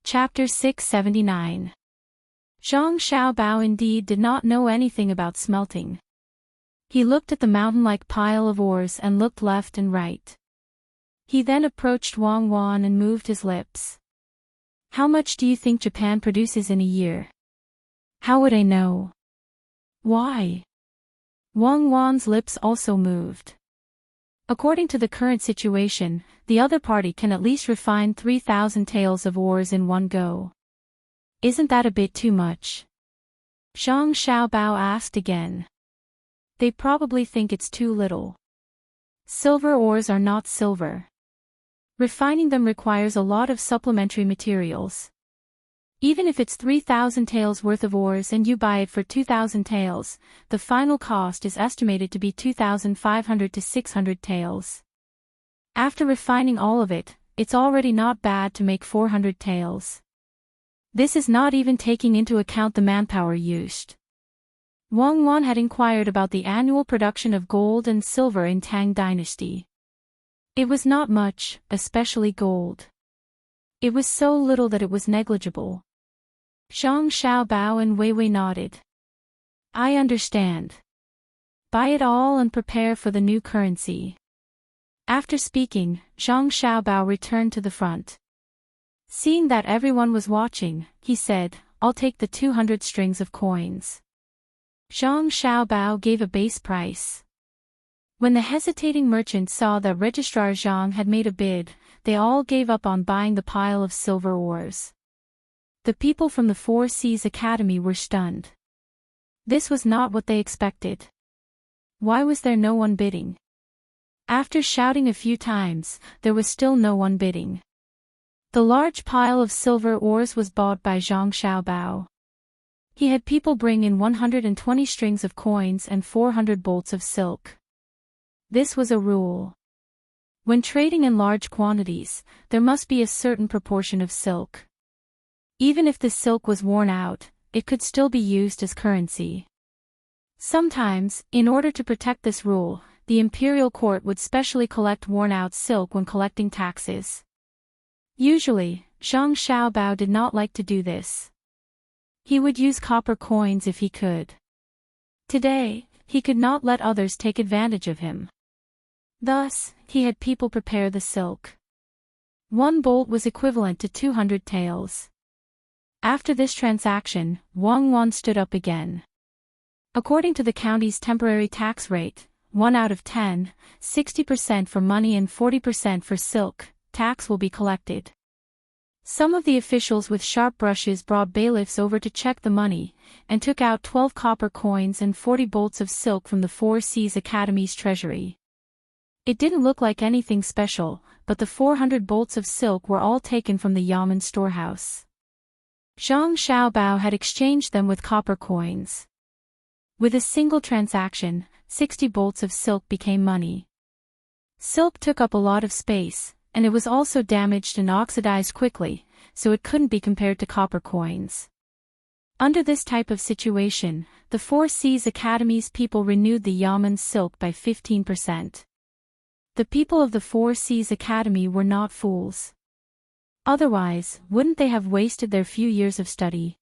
Chapter 679. Zhang Xiaobao indeed did not know anything about smelting. He looked at the mountain-like pile of ores and looked left and right. He then approached Wang Wan and moved his lips. How much do you think Japan produces in a year? How would I know? Why? Wang Wan's lips also moved. According to the current situation, the other party can at least refine 3,000 taels of ores in one go. Isn't that a bit too much? Zhang Xiaobao asked again. They probably think it's too little. Silver ores are not silver. Refining them requires a lot of supplementary materials. Even if it's 3,000 taels worth of ores and you buy it for 2,000 taels, the final cost is estimated to be 2,500 to 600 taels. After refining all of it, it's already not bad to make 400 taels. This is not even taking into account the manpower used. Wang Wan had inquired about the annual production of gold and silver in Tang dynasty. It was not much, especially gold. It was so little that it was negligible. Zhang Xiaobao and Weiwei nodded. I understand. Buy it all and prepare for the new currency. After speaking, Zhang Xiaobao returned to the front. Seeing that everyone was watching, he said, I'll take the 200 strings of coins. Zhang Xiaobao gave a base price. When the hesitating merchants saw that Registrar Zhang had made a bid, they all gave up on buying the pile of silver ores. The people from the Four Seas Academy were stunned. This was not what they expected. Why was there no one bidding? After shouting a few times, there was still no one bidding. The large pile of silver ores was bought by Zhang Xiaobao. He had people bring in 120 strings of coins and 400 bolts of silk. This was a rule. When trading in large quantities, there must be a certain proportion of silk. Even if the silk was worn out, it could still be used as currency. Sometimes, in order to protect this rule, the imperial court would specially collect worn-out silk when collecting taxes. Usually, Zhang Xiaobao did not like to do this. He would use copper coins if he could. Today, he could not let others take advantage of him. Thus, he had people prepare the silk. One bolt was equivalent to 200 taels. After this transaction, Wang Wan stood up again. According to the county's temporary tax rate, 1 out of 10, 60% for money and 40% for silk, tax will be collected. Some of the officials with sharp brushes brought bailiffs over to check the money, and took out 12 copper coins and 40 bolts of silk from the Four Seas Academy's treasury. It didn't look like anything special, but the 400 bolts of silk were all taken from the Yamen storehouse. Zhang Xiaobao had exchanged them with copper coins. With a single transaction, 60 bolts of silk became money. Silk took up a lot of space, and it was also damaged and oxidized quickly, so it couldn't be compared to copper coins. Under this type of situation, the Four Seas Academy's people renewed the Yamen silk by 15%. The people of the Four Seas Academy were not fools. Otherwise, wouldn't they have wasted their few years of study?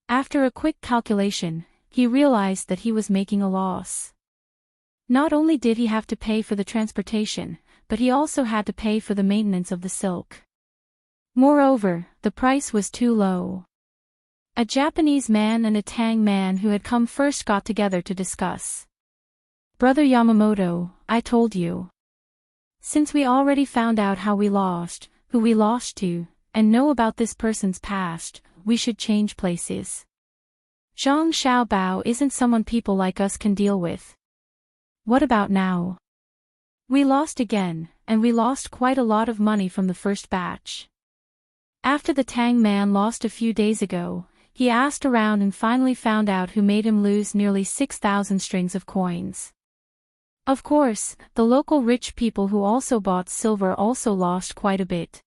After a quick calculation, he realized that he was making a loss. Not only did he have to pay for the transportation, but he also had to pay for the maintenance of the silk. Moreover, the price was too low. A Japanese man and a Tang man who had come first got together to discuss. Brother Yamamoto, I told you. Since we already found out how we lost, who we lost to, and know about this person's past, we should change places. Zhang Xiaobao isn't someone people like us can deal with. What about now? We lost again, and we lost quite a lot of money from the first batch. After the Tang man lost a few days ago, he asked around and finally found out who made him lose nearly 6,000 strings of coins. Of course, the local rich people who also bought silver also lost quite a bit.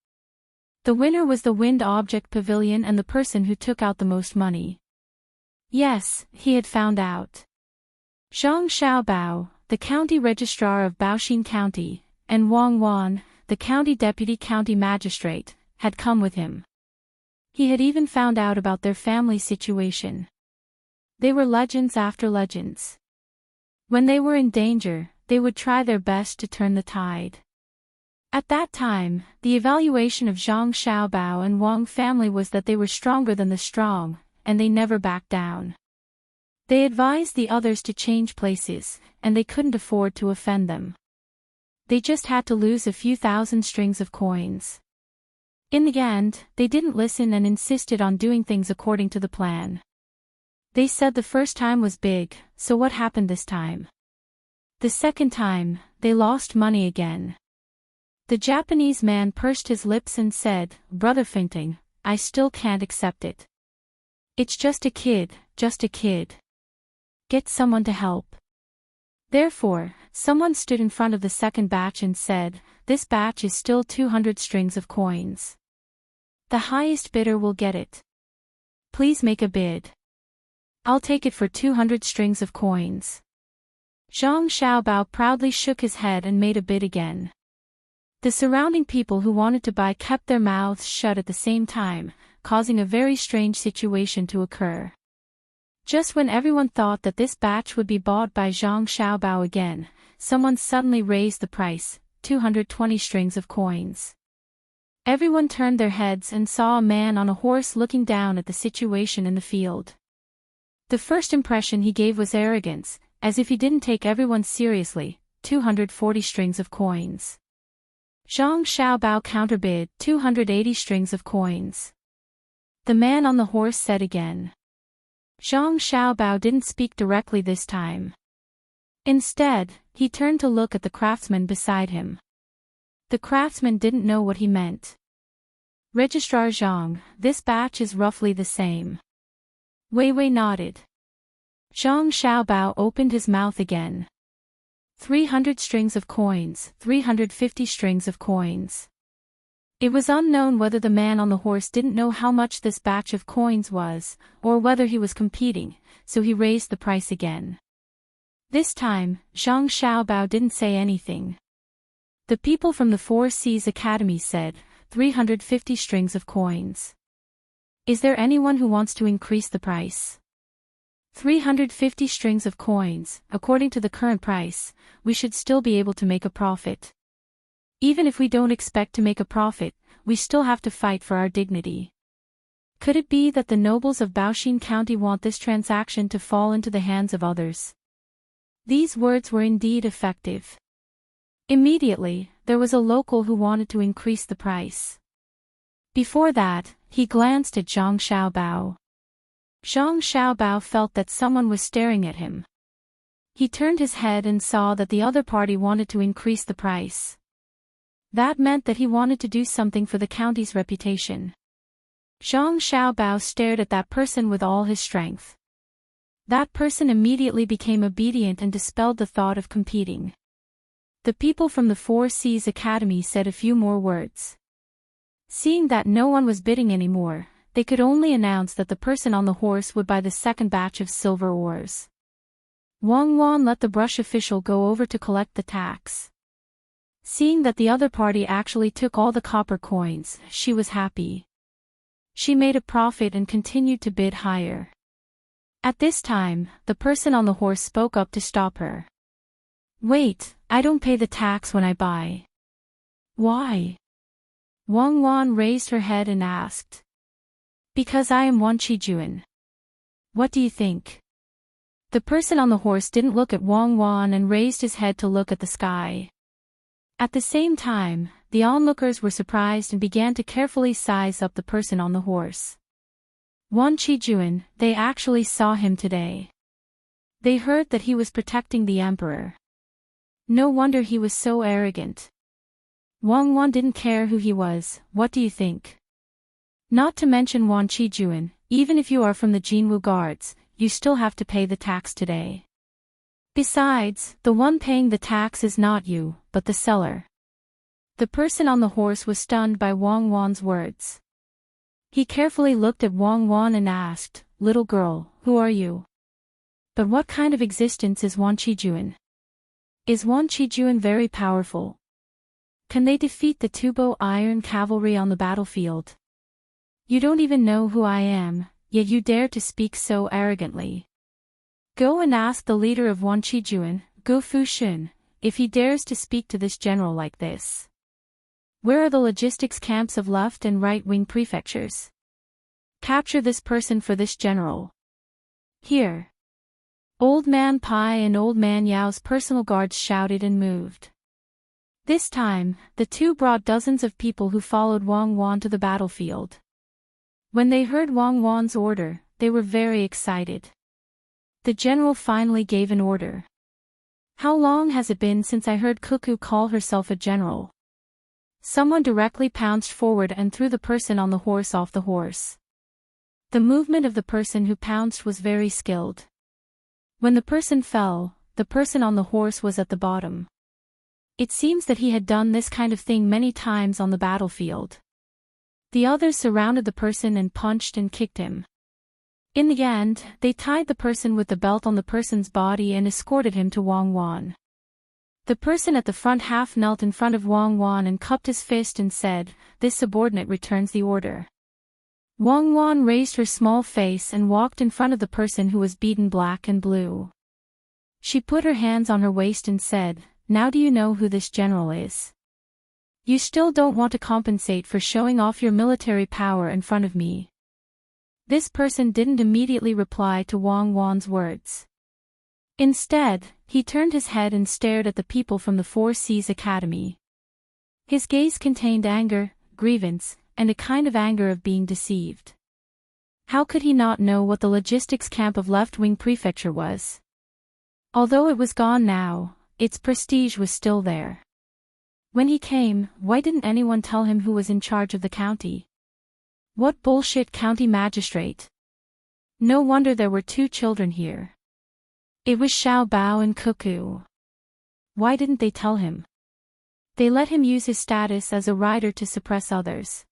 The winner was the Wind Object Pavilion and the person who took out the most money. Yes, he had found out. Zhang Xiaobao, the county registrar of Baoxin County, and Wang Wan, the county deputy county magistrate, had come with him. He had even found out about their family situation. They were legends after legends. When they were in danger, they would try their best to turn the tide. At that time, the evaluation of Zhang Xiaobao and Wang family was that they were stronger than the strong, and they never backed down. They advised the others to change places, and they couldn't afford to offend them. They just had to lose a few thousand strings of coins. In the end, they didn't listen and insisted on doing things according to the plan. They said the first time was big, so what happened this time? The second time, they lost money again. The Japanese man pursed his lips and said, "Brother Finting, I still can't accept it. It's just a kid, just a kid. Get someone to help." Therefore, someone stood in front of the second batch and said, "This batch is still 200 strings of coins. The highest bidder will get it. Please make a bid. I'll take it for 200 strings of coins." Zhang Xiaobao proudly shook his head and made a bid again. The surrounding people who wanted to buy kept their mouths shut at the same time, causing a very strange situation to occur. Just when everyone thought that this batch would be bought by Zhang Xiaobao again, someone suddenly raised the price, 220 strings of coins. Everyone turned their heads and saw a man on a horse looking down at the situation in the field. The first impression he gave was arrogance, as if he didn't take everyone seriously, 240 strings of coins. Zhang Xiaobao counterbid, 280 strings of coins. The man on the horse said again. Zhang Xiaobao didn't speak directly this time. Instead, he turned to look at the craftsman beside him. The craftsman didn't know what he meant. "Registrar Zhang, this batch is roughly the same." Wei Wei nodded. Zhang Xiaobao opened his mouth again. 300 strings of coins, 350 strings of coins. It was unknown whether the man on the horse didn't know how much this batch of coins was, or whether he was competing, so he raised the price again. This time, Zhang Xiaobao didn't say anything. The people from the Four Seas Academy said, 350 strings of coins. Is there anyone who wants to increase the price? 350 strings of coins, according to the current price, we should still be able to make a profit. Even if we don't expect to make a profit, we still have to fight for our dignity. Could it be that the nobles of Baoxin County want this transaction to fall into the hands of others? These words were indeed effective. Immediately, there was a local who wanted to increase the price. Before that, he glanced at Zhang Xiaobao. Zhang Xiaobao felt that someone was staring at him. He turned his head and saw that the other party wanted to increase the price. That meant that he wanted to do something for the county's reputation. Zhang Xiaobao stared at that person with all his strength. That person immediately became obedient and dispelled the thought of competing. The people from the Four Seas Academy said a few more words. Seeing that no one was bidding anymore, they could only announce that the person on the horse would buy the second batch of silver ores. Wang Wan let the brush official go over to collect the tax. Seeing that the other party actually took all the copper coins, she was happy. She made a profit and continued to bid higher. At this time, the person on the horse spoke up to stop her. "Wait, I don't pay the tax when I buy." "Why?" Wang Wan raised her head and asked. "Because I am Wan Qijuan. What do you think?" The person on the horse didn't look at Wang Wan and raised his head to look at the sky. At the same time, the onlookers were surprised and began to carefully size up the person on the horse. Wan Qijuan, they actually saw him today. They heard that he was protecting the emperor. No wonder he was so arrogant. Wang Wan didn't care who he was. What do you think? Not to mention Wan Qijuan, even if you are from the Jinwu Guards, you still have to pay the tax today. Besides, the one paying the tax is not you, but the seller. The person on the horse was stunned by Wang Wan's words. He carefully looked at Wang Wan and asked, "Little girl, who are you? But what kind of existence is Wan Qijuan? Is Wan Qijuan very powerful? Can they defeat the Tubo Iron Cavalry on the battlefield?" You don't even know who I am, yet you dare to speak so arrogantly. Go and ask the leader of Wanqijuan, Gu Fushun, if he dares to speak to this general like this. Where are the logistics camps of left and right-wing prefectures? Capture this person for this general. Here. Old Man Pai and Old Man Yao's personal guards shouted and moved. This time, the two brought dozens of people who followed Wang Wan to the battlefield. When they heard Wang Wan's order, they were very excited. The general finally gave an order. How long has it been since I heard Cuckoo call herself a general? Someone directly pounced forward and threw the person on the horse off the horse. The movement of the person who pounced was very skilled. When the person fell, the person on the horse was at the bottom. It seems that he had done this kind of thing many times on the battlefield. The others surrounded the person and punched and kicked him. In the end, they tied the person with the belt on the person's body and escorted him to Wang Wan. The person at the front half knelt in front of Wang Wan and cupped his fist and said, "This subordinate returns the order." Wang Wan raised her small face and walked in front of the person who was beaten black and blue. She put her hands on her waist and said, "Now do you know who this general is? You still don't want to compensate for showing off your military power in front of me." This person didn't immediately reply to Wang Wan's words. Instead, he turned his head and stared at the people from the Four Seas Academy. His gaze contained anger, grievance, and a kind of anger of being deceived. How could he not know what the logistics camp of left-wing prefecture was? Although it was gone now, its prestige was still there. When he came, why didn't anyone tell him who was in charge of the county? What bullshit county magistrate? No wonder there were two children here. It was Xiao Bao and Cuckoo. Why didn't they tell him? They let him use his status as a rider to suppress others.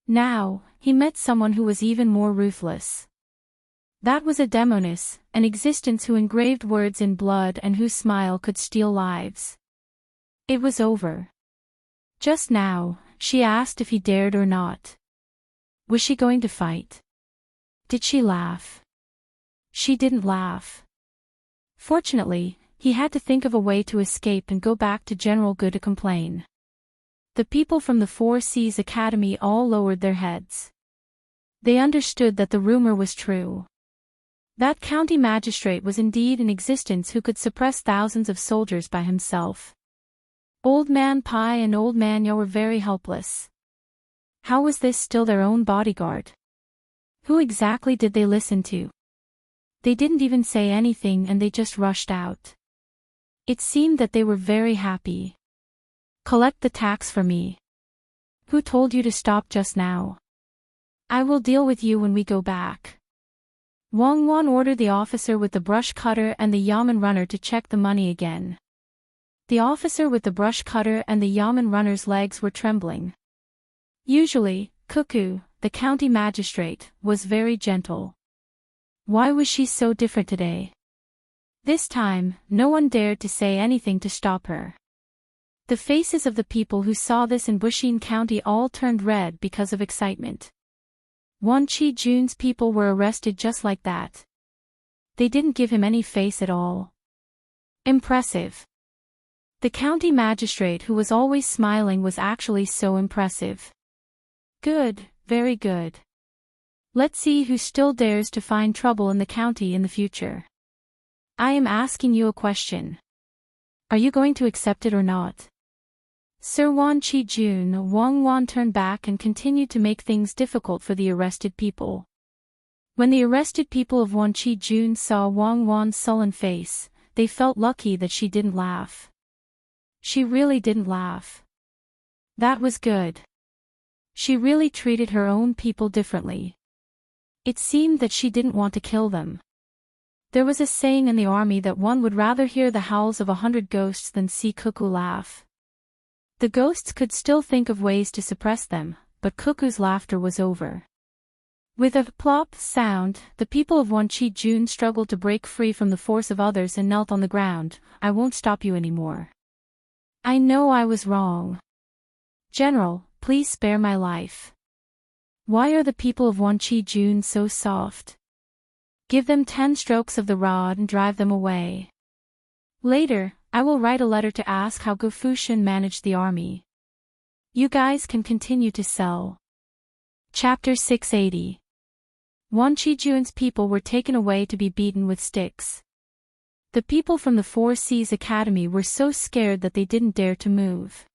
Now, he met someone who was even more ruthless. That was a demoness, an existence who engraved words in blood and whose smile could steal lives. It was over. Just now, she asked if he dared or not. Was she going to fight? Did she laugh? She didn't laugh. Fortunately, he had to think of a way to escape and go back to General Gu to complain. The people from the Four Seas Academy all lowered their heads. They understood that the rumor was true. That county magistrate was indeed in existence who could suppress thousands of soldiers by himself. Old Man Pai and Old Man Yao were very helpless. How was this still their own bodyguard? Who exactly did they listen to? They didn't even say anything and they just rushed out. It seemed that they were very happy. "Collect the tax for me." "Who told you to stop just now?" "I will deal with you when we go back." Wang Wan ordered the officer with the brush cutter and the yamen runner to check the money again. The officer with the brush cutter and the yamen runner's legs were trembling. Usually, Cuckoo, the county magistrate, was very gentle. Why was she so different today? This time, no one dared to say anything to stop her. The faces of the people who saw this in Bushin County all turned red because of excitement. Wanqijun's people were arrested just like that. They didn't give him any face at all. Impressive. The county magistrate who was always smiling was actually so impressive. Good, very good. Let's see who still dares to find trouble in the county in the future. I am asking you a question. Are you going to accept it or not? Sir Wanqijun, Wang Wan turned back and continued to make things difficult for the arrested people. When the arrested people of Wanqijun saw Wang Wan's sullen face, they felt lucky that she didn't laugh. She really didn't laugh. That was good. She really treated her own people differently. It seemed that she didn't want to kill them. There was a saying in the army that one would rather hear the howls of 100 ghosts than see Cuckoo laugh. The ghosts could still think of ways to suppress them, but Cuckoo's laughter was over. With a plop sound, the people of Wanqijun struggled to break free from the force of others and knelt on the ground. "I won't stop you anymore. I know I was wrong. General, please spare my life." Why are the people of Wanqi-jun so soft? Give them 10 strokes of the rod and drive them away. Later, I will write a letter to ask how Gu Fushan managed the army. You guys can continue to sell. Chapter 680. Wanqi-jun's people were taken away to be beaten with sticks. The people from the Four Seas Academy were so scared that they didn't dare to move.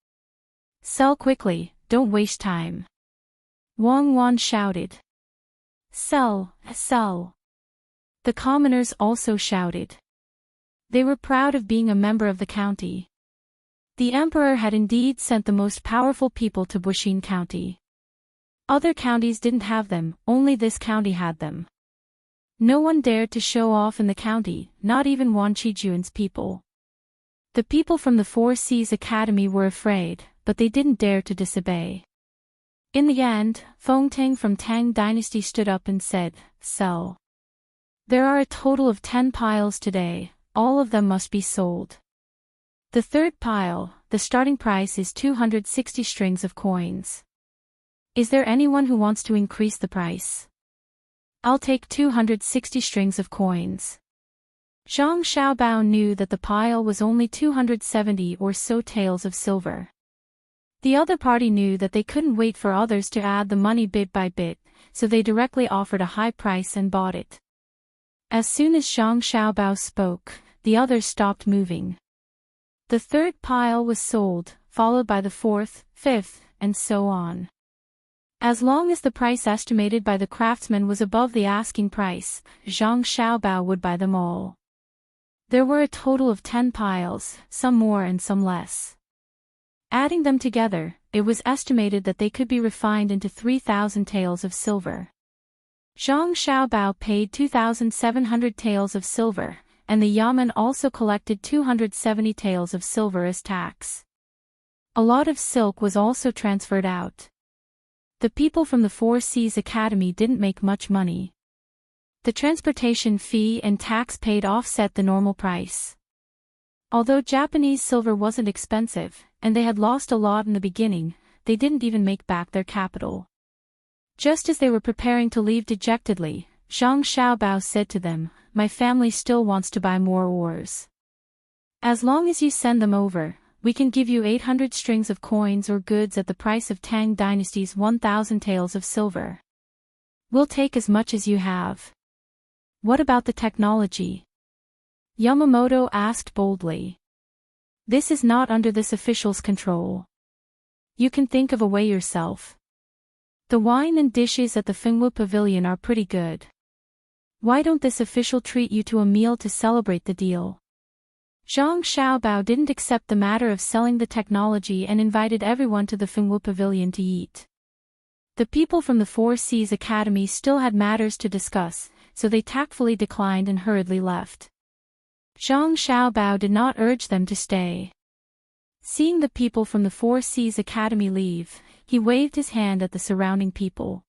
Sell quickly, don't waste time. Wang Wan shouted. Sell, sell. The commoners also shouted. They were proud of being a member of the county. The emperor had indeed sent the most powerful people to Buxin County. Other counties didn't have them, only this county had them. No one dared to show off in the county, not even Wanqi-jun's people. The people from the Four Seas Academy were afraid, but they didn't dare to disobey. In the end, Tang from Tang Dynasty stood up and said, sell. There are a total of 10 piles today, all of them must be sold. The third pile, the starting price is 260 strings of coins. Is there anyone who wants to increase the price? I'll take 260 strings of coins. Zhang Xiaobao knew that the pile was only 270 or so taels of silver. The other party knew that they couldn't wait for others to add the money bit by bit, so they directly offered a high price and bought it. As soon as Zhang Xiaobao spoke, the others stopped moving. The third pile was sold, followed by the fourth, fifth, and so on. As long as the price estimated by the craftsman was above the asking price, Zhang Xiaobao would buy them all. There were a total of 10 piles, some more and some less. Adding them together, it was estimated that they could be refined into 3,000 taels of silver. Zhang Xiaobao paid 2,700 taels of silver, and the Yamen also collected 270 taels of silver as tax. A lot of silk was also transferred out. The people from the Four Seas Academy didn't make much money. The transportation fee and tax paid offset the normal price. Although Japanese silver wasn't expensive, and they had lost a lot in the beginning, they didn't even make back their capital. Just as they were preparing to leave dejectedly, Zhang Xiaobao said to them, my family still wants to buy more ores. As long as you send them over, we can give you 800 strings of coins or goods at the price of Tang Dynasty's 1,000 taels of silver. We'll take as much as you have. What about the technology? Yamamoto asked boldly. This is not under this official's control. You can think of a way yourself. The wine and dishes at the Fengwu Pavilion are pretty good. Why don't this official treat you to a meal to celebrate the deal? Zhang Xiaobao didn't accept the matter of selling the technology and invited everyone to the Fengwu Pavilion to eat. The people from the Four Seas Academy still had matters to discuss, so they tactfully declined and hurriedly left. Zhang Xiaobao did not urge them to stay. Seeing the people from the Four Seas Academy leave, he waved his hand at the surrounding people.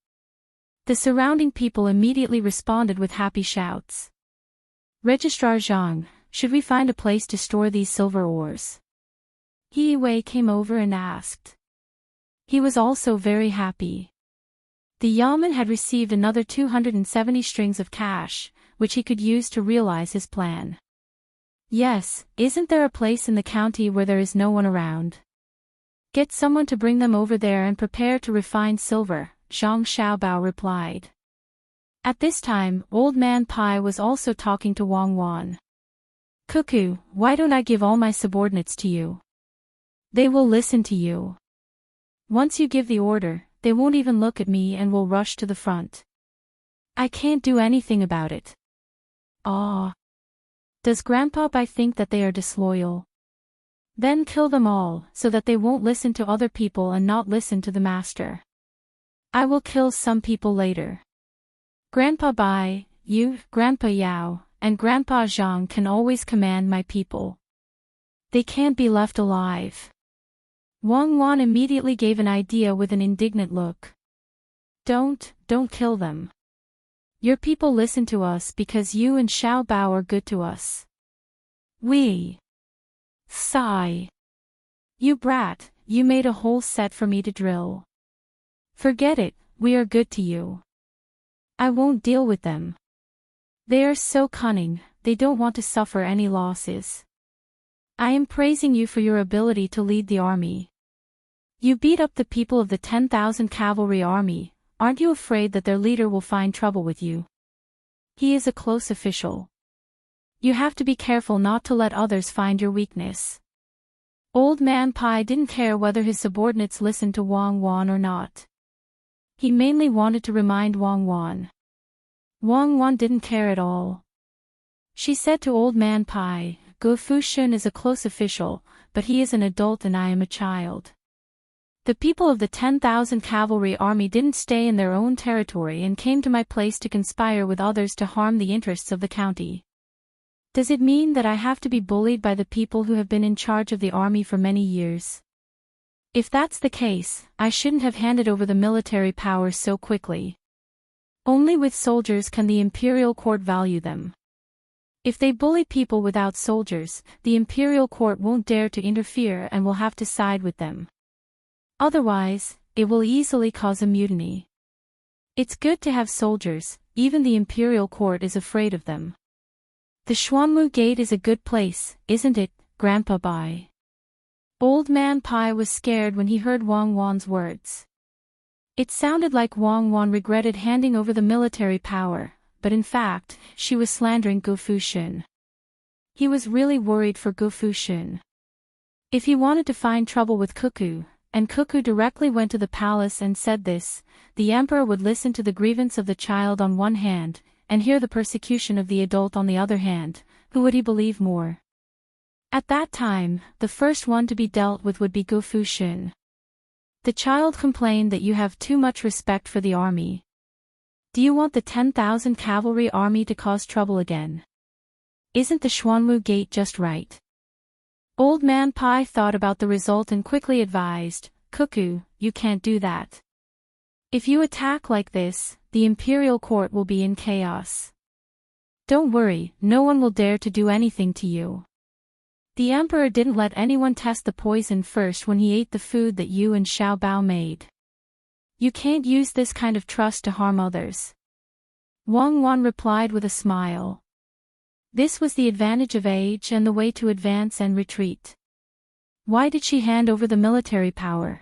The surrounding people immediately responded with happy shouts. Registrar Zhang, should we find a place to store these silver ores? He Wei came over and asked. He was also very happy. The Yamen had received another 270 strings of cash, which he could use to realize his plan. Yes, isn't there a place in the county where there is no one around? Get someone to bring them over there and prepare to refine silver, Zhang Xiaobao replied. At this time, Old Man Pai was also talking to Wang Wan. Cuckoo, why don't I give all my subordinates to you? They will listen to you. Once you give the order, they won't even look at me and will rush to the front. I can't do anything about it. Ah. Does Grandpa Bai think that they are disloyal? Then kill them all, so that they won't listen to other people and not listen to the master. I will kill some people later. Grandpa Bai, you, Grandpa Yao, and Grandpa Zhang can always command my people. They can't be left alive. Wang Wan immediately gave an idea with an indignant look. Don't kill them. Your people listen to us because you and Xiao Bao are good to us. We. Sigh. You brat, you made a whole set for me to drill. Forget it, we are good to you. I won't deal with them. They are so cunning, they don't want to suffer any losses. I am praising you for your ability to lead the army. You beat up the people of the 10,000 cavalry army, aren't you afraid that their leader will find trouble with you? He is a close official. You have to be careful not to let others find your weakness. Old Man Pai didn't care whether his subordinates listened to Wang Wan or not. He mainly wanted to remind Wang Wan. Wang Wan didn't care at all. She said to Old Man Pai, Go Fushun is a close official, but he is an adult and I am a child. The people of the 10,000 cavalry army didn't stay in their own territory and came to my place to conspire with others to harm the interests of the county. Does it mean that I have to be bullied by the people who have been in charge of the army for many years? If that's the case, I shouldn't have handed over the military power so quickly. Only with soldiers can the imperial court value them. If they bully people without soldiers, the imperial court won't dare to interfere and will have to side with them. Otherwise, it will easily cause a mutiny. It's good to have soldiers, even the imperial court is afraid of them. The Xuanwu Gate is a good place, isn't it, Grandpa Bai? Old Man Pai was scared when he heard Wang Wan's words. It sounded like Wang Wan regretted handing over the military power, but in fact, she was slandering Gu Fushun. He was really worried for Gu Fushun. If he wanted to find trouble with Cuckoo, and Cuckoo directly went to the palace and said this, the emperor would listen to the grievance of the child on one hand, and hear the persecution of the adult on the other hand. Who would he believe more? At that time, the first one to be dealt with would be Gu Fushun. The child complained that you have too much respect for the army. Do you want the 10,000 cavalry army to cause trouble again? Isn't the Xuanwu Gate just right? Old Man Pai thought about the result and quickly advised, Cuckoo, you can't do that. If you attack like this, the imperial court will be in chaos. Don't worry, no one will dare to do anything to you. The emperor didn't let anyone test the poison first when he ate the food that you and Xiao Bao made. You can't use this kind of trust to harm others. Wang Wan replied with a smile. This was the advantage of age and the way to advance and retreat. Why did she hand over the military power?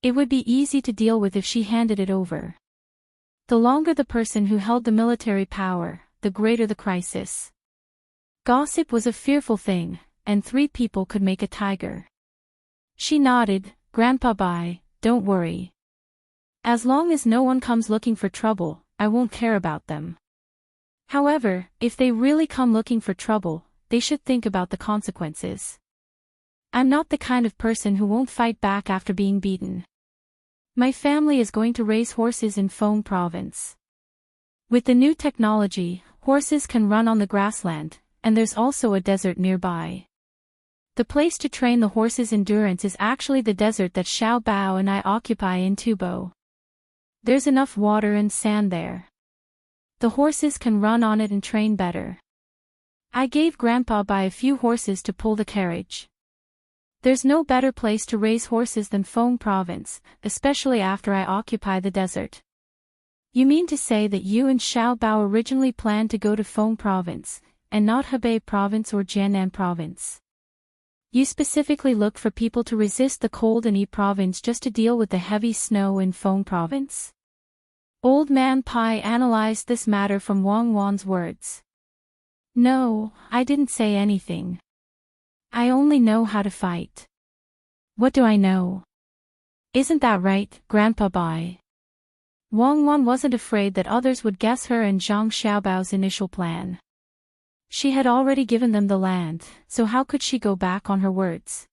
It would be easy to deal with if she handed it over. The longer the person who held the military power, the greater the crisis. Gossip was a fearful thing, and 3 people could make a tiger. She nodded, Grandpa Bai, don't worry. As long as no one comes looking for trouble, I won't care about them. However, if they really come looking for trouble, they should think about the consequences. I'm not the kind of person who won't fight back after being beaten. My family is going to raise horses in Feng Province. With the new technology, horses can run on the grassland, and there's also a desert nearby. The place to train the horses' endurance is actually the desert that Xiao Bao and I occupy in Tubo. There's enough water and sand there. The horses can run on it and train better. I gave Grandpa Bai a few horses to pull the carriage. There's no better place to raise horses than Feng Province, especially after I occupy the desert. You mean to say that you and Xiao Bao originally planned to go to Feng Province, and not Hebei Province or Jiannan Province? You specifically look for people to resist the cold in Yi Province just to deal with the heavy snow in Feng Province? Old Man Pai analyzed this matter from Wang Wan's words. No, I didn't say anything. I only know how to fight. What do I know? Isn't that right, Grandpa Bai? Wang Wan wasn't afraid that others would guess her and Zhang Xiaobao's initial plan. She had already given them the land, so how could she go back on her words?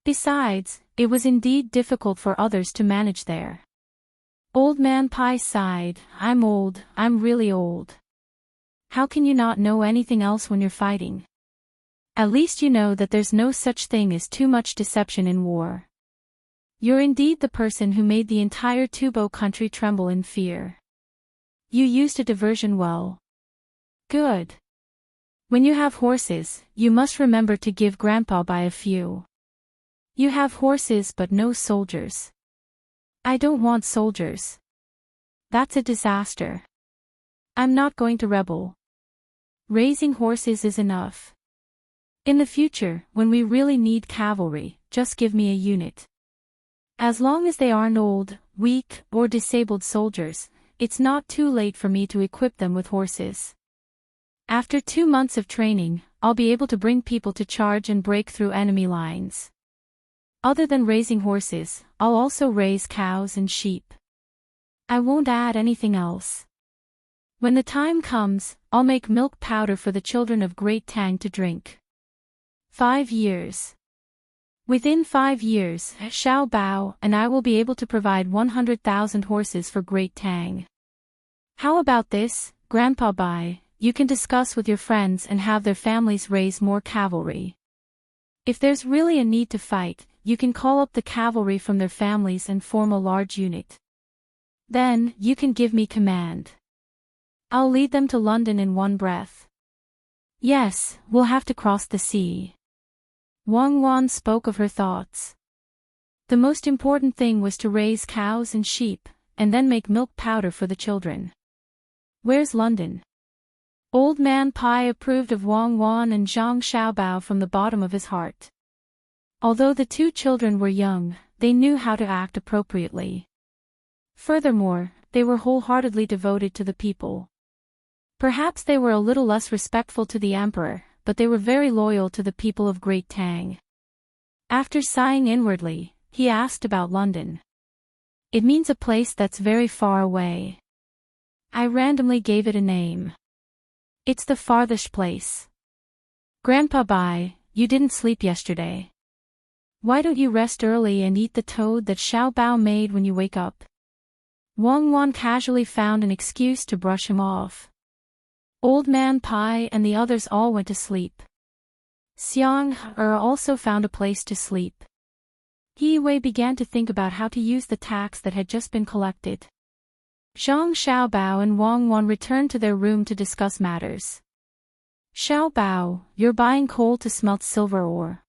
Besides, it was indeed difficult for others to manage there. Old Man Pai sighed, I'm old, I'm really old. How can you not know anything else when you're fighting? At least you know that there's no such thing as too much deception in war. You're indeed the person who made the entire Tubo country tremble in fear. You used a diversion well. Good. When you have horses, you must remember to give Grandpa Bai a few. You have horses but no soldiers. I don't want soldiers. That's a disaster. I'm not going to rebel. Raising horses is enough. In the future, when we really need cavalry, just give me a unit. As long as they aren't old, weak, or disabled soldiers, it's not too late for me to equip them with horses. After 2 months of training, I'll be able to bring people to charge and break through enemy lines. Other than raising horses, I'll also raise cows and sheep. I won't add anything else. When the time comes, I'll make milk powder for the children of Great Tang to drink. 5 years. Within 5 years, Xiao Bao and I will be able to provide 100,000 horses for Great Tang. How about this, Grandpa Bai? You can discuss with your friends and have their families raise more cavalry. If there's really a need to fight, you can call up the cavalry from their families and form a large unit. Then, you can give me command. I'll lead them to London in one breath. Yes, we'll have to cross the sea. Wang Wan spoke of her thoughts. The most important thing was to raise cows and sheep, and then make milk powder for the children. Where's London? Old Man Pai approved of Wang Wan and Zhang Xiaobao from the bottom of his heart. Although the 2 children were young, they knew how to act appropriately. Furthermore, they were wholeheartedly devoted to the people. Perhaps they were a little less respectful to the emperor, but they were very loyal to the people of Great Tang. After sighing inwardly, he asked about London. It means a place that's very far away. I randomly gave it a name. It's the farthest place. Grandpa Bai, you didn't sleep yesterday. Why don't you rest early and eat the toad that Xiao Bao made when you wake up? Wang Wan casually found an excuse to brush him off. Old Man Pai and the others all went to sleep. Xiang also found a place to sleep. He Wei began to think about how to use the tax that had just been collected. Zhang Xiaobao and Wang Wan returned to their room to discuss matters. Xiaobao, you're buying coal to smelt silver ore.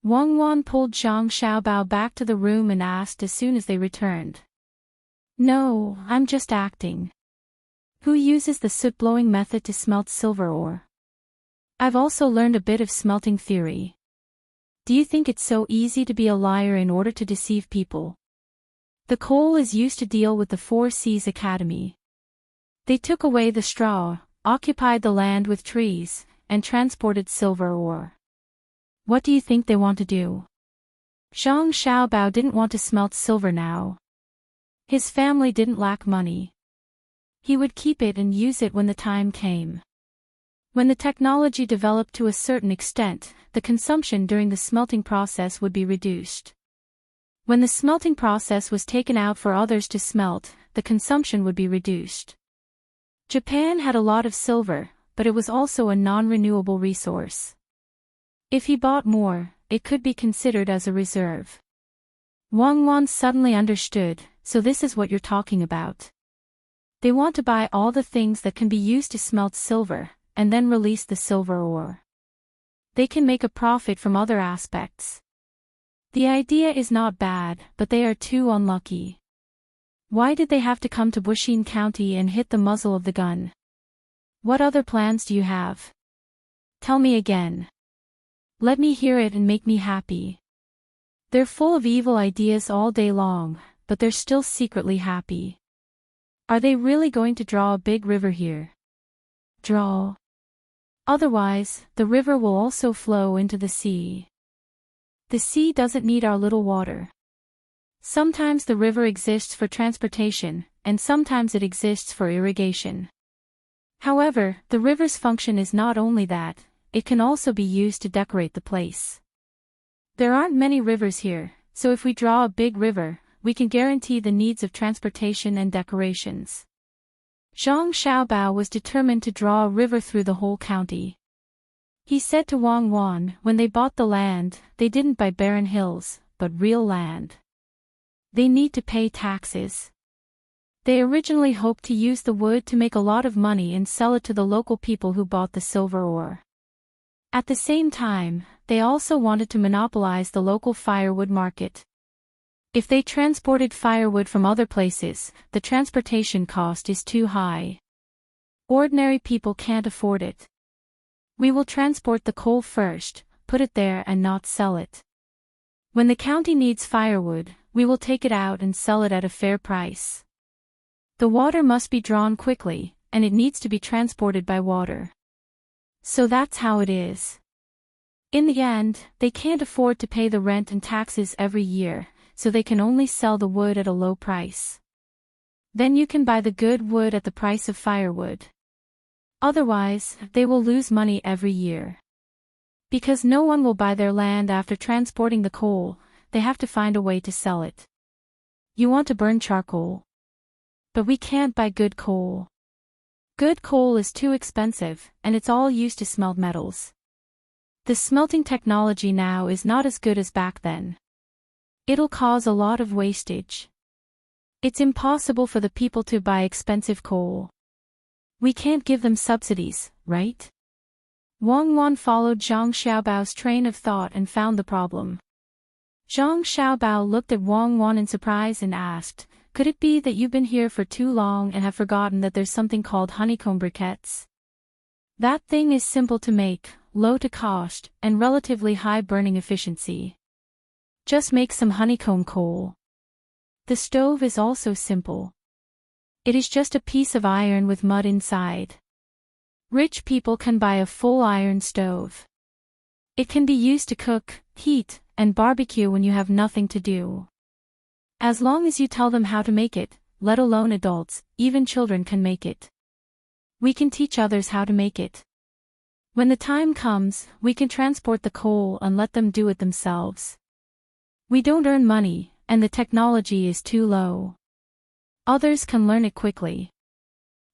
Wang Wan pulled Zhang Xiaobao back to the room and asked as soon as they returned. No, I'm just acting. Who uses the soot-blowing method to smelt silver ore? I've also learned a bit of smelting theory. Do you think it's so easy to be a liar in order to deceive people? The coal is used to deal with the Four Seas Academy. They took away the straw, occupied the land with trees, and transported silver ore. What do you think they want to do? Zhang Xiaobao didn't want to smelt silver now. His family didn't lack money. He would keep it and use it when the time came. When the technology developed to a certain extent, the consumption during the smelting process would be reduced. When the smelting process was taken out for others to smelt, the consumption would be reduced. Japan had a lot of silver, but it was also a non-renewable resource. If he bought more, it could be considered as a reserve. Wang Wan suddenly understood, so this is what you're talking about. They want to buy all the things that can be used to smelt silver, and then release the silver ore. They can make a profit from other aspects. The idea is not bad, but they are too unlucky. Why did they have to come to Bushin County and hit the muzzle of the gun? What other plans do you have? Tell me again. Let me hear it and make me happy. They're full of evil ideas all day long, but they're still secretly happy. Are they really going to draw a big river here? Draw. Otherwise, the river will also flow into the sea. The sea doesn't need our little water. Sometimes the river exists for transportation, and sometimes it exists for irrigation. However, the river's function is not only that, it can also be used to decorate the place. There aren't many rivers here, so if we draw a big river, we can guarantee the needs of transportation and decorations. Zhang Xiaobao was determined to draw a river through the whole county. He said to Wang Wan, when they bought the land, they didn't buy barren hills, but real land. They need to pay taxes. They originally hoped to use the wood to make a lot of money and sell it to the local people who bought the silver ore. At the same time, they also wanted to monopolize the local firewood market. If they transported firewood from other places, the transportation cost is too high. Ordinary people can't afford it. We will transport the coal first, put it there and not sell it. When the county needs firewood, we will take it out and sell it at a fair price. The water must be drawn quickly, and it needs to be transported by water. So that's how it is. In the end, they can't afford to pay the rent and taxes every year, so they can only sell the wood at a low price. Then you can buy the good wood at the price of firewood. Otherwise, they will lose money every year. Because no one will buy their land after transporting the coal, they have to find a way to sell it. You want to burn charcoal. But we can't buy good coal. Good coal is too expensive, and it's all used to smelt metals. The smelting technology now is not as good as back then. It'll cause a lot of wastage. It's impossible for the people to buy expensive coal. We can't give them subsidies, right? Wang Wan followed Zhang Xiaobao's train of thought and found the problem. Zhang Xiaobao looked at Wang Wan in surprise and asked, "Could it be that you've been here for too long and have forgotten that there's something called honeycomb briquettes? That thing is simple to make, low to cost, and relatively high burning efficiency. Just make some honeycomb coal. The stove is also simple. It is just a piece of iron with mud inside. Rich people can buy a full iron stove. It can be used to cook, heat, and barbecue when you have nothing to do. As long as you tell them how to make it, let alone adults, even children can make it. We can teach others how to make it. When the time comes, we can transport the coal and let them do it themselves. We don't earn money, and the technology is too low. Others can learn it quickly.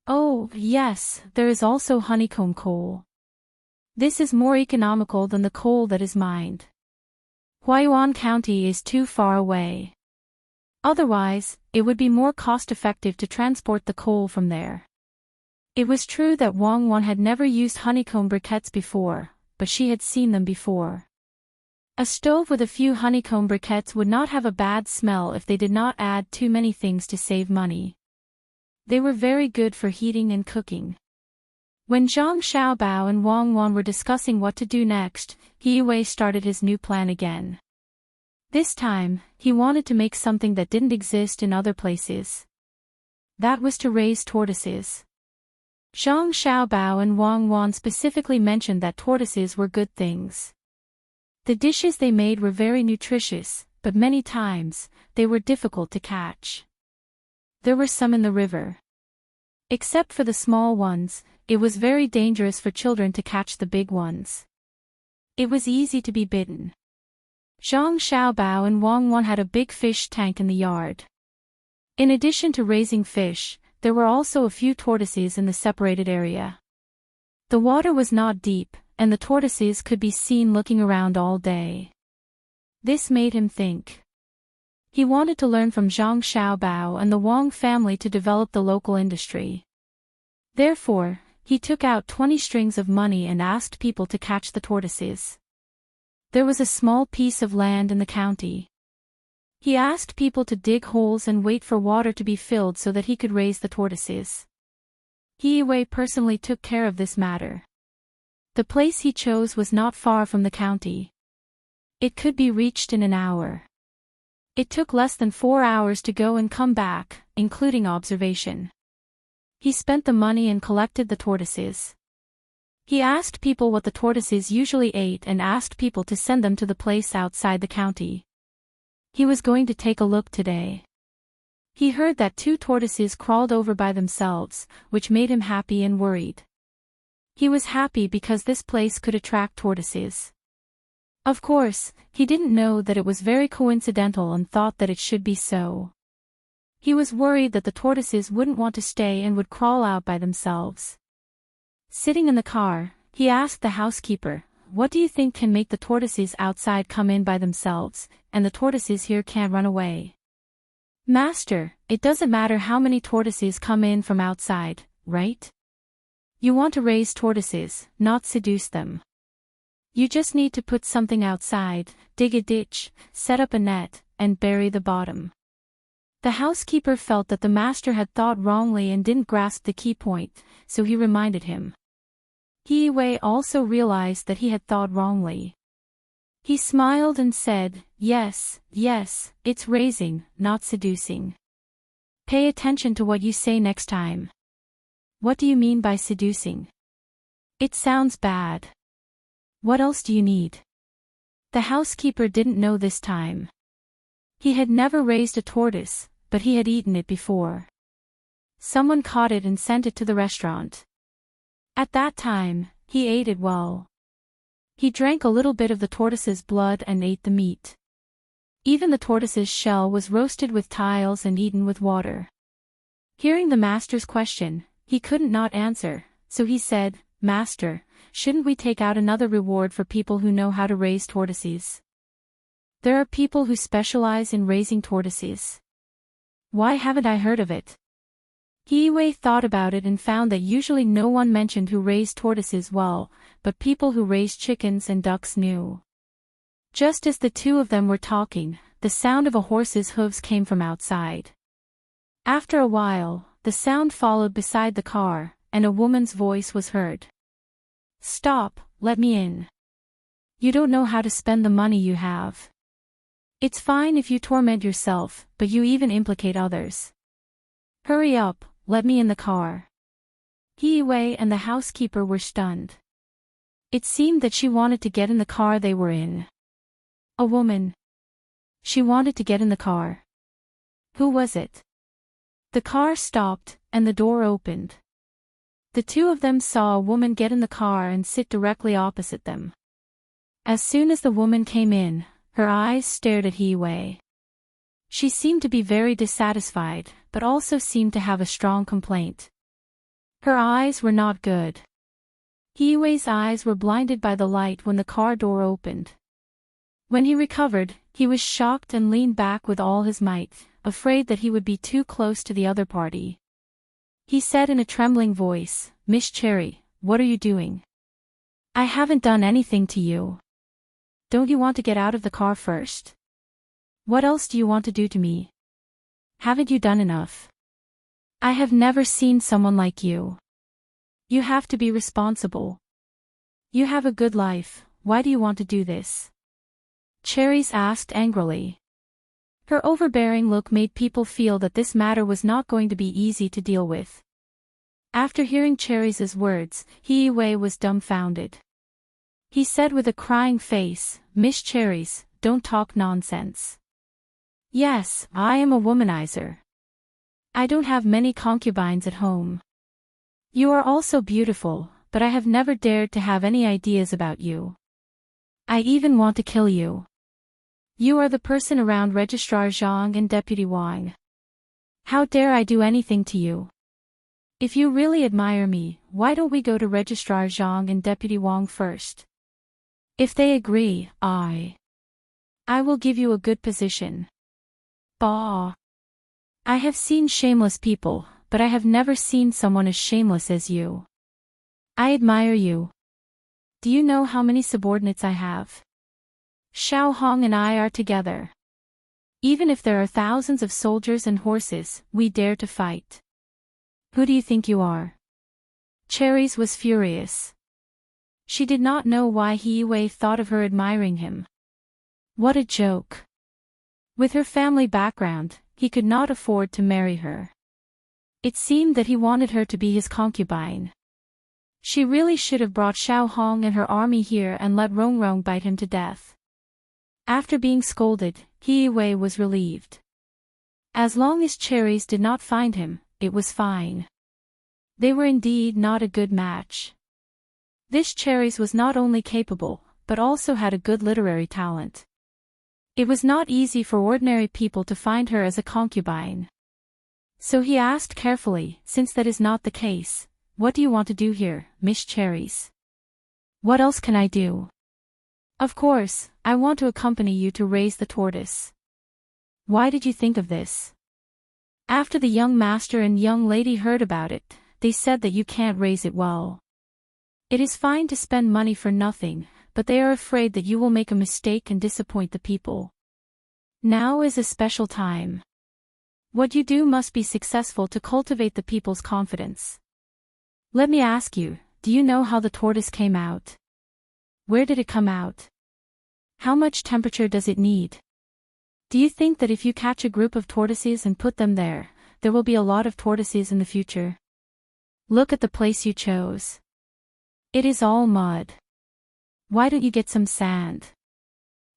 Oh, yes, there is also honeycomb coal. This is more economical than the coal that is mined. Huaiyuan County is too far away. Otherwise, it would be more cost-effective to transport the coal from there." It was true that Wang Wan had never used honeycomb briquettes before, but she had seen them before. A stove with a few honeycomb briquettes would not have a bad smell if they did not add too many things to save money. They were very good for heating and cooking. When Zhang Xiaobao and Wang Wan were discussing what to do next, He Wei started his new plan again. This time, he wanted to make something that didn't exist in other places. That was to raise tortoises. Zhang Xiaobao and Wang Wan specifically mentioned that tortoises were good things. The dishes they made were very nutritious, but many times, they were difficult to catch. There were some in the river. Except for the small ones, it was very dangerous for children to catch the big ones. It was easy to be bitten. Zhang Xiaobao and Wang Wan had a big fish tank in the yard. In addition to raising fish, there were also a few tortoises in the separated area. The water was not deep, and the tortoises could be seen looking around all day. This made him think. He wanted to learn from Zhang Xiaobao and the Wang family to develop the local industry. Therefore, he took out 20 strings of money and asked people to catch the tortoises. There was a small piece of land in the county. He asked people to dig holes and wait for water to be filled so that he could raise the tortoises. He Wei personally took care of this matter. The place he chose was not far from the county. It could be reached in an hour. It took less than 4 hours to go and come back, including observation. He spent the money and collected the tortoises. He asked people what the tortoises usually ate and asked people to send them to the place outside the county. He was going to take a look today. He heard that 2 tortoises crawled over by themselves, which made him happy and worried. He was happy because this place could attract tortoises. Of course, he didn't know that it was very coincidental and thought that it should be so. He was worried that the tortoises wouldn't want to stay and would crawl out by themselves. Sitting in the car, he asked the housekeeper, "What do you think can make the tortoises outside come in by themselves, and the tortoises here can't run away?" "Master, it doesn't matter how many tortoises come in from outside, right? You want to raise tortoises, not seduce them. You just need to put something outside, dig a ditch, set up a net, and bury the bottom. The housekeeper felt that the master had thought wrongly and didn't grasp the key point, so he reminded him. He also realized that he had thought wrongly. He smiled and said, yes, it's raising, not seducing. Pay attention to what you say next time. What do you mean by seducing? It sounds bad. What else do you need? The housekeeper didn't know this time. He had never raised a tortoise, but he had eaten it before. Someone caught it and sent it to the restaurant. At that time, he ate it well. He drank a little bit of the tortoise's blood and ate the meat. Even the tortoise's shell was roasted with tiles and eaten with water. Hearing the master's question, he couldn't not answer, so he said, Master, shouldn't we take out another reward for people who know how to raise tortoises? There are people who specialize in raising tortoises. Why haven't I heard of it? He thought about it and found that usually no one mentioned who raised tortoises well, but people who raised chickens and ducks knew. Just as the two of them were talking, the sound of a horse's hooves came from outside. After a while, the sound followed beside the car, and a woman's voice was heard. Stop, let me in. You don't know how to spend the money you have. It's fine if you torment yourself, but you even implicate others. Hurry up, let me in the car. He and the housekeeper were stunned. It seemed that she wanted to get in the car they were in. A woman. She wanted to get in the car. Who was it? The car stopped, and the door opened. The two of them saw a woman get in the car and sit directly opposite them. As soon as the woman came in, her eyes stared at He-wei. She seemed to be very dissatisfied, but also seemed to have a strong complaint. Her eyes were not good. He-wei's eyes were blinded by the light when the car door opened. When he recovered, he was shocked and leaned back with all his might, afraid that he would be too close to the other party. He said in a trembling voice, Miss Cherry, what are you doing? I haven't done anything to you. Don't you want to get out of the car first? What else do you want to do to me? Haven't you done enough? I have never seen someone like you. You have to be responsible. You have a good life, why do you want to do this? Cherries asked angrily. Her overbearing look made people feel that this matter was not going to be easy to deal with. After hearing Cherries' words, He-wei was dumbfounded. He said with a crying face, Miss Cherries, don't talk nonsense. Yes, I am a womanizer. I don't have many concubines at home. You are also beautiful, but I have never dared to have any ideas about you. I even want to kill you. You are the person around Registrar Zhang and Deputy Wang. How dare I do anything to you? If you really admire me, why don't we go to Registrar Zhang and Deputy Wang first? If they agree, I will give you a good position. Bah! I have seen shameless people, but I have never seen someone as shameless as you. I admire you. Do you know how many subordinates I have? Xiao Hong and I are together. Even if there are thousands of soldiers and horses, we dare to fight. Who do you think you are? Cherries was furious. She did not know why He-wei thought of her admiring him. What a joke. With her family background, he could not afford to marry her. It seemed that he wanted her to be his concubine. She really should have brought Xiao Hong and her army here and let Rong Rong bite him to death. After being scolded, He-wei was relieved. As long as Cherries did not find him, it was fine. They were indeed not a good match. This Cherries was not only capable, but also had a good literary talent. It was not easy for ordinary people to find her as a concubine. So he asked carefully, since that is not the case, what do you want to do here, Miss Cherries? What else can I do? Of course, I want to accompany you to raise the tortoise. Why did you think of this? After the young master and young lady heard about it, they said that you can't raise it well. It is fine to spend money for nothing, but they are afraid that you will make a mistake and disappoint the people. Now is a special time. What you do must be successful to cultivate the people's confidence. Let me ask you, do you know how the tortoise came out? Where did it come out? How much temperature does it need? Do you think that if you catch a group of tortoises and put them there will be a lot of tortoises in the future? Look at the place you chose. It is all mud. Why don't you get some sand?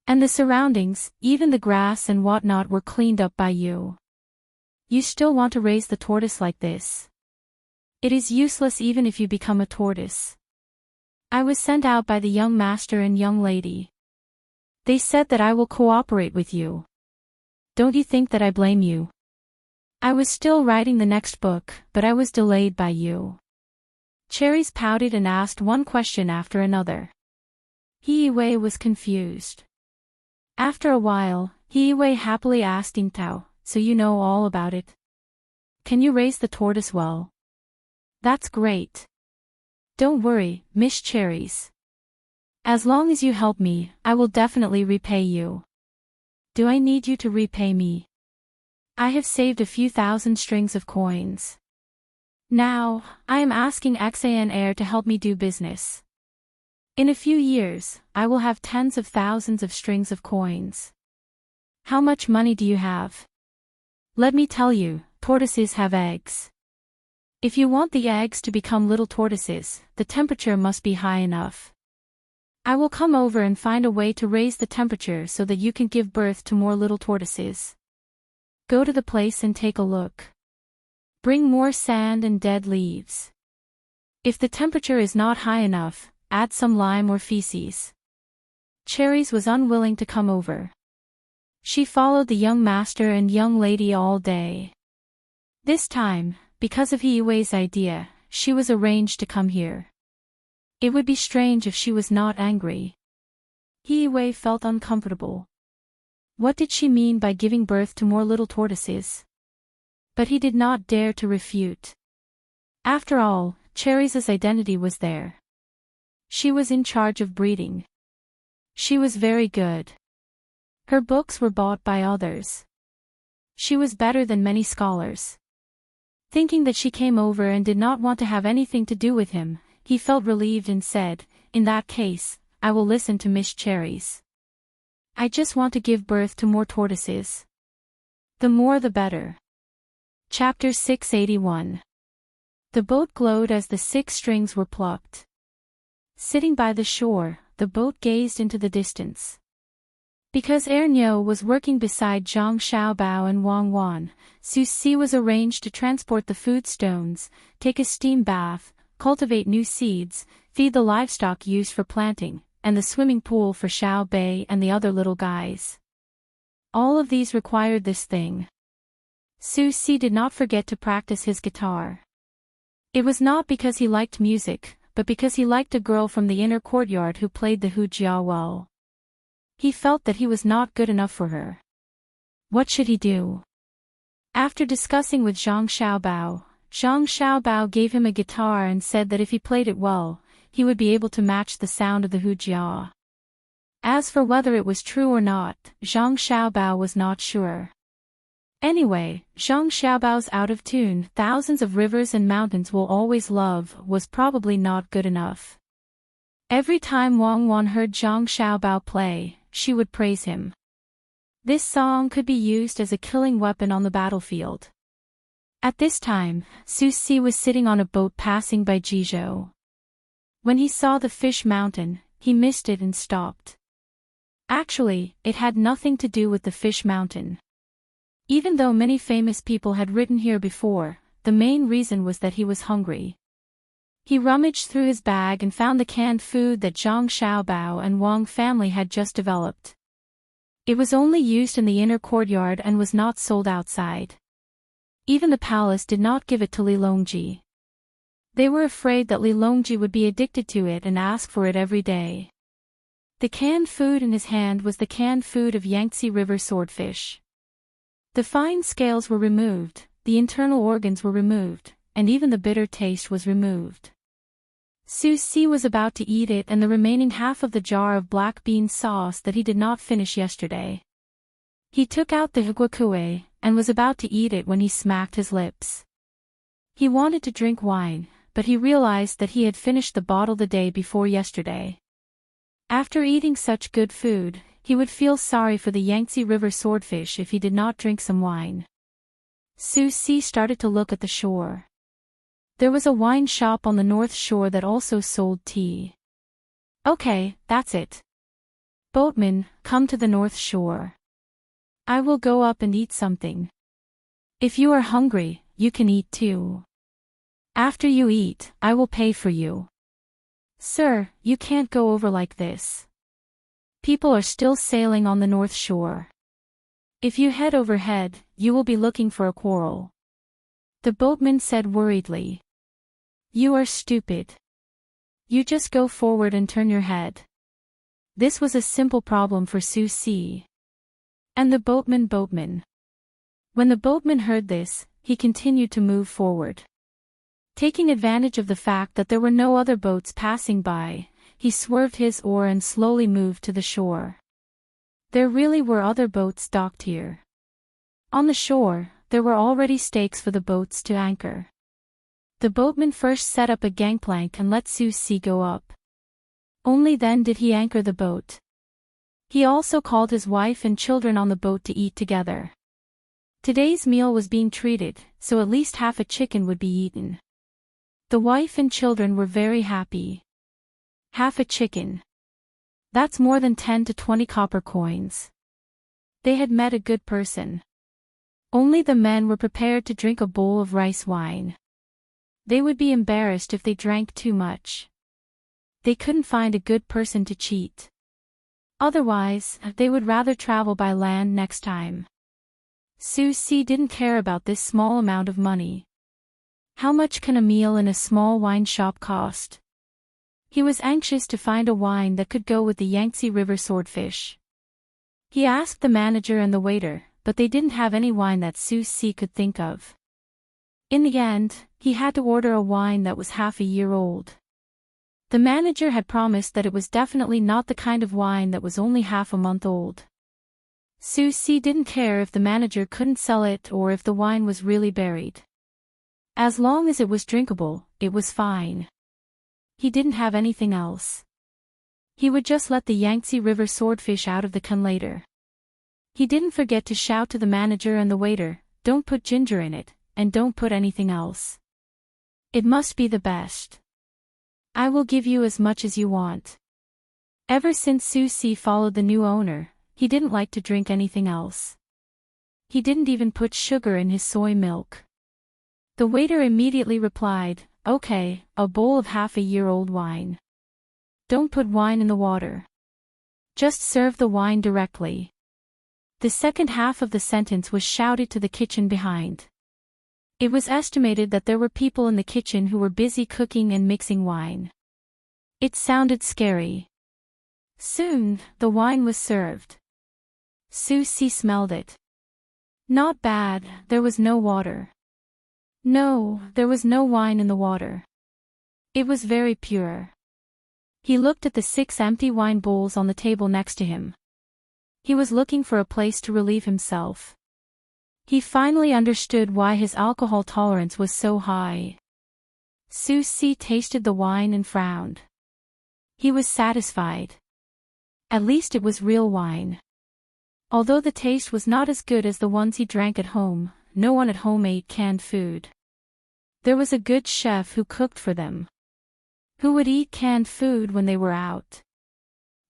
And the surroundings, even the grass and whatnot, were cleaned up by you. You still want to raise the tortoise like this? It is useless even if you become a tortoise. I was sent out by the young master and young lady. They said that I will cooperate with you. Don't you think that I blame you? I was still writing the next book, but I was delayed by you. Cherries pouted and asked one question after another. Hiiwei was confused. After a while, Hiiwei happily asked Intao, so you know all about it? Can you raise the tortoise well? That's great. Don't worry, Miss Cherries. As long as you help me, I will definitely repay you. Do I need you to repay me? I have saved a few thousand strings of coins. Now, I am asking Xan Air to help me do business. In a few years, I will have tens of thousands of strings of coins. How much money do you have? Let me tell you, tortoises have eggs. If you want the eggs to become little tortoises, the temperature must be high enough. I will come over and find a way to raise the temperature so that you can give birth to more little tortoises. Go to the place and take a look. Bring more sand and dead leaves. If the temperature is not high enough, add some lime or feces. Cherries was unwilling to come over. She followed the young master and young lady all day. This time, because of Hiiwei's idea, she was arranged to come here. It would be strange if she was not angry. Hiiwei felt uncomfortable. What did she mean by giving birth to more little tortoises? But he did not dare to refute. After all, Cherries' identity was there. She was in charge of breeding. She was very good. Her books were bought by others. She was better than many scholars. Thinking that she came over and did not want to have anything to do with him, he felt relieved and said, "In that case, I will listen to Miss Cherries. I just want to give birth to more tortoises. The more the better." Chapter 681. The boat glowed as the 6 strings were plucked. Sitting by the shore, the boat gazed into the distance. Because Ernyo was working beside Zhang Xiaobao and Wang Wan, Su Si was arranged to transport the food stones, take a steam bath, cultivate new seeds, feed the livestock used for planting, and the swimming pool for Xiao Bei and the other little guys. All of these required this thing. Su Si did not forget to practice his guitar. It was not because he liked music, but because he liked a girl from the inner courtyard who played the hujia well. He felt that he was not good enough for her. What should he do? After discussing with Zhang Xiaobao gave him a guitar and said that if he played it well, he would be able to match the sound of the hujia. As for whether it was true or not, Zhang Xiaobao was not sure. Anyway, Zhang Xiaobao's out of tune "Thousands of rivers and mountains will always love" was probably not good enough. Every time Wang Wan heard Zhang Xiaobao play, she would praise him. This song could be used as a killing weapon on the battlefield. At this time, Su Si was sitting on a boat passing by Jizhou. When he saw the fish mountain, he missed it and stopped. Actually, it had nothing to do with the fish mountain. Even though many famous people had written here before, the main reason was that he was hungry. He rummaged through his bag and found the canned food that Zhang Xiaobao and Wang family had just developed. It was only used in the inner courtyard and was not sold outside. Even the palace did not give it to Li Longji. They were afraid that Li Longji would be addicted to it and ask for it every day. The canned food in his hand was the canned food of Yangtze River swordfish. The fine scales were removed, the internal organs were removed, and even the bitter taste was removed. Susie was about to eat it and the remaining half of the jar of black bean sauce that he did not finish yesterday. He took out the higuakue and was about to eat it when he smacked his lips. He wanted to drink wine, but he realized that he had finished the bottle the day before yesterday. After eating such good food, he would feel sorry for the Yangtze River swordfish if he did not drink some wine. Susie started to look at the shore. There was a wine shop on the north shore that also sold tea. Okay, that's it. Boatman, come to the north shore. I will go up and eat something. If you are hungry, you can eat too. After you eat, I will pay for you. Sir, you can't go over like this. People are still sailing on the north shore. If you head overhead, you will be looking for a quarrel. The boatman said worriedly. You are stupid. You just go forward and turn your head. This was a simple problem for Susie. And the boatman. When the boatman heard this, he continued to move forward. Taking advantage of the fact that there were no other boats passing by, he swerved his oar and slowly moved to the shore. There really were other boats docked here. On the shore, there were already stakes for the boats to anchor. The boatman first set up a gangplank and let Susie go up. Only then did he anchor the boat. He also called his wife and children on the boat to eat together. Today's meal was being treated, so at least half a chicken would be eaten. The wife and children were very happy. Half a chicken. That's more than 10 to 20 copper coins. They had met a good person. Only the men were prepared to drink a bowl of rice wine. They would be embarrassed if they drank too much. They couldn't find a good person to cheat. Otherwise, they would rather travel by land next time. Susie didn't care about this small amount of money. How much can a meal in a small wine shop cost? He was anxious to find a wine that could go with the Yangtze River swordfish. He asked the manager and the waiter, but they didn't have any wine that Susie could think of. In the end, he had to order a wine that was half a year old. The manager had promised that it was definitely not the kind of wine that was only half a month old. Susie didn't care if the manager couldn't sell it or if the wine was really buried. As long as it was drinkable, it was fine. He didn't have anything else. He would just let the Yangtze River swordfish out of the can later. He didn't forget to shout to the manager and the waiter, "Don't put ginger in it, and don't put anything else. It must be the best. I will give you as much as you want." Ever since Susie followed the new owner, he didn't like to drink anything else. He didn't even put sugar in his soy milk. The waiter immediately replied, "Okay, a bowl of half-a-year-old wine. Don't put wine in the water. Just serve the wine directly." The second half of the sentence was shouted to the kitchen behind. It was estimated that there were people in the kitchen who were busy cooking and mixing wine. It sounded scary. Soon, the wine was served. Susie smelled it. Not bad, there was no water. No, there was no wine in the water. It was very pure. He looked at the 6 empty wine bowls on the table next to him. He was looking for a place to relieve himself. He finally understood why his alcohol tolerance was so high. Susie tasted the wine and frowned. He was satisfied. At least it was real wine. Although the taste was not as good as the ones he drank at home, no one at home ate canned food. There was a good chef who cooked for them. Who would eat canned food when they were out?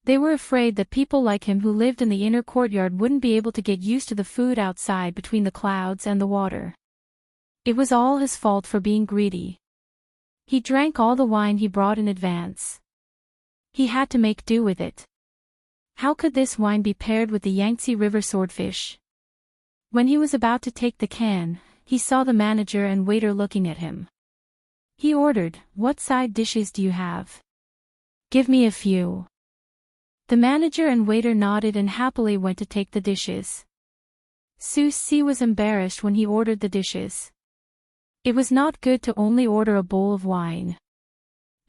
They were afraid that people like him who lived in the inner courtyard wouldn't be able to get used to the food outside between the clouds and the water. It was all his fault for being greedy. He drank all the wine he brought in advance. He had to make do with it. How could this wine be paired with the Yangtze River swordfish? When he was about to take the can, he saw the manager and waiter looking at him. He ordered, "What side dishes do you have? Give me a few." The manager and waiter nodded and happily went to take the dishes. Susie was embarrassed when he ordered the dishes. It was not good to only order a bowl of wine.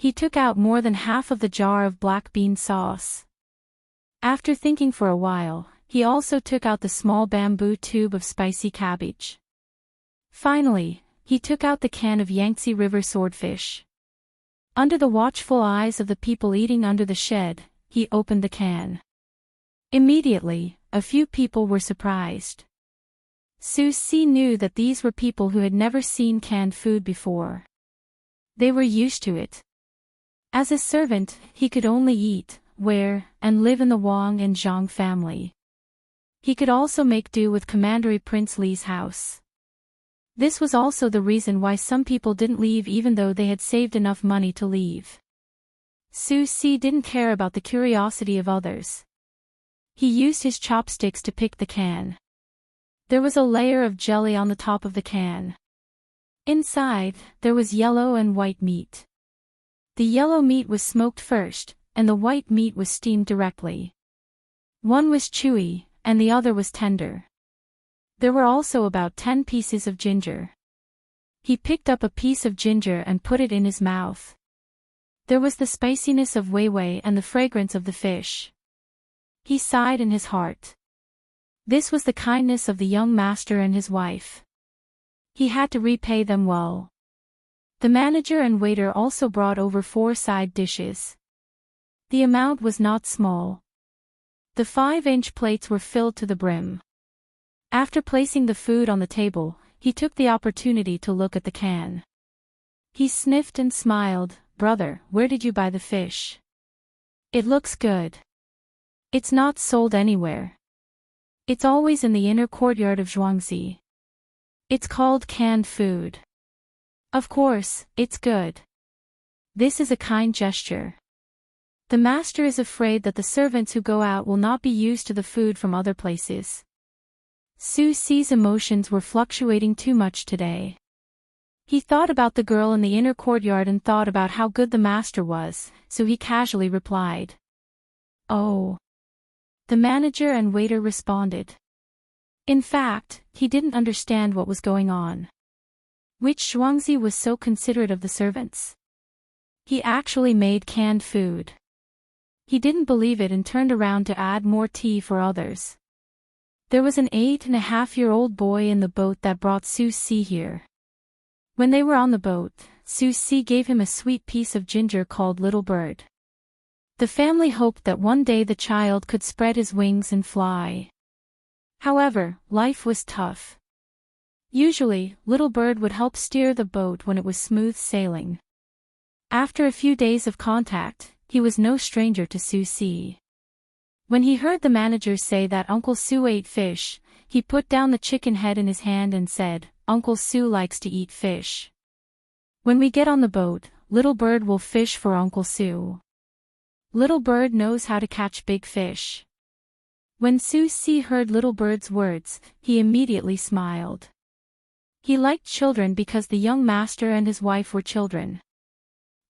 He took out more than half of the jar of black bean sauce. After thinking for a while, he also took out the small bamboo tube of spicy cabbage. Finally, he took out the can of Yangtze River swordfish. Under the watchful eyes of the people eating under the shed, he opened the can. Immediately, a few people were surprised. Su-si knew that these were people who had never seen canned food before. They were used to it. As a servant, he could only eat, wear, and live in the Wang and Zhang family. He could also make do with Commandery Prince Li's house. This was also the reason why some people didn't leave even though they had saved enough money to leave. Su-si didn't care about the curiosity of others. He used his chopsticks to pick the can. There was a layer of jelly on the top of the can. Inside, there was yellow and white meat. The yellow meat was smoked first, and the white meat was steamed directly. One was chewy, and the other was tender. There were also about 10 pieces of ginger. He picked up a piece of ginger and put it in his mouth. There was the spiciness of wei wei and the fragrance of the fish. He sighed in his heart. This was the kindness of the young master and his wife. He had to repay them well. The manager and waiter also brought over 4 side dishes. The amount was not small. The 5-inch plates were filled to the brim. After placing the food on the table, he took the opportunity to look at the can. He sniffed and smiled. "Brother, where did you buy the fish? It looks good. It's not sold anywhere. It's always in the inner courtyard of Zhuangzi. It's called canned food. Of course, it's good. This is a kind gesture. The master is afraid that the servants who go out will not be used to the food from other places." Su-si's emotions were fluctuating too much today. He thought about the girl in the inner courtyard and thought about how good the master was, so he casually replied. "Oh." The manager and waiter responded. In fact, he didn't understand what was going on. Which Zhuangzi was so considerate of the servants? He actually made canned food. He didn't believe it and turned around to add more tea for others. There was an 8.5-year-old boy in the boat that brought Su-si here. When they were on the boat, Su-si gave him a sweet piece of ginger called Little Bird. The family hoped that one day the child could spread his wings and fly. However, life was tough. Usually, Little Bird would help steer the boat when it was smooth sailing. After a few days of contact, he was no stranger to Su-si. When he heard the manager say that Uncle Su ate fish, he put down the chicken head in his hand and said, "Uncle Su likes to eat fish. When we get on the boat, Little Bird will fish for Uncle Su. Little Bird knows how to catch big fish." When Su-si heard Little Bird's words, he immediately smiled. He liked children because the young master and his wife were children.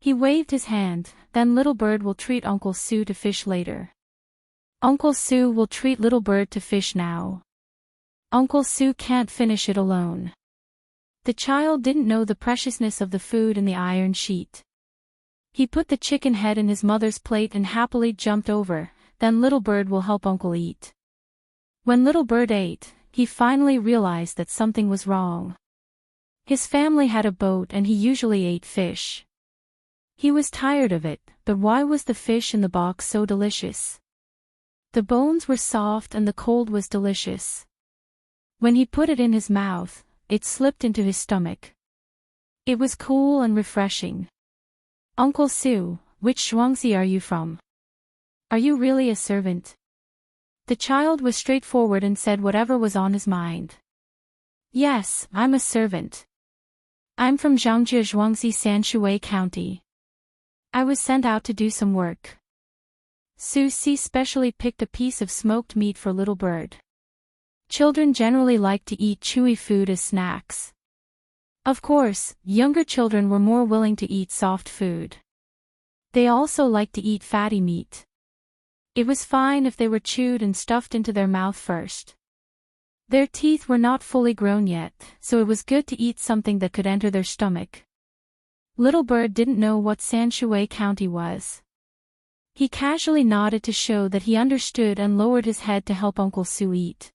He waved his hand. "Then Little Bird will treat Uncle Su to fish later. Uncle Su will treat Little Bird to fish now. Uncle Su can't finish it alone." The child didn't know the preciousness of the food in the iron sheet. He put the chicken head in his mother's plate and happily jumped over. "Then Little Bird will help Uncle eat." When Little Bird ate, he finally realized that something was wrong. His family had a boat and he usually ate fish. He was tired of it, but why was the fish in the box so delicious? The bones were soft and the cold was delicious. When he put it in his mouth, it slipped into his stomach. It was cool and refreshing. "Uncle Su, which Zhuangzi are you from? Are you really a servant?" The child was straightforward and said whatever was on his mind. "Yes, I'm a servant. I'm from Zhangjie Zhuangzi Sanshui County. I was sent out to do some work." Su-si specially picked a piece of smoked meat for Little Bird. Children generally like to eat chewy food as snacks. Of course, younger children were more willing to eat soft food. They also liked to eat fatty meat. It was fine if they were chewed and stuffed into their mouth first. Their teeth were not fully grown yet, so it was good to eat something that could enter their stomach. Little Bird didn't know what Sanshui County was. He casually nodded to show that he understood and lowered his head to help Uncle Sue eat.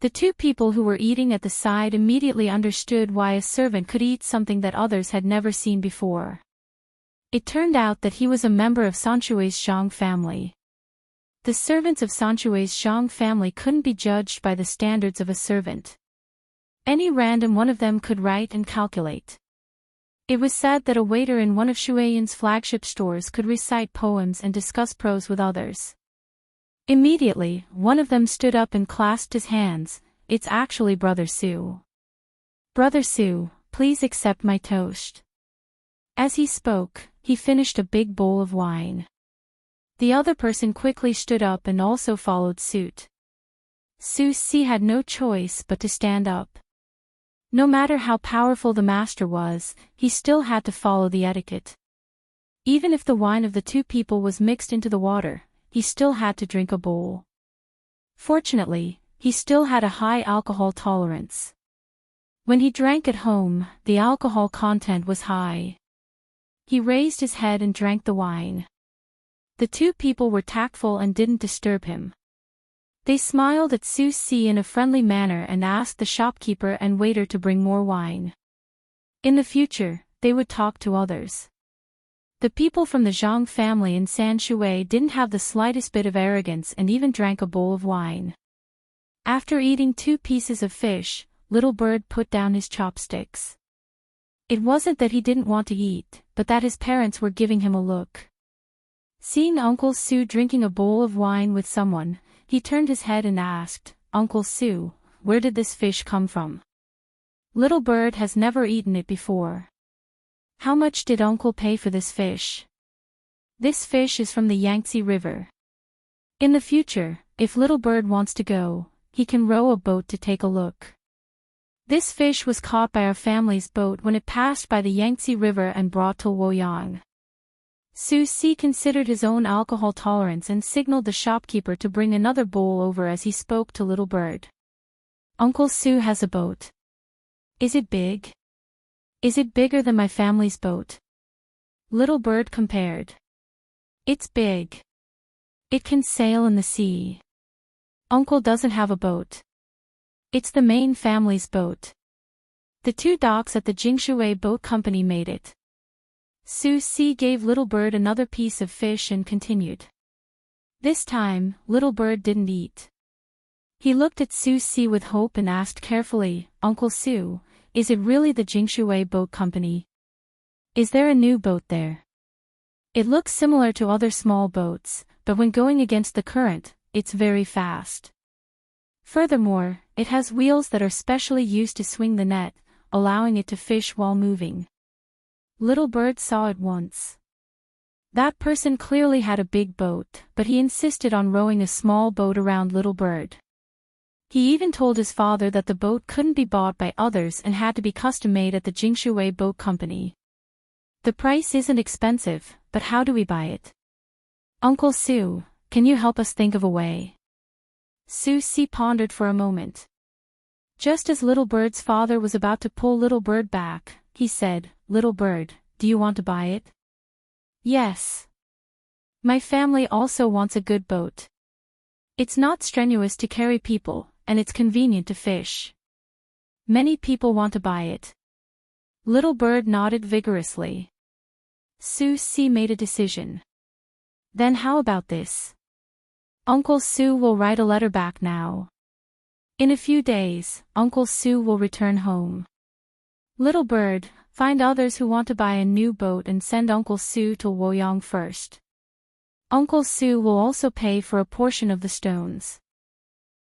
The two people who were eating at the side immediately understood why a servant could eat something that others had never seen before. It turned out that he was a member of Sanshui's Zhang family. The servants of Sanshui's Zhang family couldn't be judged by the standards of a servant. Any random one of them could write and calculate. It was said that a waiter in one of Shuiyan's flagship stores could recite poems and discuss prose with others. Immediately, one of them stood up and clasped his hands. It's actually Brother Sue. Brother Sue, please accept my toast. As he spoke, he finished a big bowl of wine. The other person quickly stood up and also followed suit. Su Si had no choice but to stand up. No matter how powerful the master was, he still had to follow the etiquette. Even if the wine of the two people was mixed into the water, he still had to drink a bowl. Fortunately, he still had a high alcohol tolerance. When he drank at home, the alcohol content was high. He raised his head and drank the wine. The two people were tactful and didn't disturb him. They smiled at Su Si in a friendly manner and asked the shopkeeper and waiter to bring more wine. In the future, they would talk to others. The people from the Zhang family in Sanshui didn't have the slightest bit of arrogance and even drank a bowl of wine. After eating 2 pieces of fish, Little Bird put down his chopsticks. It wasn't that he didn't want to eat, but that his parents were giving him a look. Seeing Uncle Sue drinking a bowl of wine with someone, he turned his head and asked, "Uncle Sue, where did this fish come from? Little Bird has never eaten it before. How much did Uncle pay for this fish?" "This fish is from the Yangtze River. In the future, if Little Bird wants to go, he can row a boat to take a look. This fish was caught by our family's boat when it passed by the Yangtze River and brought to Luoyang." Su Si considered his own alcohol tolerance and signaled the shopkeeper to bring another bowl over as he spoke to Little Bird. "Uncle Sue has a boat. Is it big? Is it bigger than my family's boat?" Little Bird compared. "It's big. It can sail in the sea. Uncle doesn't have a boat. It's the main family's boat. The 2 docks at the Jingshui Boat Company made it." Su Si gave Little Bird another piece of fish and continued. This time, Little Bird didn't eat. He looked at Su Si with hope and asked carefully, "Uncle Sue, is it really the Jingshui Boat Company? Is there a new boat there? It looks similar to other small boats, but when going against the current, it's very fast. Furthermore, it has wheels that are specially used to swing the net, allowing it to fish while moving." Little Bird saw at once. That person clearly had a big boat, but he insisted on rowing a small boat around Little Bird. He even told his father that the boat couldn't be bought by others and had to be custom-made at the Jingshui Boat Company. "The price isn't expensive, but how do we buy it? Uncle Sue, can you help us think of a way?" Su Si pondered for a moment. Just as Little Bird's father was about to pull Little Bird back, he said, "Little Bird, do you want to buy it?" "Yes. My family also wants a good boat. It's not strenuous to carry people, and it's convenient to fish. Many people want to buy it." Little Bird nodded vigorously. Su Si made a decision. "Then how about this? Uncle Sue will write a letter back now. In a few days, Uncle Sue will return home. Little Bird, find others who want to buy a new boat and send Uncle Sue to Luoyang first. Uncle Sue will also pay for a portion of the stones.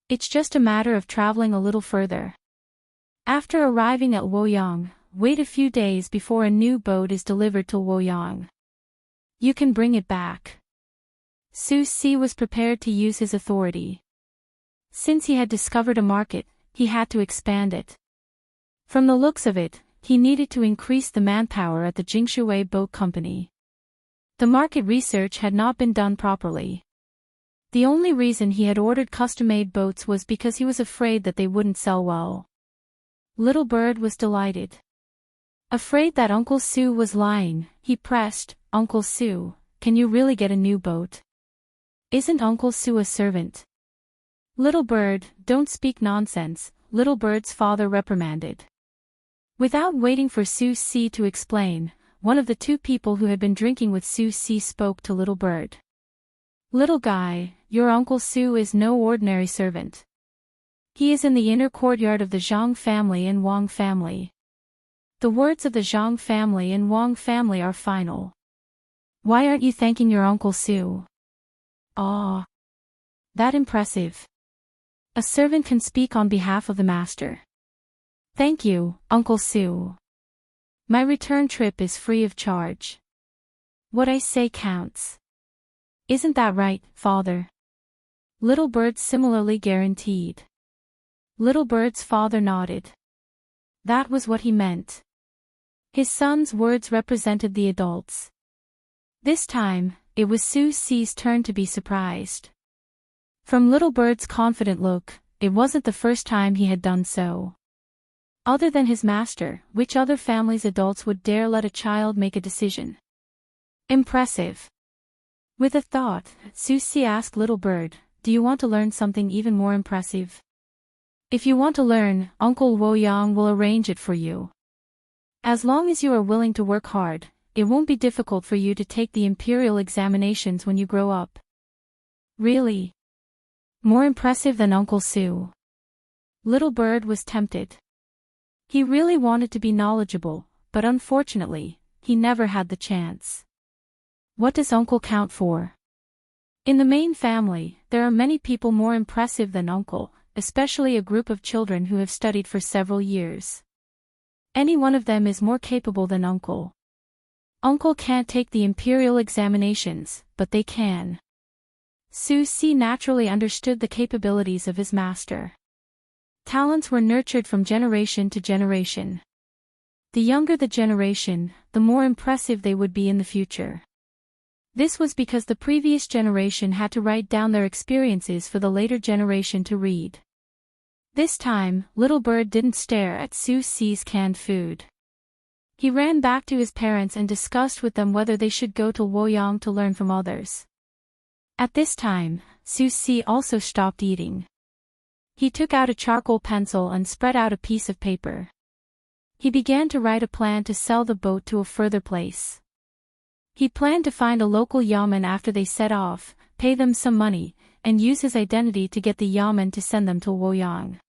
It's just a matter of traveling a little further. After arriving at Luoyang, wait a few days before a new boat is delivered to Luoyang. You can bring it back." Su Si was prepared to use his authority. Since he had discovered a market, he had to expand it. From the looks of it, he needed to increase the manpower at the Jingshui Boat Company. The market research had not been done properly. The only reason he had ordered custom-made boats was because he was afraid that they wouldn't sell well. Little Bird was delighted. Afraid that Uncle Sue was lying, he pressed, "Uncle Sue, can you really get a new boat? Isn't Uncle Sue a servant?" "Little bird, don't speak nonsense," Little Bird's father reprimanded. Without waiting for Sue C to explain, one of the two people who had been drinking with Sue C spoke to Little Bird. "Little guy, your Uncle Sue is no ordinary servant. He is in the inner courtyard of the Zhang family and Wang family. The words of the Zhang family and Wang family are final. Why aren't you thanking your Uncle Sue?" "Ah, that impressive. A servant can speak on behalf of the master. Thank you, Uncle Sue. My return trip is free of charge. What I say counts. Isn't that right, father?" Little Bird similarly guaranteed. Little Bird's father nodded. That was what he meant. His son's words represented the adults. This time, it was Sue C's turn to be surprised. From Little Bird's confident look, it wasn't the first time he had done so. Other than his master, which other family's adults would dare let a child make a decision? Impressive. With a thought, Sue C asked Little Bird, "Do you want to learn something even more impressive? If you want to learn, Uncle Wo-yang will arrange it for you. As long as you are willing to work hard, it won't be difficult for you to take the imperial examinations when you grow up." Really? More impressive than Uncle Sue? Little Bird was tempted. He really wanted to be knowledgeable, but unfortunately, he never had the chance. What does Uncle count for? In the main family, there are many people more impressive than Uncle, especially a group of children who have studied for several years. Any one of them is more capable than Uncle. Uncle can't take the imperial examinations, but they can. Sue C naturally understood the capabilities of his master. Talents were nurtured from generation to generation. The younger the generation, the more impressive they would be in the future. This was because the previous generation had to write down their experiences for the later generation to read. This time, Little Bird didn't stare at Sue C's canned food. He ran back to his parents and discussed with them whether they should go to Luoyang to learn from others. At this time, Sue C also stopped eating. He took out a charcoal pencil and spread out a piece of paper. He began to write a plan to sell the boat to a further place. He planned to find a local yamen after they set off, pay them some money, and use his identity to get the yamen to send them to Luoyang.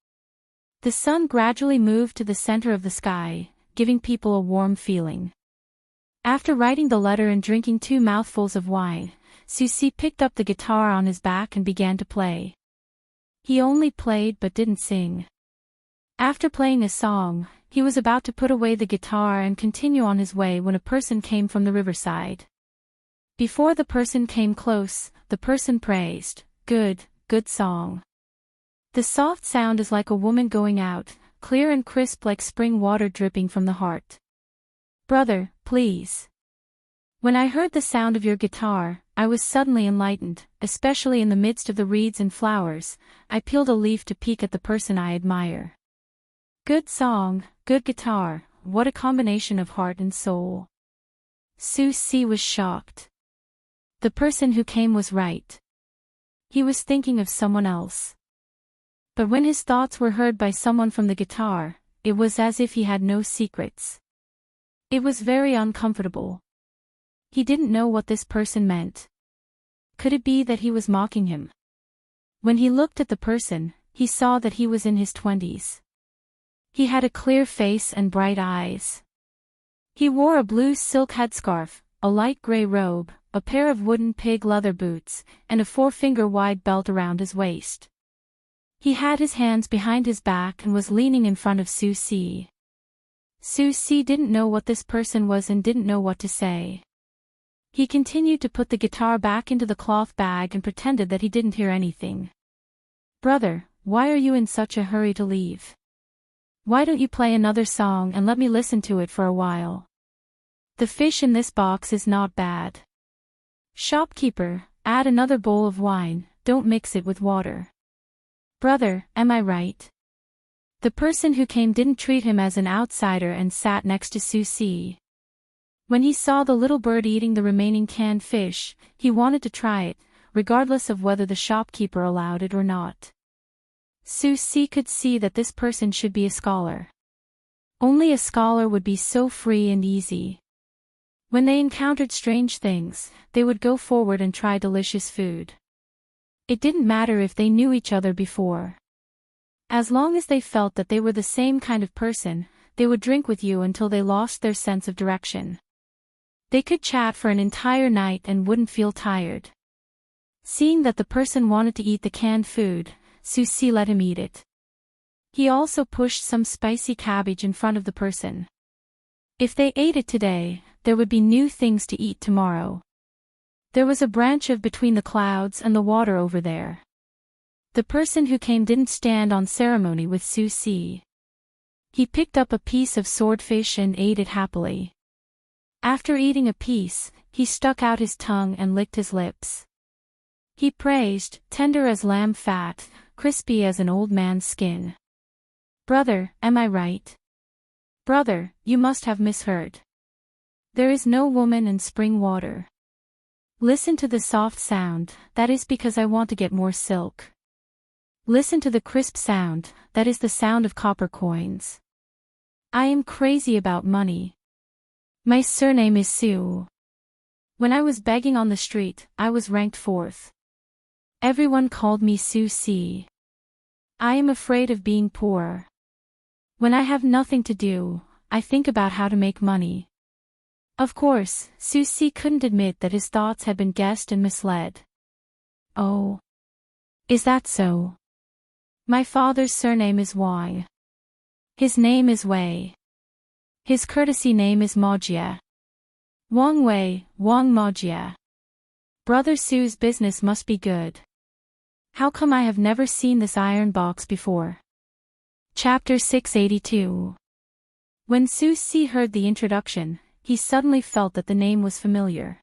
The sun gradually moved to the center of the sky, giving people a warm feeling. After writing the letter and drinking 2 mouthfuls of wine, Sue C picked up the guitar on his back and began to play. He only played but didn't sing. After playing a song, he was about to put away the guitar and continue on his way when a person came from the riverside. Before the person came close, the person praised, "Good, good song. The soft sound is like a woman going out, clear and crisp like spring water dripping from the heart. Brother, please." When I heard the sound of your guitar, I was suddenly enlightened, especially in the midst of the reeds and flowers. I peeled a leaf to peek at the person I admire. Good song, good guitar, what a combination of heart and soul. Sue C was shocked. The person who came was right. He was thinking of someone else. But when his thoughts were heard by someone from the guitar, it was as if he had no secrets. It was very uncomfortable. He didn't know what this person meant. Could it be that he was mocking him? When he looked at the person, he saw that he was in his 20s. He had a clear face and bright eyes. He wore a blue silk headscarf, a light gray robe, a pair of wooden pig leather boots, and a 4-finger-wide belt around his waist. He had his hands behind his back and was leaning in front of Sue C. Sue C didn't know what this person was and didn't know what to say. He continued to put the guitar back into the cloth bag and pretended that he didn't hear anything. Brother, why are you in such a hurry to leave? Why don't you play another song and let me listen to it for a while? The fish in this box is not bad. Shopkeeper, add another bowl of wine, don't mix it with water. Brother, am I right? The person who came didn't treat him as an outsider and sat next to Susie. When he saw the little bird eating the remaining canned fish, he wanted to try it, regardless of whether the shopkeeper allowed it or not. Susie could see that this person should be a scholar. Only a scholar would be so free and easy. When they encountered strange things, they would go forward and try delicious food. It didn't matter if they knew each other before. As long as they felt that they were the same kind of person, they would drink with you until they lost their sense of direction. They could chat for an entire night and wouldn't feel tired. Seeing that the person wanted to eat the canned food, Susie let him eat it. He also pushed some spicy cabbage in front of the person. If they ate it today, there would be new things to eat tomorrow. There was a branch of between the clouds and the water over there. The person who came didn't stand on ceremony with Susie. He picked up a piece of swordfish and ate it happily. After eating a piece, he stuck out his tongue and licked his lips. He praised, tender as lamb fat, crispy as an old man's skin. Brother, am I right? Brother, you must have misheard. There is no woman in spring water. Listen to the soft sound, that is because I want to get more silk. Listen to the crisp sound, that is the sound of copper coins. I am crazy about money. My surname is Sue. When I was begging on the street, I was ranked 4th. Everyone called me Susie. I am afraid of being poor. When I have nothing to do, I think about how to make money. Of course, Susie couldn't admit that his thoughts had been guessed and misled. Oh. Is that so? My father's surname is Wang. His name is Wei. His courtesy name is Magia. Wang Wei, Wang Magia. Brother Sue's business must be good. How come I have never seen this iron box before? Chapter 682. When Susie heard the introduction, he suddenly felt that the name was familiar.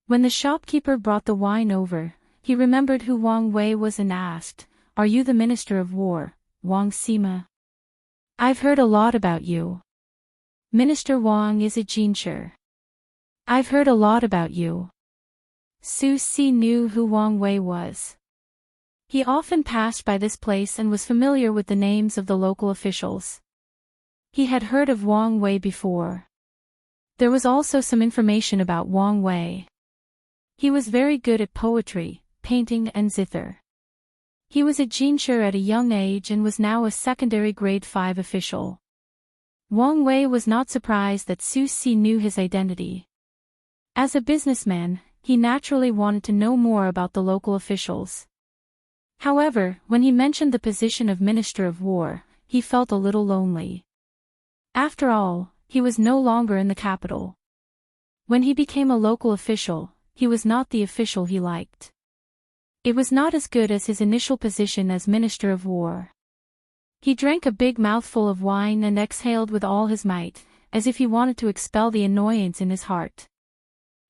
When the shopkeeper brought the wine over, he remembered who Wang Wei was and asked, "Are you the Minister of War, Wang Sima? I've heard a lot about you. Minister Wang is a genius. I've heard a lot about you." Susie knew who Wang Wei was. He often passed by this place and was familiar with the names of the local officials. He had heard of Wang Wei before. There was also some information about Wang Wei. He was very good at poetry, painting and zither. He was a genius at a young age and was now a secondary grade 5 official. Wang Wei was not surprised that Susie knew his identity. As a businessman, he naturally wanted to know more about the local officials. However, when he mentioned the position of Minister of War, he felt a little lonely. After all, he was no longer in the capital. When he became a local official, he was not the official he liked. It was not as good as his initial position as Minister of War. He drank a big mouthful of wine and exhaled with all his might, as if he wanted to expel the annoyance in his heart.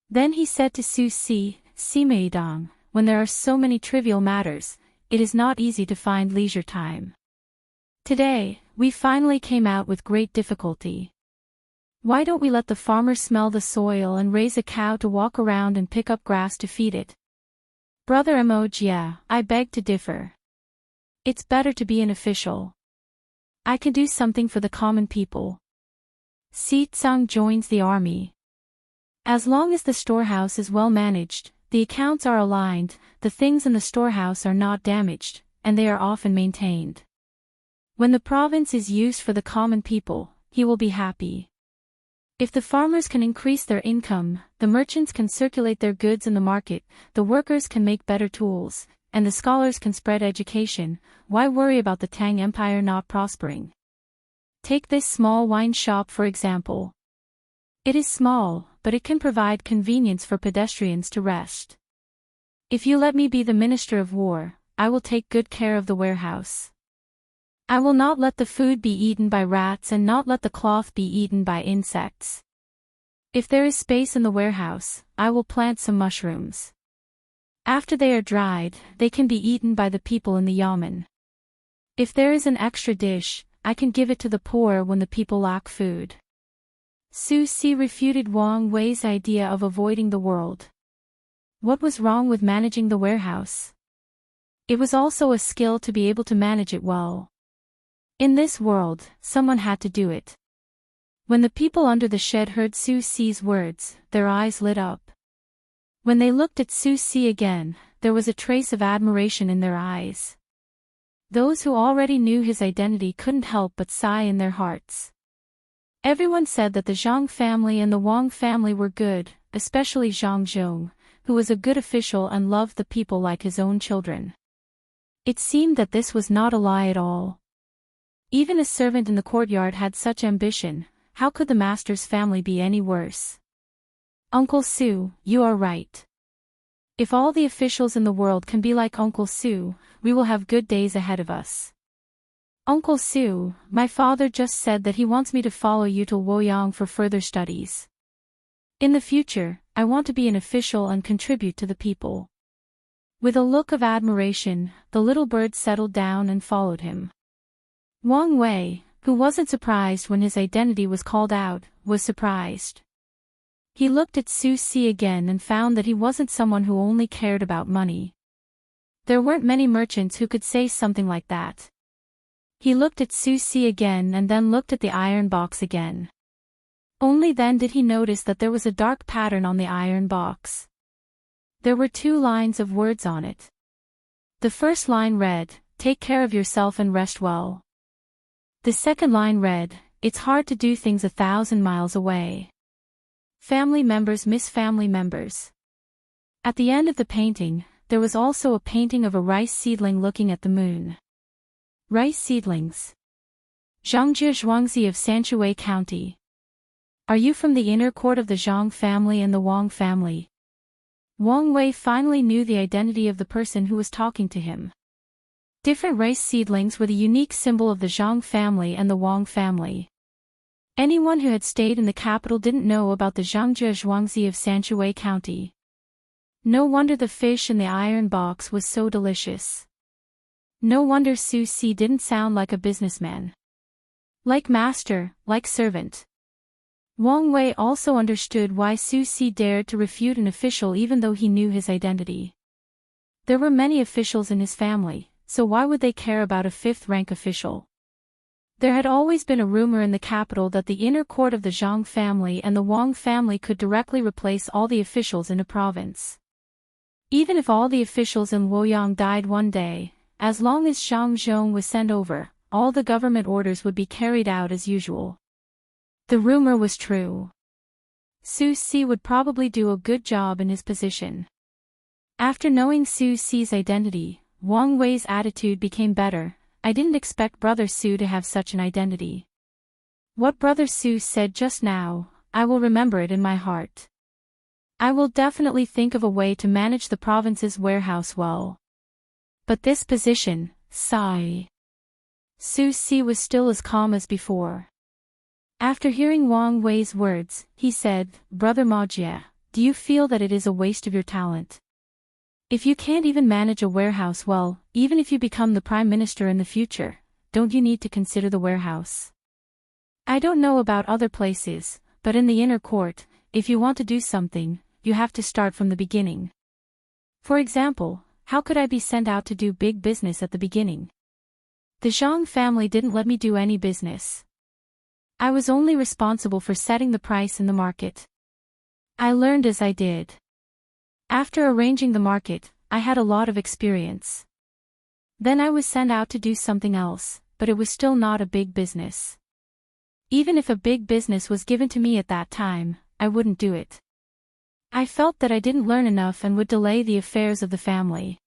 Then he said to Susie, "Simeidang, when there are so many trivial matters, it is not easy to find leisure time. Today, we finally came out with great difficulty. Why don't we let the farmer smell the soil and raise a cow to walk around and pick up grass to feed it?" Brother Emogia, I beg to differ. It's better to be an official. I can do something for the common people. Si Tsang joins the army. As long as the storehouse is well managed, the accounts are aligned, the things in the storehouse are not damaged, and they are often maintained. When the province is used for the common people, he will be happy. If the farmers can increase their income, the merchants can circulate their goods in the market, the workers can make better tools, and the scholars can spread education, why worry about the Tang Empire not prospering? Take this small wine shop for example. It is small, but it can provide convenience for pedestrians to rest. If you let me be the Minister of War, I will take good care of the warehouse. I will not let the food be eaten by rats and not let the cloth be eaten by insects. If there is space in the warehouse, I will plant some mushrooms. After they are dried, they can be eaten by the people in the yamen. If there is an extra dish, I can give it to the poor when the people lack food. Su Si refuted Wang Wei's idea of avoiding the world. What was wrong with managing the warehouse? It was also a skill to be able to manage it well. In this world, someone had to do it. When the people under the shed heard Su Si's words, their eyes lit up. When they looked at Su Si again, there was a trace of admiration in their eyes. Those who already knew his identity couldn't help but sigh in their hearts. Everyone said that the Zhang family and the Wang family were good, especially Zhang Zhong, who was a good official and loved the people like his own children. It seemed that this was not a lie at all. Even a servant in the courtyard had such ambition, how could the master's family be any worse? Uncle Su, you are right. If all the officials in the world can be like Uncle Su, we will have good days ahead of us. Uncle Su, my father just said that he wants me to follow you to Luoyang for further studies. In the future, I want to be an official and contribute to the people. With a look of admiration, the little bird settled down and followed him. Wang Wei, who wasn't surprised when his identity was called out, was surprised. He looked at Su Si again and found that he wasn't someone who only cared about money. There weren't many merchants who could say something like that. He looked at Su Si again and then looked at the iron box again. Only then did he notice that there was a dark pattern on the iron box. There were 2 lines of words on it. The first line read, "Take care of yourself and rest well." The second line read, "It's hard to do things 1,000 miles away. Family members miss family members." At the end of the painting, there was also a painting of a rice seedling looking at the moon. Rice seedlings. Zhangjie Zhuangzi of Sanshui County. Are you from the inner court of the Zhang family and the Wang family? Wang Wei finally knew the identity of the person who was talking to him. Different rice seedlings were the unique symbol of the Zhang family and the Wang family. Anyone who had stayed in the capital didn't know about the Zhangjie Zhuangzi of Sanshui County. No wonder the fish in the iron box was so delicious. No wonder Su Si didn't sound like a businessman. Like master, like servant. Wang Wei also understood why Su Si dared to refute an official even though he knew his identity. There were many officials in his family, so why would they care about a 5th-rank official? There had always been a rumor in the capital that the inner court of the Zhang family and the Wang family could directly replace all the officials in a province. Even if all the officials in Luoyang died one day, as long as Zhang Zhong was sent over, all the government orders would be carried out as usual. The rumor was true. Su Si would probably do a good job in his position. After knowing Su Si's identity, Wang Wei's attitude became better. I didn't expect Brother Su to have such an identity. What Brother Su said just now, I will remember it in my heart. I will definitely think of a way to manage the province's warehouse well. But this position, sigh. Su Si was still as calm as before. After hearing Wang Wei's words, he said, Brother Ma Jie, do you feel that it is a waste of your talent? If you can't even manage a warehouse well, even if you become the Prime Minister in the future, don't you need to consider the warehouse? I don't know about other places, but in the inner court, if you want to do something, you have to start from the beginning. For example, how could I be sent out to do big business at the beginning? The Zhang family didn't let me do any business. I was only responsible for setting the price in the market. I learned as I did. After arranging the market, I had a lot of experience. Then I was sent out to do something else, but it was still not a big business. Even if a big business was given to me at that time, I wouldn't do it. I felt that I didn't learn enough and would delay the affairs of the family.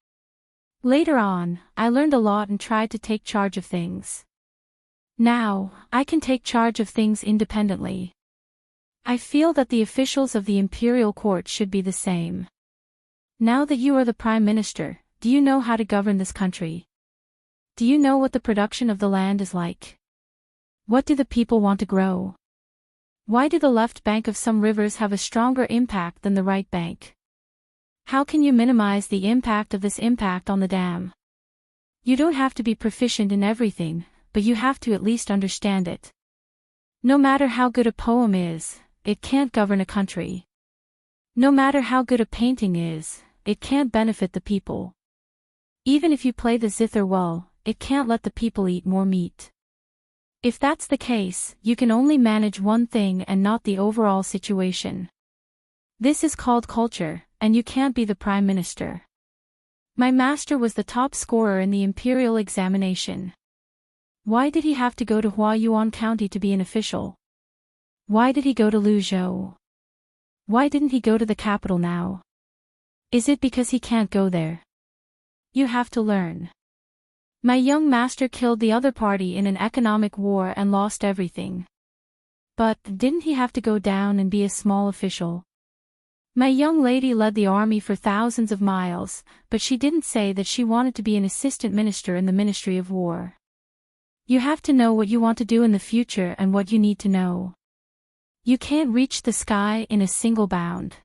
Later on, I learned a lot and tried to take charge of things. Now, I can take charge of things independently. I feel that the officials of the imperial court should be the same. Now that you are the Prime Minister, do you know how to govern this country? Do you know what the production of the land is like? What do the people want to grow? Why do the left bank of some rivers have a stronger impact than the right bank? How can you minimize the impact of this impact on the dam? You don't have to be proficient in everything, but you have to at least understand it. No matter how good a poem is, it can't govern a country. No matter how good a painting is, it can't benefit the people. Even if you play the zither well, it can't let the people eat more meat. If that's the case, you can only manage one thing and not the overall situation. This is called culture, and you can't be the prime minister. My master was the top scorer in the imperial examination. Why did he have to go to Huayuan County to be an official? Why did he go to Luzhou? Why didn't he go to the capital now? Is it because he can't go there? You have to learn. My young master killed the other party in an economic war and lost everything. But didn't he have to go down and be a small official? My young lady led the army for thousands of miles, but she didn't say that she wanted to be an assistant minister in the Ministry of War. You have to know what you want to do in the future and what you need to know. You can't reach the sky in a single bound.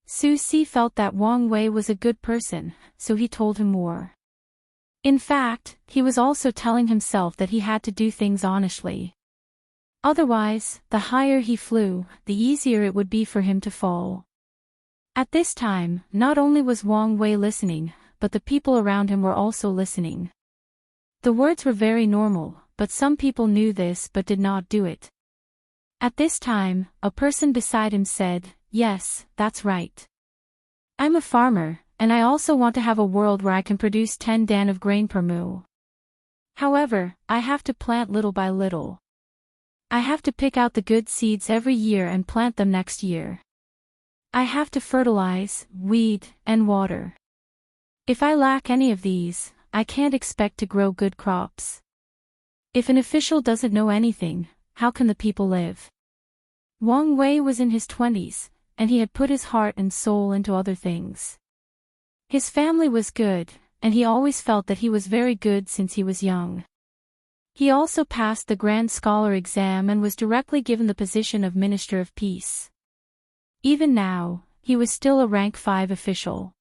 Su Si felt that Wang Wei was a good person, so he told him more. In fact, he was also telling himself that he had to do things honestly. Otherwise, the higher he flew, the easier it would be for him to fall. At this time, not only was Wang Wei listening, but the people around him were also listening. The words were very normal, but some people knew this but did not do it. At this time, a person beside him said, "Yes, that's right. I'm a farmer, and I also want to have a world where I can produce 10 dan of grain per moo. However, I have to plant little by little. I have to pick out the good seeds every year and plant them next year. I have to fertilize, weed, and water. If I lack any of these, I can't expect to grow good crops. If an official doesn't know anything, how can the people live?" Wang Wei was in his 20s, and he had put his heart and soul into other things. His family was good, and he always felt that he was very good since he was young. He also passed the Grand Scholar exam and was directly given the position of Minister of Peace. Even now, he was still a rank 5 official.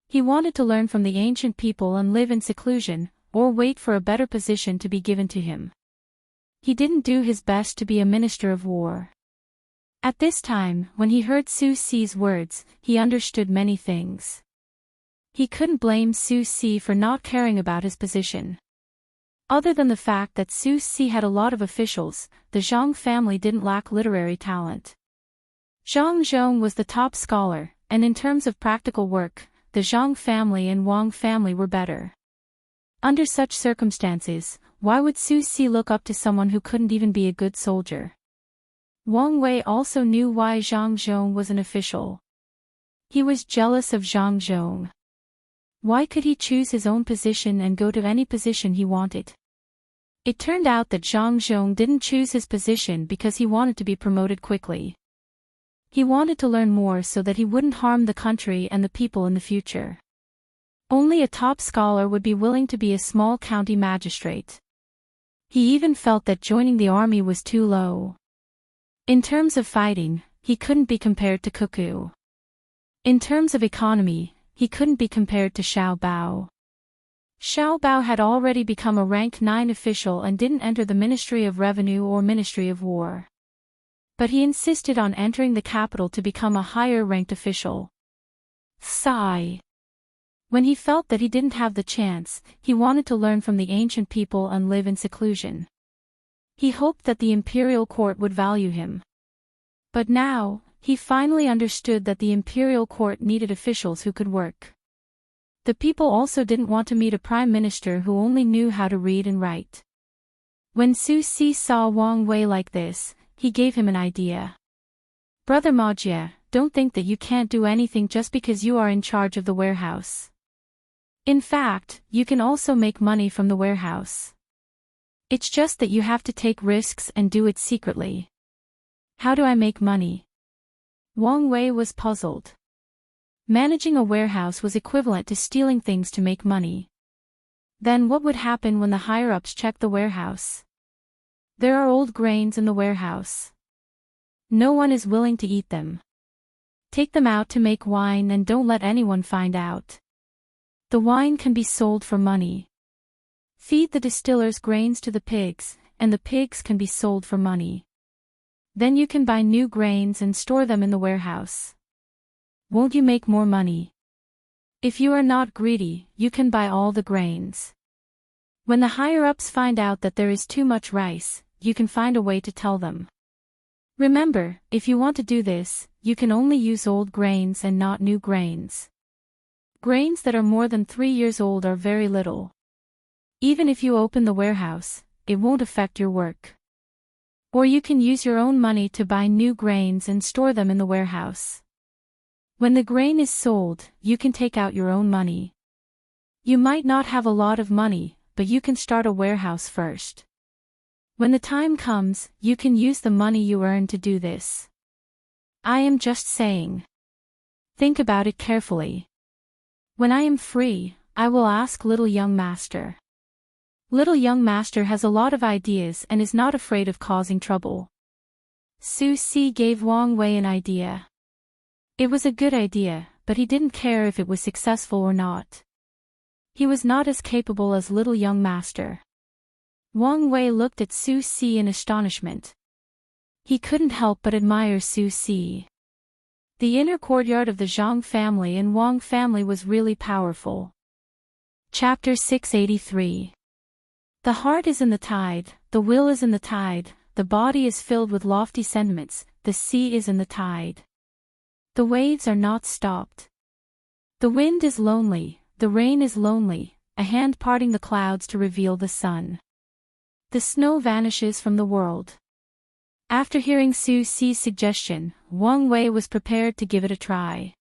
He wanted to learn from the ancient people and live in seclusion, or wait for a better position to be given to him. He didn't do his best to be a minister of war. At this time, when he heard Su Si's words, he understood many things. He couldn't blame Su Si for not caring about his position. Other than the fact that Su Si had a lot of officials, the Zhang family didn't lack literary talent. Zhang Zhong was the top scholar, and in terms of practical work, the Zhang family and Wang family were better. Under such circumstances, why would Su Si look up to someone who couldn't even be a good soldier? Wang Wei also knew why Zhang Zhong was an official. He was jealous of Zhang Zhong. Why could he choose his own position and go to any position he wanted? It turned out that Zhang Zhong didn't choose his position because he wanted to be promoted quickly. He wanted to learn more so that he wouldn't harm the country and the people in the future. Only a top scholar would be willing to be a small county magistrate. He even felt that joining the army was too low. In terms of fighting, he couldn't be compared to Cuckoo. In terms of economy, he couldn't be compared to Xiao Bao. Xiao Bao had already become a rank 9 official and didn't enter the Ministry of Revenue or Ministry of War. But he insisted on entering the capital to become a higher-ranked official. Sigh. When he felt that he didn't have the chance, he wanted to learn from the ancient people and live in seclusion. He hoped that the imperial court would value him. But now, he finally understood that the imperial court needed officials who could work. The people also didn't want to meet a prime minister who only knew how to read and write. When Su Si saw Wang Wei like this, he gave him an idea. "Brother Majie, don't think that you can't do anything just because you are in charge of the warehouse. In fact, you can also make money from the warehouse. It's just that you have to take risks and do it secretly." "How do I make money?" Wang Wei was puzzled. Managing a warehouse was equivalent to stealing things to make money. Then what would happen when the higher-ups checked the warehouse? There are old grains in the warehouse. No one is willing to eat them. Take them out to make wine and don't let anyone find out. The wine can be sold for money. Feed the distillers grains to the pigs, and the pigs can be sold for money. Then you can buy new grains and store them in the warehouse. Won't you make more money? If you are not greedy, you can buy all the grains. When the higher-ups find out that there is too much rice, you can find a way to tell them. Remember, if you want to do this, you can only use old grains and not new grains. Grains that are more than 3 years old are very little. Even if you open the warehouse, it won't affect your work. Or you can use your own money to buy new grains and store them in the warehouse. When the grain is sold, you can take out your own money. You might not have a lot of money, but you can start a warehouse first. When the time comes, you can use the money you earn to do this. I am just saying. Think about it carefully. When I am free, I will ask Little Young Master. Little Young Master has a lot of ideas and is not afraid of causing trouble. Su Si gave Wang Wei an idea. It was a good idea, but he didn't care if it was successful or not. He was not as capable as Little Young Master. Wang Wei looked at Su Si in astonishment. He couldn't help but admire Su Si. The inner courtyard of the Zhang family and Wang family was really powerful. Chapter 683. The heart is in the tide, the will is in the tide, the body is filled with lofty sentiments, the sea is in the tide. The waves are not stopped. The wind is lonely, the rain is lonely, a hand parting the clouds to reveal the sun. The snow vanishes from the world. After hearing Su Si's suggestion, Wang Wei was prepared to give it a try.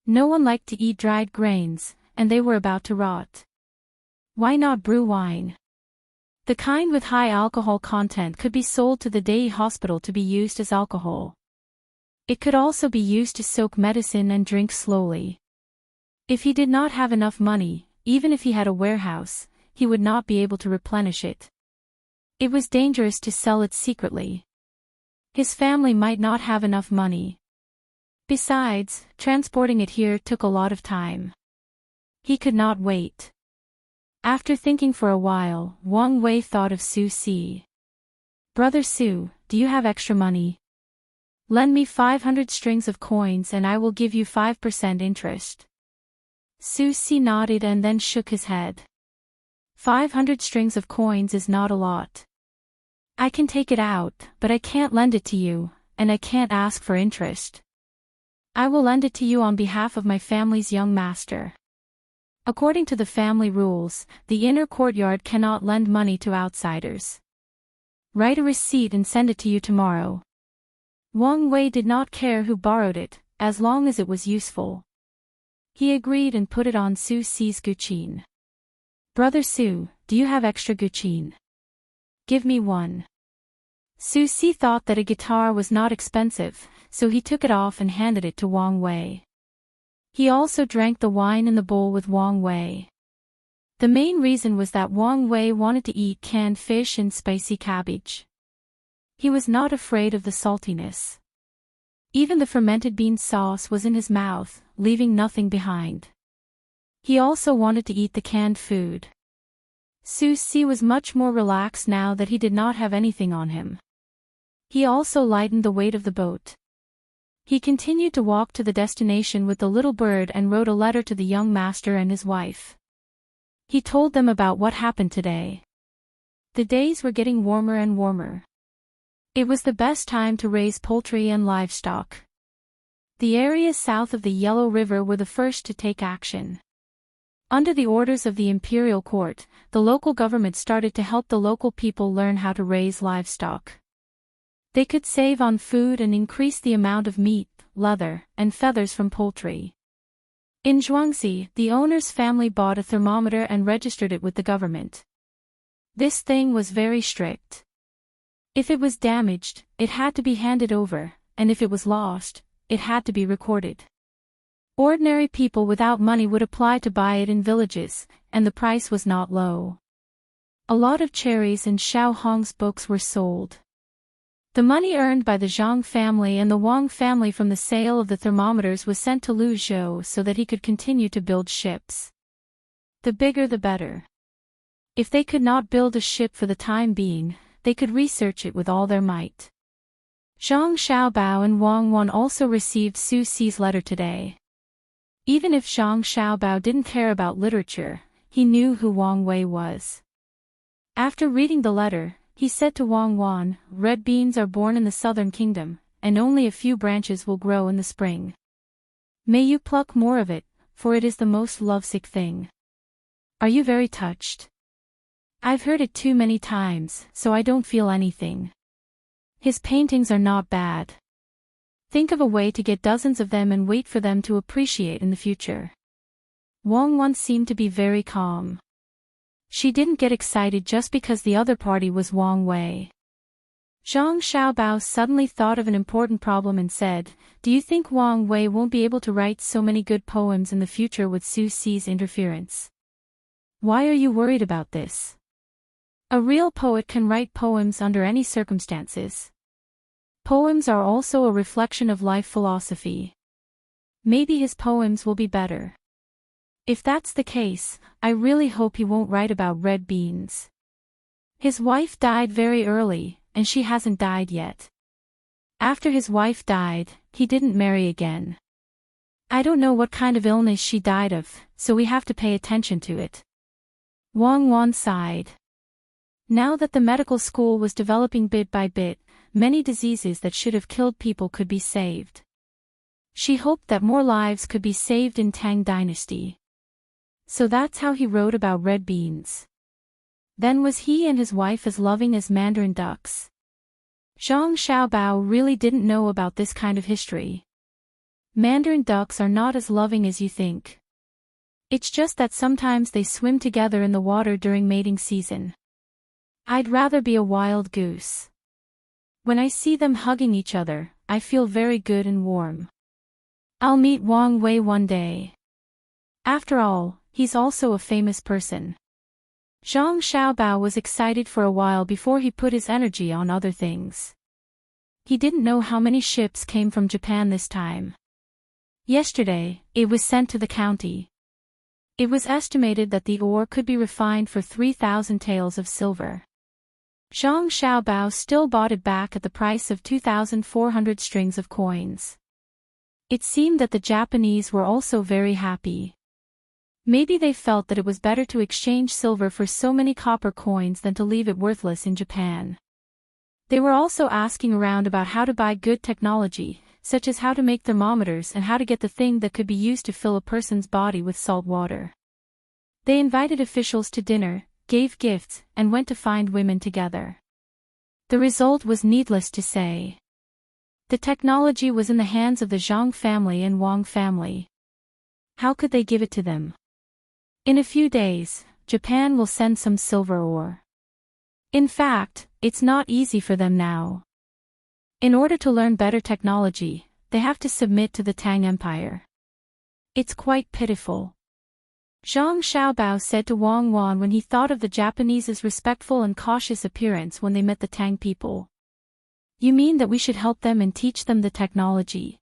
No one liked to eat dried grains, and they were about to rot. Why not brew wine? The kind with high alcohol content could be sold to the Dei hospital to be used as alcohol. It could also be used to soak medicine and drink slowly. If he did not have enough money, even if he had a warehouse, he would not be able to replenish it. It was dangerous to sell it secretly. His family might not have enough money. Besides, transporting it here took a lot of time. He could not wait. After thinking for a while, Wang Wei thought of Su Si. Brother Su, do you have extra money? Lend me 500 strings of coins and I will give you 5% interest. Su Si nodded and then shook his head. 500 strings of coins is not a lot. I can take it out, but I can't lend it to you, and I can't ask for interest. I will lend it to you on behalf of my family's young master. According to the family rules, the inner courtyard cannot lend money to outsiders. Write a receipt and send it to you tomorrow. Wang Wei did not care who borrowed it, as long as it was useful. He agreed and put it on Su Si's guqin. Brother Su, do you have extra guqin? Give me one. Su Si thought that a guitar was not expensive, so he took it off and handed it to Wang Wei. He also drank the wine in the bowl with Wang Wei. The main reason was that Wang Wei wanted to eat canned fish and spicy cabbage. He was not afraid of the saltiness. Even the fermented bean sauce was in his mouth, leaving nothing behind. He also wanted to eat the canned food. Su Si was much more relaxed now that he did not have anything on him. He also lightened the weight of the boat. He continued to walk to the destination with the little bird and wrote a letter to the young master and his wife. He told them about what happened today. The days were getting warmer and warmer. It was the best time to raise poultry and livestock. The areas south of the Yellow River were the first to take action. Under the orders of the imperial court, the local government started to help the local people learn how to raise livestock. They could save on food and increase the amount of meat, leather, and feathers from poultry. In Zhuangzi, the owner's family bought a thermometer and registered it with the government. This thing was very strict. If it was damaged, it had to be handed over, and if it was lost, it had to be recorded. Ordinary people without money would apply to buy it in villages, and the price was not low. A lot of cherries and Xiao Hong's books were sold. The money earned by the Zhang family and the Wang family from the sale of the thermometers was sent to Lu Zhou so that he could continue to build ships. The bigger the better. If they could not build a ship for the time being, they could research it with all their might. Zhang Xiaobao and Wang Wan also received Su Ci's letter today. Even if Zhang Xiaobao didn't care about literature, he knew who Wang Wei was. After reading the letter, he said to Wang Wan, "Red beans are born in the southern kingdom, and only a few branches will grow in the spring. May you pluck more of it, for it is the most lovesick thing." Are you very touched? I've heard it too many times, so I don't feel anything. His paintings are not bad. Think of a way to get dozens of them and wait for them to appreciate in the future. Wang Wan seemed to be very calm. She didn't get excited just because the other party was Wang Wei. Zhang Xiaobao suddenly thought of an important problem and said, "Do you think Wang Wei won't be able to write so many good poems in the future with Su Ci's interference? Why are you worried about this? A real poet can write poems under any circumstances. Poems are also a reflection of life philosophy. Maybe his poems will be better. If that's the case, I really hope he won't write about red beans. His wife died very early, and she hasn't died yet. After his wife died, he didn't marry again. I don't know what kind of illness she died of, so we have to pay attention to it." Wang Wan sighed. Now that the medical school was developing bit by bit, many diseases that should have killed people could be saved. She hoped that more lives could be saved in Tang Dynasty. So that's how he wrote about red beans. Then was he and his wife as loving as mandarin ducks? Zhang Xiaobao really didn't know about this kind of history. Mandarin ducks are not as loving as you think. It's just that sometimes they swim together in the water during mating season. I'd rather be a wild goose. When I see them hugging each other, I feel very good and warm. I'll meet Wang Wei one day. After all, he's also a famous person. Zhang Xiaobao was excited for a while before he put his energy on other things. He didn't know how many ships came from Japan this time. Yesterday, it was sent to the county. It was estimated that the ore could be refined for 3,000 taels of silver. Zhang Xiaobao still bought it back at the price of 2,400 strings of coins. It seemed that the Japanese were also very happy. Maybe they felt that it was better to exchange silver for so many copper coins than to leave it worthless in Japan. They were also asking around about how to buy good technology, such as how to make thermometers and how to get the thing that could be used to fill a person's body with salt water. They invited officials to dinner, gave gifts, and went to find women together. The result was needless to say. The technology was in the hands of the Zhang family and Wang family. How could they give it to them? In a few days, Japan will send some silver ore. In fact, it's not easy for them now. In order to learn better technology, they have to submit to the Tang Empire. It's quite pitiful. Zhang Xiaobao said to Wang Wan when he thought of the Japanese's respectful and cautious appearance when they met the Tang people. You mean that we should help them and teach them the technology?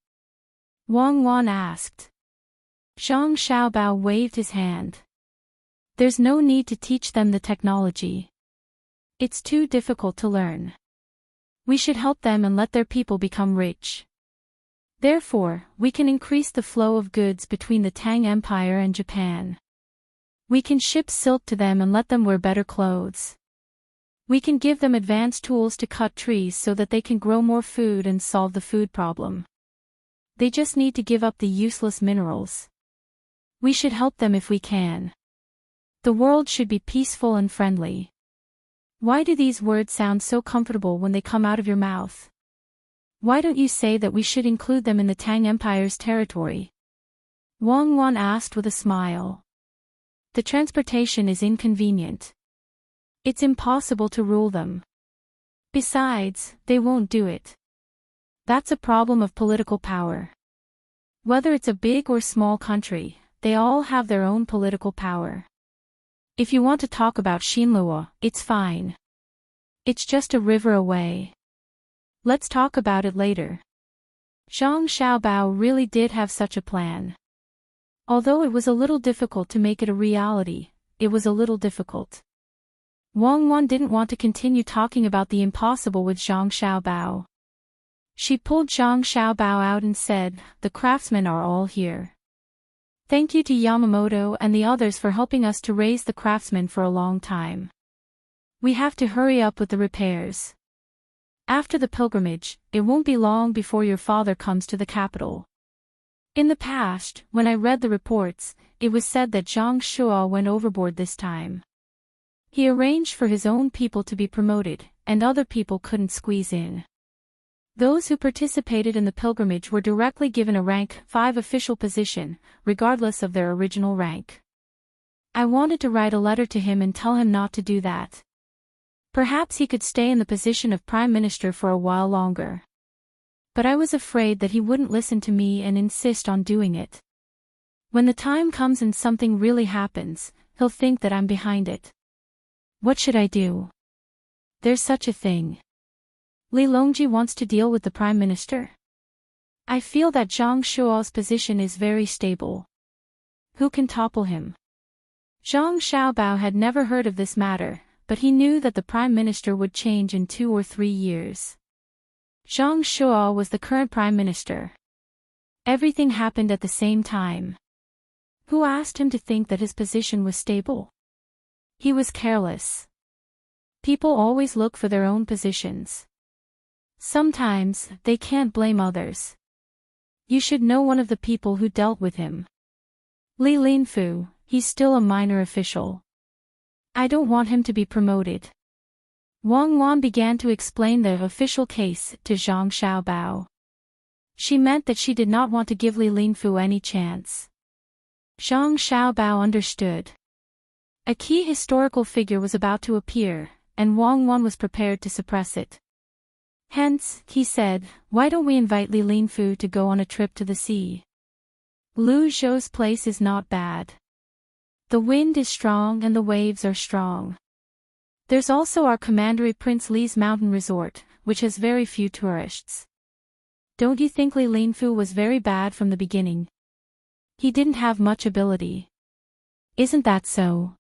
Wang Wan asked. Zhang Xiaobao waved his hand. There's no need to teach them the technology. It's too difficult to learn. We should help them and let their people become rich. Therefore, we can increase the flow of goods between the Tang Empire and Japan. We can ship silk to them and let them wear better clothes. We can give them advanced tools to cut trees so that they can grow more food and solve the food problem. They just need to give up the useless minerals. We should help them if we can. The world should be peaceful and friendly. Why do these words sound so comfortable when they come out of your mouth? Why don't you say that we should include them in the Tang Empire's territory? Wang Wan asked with a smile. The transportation is inconvenient. It's impossible to rule them. Besides, they won't do it. That's a problem of political power. Whether it's a big or small country, they all have their own political power. If you want to talk about Xinluo, it's fine. It's just a river away. Let's talk about it later. Zhang Xiaobao really did have such a plan. Although it was a little difficult to make it a reality, it was a little difficult. Wang Wan didn't want to continue talking about the impossible with Zhang Xiaobao. She pulled Zhang Xiaobao out and said, "The craftsmen are all here. Thank you to Yamamoto and the others for helping us to raise the craftsmen for a long time. We have to hurry up with the repairs. After the pilgrimage, it won't be long before your father comes to the capital." In the past, when I read the reports, it was said that Zhang Shuo went overboard this time. He arranged for his own people to be promoted, and other people couldn't squeeze in. Those who participated in the pilgrimage were directly given a rank 5 official position, regardless of their original rank. I wanted to write a letter to him and tell him not to do that. Perhaps he could stay in the position of Prime Minister for a while longer. But I was afraid that he wouldn't listen to me and insist on doing it. When the time comes and something really happens, he'll think that I'm behind it. What should I do? There's such a thing. Li Longji wants to deal with the Prime Minister? I feel that Zhang Shuo's position is very stable. Who can topple him? Zhang Xiaobao had never heard of this matter, but he knew that the Prime Minister would change in 2 or 3 years. Zhang Shuo was the current Prime Minister. Everything happened at the same time. Who asked him to think that his position was stable? He was careless. People always look for their own positions. Sometimes, they can't blame others. You should know one of the people who dealt with him. Li Linfu, he's still a minor official. I don't want him to be promoted. Wang Wan began to explain the official case to Zhang Xiaobao. She meant that she did not want to give Li Linfu any chance. Zhang Xiaobao understood. A key historical figure was about to appear, and Wang Wan was prepared to suppress it. Hence, he said, "Why don't we invite Li Linfu to go on a trip to the sea? Lu Zhou's place is not bad. The wind is strong and the waves are strong. There's also our commandery Prince Li's mountain resort, which has very few tourists. Don't you think Li Linfu was very bad from the beginning? He didn't have much ability. Isn't that so?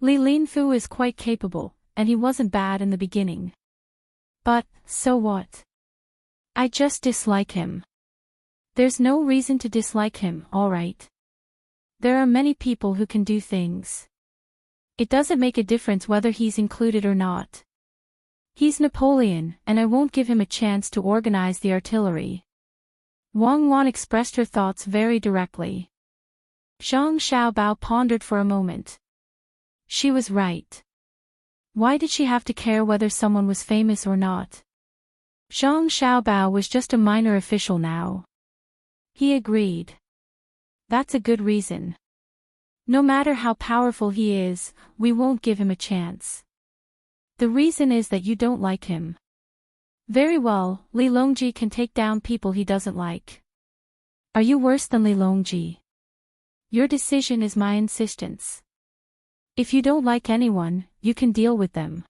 Li Linfu is quite capable, and he wasn't bad in the beginning. But, so what? I just dislike him." "There's no reason to dislike him, all right. There are many people who can do things. It doesn't make a difference whether he's included or not. He's Napoleon, and I won't give him a chance to organize the artillery." Wang Wan expressed her thoughts very directly. Zhang Xiaobao pondered for a moment. She was right. Why did she have to care whether someone was famous or not? Zhang Xiaobao was just a minor official now. He agreed. That's a good reason. No matter how powerful he is, we won't give him a chance. The reason is that you don't like him. Very well, Li Longji can take down people he doesn't like. Are you worse than Li Longji? Your decision is my insistence. If you don't like anyone, you can deal with them.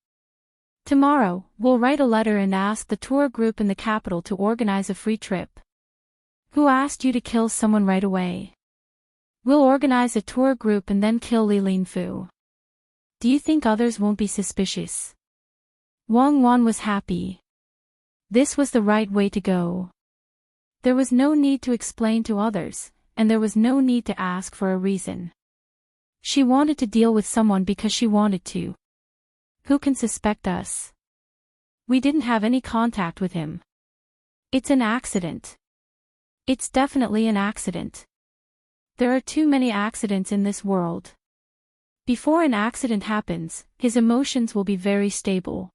Tomorrow, we'll write a letter and ask the tour group in the capital to organize a free trip. Who asked you to kill someone right away? We'll organize a tour group and then kill Li Linfu. Do you think others won't be suspicious? Wang Wan was happy. This was the right way to go. There was no need to explain to others, and there was no need to ask for a reason. She wanted to deal with someone because she wanted to. Who can suspect us? We didn't have any contact with him. It's an accident. It's definitely an accident. There are too many accidents in this world. Before an accident happens, his emotions will be very stable.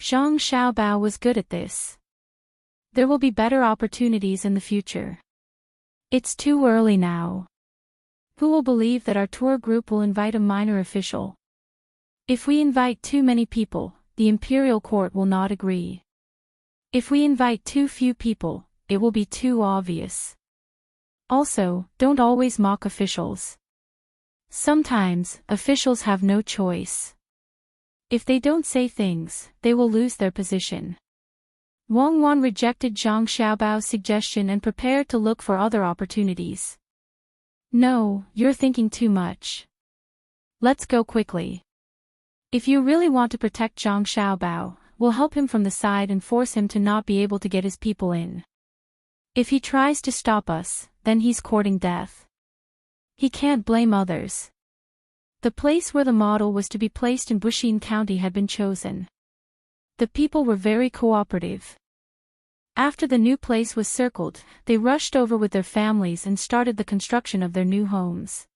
Zhang Xiaobao was good at this. There will be better opportunities in the future. It's too early now. Who will believe that our tour group will invite a minor official? If we invite too many people, the imperial court will not agree. If we invite too few people, it will be too obvious. Also, don't always mock officials. Sometimes, officials have no choice. If they don't say things, they will lose their position. Wang Wan rejected Zhang Xiaobao's suggestion and prepared to look for other opportunities. No, you're thinking too much. Let's go quickly. If you really want to protect Zhang Xiaobao, we'll help him from the side and force him to not be able to get his people in. If he tries to stop us, then he's courting death. He can't blame others. The place where the model was to be placed in Buxin County had been chosen. The people were very cooperative. After the new place was circled, they rushed over with their families and started the construction of their new homes.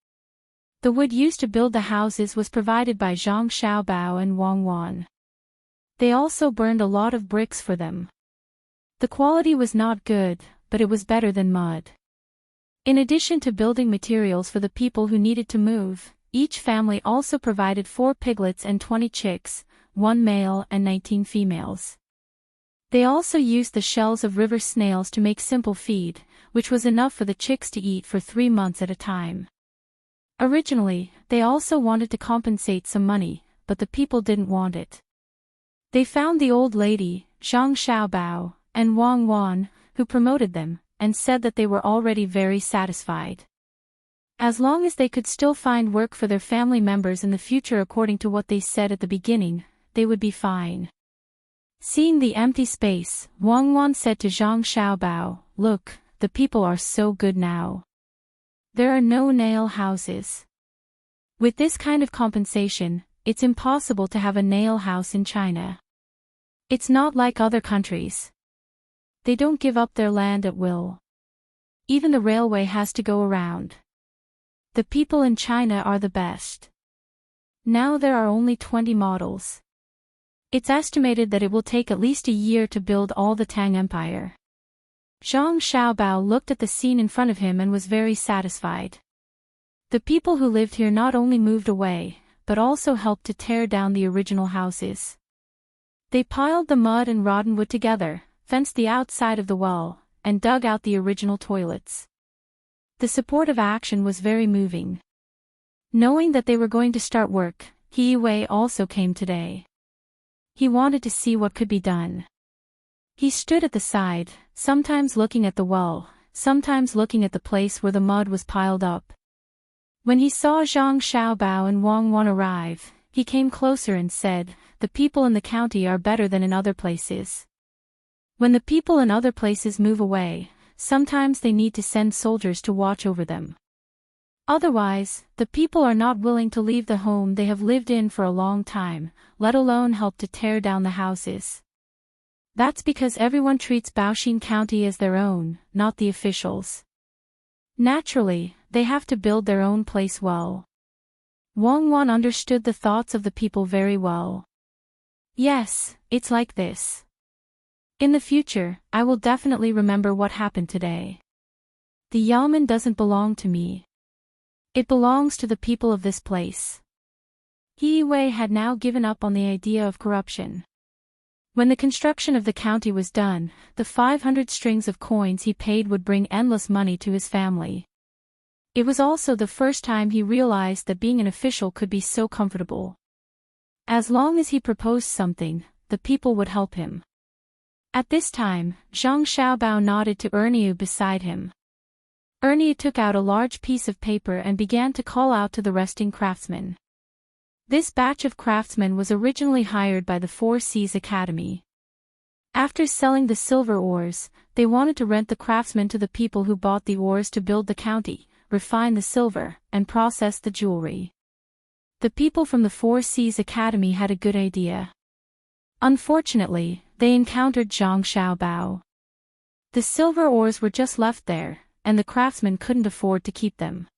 The wood used to build the houses was provided by Zhang Xiaobao and Wang Wan. They also burned a lot of bricks for them. The quality was not good, but it was better than mud. In addition to building materials for the people who needed to move, each family also provided 4 piglets and 20 chicks, 1 male and 19 females. They also used the shells of river snails to make simple feed, which was enough for the chicks to eat for 3 months at a time. Originally, they also wanted to compensate some money, but the people didn't want it. They found the old lady, Zhang Xiaobao, and Wang Wan, who promoted them, and said that they were already very satisfied. As long as they could still find work for their family members in the future according to what they said at the beginning, they would be fine. Seeing the empty space, Wang Wan said to Zhang Xiaobao, "Look, the people are so good now. There are no nail houses. With this kind of compensation, it's impossible to have a nail house in China. It's not like other countries. They don't give up their land at will. Even the railway has to go around. The people in China are the best. Now there are only 20 models. It's estimated that it will take at least a year to build all the Tang Empire." Zhang Xiaobao looked at the scene in front of him and was very satisfied. The people who lived here not only moved away, but also helped to tear down the original houses. They piled the mud and rotten wood together, fenced the outside of the well, and dug out the original toilets. The supportive action was very moving. Knowing that they were going to start work, He Wei also came today. He wanted to see what could be done. He stood at the side, sometimes looking at the well, sometimes looking at the place where the mud was piled up. When he saw Zhang Xiaobao and Wang Wan arrive, he came closer and said, "The people in the county are better than in other places. When the people in other places move away, sometimes they need to send soldiers to watch over them. Otherwise, the people are not willing to leave the home they have lived in for a long time, let alone help to tear down the houses. That's because everyone treats Baoxin County as their own, not the officials. Naturally, they have to build their own place well." Wang Wan understood the thoughts of the people very well. "Yes, it's like this. In the future, I will definitely remember what happened today. The Yamen doesn't belong to me. It belongs to the people of this place." He Wei had now given up on the idea of corruption. When the construction of the county was done, the 500 strings of coins he paid would bring endless money to his family. It was also the first time he realized that being an official could be so comfortable. As long as he proposed something, the people would help him. At this time, Zhang Xiaobao nodded to Erniu beside him. Erniu took out a large piece of paper and began to call out to the resting craftsmen. This batch of craftsmen was originally hired by the Four Seas Academy. After selling the silver ores, they wanted to rent the craftsmen to the people who bought the ores to build the county, refine the silver, and process the jewelry. The people from the Four Seas Academy had a good idea. Unfortunately, they encountered Zhang Xiaobao. The silver ores were just left there, and the craftsmen couldn't afford to keep them.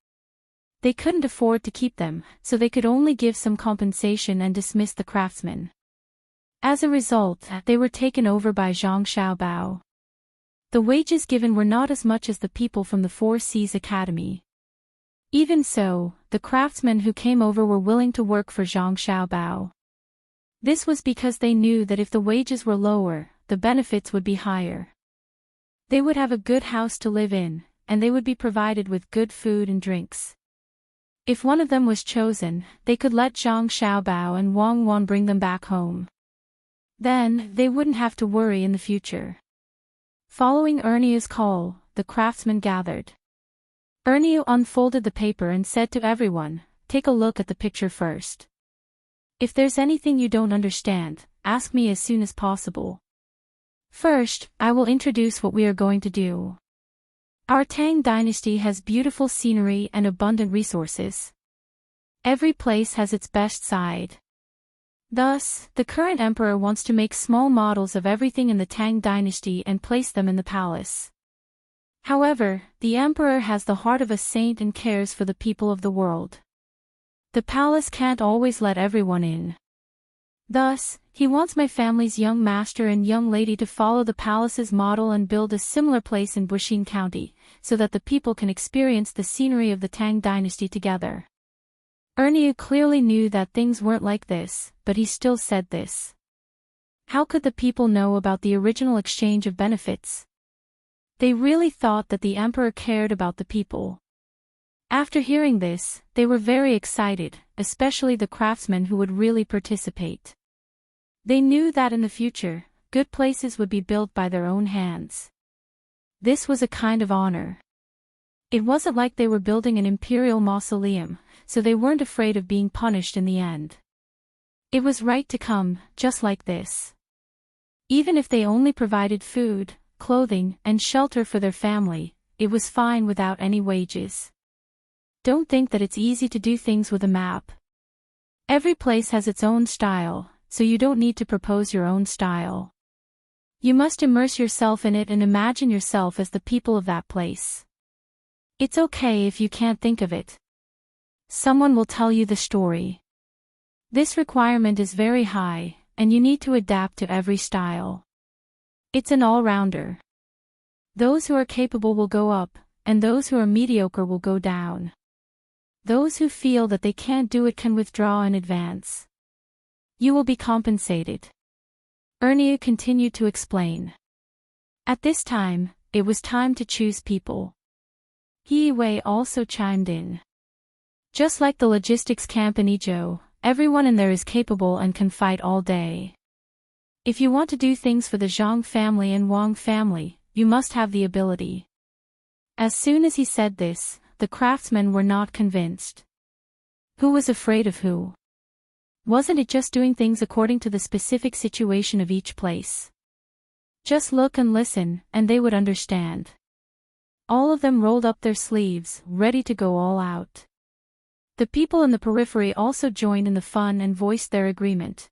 They couldn't afford to keep them, so they could only give some compensation and dismiss the craftsmen. As a result, they were taken over by Zhang Xiaobao. The wages given were not as much as the people from the Four Seas Academy. Even so, the craftsmen who came over were willing to work for Zhang Xiaobao. This was because they knew that if the wages were lower, the benefits would be higher. They would have a good house to live in, and they would be provided with good food and drinks. If one of them was chosen, they could let Zhang Xiaobao and Wang Wan bring them back home. Then, they wouldn't have to worry in the future. Following Erniu's call, the craftsmen gathered. Erniu unfolded the paper and said to everyone, take a look at the picture first. If there's anything you don't understand, ask me as soon as possible. First, I will introduce what we are going to do. Our Tang dynasty has beautiful scenery and abundant resources. Every place has its best side. Thus, the current emperor wants to make small models of everything in the Tang dynasty and place them in the palace. However, the emperor has the heart of a saint and cares for the people of the world. The palace can't always let everyone in. Thus, he wants my family's young master and young lady to follow the palace's model and build a similar place in Bushin County, so that the people can experience the scenery of the Tang dynasty together. Ernie clearly knew that things weren't like this, but he still said this. How could the people know about the original exchange of benefits? They really thought that the emperor cared about the people. After hearing this, they were very excited, especially the craftsmen who would really participate. They knew that in the future, good places would be built by their own hands. This was a kind of honor. It wasn't like they were building an imperial mausoleum, so they weren't afraid of being punished in the end. It was right to come, just like this. Even if they only provided food, clothing, and shelter for their family, it was fine without any wages. Don't think that it's easy to do things with a map. Every place has its own style, so you don't need to propose your own style. You must immerse yourself in it and imagine yourself as the people of that place. It's okay if you can't think of it. Someone will tell you the story. This requirement is very high, and you need to adapt to every style. It's an all-rounder. Those who are capable will go up, and those who are mediocre will go down. Those who feel that they can't do it can withdraw in advance. You will be compensated. Ernie continued to explain. At this time, it was time to choose people. Hee-Wei also chimed in. Just like the logistics camp in Ijo, everyone in there is capable and can fight all day. If you want to do things for the Zhang family and Wang family, you must have the ability. As soon as he said this, the craftsmen were not convinced. Who was afraid of who? Wasn't it just doing things according to the specific situation of each place? Just look and listen, and they would understand. All of them rolled up their sleeves, ready to go all out. The people in the periphery also joined in the fun and voiced their agreement.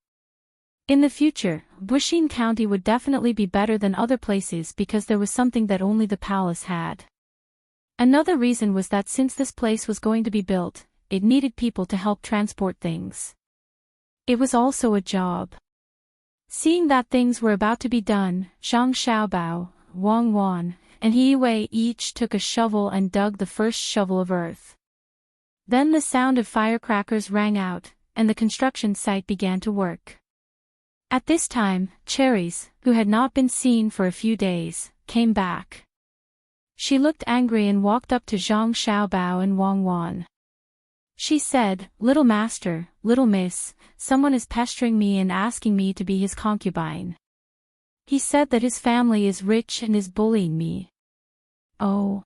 In the future, Bushin County would definitely be better than other places because there was something that only the palace had. Another reason was that since this place was going to be built, it needed people to help transport things. It was also a job. Seeing that things were about to be done, Zhang Xiaobao, Wang Wan, and Hee-Wei each took a shovel and dug the first shovel of earth. Then the sound of firecrackers rang out, and the construction site began to work. At this time, Cherries, who had not been seen for a few days, came back. She looked angry and walked up to Zhang Xiaobao and Wang Wan. She said, "Little master, little miss, someone is pestering me and asking me to be his concubine. He said that his family is rich and is bullying me." "Oh.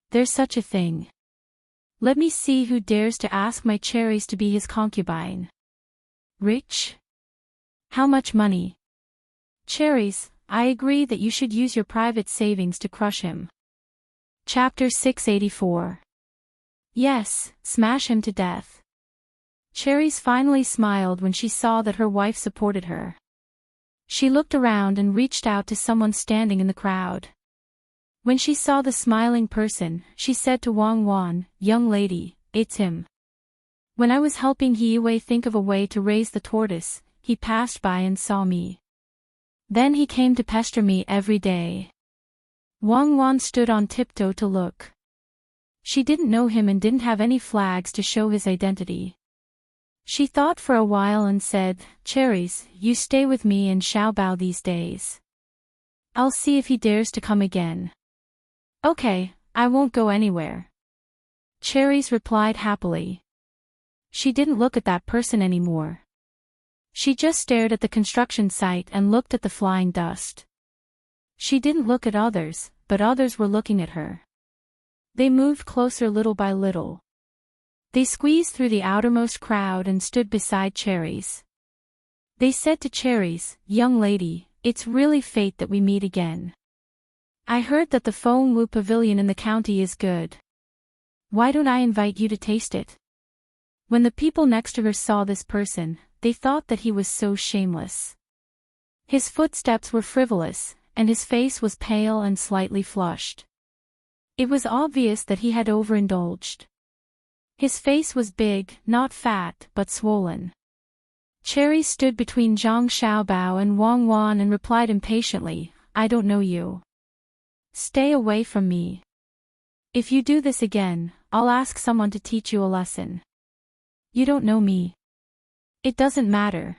There's such a thing. Let me see who dares to ask my Cherries to be his concubine. Rich? How much money?" "Cherries, I agree that you should use your private savings to crush him." Chapter 684. Yes, smash him to death. Cherries finally smiled when she saw that her wife supported her. She looked around and reached out to someone standing in the crowd. When she saw the smiling person, she said to Wang Wan, "Young lady, it's him. When I was helping Hee-Wei think of a way to raise the tortoise, he passed by and saw me. Then he came to pester me every day." Wang Wan stood on tiptoe to look. She didn't know him and didn't have any flags to show his identity. She thought for a while and said, "Cherries, you stay with me and Xiaobao these days. I'll see if he dares to come again." "Okay, I won't go anywhere." Cherries replied happily. She didn't look at that person anymore. She just stared at the construction site and looked at the flying dust. She didn't look at others, but others were looking at her. They moved closer little by little. They squeezed through the outermost crowd and stood beside Cherries. They said to Cherries, "Young lady, it's really fate that we meet again. I heard that the Feng Wu Pavilion in the county is good. Why don't I invite you to taste it?" When the people next to her saw this person, they thought that he was so shameless. His footsteps were frivolous, and his face was pale and slightly flushed. It was obvious that he had overindulged. His face was big, not fat, but swollen. Cherry stood between Zhang Xiaobao and Wang Wan and replied impatiently, "I don't know you. Stay away from me. If you do this again, I'll ask someone to teach you a lesson. You don't know me. It doesn't matter.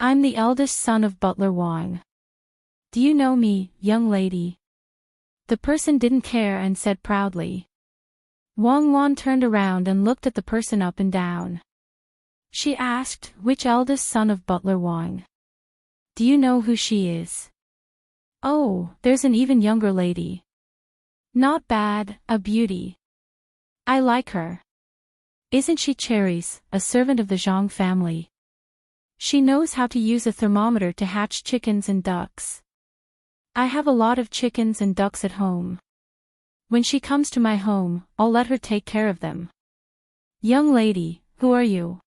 I'm the eldest son of Butler Wang. Do you know me, young lady?" The person didn't care and said proudly. Wang Wan turned around and looked at the person up and down. She asked, "Which eldest son of Butler Wang? Do you know who she is?" "Oh, there's an even younger lady. Not bad, a beauty. I like her. Isn't she Cherries, a servant of the Zhang family? She knows how to use a thermometer to hatch chickens and ducks. I have a lot of chickens and ducks at home. When she comes to my home, I'll let her take care of them." "Young lady, who are you?"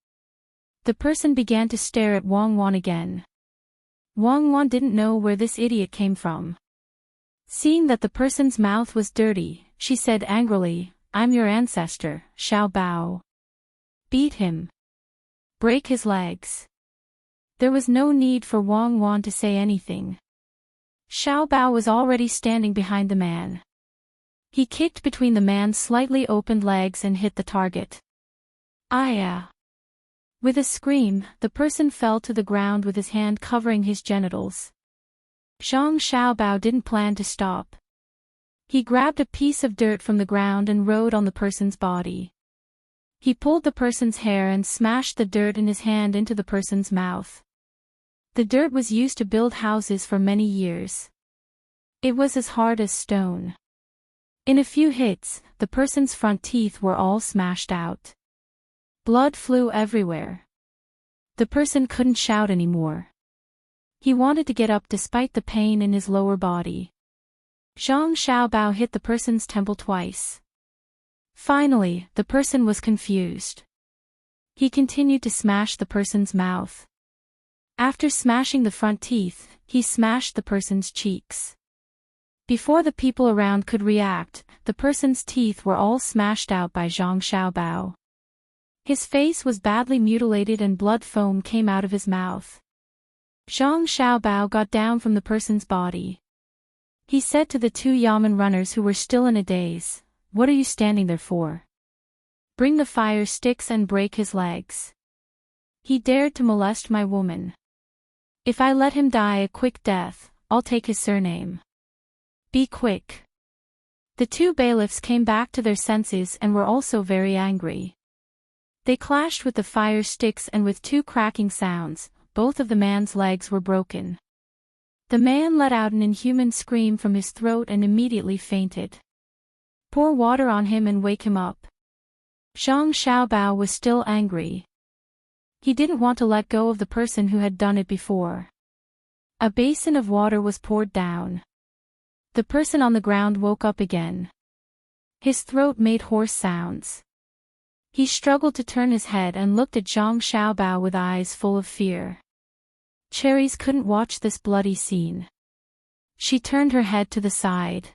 The person began to stare at Wang Wan again. Wang Wan didn't know where this idiot came from. Seeing that the person's mouth was dirty, she said angrily, "I'm your ancestor, Xiao Bao. Beat him. Break his legs." There was no need for Wang Wan to say anything. Xiao Bao was already standing behind the man. He kicked between the man's slightly opened legs and hit the target. "Aya!" With a scream, the person fell to the ground with his hand covering his genitals. Zhang Xiaobao didn't plan to stop. He grabbed a piece of dirt from the ground and rode on the person's body. He pulled the person's hair and smashed the dirt in his hand into the person's mouth. The dirt was used to build houses for many years. It was as hard as stone. In a few hits, the person's front teeth were all smashed out. Blood flew everywhere. The person couldn't shout anymore. He wanted to get up despite the pain in his lower body. Zhang Xiaobao hit the person's temple twice. Finally, the person was confused. He continued to smash the person's mouth. After smashing the front teeth, he smashed the person's cheeks. Before the people around could react, the person's teeth were all smashed out by Zhang Xiaobao. His face was badly mutilated and blood foam came out of his mouth. Zhang Xiaobao got down from the person's body. He said to the two yamen runners who were still in a daze, "What are you standing there for? Bring the fire sticks and break his legs. He dared to molest my woman. If I let him die a quick death, I'll take his surname. Be quick." The two bailiffs came back to their senses and were also very angry. They clashed with the fire sticks and with two cracking sounds, both of the man's legs were broken. The man let out an inhuman scream from his throat and immediately fainted. "Pour water on him and wake him up." Zhang Xiaobao was still angry. He didn't want to let go of the person who had done it before. A basin of water was poured down. The person on the ground woke up again. His throat made hoarse sounds. He struggled to turn his head and looked at Zhang Xiaobao with eyes full of fear. Cherries couldn't watch this bloody scene. She turned her head to the side.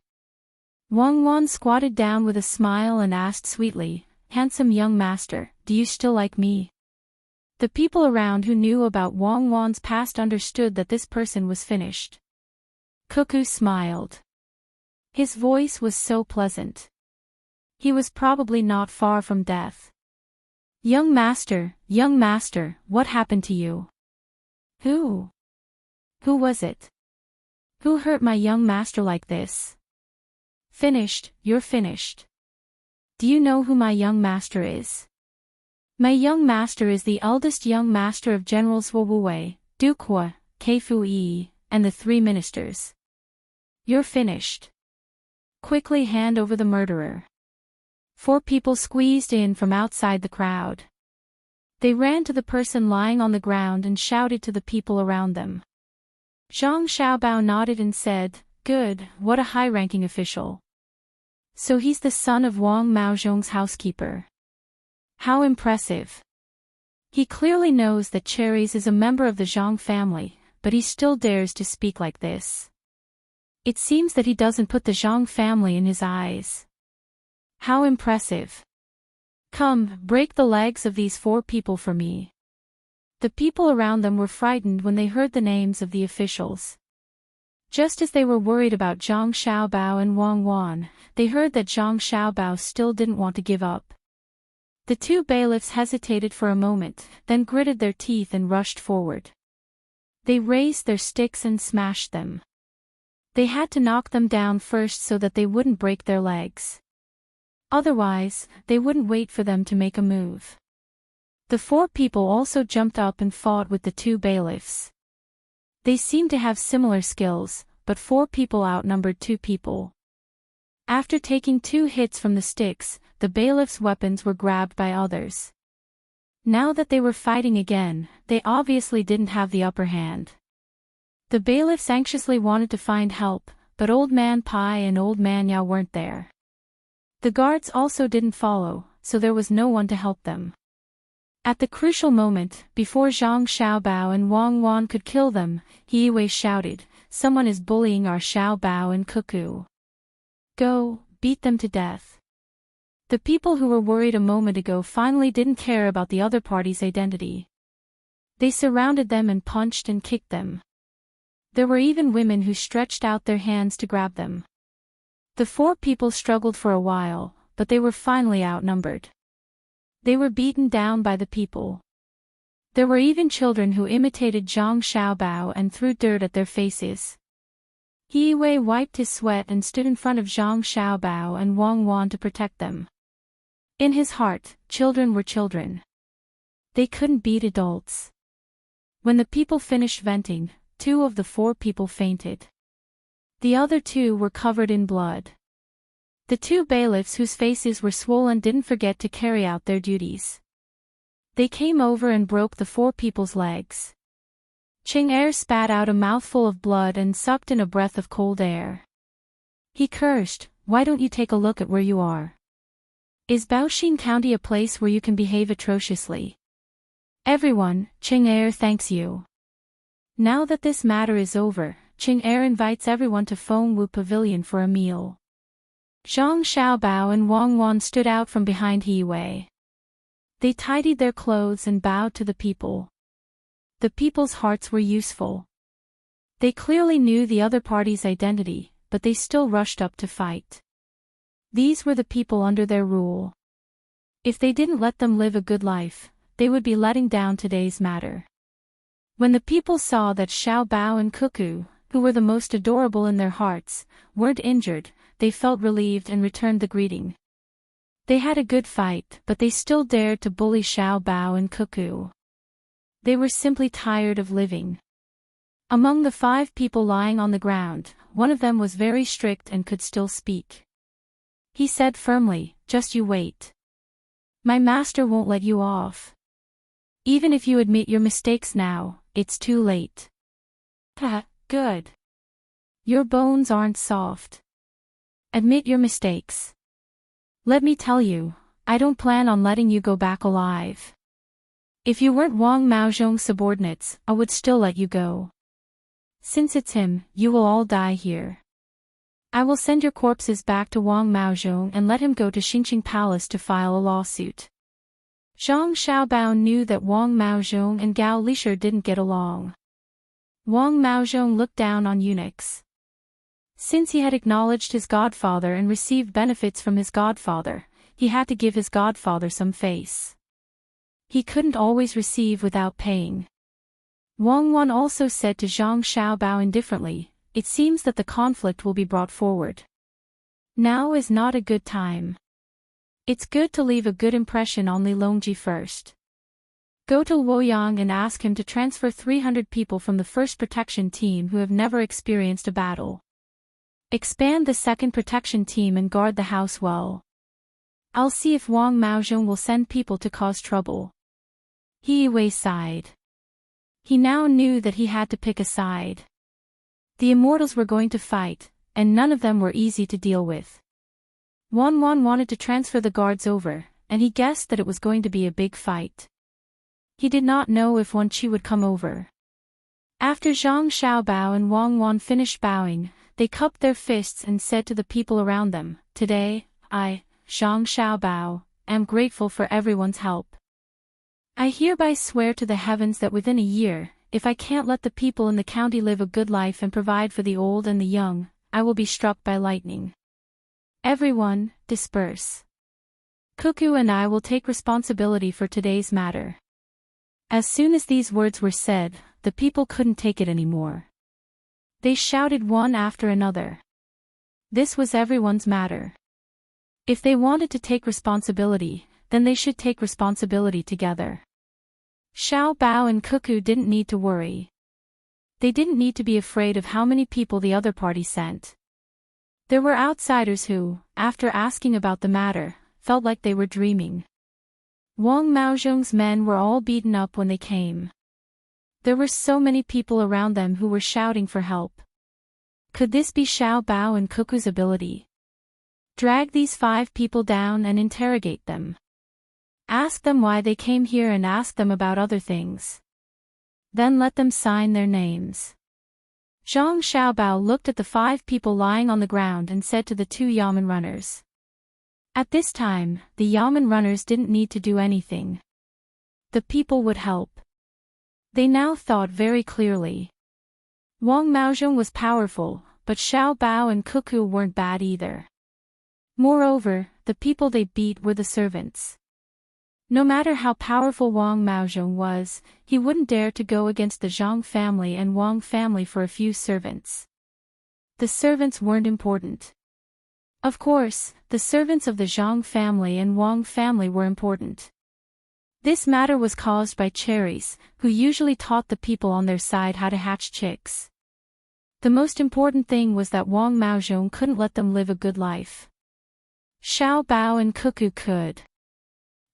Wang Wan squatted down with a smile and asked sweetly, "Handsome young master, do you still like me?" The people around who knew about Wang Wan's past understood that this person was finished. Cuckoo smiled. His voice was so pleasant. He was probably not far from death. Young master, what happened to you?" Who was it? Who hurt my young master like this?" "Finished, you're finished." "Do you know who my young master is?" "My young master is the eldest young master of Generals Wu Wuwei, Duke, Keifu Yi, and the three ministers." "You're finished. Quickly hand over the murderer." 4 people squeezed in from outside the crowd. They ran to the person lying on the ground and shouted to the people around them. Zhang Xiaobao nodded and said, "Good, what a high-ranking official. So he's the son of Wang Maozhong's housekeeper. How impressive. He clearly knows that Cherries is a member of the Zhang family, but he still dares to speak like this. It seems that he doesn't put the Zhang family in his eyes. How impressive. Come, break the legs of these 4 people for me." The people around them were frightened when they heard the names of the officials. Just as they were worried about Zhang Xiaobao and Wang Wan, they heard that Zhang Xiaobao still didn't want to give up. The 2 bailiffs hesitated for a moment, then gritted their teeth and rushed forward. They raised their sticks and smashed them. They had to knock them down first so that they wouldn't break their legs. Otherwise, they wouldn't wait for them to make a move. The 4 people also jumped up and fought with the 2 bailiffs. They seemed to have similar skills, but 4 people outnumbered 2 people. After taking 2 hits from the sticks, the bailiffs' weapons were grabbed by others. Now that they were fighting again, they obviously didn't have the upper hand. The bailiffs anxiously wanted to find help, but Old Man Pai and Old Man Yao weren't there. The guards also didn't follow, so there was no one to help them. At the crucial moment, before Zhang Xiaobao and Wang Wan could kill them, He Wei shouted, "Someone is bullying our Xiaobao and Cuckoo. Go, beat them to death." The people who were worried a moment ago finally didn't care about the other party's identity. They surrounded them and punched and kicked them. There were even women who stretched out their hands to grab them. The 4 people struggled for a while, but they were finally outnumbered. They were beaten down by the people. There were even children who imitated Zhang Xiaobao and threw dirt at their faces. He Wei wiped his sweat and stood in front of Zhang Xiaobao and Wang Wan to protect them. In his heart, children were children. They couldn't beat adults. When the people finished venting, 2 of the 4 people fainted. The other 2 were covered in blood. The 2 bailiffs whose faces were swollen didn't forget to carry out their duties. They came over and broke the 4 people's legs. Cheng Er spat out a mouthful of blood and sucked in a breath of cold air. He cursed, "Why don't you take a look at where you are? Is Baoxin County a place where you can behave atrociously? Everyone, Cheng Er thanks you." Now that this matter is over, Cheng Er invites everyone to Fengwu Pavilion for a meal. Zhang Xiaobao and Wang Wan stood out from behind He Wei. They tidied their clothes and bowed to the people. The people's hearts were useful. They clearly knew the other party's identity, but they still rushed up to fight. These were the people under their rule. If they didn't let them live a good life, they would be letting down today's matter. When the people saw that Xiao Bao and Cuckoo, who were the most adorable in their hearts, weren't injured, they felt relieved and returned the greeting. They had a good fight, but they still dared to bully Xiao Bao and Cuckoo. They were simply tired of living. Among the 5 people lying on the ground, one of them was very strict and could still speak. He said firmly, "Just you wait. My master won't let you off. Even if you admit your mistakes now, it's too late." Good. Your bones aren't soft. Admit your mistakes. Let me tell you, I don't plan on letting you go back alive. If you weren't Wang Maozhong's subordinates, I would still let you go. Since it's him, you will all die here. I will send your corpses back to Wang Maozhong and let him go to Xingqing Palace to file a lawsuit. Zhang Xiaobao knew that Wang Maozhong and Gao Lisher didn't get along. Wang Maozhong looked down on eunuchs. Since he had acknowledged his godfather and received benefits from his godfather, he had to give his godfather some face. He couldn't always receive without paying. Wang Wan also said to Zhang Xiaobao indifferently, "It seems that the conflict will be brought forward. Now is not a good time. It's good to leave a good impression on Li Longji first. Go to Luoyang and ask him to transfer 300 people from the first protection team who have never experienced a battle. Expand the second protection team and guard the house well. I'll see if Wang Maozhong will send people to cause trouble. He Wei sighed. He now knew that he had to pick a side. The immortals were going to fight, and none of them were easy to deal with. Wan wanted to transfer the guards over, and he guessed that it was going to be a big fight. He did not know if Wan Qi would come over. After Zhang Xiaobao and Wang Wan finished bowing, they cupped their fists and said to the people around them, "Today, I, Zhang Xiaobao, am grateful for everyone's help. I hereby swear to the heavens that within a year, if I can't let the people in the county live a good life and provide for the old and the young, I will be struck by lightning. Everyone, disperse. Cuckoo and I will take responsibility for today's matter." As soon as these words were said, the people couldn't take it anymore. They shouted one after another. This was everyone's matter. If they wanted to take responsibility, then they should take responsibility together. Xiao Bao and Cuckoo didn't need to worry. They didn't need to be afraid of how many people the other party sent. There were outsiders who, after asking about the matter, felt like they were dreaming. Wang Maozhong's men were all beaten up when they came. There were so many people around them who were shouting for help. Could this be Xiao Bao and Cuckoo's ability? Drag these 5 people down and interrogate them. Ask them why they came here and ask them about other things. Then let them sign their names. Zhang Xiaobao looked at the 5 people lying on the ground and said to the 2 Yamen runners. At this time, the Yamen runners didn't need to do anything. The people would help. They now thought very clearly. Wang Maozhong was powerful, but Xiao Bao and Cuckoo weren't bad either. Moreover, the people they beat were the servants. No matter how powerful Wang Maozhong was, he wouldn't dare to go against the Zhang family and Wang family for a few servants. The servants weren't important. Of course, the servants of the Zhang family and Wang family were important. This matter was caused by cherries, who usually taught the people on their side how to hatch chicks. The most important thing was that Wang Maozhong couldn't let them live a good life. Xiao Bao and Cuckoo could.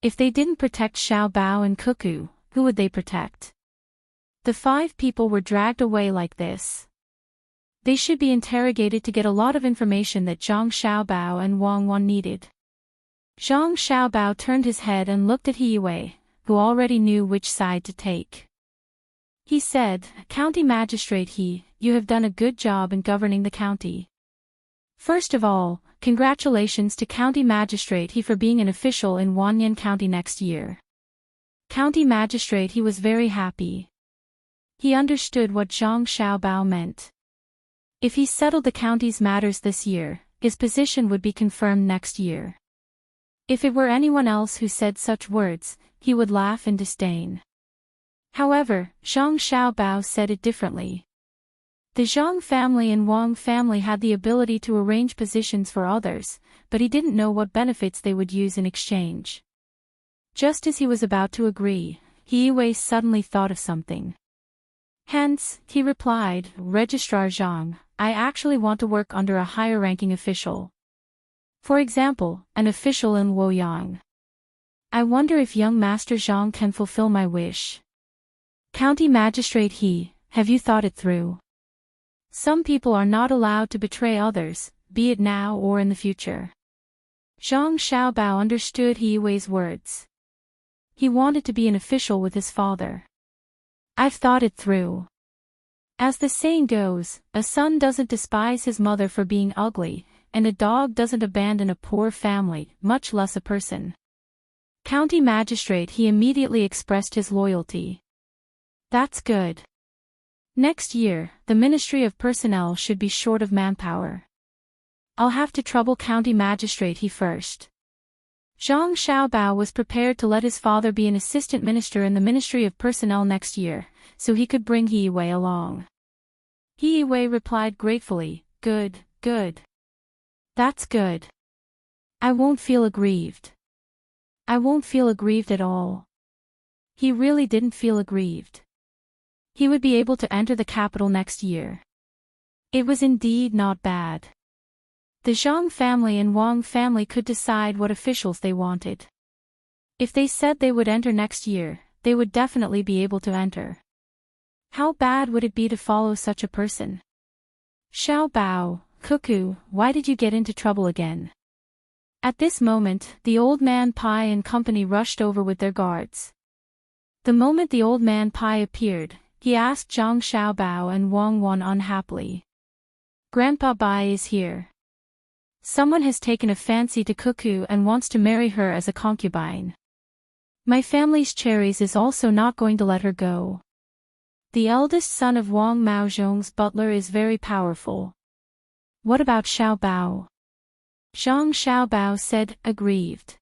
If they didn't protect Xiao Bao and Cuckoo, who would they protect? The 5 people were dragged away like this. They should be interrogated to get a lot of information that Zhang Xiaobao and Wang Wan needed. Zhang Xiaobao turned his head and looked at He Wei, who already knew which side to take. He said, "County Magistrate He, you have done a good job in governing the county. First of all, congratulations to County Magistrate He for being an official in Wanyan County next year." County Magistrate He was very happy. He understood what Zhang Xiaobao meant. If he settled the county's matters this year, his position would be confirmed next year. If it were anyone else who said such words, he would laugh in disdain. However, Zhang Xiaobao said it differently. The Zhang family and Wang family had the ability to arrange positions for others, but he didn't know what benefits they would use in exchange. Just as he was about to agree, He Wei suddenly thought of something. Hence, he replied, "Registrar Zhang, I actually want to work under a higher-ranking official. For example, an official in Luoyang. I wonder if young Master Zhang can fulfill my wish." County Magistrate He, have you thought it through? Some people are not allowed to betray others, be it now or in the future. Zhang Xiaobao understood He Wei's words. He wanted to be an official with his father. "I've thought it through. As the saying goes, a son doesn't despise his mother for being ugly, and a dog doesn't abandon a poor family, much less a person." County Magistrate He immediately expressed his loyalty. "That's good. Next year, the Ministry of Personnel should be short of manpower. I'll have to trouble County Magistrate He first." Zhang Xiaobao was prepared to let his father be an assistant minister in the Ministry of Personnel next year, so he could bring He Wei along. He Wei replied gratefully, "Good, good. That's good. I won't feel aggrieved. I won't feel aggrieved at all." He really didn't feel aggrieved. He would be able to enter the capital next year. It was indeed not bad. The Zhang family and Wang family could decide what officials they wanted. If they said they would enter next year, they would definitely be able to enter. How bad would it be to follow such a person? Xiao Bao, Cuckoo, why did you get into trouble again? At this moment, the old man Pai and company rushed over with their guards. The moment the old man Pai appeared, he asked Zhang Xiaobao and Wang Wan unhappily. Grandpa Bai is here. Someone has taken a fancy to Cuckoo and wants to marry her as a concubine. My family's cherries is also not going to let her go. The eldest son of Wang Maozhong's butler is very powerful. What about Xiao Bao? Zhang Xiaobao said, aggrieved.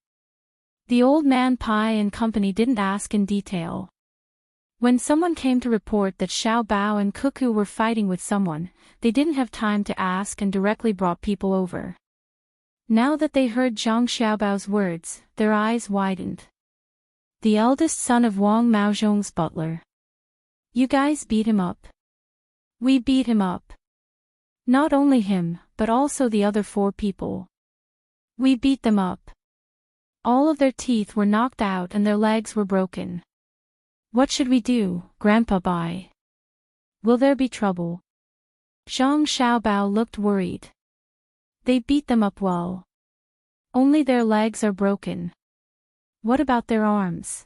The old man Pai and company didn't ask in detail. When someone came to report that Xiao Bao and Cuckoo were fighting with someone, they didn't have time to ask and directly brought people over. Now that they heard Zhang Xiaobao's words, their eyes widened. The eldest son of Wang Maozhong's butler. You guys beat him up. We beat him up. Not only him, but also the other 4 people. We beat them up. All of their teeth were knocked out and their legs were broken. What should we do, Grandpa Bai? Will there be trouble? Zhang Xiaobao looked worried. They beat them up well. Only their legs are broken. What about their arms?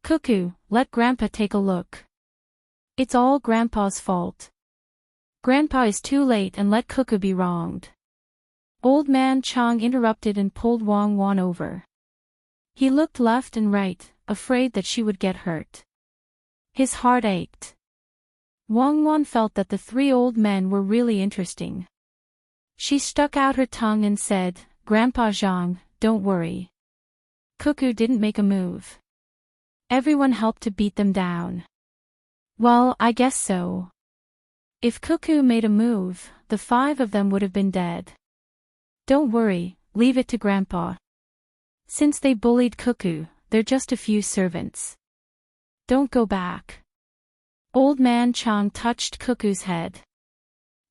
Cuckoo, let Grandpa take a look. It's all Grandpa's fault. Grandpa is too late and let Cuckoo be wronged. Old man Chang interrupted and pulled Wang Wan over. He looked left and right, afraid that she would get hurt. His heart ached. Wang Wan felt that the 3 old men were really interesting. She stuck out her tongue and said, Grandpa Zhang, don't worry. Cuckoo didn't make a move. Everyone helped to beat them down. Well, I guess so. If Cuckoo made a move, the 5 of them would have been dead. Don't worry, leave it to Grandpa. Since they bullied Cuckoo, they're just a few servants. Don't go back. Old man Chang touched Cuckoo's head.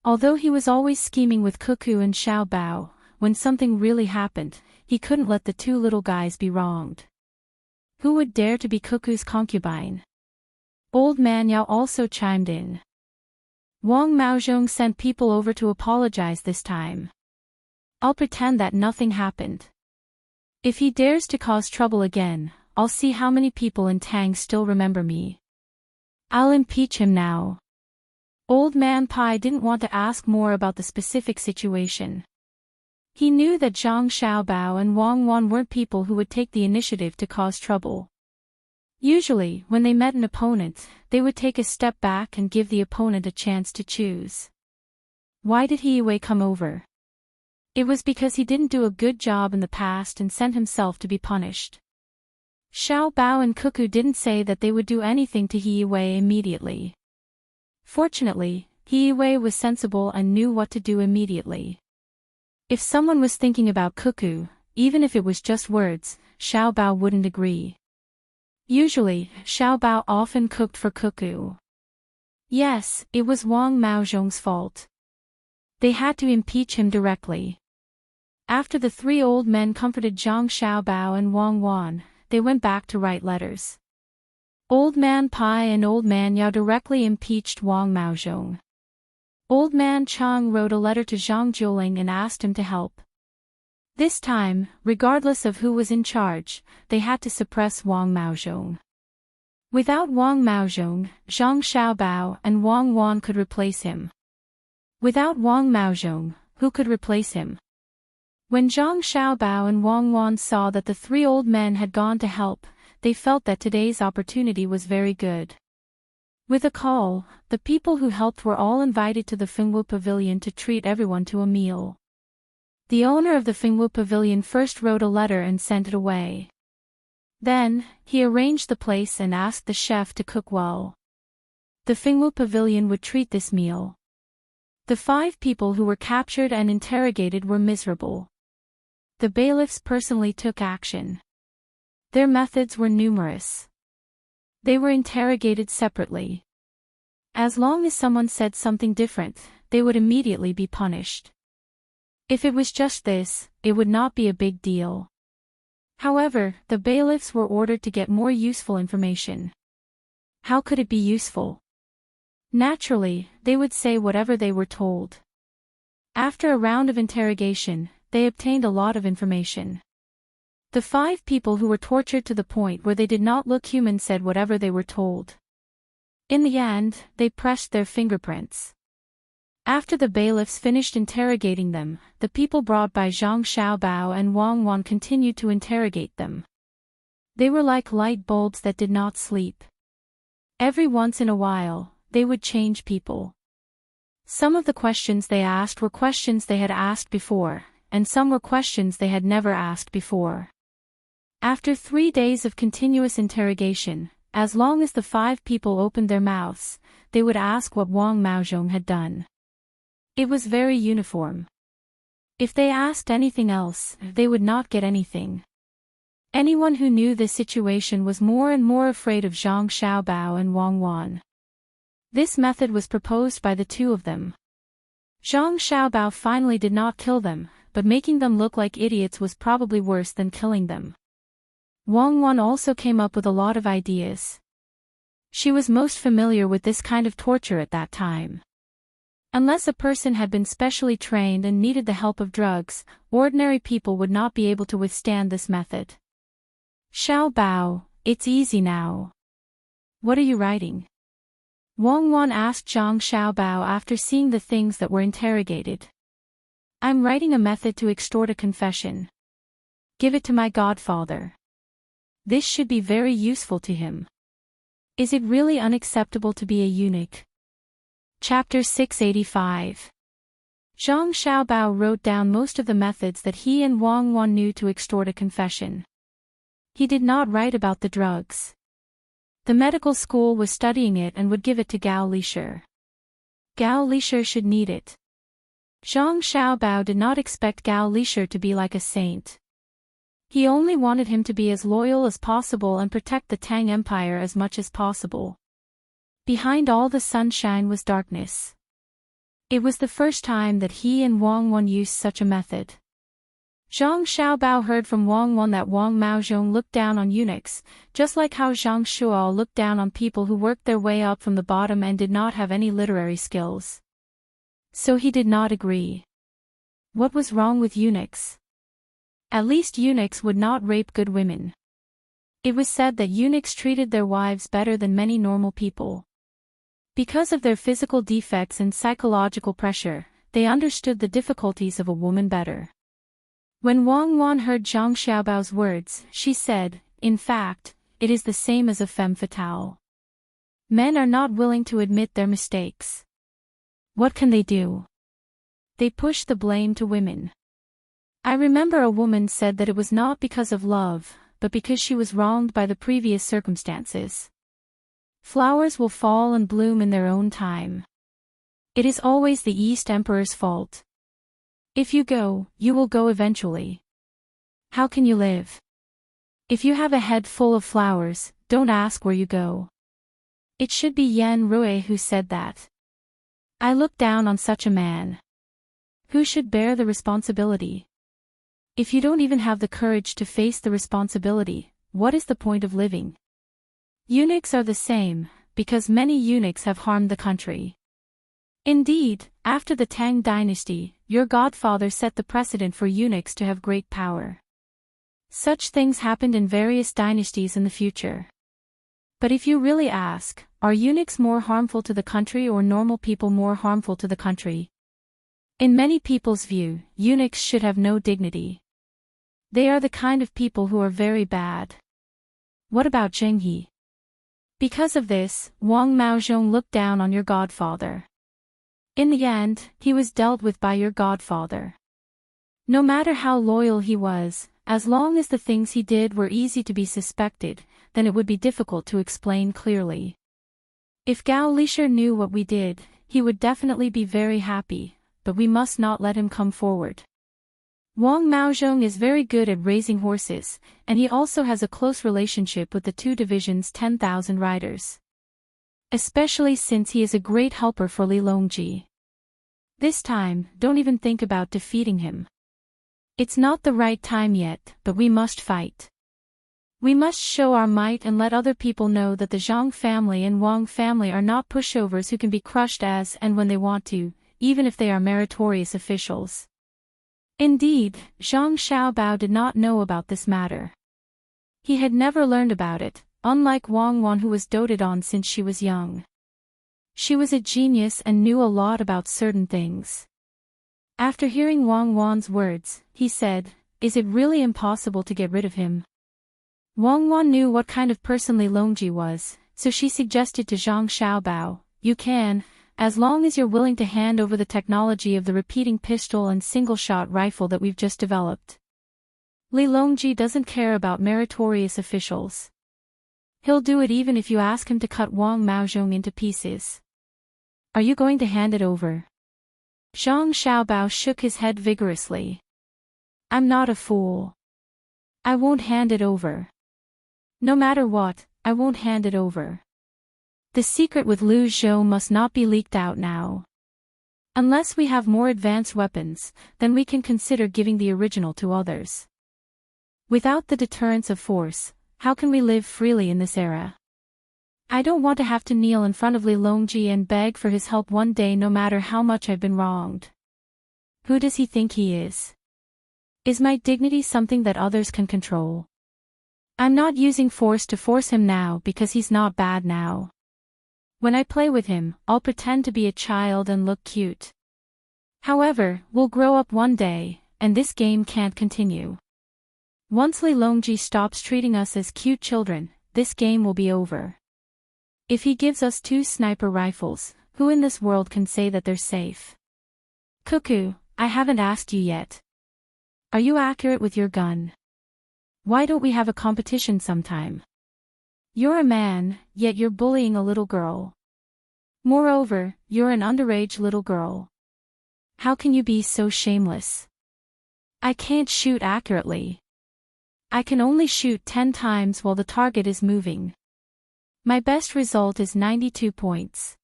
Although he was always scheming with Cuckoo and Xiao Bao, when something really happened, he couldn't let the 2 little guys be wronged. Who would dare to be Cuckoo's concubine? Old man Yao also chimed in. Wang Maozhong sent people over to apologize this time. I'll pretend that nothing happened. If he dares to cause trouble again, I'll see how many people in Tang still remember me. I'll impeach him now. Old man Pai didn't want to ask more about the specific situation. He knew that Zhang Xiaobao and Wang Wan weren't people who would take the initiative to cause trouble. Usually, when they met an opponent, they would take a step back and give the opponent a chance to choose. Why did He Wei come over? It was because he didn't do a good job in the past and sent himself to be punished. Xiao Bao and Cuckoo didn't say that they would do anything to He Wei immediately. Fortunately, He Wei was sensible and knew what to do immediately. If someone was thinking about Cuckoo, even if it was just words, Xiao Bao wouldn't agree. Usually, Xiao Bao often cooked for Cuckoo. Yes, it was Wang Maozhong's fault. They had to impeach him directly. After the 3 old men comforted Zhang Xiaobao and Wang Wan, they went back to write letters. Old man Pai and Old man Yao directly impeached Wang Maozhong. Old man Chang wrote a letter to Zhang Jiuling and asked him to help. This time, regardless of who was in charge, they had to suppress Wang Maozhong. Without Wang Maozhong, Zhang Xiaobao and Wang Wan could replace him. Without Wang Maozhong, who could replace him? When Zhang Xiaobao and Wang Wan saw that the 3 old men had gone to help, they felt that today's opportunity was very good. With a call, the people who helped were all invited to the Fengwu Pavilion to treat everyone to a meal. The owner of the Fengwu Pavilion first wrote a letter and sent it away. Then, he arranged the place and asked the chef to cook well. The Fengwu Pavilion would treat this meal. The 5 people who were captured and interrogated were miserable. The bailiffs personally took action. Their methods were numerous. They were interrogated separately. As long as someone said something different, they would immediately be punished. If it was just this, it would not be a big deal. However, the bailiffs were ordered to get more useful information. How could it be useful? Naturally, they would say whatever they were told. After a round of interrogation, they obtained a lot of information. The 5 people who were tortured to the point where they did not look human said whatever they were told. In the end, they pressed their fingerprints. After the bailiffs finished interrogating them, the people brought by Zhang Xiaobao and Wang Wan continued to interrogate them. They were like light bulbs that did not sleep. Every once in a while, they would change people. Some of the questions they asked were questions they had asked before, and some were questions they had never asked before. After 3 days of continuous interrogation, as long as the 5 people opened their mouths, they would ask what Wang Maozhong had done. It was very uniform. If they asked anything else, they would not get anything. Anyone who knew this situation was more and more afraid of Zhang Xiaobao and Wang Wan. This method was proposed by the 2 of them. Zhang Xiaobao finally did not kill them, but making them look like idiots was probably worse than killing them. Wang Wan also came up with a lot of ideas. She was most familiar with this kind of torture at that time. Unless a person had been specially trained and needed the help of drugs, ordinary people would not be able to withstand this method. Xiao Bao, it's easy now. What are you writing? Wang Wan asked Zhang Xiaobao after seeing the things that were interrogated. I'm writing a method to extort a confession. Give it to my godfather. This should be very useful to him. Is it really unacceptable to be a eunuch? Chapter 685. Zhang Xiaobao wrote down most of the methods that he and Wang Wan knew to extort a confession. He did not write about the drugs. The medical school was studying it and would give it to Gao Lishir. Gao Lishir should need it. Zhang Xiaobao did not expect Gao Lishir to be like a saint. He only wanted him to be as loyal as possible and protect the Tang Empire as much as possible. Behind all the sunshine was darkness. It was the first time that he and Wang Wan used such a method. Zhang Xiaobao heard from Wang Wan that Wang Maozhong looked down on eunuchs, just like how Zhang Shuo looked down on people who worked their way up from the bottom and did not have any literary skills. So he did not agree. What was wrong with eunuchs? At least eunuchs would not rape good women. It was said that eunuchs treated their wives better than many normal people. Because of their physical defects and psychological pressure, they understood the difficulties of a woman better. When Wang Wan heard Zhang Xiaobao's words, she said, in fact, it is the same as a femme fatale. Men are not willing to admit their mistakes. What can they do? They push the blame to women. I remember a woman said that it was not because of love, but because she was wronged by the previous circumstances. Flowers will fall and bloom in their own time. It is always the East Emperor's fault. If you go, you will go eventually. How can you live? If you have a head full of flowers, don't ask where you go. It should be Yan Rui who said that. I look down on such a man. Who should bear the responsibility? If you don't even have the courage to face the responsibility, what is the point of living? Eunuchs are the same, because many eunuchs have harmed the country. Indeed, after the Tang dynasty, your godfather set the precedent for eunuchs to have great power. Such things happened in various dynasties in the future. But if you really ask, are eunuchs more harmful to the country or normal people more harmful to the country? In many people's view, eunuchs should have no dignity. They are the kind of people who are very bad. What about Zhenghe? Because of this, Wang Maozhong looked down on your godfather. In the end, he was dealt with by your godfather. No matter how loyal he was, as long as the things he did were easy to be suspected, then it would be difficult to explain clearly. If Gao Lishir knew what we did, he would definitely be very happy, but we must not let him come forward. Wang Maozhong is very good at raising horses, and he also has a close relationship with the 2 divisions' 10,000 riders. Especially since he is a great helper for Li Longji. This time, don't even think about defeating him. It's not the right time yet, but we must fight. We must show our might and let other people know that the Zhang family and Wang family are not pushovers who can be crushed as and when they want to, even if they are meritorious officials. Indeed, Zhang Xiaobao did not know about this matter. He had never learned about it, unlike Wang Wan who was doted on since she was young. She was a genius and knew a lot about certain things. After hearing Wang Wan's words, he said, "Is it really impossible to get rid of him?" Wang Wan knew what kind of person Li Longji was, so she suggested to Zhang Xiaobao, "You can, as long as you're willing to hand over the technology of the repeating pistol and single-shot rifle that we've just developed." Li Longji doesn't care about meritorious officials. He'll do it even if you ask him to cut Wang Maozhong into pieces. Are you going to hand it over? Zhang Xiaobao shook his head vigorously. I'm not a fool. I won't hand it over. No matter what, I won't hand it over. The secret with Lu Zhou must not be leaked out now. Unless we have more advanced weapons, then we can consider giving the original to others. Without the deterrence of force, how can we live freely in this era? I don't want to have to kneel in front of Li Longji and beg for his help one day no matter how much I've been wronged. Who does he think he is? Is my dignity something that others can control? I'm not using force to force him now because he's not bad now. When I play with him, I'll pretend to be a child and look cute. However, we'll grow up one day, and this game can't continue. Once Li Longji stops treating us as cute children, this game will be over. If he gives us 2 sniper rifles, who in this world can say that they're safe? Cuckoo, I haven't asked you yet. Are you accurate with your gun? Why don't we have a competition sometime? You're a man, yet you're bullying a little girl. Moreover, you're an underage little girl. How can you be so shameless? I can't shoot accurately. I can only shoot 10 times while the target is moving. My best result is 92 points.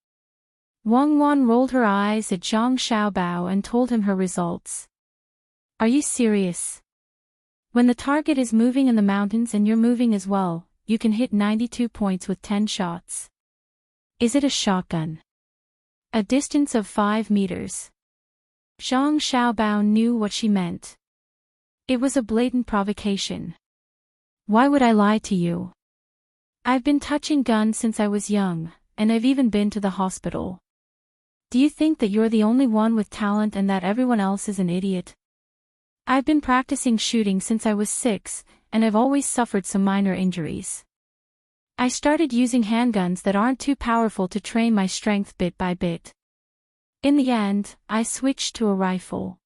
Wang Wan rolled her eyes at Zhang Xiaobao and told him her results. Are you serious? When the target is moving in the mountains and you're moving as well, you can hit 92 points with 10 shots. Is it a shotgun? A distance of 5 meters. Zhang Xiaobao knew what she meant. It was a blatant provocation. Why would I lie to you? I've been touching guns since I was young, and I've even been to the hospital. Do you think that you're the only one with talent and that everyone else is an idiot? I've been practicing shooting since I was 6, and I've always suffered some minor injuries. I started using handguns that aren't too powerful to train my strength bit by bit. In the end, I switched to a rifle.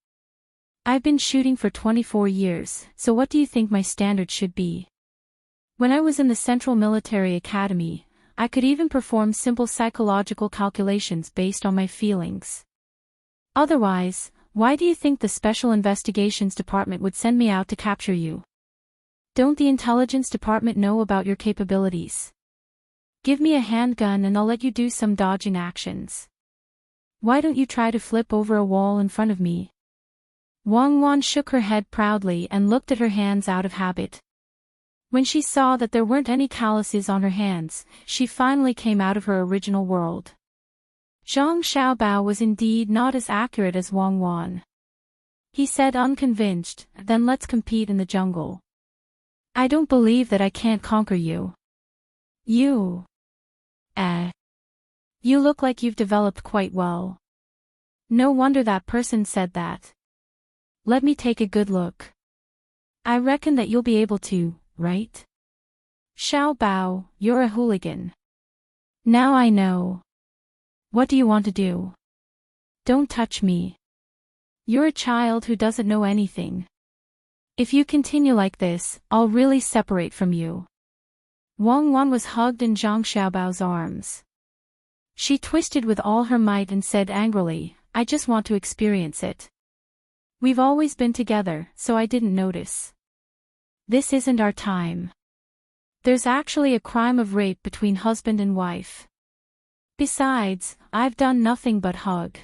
I've been shooting for 24 years, so what do you think my standard should be? When I was in the Central Military Academy, I could even perform simple psychological calculations based on my feelings. Otherwise, why do you think the Special Investigations Department would send me out to capture you? Don't the Intelligence Department know about your capabilities? Give me a handgun and I'll let you do some dodging actions. Why don't you try to flip over a wall in front of me? Wang Wan shook her head proudly and looked at her hands out of habit. When she saw that there weren't any calluses on her hands, she finally came out of her original world. Zhang Xiaobao was indeed not as accurate as Wang Wan. He said unconvinced, then let's compete in the jungle. I don't believe that I can't conquer you. You. You look like you've developed quite well. No wonder that person said that. Let me take a good look. I reckon that you'll be able to, right? Xiaobao, you're a hooligan. Now I know. What do you want to do? Don't touch me. You're a child who doesn't know anything. If you continue like this, I'll really separate from you. Wang Wan was hugged in Zhang Xiaobao's arms. She twisted with all her might and said angrily, I just want to experience it. We've always been together, so I didn't notice. This isn't our time. There's actually a crime of rape between husband and wife. Besides, I've done nothing but hug.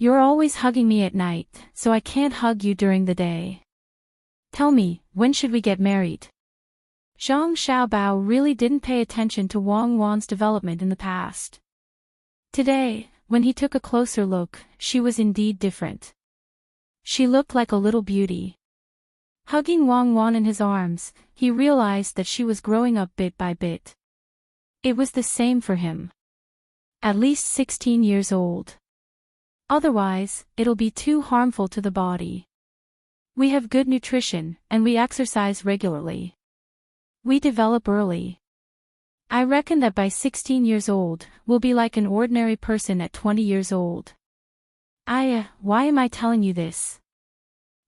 You're always hugging me at night, so I can't hug you during the day. Tell me, when should we get married? Zhang Xiaobao really didn't pay attention to Wang Wan's development in the past. Today, when he took a closer look, she was indeed different. She looked like a little beauty. Hugging Wang Wan in his arms, he realized that she was growing up bit by bit. It was the same for him. At least 16 years old. Otherwise, it'll be too harmful to the body. We have good nutrition, and we exercise regularly. We develop early. I reckon that by 16 years old, we'll be like an ordinary person at 20 years old. Why am I telling you this?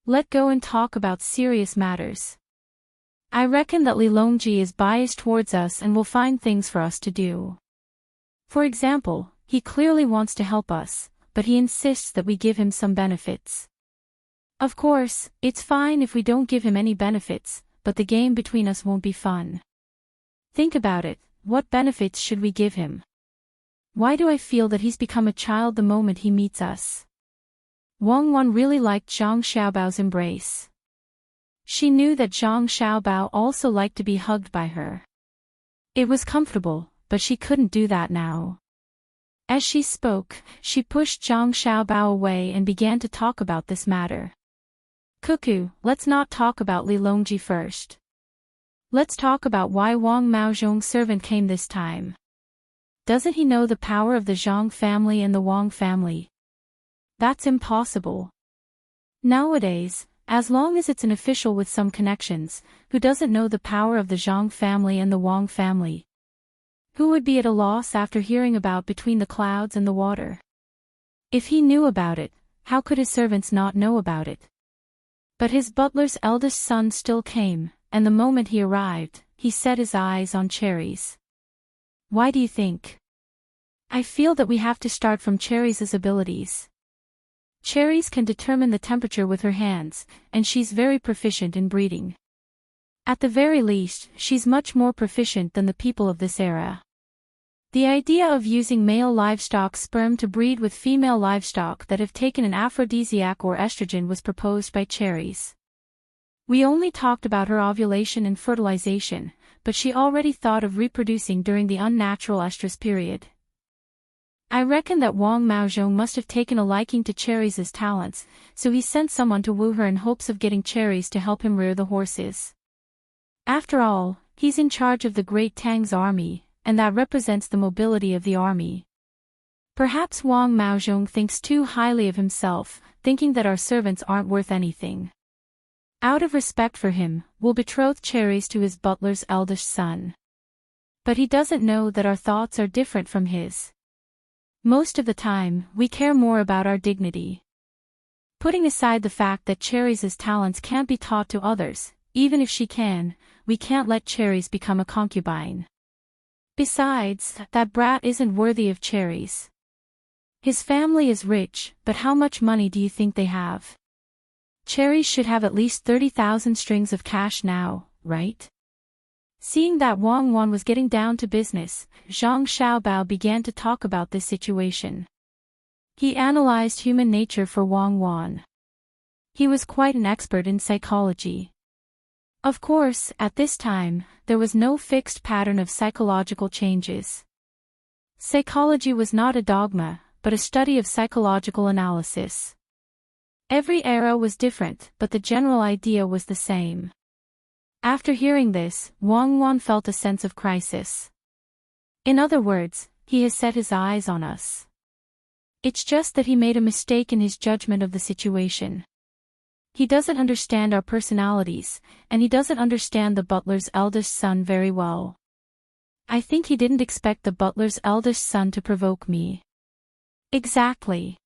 Let go and talk about serious matters. I reckon that Li Longji is biased towards us and will find things for us to do. For example, he clearly wants to help us, but he insists that we give him some benefits. Of course, it's fine if we don't give him any benefits, but the game between us won't be fun. Think about it, what benefits should we give him? Why do I feel that he's become a child the moment he meets us? Wang Wan really liked Zhang Xiaobao's embrace. She knew that Zhang Xiaobao also liked to be hugged by her. It was comfortable, but she couldn't do that now. As she spoke, she pushed Zhang Xiaobao away and began to talk about this matter. Cuckoo, let's not talk about Li Longji first. Let's talk about why Wang Maozhong's servant came this time. Doesn't he know the power of the Zhang family and the Wang family? That's impossible. Nowadays, as long as it's an official with some connections, who doesn't know the power of the Zhang family and the Wang family? Who would be at a loss after hearing about between the clouds and the water? If he knew about it, how could his servants not know about it? But his butler's eldest son still came, and the moment he arrived, he set his eyes on Cherries. Why do you think? I feel that we have to start from Cherries' abilities. Cherries can determine the temperature with her hands, and she's very proficient in breeding. At the very least, she's much more proficient than the people of this era. The idea of using male livestock sperm to breed with female livestock that have taken an aphrodisiac or estrogen was proposed by Cherries. We only talked about her ovulation and fertilization, but she already thought of reproducing during the unnatural estrus period. I reckon that Wang Maozhong must have taken a liking to Cherries' talents, so he sent someone to woo her in hopes of getting Cherries to help him rear the horses. After all, he's in charge of the great Tang's army, and that represents the mobility of the army. Perhaps Wang Maozhong thinks too highly of himself, thinking that our servants aren't worth anything. Out of respect for him, we'll betroth Cherries to his butler's eldest son. But he doesn't know that our thoughts are different from his. Most of the time, we care more about our dignity. Putting aside the fact that Cherries' talents can't be taught to others, even if she can, we can't let Cherries become a concubine. Besides, that brat isn't worthy of Cherries. His family is rich, but how much money do you think they have? Cherries should have at least 30,000 strings of cash now, right? Seeing that Wang Wan was getting down to business, Zhang Xiaobao began to talk about this situation. He analyzed human nature for Wang Wan. He was quite an expert in psychology. Of course, at this time, there was no fixed pattern of psychological changes. Psychology was not a dogma, but a study of psychological analysis. Every era was different, but the general idea was the same. After hearing this, Wang Wan felt a sense of crisis. In other words, he has set his eyes on us. It's just that he made a mistake in his judgment of the situation. He doesn't understand our personalities, and he doesn't understand the butler's eldest son very well. I think he didn't expect the butler's eldest son to provoke me. Exactly.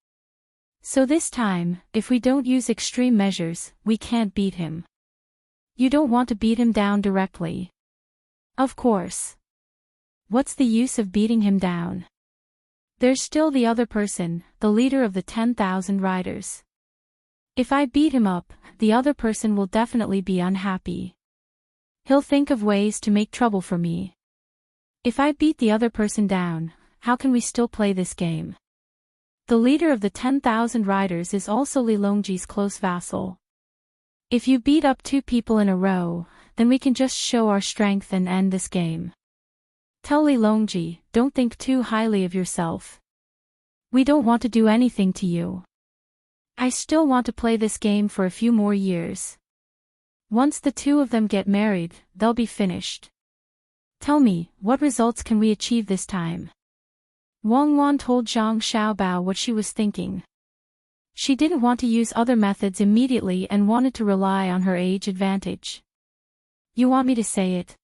So this time, if we don't use extreme measures, we can't beat him. You don't want to beat him down directly. Of course. What's the use of beating him down? There's still the other person, the leader of the 10,000 riders. If I beat him up, the other person will definitely be unhappy. He'll think of ways to make trouble for me. If I beat the other person down, how can we still play this game? The leader of the 10,000 riders is also Li Longji's close vassal. If you beat up 2 people in a row, then we can just show our strength and end this game. Tell Li Longji, don't think too highly of yourself. We don't want to do anything to you. I still want to play this game for a few more years. Once the 2 of them get married, they'll be finished. Tell me, what results can we achieve this time? Wang Wan told Zhang Xiaobao what she was thinking. She didn't want to use other methods immediately and wanted to rely on her age advantage. You want me to say it?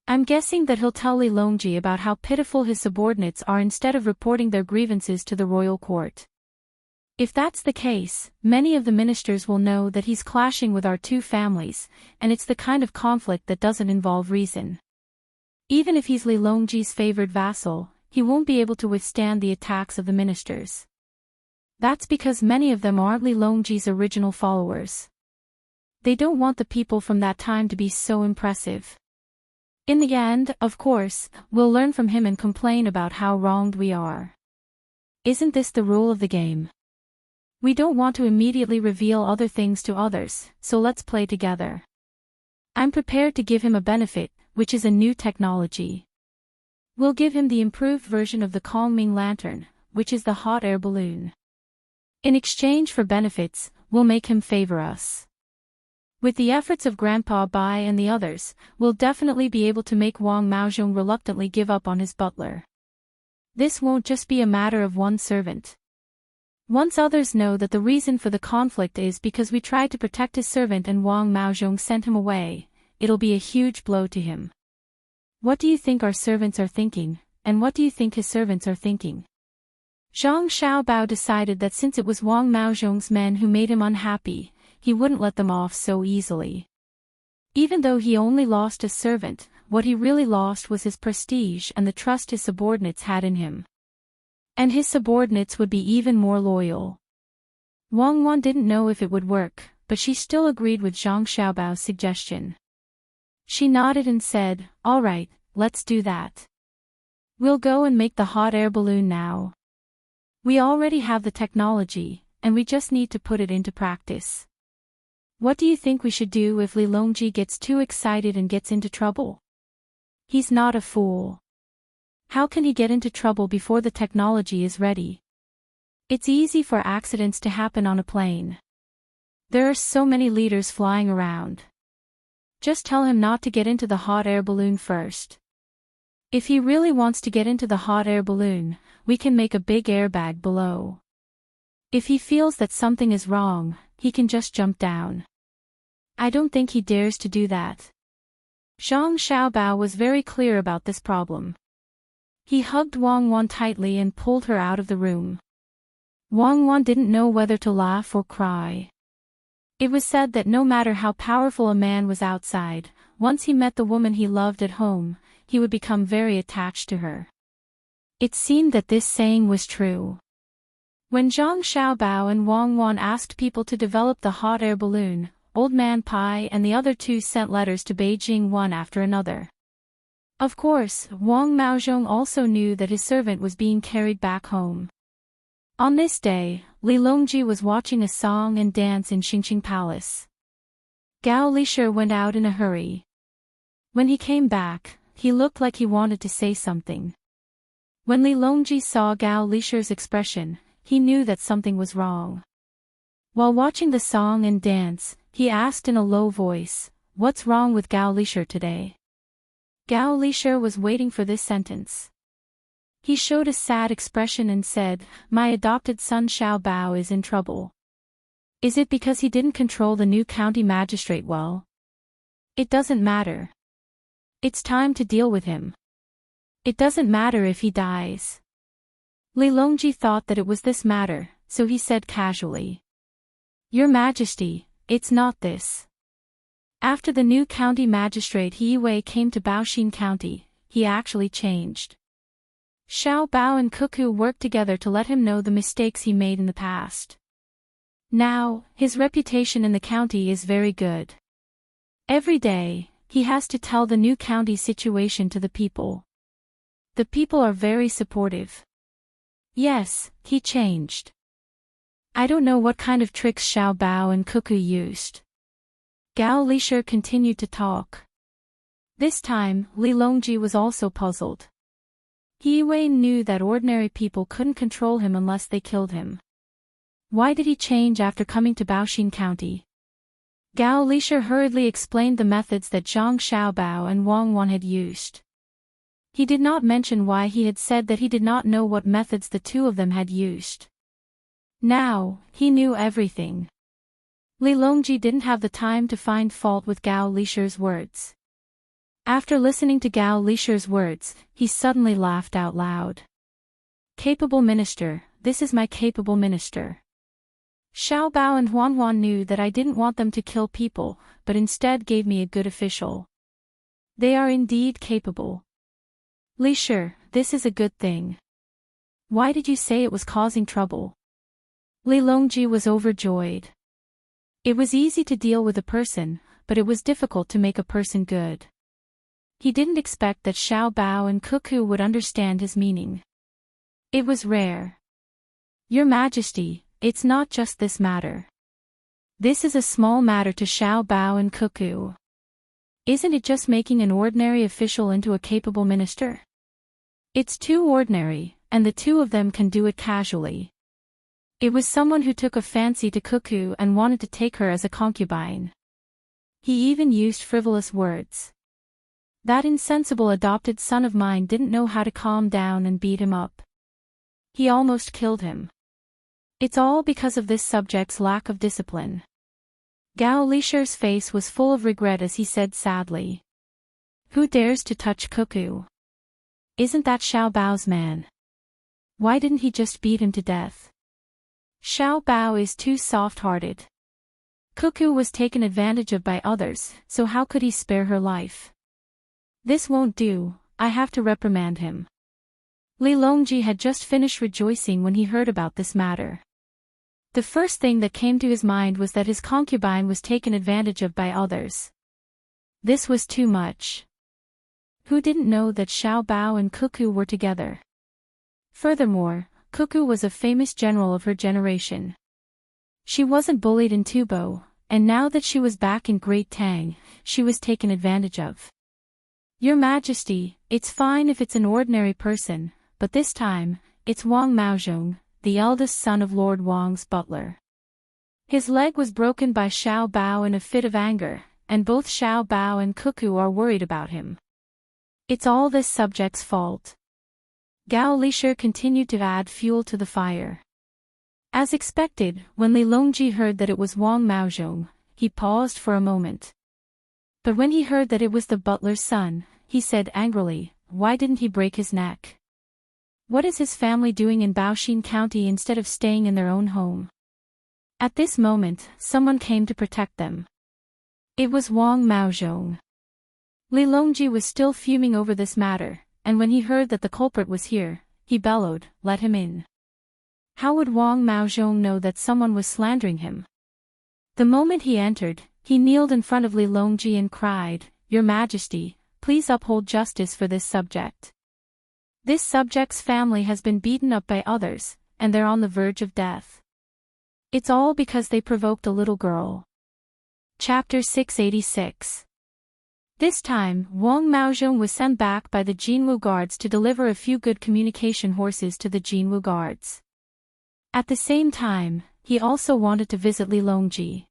I'm guessing that he'll tell Li Longji about how pitiful his subordinates are instead of reporting their grievances to the royal court. If that's the case, many of the ministers will know that he's clashing with our 2 families, and it's the kind of conflict that doesn't involve reason. Even if he's Li Longji's favored vassal, he won't be able to withstand the attacks of the ministers. That's because many of them aren't Li Longji's original followers. They don't want the people from that time to be so impressive. In the end, of course, we'll learn from him and complain about how wronged we are. Isn't this the rule of the game? We don't want to immediately reveal other things to others, so let's play together. I'm prepared to give him a benefit, which is a new technology. We'll give him the improved version of the Kongming lantern, which is the hot air balloon. In exchange for benefits, we'll make him favor us. With the efforts of Grandpa Bai and the others, we'll definitely be able to make Wang Maozhong reluctantly give up on his butler. This won't just be a matter of one servant. Once others know that the reason for the conflict is because we tried to protect his servant and Wang Maozhong sent him away, it'll be a huge blow to him. What do you think our servants are thinking, and what do you think his servants are thinking? Zhang Xiaobao decided that since it was Wang Maozhong's men who made him unhappy, he wouldn't let them off so easily. Even though he only lost a servant, what he really lost was his prestige and the trust his subordinates had in him. And his subordinates would be even more loyal. Wang Wan didn't know if it would work, but she still agreed with Zhang Xiaobao's suggestion. She nodded and said, "All right, let's do that. We'll go and make the hot air balloon now. We already have the technology, and we just need to put it into practice. What do you think we should do if Li Longji gets too excited and gets into trouble? He's not a fool. How can he get into trouble before the technology is ready? It's easy for accidents to happen on a plane. There are so many leaders flying around. Just tell him not to get into the hot air balloon first. If he really wants to get into the hot air balloon, we can make a big airbag below. If he feels that something is wrong, he can just jump down. I don't think he dares to do that." Zhang Xiaobao was very clear about this problem. He hugged Wang Wan tightly and pulled her out of the room. Wang Wan didn't know whether to laugh or cry. It was said that no matter how powerful a man was outside, once he met the woman he loved at home, he would become very attached to her. It seemed that this saying was true. When Zhang Xiaobao and Wang Wan asked people to develop the hot air balloon, Old Man Pai and the other 2 sent letters to Beijing one after another. Of course, Wang Maozhong also knew that his servant was being carried back home. On this day, Li Longji was watching a song and dance in Xingqing Palace. Gao Lisher went out in a hurry. When he came back, he looked like he wanted to say something. When Li Longji saw Gao Lisher's expression, he knew that something was wrong. While watching the song and dance, he asked in a low voice, "What's wrong with Gao Lisher today?" Gao Lisher was waiting for this sentence. He showed a sad expression and said, "My adopted son Xiao Bao is in trouble. Is it because he didn't control the new county magistrate well? It doesn't matter. It's time to deal with him. It doesn't matter if he dies." Li Longji thought that it was this matter, so he said casually, "Your Majesty, it's not this." After the new county magistrate He Wei came to Baoxin County, he actually changed. Xiao Bao and Cuckoo worked together to let him know the mistakes he made in the past. Now, his reputation in the county is very good. Every day, he has to tell the new county situation to the people. The people are very supportive. Yes, he changed. I don't know what kind of tricks Xiao Bao and Cuckoo used. Gao Lishir continued to talk. This time, Li Longji was also puzzled. He Wei knew that ordinary people couldn't control him unless they killed him. Why did he change after coming to Baoxin County? Gao Lishir hurriedly explained the methods that Zhang Xiaobao and Wang Wan had used. He did not mention why he had said that he did not know what methods the two of them had used. Now, he knew everything. Li Longji didn't have the time to find fault with Gao Lishir's words. After listening to Gao Lishir's words, he suddenly laughed out loud. Capable minister, this is my capable minister. Xiao Bao and Huan Huan knew that I didn't want them to kill people, but instead gave me a good official. They are indeed capable. Li Shi, this is a good thing. Why did you say it was causing trouble? Li Longji was overjoyed. It was easy to deal with a person, but it was difficult to make a person good. He didn't expect that Xiao Bao and Cuckoo would understand his meaning. It was rare. Your Majesty, it's not just this matter. This is a small matter to Xiao Bao and Cuckoo. Isn't it just making an ordinary official into a capable minister? It's too ordinary, and the two of them can do it casually. It was someone who took a fancy to Cuckoo and wanted to take her as a concubine. He even used frivolous words. That insensible adopted son of mine didn't know how to calm down and beat him up. He almost killed him. It's all because of this subject's lack of discipline. Gao Lishir's face was full of regret as he said sadly. Who dares to touch Cuckoo? Isn't that Xiao Bao's man? Why didn't he just beat him to death? Xiao Bao is too soft-hearted. Cuckoo was taken advantage of by others, so how could he spare her life? This won't do, I have to reprimand him. Li Longji had just finished rejoicing when he heard about this matter. The first thing that came to his mind was that his concubine was taken advantage of by others. This was too much. Who didn't know that Xiao Bao and Cuckoo were together? Furthermore, Cuckoo was a famous general of her generation. She wasn't bullied in Tubo, and now that she was back in Great Tang, she was taken advantage of. Your Majesty, it's fine if it's an ordinary person, but this time, it's Wang Maozhong, the eldest son of Lord Wang's butler. His leg was broken by Xiao Bao in a fit of anger, and both Xiao Bao and Cuckoo are worried about him. It's all this subject's fault. Gao Lishir continued to add fuel to the fire. As expected, when Li Longji heard that it was Wang Maozhong, he paused for a moment. But when he heard that it was the butler's son, he said angrily, why didn't he break his neck? What is his family doing in Baoxin County instead of staying in their own home? At this moment, someone came to protect them. It was Wang Maozhong. Li Longji was still fuming over this matter, and when he heard that the culprit was here, he bellowed, let him in. How would Wang Maozhong know that someone was slandering him? The moment he entered, he kneeled in front of Li Longji and cried, Your Majesty, please uphold justice for this subject. This subject's family has been beaten up by others, and they're on the verge of death. It's all because they provoked a little girl. Chapter 686. This time, Wang Maozhong was sent back by the Jinwu guards to deliver a few good communication horses to the Jinwu guards. At the same time, he also wanted to visit Li Longji.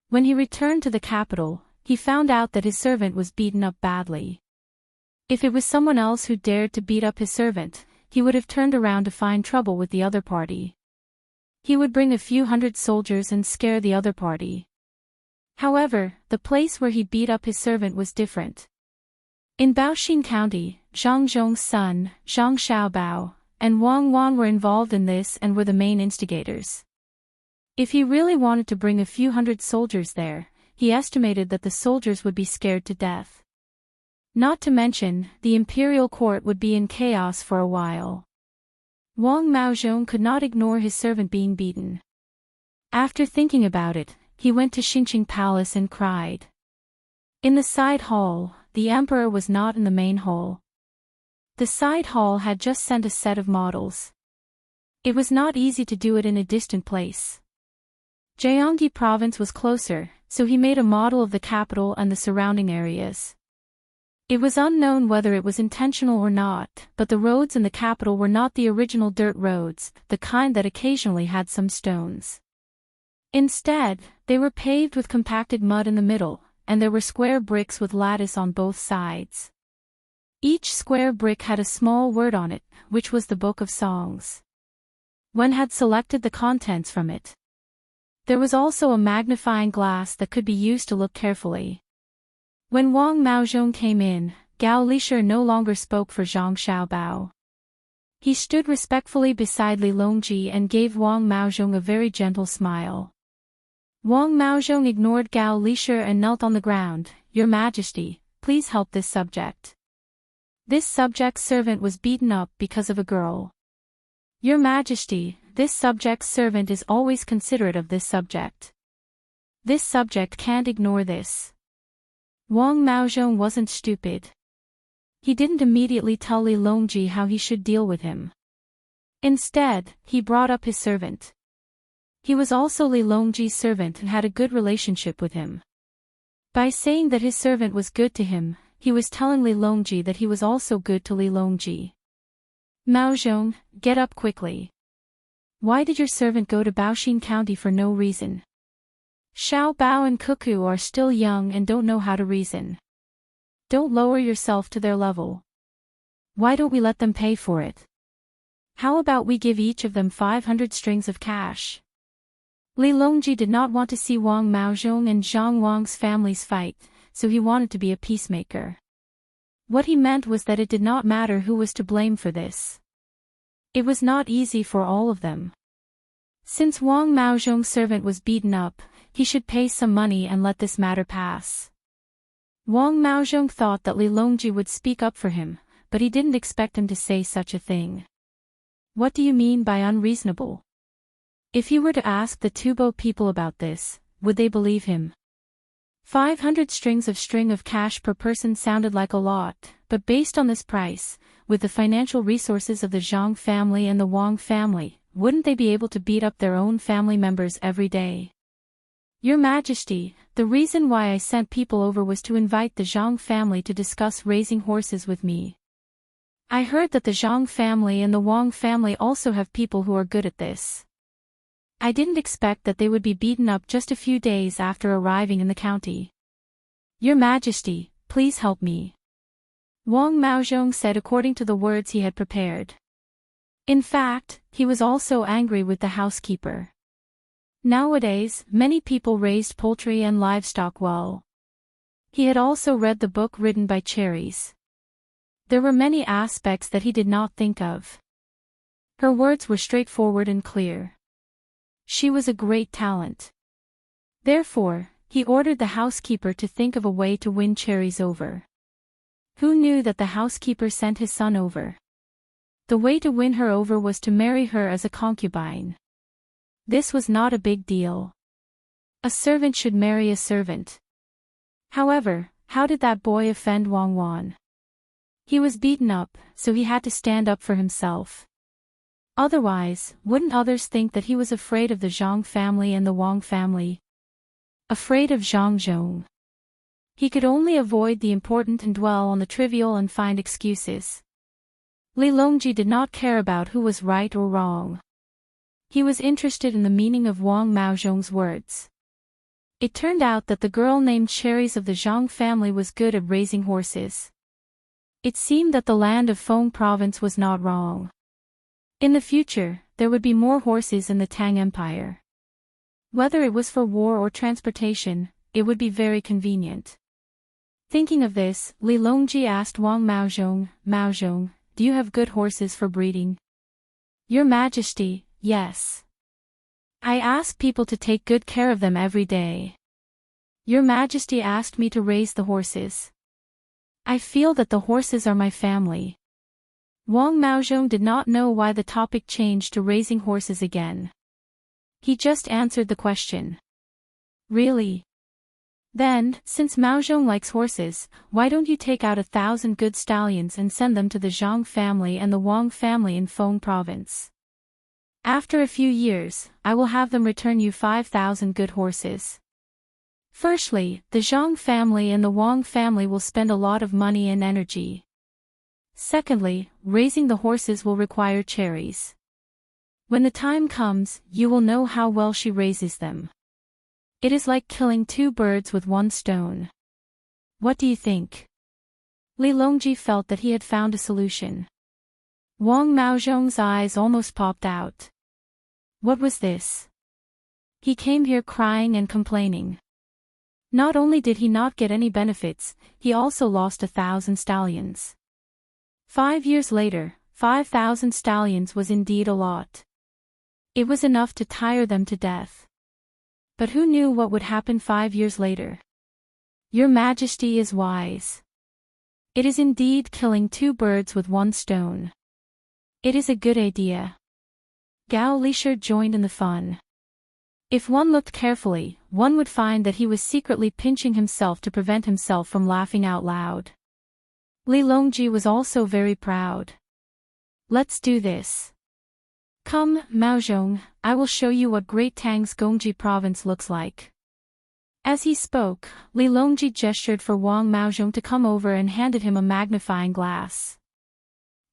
When he returned to the capital, he found out that his servant was beaten up badly. If it was someone else who dared to beat up his servant, he would have turned around to find trouble with the other party. He would bring a few hundred soldiers and scare the other party. However, the place where he beat up his servant was different. In Baoxin County, Zhang Zhong's son, Zhang Xiaobao, and Wang Wan were involved in this and were the main instigators. If he really wanted to bring a few hundred soldiers there, he estimated that the soldiers would be scared to death. Not to mention, the imperial court would be in chaos for a while. Wang Maozhong could not ignore his servant being beaten. After thinking about it, he went to Xingqing Palace and cried. In the side hall, the emperor was not in the main hall. The side hall had just sent a set of models. It was not easy to do it in a distant place. Gyeonggi province was closer, so he made a model of the capital and the surrounding areas. It was unknown whether it was intentional or not, but the roads in the capital were not the original dirt roads, the kind that occasionally had some stones. Instead, they were paved with compacted mud in the middle, and there were square bricks with lattice on both sides. Each square brick had a small word on it, which was the Book of Songs. One had selected the contents from it. There was also a magnifying glass that could be used to look carefully. When Wang Maozhong came in, Gao Lishir no longer spoke for Zhang Xiaobao. He stood respectfully beside Li Longji and gave Wang Maozhong a very gentle smile. Wang Maozhong ignored Gao Lishir and knelt on the ground. "Your Majesty, please help this subject. This subject's servant was beaten up because of a girl. Your Majesty, this subject's servant is always considerate of this subject. This subject can't ignore this." Wang Maozhong wasn't stupid. He didn't immediately tell Li Longji how he should deal with him. Instead, he brought up his servant. He was also Li Longji's servant and had a good relationship with him. By saying that his servant was good to him, he was telling Li Longji that he was also good to Li Longji. "Maozhong, get up quickly. Why did your servant go to Baoxin County for no reason? Xiao Bao and Cuckoo are still young and don't know how to reason. Don't lower yourself to their level. Why don't we let them pay for it? How about we give each of them 500 strings of cash?" Li Longji did not want to see Wang Maozhong and Zhang Wang's families fight, so he wanted to be a peacemaker. What he meant was that it did not matter who was to blame for this. It was not easy for all of them. Since Wang Maozhong's servant was beaten up, he should pay some money and let this matter pass. Wang Maozhong thought that Li Longji would speak up for him, but he didn't expect him to say such a thing. "What do you mean by unreasonable?" If he were to ask the Tubo people about this, would they believe him? 500 strings of cash per person sounded like a lot, but based on this price, with the financial resources of the Zhang family and the Wang family, wouldn't they be able to beat up their own family members every day? "Your Majesty, the reason why I sent people over was to invite the Zhang family to discuss raising horses with me. I heard that the Zhang family and the Wang family also have people who are good at this. I didn't expect that they would be beaten up just a few days after arriving in the county. Your Majesty, please help me." Wang Maozhong said according to the words he had prepared. In fact, he was also angry with the housekeeper. Nowadays, many people raised poultry and livestock well. He had also read the book written by Cherries. There were many aspects that he did not think of. Her words were straightforward and clear. She was a great talent. Therefore, he ordered the housekeeper to think of a way to win Cherries over. Who knew that the housekeeper sent his son over? The way to win her over was to marry her as a concubine. This was not a big deal. A servant should marry a servant. However, how did that boy offend Wang Wan? He was beaten up, so he had to stand up for himself. Otherwise, wouldn't others think that he was afraid of the Zhang family and the Wang family? Afraid of Zhang Zhong. He could only avoid the important and dwell on the trivial and find excuses. Li Longji did not care about who was right or wrong. He was interested in the meaning of Wang Maozhong's words. It turned out that the girl named Cherries of the Zhang family was good at raising horses. It seemed that the land of Feng province was not wrong. In the future, there would be more horses in the Tang Empire. Whether it was for war or transportation, it would be very convenient. Thinking of this, Li Longji asked Wang Maozhong, "Maozhong, do you have good horses for breeding?" "Your Majesty, yes. I ask people to take good care of them every day. Your Majesty asked me to raise the horses. I feel that the horses are my family." Wang Maozhong did not know why the topic changed to raising horses again. He just answered the question. "Really? Then, since Maozhong likes horses, why don't you take out 1,000 good stallions and send them to the Zhang family and the Wang family in Feng province? After a few years, I will have them return you 5,000 good horses. Firstly, the Zhang family and the Wang family will spend a lot of money and energy. Secondly, raising the horses will require cherries. When the time comes, you will know how well she raises them. It is like killing two birds with one stone. What do you think? Li Longji felt that he had found a solution. Wang Maozhong's eyes almost popped out. What was this? He came here crying and complaining. Not only did he not get any benefits, he also lost 1,000 stallions. 5 years later, 5,000 stallions was indeed a lot. It was enough to tire them to death. But who knew what would happen 5 years later? Your Majesty is wise. It is indeed killing two birds with one stone. It is a good idea. Gao Lisher joined in the fun. If one looked carefully, one would find that he was secretly pinching himself to prevent himself from laughing out loud. Li Longji was also very proud. Let's do this. Come, Maozhong, I will show you what Great Tang's Gongji province looks like. As he spoke, Li Longji gestured for Wang Maozhong to come over and handed him a magnifying glass.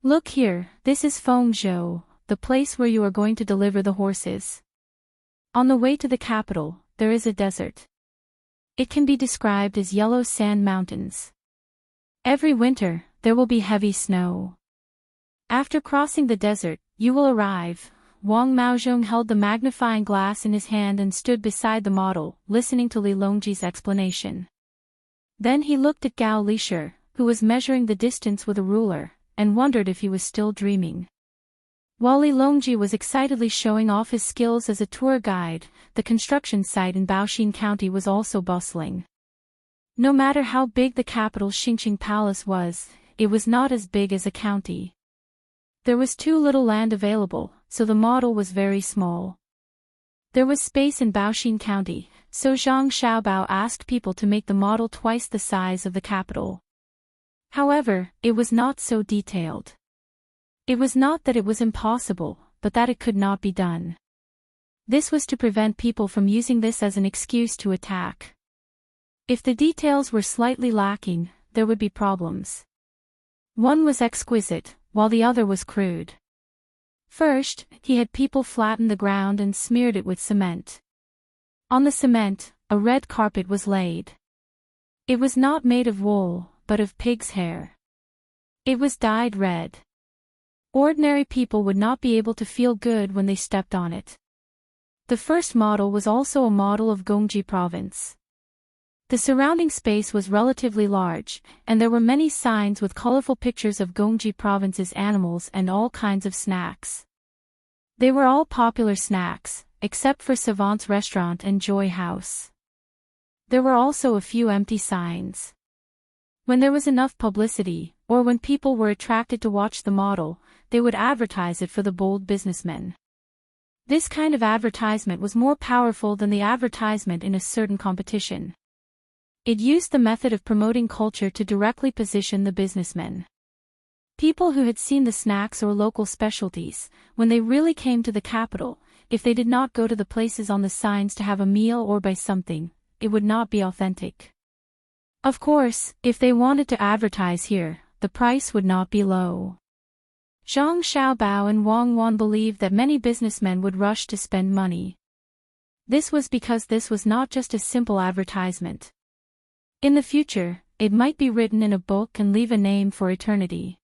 Look here, this is Fengzhou, the place where you are going to deliver the horses. On the way to the capital, there is a desert. It can be described as yellow sand mountains. Every winter, there will be heavy snow. After crossing the desert, you will arrive. Wang Maozhong held the magnifying glass in his hand and stood beside the model, listening to Li Longji's explanation. Then he looked at Gao Lisher, who was measuring the distance with a ruler, and wondered if he was still dreaming. While Li Longji was excitedly showing off his skills as a tour guide, the construction site in Baoxin County was also bustling. No matter how big the capital Xingqing Palace was, it was not as big as a county. There was too little land available, so the model was very small. There was space in Baoxin County, so Zhang Xiaobao asked people to make the model twice the size of the capital. However, it was not so detailed. It was not that it was impossible, but that it could not be done. This was to prevent people from using this as an excuse to attack. If the details were slightly lacking, there would be problems. One was exquisite, while the other was crude. First, he had people flatten the ground and smeared it with cement. On the cement, a red carpet was laid. It was not made of wool, but of pig's hair. It was dyed red. Ordinary people would not be able to feel good when they stepped on it. The first model was also a model of Gongji province. The surrounding space was relatively large, and there were many signs with colorful pictures of Gongji province's animals and all kinds of snacks. They were all popular snacks, except for Savant's restaurant and Joy House. There were also a few empty signs. When there was enough publicity, or when people were attracted to watch the model, they would advertise it for the bold businessmen. This kind of advertisement was more powerful than the advertisement in a certain competition. It used the method of promoting culture to directly position the businessmen. People who had seen the snacks or local specialties, when they really came to the capital, if they did not go to the places on the signs to have a meal or buy something, it would not be authentic. Of course, if they wanted to advertise here, the price would not be low. Zhang Xiaobao and Wang Wan believed that many businessmen would rush to spend money. This was because this was not just a simple advertisement. In the future, it might be written in a book and leave a name for eternity.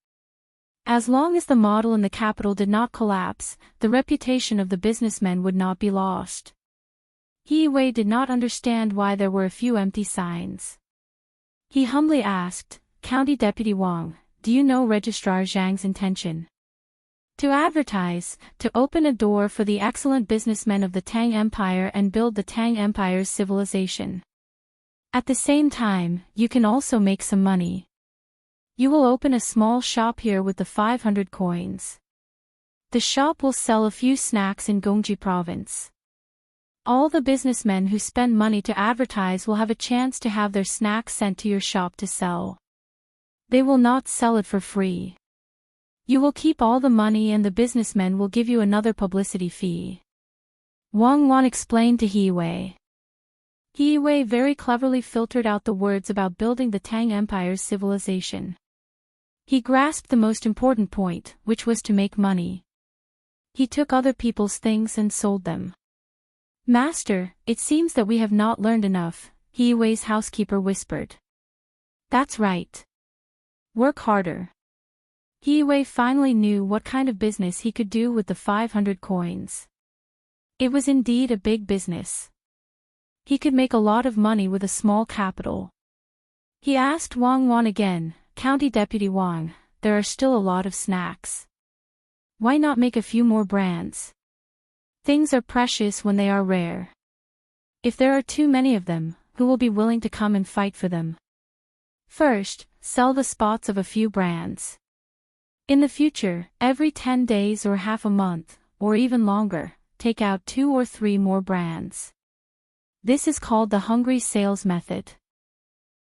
As long as the model in the capital did not collapse, the reputation of the businessmen would not be lost. He Wei did not understand why there were a few empty signs. He humbly asked, County Deputy Wang, do you know Registrar Zhang's intention? To advertise, to open a door for the excellent businessmen of the Tang Empire and build the Tang Empire's civilization. At the same time, you can also make some money. You will open a small shop here with the 500 coins. The shop will sell a few snacks in Gongji province. All the businessmen who spend money to advertise will have a chance to have their snacks sent to your shop to sell. They will not sell it for free. You will keep all the money and the businessmen will give you another publicity fee. Wang Wan explained to He Wei. He Wei very cleverly filtered out the words about building the Tang Empire's civilization. He grasped the most important point, which was to make money. He took other people's things and sold them. Master, it seems that we have not learned enough, He Wei's housekeeper whispered. That's right. Work harder. He Wei finally knew what kind of business he could do with the 500 coins. It was indeed a big business. He could make a lot of money with a small capital. He asked Wang Wan again, County Deputy Wang, there are still a lot of snacks. Why not make a few more brands? Things are precious when they are rare. If there are too many of them, who will be willing to come and fight for them? First, sell the spots of a few brands. In the future, every 10 days or half a month, or even longer, take out 2 or 3 more brands. This is called the hungry sales method.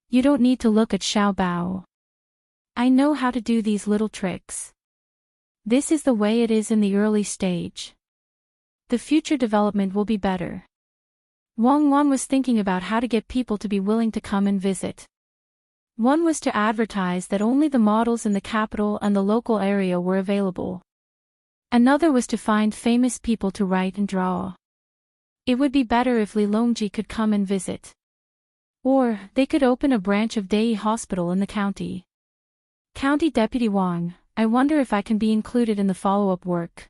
You don't need to look at Xiao Bao. I know how to do these little tricks. This is the way it is in the early stage. The future development will be better. Wang Wan was thinking about how to get people to be willing to come and visit. One was to advertise that only the models in the capital and the local area were available. Another was to find famous people to write and draw. It would be better if Li Longji could come and visit. Or, they could open a branch of Dei Hospital in the county. County Deputy Wang, I wonder if I can be included in the follow-up work.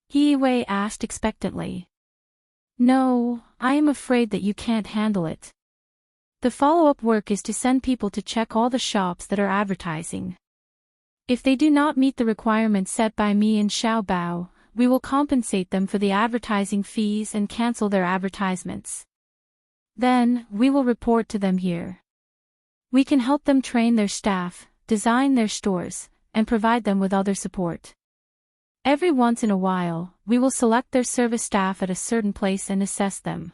He Wei asked expectantly. No, I am afraid that you can't handle it. The follow-up work is to send people to check all the shops that are advertising. If they do not meet the requirements set by me and Xiao Bao, we will compensate them for the advertising fees and cancel their advertisements. Then, we will report to them here. We can help them train their staff, design their stores, and provide them with other support. Every once in a while, we will select their service staff at a certain place and assess them.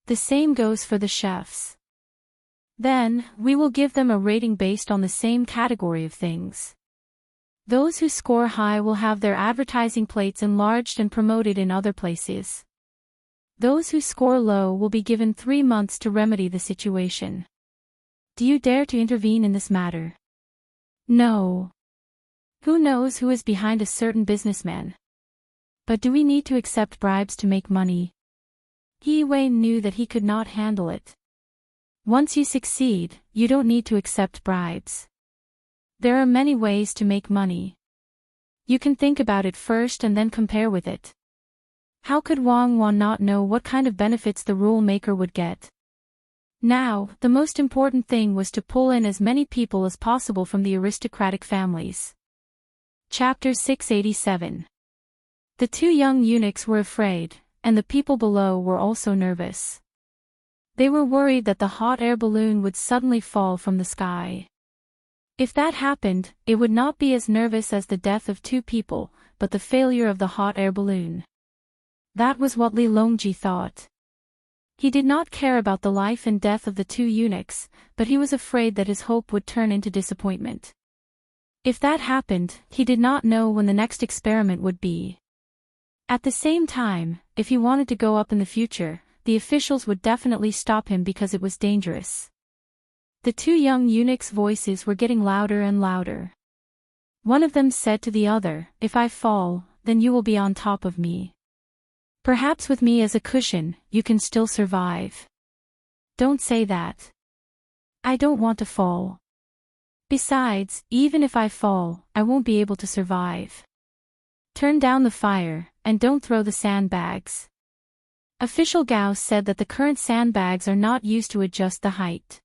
The same goes for the chefs. Then, we will give them a rating based on the same category of things. Those who score high will have their advertising plates enlarged and promoted in other places. Those who score low will be given 3 months to remedy the situation. Do you dare to intervene in this matter? No. Who knows who is behind a certain businessman? But do we need to accept bribes to make money? He Wei knew that he could not handle it. Once you succeed, you don't need to accept bribes. There are many ways to make money. You can think about it first and then compare with it. How could Wang Wan not know what kind of benefits the rule maker would get? Now, the most important thing was to pull in as many people as possible from the aristocratic families. Chapter 687. The 2 young eunuchs were afraid, and the people below were also nervous. They were worried that the hot air balloon would suddenly fall from the sky. If that happened, it would not be as nervous as the death of 2 people, but the failure of the hot air balloon. That was what Li Longji thought. He did not care about the life and death of the 2 eunuchs, but he was afraid that his hope would turn into disappointment. If that happened, he did not know when the next experiment would be. At the same time, if he wanted to go up in the future, the officials would definitely stop him because it was dangerous. The 2 young eunuchs' voices were getting louder and louder. One of them said to the other, "If I fall, then you will be on top of me. Perhaps with me as a cushion, you can still survive." "Don't say that. I don't want to fall. Besides, even if I fall, I won't be able to survive. Turn down the fire, and don't throw the sandbags." Official Gao said that the current sandbags are not used to adjust the height.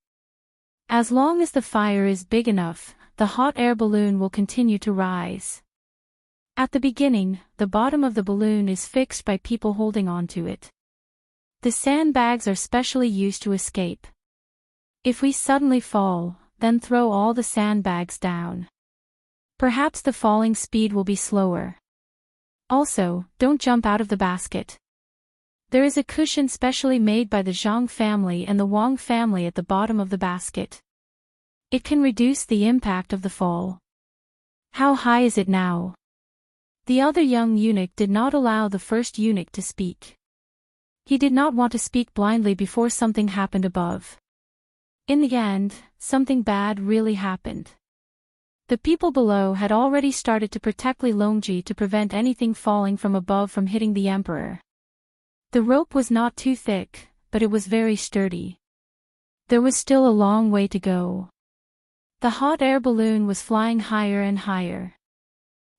As long as the fire is big enough, the hot air balloon will continue to rise. At the beginning, the bottom of the balloon is fixed by people holding onto it. The sandbags are specially used to escape. If we suddenly fall, then throw all the sandbags down. Perhaps the falling speed will be slower. Also, don't jump out of the basket. There is a cushion specially made by the Zhang family and the Wang family at the bottom of the basket. It can reduce the impact of the fall. How high is it now? The other young eunuch did not allow the first eunuch to speak. He did not want to speak blindly before something happened above. In the end, something bad really happened. The people below had already started to protect Li Longji to prevent anything falling from above from hitting the emperor. The rope was not too thick, but it was very sturdy. There was still a long way to go. The hot air balloon was flying higher and higher.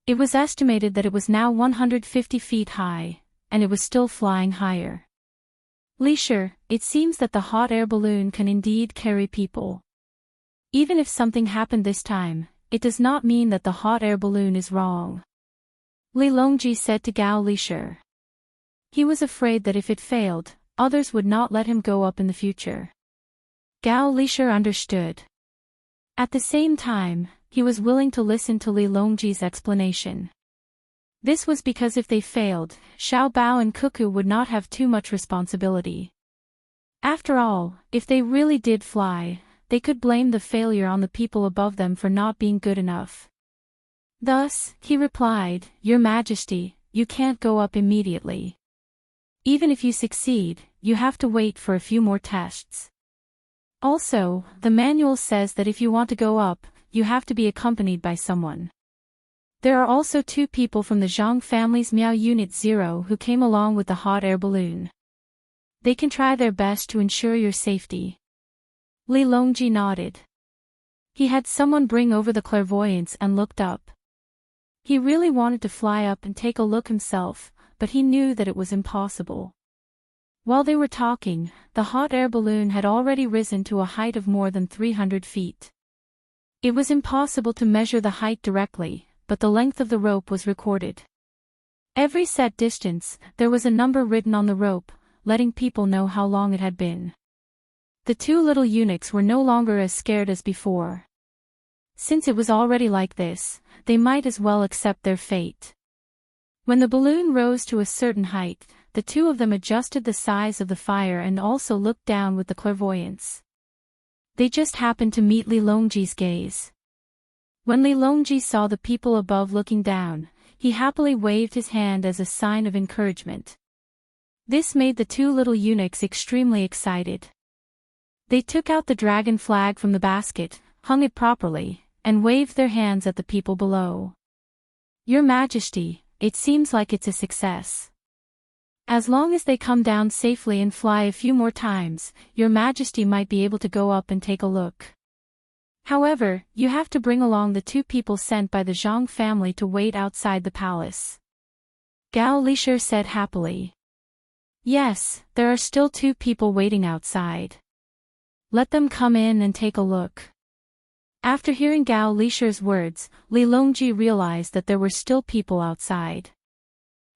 It was estimated that it was now 150 feet high, and it was still flying higher. Leisure, it seems that the hot air balloon can indeed carry people. Even if something happened this time, it does not mean that the hot air balloon is wrong. Li Longji said to Gao Leisure. He was afraid that if it failed, others would not let him go up in the future. Gao Leisure understood. At the same time, he was willing to listen to Li Longji's explanation. This was because if they failed, Xiao Bao and Cuckoo would not have too much responsibility. After all, if they really did fly, they could blame the failure on the people above them for not being good enough. Thus, he replied, "Your Majesty, you can't go up immediately. Even if you succeed, you have to wait for a few more tests. Also, the manual says that if you want to go up, you have to be accompanied by someone. There are also 2 people from the Zhang family's Miao Unit 0 who came along with the hot air balloon. They can try their best to ensure your safety." Li Longji nodded. He had someone bring over the clairvoyance and looked up. He really wanted to fly up and take a look himself, but he knew that it was impossible. While they were talking, the hot air balloon had already risen to a height of more than 300 feet. It was impossible to measure the height directly, but the length of the rope was recorded. Every set distance, there was a number written on the rope, letting people know how long it had been. The 2 little eunuchs were no longer as scared as before. Since it was already like this, they might as well accept their fate. When the balloon rose to a certain height, the 2 of them adjusted the size of the fire and also looked down with the clairvoyance. They just happened to meet Li Longji's gaze. When Li Longji saw the people above looking down, he happily waved his hand as a sign of encouragement. This made the 2 little eunuchs extremely excited. They took out the dragon flag from the basket, hung it properly, and waved their hands at the people below. "Your Majesty, it seems like it's a success. As long as they come down safely and fly a few more times, Your Majesty might be able to go up and take a look. However, you have to bring along the 2 people sent by the Zhang family to wait outside the palace." Gao Leisure said happily. "Yes, there are still 2 people waiting outside. Let them come in and take a look." After hearing Gao Leisure's words, Li Longji realized that there were still people outside.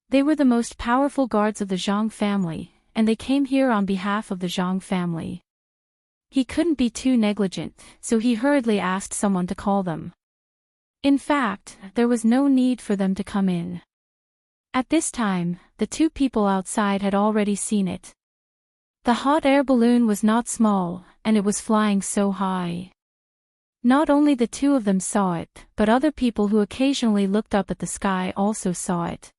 They were the most powerful guards of the Zhang family, and they came here on behalf of the Zhang family. He couldn't be too negligent, so he hurriedly asked someone to call them. In fact, there was no need for them to come in. At this time, the 2 people outside had already seen it. The hot air balloon was not small, and it was flying so high. Not only the 2 of them saw it, but other people who occasionally looked up at the sky also saw it.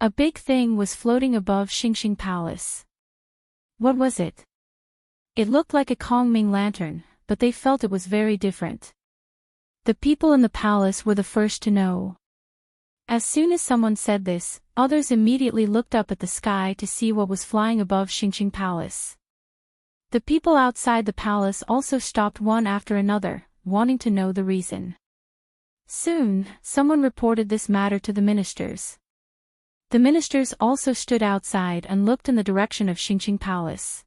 A big thing was floating above Xingxing Palace. What was it? It looked like a Kongming lantern, but they felt it was very different. The people in the palace were the first to know. As soon as someone said this, others immediately looked up at the sky to see what was flying above Xingxing Palace. The people outside the palace also stopped one after another, wanting to know the reason. Soon, someone reported this matter to the ministers. The ministers also stood outside and looked in the direction of Xingxing Palace.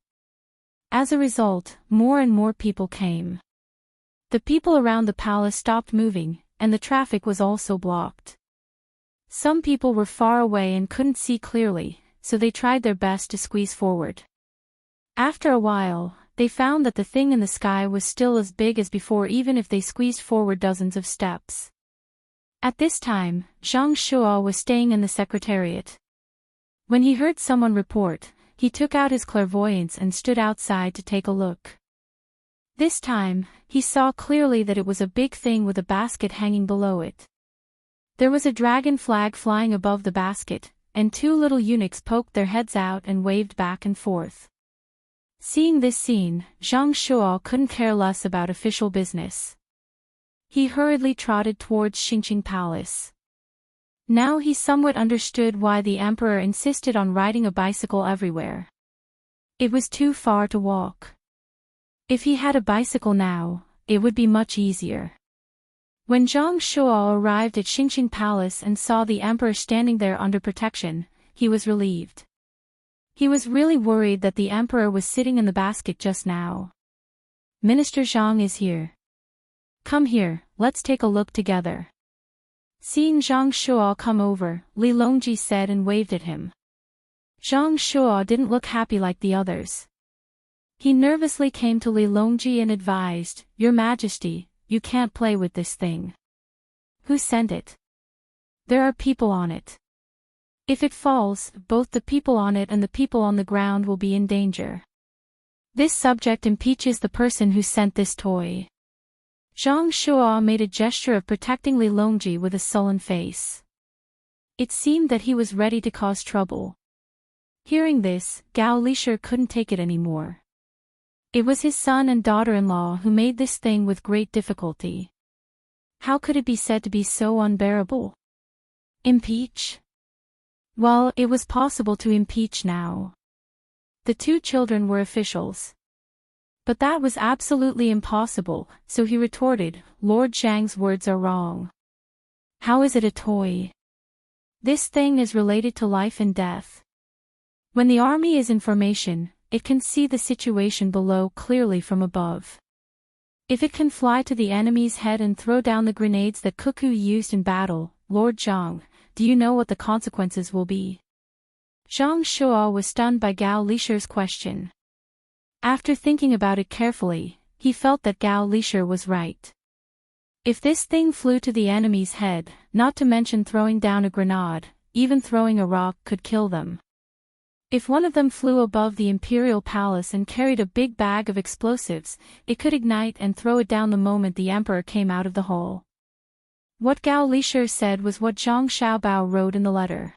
As a result, more and more people came. The people around the palace stopped moving, and the traffic was also blocked. Some people were far away and couldn't see clearly, so they tried their best to squeeze forward. After a while, they found that the thing in the sky was still as big as before even if they squeezed forward dozens of steps. At this time, Zhang Shuo was staying in the secretariat. When he heard someone report, he took out his clairvoyance and stood outside to take a look. This time, he saw clearly that it was a big thing with a basket hanging below it. There was a dragon flag flying above the basket, and two little eunuchs poked their heads out and waved back and forth. Seeing this scene, Zhang Shuo couldn't care less about official business. He hurriedly trotted towards Xingqing Palace. Now he somewhat understood why the emperor insisted on riding a bicycle everywhere. It was too far to walk. If he had a bicycle now, it would be much easier. When Zhang Shuo arrived at Xingqing Palace and saw the emperor standing there under protection, he was relieved. He was really worried that the emperor was sitting in the basket just now. Minister Zhang is here. Come here, let's take a look together. Seeing Zhang Shuo come over, Li Longji said and waved at him. Zhang Shuo didn't look happy like the others. He nervously came to Li Longji and advised, Your Majesty, you can't play with this thing. Who sent it? There are people on it. If it falls, both the people on it and the people on the ground will be in danger. This subject impeaches the person who sent this toy. Zhang Shuo made a gesture of protecting Li Longji with a sullen face. It seemed that he was ready to cause trouble. Hearing this, Gao Lishir couldn't take it anymore. It was his son and daughter-in-law who made this thing with great difficulty. How could it be said to be so unbearable? Impeach? Well, it was possible to impeach now. The two children were officials. But that was absolutely impossible, so he retorted, Lord Zhang's words are wrong. How is it a toy? This thing is related to life and death. When the army is in formation, it can see the situation below clearly from above. If it can fly to the enemy's head and throw down the grenades that Cuckoo used in battle, Lord Zhang, do you know what the consequences will be? Zhang Shuo was stunned by Gao Lishir's question. After thinking about it carefully, he felt that Gao Lishir was right. If this thing flew to the enemy's head, not to mention throwing down a grenade, even throwing a rock could kill them. If one of them flew above the imperial palace and carried a big bag of explosives, it could ignite and throw it down the moment the emperor came out of the hall. What Gao Lishir said was what Zhang Xiaobao wrote in the letter.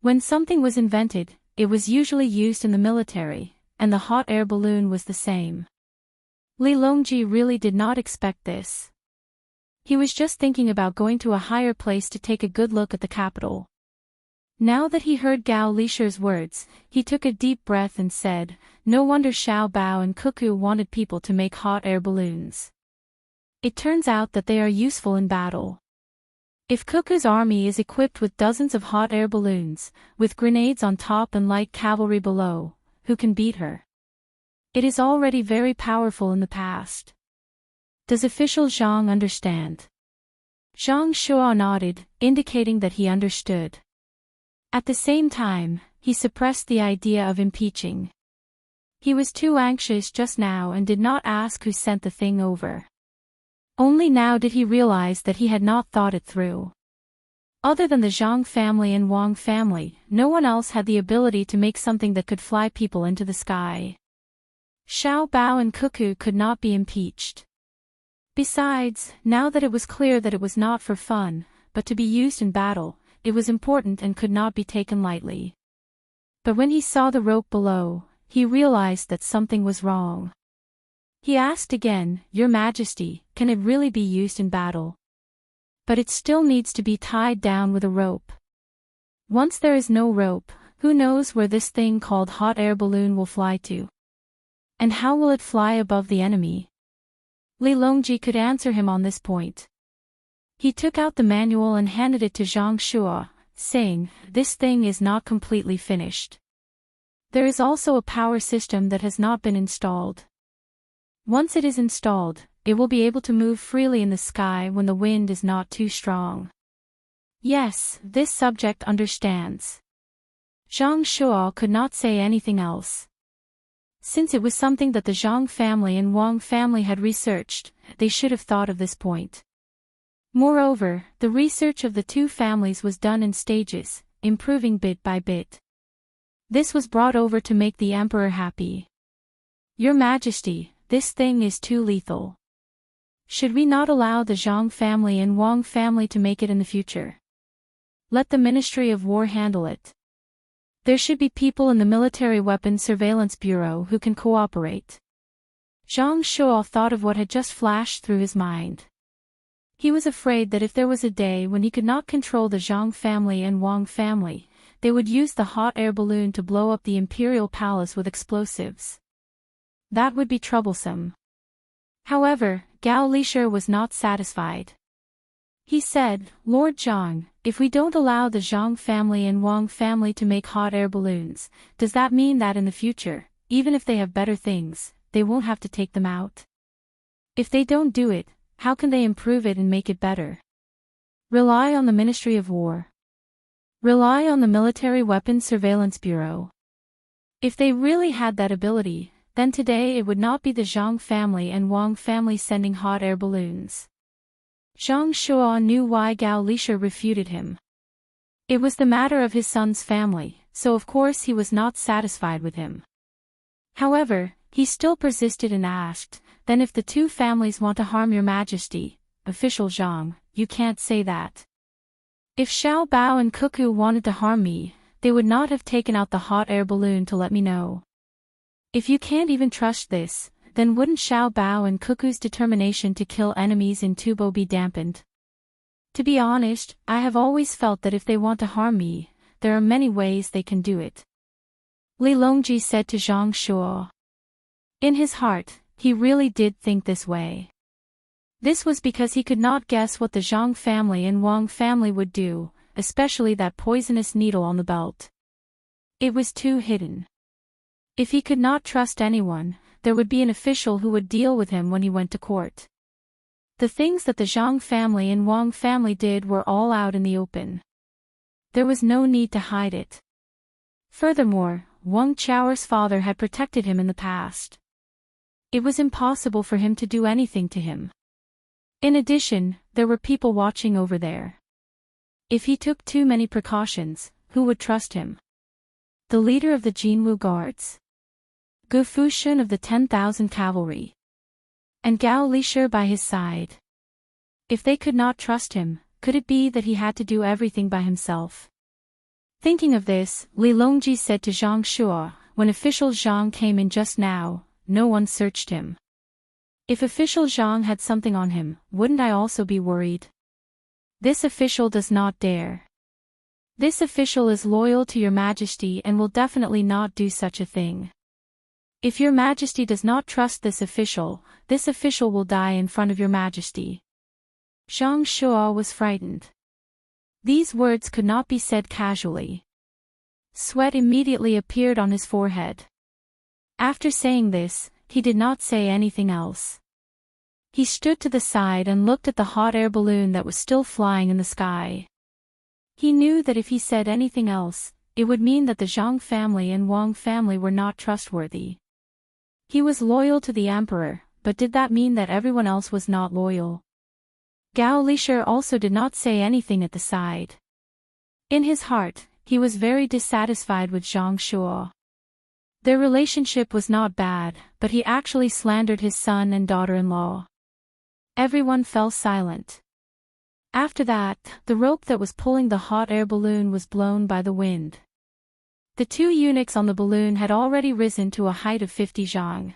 When something was invented, it was usually used in the military, and the hot air balloon was the same. Li Longji really did not expect this. He was just thinking about going to a higher place to take a good look at the capital. Now that he heard Gao Lishir's words, he took a deep breath and said, No wonder Xiao Bao and Cuckoo wanted people to make hot air balloons. It turns out that they are useful in battle. If Cuckoo's army is equipped with dozens of hot air balloons, with grenades on top and light cavalry below, who can beat her? It is already very powerful in the past. Does official Zhang understand? Zhang Shuo nodded, indicating that he understood. At the same time, he suppressed the idea of impeaching. He was too anxious just now and did not ask who sent the thing over. Only now did he realize that he had not thought it through. Other than the Zhang family and Wang family, no one else had the ability to make something that could fly people into the sky. Xiao Bao and Cuckoo could not be impeached. Besides, now that it was clear that it was not for fun, but to be used in battle, it was important and could not be taken lightly. But when he saw the rope below, he realized that something was wrong. He asked again, Your Majesty, can it really be used in battle? But it still needs to be tied down with a rope. Once there is no rope, who knows where this thing called hot air balloon will fly to? And how will it fly above the enemy? Li Longji could answer him on this point. He took out the manual and handed it to Zhang Shuo, saying, This thing is not completely finished. There is also a power system that has not been installed. Once it is installed, it will be able to move freely in the sky when the wind is not too strong. Yes, this subject understands. Zhang Shuo could not say anything else. Since it was something that the Zhang family and Wang family had researched, they should have thought of this point. Moreover, the research of the two families was done in stages, improving bit by bit. This was brought over to make the emperor happy. Your Majesty, this thing is too lethal. Should we not allow the Zhang family and Wang family to make it in the future? Let the Ministry of War handle it. There should be people in the Military Weapons Surveillance Bureau who can cooperate. Zhang Shuo thought of what had just flashed through his mind. He was afraid that if there was a day when he could not control the Zhang family and Wang family, they would use the hot air balloon to blow up the imperial palace with explosives. That would be troublesome. However, Gao Lisher was not satisfied. He said, Lord Zhang, if we don't allow the Zhang family and Wang family to make hot air balloons, does that mean that in the future, even if they have better things, they won't have to take them out? If they don't do it, how can they improve it and make it better? Rely on the Ministry of War. Rely on the Military Weapons Surveillance Bureau. If they really had that ability, then today it would not be the Zhang family and Wang family sending hot air balloons. Zhang Shuo knew why Gao Lisher refuted him. It was the matter of his son's family, so of course he was not satisfied with him. However, he still persisted and asked, then if the two families want to harm your majesty, official Zhang, you can't say that. If Xiao Bao and Cuckoo wanted to harm me, they would not have taken out the hot air balloon to let me know. If you can't even trust this, then wouldn't Xiao Bao and Cuckoo's determination to kill enemies in Tubo be dampened? To be honest, I have always felt that if they want to harm me, there are many ways they can do it. Li Longji said to Zhang Shuo. In his heart, he really did think this way. This was because he could not guess what the Zhang family and Wang family would do, especially that poisonous needle on the belt. It was too hidden. If he could not trust anyone, there would be an official who would deal with him when he went to court. The things that the Zhang family and Wang family did were all out in the open. There was no need to hide it. Furthermore, Wang Chao's father had protected him in the past. It was impossible for him to do anything to him. In addition, there were people watching over there. If he took too many precautions, who would trust him? The leader of the Jinwu Guards? Gu Fushun of the 10,000 Cavalry? And Gao Lisher by his side? If they could not trust him, could it be that he had to do everything by himself? Thinking of this, Li Longji said to Zhang Shuo, when official Zhang came in just now, no one searched him. If official Zhang had something on him, wouldn't I also be worried? This official does not dare. This official is loyal to your majesty and will definitely not do such a thing. If your majesty does not trust this official will die in front of your majesty. Zhang Shuo was frightened. These words could not be said casually. Sweat immediately appeared on his forehead. After saying this, he did not say anything else. He stood to the side and looked at the hot air balloon that was still flying in the sky. He knew that if he said anything else, it would mean that the Zhang family and Wang family were not trustworthy. He was loyal to the emperor, but did that mean that everyone else was not loyal? Gao Lisher also did not say anything at the side. In his heart, he was very dissatisfied with Zhang Shuo. Their relationship was not bad, but he actually slandered his son and daughter-in-law. Everyone fell silent. After that, the rope that was pulling the hot air balloon was blown by the wind. The two eunuchs on the balloon had already risen to a height of 50 zhang.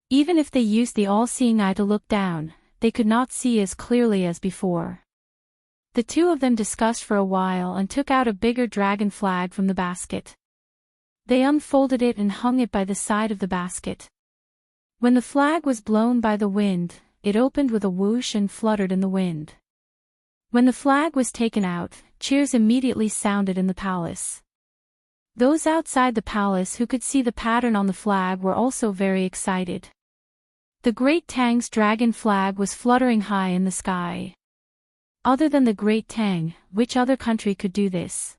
Even if they used the all-seeing eye to look down, they could not see as clearly as before. The two of them discussed for a while and took out a bigger dragon flag from the basket. They unfolded it and hung it by the side of the basket. When the flag was blown by the wind, it opened with a whoosh and fluttered in the wind. When the flag was taken out, cheers immediately sounded in the palace. Those outside the palace who could see the pattern on the flag were also very excited. The Great Tang's dragon flag was fluttering high in the sky. Other than the Great Tang, which other country could do this?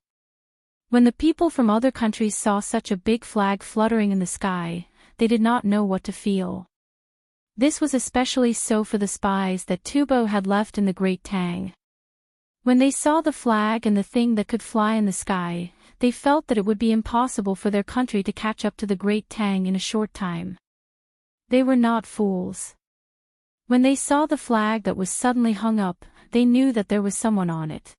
When the people from other countries saw such a big flag fluttering in the sky, they did not know what to feel. This was especially so for the spies that Tubo had left in the Great Tang. When they saw the flag and the thing that could fly in the sky, they felt that it would be impossible for their country to catch up to the Great Tang in a short time. They were not fools. When they saw the flag that was suddenly hung up, they knew that there was someone on it.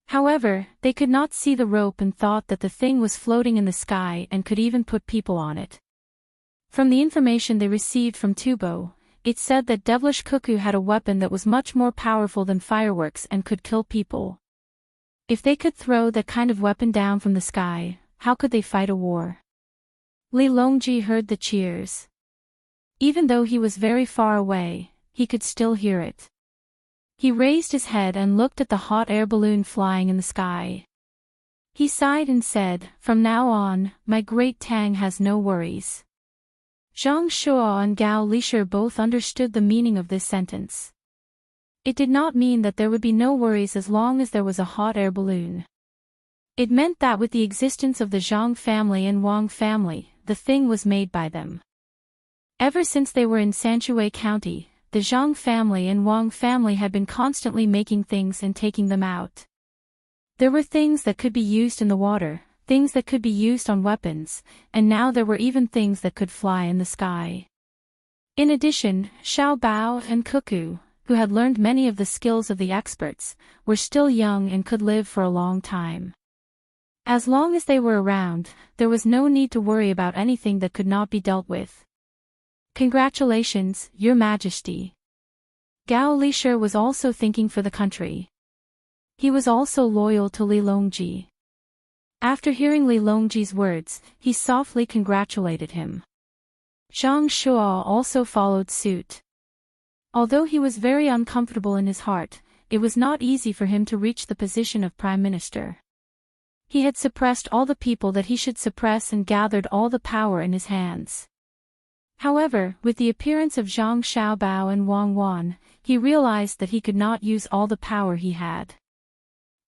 However, they could not see the rope and thought that the thing was floating in the sky and could even put people on it. From the information they received from Tubo, it said that Devilish Cuckoo had a weapon that was much more powerful than fireworks and could kill people. If they could throw that kind of weapon down from the sky, how could they fight a war? Li Longji heard the cheers. Even though he was very far away, he could still hear it. He raised his head and looked at the hot air balloon flying in the sky. He sighed and said, "From now on, my great Tang has no worries." Zhang Shuo and Gao Lishir both understood the meaning of this sentence. It did not mean that there would be no worries as long as there was a hot air balloon. It meant that with the existence of the Zhang family and Wang family, the thing was made by them. Ever since they were in Sanshui County, the Zhang family and Wang family had been constantly making things and taking them out. There were things that could be used in the water, things that could be used on weapons, and now there were even things that could fly in the sky. In addition, Xiao Bao and Cuckoo, who had learned many of the skills of the experts, were still young and could live for a long time. As long as they were around, there was no need to worry about anything that could not be dealt with. "Congratulations, Your Majesty." Gao Lishir was also thinking for the country. He was also loyal to Li Longji. After hearing Li Longji's words, he softly congratulated him. Zhang Shuo also followed suit. Although he was very uncomfortable in his heart, it was not easy for him to reach the position of Prime Minister. He had suppressed all the people that he should suppress and gathered all the power in his hands. However, with the appearance of Zhang Xiaobao and Wang Wan, he realized that he could not use all the power he had.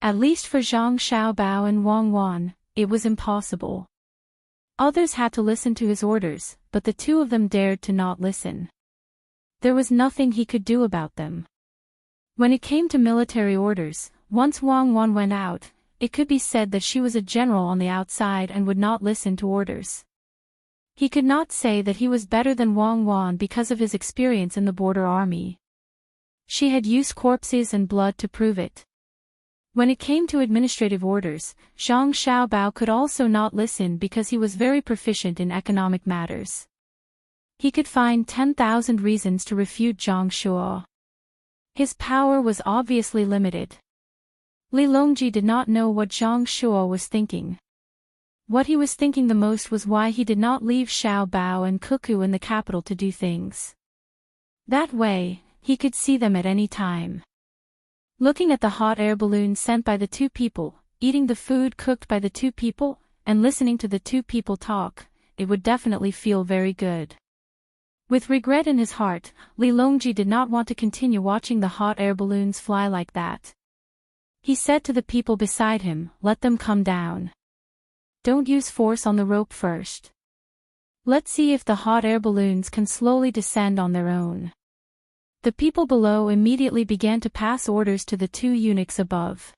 At least for Zhang Xiaobao and Wang Wan, it was impossible. Others had to listen to his orders, but the two of them dared to not listen. There was nothing he could do about them. When it came to military orders, once Wang Wan went out, it could be said that she was a general on the outside and would not listen to orders. He could not say that he was better than Wang Wan because of his experience in the border army. She had used corpses and blood to prove it. When it came to administrative orders, Zhang Xiaobao could also not listen because he was very proficient in economic matters. He could find 10,000 reasons to refute Zhang Shuo. His power was obviously limited. Li Longji did not know what Zhang Shuo was thinking. What he was thinking the most was why he did not leave Xiao Bao and Cuckoo in the capital to do things. That way, he could see them at any time. Looking at the hot air balloon sent by the two people, eating the food cooked by the two people, and listening to the two people talk, it would definitely feel very good. With regret in his heart, Li Longji did not want to continue watching the hot air balloons fly like that. He said to the people beside him, "Let them come down. Don't use force on the rope first. Let's see if the hot air balloons can slowly descend on their own." The people below immediately began to pass orders to the two eunuchs above.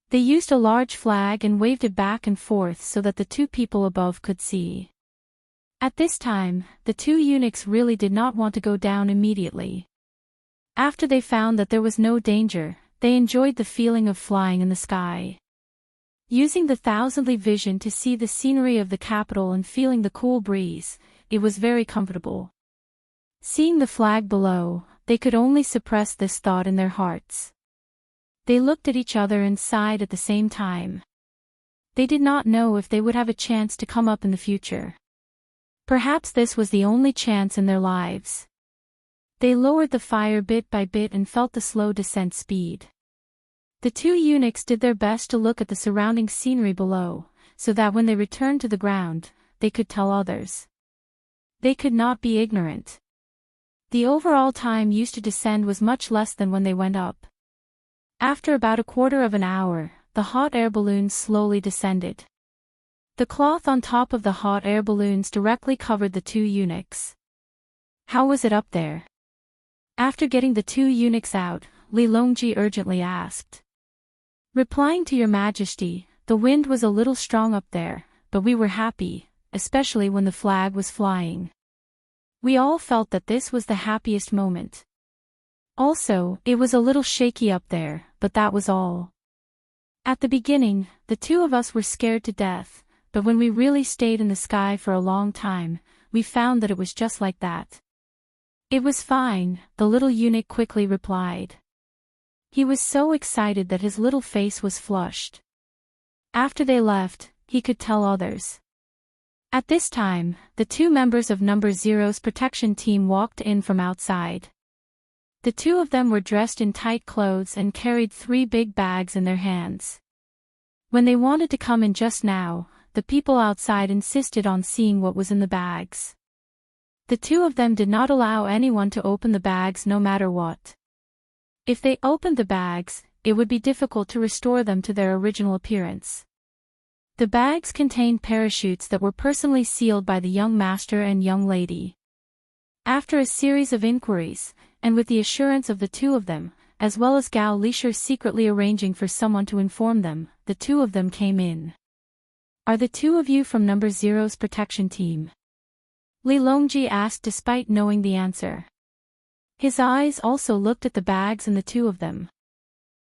They used a large flag and waved it back and forth so that the two people above could see. At this time, the two eunuchs really did not want to go down immediately. After they found that there was no danger, they enjoyed the feeling of flying in the sky. Using the thousandly vision to see the scenery of the capital and feeling the cool breeze, it was very comfortable. Seeing the flag below, they could only suppress this thought in their hearts. They looked at each other and sighed at the same time. They did not know if they would have a chance to come up in the future. Perhaps this was the only chance in their lives. They lowered the fire bit by bit and felt the slow descent speed. The two eunuchs did their best to look at the surrounding scenery below, so that when they returned to the ground, they could tell others. They could not be ignorant. The overall time used to descend was much less than when they went up. After about a quarter of an hour, the hot air balloons slowly descended. The cloth on top of the hot air balloons directly covered the two eunuchs. How was it up there? After getting the two eunuchs out, Li Longji urgently asked. Replying to Your Majesty, the wind was a little strong up there, but we were happy, especially when the flag was flying. We all felt that this was the happiest moment. Also, it was a little shaky up there, but that was all. At the beginning, the two of us were scared to death, but when we really stayed in the sky for a long time, we found that it was just like that. It was fine, the little eunuch quickly replied. He was so excited that his little face was flushed. After they left, he could tell others. At this time, the two members of Number Zero's protection team walked in from outside. The two of them were dressed in tight clothes and carried 3 big bags in their hands. When they wanted to come in just now, the people outside insisted on seeing what was in the bags. The two of them did not allow anyone to open the bags no matter what. If they opened the bags, it would be difficult to restore them to their original appearance. The bags contained parachutes that were personally sealed by the young master and young lady. After a series of inquiries, and with the assurance of the two of them, as well as Gao Lisher secretly arranging for someone to inform them, the two of them came in. "Are the two of you from Number Zero's protection team?" Li Longji asked despite knowing the answer. His eyes also looked at the bags and the two of them.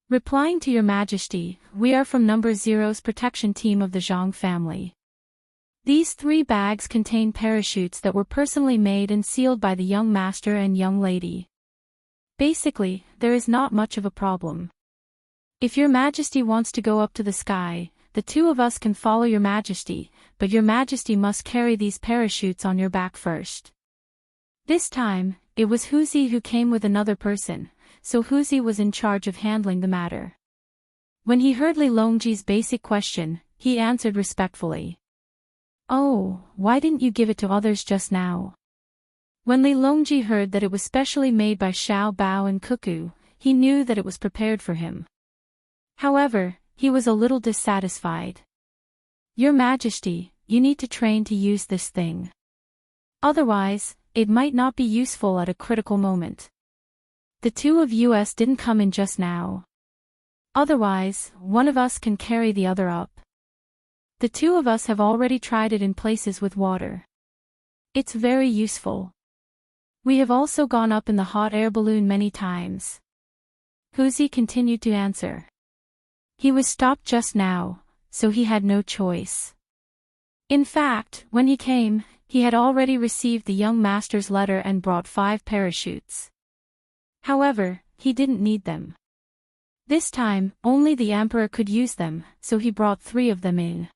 Replying to Your Majesty, we are from Number Zero's protection team of the Zhang family. These 3 bags contain parachutes that were personally made and sealed by the young master and young lady. Basically, there is not much of a problem. If Your Majesty wants to go up to the sky, the two of us can follow Your Majesty, but Your Majesty must carry these parachutes on your back first. This time, it was Huzi who came with another person, so Huzi was in charge of handling the matter. When he heard Li Longji's basic question, he answered respectfully. "Oh, why didn't you give it to others just now?" When Li Longji heard that it was specially made by Xiao Bao and Cuckoo, he knew that it was prepared for him. However, he was a little dissatisfied. "Your Majesty, you need to train to use this thing. Otherwise, it might not be useful at a critical moment. The two of us didn't come in just now. Otherwise, one of us can carry the other up. The two of us have already tried it in places with water. It's very useful. We have also gone up in the hot air balloon many times." Huzi continued to answer. He was stopped just now, so he had no choice. In fact, when he came, he had already received the young master's letter and brought 5 parachutes. However, he didn't need them. This time, only the emperor could use them, so he brought 3 of them in.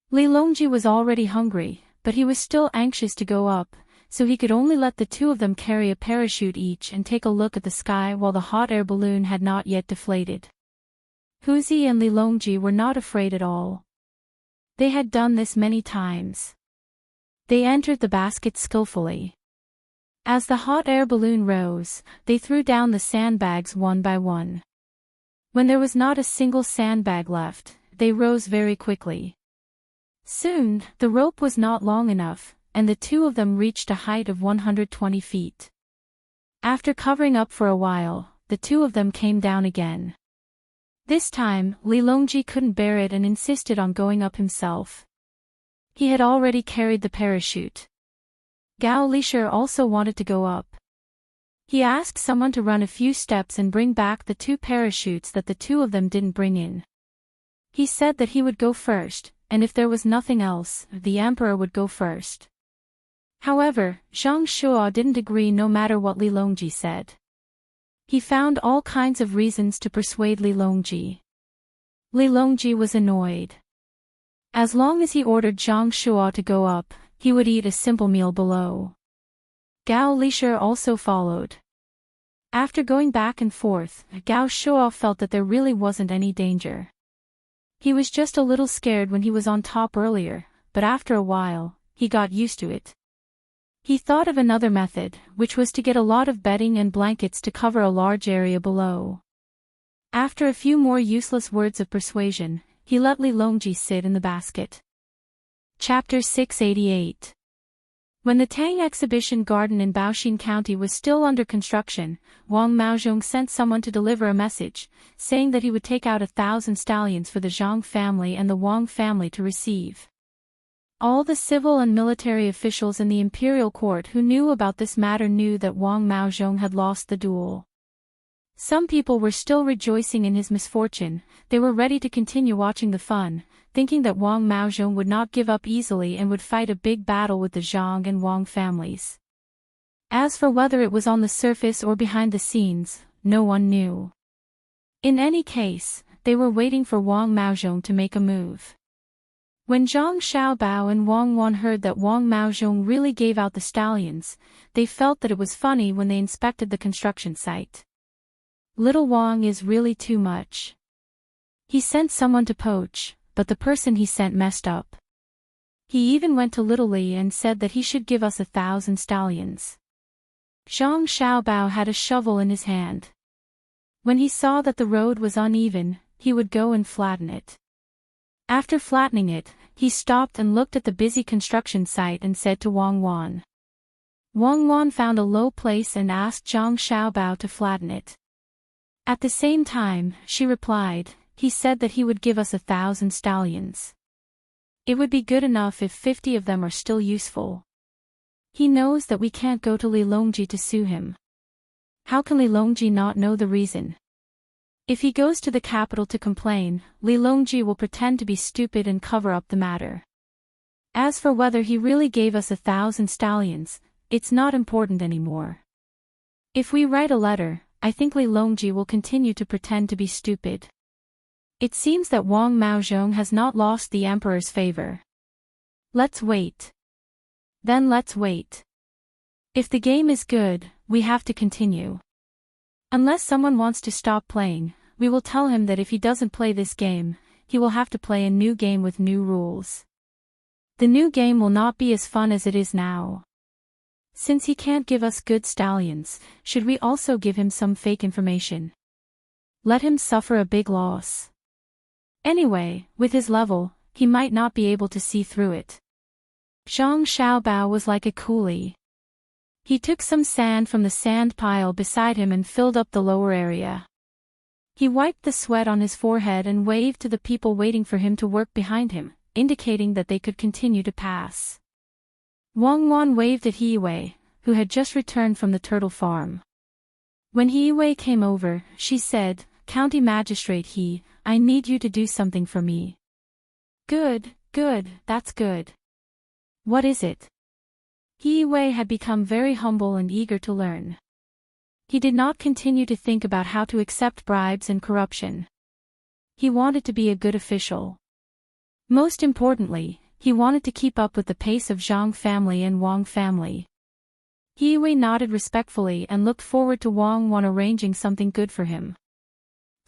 Li Longji was already hungry, but he was still anxious to go up, so he could only let the two of them carry a parachute each and take a look at the sky while the hot air balloon had not yet deflated. Huzi and Li Longji were not afraid at all. They had done this many times. They entered the basket skillfully. As the hot air balloon rose, they threw down the sandbags one by one. When there was not a single sandbag left, they rose very quickly. Soon, the rope was not long enough, and the two of them reached a height of 120 feet. After covering up for a while, the two of them came down again. This time, Li Longji couldn't bear it and insisted on going up himself. He had already carried the parachute. Gao Lisher also wanted to go up. He asked someone to run a few steps and bring back the 2 parachutes that the two of them didn't bring in. He said that he would go first, and if there was nothing else, the emperor would go first. However, Zhang Shuo didn't agree no matter what Li Longji said. He found all kinds of reasons to persuade Li Longji. Li Longji was annoyed. As long as he ordered Zhang Shuo to go up, he would eat a simple meal below. Gao Lisher also followed. After going back and forth, Gao Shuo felt that there really wasn't any danger. He was just a little scared when he was on top earlier, but after a while, he got used to it. He thought of another method, which was to get a lot of bedding and blankets to cover a large area below. After a few more useless words of persuasion, he let Li Longji sit in the basket. Chapter 688. When the Tang exhibition garden in Baoxin County was still under construction, Wang Maozhong sent someone to deliver a message, saying that he would take out 1,000 stallions for the Zhang family and the Wang family to receive. All the civil and military officials in the imperial court who knew about this matter knew that Wang Maozhong had lost the duel. Some people were still rejoicing in his misfortune. They were ready to continue watching the fun, thinking that Wang Maozhong would not give up easily and would fight a big battle with the Zhang and Wang families. As for whether it was on the surface or behind the scenes, no one knew. In any case, they were waiting for Wang Maozhong to make a move. When Zhang Xiaobao and Wang Wan heard that Wang Maozhong really gave out the stallions, they felt that it was funny when they inspected the construction site. Little Wang is really too much. He sent someone to poach, but the person he sent messed up. He even went to Little Li and said that he should give us 1,000 stallions. Zhang Xiaobao had a shovel in his hand. When he saw that the road was uneven, he would go and flatten it. After flattening it, he stopped and looked at the busy construction site and said to Wang Wan. Wang Wan found a low place and asked Zhang Xiaobao to flatten it. At the same time, she replied, he said that he would give us 1,000 stallions. It would be good enough if 50 of them are still useful. He knows that we can't go to Li Longji to sue him. How can Li Longji not know the reason? If he goes to the capital to complain, Li Longji will pretend to be stupid and cover up the matter. As for whether he really gave us 1,000 stallions, it's not important anymore. If we write a letter, I think Li Longji will continue to pretend to be stupid. It seems that Wang Maozhong has not lost the emperor's favor. Let's wait. Then let's wait. If the game is good, we have to continue. Unless someone wants to stop playing, we will tell him that if he doesn't play this game, he will have to play a new game with new rules. The new game will not be as fun as it is now. Since he can't give us good stallions, should we also give him some fake information? Let him suffer a big loss. Anyway, with his level, he might not be able to see through it. Zhang Xiaobao was like a coolie. He took some sand from the sand pile beside him and filled up the lower area. He wiped the sweat on his forehead and waved to the people waiting for him to work behind him, indicating that they could continue to pass. Wang Wan waved at Hiwei, who had just returned from the turtle farm. When Hiwei came over, she said, "County Magistrate He, I need you to do something for me." Good, that's good. What is it? Hiwei had become very humble and eager to learn. He did not continue to think about how to accept bribes and corruption. He wanted to be a good official. Most importantly, he wanted to keep up with the pace of Zhang family and Wang family. Hiwei nodded respectfully and looked forward to Wang Wan arranging something good for him.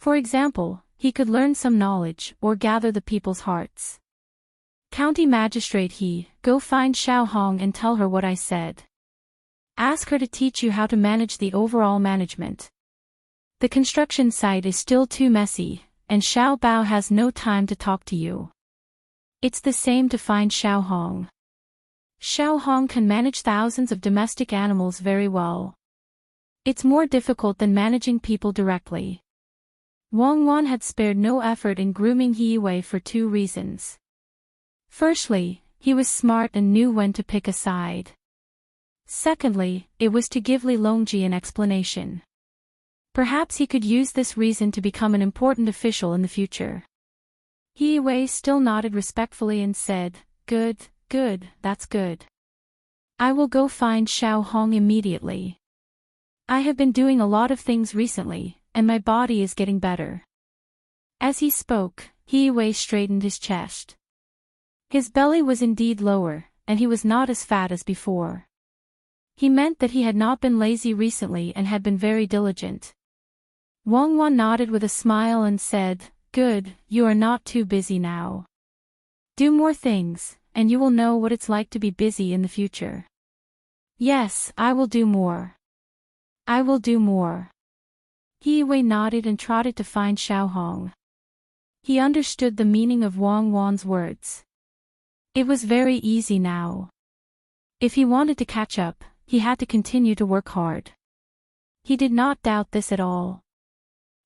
For example, he could learn some knowledge or gather the people's hearts. County Magistrate He, go find Xiao Hong and tell her what I said. Ask her to teach you how to manage the overall management. The construction site is still too messy, and Xiao Bao has no time to talk to you. It's the same to find Xiao Hong. Xiao Hong can manage thousands of domestic animals very well. It's more difficult than managing people directly. Wang Wan had spared no effort in grooming Hiwei for 2 reasons. Firstly, he was smart and knew when to pick a side. Secondly, it was to give Li Longji an explanation. Perhaps he could use this reason to become an important official in the future. Hiwei still nodded respectfully and said, Good, that's good. I will go find Xiao Hong immediately. I have been doing a lot of things recently, and my body is getting better. As he spoke, Hiwei straightened his chest. His belly was indeed lower, and he was not as fat as before. He meant that he had not been lazy recently and had been very diligent. Wang Wan nodded with a smile and said, Good, you are not too busy now. Do more things, and you will know what it's like to be busy in the future. Yes, I will do more. I will do more. Hiwei nodded and trotted to find Xiao Hong. He understood the meaning of Wang Wan's words. It was very easy now. If he wanted to catch up, he had to continue to work hard. He did not doubt this at all.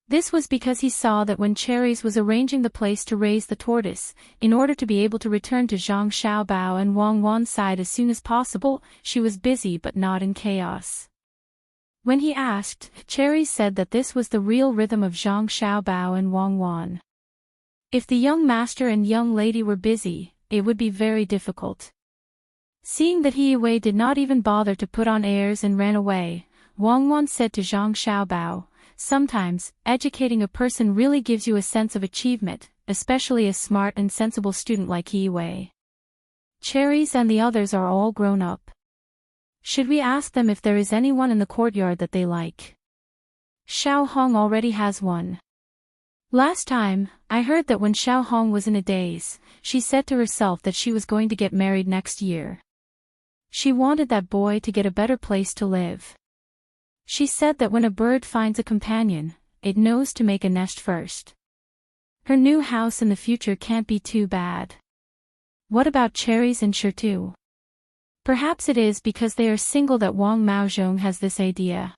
This was because he saw that when Cherries was arranging the place to raise the tortoise, in order to be able to return to Zhang Xiaobao and Wang Wan's side as soon as possible, she was busy but not in chaos. When he asked, Cherries said that this was the real rhythm of Zhang Xiaobao and Wang Wan. If the young master and young lady were busy, it would be very difficult. Seeing that He Wei did not even bother to put on airs and ran away, Wang Wan said to Zhang Xiaobao, "Sometimes, educating a person really gives you a sense of achievement, especially a smart and sensible student like He Wei. Cherries and the others are all grown up. Should we ask them if there is anyone in the courtyard that they like? Xiao Hong already has one. Last time, I heard that when Xiao Hong was in a daze, she said to herself that she was going to get married next year. She wanted that boy to get a better place to live. She said that when a bird finds a companion, it knows to make a nest first. Her new house in the future can't be too bad. What about Cherries and Shirtu? Perhaps it is because they are single that Wang Maozhong has this idea.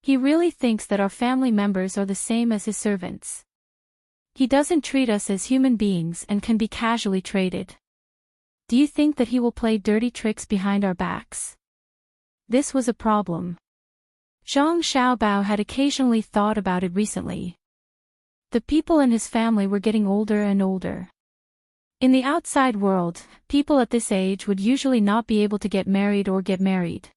He really thinks that our family members are the same as his servants. He doesn't treat us as human beings and can be casually traded. Do you think that he will play dirty tricks behind our backs?" This was a problem. Zhang Xiaobao had occasionally thought about it recently. The people in his family were getting older and older. In the outside world, people at this age would usually not be able to get married or get married.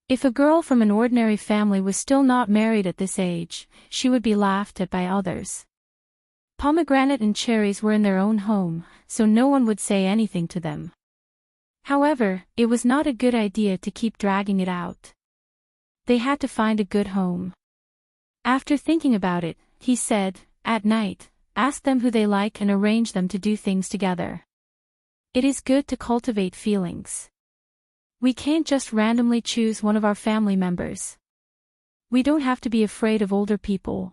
If a girl from an ordinary family was still not married at this age, she would be laughed at by others. Pomegranate and Cherries were in their own home, so no one would say anything to them. However, it was not a good idea to keep dragging it out. They had to find a good home. After thinking about it, he said, "At night, ask them who they like and arrange them to do things together. It is good to cultivate feelings. We can't just randomly choose one of our family members. We don't have to be afraid of older people.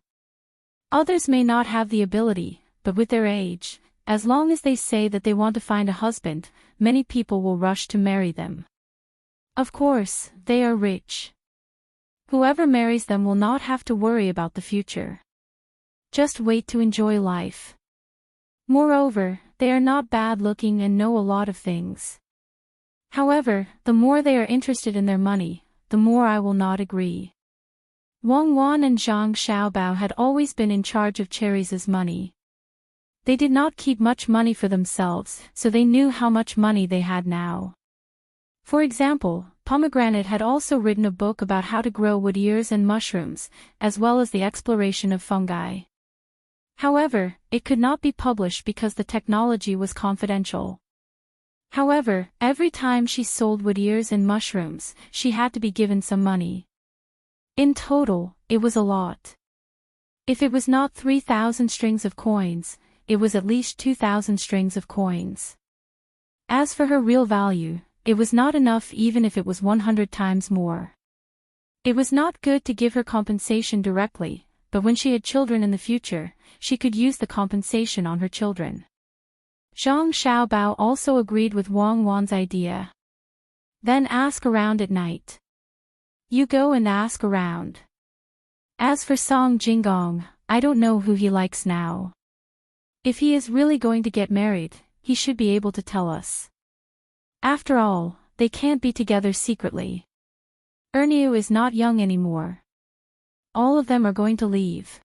Others may not have the ability, but with their age, as long as they say that they want to find a husband, many people will rush to marry them. Of course, they are rich. Whoever marries them will not have to worry about the future. Just wait to enjoy life. Moreover, they are not bad-looking and know a lot of things. However, the more they are interested in their money, the more I will not agree." Wang Wan and Zhang Xiaobao had always been in charge of Cherries' money. They did not keep much money for themselves, so they knew how much money they had now. For example, Pomegranate had also written a book about how to grow wood ears and mushrooms, as well as the exploration of fungi. However, it could not be published because the technology was confidential. However, every time she sold wood ears and mushrooms, she had to be given some money. In total, it was a lot. If it was not 3,000 strings of coins, it was at least 2,000 strings of coins. As for her real value, it was not enough even if it was 100 times more. It was not good to give her compensation directly, but when she had children in the future, she could use the compensation on her children. Zhang Xiaobao also agreed with Wang Wan's idea. Then ask around at night. You go and ask around. As for Song Jinggong, I don't know who he likes now. If he is really going to get married, he should be able to tell us. After all, they can't be together secretly. Erniu is not young anymore. All of them are going to leave.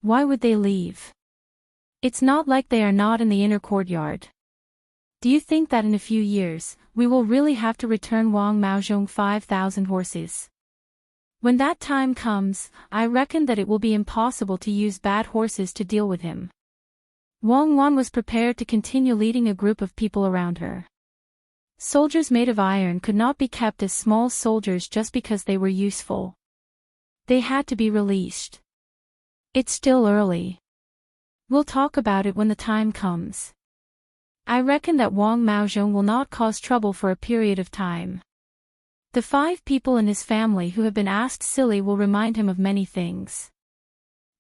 Why would they leave? It's not like they are not in the inner courtyard. Do you think that in a few years, we will really have to return Wang Maozhong 5,000 horses? When that time comes, I reckon that it will be impossible to use bad horses to deal with him. Wang Wan was prepared to continue leading a group of people around her. Soldiers made of iron could not be kept as small soldiers just because they were useful. They had to be released. It's still early. We'll talk about it when the time comes. I reckon that Wang Maozhong will not cause trouble for a period of time. The 5 people in his family who have been asked silly will remind him of many things.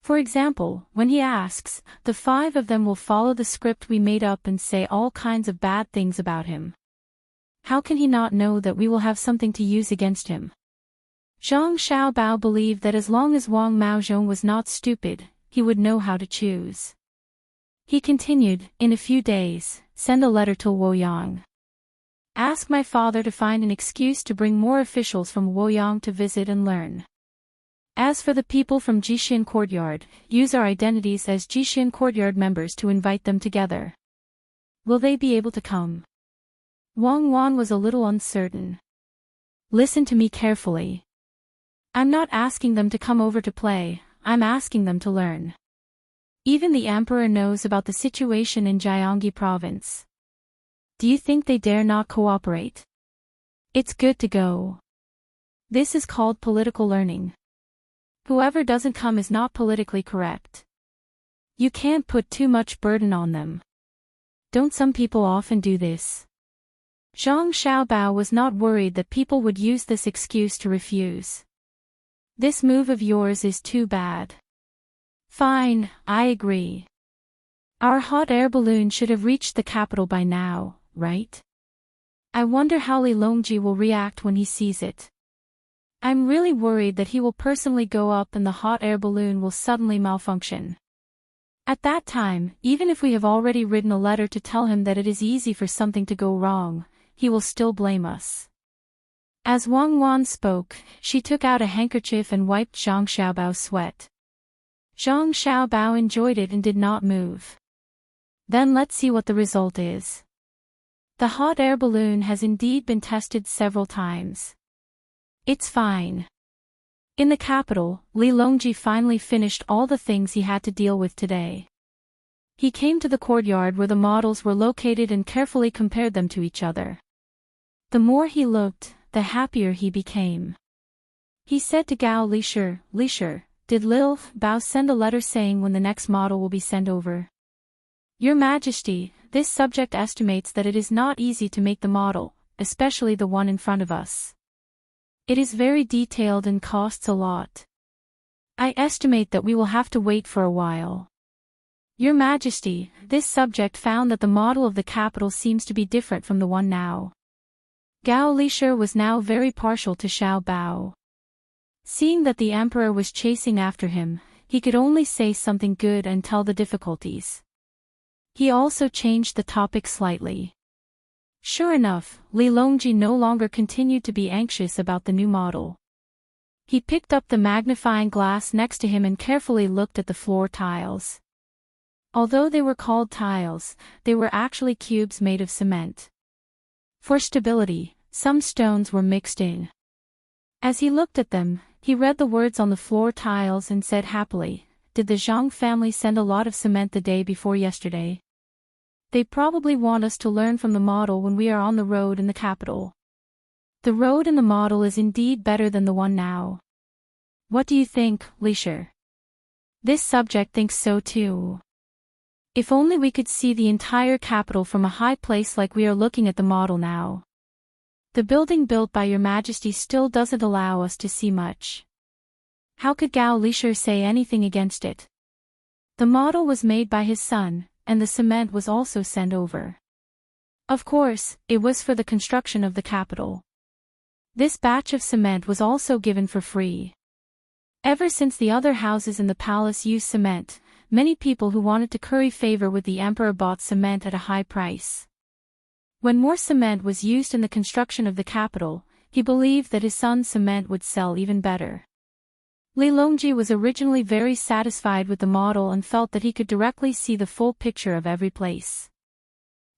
For example, when he asks, the 5 of them will follow the script we made up and say all kinds of bad things about him. How can he not know that we will have something to use against him? Zhang Xiaobao believed that as long as Wang Maozhong was not stupid, he would know how to choose. He continued, in a few days, send a letter to Luoyang. Ask my father to find an excuse to bring more officials from Luoyang to visit and learn. As for the people from Jixin Courtyard, use our identities as Jixin Courtyard members to invite them together. Will they be able to come? Wang Wan was a little uncertain. Listen to me carefully. I'm not asking them to come over to play, I'm asking them to learn. Even the emperor knows about the situation in Jiangxi province. Do you think they dare not cooperate? It's good to go. This is called political learning. Whoever doesn't come is not politically correct. You can't put too much burden on them. Don't some people often do this? Zhang Xiaobao was not worried that people would use this excuse to refuse. This move of yours is too bad. Fine, I agree. Our hot air balloon should have reached the capital by now, right? I wonder how Li Longji will react when he sees it. I'm really worried that he will personally go up and the hot air balloon will suddenly malfunction. At that time, even if we have already written a letter to tell him that it is easy for something to go wrong, he will still blame us. As Wang Wan spoke, she took out a handkerchief and wiped Zhang Xiaobao's sweat. Zhang Xiaobao enjoyed it and did not move. Then let's see what the result is. The hot air balloon has indeed been tested several times. It's fine. In the capital, Li Longji finally finished all the things he had to deal with today. He came to the courtyard where the models were located and carefully compared them to each other. The more he looked, the happier he became. He said to Gao Lisher, did Lil Bao send a letter saying when the next model will be sent over? Your Majesty, this subject estimates that it is not easy to make the model, especially the one in front of us. It is very detailed and costs a lot. I estimate that we will have to wait for a while. Your Majesty, this subject found that the model of the capital seems to be different from the one now. Gao Lisher was now very partial to Xiao Bao. Seeing that the emperor was chasing after him, he could only say something good and tell the difficulties. He also changed the topic slightly. Sure enough, Li Longji no longer continued to be anxious about the new model. He picked up the magnifying glass next to him and carefully looked at the floor tiles. Although they were called tiles, they were actually cubes made of cement. For stability, some stones were mixed in. As he looked at them, he read the words on the floor tiles and said happily, did the Zhang family send a lot of cement the day before yesterday? They probably want us to learn from the model when we are on the road in the capital. The road in the model is indeed better than the one now. What do you think, Lisher? This subject thinks so too. If only we could see the entire capital from a high place like we are looking at the model now. The building built by Your Majesty still doesn't allow us to see much. How could Gao Lisher say anything against it? The model was made by his son, and the cement was also sent over. Of course, it was for the construction of the capital. This batch of cement was also given for free. Ever since the other houses in the palace used cement, many people who wanted to curry favor with the emperor bought cement at a high price. When more cement was used in the construction of the capital, he believed that his son's cement would sell even better. Li Longji was originally very satisfied with the model and felt that he could directly see the full picture of every place.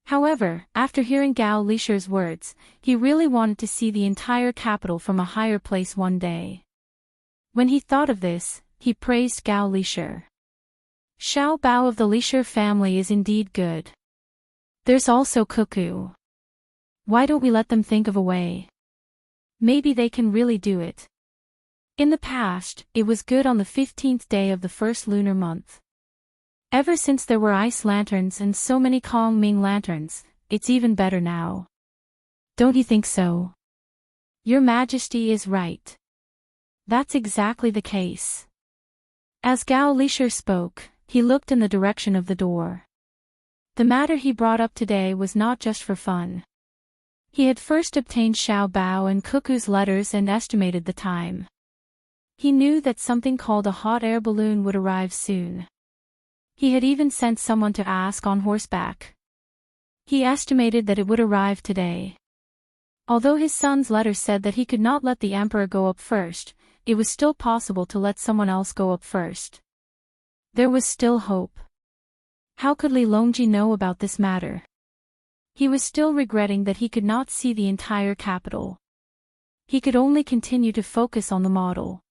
However, after hearing Gao Lisher's words, he really wanted to see the entire capital from a higher place one day. When he thought of this, he praised Gao Lisher. Xiao Bao of the Lisher family is indeed good. There's also Cuckoo. Why don't we let them think of a way? Maybe they can really do it. In the past, it was good on the 15th day of the first lunar month. Ever since there were ice lanterns and so many Kong Ming lanterns, it's even better now. Don't you think so? Your Majesty is right. That's exactly the case. As Gao Lisher spoke, he looked in the direction of the door. The matter he brought up today was not just for fun. He had first obtained Xiao Bao and Cuckoo's letters and estimated the time. He knew that something called a hot air balloon would arrive soon. He had even sent someone to ask on horseback. He estimated that it would arrive today. Although his son's letter said that he could not let the emperor go up first, it was still possible to let someone else go up first. There was still hope. How could Li Longji know about this matter? He was still regretting that he could not see the entire capital. He could only continue to focus on the model.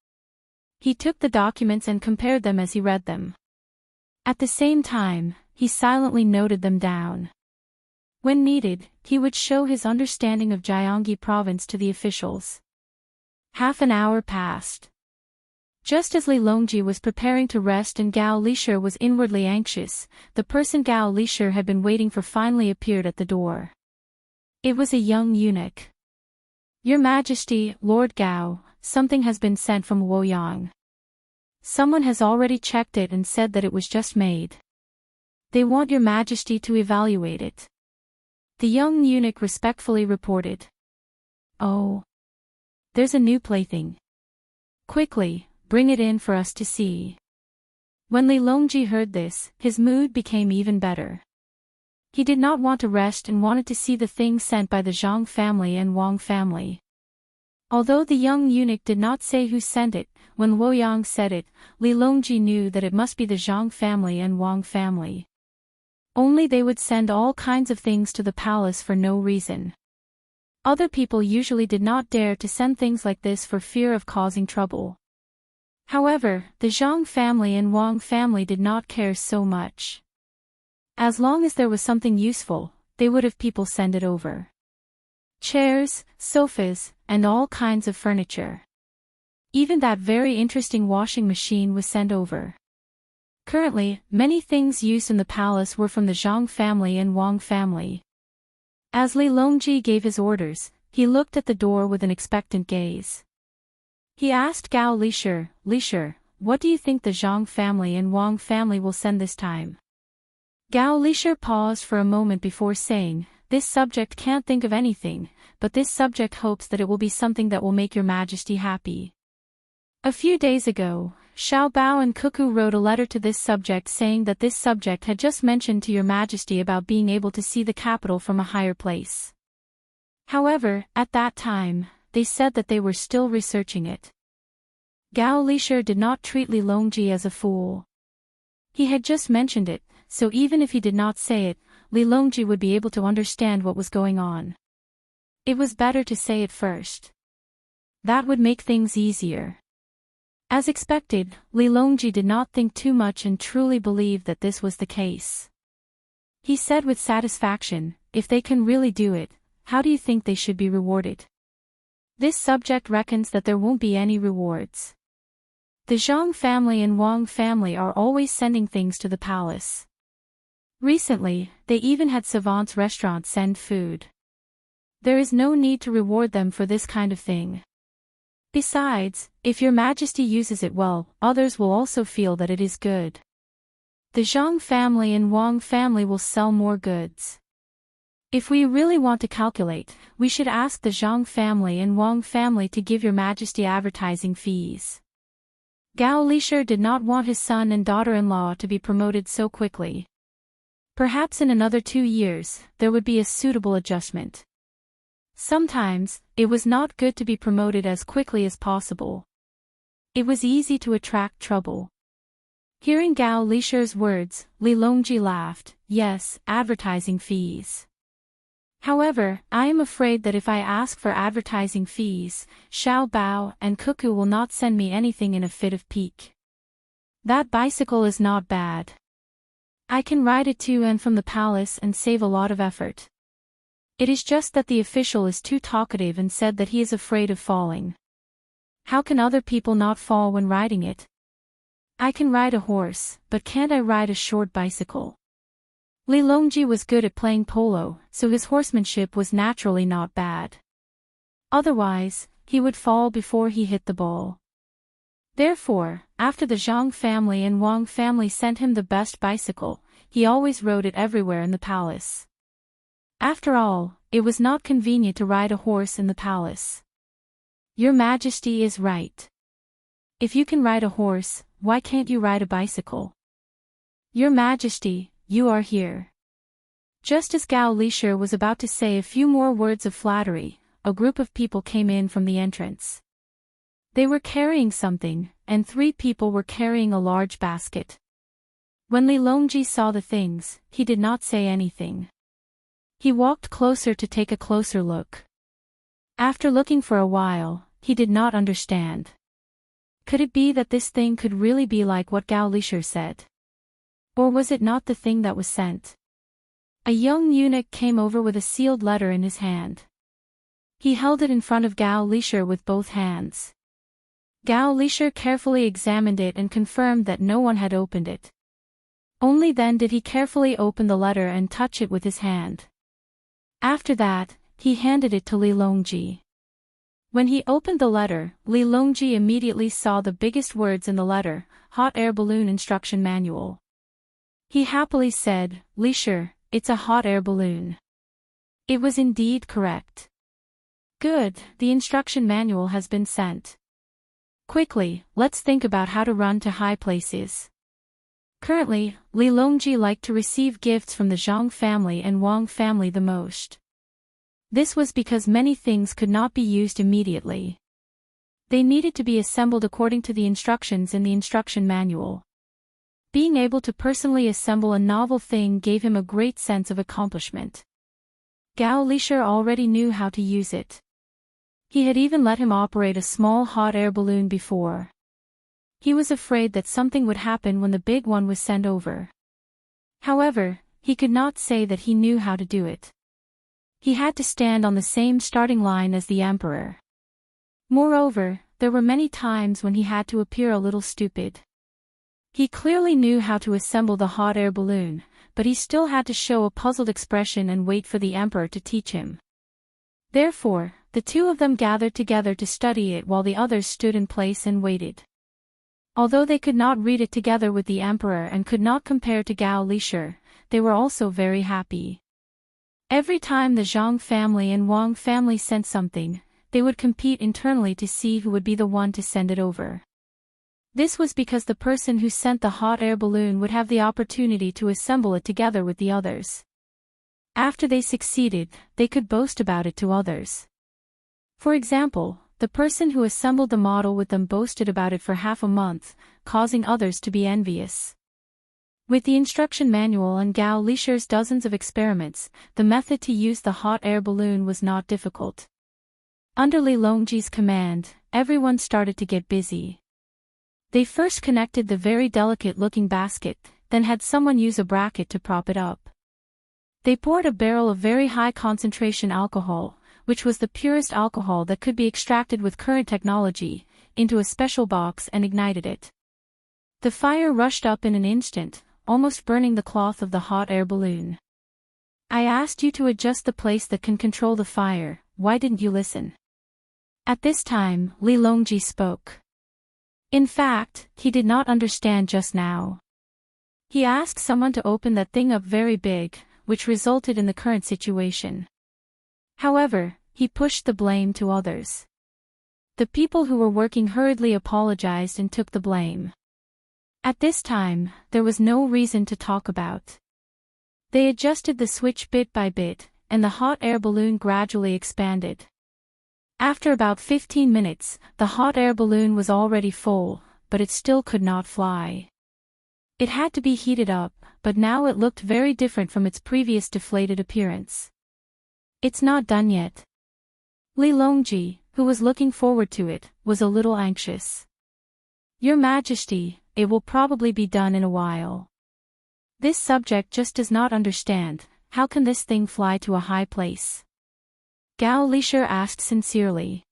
He took the documents and compared them as he read them. At the same time, he silently noted them down. When needed, he would show his understanding of Gyeonggi province to the officials. Half an hour passed. Just as Li Longji was preparing to rest and Gao Lishir was inwardly anxious, the person Gao Lishir had been waiting for finally appeared at the door. It was a young eunuch. "Your Majesty, Lord Gao, something has been sent from Luoyang. Someone has already checked it and said that it was just made. They want your Majesty to evaluate it." The young eunuch respectfully reported. "Oh. There's a new plaything. Quickly, bring it in for us to see." When Li Longji heard this, his mood became even better. He did not want to rest and wanted to see the thing sent by the Zhang family and Wang family. Although the young eunuch did not say who sent it, when Luoyang said it, Li Longji knew that it must be the Zhang family and Wang family. Only they would send all kinds of things to the palace for no reason. Other people usually did not dare to send things like this for fear of causing trouble. However, the Zhang family and Wang family did not care so much. As long as there was something useful, they would have people send it over. Chairs, sofas, and all kinds of furniture. Even that very interesting washing machine was sent over. Currently, many things used in the palace were from the Zhang family and Wang family. As Li Longji gave his orders, he looked at the door with an expectant gaze. He asked Gao Lishir, "Lishir, what do you think the Zhang family and Wang family will send this time?" Gao Lishir paused for a moment before saying, "This subject can't think of anything, but this subject hopes that it will be something that will make your Majesty happy." A few days ago, Xiao Bao and Cuckoo wrote a letter to this subject saying that this subject had just mentioned to your Majesty about being able to see the capital from a higher place. However, at that time, they said that they were still researching it. Gao Lishir did not treat Li Longji as a fool. He had just mentioned it, so even if he did not say it, Li Longji would be able to understand what was going on. It was better to say it first. That would make things easier. As expected, Li Longji did not think too much and truly believed that this was the case. He said with satisfaction, "If they can really do it, how do you think they should be rewarded?" This subject reckons that there won't be any rewards. The Zhang family and Wang family are always sending things to the palace. Recently, they even had Savant's restaurant send food. There is no need to reward them for this kind of thing. Besides, if your Majesty uses it well, others will also feel that it is good. The Zhang family and Wang family will sell more goods. If we really want to calculate, we should ask the Zhang family and Wang family to give your Majesty advertising fees. Gao Lishir did not want his son and daughter-in-law to be promoted so quickly. Perhaps in another 2 years, there would be a suitable adjustment. Sometimes, it was not good to be promoted as quickly as possible. It was easy to attract trouble. Hearing Gao Lishir's words, Li Longji laughed. "Yes, advertising fees. However, I am afraid that if I ask for advertising fees, Xiao Bao and Cuckoo will not send me anything in a fit of pique. That bicycle is not bad. I can ride it to and from the palace and save a lot of effort. It is just that the official is too talkative and said that he is afraid of falling. How can other people not fall when riding it? I can ride a horse, but can't I ride a short bicycle?" Li Longji was good at playing polo, so his horsemanship was naturally not bad. Otherwise, he would fall before he hit the ball. Therefore, after the Zhang family and Wang family sent him the best bicycle, he always rode it everywhere in the palace. After all, it was not convenient to ride a horse in the palace. Your Majesty is right. If you can ride a horse, why can't you ride a bicycle? Your Majesty, you are here. Just as Gao Lisher was about to say a few more words of flattery, a group of people came in from the entrance. They were carrying something, and 3 people were carrying a large basket. When Li Longji saw the things, he did not say anything. He walked closer to take a closer look. After looking for a while, he did not understand. Could it be that this thing could really be like what Gao Lisher said? Or was it not the thing that was sent? A young eunuch came over with a sealed letter in his hand. He held it in front of Gao Lisher with both hands. Gao Lisher carefully examined it and confirmed that no one had opened it. Only then did he carefully open the letter and touch it with his hand. After that, he handed it to Li Longji. When he opened the letter, Li Longji immediately saw the biggest words in the letter, Hot Air Balloon Instruction Manual. He happily said, "Lisher, it's a hot air balloon." It was indeed correct. Good, the instruction manual has been sent. Quickly, let's think about how to run to high places. Currently, Li Longji liked to receive gifts from the Zhang family and Wang family the most. This was because many things could not be used immediately. They needed to be assembled according to the instructions in the instruction manual. Being able to personally assemble a novel thing gave him a great sense of accomplishment. Gao Lisher already knew how to use it. He had even let him operate a small hot air balloon before. He was afraid that something would happen when the big one was sent over. However, he could not say that he knew how to do it. He had to stand on the same starting line as the emperor. Moreover, there were many times when he had to appear a little stupid. He clearly knew how to assemble the hot air balloon, but he still had to show a puzzled expression and wait for the emperor to teach him. Therefore, the 2 of them gathered together to study it while the others stood in place and waited. Although they could not read it together with the emperor and could not compare to Gao Lisher, they were also very happy. Every time the Zhang family and Wang family sent something, they would compete internally to see who would be the one to send it over. This was because the person who sent the hot air balloon would have the opportunity to assemble it together with the others. After they succeeded, they could boast about it to others. For example, the person who assembled the model with them boasted about it for half a month, causing others to be envious. With the instruction manual and Gao Lisher's dozens of experiments, the method to use the hot air balloon was not difficult. Under Li Longji's command, everyone started to get busy. They first connected the very delicate-looking basket, then had someone use a bracket to prop it up. They poured a barrel of very high-concentration alcohol, which was the purest alcohol that could be extracted with current technology, into a special box and ignited it. The fire rushed up in an instant, almost burning the cloth of the hot air balloon. "I asked you to adjust the place that can control the fire, why didn't you listen?" At this time, Li Longji spoke. In fact, he did not understand just now. He asked someone to open that thing up very big, which resulted in the current situation. However, he pushed the blame to others. The people who were working hurriedly apologized and took the blame. At this time, there was no reason to talk about. They adjusted the switch bit by bit, and the hot air balloon gradually expanded. After about 15 minutes, the hot air balloon was already full, but it still could not fly. It had to be heated up, but now it looked very different from its previous deflated appearance. "It's not done yet." Li Longji, who was looking forward to it, was a little anxious. "Your Majesty, it will probably be done in a while. This subject just does not understand, how can this thing fly to a high place?" Gao Lisher asked sincerely.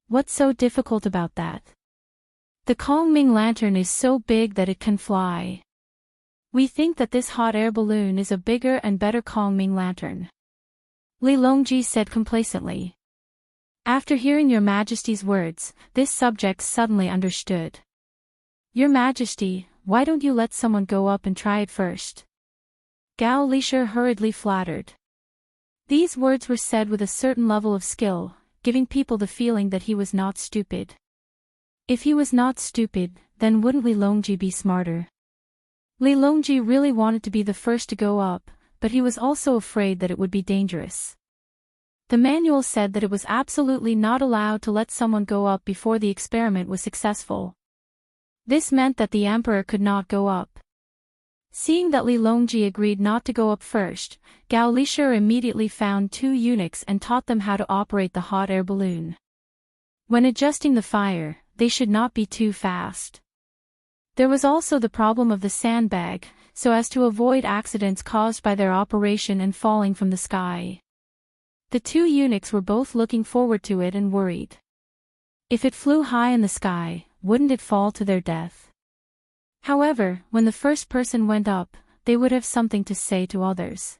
"What's so difficult about that? The Kongming lantern is so big that it can fly. We think that this hot air balloon is a bigger and better Kongming lantern," Li Longji said complacently. After hearing Your Majesty's words, this subject suddenly understood. "Your Majesty, why don't you let someone go up and try it first?" Gao Lisher hurriedly flattered. These words were said with a certain level of skill, giving people the feeling that he was not stupid. If he was not stupid, then wouldn't Li Longji be smarter? Li Longji really wanted to be the first to go up, but he was also afraid that it would be dangerous. The manual said that it was absolutely not allowed to let someone go up before the experiment was successful. This meant that the emperor could not go up. Seeing that Li Longji agreed not to go up first, Gao Lishur immediately found 2 eunuchs and taught them how to operate the hot air balloon. When adjusting the fire, they should not be too fast. There was also the problem of the sandbag, so as to avoid accidents caused by their operation and falling from the sky. The 2 eunuchs were both looking forward to it and worried. If it flew high in the sky, wouldn't it fall to their death? However, when the first person went up, they would have something to say to others.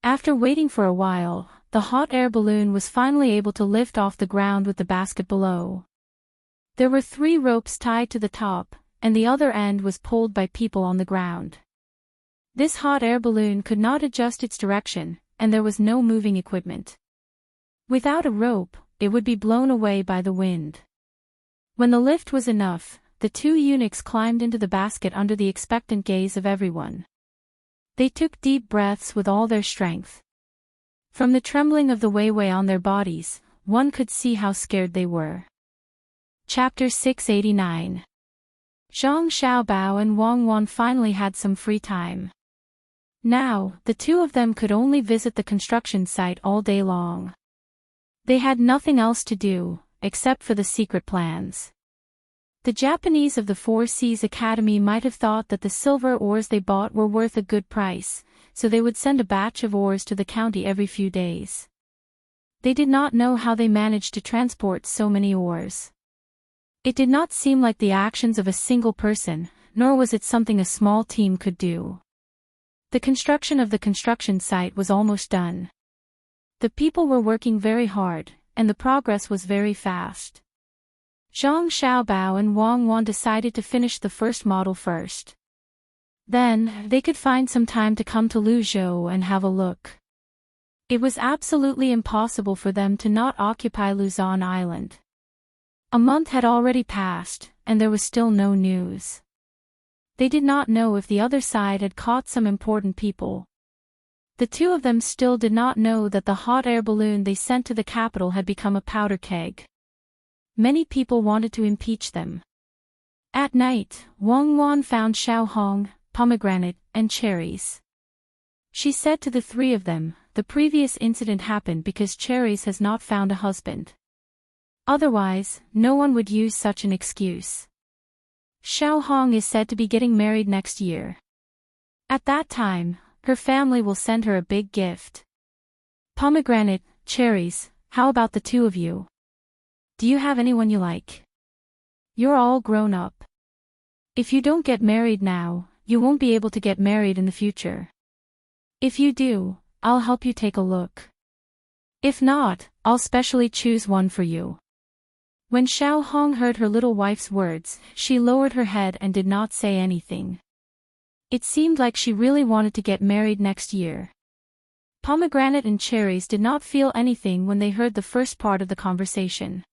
After waiting for a while, the hot air balloon was finally able to lift off the ground with the basket below. There were 3 ropes tied to the top, and the other end was pulled by people on the ground. This hot air balloon could not adjust its direction, and there was no moving equipment. Without a rope, it would be blown away by the wind. When the lift was enough, the 2 eunuchs climbed into the basket under the expectant gaze of everyone. They took deep breaths with all their strength. From the trembling of the Weiwei on their bodies, one could see how scared they were. Chapter 689. Zhang Xiaobao and Wang Wan finally had some free time. Now, the 2 of them could only visit the construction site all day long. They had nothing else to do, except for the secret plans. The Japanese of the Four Seas Academy might have thought that the silver ores they bought were worth a good price, so they would send a batch of ores to the county every few days. They did not know how they managed to transport so many ores. It did not seem like the actions of a single person, nor was it something a small team could do. The construction of the construction site was almost done. The people were working very hard, and the progress was very fast. Zhang Xiaobao and Wang Wan decided to finish the first model first. Then, they could find some time to come to Luzhou and have a look. It was absolutely impossible for them to not occupy Luzon Island. A month had already passed, and there was still no news. They did not know if the other side had caught some important people. The 2 of them still did not know that the hot air balloon they sent to the capital had become a powder keg. Many people wanted to impeach them. At night, Wang Wan found Xiao Hong, pomegranate, and cherries. She said to the 3 of them, the previous incident happened because Cherries has not found a husband. Otherwise, no one would use such an excuse. Xiao Hong is said to be getting married next year. At that time, her family will send her a big gift. Pomegranate, Cherries, how about the 2 of you? Do you have anyone you like? You're all grown up. If you don't get married now, you won't be able to get married in the future. If you do, I'll help you take a look. If not, I'll specially choose one for you. When Xiao Hong heard her little wife's words, she lowered her head and did not say anything. It seemed like she really wanted to get married next year. Pomegranate and Cherries did not feel anything when they heard the first part of the conversation.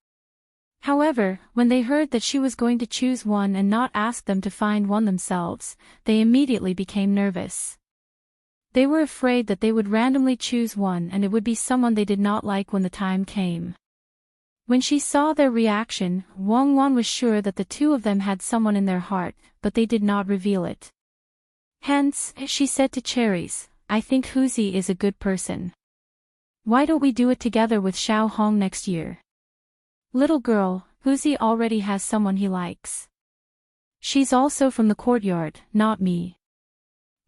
However, when they heard that she was going to choose one and not ask them to find one themselves, they immediately became nervous. They were afraid that they would randomly choose one and it would be someone they did not like when the time came. When she saw their reaction, Wang Wan was sure that the 2 of them had someone in their heart, but they did not reveal it. Hence, she said to Cherries, I think Huzi is a good person. Why don't we do it together with Xiao Hong next year? Little girl, Huzi already has someone he likes. She's also from the courtyard, not me.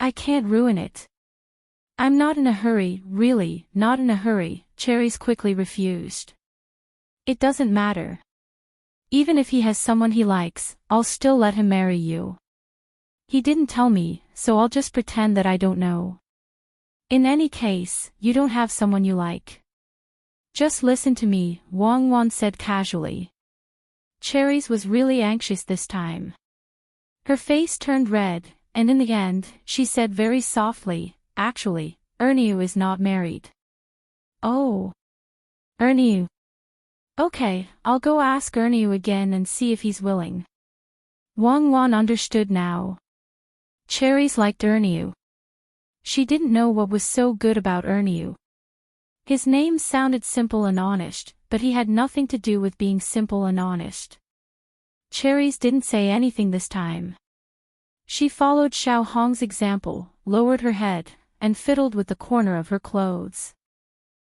I can't ruin it. I'm not in a hurry, really, not in a hurry, Cherries quickly refused. It doesn't matter. Even if he has someone he likes, I'll still let him marry you. He didn't tell me, so I'll just pretend that I don't know. In any case, you don't have someone you like. Just listen to me, Wang Wan said casually. Cherries was really anxious this time. Her face turned red, and in the end, she said very softly, actually, Erniu is not married. Oh. Ernie. Okay, I'll go ask Ernie again and see if he's willing. Wang Wan understood now. Cherries liked Ernie. She didn't know what was so good about Ernie. His name sounded simple and honest, but he had nothing to do with being simple and honest. Cherries didn't say anything this time. She followed Xiao Hong's example, lowered her head, and fiddled with the corner of her clothes.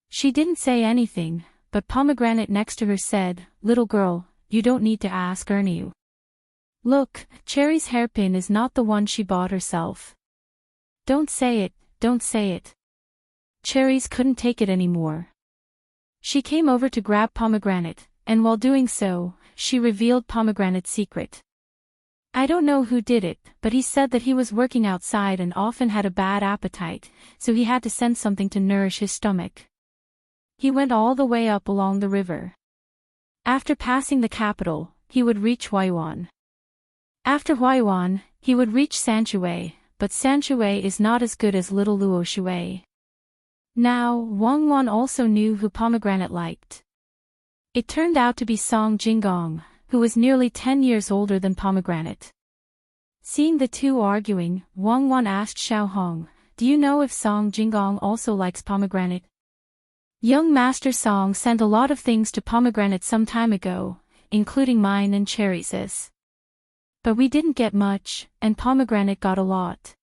She didn't say anything, but Pomegranate next to her said, "Little girl, you don't need to ask Ernie. Look, Cherry's hairpin is not the one she bought herself. Don't say it, don't say it." Cherries couldn't take it anymore. She came over to grab Pomegranate, and while doing so, she revealed Pomegranate's secret. I don't know who did it, but he said that he was working outside and often had a bad appetite, so he had to send something to nourish his stomach. He went all the way up along the river. After passing the capital, he would reach Huayuan. After Huayuan, he would reach Sanshui, but Sanshui is not as good as Little Luo Shui. Now, Wang Wan also knew who Pomegranate liked. It turned out to be Song Jinggong, who was nearly 10 years older than Pomegranate. Seeing the two arguing, Wang Wan asked Xiao Hong, "Do you know if Song Jinggong also likes Pomegranate?" Young Master Song sent a lot of things to Pomegranate some time ago, including mine and Cherries'. But we didn't get much, and Pomegranate got a lot.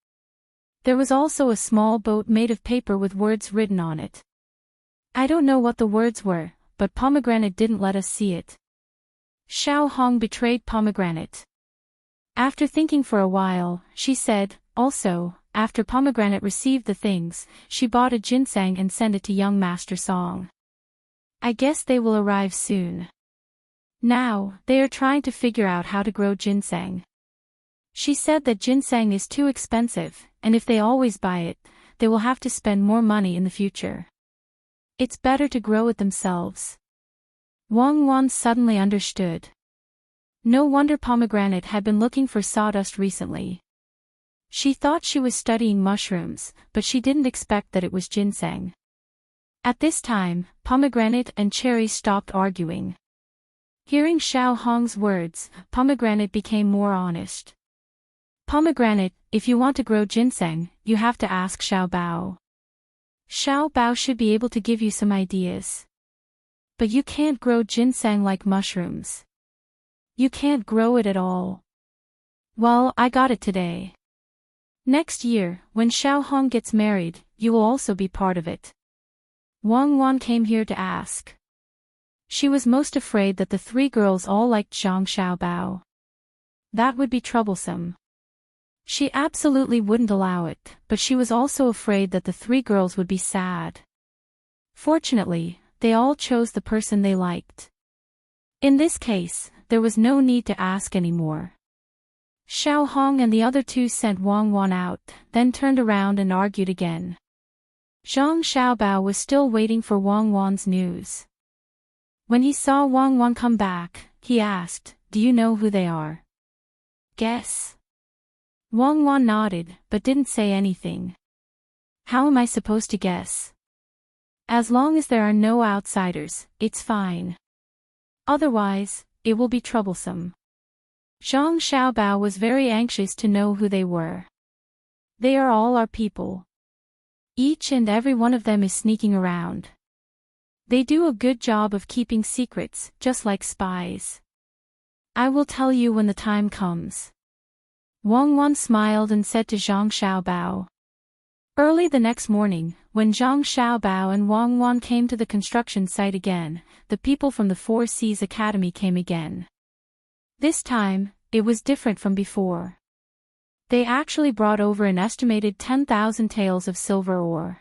There was also a small boat made of paper with words written on it. I don't know what the words were, but Pomegranate didn't let us see it. Xiao Hong betrayed Pomegranate. After thinking for a while, she said, also, after Pomegranate received the things, she bought a ginseng and sent it to young Master Song. I guess they will arrive soon. Now, they are trying to figure out how to grow ginseng. She said that ginseng is too expensive, and if they always buy it, they will have to spend more money in the future. It's better to grow it themselves. Wang Wan suddenly understood. No wonder Pomegranate had been looking for sawdust recently. She thought she was studying mushrooms, but she didn't expect that it was ginseng. At this time, Pomegranate and Cherry stopped arguing. Hearing Xiao Hong's words, Pomegranate became more honest. Pomegranate, if you want to grow ginseng, you have to ask Xiao Bao. Xiao Bao should be able to give you some ideas. But you can't grow ginseng like mushrooms. You can't grow it at all. Well, I got it today. Next year, when Xiao Hong gets married, you will also be part of it. Wang Wan came here to ask. She was most afraid that the three girls all liked Zhang Xiaobao. That would be troublesome. She absolutely wouldn't allow it, but she was also afraid that the three girls would be sad. Fortunately, they all chose the person they liked. In this case, there was no need to ask anymore. Xiao Hong and the other two sent Wang Wan out, then turned around and argued again. Zhang Xiaobao was still waiting for Wang Wan's news. When he saw Wang Wan come back, he asked, "Do you know who they are?" "Guess." Wang Wan nodded, but didn't say anything. "How am I supposed to guess?" "As long as there are no outsiders, it's fine. Otherwise, it will be troublesome." Zhang Xiaobao was very anxious to know who they were. "They are all our people. Each and every one of them is sneaking around. They do a good job of keeping secrets, just like spies. I will tell you when the time comes." Wang Wan smiled and said to Zhang Xiaobao. Early the next morning, when Zhang Xiaobao and Wang Wan came to the construction site again, the people from the Four Seas Academy came again. This time, it was different from before. They actually brought over an estimated 10,000 taels of silver ore.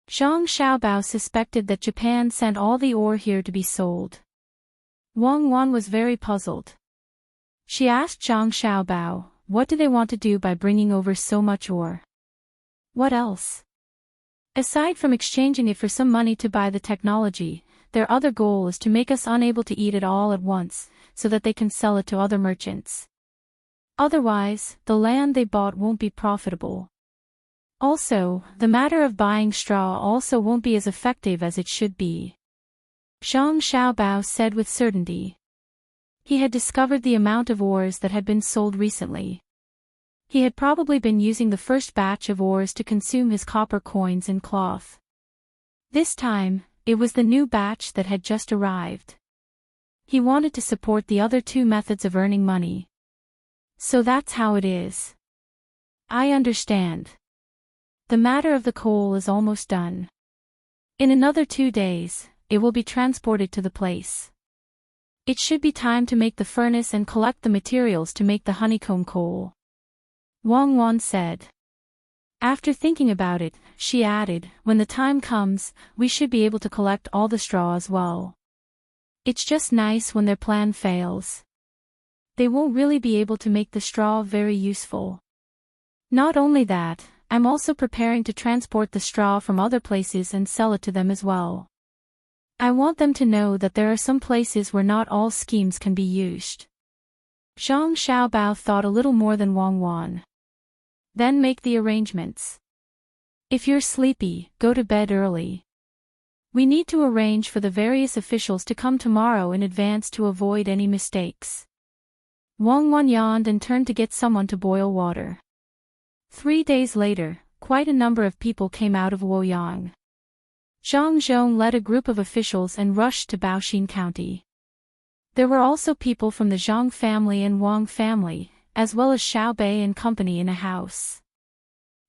Zhang Xiaobao suspected that Japan sent all the ore here to be sold. Wang Wan was very puzzled. She asked Zhang Xiaobao, what do they want to do by bringing over so much ore? What else? Aside from exchanging it for some money to buy the technology, their other goal is to make us unable to eat it all at once, so that they can sell it to other merchants. Otherwise, the land they bought won't be profitable. Also, the matter of buying straw also won't be as effective as it should be. Zhang Xiaobao said with certainty. He had discovered the amount of ores that had been sold recently. He had probably been using the first batch of ores to consume his copper coins and cloth. This time, it was the new batch that had just arrived. He wanted to support the other two methods of earning money. So that's how it is. I understand. The matter of the coal is almost done. In another 2 days, it will be transported to the place. It should be time to make the furnace and collect the materials to make the honeycomb coal. Wang Wan said. After thinking about it, she added, when the time comes, we should be able to collect all the straw as well. It's just nice when their plan fails. They won't really be able to make the straw very useful. Not only that, I'm also preparing to transport the straw from other places and sell it to them as well. I want them to know that there are some places where not all schemes can be used. Zhang Xiaobao thought a little more than Wang Wan. Then make the arrangements. If you're sleepy, go to bed early. We need to arrange for the various officials to come tomorrow in advance to avoid any mistakes. Wang Wan yawned and turned to get someone to boil water. 3 days later, quite a number of people came out of Luoyang. Zhang Zhong led a group of officials and rushed to Baoxin County. There were also people from the Zhang family and Wang family, as well as Xiao Bei and company in a house.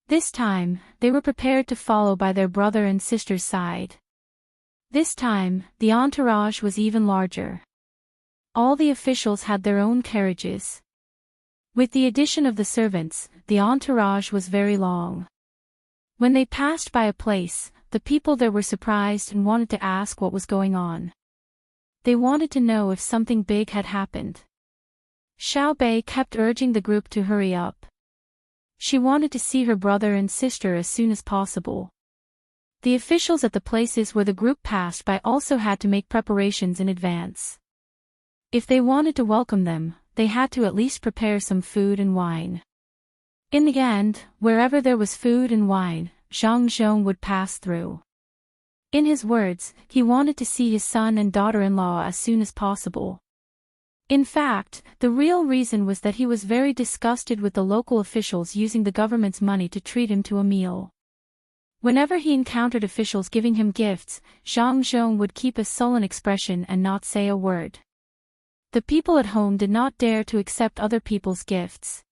This time, they were prepared to follow by their brother and sister's side. This time, the entourage was even larger. All the officials had their own carriages. With the addition of the servants, the entourage was very long. When they passed by a place, the people there were surprised and wanted to ask what was going on. They wanted to know if something big had happened. Xiao Bei kept urging the group to hurry up. She wanted to see her brother and sister as soon as possible. The officials at the places where the group passed by also had to make preparations in advance. If they wanted to welcome them, they had to at least prepare some food and wine. In the end, wherever there was food and wine, Zhang Zhong would pass through. In his words, he wanted to see his son and daughter-in-law as soon as possible. In fact, the real reason was that he was very disgusted with the local officials using the government's money to treat him to a meal. Whenever he encountered officials giving him gifts, Zhang Zhong would keep a sullen expression and not say a word. The people at home did not dare to accept other people's gifts.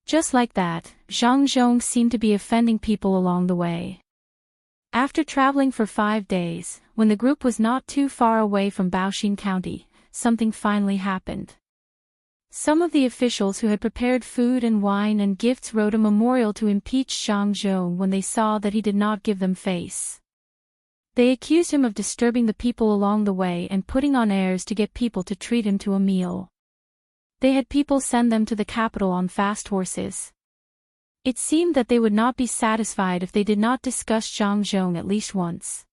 Just like that, Zhang Zhong seemed to be offending people along the way. After traveling for 5 days, when the group was not too far away from Baoxin County, something finally happened. Some of the officials who had prepared food and wine and gifts wrote a memorial to impeach Zhang Zhong when they saw that he did not give them face. They accused him of disturbing the people along the way and putting on airs to get people to treat him to a meal. They had people send them to the capital on fast horses. It seemed that they would not be satisfied if they did not discuss Zhang Zhong at least once.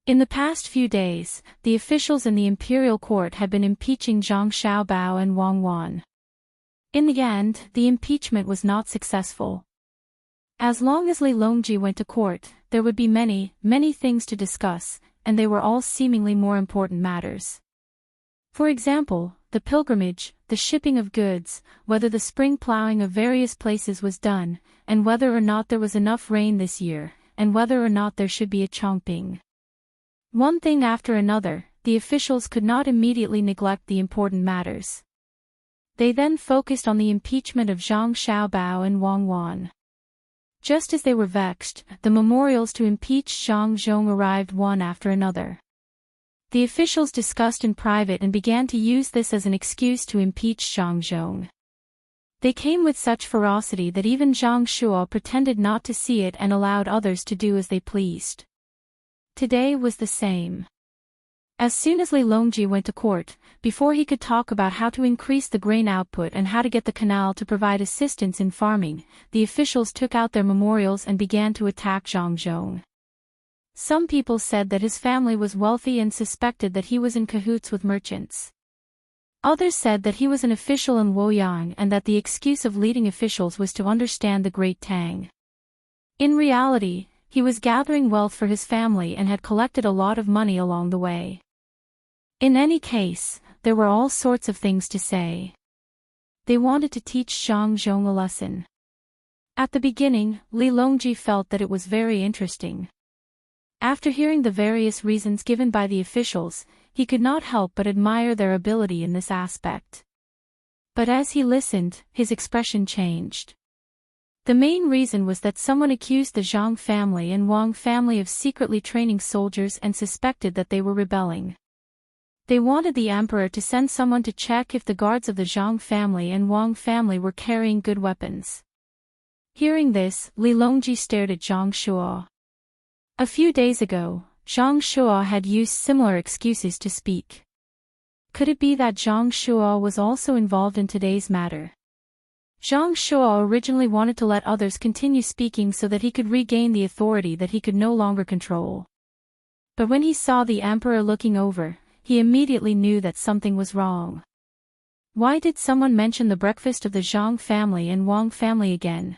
In the past few days, the officials in the imperial court had been impeaching Zhang Xiaobao and Wang Wan. In the end, the impeachment was not successful. As long as Li Longji went to court, there would be many, many things to discuss, and they were all seemingly more important matters. For example, the pilgrimage, the shipping of goods, whether the spring plowing of various places was done, and whether or not there was enough rain this year, and whether or not there should be a Chongping. One thing after another, the officials could not immediately neglect the important matters. They then focused on the impeachment of Zhang Xiaobao and Wang Wan. Just as they were vexed, the memorials to impeach Zhang Zhong arrived one after another. The officials discussed in private and began to use this as an excuse to impeach Zhang Zhong. They came with such ferocity that even Zhang Shuo pretended not to see it and allowed others to do as they pleased. Today was the same. As soon as Li Longji went to court, before he could talk about how to increase the grain output and how to get the canal to provide assistance in farming, the officials took out their memorials and began to attack Zhang Zhong. Some people said that his family was wealthy and suspected that he was in cahoots with merchants. Others said that he was an official in Luoyang and that the excuse of leading officials was to understand the great Tang. In reality, he was gathering wealth for his family and had collected a lot of money along the way. In any case, there were all sorts of things to say. They wanted to teach Zhang Zhong a lesson. At the beginning, Li Longji felt that it was very interesting. After hearing the various reasons given by the officials, he could not help but admire their ability in this aspect. But as he listened, his expression changed. The main reason was that someone accused the Zhang family and Wang family of secretly training soldiers and suspected that they were rebelling. They wanted the emperor to send someone to check if the guards of the Zhang family and Wang family were carrying good weapons. Hearing this, Li Longji stared at Zhang Shuo. A few days ago, Zhang Shuo had used similar excuses to speak. Could it be that Zhang Shuo was also involved in today's matter? Zhang Shuo originally wanted to let others continue speaking so that he could regain the authority that he could no longer control. But when he saw the emperor looking over, he immediately knew that something was wrong. Why did someone mention the breakfast of the Zhang family and Wang family again?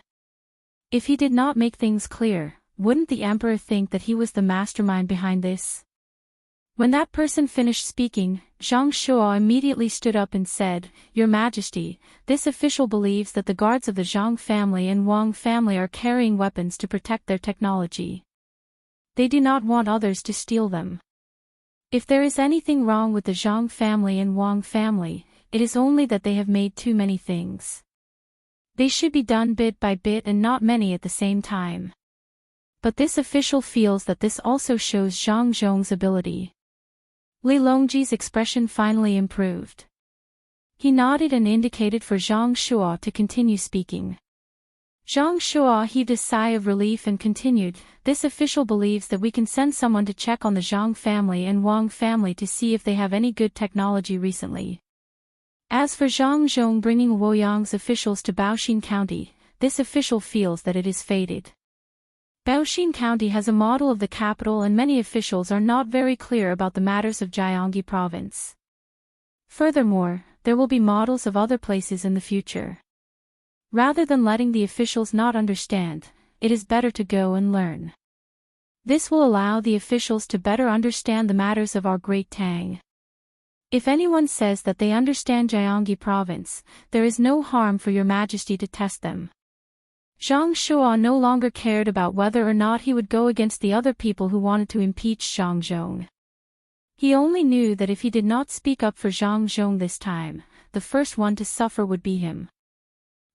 If he did not make things clear, wouldn't the emperor think that he was the mastermind behind this? When that person finished speaking, Zhang Shuo immediately stood up and said, "Your Majesty, this official believes that the guards of the Zhang family and Wang family are carrying weapons to protect their technology. They do not want others to steal them. If there is anything wrong with the Zhang family and Wang family, it is only that they have made too many things. They should be done bit by bit and not many at the same time." But this official feels that this also shows Zhang Zhong's ability. Li Longji's expression finally improved. He nodded and indicated for Zhang Shuo to continue speaking. Zhang Shuo heaved a sigh of relief and continued, "This official believes that we can send someone to check on the Zhang family and Wang family to see if they have any good technology recently. As for Zhang Zhong bringing Luoyang's officials to Baoxin County, this official feels that it is fated. Baoxin County has a model of the capital and many officials are not very clear about the matters of Jiangxi province. Furthermore, there will be models of other places in the future. Rather than letting the officials not understand, it is better to go and learn. This will allow the officials to better understand the matters of our great Tang. If anyone says that they understand Jiangxi province, there is no harm for your Majesty to test them." Zhang Shuo no longer cared about whether or not he would go against the other people who wanted to impeach Zhang Zhong. He only knew that if he did not speak up for Zhang Zhong this time, the first one to suffer would be him.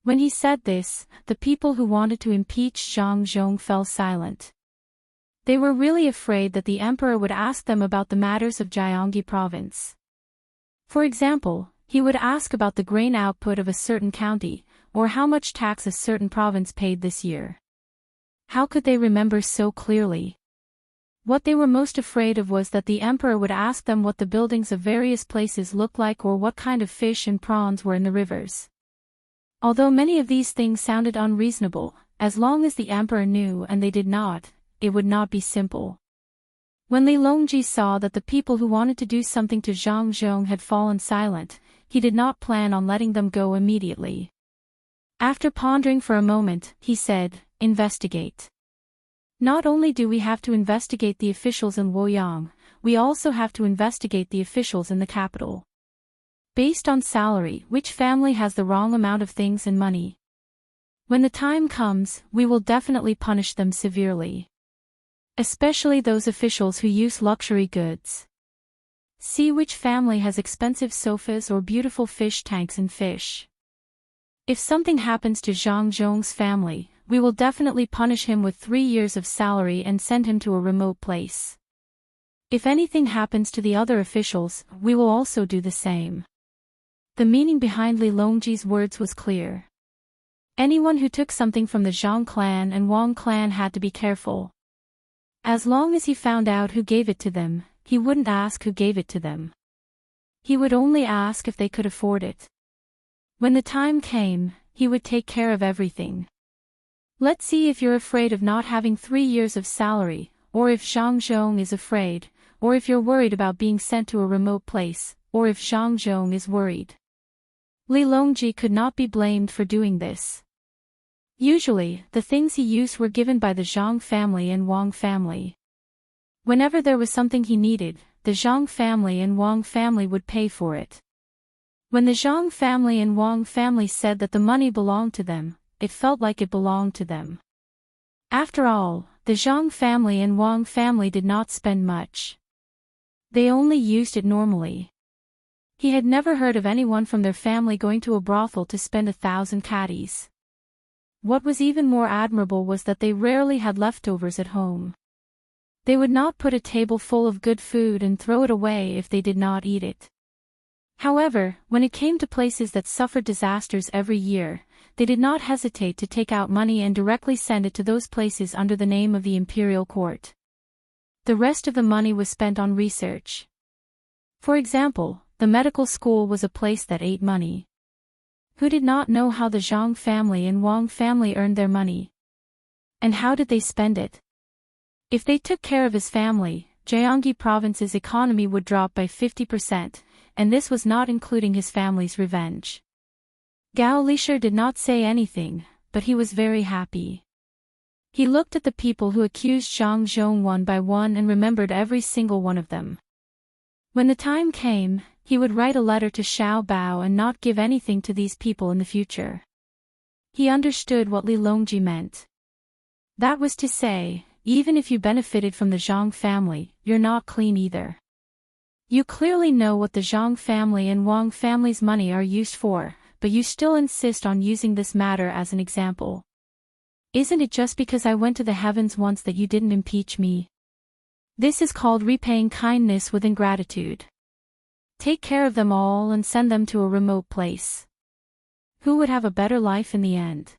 When he said this, the people who wanted to impeach Zhang Zhong fell silent. They were really afraid that the emperor would ask them about the matters of Jiangxi province. For example, he would ask about the grain output of a certain county, or how much tax a certain province paid this year. How could they remember so clearly? What they were most afraid of was that the emperor would ask them what the buildings of various places looked like or what kind of fish and prawns were in the rivers. Although many of these things sounded unreasonable, as long as the emperor knew and they did not, it would not be simple. When Li Longji saw that the people who wanted to do something to Zhang Zhong had fallen silent, he did not plan on letting them go immediately. After pondering for a moment, he said, "Investigate. Not only do we have to investigate the officials in Luoyang, we also have to investigate the officials in the capital. Based on salary, which family has the wrong amount of things and money? When the time comes, we will definitely punish them severely. Especially those officials who use luxury goods. See which family has expensive sofas or beautiful fish tanks and fish. If something happens to Zhang Zhong's family, we will definitely punish him with 3 years of salary and send him to a remote place. If anything happens to the other officials, we will also do the same." The meaning behind Li Longji's words was clear. Anyone who took something from the Zhang clan and Wang clan had to be careful. As long as he found out who gave it to them, he wouldn't ask who gave it to them. He would only ask if they could afford it. When the time came, he would take care of everything. Let's see if you're afraid of not having 3 years of salary, or if Zhang Zhong is afraid, or if you're worried about being sent to a remote place, or if Zhang Zhong is worried. Li Longji could not be blamed for doing this. Usually, the things he used were given by the Zhang family and Wang family. Whenever there was something he needed, the Zhang family and Wang family would pay for it. When the Zhang family and Wang family said that the money belonged to them, it felt like it belonged to them. After all, the Zhang family and Wang family did not spend much. They only used it normally. He had never heard of anyone from their family going to a brothel to spend 1,000 caddies. What was even more admirable was that they rarely had leftovers at home. They would not put a table full of good food and throw it away if they did not eat it. However, when it came to places that suffered disasters every year, they did not hesitate to take out money and directly send it to those places under the name of the imperial court. The rest of the money was spent on research. For example, the medical school was a place that ate money. Who did not know how the Zhang family and Wang family earned their money? And how did they spend it? If they took care of his family, Jiangxi province's economy would drop by 50%, and this was not including his family's revenge. Gao Lisher did not say anything, but he was very happy. He looked at the people who accused Zhang Zhong one by one and remembered every single one of them. When the time came, he would write a letter to Xiao Bao and not give anything to these people in the future. He understood what Li Longji meant. That was to say, even if you benefited from the Zhang family, you're not clean either. You clearly know what the Zhang family and Wang family's money are used for, but you still insist on using this matter as an example. Isn't it just because I went to the heavens once that you didn't impeach me? This is called repaying kindness with ingratitude. Take care of them all and send them to a remote place. Who would have a better life in the end?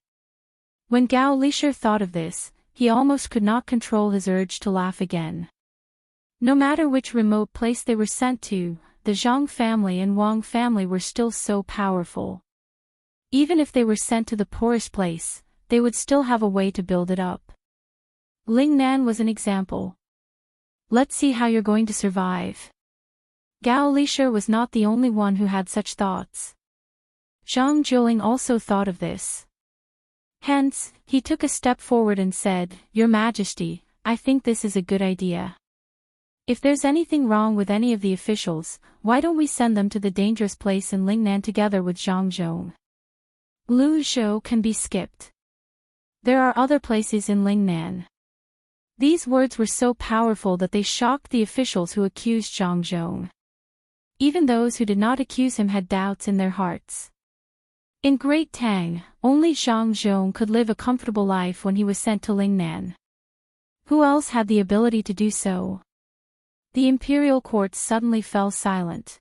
When Gao Lisher thought of this, he almost could not control his urge to laugh again. No matter which remote place they were sent to, the Zhang family and Wang family were still so powerful. Even if they were sent to the poorest place, they would still have a way to build it up. Lingnan was an example. Let's see how you're going to survive. Gao Lisher was not the only one who had such thoughts. Zhang Jiuling also thought of this. Hence, he took a step forward and said, "Your Majesty, I think this is a good idea. If there's anything wrong with any of the officials, why don't we send them to the dangerous place in Lingnan together with Zhang Zhong? Lu Zhou can be skipped. There are other places in Lingnan." These words were so powerful that they shocked the officials who accused Zhang Zhong. Even those who did not accuse him had doubts in their hearts. In Great Tang, only Zhang Zhong could live a comfortable life when he was sent to Lingnan. Who else had the ability to do so? The imperial courts suddenly fell silent.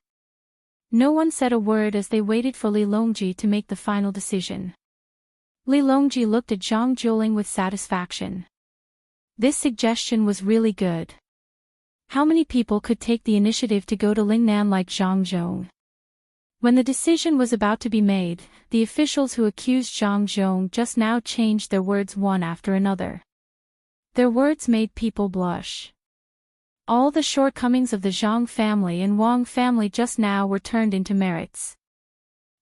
No one said a word as they waited for Li Longji to make the final decision. Li Longji looked at Zhang Jiuling with satisfaction. This suggestion was really good. How many people could take the initiative to go to Lingnan like Zhang Zhong? When the decision was about to be made, the officials who accused Zhang Zhong just now changed their words one after another. Their words made people blush. All the shortcomings of the Zhang family and Wang family just now were turned into merits.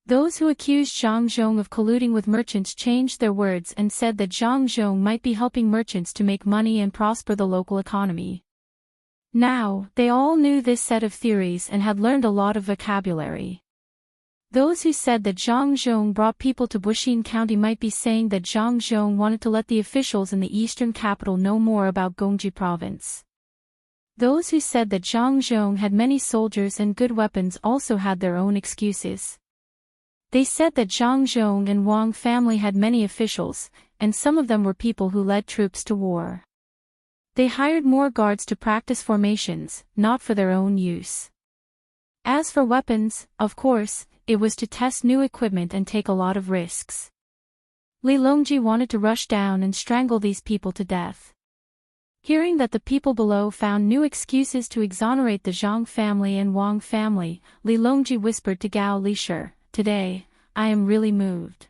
Those who accused Zhang Zhong of colluding with merchants changed their words and said that Zhang Zhong might be helping merchants to make money and prosper the local economy. Now, they all knew this set of theories and had learned a lot of vocabulary. Those who said that Zhang Zhong brought people to Buxin County might be saying that Zhang Zhong wanted to let the officials in the eastern capital know more about Gongji province. Those who said that Zhang Zhong had many soldiers and good weapons also had their own excuses. They said that Zhang Zhong and Wang family had many officials, and some of them were people who led troops to war. They hired more guards to practice formations, not for their own use. As for weapons, of course, it was to test new equipment and take a lot of risks. Li Longji wanted to rush down and strangle these people to death. Hearing that the people below found new excuses to exonerate the Zhang family and Wang family, Li Longji whispered to Gao Lisher, "Today, I am really moved.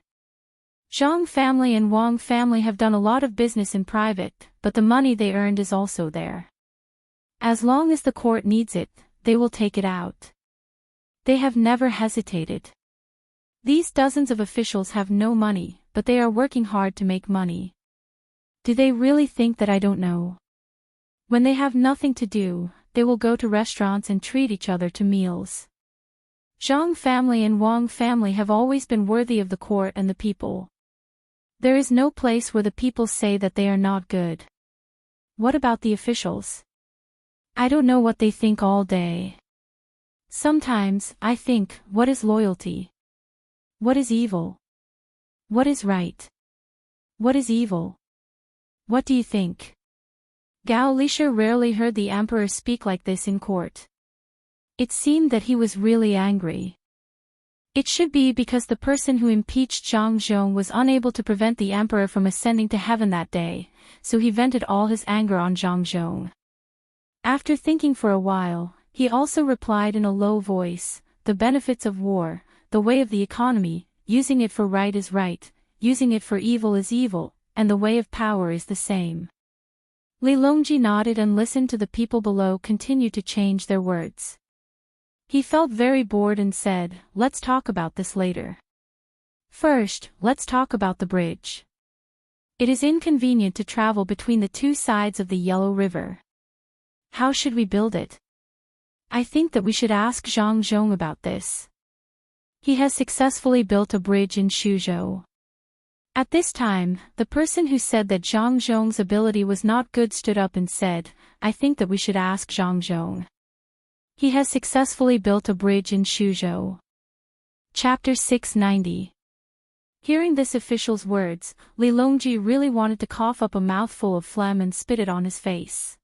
Zhang family and Wang family have done a lot of business in private, but the money they earned is also there. As long as the court needs it, they will take it out. They have never hesitated. These dozens of officials have no money, but they are working hard to make money. Do they really think that I don't know? When they have nothing to do, they will go to restaurants and treat each other to meals. Zhang family and Wang family have always been worthy of the court and the people. There is no place where the people say that they are not good. What about the officials? I don't know what they think all day. Sometimes, I think, what is loyalty? What is evil? What is right? What is evil? What do you think? Gao Lisha rarely heard the emperor speak like this in court. It seemed that he was really angry. It should be because the person who impeached Zhang Zhong was unable to prevent the emperor from ascending to heaven that day, so he vented all his anger on Zhang Zhong. After thinking for a while, he also replied in a low voice, "The benefits of war, the way of the economy, using it for right is right, using it for evil is evil, and the way of power is the same." Li Longji nodded and listened to the people below continue to change their words. He felt very bored and said, "Let's talk about this later. First, let's talk about the bridge. It is inconvenient to travel between the two sides of the Yellow River. How should we build it? I think that we should ask Zhang Zhong about this. He has successfully built a bridge in Shuzhou." At this time, the person who said that Zhang Zhong's ability was not good stood up and said, "I think that we should ask Zhang Zhong. He has successfully built a bridge in Shuzhou." Chapter 690. Hearing this official's words, Li Longji really wanted to cough up a mouthful of phlegm and spit it on his face.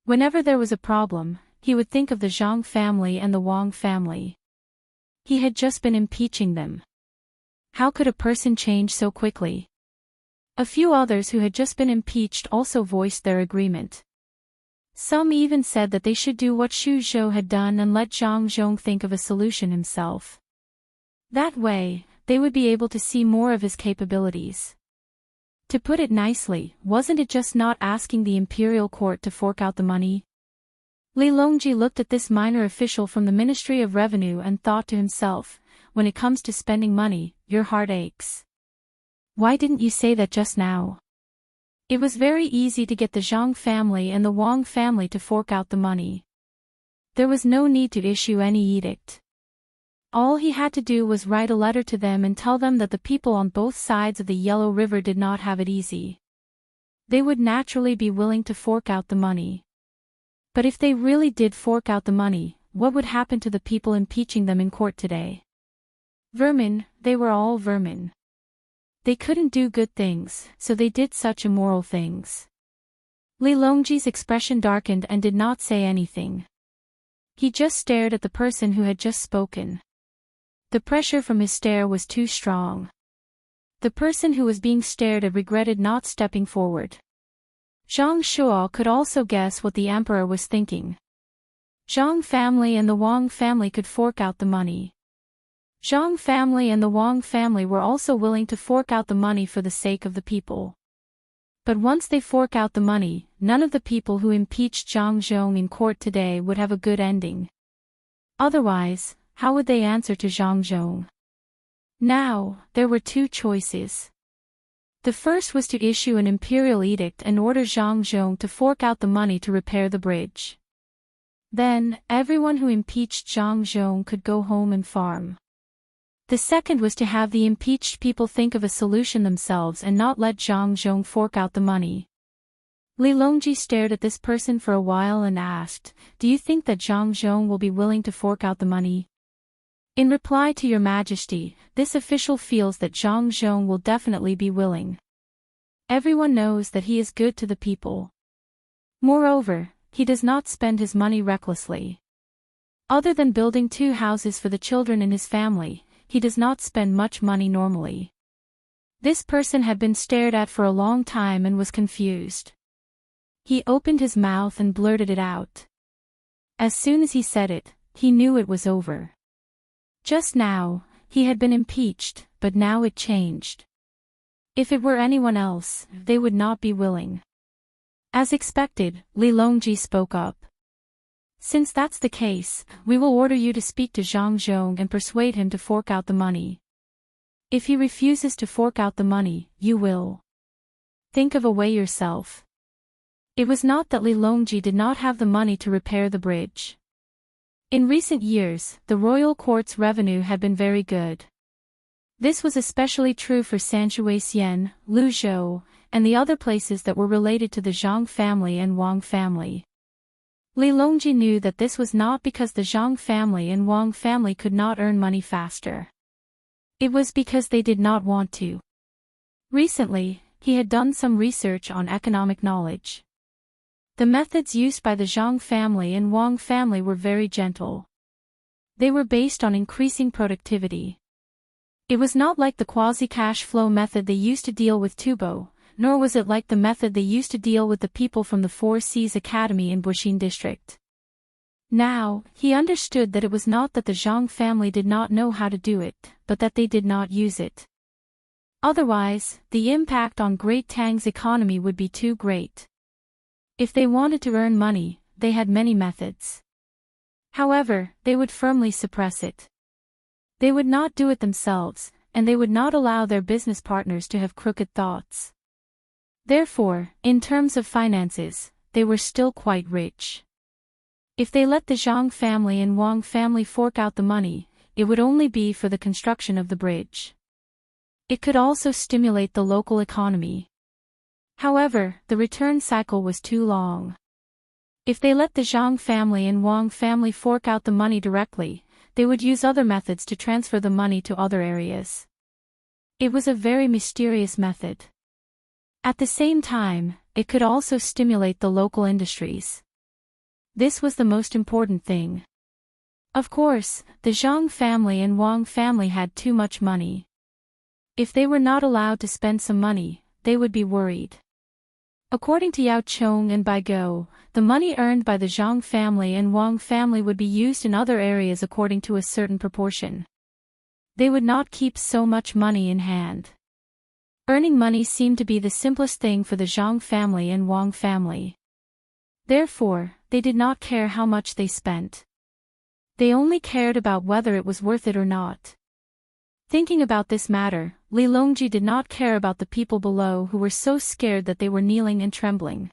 Whenever there was a problem, he would think of the Zhang family and the Wang family. He had just been impeaching them. How could a person change so quickly? A few others who had just been impeached also voiced their agreement. Some even said that they should do what Xu Zhou had done and let Zhang Zhong think of a solution himself. That way, they would be able to see more of his capabilities. To put it nicely, wasn't it just not asking the imperial court to fork out the money? Li Longji looked at this minor official from the Ministry of Revenue and thought to himself, when it comes to spending money, your heart aches. Why didn't you say that just now? It was very easy to get the Zhang family and the Wang family to fork out the money. There was no need to issue any edict. All he had to do was write a letter to them and tell them that the people on both sides of the Yellow River did not have it easy. They would naturally be willing to fork out the money. But if they really did fork out the money, what would happen to the people impeaching them in court today? Vermin, they were all vermin. They couldn't do good things, so they did such immoral things. Li Longji's expression darkened and did not say anything. He just stared at the person who had just spoken. The pressure from his stare was too strong. The person who was being stared at regretted not stepping forward. Zhang Shuo could also guess what the emperor was thinking. Zhang family and the Wang family could fork out the money. Zhang family and the Wang family were also willing to fork out the money for the sake of the people. But once they fork out the money, none of the people who impeached Zhang Zhong in court today would have a good ending. Otherwise, how would they answer to Zhang Zhong? Now, there were two choices. The first was to issue an imperial edict and order Zhang Zhong to fork out the money to repair the bridge. Then, everyone who impeached Zhang Zhong could go home and farm. The second was to have the impeached people think of a solution themselves and not let Zhang Zhong fork out the money. Li Longji stared at this person for a while and asked, "Do you think that Zhang Zhong will be willing to fork out the money?" In reply to your majesty, this official feels that Zhang Zhong will definitely be willing. Everyone knows that he is good to the people. Moreover, he does not spend his money recklessly. Other than building 2 houses for the children in his family, he does not spend much money normally. This person had been stared at for a long time and was confused. He opened his mouth and blurted it out. As soon as he said it, he knew it was over. Just now, he had been impeached, but now it changed. If it were anyone else, they would not be willing. As expected, Li Longji spoke up. Since that's the case, we will order you to speak to Zhang Zhong and persuade him to fork out the money. If he refuses to fork out the money, you will. Think of a way yourself. It was not that Li Longji did not have the money to repair the bridge. In recent years, the royal court's revenue had been very good. This was especially true for Sanshuixian, Luzhou, and the other places that were related to the Zhang family and Wang family. Li Longji knew that this was not because the Zhang family and Wang family could not earn money faster. It was because they did not want to. Recently, he had done some research on economic knowledge. The methods used by the Zhang family and Wang family were very gentle. They were based on increasing productivity. It was not like the quasi-cash flow method they used to deal with Tubo, nor was it like the method they used to deal with the people from the Four Seas Academy in Buxin district. Now, he understood that it was not that the Zhang family did not know how to do it, but that they did not use it. Otherwise, the impact on Great Tang's economy would be too great. If they wanted to earn money, they had many methods. However, they would firmly suppress it. They would not do it themselves, and they would not allow their business partners to have crooked thoughts. Therefore, in terms of finances, they were still quite rich. If they let the Zhang family and Wang family fork out the money, it would only be for the construction of the bridge. It could also stimulate the local economy. However, the return cycle was too long. If they let the Zhang family and Wang family fork out the money directly, they would use other methods to transfer the money to other areas. It was a very mysterious method. At the same time, it could also stimulate the local industries. This was the most important thing. Of course, the Zhang family and Wang family had too much money. If they were not allowed to spend some money, they would be worried. According to Yao Chong and Baigo, the money earned by the Zhang family and Wang family would be used in other areas according to a certain proportion. They would not keep so much money in hand. Earning money seemed to be the simplest thing for the Zhang family and Wang family. Therefore, they did not care how much they spent. They only cared about whether it was worth it or not. Thinking about this matter, Li Longji did not care about the people below who were so scared that they were kneeling and trembling.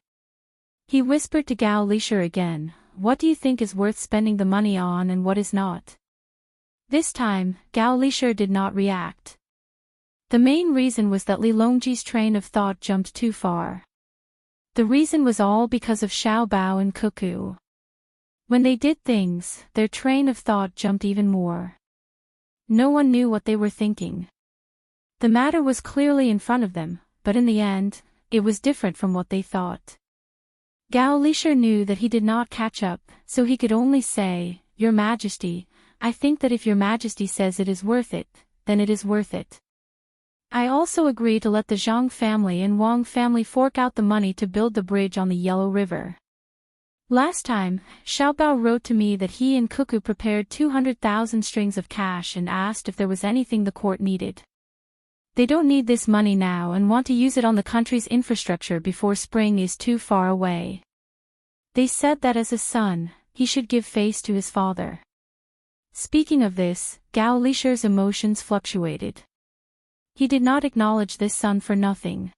He whispered to Gao Lisher again, "What do you think is worth spending the money on and what is not?" This time, Gao Lisher did not react. The main reason was that Li Longji's train of thought jumped too far. The reason was all because of Xiao Bao and Cuckoo. When they did things, their train of thought jumped even more. No one knew what they were thinking. The matter was clearly in front of them, but in the end, it was different from what they thought. Gao Lisher knew that he did not catch up, so he could only say, "Your Majesty, I think that if Your Majesty says it is worth it, then it is worth it. I also agree to let the Zhang family and Wang family fork out the money to build the bridge on the Yellow River. Last time, Xiaobao wrote to me that he and Cuckoo prepared 200,000 strings of cash and asked if there was anything the court needed. They don't need this money now and want to use it on the country's infrastructure before spring is too far away. They said that as a son, he should give face to his father." Speaking of this, Gao Lisher's emotions fluctuated. He did not acknowledge this son for nothing.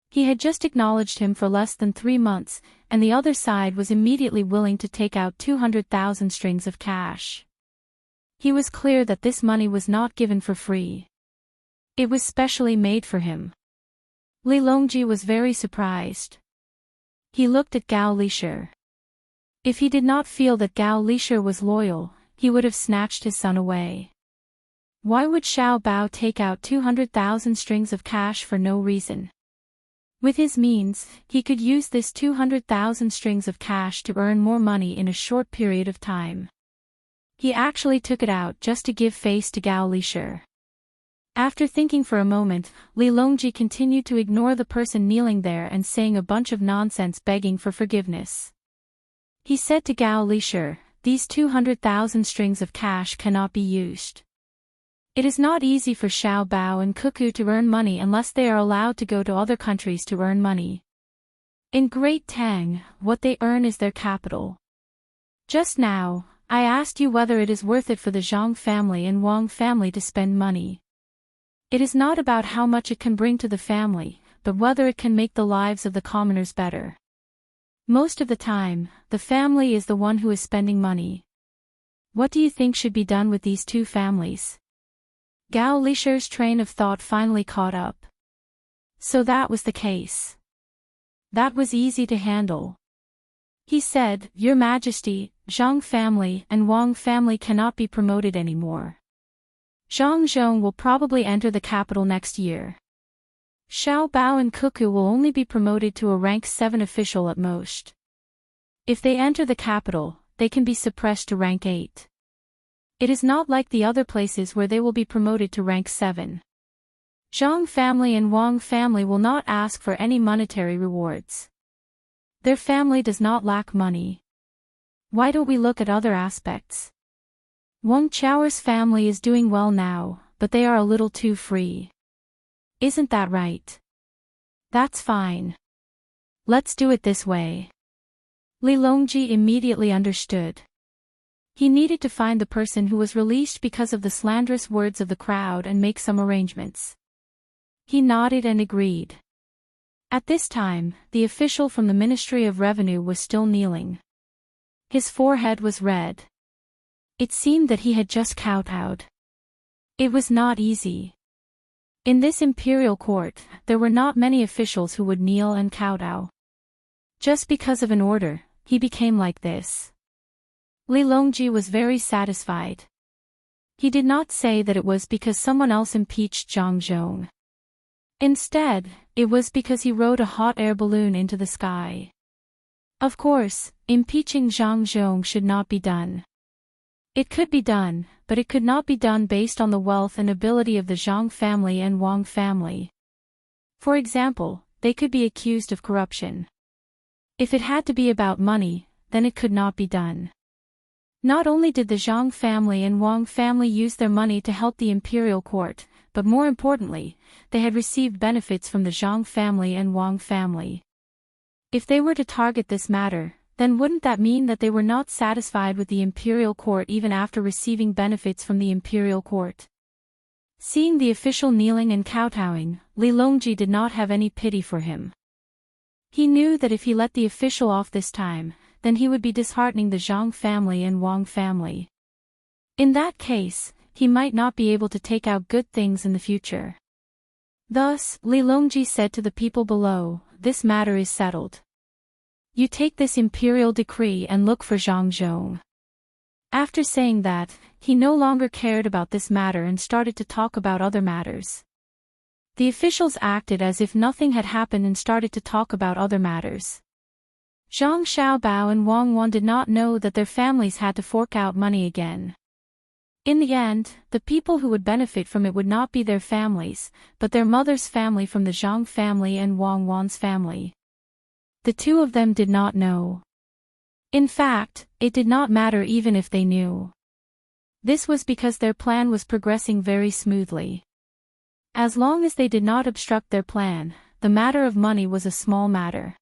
He had just acknowledged him for less than 3 months, and the other side was immediately willing to take out 200,000 strings of cash. He was clear that this money was not given for free. It was specially made for him. Li Longji was very surprised. He looked at Gao Lisher. If he did not feel that Gao Lisher was loyal, he would have snatched his son away. Why would Xiao Bao take out 200,000 strings of cash for no reason? With his means, he could use this 200,000 strings of cash to earn more money in a short period of time. He actually took it out just to give face to Gao Lisher. After thinking for a moment, Li Longji continued to ignore the person kneeling there and saying a bunch of nonsense begging for forgiveness. He said to Gao Lisher, "These 200,000 strings of cash cannot be used. It is not easy for Xiao Bao and Cuckoo to earn money unless they are allowed to go to other countries to earn money. In Great Tang, what they earn is their capital. Just now, I asked you whether it is worth it for the Zhang family and Wang family to spend money. It is not about how much it can bring to the family, but whether it can make the lives of the commoners better. Most of the time, the family is the one who is spending money. What do you think should be done with these two families? Gao Lisher's train of thought finally caught up. So that was the case. That was easy to handle. He said, Your Majesty, Zhang family and Wang family cannot be promoted anymore. Zhang Zhong will probably enter the capital next year. Xiao Bao and Cuckoo will only be promoted to a rank 7 official at most. If they enter the capital, they can be suppressed to rank 8. It is not like the other places where they will be promoted to rank 7. Zhang family and Wang family will not ask for any monetary rewards. Their family does not lack money. Why don't we look at other aspects? Wang Chao's family is doing well now, but they are a little too free. Isn't that right? That's fine. Let's do it this way. Li Longji immediately understood. He needed to find the person who was released because of the slanderous words of the crowd and make some arrangements. He nodded and agreed. At this time, the official from the Ministry of Revenue was still kneeling. His forehead was red. It seemed that he had just kowtowed. It was not easy. In this imperial court, there were not many officials who would kneel and kowtow. Just because of an order, he became like this. Li Longji was very satisfied. He did not say that it was because someone else impeached Zhang Zhong. Instead, it was because he rode a hot air balloon into the sky. Of course, impeaching Zhang Zhong should not be done. It could be done, but it could not be done based on the wealth and ability of the Zhang family and Wang family. For example, they could be accused of corruption. If it had to be about money, then it could not be done. Not only did the Zhang family and Wang family use their money to help the imperial court, but more importantly, they had received benefits from the Zhang family and Wang family. If they were to target this matter, then wouldn't that mean that they were not satisfied with the imperial court even after receiving benefits from the imperial court? Seeing the official kneeling and kowtowing, Li Longji did not have any pity for him. He knew that if he let the official off this time, then he would be disheartening the Zhang family and Wang family. In that case, he might not be able to take out good things in the future. Thus, Li Longji said to the people below, This matter is settled. You take this imperial decree and look for Zhang Zhong. After saying that, he no longer cared about this matter and started to talk about other matters. The officials acted as if nothing had happened and started to talk about other matters. Zhang Xiaobao and Wang Wan did not know that their families had to fork out money again. In the end, the people who would benefit from it would not be their families, but their mother's family from the Zhang family and Wang Wan's family. The two of them did not know. In fact, it did not matter even if they knew. This was because their plan was progressing very smoothly. As long as they did not obstruct their plan, the matter of money was a small matter.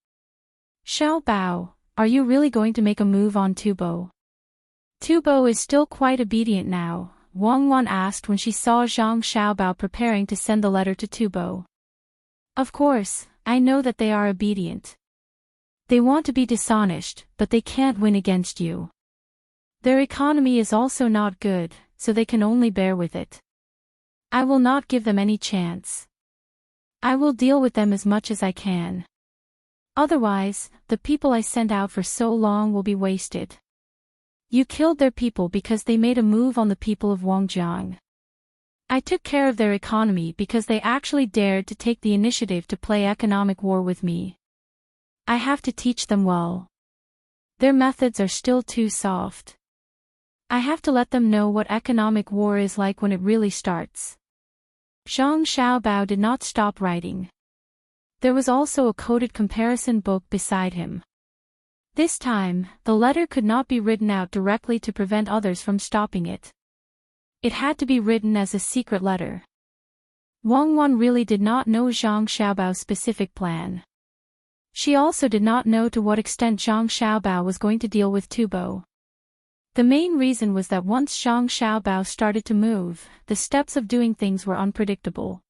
Xiao Bao, are you really going to make a move on Tubo? Tubo is still quite obedient now, Wang Wan asked when she saw Zhang Xiaobao preparing to send the letter to Tubo. Of course, I know that they are obedient. They want to be dishonest, but they can't win against you. Their economy is also not good, so they can only bear with it. I will not give them any chance. I will deal with them as much as I can. Otherwise, the people I sent out for so long will be wasted. You killed their people because they made a move on the people of Wangjiang. I took care of their economy because they actually dared to take the initiative to play economic war with me. I have to teach them well. Their methods are still too soft. I have to let them know what economic war is like when it really starts. Zhang Xiaobao did not stop writing. There was also a coded comparison book beside him. This time, the letter could not be written out directly to prevent others from stopping it. It had to be written as a secret letter. Wang Wan really did not know Zhang Xiaobao's specific plan. She also did not know to what extent Zhang Xiaobao was going to deal with Tubo. The main reason was that once Zhang Xiaobao started to move, the steps of doing things were unpredictable.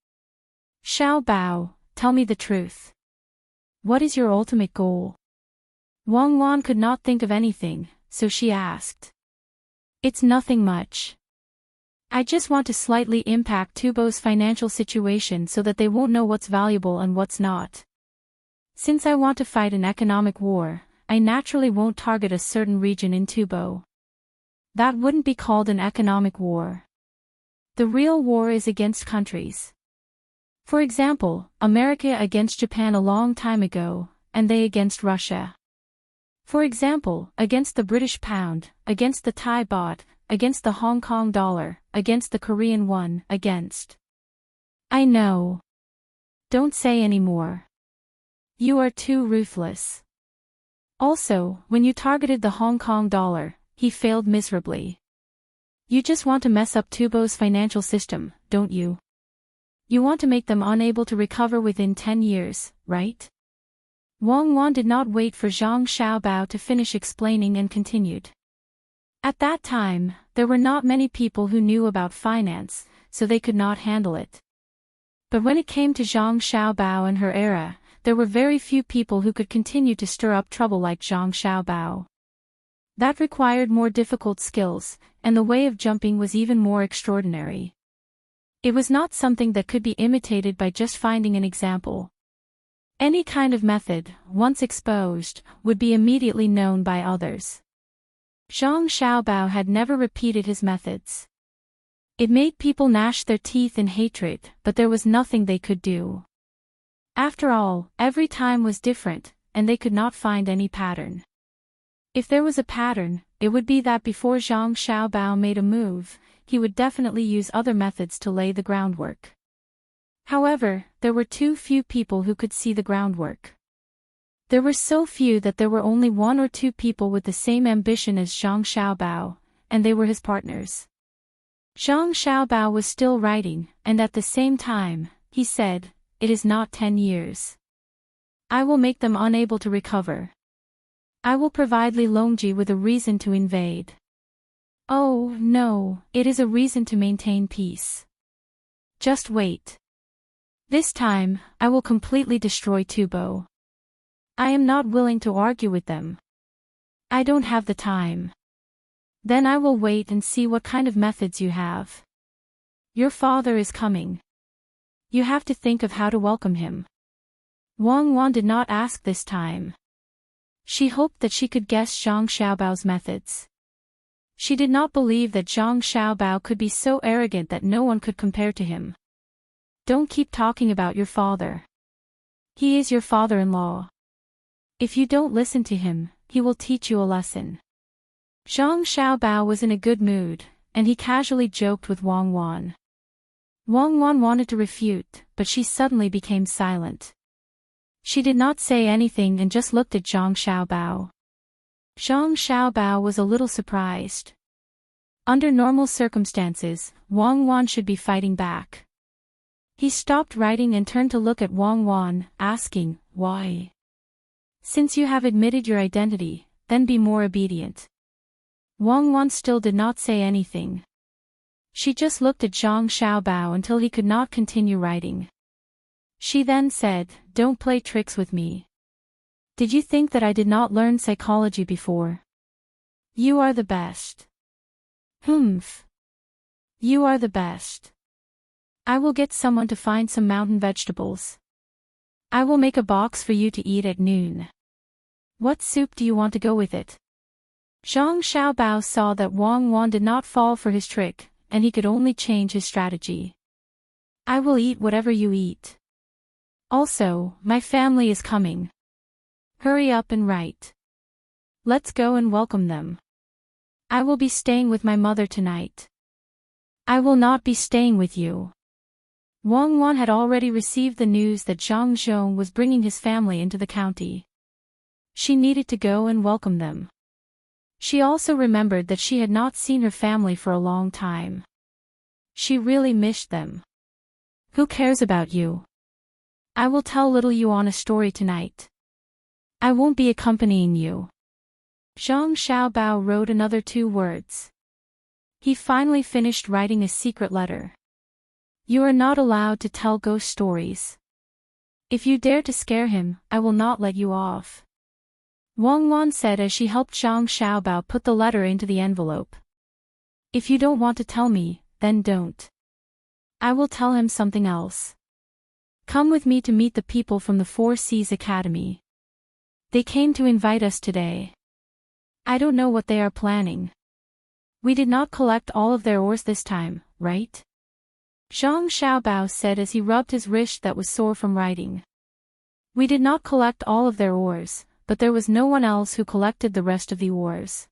Xiaobao, tell me the truth. What is your ultimate goal? Wang Wan could not think of anything, so she asked. It's nothing much. I just want to slightly impact Tubo's financial situation so that they won't know what's valuable and what's not. Since I want to fight an economic war, I naturally won't target a certain region in Tubo. That wouldn't be called an economic war. The real war is against countries. For example, America against Japan a long time ago, and they against Russia. For example, against the British pound, against the Thai baht, against the Hong Kong dollar, against the Korean won, against. I know. Don't say any more. You are too ruthless. Also, when you targeted the Hong Kong dollar, he failed miserably. You just want to mess up Tubo's financial system, don't you? You want to make them unable to recover within 10 years, right? Wang Wan did not wait for Zhang Xiaobao to finish explaining and continued. At that time, there were not many people who knew about finance, so they could not handle it. But when it came to Zhang Xiaobao and her era, there were very few people who could continue to stir up trouble like Zhang Xiaobao. That required more difficult skills, and the way of jumping was even more extraordinary. It was not something that could be imitated by just finding an example. Any kind of method, once exposed, would be immediately known by others. Zhang Xiaobao had never repeated his methods. It made people gnash their teeth in hatred, but there was nothing they could do. After all, every time was different, and they could not find any pattern. If there was a pattern, it would be that before Zhang Xiaobao made a move, he would definitely use other methods to lay the groundwork. However, there were too few people who could see the groundwork. There were so few that there were only 1 or 2 people with the same ambition as Zhang Xiaobao, and they were his partners. Zhang Xiaobao was still writing, and at the same time, he said, "It is not 10 years. I will make them unable to recover. I will provide Li Longji with a reason to invade. Oh, no, it is a reason to maintain peace. Just wait. This time, I will completely destroy Tubo. I am not willing to argue with them. I don't have the time. Then I will wait and see what kind of methods you have. Your father is coming. You have to think of how to welcome him." Wang Wan did not ask this time. She hoped that she could guess Zhang Xiaobao's methods. She did not believe that Zhang Xiaobao could be so arrogant that no one could compare to him. Don't keep talking about your father. He is your father-in-law. If you don't listen to him, he will teach you a lesson. Zhang Xiaobao was in a good mood, and he casually joked with Wang Wan. Wang Wan wanted to refute, but she suddenly became silent. She did not say anything and just looked at Zhang Xiaobao. Zhang Xiaobao was a little surprised. Under normal circumstances, Wang Wan should be fighting back. He stopped writing and turned to look at Wang Wan, asking, "Why? Since you have admitted your identity, then be more obedient." Wang Wan still did not say anything. She just looked at Zhang Xiaobao until he could not continue writing. She then said, "Don't play tricks with me. Did you think that I did not learn psychology before? You are the best. Humph. You are the best. I will get someone to find some mountain vegetables. I will make a box for you to eat at noon. What soup do you want to go with it?" Zhang Xiaobao saw that Wang Wan did not fall for his trick, and he could only change his strategy. "I will eat whatever you eat. Also, my family is coming. Hurry up and write. Let's go and welcome them. I will be staying with my mother tonight." "I will not be staying with you." Wang Wan had already received the news that Zhang Zhong was bringing his family into the county. She needed to go and welcome them. She also remembered that she had not seen her family for a long time. She really missed them. "Who cares about you? I will tell little Yuan a story tonight. I won't be accompanying you. Zhang Xiaobao wrote another 2 words. He finally finished writing a secret letter. You are not allowed to tell ghost stories. If you dare to scare him, I will not let you off. Wang Wan said as she helped Zhang Xiaobao put the letter into the envelope. If you don't want to tell me, then don't. I will tell him something else. Come with me to meet the people from the Four Seas Academy. They came to invite us today. I don't know what they are planning. We did not collect all of their ores this time, right? Zhang Xiaobao said as he rubbed his wrist that was sore from writing. We did not collect all of their ores, but there was no one else who collected the rest of the ores.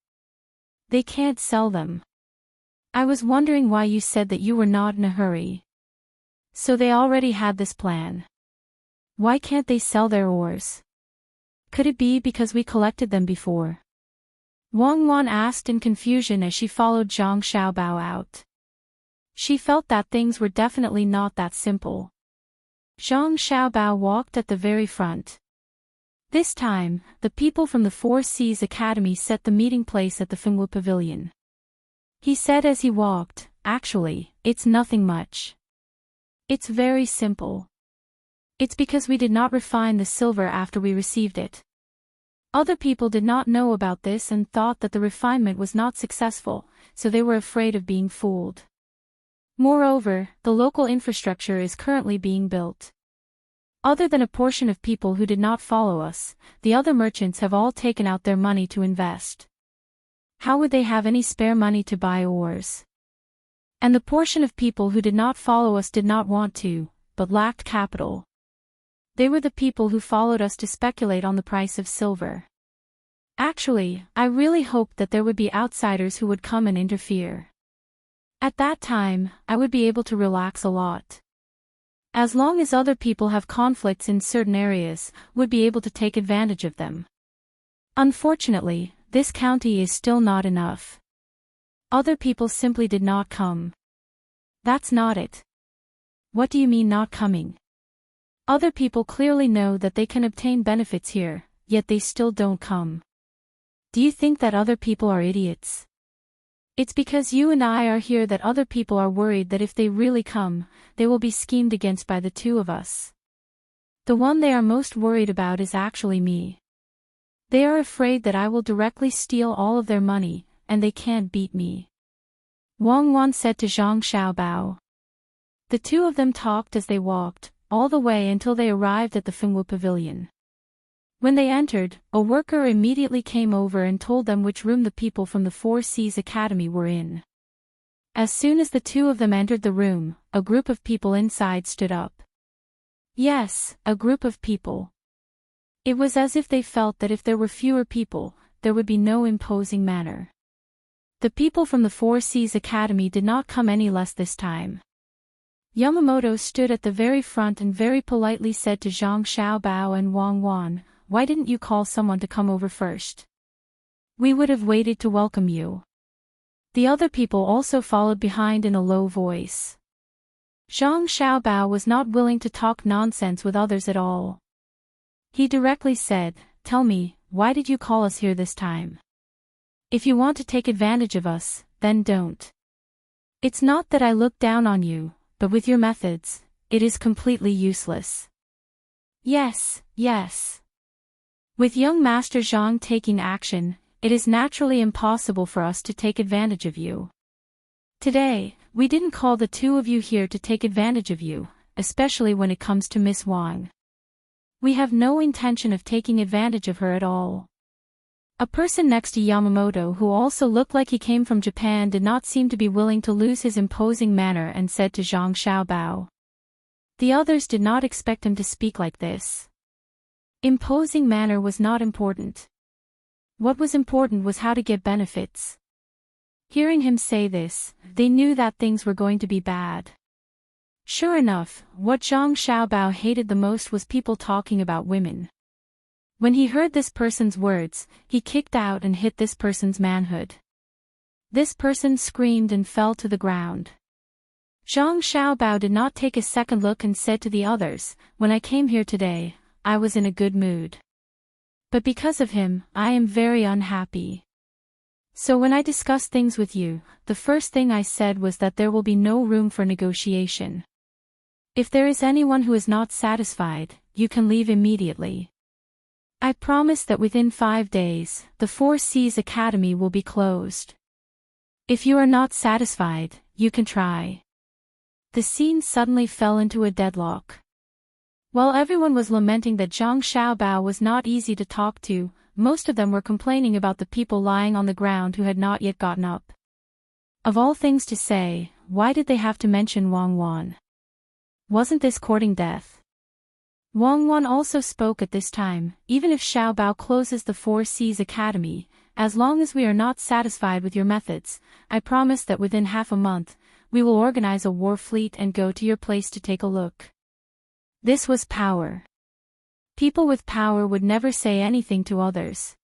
They can't sell them. I was wondering why you said that you were not in a hurry. So they already had this plan. Why can't they sell their ores? Could it be because we collected them before? Wang Wan asked in confusion as she followed Zhang Xiaobao out. She felt that things were definitely not that simple. Zhang Xiaobao walked at the very front. This time, the people from the Four Seas Academy set the meeting place at the Fengwu Pavilion. He said as he walked, actually, it's nothing much. It's very simple. It's because we did not refine the silver after we received it. Other people did not know about this and thought that the refinement was not successful, so they were afraid of being fooled. Moreover, the local infrastructure is currently being built. Other than a portion of people who did not follow us, the other merchants have all taken out their money to invest. How would they have any spare money to buy ores? And the portion of people who did not follow us did not want to, but lacked capital. They were the people who followed us to speculate on the price of silver. Actually, I really hoped that there would be outsiders who would come and interfere. At that time, I would be able to relax a lot. As long as other people have conflicts in certain areas, would be able to take advantage of them. Unfortunately, this county is still not enough. Other people simply did not come. That's not it. What do you mean not coming? Other people clearly know that they can obtain benefits here, yet they still don't come. Do you think that other people are idiots? It's because you and I are here that other people are worried that if they really come, they will be schemed against by the two of us. The one they are most worried about is actually me. They are afraid that I will directly steal all of their money, and they can't beat me. Wang Wan said to Zhang Xiaobao. The two of them talked as they walked, all the way until they arrived at the Fengwu Pavilion. When they entered, a worker immediately came over and told them which room the people from the Four Seas Academy were in. As soon as the two of them entered the room, a group of people inside stood up. Yes, a group of people. It was as if they felt that if there were fewer people, there would be no imposing manner. The people from the Four Seas Academy did not come any less this time. Yamamoto stood at the very front and very politely said to Zhang Xiaobao and Wang Wan, "Why didn't you call someone to come over first? We would have waited to welcome you." The other people also followed behind in a low voice. Zhang Xiaobao was not willing to talk nonsense with others at all. He directly said, "Tell me, why did you call us here this time? If you want to take advantage of us, then don't. It's not that I look down on you, but with your methods, it is completely useless." Yes, yes. With young Master Zhang taking action, it is naturally impossible for us to take advantage of you. Today, we didn't call the two of you here to take advantage of you, especially when it comes to Miss Wang. We have no intention of taking advantage of her at all. A person next to Yamamoto who also looked like he came from Japan did not seem to be willing to lose his imposing manner and said to Zhang Xiaobao. The others did not expect him to speak like this. Imposing manner was not important. What was important was how to get benefits. Hearing him say this, they knew that things were going to be bad. Sure enough, what Zhang Xiaobao hated the most was people talking about women. When he heard this person's words, he kicked out and hit this person's manhood. This person screamed and fell to the ground. Zhang Xiaobao did not take a second look and said to the others, "When I came here today, I was in a good mood. But because of him, I am very unhappy. So when I discussed things with you, the first thing I said was that there will be no room for negotiation. If there is anyone who is not satisfied, you can leave immediately. I promise that within 5 days, the Four Seas Academy will be closed. If you are not satisfied, you can try. The scene suddenly fell into a deadlock. While everyone was lamenting that Zhang Xiaobao was not easy to talk to, most of them were complaining about the people lying on the ground who had not yet gotten up. Of all things to say, why did they have to mention Wang Wan? Wasn't this courting death? Wang Wan also spoke at this time. Even if Xiaobao closes the Four Seas Academy, as long as we are not satisfied with your methods, I promise that within half a month, we will organize a war fleet and go to your place to take a look. This was power. People with power would never say anything to others.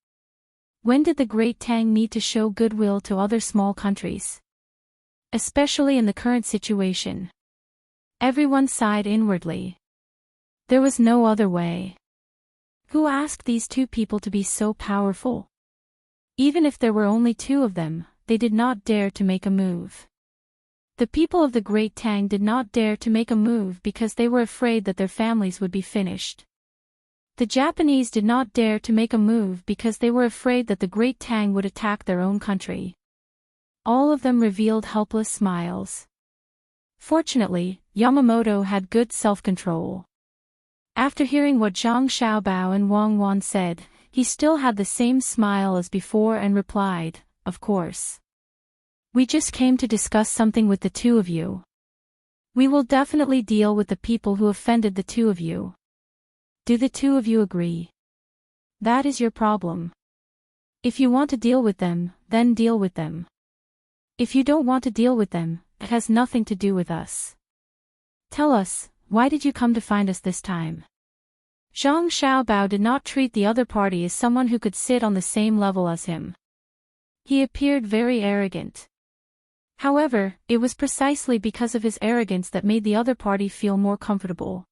When did the great Tang need to show goodwill to other small countries? Especially in the current situation. Everyone sighed inwardly. There was no other way. Who asked these two people to be so powerful? Even if there were only 2 of them, they did not dare to make a move. The people of the Great Tang did not dare to make a move because they were afraid that their families would be finished. The Japanese did not dare to make a move because they were afraid that the Great Tang would attack their own country. All of them revealed helpless smiles. Fortunately, Yamamoto had good self-control. After hearing what Zhang Xiaobao and Wang Wan said, he still had the same smile as before and replied, "Of course. We just came to discuss something with the 2 of you. We will definitely deal with the people who offended the 2 of you. Do the 2 of you agree? That is your problem. If you want to deal with them, then deal with them. If you don't want to deal with them, it has nothing to do with us. Tell us, why did you come to find us this time?" Zhang Xiaobao did not treat the other party as someone who could sit on the same level as him. He appeared very arrogant. However, it was precisely because of his arrogance that made the other party feel more comfortable.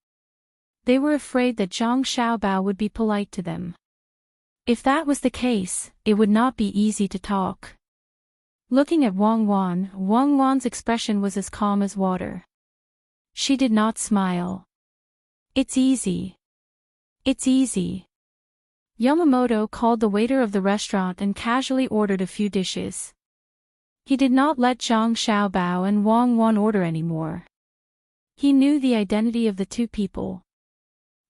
They were afraid that Zhang Xiaobao would be polite to them. If that was the case, it would not be easy to talk. Looking at Wang Wan's expression was as calm as water. She did not smile. "It's easy. It's easy." Yamamoto called the waiter of the restaurant and casually ordered a few dishes. He did not let Zhang Xiaobao and Wang Wan order anymore. He knew the identity of the 2 people.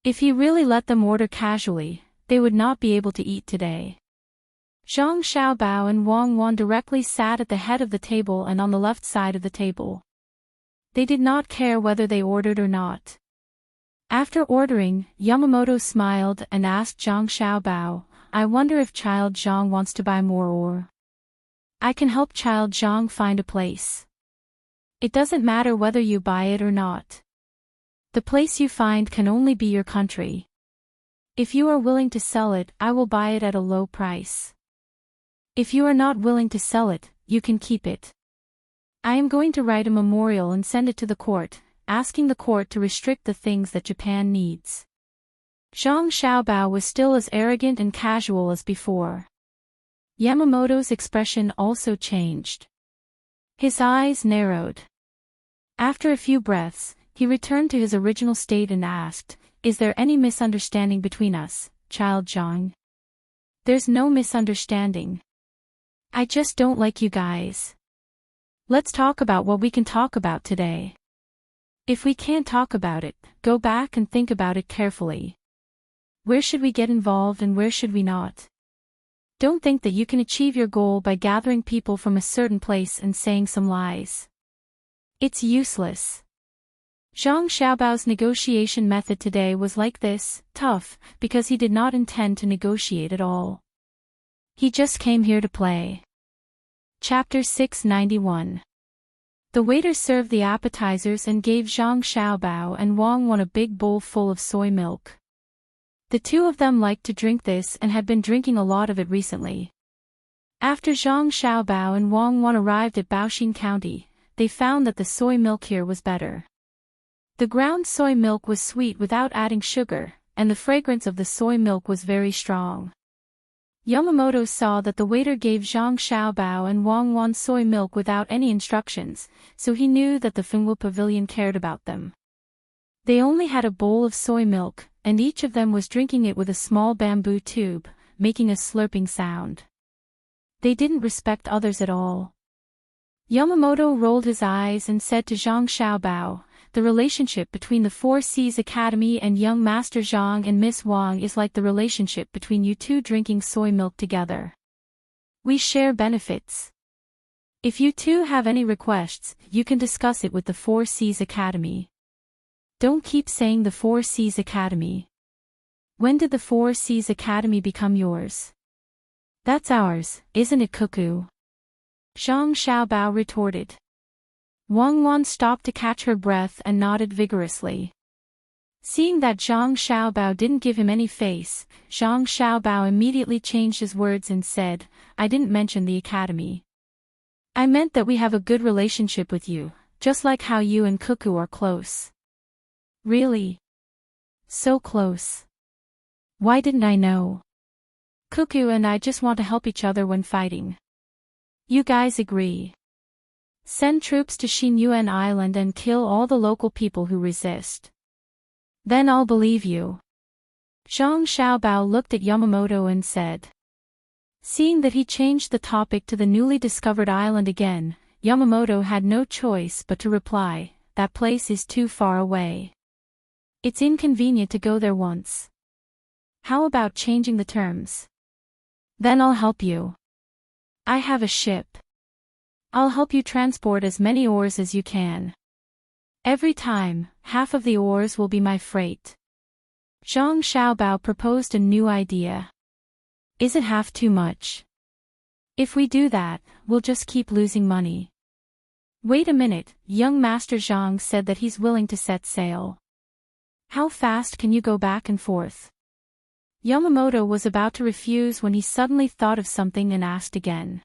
If he really let them order casually, they would not be able to eat today. Zhang Xiaobao and Wang Wan directly sat at the head of the table and on the left side of the table. They did not care whether they ordered or not. After ordering, Yamamoto smiled and asked Zhang Xiaobao, "I wonder if Child Zhang wants to buy more or I can help Child Zhang find a place. It doesn't matter whether you buy it or not. The place you find can only be your country. If you are willing to sell it, I will buy it at a low price. If you are not willing to sell it, you can keep it. I am going to write a memorial and send it to the court, asking the court to restrict the things that Japan needs." Zhang Xiaobao was still as arrogant and casual as before. Yamamoto's expression also changed. His eyes narrowed. After a few breaths, he returned to his original state and asked, "Is there any misunderstanding between us, Child Zhang?" "There's no misunderstanding. I just don't like you guys. Let's talk about what we can talk about today. If we can't talk about it, go back and think about it carefully. Where should we get involved and where should we not? Don't think that you can achieve your goal by gathering people from a certain place and saying some lies. It's useless." Zhang Xiaobao's negotiation method today was like this, tough, because he did not intend to negotiate at all. He just came here to play. Chapter 691. The waiter served the appetizers and gave Zhang Xiaobao and Wang Wan a big bowl full of soy milk. The 2 of them liked to drink this and had been drinking a lot of it recently. After Zhang Xiaobao and Wang Wan arrived at Baoxin County, they found that the soy milk here was better. The ground soy milk was sweet without adding sugar, and the fragrance of the soy milk was very strong. Yamamoto saw that the waiter gave Zhang Xiaobao and Wang Wan soy milk without any instructions, so he knew that the Fengwu Pavilion cared about them. They only had a bowl of soy milk, and each of them was drinking it with a small bamboo tube, making a slurping sound. They didn't respect others at all. Yamamoto rolled his eyes and said to Zhang Xiaobao, "The relationship between the Four Seas Academy and young Master Zhang and Miss Wang is like the relationship between you two drinking soy milk together. We share benefits. If you two have any requests, you can discuss it with the Four Seas Academy. Don't keep saying the Four Seas Academy. When did the Four Seas Academy become yours?" "That's ours, isn't it, Cuckoo?" Zhang Xiaobao retorted. Wang Wan stopped to catch her breath and nodded vigorously. Seeing that Zhang Xiaobao didn't give him any face, Zhang Xiaobao immediately changed his words and said, "I didn't mention the academy. I meant that we have a good relationship with you, just like how you and Cuckoo are close." "Really? So close? Why didn't I know? Cuckoo and I just want to help each other when fighting. You guys agree? Send troops to Xinyuan Island and kill all the local people who resist. Then I'll believe you." Zhang Xiaobao looked at Yamamoto and said. Seeing that he changed the topic to the newly discovered island again, Yamamoto had no choice but to reply, "That place is too far away. It's inconvenient to go there once. How about changing the terms? Then I'll help you. I have a ship. I'll help you transport as many ores as you can. Every time, half of the ores will be my freight." Zhang Xiaobao proposed a new idea. "Is it half too much? If we do that, we'll just keep losing money." "Wait a minute," young Master Zhang said that he's willing to set sail. "How fast can you go back and forth?" Yamamoto was about to refuse when he suddenly thought of something and asked again.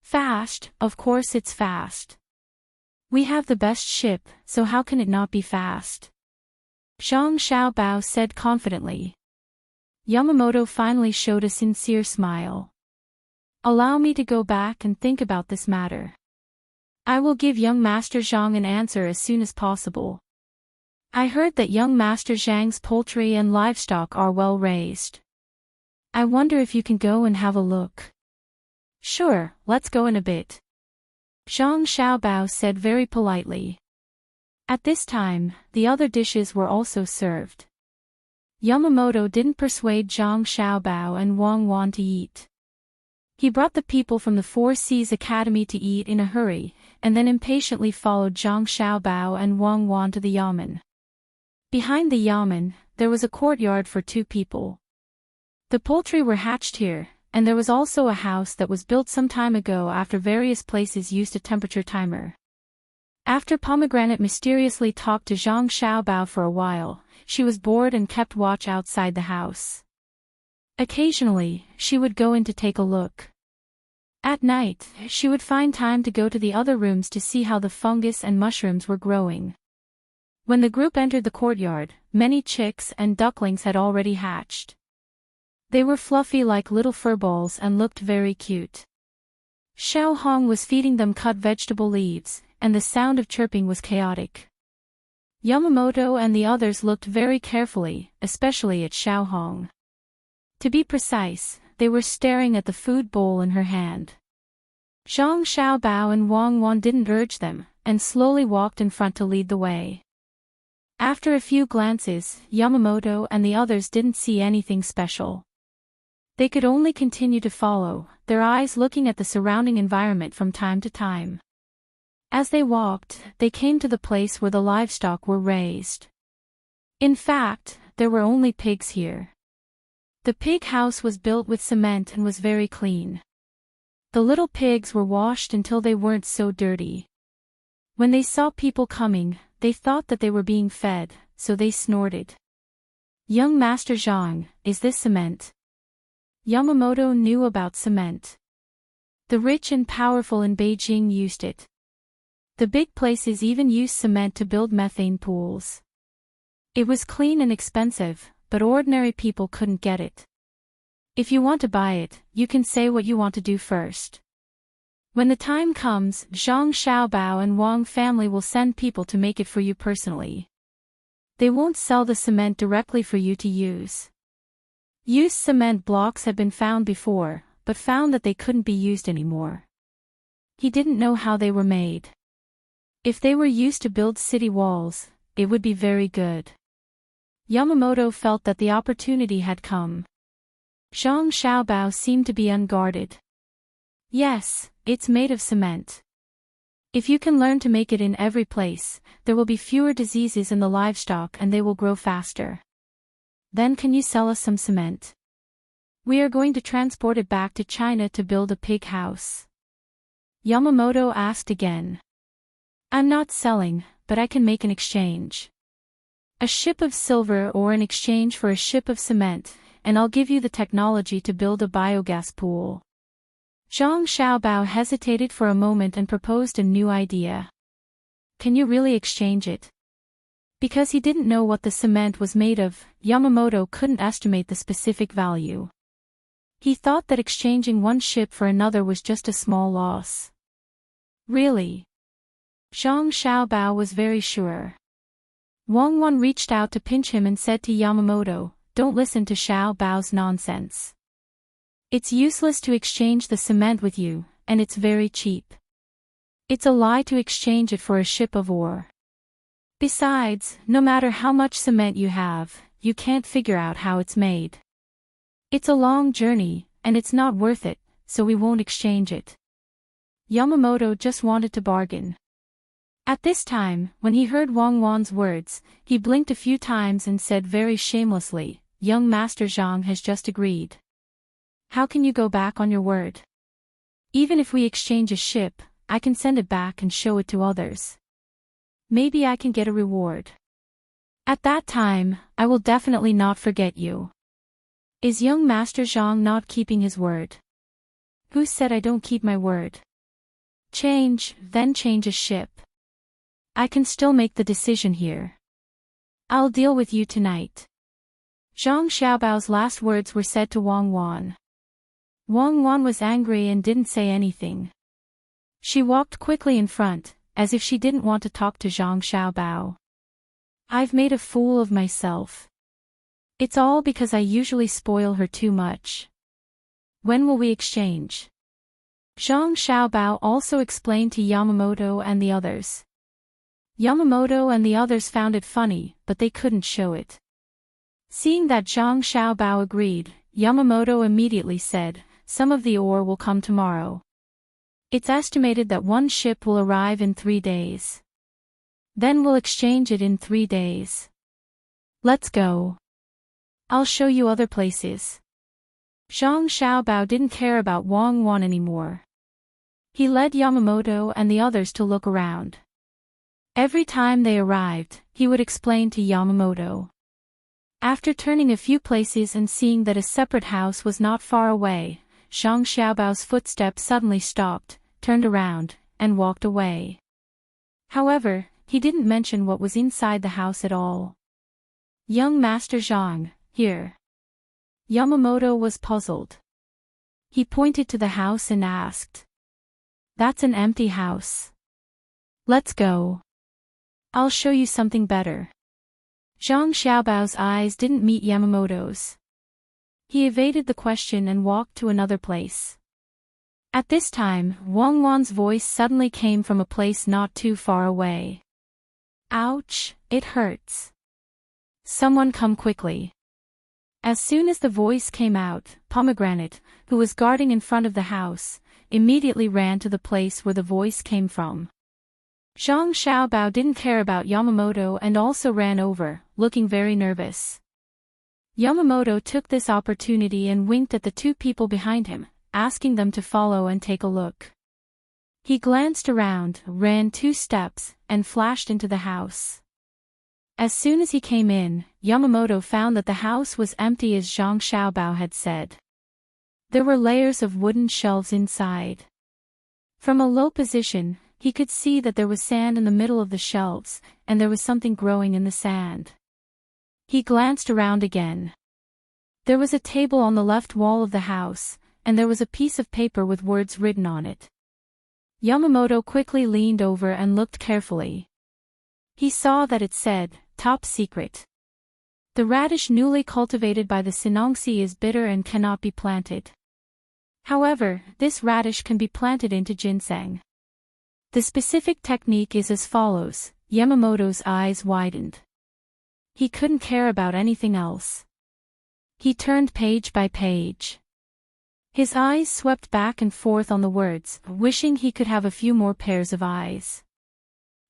"Fast, of course it's fast. We have the best ship, so how can it not be fast?" Zhang Xiaobao said confidently. Yamamoto finally showed a sincere smile. "Allow me to go back and think about this matter. I will give young Master Zhang an answer as soon as possible. I heard that young Master Zhang's poultry and livestock are well raised. I wonder if you can go and have a look." "Sure, let's go in a bit," Zhang Xiaobao said very politely. At this time, the other dishes were also served. Yamamoto didn't persuade Zhang Xiaobao and Wang Wan to eat. He brought the people from the Four Seas Academy to eat in a hurry, and then impatiently followed Zhang Xiaobao and Wang Wan to the yamen. Behind the yamen, there was a courtyard for two people. The poultry were hatched here, and there was also a house that was built some time ago after various places used a temperature timer. After Pomegranate mysteriously talked to Zhang Xiaobao for a while, she was bored and kept watch outside the house. Occasionally, she would go in to take a look. At night, she would find time to go to the other rooms to see how the fungus and mushrooms were growing. When the group entered the courtyard, many chicks and ducklings had already hatched. They were fluffy like little furballs and looked very cute. Xiao Hong was feeding them cut vegetable leaves, and the sound of chirping was chaotic. Yamamoto and the others looked very carefully, especially at Xiao Hong. To be precise, they were staring at the food bowl in her hand. Zhang Xiaobao and Wang Wan didn't urge them, and slowly walked in front to lead the way. After a few glances, Yamamoto and the others didn't see anything special. They could only continue to follow, their eyes looking at the surrounding environment from time to time. As they walked, they came to the place where the livestock were raised. In fact, there were only pigs here. The pig house was built with cement and was very clean. The little pigs were washed until they weren't so dirty. When they saw people coming, they thought that they were being fed, so they snorted. "Young Master Zhang, is this cement?" Yamamoto knew about cement. The rich and powerful in Beijing used it. The big places even used cement to build methane pools. It was clean and expensive, but ordinary people couldn't get it. If you want to buy it, you can say what you want to do first. When the time comes, Zhang Xiaobao and Wang family will send people to make it for you personally. They won't sell the cement directly for you to use. Used cement blocks had been found before, but found that they couldn't be used anymore. He didn't know how they were made. If they were used to build city walls, it would be very good. Yamamoto felt that the opportunity had come. Zhang Xiaobao seemed to be unguarded. Yes, it's made of cement. If you can learn to make it in every place, there will be fewer diseases in the livestock and they will grow faster. Then can you sell us some cement? We are going to transport it back to China to build a pig house. Yamamoto asked again. I'm not selling, but I can make an exchange. A ship of silver ore in exchange for a ship of cement, and I'll give you the technology to build a biogas pool. Zhang Xiaobao hesitated for a moment and proposed a new idea. Can you really exchange it? Because he didn't know what the cement was made of, Yamamoto couldn't estimate the specific value. He thought that exchanging one ship for another was just a small loss. Really? Zhang Xiaobao was very sure. Wang Wan reached out to pinch him and said to Yamamoto, don't listen to Xiaobao's nonsense. It's useless to exchange the cement with you, and it's very cheap. It's a lie to exchange it for a ship of ore. Besides, no matter how much cement you have, you can't figure out how it's made. It's a long journey, and it's not worth it, so we won't exchange it. Yamamoto just wanted to bargain. At this time, when he heard Wang Wan's words, he blinked a few times and said very shamelessly, young Master Zhang has just agreed. How can you go back on your word? Even if we exchange a ship, I can send it back and show it to others. Maybe I can get a reward. At that time, I will definitely not forget you. Is young Master Zhang not keeping his word? Who said I don't keep my word? Then change a ship. I can still make the decision here. I'll deal with you tonight. Zhang Xiaobao's last words were said to Wang Wan. Wang Wan was angry and didn't say anything. She walked quickly in front, as if she didn't want to talk to Zhang Xiaobao. I've made a fool of myself. It's all because I usually spoil her too much. When will we exchange? Zhang Xiaobao also explained to Yamamoto and the others. Yamamoto and the others found it funny, but they couldn't show it. Seeing that Zhang Xiaobao agreed, Yamamoto immediately said, some of the ore will come tomorrow. It's estimated that one ship will arrive in 3 days. Then we'll exchange it in 3 days. Let's go. I'll show you other places. Zhang Xiaobao didn't care about Wang Wan anymore. He led Yamamoto and the others to look around. Every time they arrived, he would explain to Yamamoto. After turning a few places and seeing that a separate house was not far away, Zhang Xiaobao's footsteps suddenly stopped, turned around, and walked away. However, he didn't mention what was inside the house at all. Young Master Zhang, here. Yamamoto was puzzled. He pointed to the house and asked. That's an empty house. Let's go. I'll show you something better. Zhang Xiaobao's eyes didn't meet Yamamoto's. He evaded the question and walked to another place. At this time, Wang Wan's voice suddenly came from a place not too far away. Ouch, it hurts. Someone come quickly. As soon as the voice came out, Pomegranate, who was guarding in front of the house, immediately ran to the place where the voice came from. Zhang Xiaobao didn't care about Yamamoto and also ran over, looking very nervous. Yamamoto took this opportunity and winked at the 2 people behind him, asking them to follow and take a look. He glanced around, ran 2 steps, and flashed into the house. As soon as he came in, Yamamoto found that the house was empty as Zhang Xiaobao had said. There were layers of wooden shelves inside. From a low position, he could see that there was sand in the middle of the shelves, and there was something growing in the sand. He glanced around again. There was a table on the left wall of the house, and there was a piece of paper with words written on it. Yamamoto quickly leaned over and looked carefully. He saw that it said, "Top secret. The radish newly cultivated by the Sinongsi is bitter and cannot be planted. However, this radish can be planted into ginseng. The specific technique is as follows." Yamamoto's eyes widened. He couldn't care about anything else. He turned page by page. His eyes swept back and forth on the words, wishing he could have a few more pairs of eyes.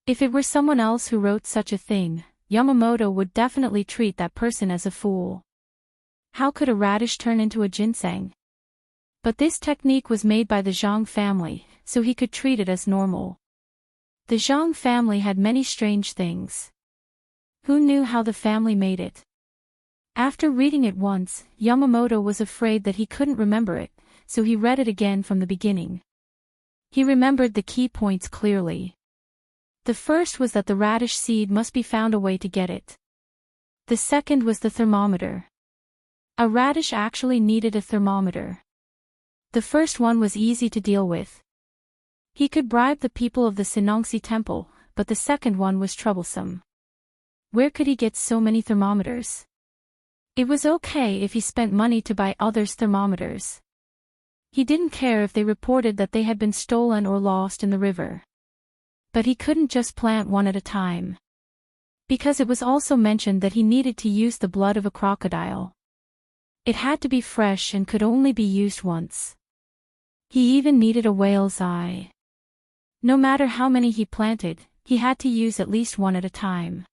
If it were someone else who wrote such a thing, Yamamoto would definitely treat that person as a fool. How could a radish turn into a ginseng? But this technique was made by the Zhang family, so he could treat it as normal. The Zhang family had many strange things. Who knew how the family made it? After reading it once, Yamamoto was afraid that he couldn't remember it, so he read it again from the beginning. He remembered the key points clearly. The first was that the radish seed must be found a way to get it. The second was the thermometer. A radish actually needed a thermometer. The first one was easy to deal with. He could bribe the people of the Sinongsi temple, but the second one was troublesome. Where could he get so many thermometers? It was okay if he spent money to buy others' thermometers. He didn't care if they reported that they had been stolen or lost in the river. But he couldn't just plant one at a time. Because it was also mentioned that he needed to use the blood of a crocodile. It had to be fresh and could only be used once. He even needed a whale's eye. No matter how many he planted, he had to use at least one at a time.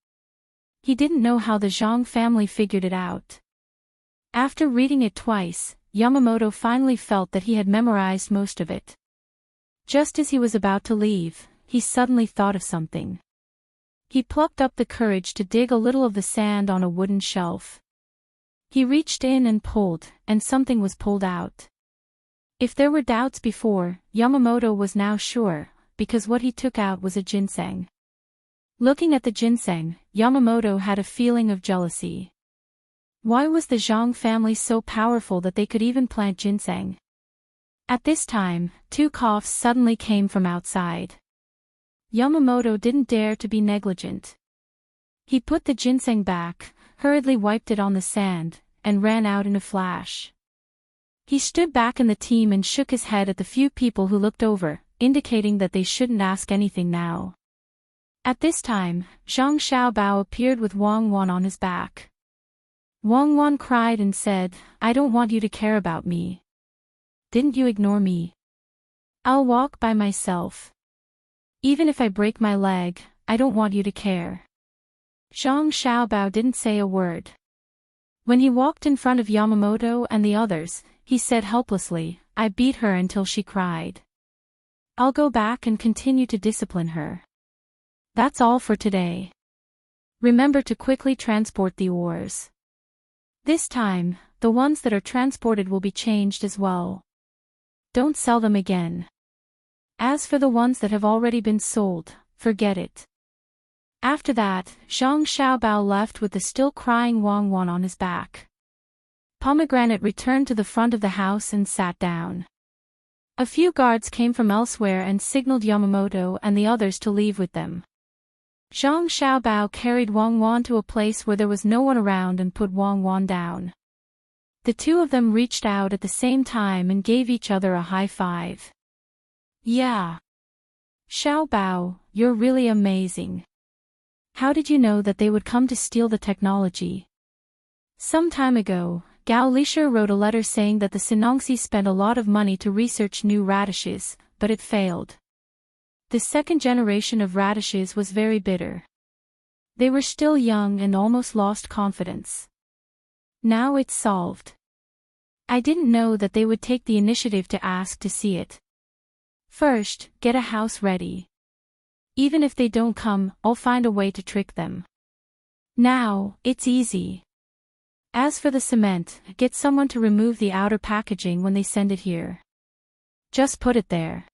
He didn't know how the Zhang family figured it out. After reading it twice, Yamamoto finally felt that he had memorized most of it. Just as he was about to leave, he suddenly thought of something. He plucked up the courage to dig a little of the sand on a wooden shelf. He reached in and pulled, and something was pulled out. If there were doubts before, Yamamoto was now sure, because what he took out was a ginseng. Looking at the ginseng, Yamamoto had a feeling of jealousy. Why was the Zhang family so powerful that they could even plant ginseng? At this time, 2 coughs suddenly came from outside. Yamamoto didn't dare to be negligent. He put the ginseng back, hurriedly wiped it on the sand, and ran out in a flash. He stood back in the team and shook his head at the few people who looked over, indicating that they shouldn't ask anything now. At this time, Zhang Xiaobao appeared with Wang Wan on his back. Wang Wan cried and said, "I don't want you to care about me. Didn't you ignore me? I'll walk by myself. Even if I break my leg, I don't want you to care." Zhang Xiaobao didn't say a word. When he walked in front of Yamamoto and the others, he said helplessly, "I beat her until she cried. I'll go back and continue to discipline her. That's all for today. Remember to quickly transport the ores. This time, the ones that are transported will be changed as well. Don't sell them again. As for the ones that have already been sold, forget it." After that, Zhang Xiaobao left with the still crying Wang Wan on his back. Pomegranate returned to the front of the house and sat down. A few guards came from elsewhere and signaled Yamamoto and the others to leave with them. Zhang Xiaobao carried Wang Wan to a place where there was no one around and put Wang Wan down. The two of them reached out at the same time and gave each other a high five. "Yeah. Xiaobao, you're really amazing. How did you know that they would come to steal the technology?" Some time ago, Gao Lisher wrote a letter saying that the Sinongsi spent a lot of money to research new radishes, but it failed. The second generation of radishes was very bitter. They were still young and almost lost confidence. Now it's solved. I didn't know that they would take the initiative to ask to see it. First, get a house ready. Even if they don't come, I'll find a way to trick them. Now, it's easy. As for the cement, get someone to remove the outer packaging when they send it here. Just put it there.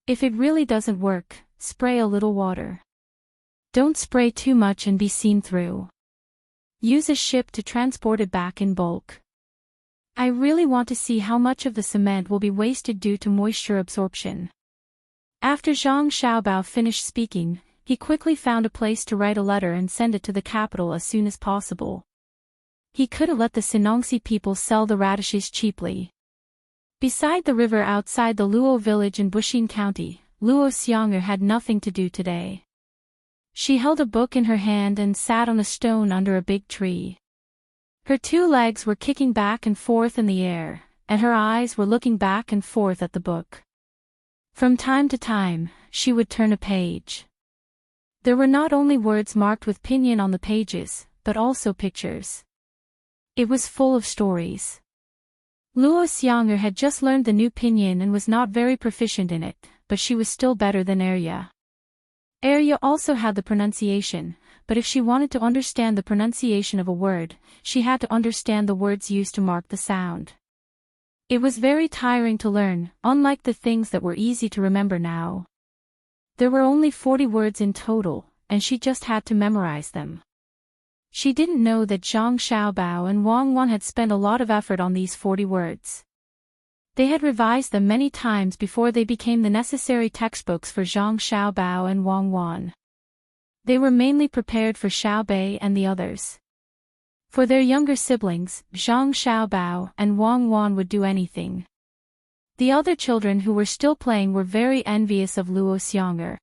If it really doesn't work, spray a little water. Don't spray too much and be seen through. Use a ship to transport it back in bulk. I really want to see how much of the cement will be wasted due to moisture absorption. After Zhang Xiaobao finished speaking, he quickly found a place to write a letter and send it to the capital as soon as possible. He couldn't let the Sinongsi people sell the radishes cheaply. Beside the river outside the Luo village in Buxin County, Luo Xianger had nothing to do today. She held a book in her hand and sat on a stone under a big tree. Her two legs were kicking back and forth in the air, and her eyes were looking back and forth at the book. From time to time, she would turn a page. There were not only words marked with pinyin on the pages, but also pictures. It was full of stories. Luo Xianger had just learned the new pinyin and was not very proficient in it, but she was still better than Arya. Arya also had the pronunciation, but if she wanted to understand the pronunciation of a word, she had to understand the words used to mark the sound. It was very tiring to learn, unlike the things that were easy to remember now. There were only 40 words in total, and she just had to memorize them. She didn't know that Zhang Xiaobao and Wang Wan had spent a lot of effort on these 40 words. They had revised them many times before they became the necessary textbooks for Zhang Xiaobao and Wang Wan. They were mainly prepared for Xiaobei and the others. For their younger siblings, Zhang Xiaobao and Wang Wan would do anything. The other children who were still playing were very envious of Luo Xianger.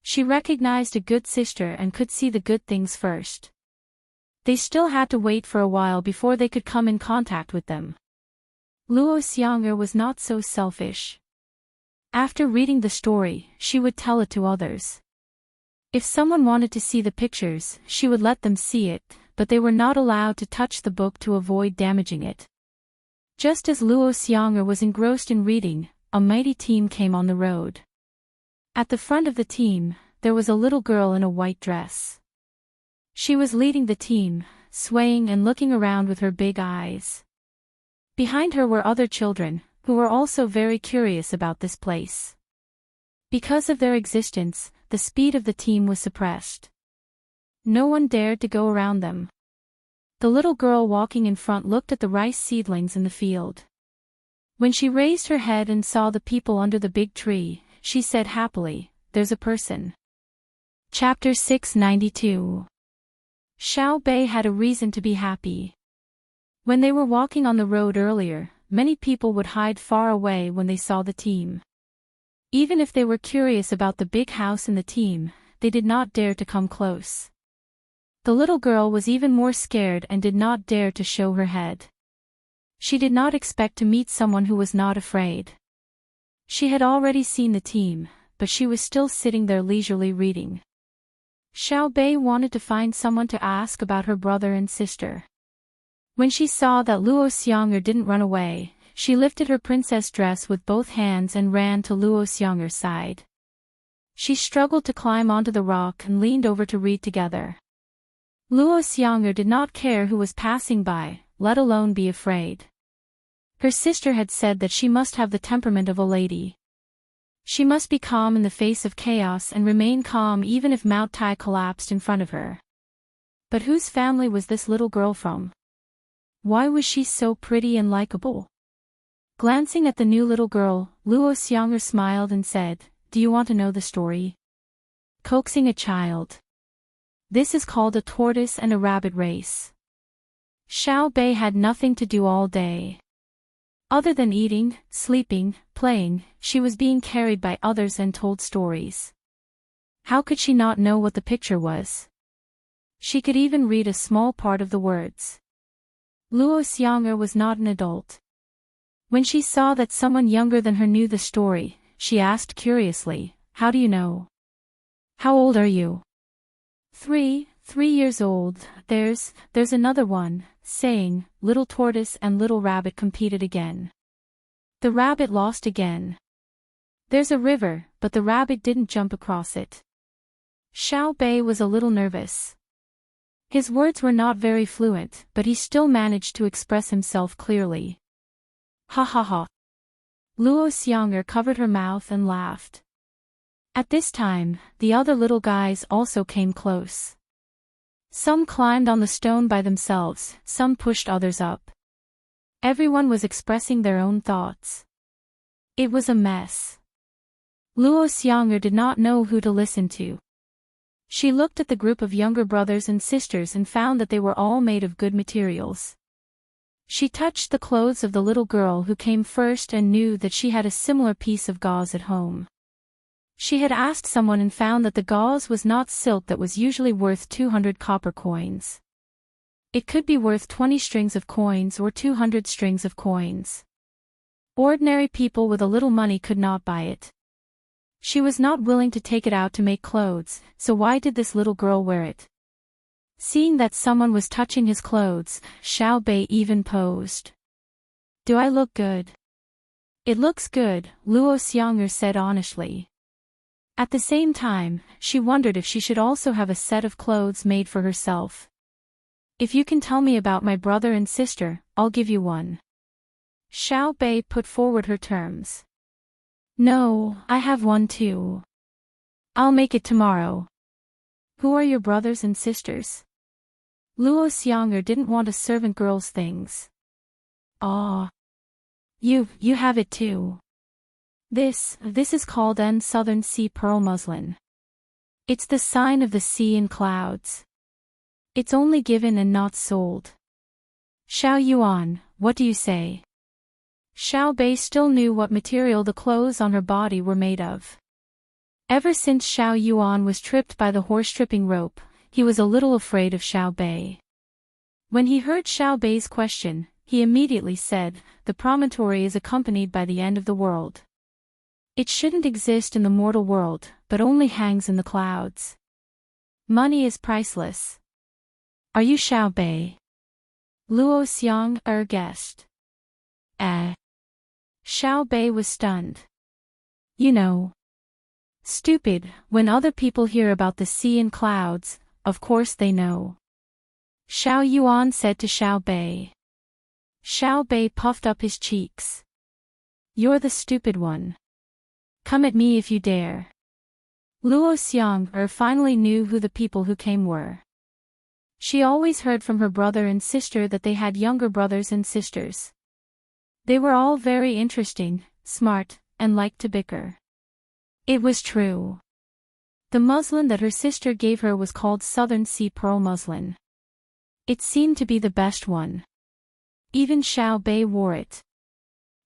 She recognized a good sister and could see the good things first. They still had to wait for a while before they could come in contact with them. Luo Xianger was not so selfish. After reading the story, she would tell it to others. If someone wanted to see the pictures, she would let them see it, but they were not allowed to touch the book to avoid damaging it. Just as Luo Xianger was engrossed in reading, a mighty team came on the road. At the front of the team, there was a little girl in a white dress. She was leading the team, swaying and looking around with her big eyes. Behind her were other children, who were also very curious about this place. Because of their existence, the speed of the team was suppressed. No one dared to go around them. The little girl walking in front looked at the rice seedlings in the field. When she raised her head and saw the people under the big tree, she said happily, "There's a person." Chapter 692. Xiao Bei had a reason to be happy. When they were walking on the road earlier, many people would hide far away when they saw the team. Even if they were curious about the big house and the team, they did not dare to come close. The little girl was even more scared and did not dare to show her head. She did not expect to meet someone who was not afraid. She had already seen the team, but she was still sitting there leisurely reading. Xiao Bei wanted to find someone to ask about her brother and sister. When she saw that Luo Xianger didn't run away, she lifted her princess dress with both hands and ran to Luo Xianger's side. She struggled to climb onto the rock and leaned over to read together. Luo Xianger did not care who was passing by, let alone be afraid. Her sister had said that she must have the temperament of a lady. She must be calm in the face of chaos and remain calm even if Mount Tai collapsed in front of her. But whose family was this little girl from? Why was she so pretty and likable? Glancing at the new little girl, Luo Xianger smiled and said, "Do you want to know the story?" Coaxing a child. This is called a tortoise and a rabbit race. Xiao Bei had nothing to do all day. Other than eating, sleeping, playing, she was being carried by others and told stories. How could she not know what the picture was? She could even read a small part of the words. Luo Xianger was not an adult. When she saw that someone younger than her knew the story, she asked curiously, "How do you know? How old are you?" 3 years old. There's another one, saying, Little tortoise and little rabbit competed again. The rabbit lost again. There's a river, but the rabbit didn't jump across it. Xiao Bei was a little nervous. His words were not very fluent, but he still managed to express himself clearly. Ha ha ha. Luo Xianger covered her mouth and laughed. At this time, the other little guys also came close. Some climbed on the stone by themselves, some pushed others up. Everyone was expressing their own thoughts. It was a mess. Luo Xiang'er did not know who to listen to. She looked at the group of younger brothers and sisters and found that they were all made of good materials. She touched the clothes of the little girl who came first and knew that she had a similar piece of gauze at home. She had asked someone and found that the gauze was not silk that was usually worth 200 copper coins. It could be worth 20 strings of coins or 200 strings of coins. Ordinary people with a little money could not buy it. She was not willing to take it out to make clothes, so why did this little girl wear it? Seeing that someone was touching his clothes, Xiao Bei even posed. "Do I look good?" "It looks good," Luo Xiang'er said honestly. At the same time, she wondered if she should also have a set of clothes made for herself. "If you can tell me about my brother and sister, I'll give you one." Xiao Bei put forward her terms. "No, I have one too. I'll make it tomorrow." "Who are your brothers and sisters?" Luo Xiang'er didn't want a servant girl's things. "Ah. You have it too. This is called en Southern Sea Pearl Muslin. It's the sign of the sea and clouds. It's only given and not sold. Xiao Yuan, what do you say?" Xiao Bei still knew what material the clothes on her body were made of. Ever since Xiao Yuan was tripped by the horse-tripping rope, he was a little afraid of Xiao Bei. When he heard Xiao Bei's question, he immediately said, "The promontory is accompanied by the end of the world. It shouldn't exist in the mortal world, but only hangs in the clouds. Money is priceless. Are you Xiao Bei?" Luo Xiang'er guessed. Xiao Bei was stunned. "You know. Stupid, when other people hear about the sea and clouds, of course they know." Xiao Yuan said to Xiao Bei. Xiao Bei puffed up his cheeks. "You're the stupid one. Come at me if you dare." Luo Xiang'er finally knew who the people who came were. She always heard from her brother and sister that they had younger brothers and sisters. They were all very interesting, smart, and liked to bicker. It was true. The muslin that her sister gave her was called Southern Sea Pearl Muslin. It seemed to be the best one. Even Xiao Bei wore it.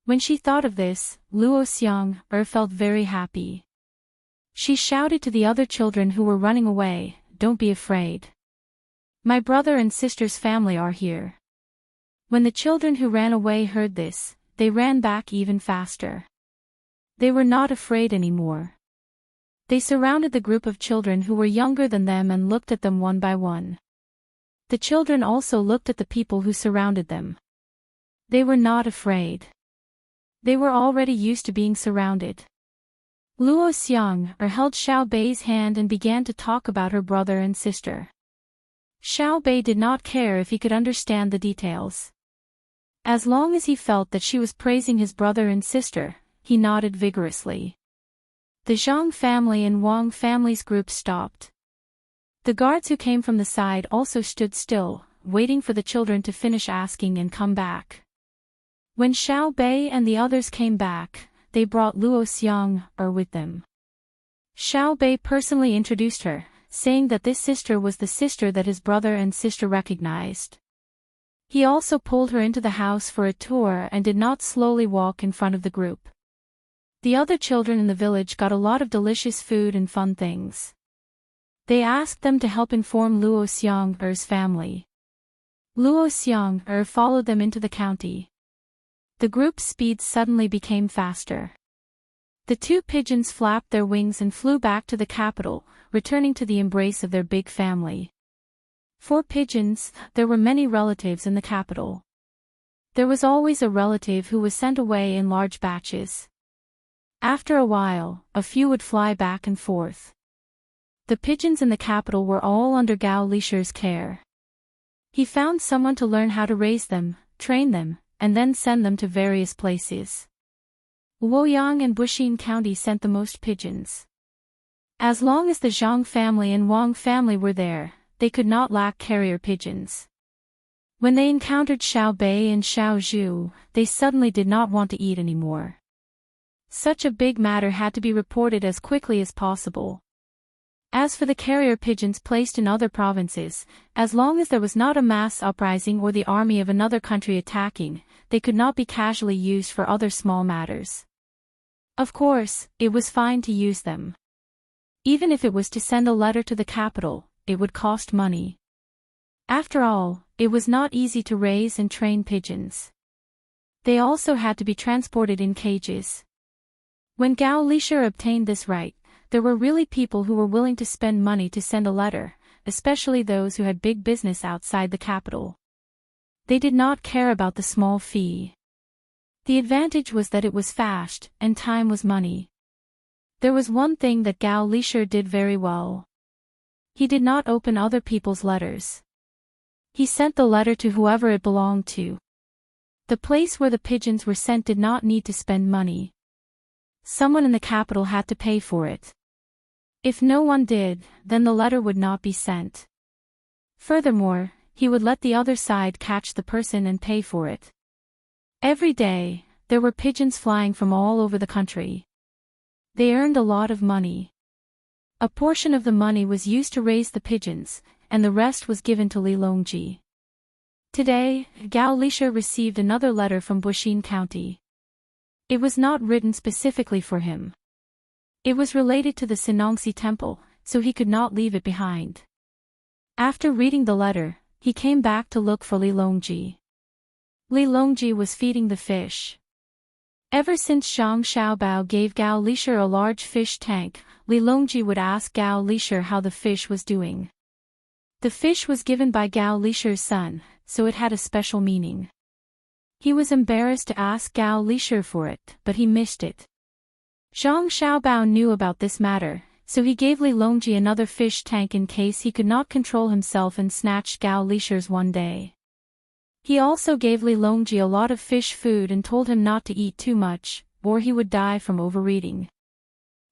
When she thought of this, Luo Xiang'er felt very happy. She shouted to the other children who were running away, "Don't be afraid. My brother and sister's family are here." When the children who ran away heard this, they ran back even faster. They were not afraid anymore. They surrounded the group of children who were younger than them and looked at them one by one. The children also looked at the people who surrounded them. They were not afraid. They were already used to being surrounded. Luo Xiang'er held Xiao Bei's hand and began to talk about her brother and sister. Xiao Bei did not care if he could understand the details. As long as he felt that she was praising his brother and sister, he nodded vigorously. The Zhang family and Wang family's group stopped. The guards who came from the side also stood still, waiting for the children to finish asking and come back. When Xiao Bei and the others came back, they brought Luo Xiang'er with them. Xiao Bei personally introduced her, saying that this sister was the sister that his brother and sister recognized. He also pulled her into the house for a tour and did not slowly walk in front of the group. The other children in the village got a lot of delicious food and fun things. They asked them to help inform Luo Xiang'er's family. Luo Xiang'er followed them into the county. The group's speed suddenly became faster. The two pigeons flapped their wings and flew back to the capital, returning to the embrace of their big family. For pigeons, there were many relatives in the capital. There was always a relative who was sent away in large batches. After a while, a few would fly back and forth. The pigeons in the capital were all under Gao Lisher's care. He found someone to learn how to raise them, train them, and then send them to various places. Luoyang and Buxin County sent the most pigeons. As long as the Zhang family and Wang family were there, they could not lack carrier pigeons. When they encountered Xiao Bei and Xiao Zhu, they suddenly did not want to eat anymore. Such a big matter had to be reported as quickly as possible. As for the carrier pigeons placed in other provinces, as long as there was not a mass uprising or the army of another country attacking, they could not be casually used for other small matters. Of course, it was fine to use them. Even if it was to send a letter to the capital, it would cost money. After all, it was not easy to raise and train pigeons. They also had to be transported in cages. When Gao Lisher obtained this right, there were really people who were willing to spend money to send a letter, especially those who had big business outside the capital. They did not care about the small fee. The advantage was that it was fast, and time was money. There was one thing that Gao Lisher did very well. He did not open other people's letters. He sent the letter to whoever it belonged to. The place where the pigeons were sent did not need to spend money. Someone in the capital had to pay for it. If no one did, then the letter would not be sent. Furthermore, he would let the other side catch the person and pay for it. Every day, there were pigeons flying from all over the country. They earned a lot of money. A portion of the money was used to raise the pigeons, and the rest was given to Li Longji. Today, Gao Lisher received another letter from Buxin County. It was not written specifically for him. It was related to the Sinongxi temple, so he could not leave it behind. After reading the letter, he came back to look for Li Longji. Li Longji was feeding the fish. Ever since Zhang Xiaobao gave Gao Lisher a large fish tank, Li Longji would ask Gao Lisher how the fish was doing. The fish was given by Gao Lisher's son, so it had a special meaning. He was embarrassed to ask Gao Lisher for it, but he missed it. Zhang Xiaobao knew about this matter, so he gave Li Longji another fish tank in case he could not control himself and snatched Gao Lisher's one day. He also gave Li Longji a lot of fish food and told him not to eat too much, or he would die from overeating.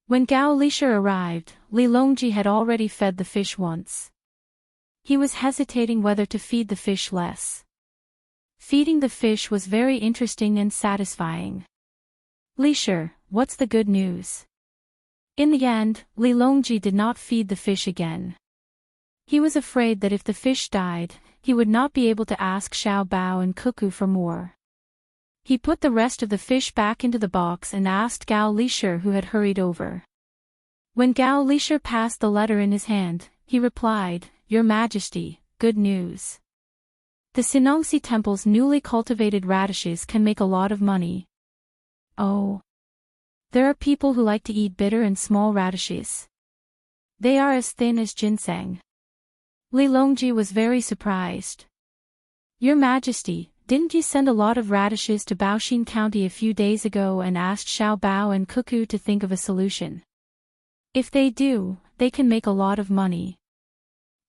When Gao Lisher arrived, Li Longji had already fed the fish once. He was hesitating whether to feed the fish less. Feeding the fish was very interesting and satisfying. Lisher, what's the good news? In the end, Li Longji did not feed the fish again. He was afraid that if the fish died, he would not be able to ask Xiao Bao and Cuckoo for more. He put the rest of the fish back into the box and asked Gao Lisher, who had hurried over. When Gao Lisher passed the letter in his hand, he replied, "Your Majesty, good news. The Sinongxi temple's newly cultivated radishes can make a lot of money." "Oh. There are people who like to eat bitter and small radishes. They are as thin as ginseng." Li Longji was very surprised. "Your Majesty, didn't you send a lot of radishes to Baoxin County a few days ago and asked Xiao Bao and Cuckoo to think of a solution? If they do, they can make a lot of money.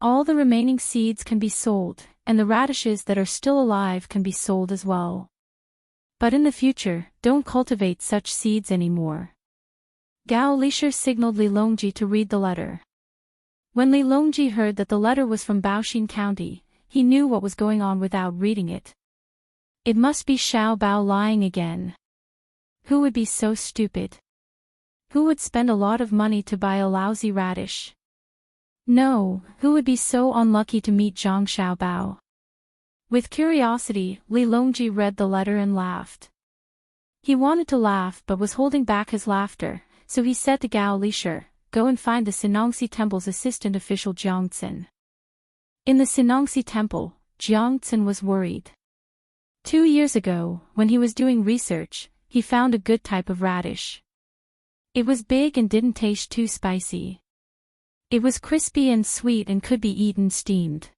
All the remaining seeds can be sold, and the radishes that are still alive can be sold as well. But in the future, don't cultivate such seeds anymore." Gao Lisher signaled Li Longji to read the letter. When Li Longji heard that the letter was from Baoxin County, he knew what was going on without reading it. It must be Xiao Bao lying again. Who would be so stupid? Who would spend a lot of money to buy a lousy radish? No, who would be so unlucky to meet Zhang Xiaobao? With curiosity, Li Longji read the letter and laughed. He wanted to laugh but was holding back his laughter, so he said to Gao Lisher, "Go and find the Sinongxi temple's assistant official Jiang Tsin." In the Sinongxi temple, Jiang Tsin was worried. 2 years ago, when he was doing research, he found a good type of radish. It was big and didn't taste too spicy. It was crispy and sweet and could be eaten steamed.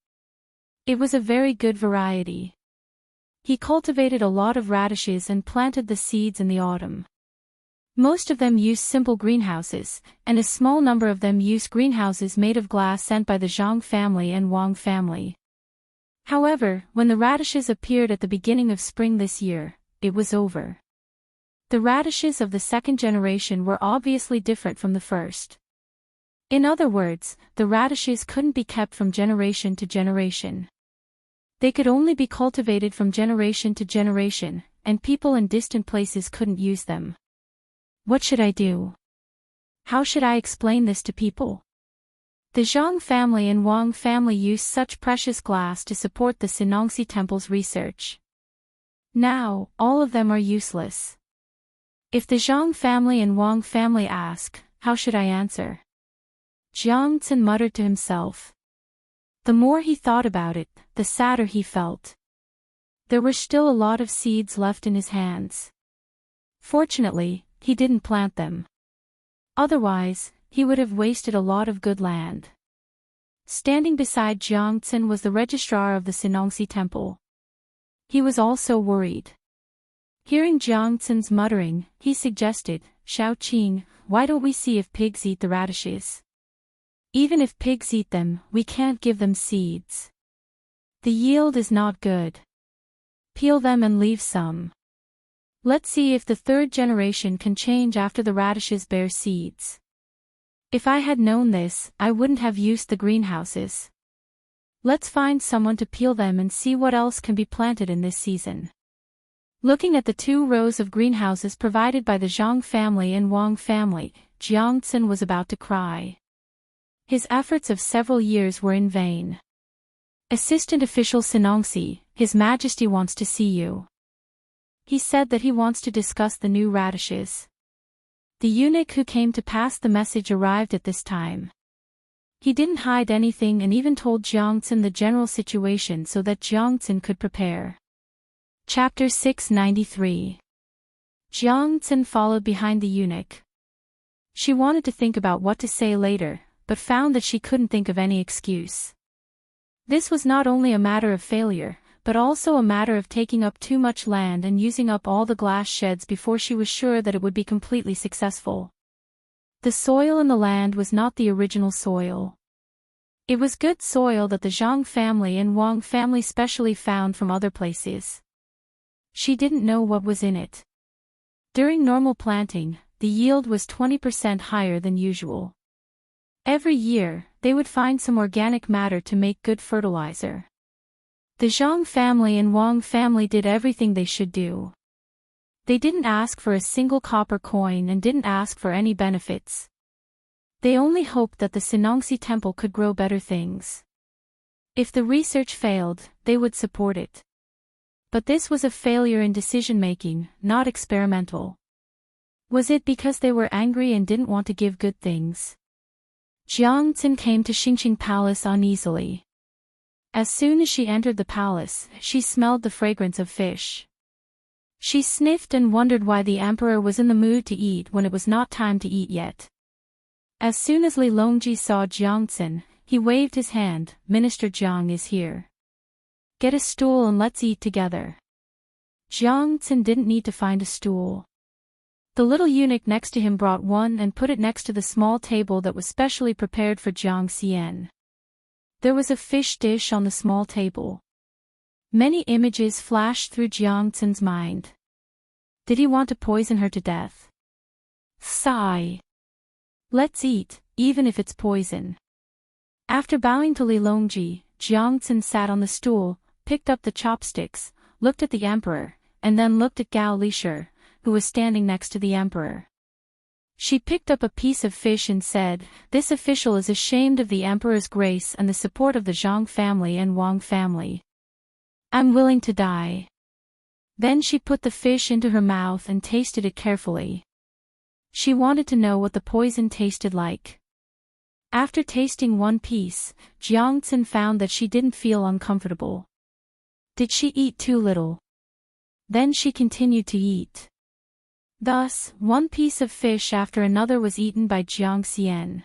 It was a very good variety. He cultivated a lot of radishes and planted the seeds in the autumn. Most of them used simple greenhouses, and a small number of them used greenhouses made of glass sent by the Zhang family and Wang family. However, when the radishes appeared at the beginning of spring this year, it was over. The radishes of the second generation were obviously different from the first. In other words, the radishes couldn't be kept from generation to generation. They could only be cultivated from generation to generation, and people in distant places couldn't use them. What should I do? How should I explain this to people? The Zhang family and Wang family used such precious glass to support the Sinongxi temple's research. Now, all of them are useless. If the Zhang family and Wang family ask, how should I answer? Jiang Zhen muttered to himself. The more he thought about it, the sadder he felt. There were still a lot of seeds left in his hands. Fortunately, he didn't plant them. Otherwise, he would have wasted a lot of good land. Standing beside Jiang Zhen was the registrar of the Sinongxi temple. He was also worried. Hearing Jiang Zhen's muttering, he suggested, Shao Qing, why don't we see if pigs eat the radishes? Even if pigs eat them, we can't give them seeds. The yield is not good. Peel them and leave some. Let's see if the third generation can change after the radishes bear seeds. If I had known this, I wouldn't have used the greenhouses. Let's find someone to peel them and see what else can be planted in this season. Looking at the 2 rows of greenhouses provided by the Zhang family and Wang family, Jiang Zhen was about to cry. His efforts of several years were in vain. Assistant Official Sinongxi, His Majesty wants to see you. He said that he wants to discuss the new radishes. The eunuch who came to pass the message arrived at this time. He didn't hide anything and even told Jiang Zhen the general situation so that Jiang Zhen could prepare. Chapter 693. Jiang Zhen followed behind the eunuch. She wanted to think about what to say later, but found that she couldn't think of any excuse. This was not only a matter of failure, but also a matter of taking up too much land and using up all the glass sheds before she was sure that it would be completely successful. The soil in the land was not the original soil. It was good soil that the Zhang family and Wang family specially found from other places. She didn't know what was in it. During normal planting, the yield was 20% higher than usual. Every year, they would find some organic matter to make good fertilizer. The Zhang family and Wang family did everything they should do. They didn't ask for a single copper coin and didn't ask for any benefits. They only hoped that the Sinongxi temple could grow better things. If the research failed, they would support it. But this was a failure in decision-making, not experimental. Was it because they were angry and didn't want to give good things? Jiang Zhen came to Xingqing Palace uneasily. As soon as she entered the palace, she smelled the fragrance of fish. She sniffed and wondered why the emperor was in the mood to eat when it was not time to eat yet. As soon as Li Longji saw Jiang Zhen, he waved his hand, Minister Jiang is here. Get a stool and let's eat together. Jiang Zhen didn't need to find a stool. The little eunuch next to him brought one and put it next to the small table that was specially prepared for Jiang Xian. There was a fish dish on the small table. Many images flashed through Jiang Zhen's mind. Did he want to poison her to death? Sigh. Let's eat, even if it's poison. After bowing to Li Longji, Jiang Zhen sat on the stool, picked up the chopsticks, looked at the emperor, and then looked at Gao Lishir, who was standing next to the emperor. She picked up a piece of fish and said, "This official is ashamed of the emperor's grace and the support of the Zhang family and Wang family. I'm willing to die." Then she put the fish into her mouth and tasted it carefully. She wanted to know what the poison tasted like. After tasting one piece, Jiang Zhen found that she didn't feel uncomfortable. Did she eat too little? Then she continued to eat. Thus, one piece of fish after another was eaten by Jiang Xian.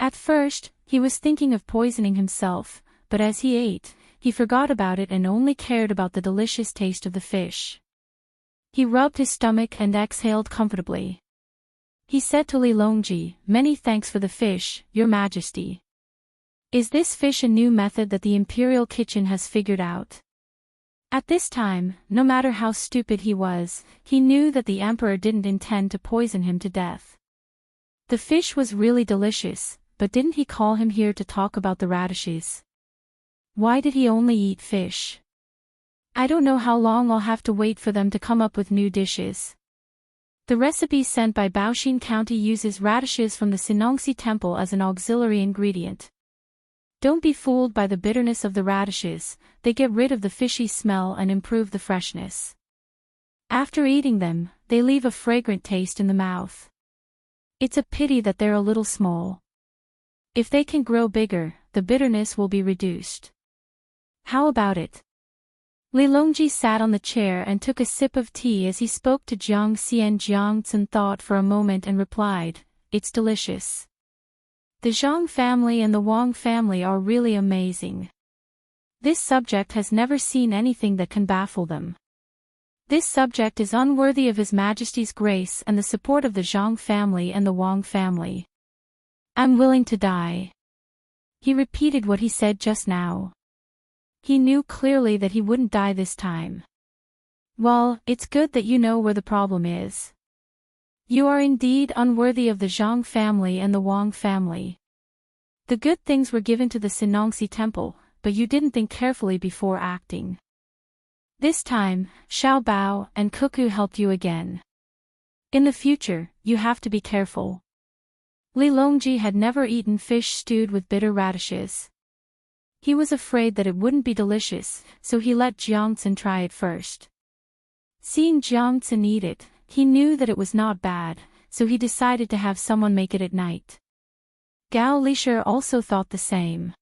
At first, he was thinking of poisoning himself, but as he ate, he forgot about it and only cared about the delicious taste of the fish. He rubbed his stomach and exhaled comfortably. He said to Li Longji, "Many thanks for the fish, Your Majesty. Is this fish a new method that the imperial kitchen has figured out?" At this time, no matter how stupid he was, he knew that the emperor didn't intend to poison him to death. The fish was really delicious, but didn't he call him here to talk about the radishes? Why did he only eat fish? I don't know how long I'll have to wait for them to come up with new dishes. The recipe sent by Baoshan County uses radishes from the Sinongsi Temple as an auxiliary ingredient. Don't be fooled by the bitterness of the radishes, they get rid of the fishy smell and improve the freshness. After eating them, they leave a fragrant taste in the mouth. It's a pity that they're a little small. If they can grow bigger, the bitterness will be reduced. How about it? Li Longji sat on the chair and took a sip of tea as he spoke to Jiang Xian. Jiang Tsun thought for a moment and replied, "It's delicious. The Zhang family and the Wang family are really amazing. This subject has never seen anything that can baffle them. This subject is unworthy of His Majesty's grace and the support of the Zhang family and the Wang family. I'm willing to die." He repeated what he said just now. He knew clearly that he wouldn't die this time. Well, it's good that you know where the problem is. You are indeed unworthy of the Zhang family and the Wang family. The good things were given to the Sinongsi Temple, but you didn't think carefully before acting. This time, Xiao Bao and Cuckoo helped you again. In the future, you have to be careful. Li Longji had never eaten fish stewed with bitter radishes. He was afraid that it wouldn't be delicious, so he let Jiang Tsun try it first. Seeing Jiang Tsun eat it, he knew that it was not bad, so he decided to have someone make it at night. Gao Lishir also thought the same.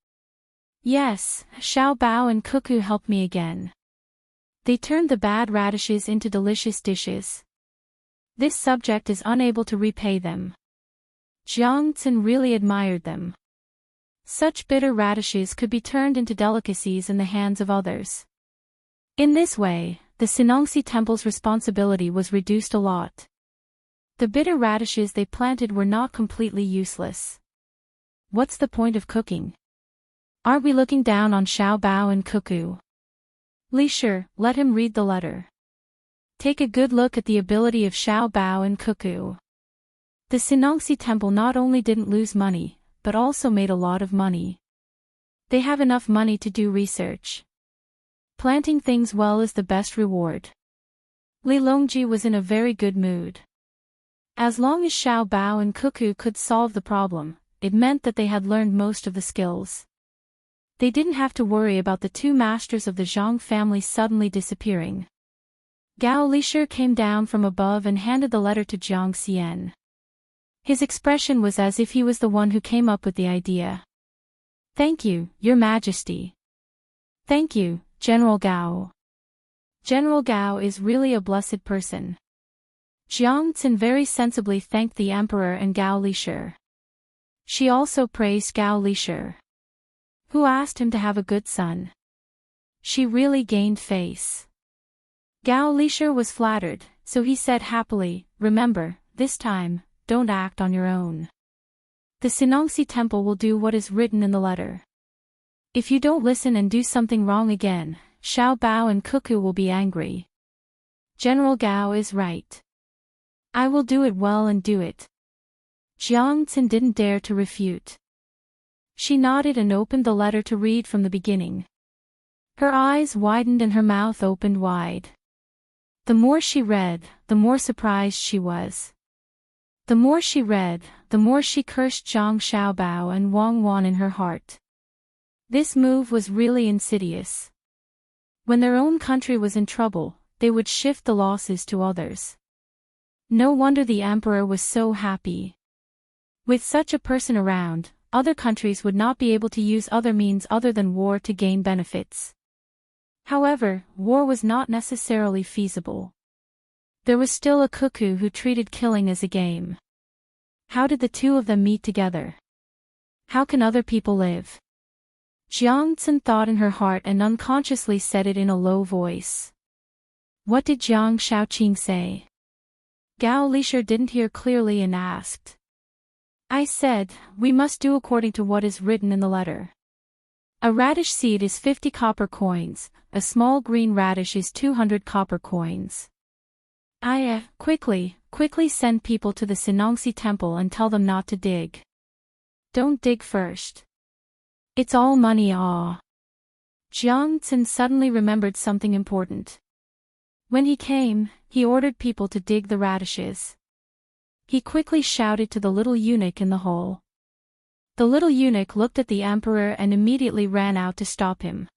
Yes, Xiao Bao and Cuckoo helped me again. They turned the bad radishes into delicious dishes. This subject is unable to repay them. Jiang Tsun really admired them. Such bitter radishes could be turned into delicacies in the hands of others. In this way, the Sinongsi Temple's responsibility was reduced a lot. The bitter radishes they planted were not completely useless. What's the point of cooking? Aren't we looking down on Xiao Bao and Cuckoo? Li Shi, let him read the letter. Take a good look at the ability of Xiao Bao and Cuckoo. The Sinongsi Temple not only didn't lose money, but also made a lot of money. They have enough money to do research. Planting things well is the best reward. Li Longji was in a very good mood. As long as Xiao Bao and Cuckoo could solve the problem, it meant that they had learned most of the skills. They didn't have to worry about the two masters of the Zhang family suddenly disappearing. Gao Lishir came down from above and handed the letter to Jiang Xian. His expression was as if he was the one who came up with the idea. "Thank you, Your Majesty." "Thank you, General Gao. General Gao is really a blessed person." Jiang Tsun very sensibly thanked the Emperor and Gao Lishir. She also praised Gao Lishir, who asked him to have a good son. She really gained face. Gao Lishir was flattered, so he said happily, "Remember, this time, don't act on your own. The Sinongsi Temple will do what is written in the letter. If you don't listen and do something wrong again, Xiao Bao and Cuckoo will be angry. General Gao is right. I will do it well and do it." Jiang Tsun didn't dare to refute. She nodded and opened the letter to read from the beginning. Her eyes widened and her mouth opened wide. The more she read, the more surprised she was. The more she read, the more she cursed Zhang Xiaobao and Wang Wan in her heart. This move was really insidious. When their own country was in trouble, they would shift the losses to others. No wonder the emperor was so happy. With such a person around, other countries would not be able to use other means other than war to gain benefits. However, war was not necessarily feasible. There was still a Cuckoo who treated killing as a game. How did the two of them meet together? How can other people live? Jiang Tsun thought in her heart and unconsciously said it in a low voice. What did Jiang Shaoqing say? Gao Lishir didn't hear clearly and asked. I said, we must do according to what is written in the letter. A radish seed is 50 copper coins, a small green radish is 200 copper coins. Quickly send people to the Sinongsi temple and tell them not to dig. Don't dig first. It's all money. Jiang Tsin suddenly remembered something important. When he came, he ordered people to dig the radishes. He quickly shouted to the little eunuch in the hole. The little eunuch looked at the emperor and immediately ran out to stop him.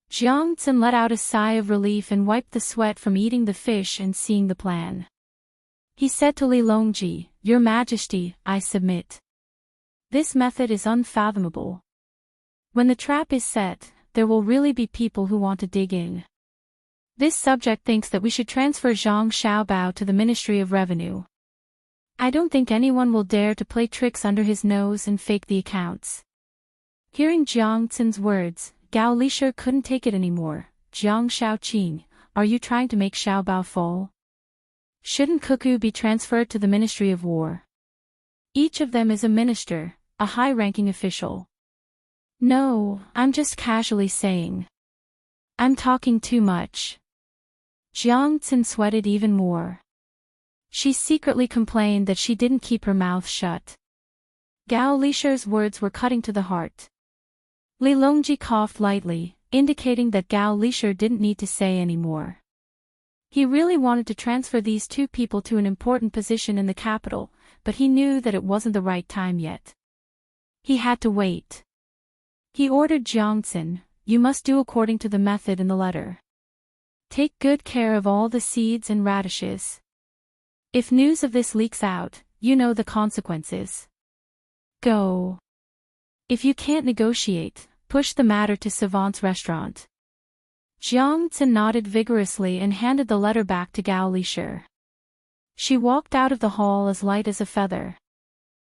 Jiang Tsin let out a sigh of relief and wiped the sweat from eating the fish and seeing the plan. He said to Li Longji, "Your Majesty, I submit. This method is unfathomable. When the trap is set, there will really be people who want to dig in. This subject thinks that we should transfer Zhang Xiaobao to the Ministry of Revenue. I don't think anyone will dare to play tricks under his nose and fake the accounts." Hearing Jiang Tsin's words, Gao Lisher couldn't take it anymore. "Jiang Shaoqing, are you trying to make Xiaobao fall? Shouldn't Cuckoo be transferred to the Ministry of War? Each of them is a minister, a high-ranking official." "No, I'm just casually saying. I'm talking too much." Jiang Tsin sweated even more. She secretly complained that she didn't keep her mouth shut. Gao Lisher's words were cutting to the heart. Li Longji coughed lightly, indicating that Gao Lisher didn't need to say any more. He really wanted to transfer these two people to an important position in the capital, but he knew that it wasn't the right time yet. He had to wait. He ordered Jiang Tsin, "You must do according to the method in the letter. Take good care of all the seeds and radishes. If news of this leaks out, you know the consequences. Go. If you can't negotiate, push the matter to Savant's restaurant." Jiang Tsin nodded vigorously and handed the letter back to Gao Lisher. She walked out of the hall as light as a feather.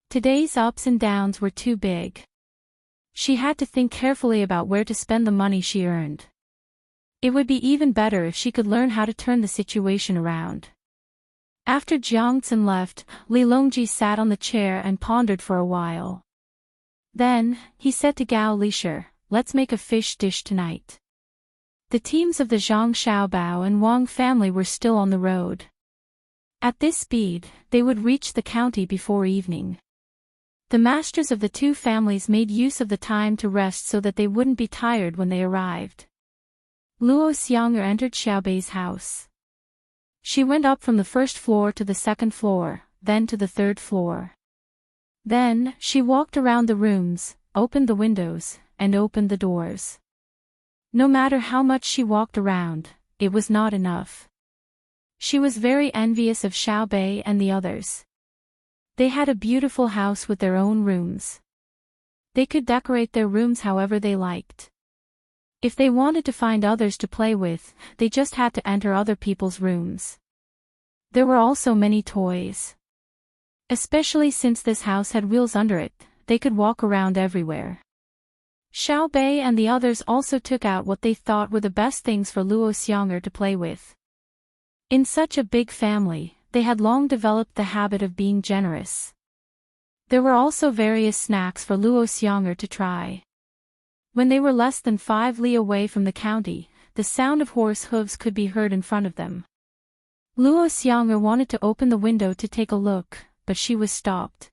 Today's ups and downs were too big. She had to think carefully about where to spend the money she earned. It would be even better if she could learn how to turn the situation around. After Jiang Tsin left, Li Longji sat on the chair and pondered for a while. Then, he said to Gao Lisher, "Let's make a fish dish tonight." The teams of the Zhang Xiaobao and Wang family were still on the road. At this speed, they would reach the county before evening. The masters of the two families made use of the time to rest so that they wouldn't be tired when they arrived. Luo Xianger entered Xiaobei's house. She went up from the first floor to the second floor, then to the third floor. Then, she walked around the rooms, opened the windows, and opened the doors. No matter how much she walked around, it was not enough. She was very envious of Xiaobei and the others. They had a beautiful house with their own rooms. They could decorate their rooms however they liked. If they wanted to find others to play with, they just had to enter other people's rooms. There were also many toys. Especially since this house had wheels under it, they could walk around everywhere. Xiaobei and the others also took out what they thought were the best things for Luo Xianger to play with. In such a big family, they had long developed the habit of being generous. There were also various snacks for Luo Xianger to try. When they were less than 5 li away from the county, the sound of horse hooves could be heard in front of them. Luo Xianger wanted to open the window to take a look, but she was stopped.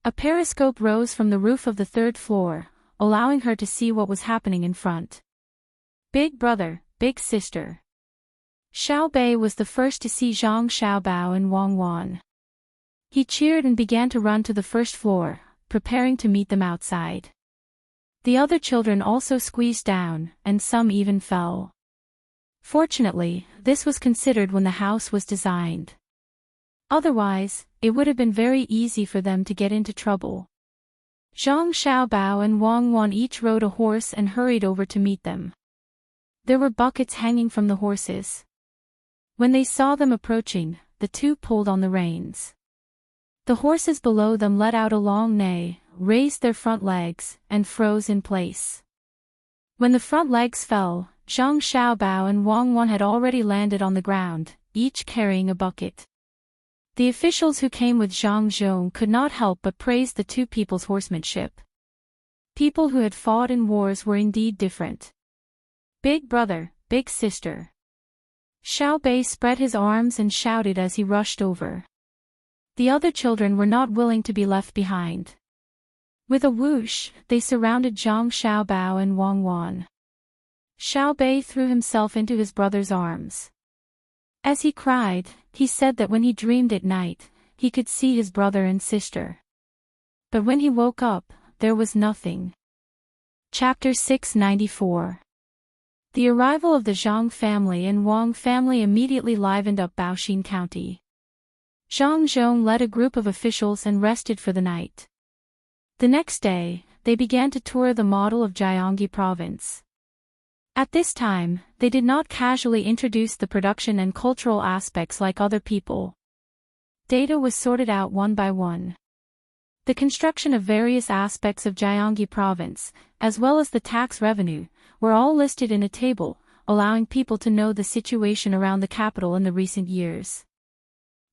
A periscope rose from the roof of the third floor, allowing her to see what was happening in front. Big brother, big sister. Xiaobei was the first to see Zhang Xiaobao and Wang Wan. He cheered and began to run to the first floor, preparing to meet them outside. The other children also squeezed down, and some even fell. Fortunately, this was considered when the house was designed. Otherwise, it would have been very easy for them to get into trouble. Zhang Xiaobao and Wang Wan each rode a horse and hurried over to meet them. There were buckets hanging from the horses. When they saw them approaching, the two pulled on the reins. The horses below them let out a long neigh, raised their front legs, and froze in place. When the front legs fell, Zhang Xiaobao and Wang Wan had already landed on the ground, each carrying a bucket. The officials who came with Zhang Zhong could not help but praise the two people's horsemanship. People who had fought in wars were indeed different. Big brother, big sister. Xiaobei spread his arms and shouted as he rushed over. The other children were not willing to be left behind. With a whoosh, they surrounded Zhang Xiaobao and Wang Wan. Xiaobei threw himself into his brother's arms. As he cried, he said that when he dreamed at night, he could see his brother and sister. But when he woke up, there was nothing. Chapter 694. The arrival of the Zhang family and Wang family immediately livened up Baoxin County. Zhang Zhong led a group of officials and rested for the night. The next day, they began to tour the model of Jiangxi province. At this time, they did not casually introduce the production and cultural aspects like other people. Data was sorted out one by one. The construction of various aspects of Jiangxi province, as well as the tax revenue, were all listed in a table, allowing people to know the situation around the capital in the recent years.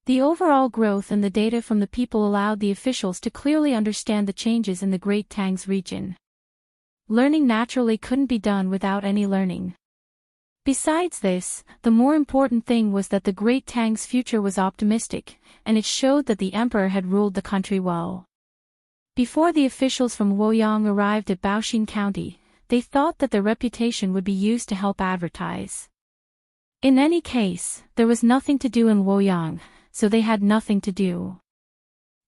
The overall growth and the data from the people allowed the officials to clearly understand the changes in the Great Tang's region. Learning naturally couldn't be done without any learning. Besides this, the more important thing was that the Great Tang's future was optimistic, and it showed that the emperor had ruled the country well. Before the officials from Luoyang arrived at Baoxin County, they thought that their reputation would be used to help advertise. In any case, there was nothing to do in Luoyang, so they had nothing to do.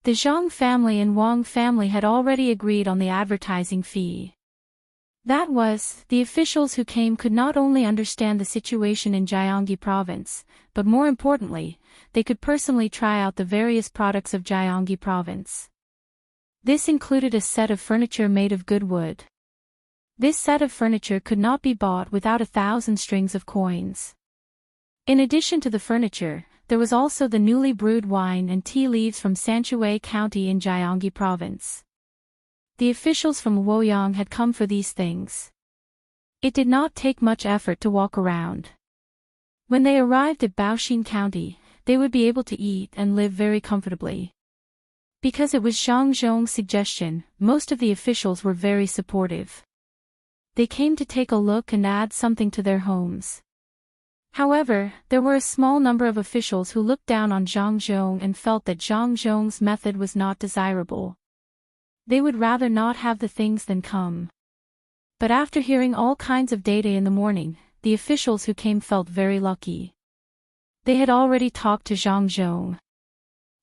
The Zhang family and Wang family had already agreed on the advertising fee. That was, the officials who came could not only understand the situation in Jiangxi province, but more importantly, they could personally try out the various products of Jiangxi province. This included a set of furniture made of good wood. This set of furniture could not be bought without 1,000 strings of coins. In addition to the furniture, there was also the newly brewed wine and tea leaves from Sanshui County in Jiangxi province. The officials from Luoyang had come for these things. It did not take much effort to walk around. When they arrived at Baoxin County, they would be able to eat and live very comfortably. Because it was Zhang Zhong's suggestion, most of the officials were very supportive. They came to take a look and add something to their homes. However, there were a small number of officials who looked down on Zhang Zhong and felt that Zhang Zhong's method was not desirable. They would rather not have the things than come. But after hearing all kinds of data in the morning, the officials who came felt very lucky. They had already talked to Zhang Zhong.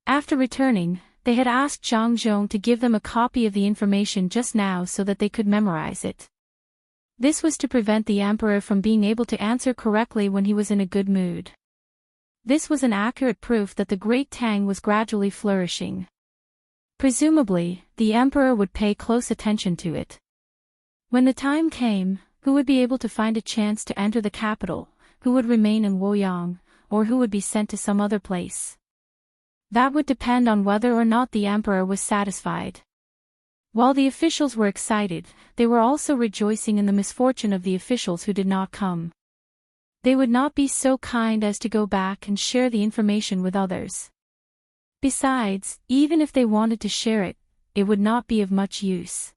After returning, they had asked Zhang Zhong to give them a copy of the information just now so that they could memorize it. This was to prevent the emperor from being able to answer correctly when he was in a good mood. This was an accurate proof that the Great Tang was gradually flourishing. Presumably, the emperor would pay close attention to it. When the time came, who would be able to find a chance to enter the capital, who would remain in Luoyang, or who would be sent to some other place? That would depend on whether or not the emperor was satisfied. While the officials were excited, they were also rejoicing in the misfortune of the officials who did not come. They would not be so kind as to go back and share the information with others. Besides, even if they wanted to share it, it would not be of much use.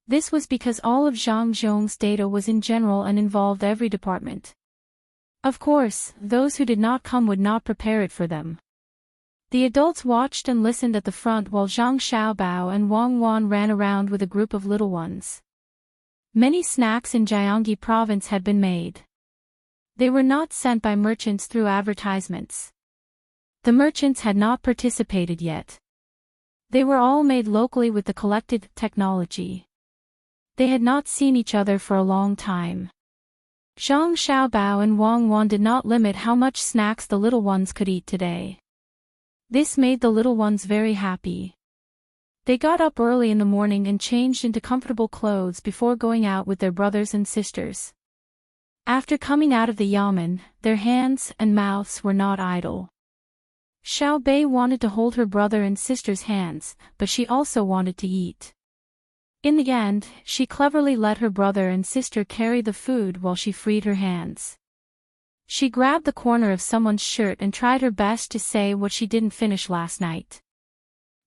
This was because all of Zhang Zhong's data was in general and involved every department. Of course, those who did not come would not prepare it for them. The adults watched and listened at the front while Zhang Xiaobao and Wang Wan ran around with a group of little ones. Many snacks in Jiangxi province had been made. They were not sent by merchants through advertisements. The merchants had not participated yet. They were all made locally with the collected technology. They had not seen each other for a long time. Zhang Xiaobao and Wang Wan did not limit how much snacks the little ones could eat today. This made the little ones very happy. They got up early in the morning and changed into comfortable clothes before going out with their brothers and sisters. After coming out of the yamen, their hands and mouths were not idle. Xiao Bei wanted to hold her brother and sister's hands, but she also wanted to eat. In the end, she cleverly let her brother and sister carry the food while she freed her hands. She grabbed the corner of someone's shirt and tried her best to say what she didn't finish last night.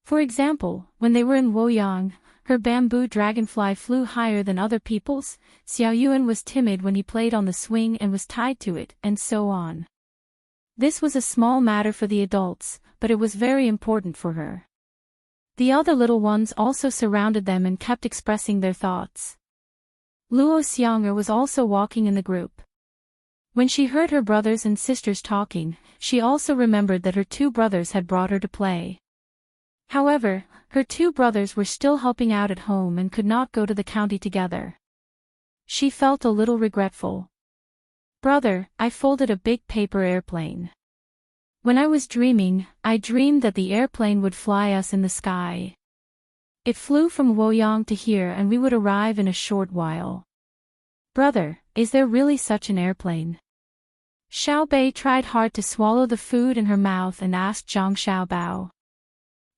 For example, when they were in Luoyang, her bamboo dragonfly flew higher than other people's, Xiao Yuan was timid when he played on the swing and was tied to it, and so on. This was a small matter for the adults, but it was very important for her. The other little ones also surrounded them and kept expressing their thoughts. Luo Xianger was also walking in the group. When she heard her brothers and sisters talking, she also remembered that her two brothers had brought her to play. However, her two brothers were still helping out at home and could not go to the county together. She felt a little regretful. "Brother, I folded a big paper airplane. When I was dreaming, I dreamed that the airplane would fly us in the sky. It flew from Luoyang to here and we would arrive in a short while." "Brother, is there really such an airplane?" Xiaobei tried hard to swallow the food in her mouth and asked Zhang Xiaobao.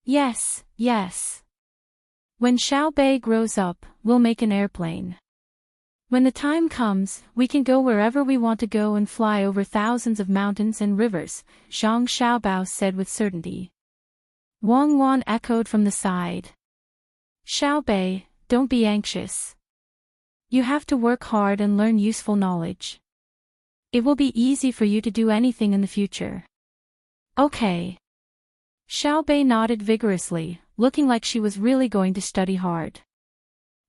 Yes. When Xiaobei grows up, we'll make an airplane. When the time comes, we can go wherever we want to go and fly over thousands of mountains and rivers, Zhang Xiaobao said with certainty. Wang Wan echoed from the side. Xiaobei, don't be anxious. You have to work hard and learn useful knowledge. It will be easy for you to do anything in the future. Okay. Xiaobei nodded vigorously, looking like she was really going to study hard.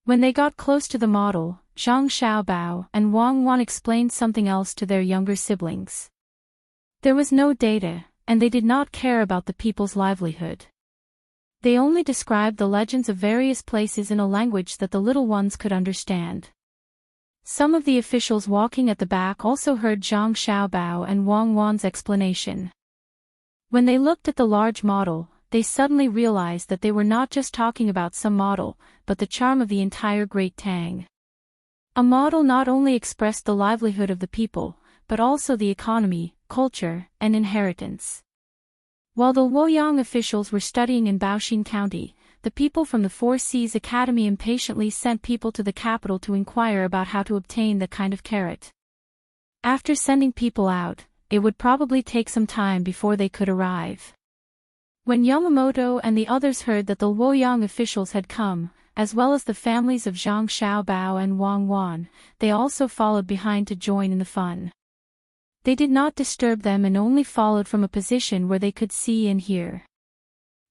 When they got close to the model, Zhang Xiaobao and Wang Wan explained something else to their younger siblings. There was no data, and they did not care about the people's livelihood. They only described the legends of various places in a language that the little ones could understand. Some of the officials walking at the back also heard Zhang Xiaobao and Wang Wan's explanation. When they looked at the large model, they suddenly realized that they were not just talking about some model, but the charm of the entire Great Tang. A model not only expressed the livelihood of the people, but also the economy, culture, and inheritance. While the Luoyang officials were studying in Baoxin County, the people from the Four Seas Academy impatiently sent people to the capital to inquire about how to obtain that kind of carrot. After sending people out, it would probably take some time before they could arrive. When Yamamoto and the others heard that the Luoyang officials had come, as well as the families of Zhang Xiaobao and Wang Wan, they also followed behind to join in the fun. They did not disturb them and only followed from a position where they could see and hear.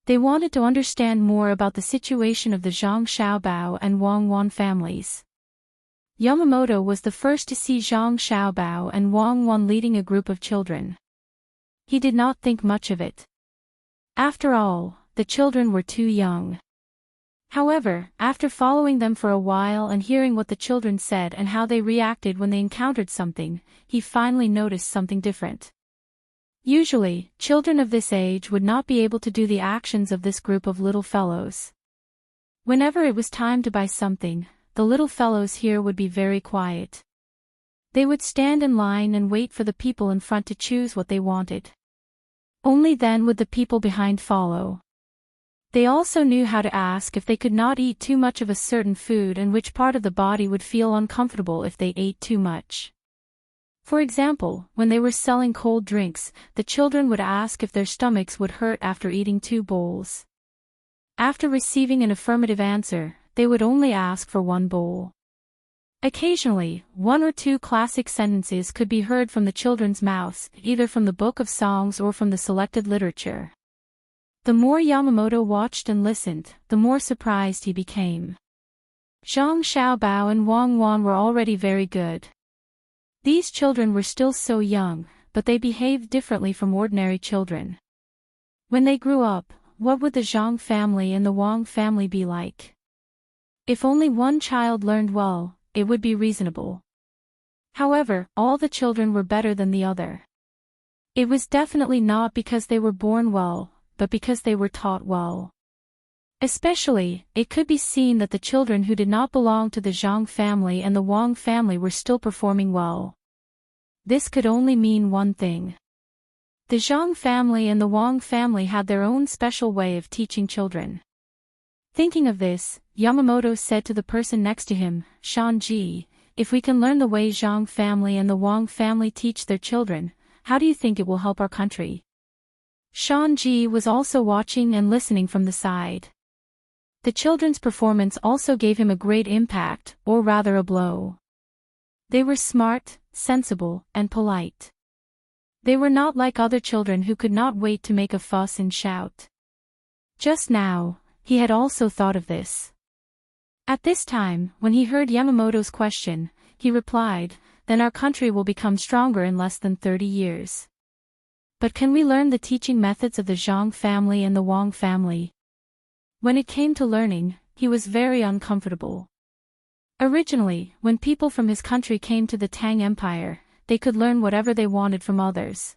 They wanted to understand more about the situation of the Zhang Xiaobao and Wang Wan families. Yamamoto was the first to see Zhang Xiaobao and Wang Wan leading a group of children. He did not think much of it. After all, the children were too young. However, after following them for a while and hearing what the children said and how they reacted when they encountered something, he finally noticed something different. Usually, children of this age would not be able to do the actions of this group of little fellows. Whenever it was time to buy something, the little fellows here would be very quiet. They would stand in line and wait for the people in front to choose what they wanted. Only then would the people behind follow. They also knew how to ask if they could not eat too much of a certain food and which part of the body would feel uncomfortable if they ate too much. For example, when they were selling cold drinks, the children would ask if their stomachs would hurt after eating 2 bowls. After receiving an affirmative answer, they would only ask for 1 bowl. Occasionally, 1 or 2 classic sentences could be heard from the children's mouths, either from the book of songs or from the selected literature. The more Yamamoto watched and listened, the more surprised he became. Zhang Xiaobao and Wang Wan were already very good. These children were still so young, but they behaved differently from ordinary children. When they grew up, what would the Zhang family and the Wang family be like? If only one child learned well, it would be reasonable. However, all the children were better than the other. It was definitely not because they were born well, but because they were taught well. Especially, it could be seen that the children who did not belong to the Zhang family and the Wang family were still performing well. This could only mean one thing. The Zhang family and the Wang family had their own special way of teaching children. Thinking of this, Yamamoto said to the person next to him, "Shanji, if we can learn the way Zhang family and the Wang family teach their children, how do you think it will help our country?" Shanji was also watching and listening from the side. The children's performance also gave him a great impact, or rather a blow. They were smart, sensible, and polite. They were not like other children who could not wait to make a fuss and shout. Just now, he had also thought of this. At this time, when he heard Yamamoto's question, he replied, "Then our country will become stronger in less than 30 years. But can we learn the teaching methods of the Zhang family and the Wang family?" When it came to learning, he was very uncomfortable. Originally, when people from his country came to the Tang Empire, they could learn whatever they wanted from others.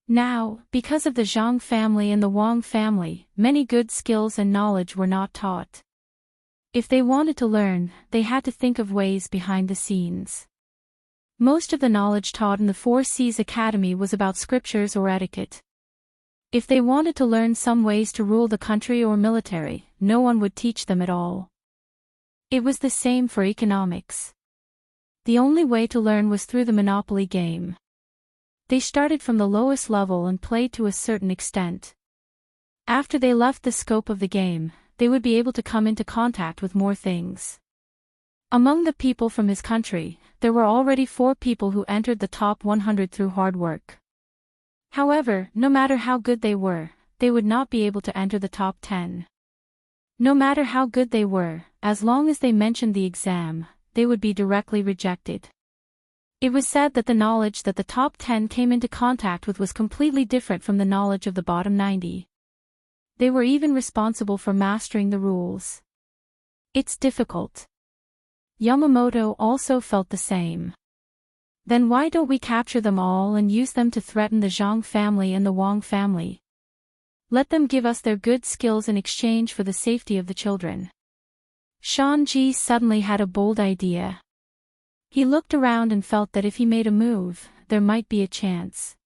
Now, because of the Zhang family and the Wang family, many good skills and knowledge were not taught. If they wanted to learn, they had to think of ways behind the scenes. Most of the knowledge taught in the Four Seas Academy was about scriptures or etiquette. If they wanted to learn some ways to rule the country or military, no one would teach them at all. It was the same for economics. The only way to learn was through the Monopoly game. They started from the lowest level and played to a certain extent. After they left the scope of the game, they would be able to come into contact with more things. Among the people from his country, there were already 4 people who entered the top 100 through hard work. However, no matter how good they were, they would not be able to enter the top 10. No matter how good they were, as long as they mentioned the exam, they would be directly rejected. It was said that the knowledge that the top 10 came into contact with was completely different from the knowledge of the bottom 90. They were even responsible for mastering the rules. It's difficult. Yamamoto also felt the same. Then why don't we capture them all and use them to threaten the Zhang family and the Wang family? Let them give us their good skills in exchange for the safety of the children. Shanji suddenly had a bold idea. He looked around and felt that if he made a move, there might be a chance.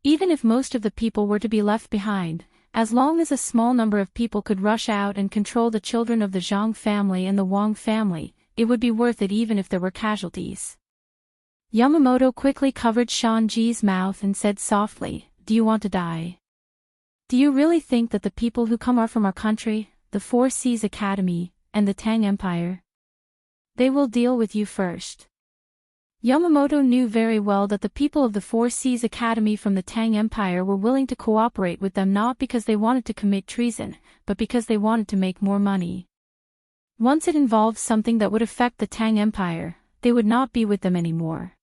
Even if most of the people were to be left behind, as long as a small number of people could rush out and control the children of the Zhang family and the Wang family, it would be worth it even if there were casualties. Yamamoto quickly covered Shanji's mouth and said softly, "Do you want to die? Do you really think that the people who come are from our country, the Four Seas Academy, and the Tang Empire? They will deal with you first." Yamamoto knew very well that the people of the Four Seas Academy from the Tang Empire were willing to cooperate with them not because they wanted to commit treason, but because they wanted to make more money. Once it involved something that would affect the Tang Empire, they would not be with them anymore.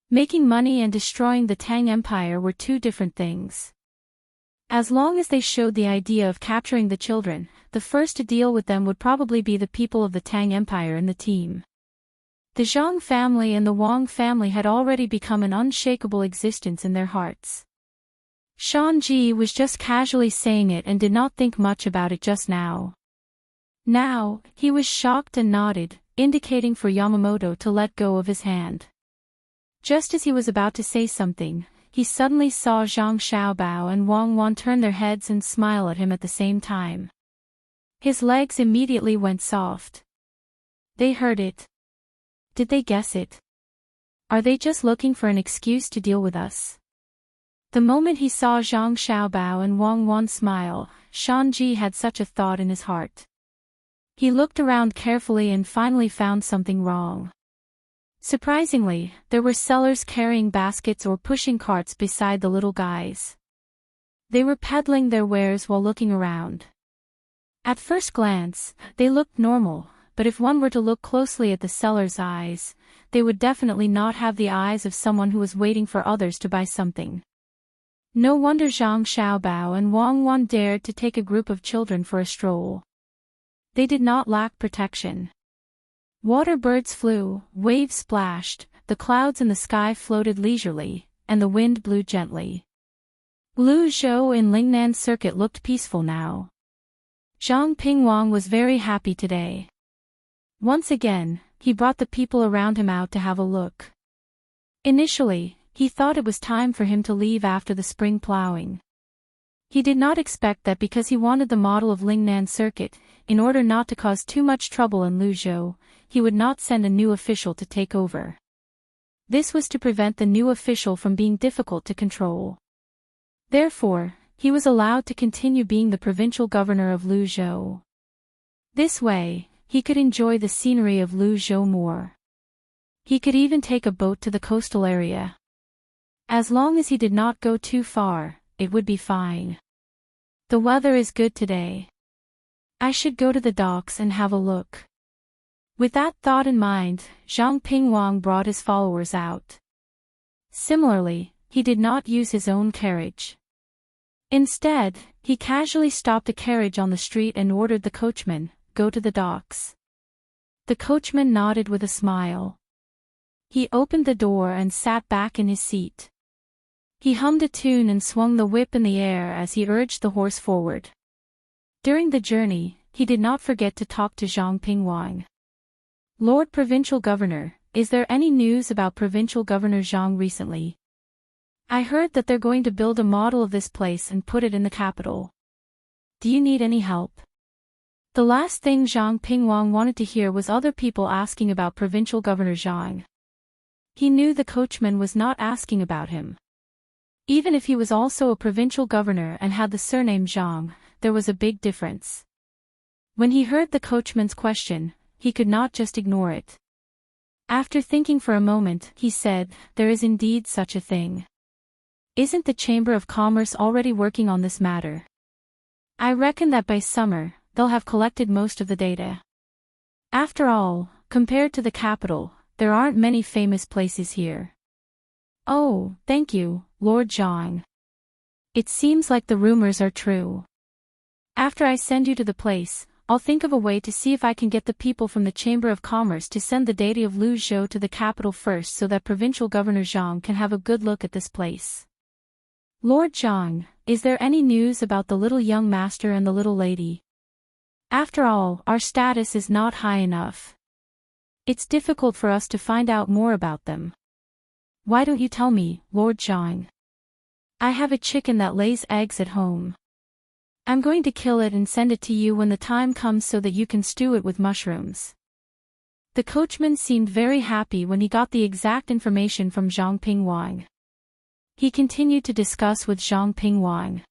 Making money and destroying the Tang Empire were 2 different things. As long as they showed the idea of capturing the children, the first to deal with them would probably be the people of the Tang Empire and the team. The Zhang family and the Wang family had already become an unshakable existence in their hearts. Shanji was just casually saying it and did not think much about it just now. Now, he was shocked and nodded, indicating for Yamamoto to let go of his hand. Just as he was about to say something, he suddenly saw Zhang Xiaobao and Wang Wan turn their heads and smile at him at the same time. His legs immediately went soft. They heard it. Did they guess it? Are they just looking for an excuse to deal with us? The moment he saw Zhang Xiaobao and Wang Wan smile, Shanji had such a thought in his heart. He looked around carefully and finally found something wrong. Surprisingly, there were sellers carrying baskets or pushing carts beside the little guys. They were peddling their wares while looking around. At first glance, they looked normal, but if one were to look closely at the sellers' eyes, they would definitely not have the eyes of someone who was waiting for others to buy something. No wonder Zhang Xiaobao and Wang Wan dared to take a group of children for a stroll. They did not lack protection. Water birds flew, waves splashed, the clouds in the sky floated leisurely, and the wind blew gently. Lu Zhou in Lingnan's circuit looked peaceful now. Zhang Pingwang was very happy today. Once again, he brought the people around him out to have a look. Initially, he thought it was time for him to leave after the spring plowing. He did not expect that because he wanted the model of Lingnan circuit, in order not to cause too much trouble in Luzhou, he would not send a new official to take over. This was to prevent the new official from being difficult to control. Therefore, he was allowed to continue being the provincial governor of Luzhou. This way, he could enjoy the scenery of Luzhou more. He could even take a boat to the coastal area. As long as he did not go too far, it would be fine. The weather is good today. I should go to the docks and have a look. With that thought in mind, Zhang Pingwang brought his followers out. Similarly, he did not use his own carriage. Instead, he casually stopped a carriage on the street and ordered the coachman, "Go to the docks." The coachman nodded with a smile. He opened the door and sat back in his seat. He hummed a tune and swung the whip in the air as he urged the horse forward. During the journey, he did not forget to talk to Zhang Pingwang. "Lord Provincial Governor, is there any news about Provincial Governor Zhang recently? I heard that they're going to build a model of this place and put it in the capital. Do you need any help?" The last thing Zhang Pingwang wanted to hear was other people asking about Provincial Governor Zhang. He knew the coachman was not asking about him. Even if he was also a provincial governor and had the surname Zhang, there was a big difference. When he heard the coachman's question, he could not just ignore it. After thinking for a moment, he said, "There is indeed such a thing. Isn't the Chamber of Commerce already working on this matter? I reckon that by summer, they'll have collected most of the data. After all, compared to the capital, there aren't many famous places here." "Oh, thank you, Lord Zhang. It seems like the rumors are true. After I send you to the place, I'll think of a way to see if I can get the people from the Chamber of Commerce to send the data of Lu Zhou to the capital first so that Provincial Governor Zhang can have a good look at this place. Lord Zhang, is there any news about the little young master and the little lady? After all, our status is not high enough. It's difficult for us to find out more about them. Why don't you tell me, Lord Zhang? I have a chicken that lays eggs at home. I'm going to kill it and send it to you when the time comes so that you can stew it with mushrooms." The coachman seemed very happy when he got the exact information from Zhang Pingwang. He continued to discuss with Zhang Pingwang.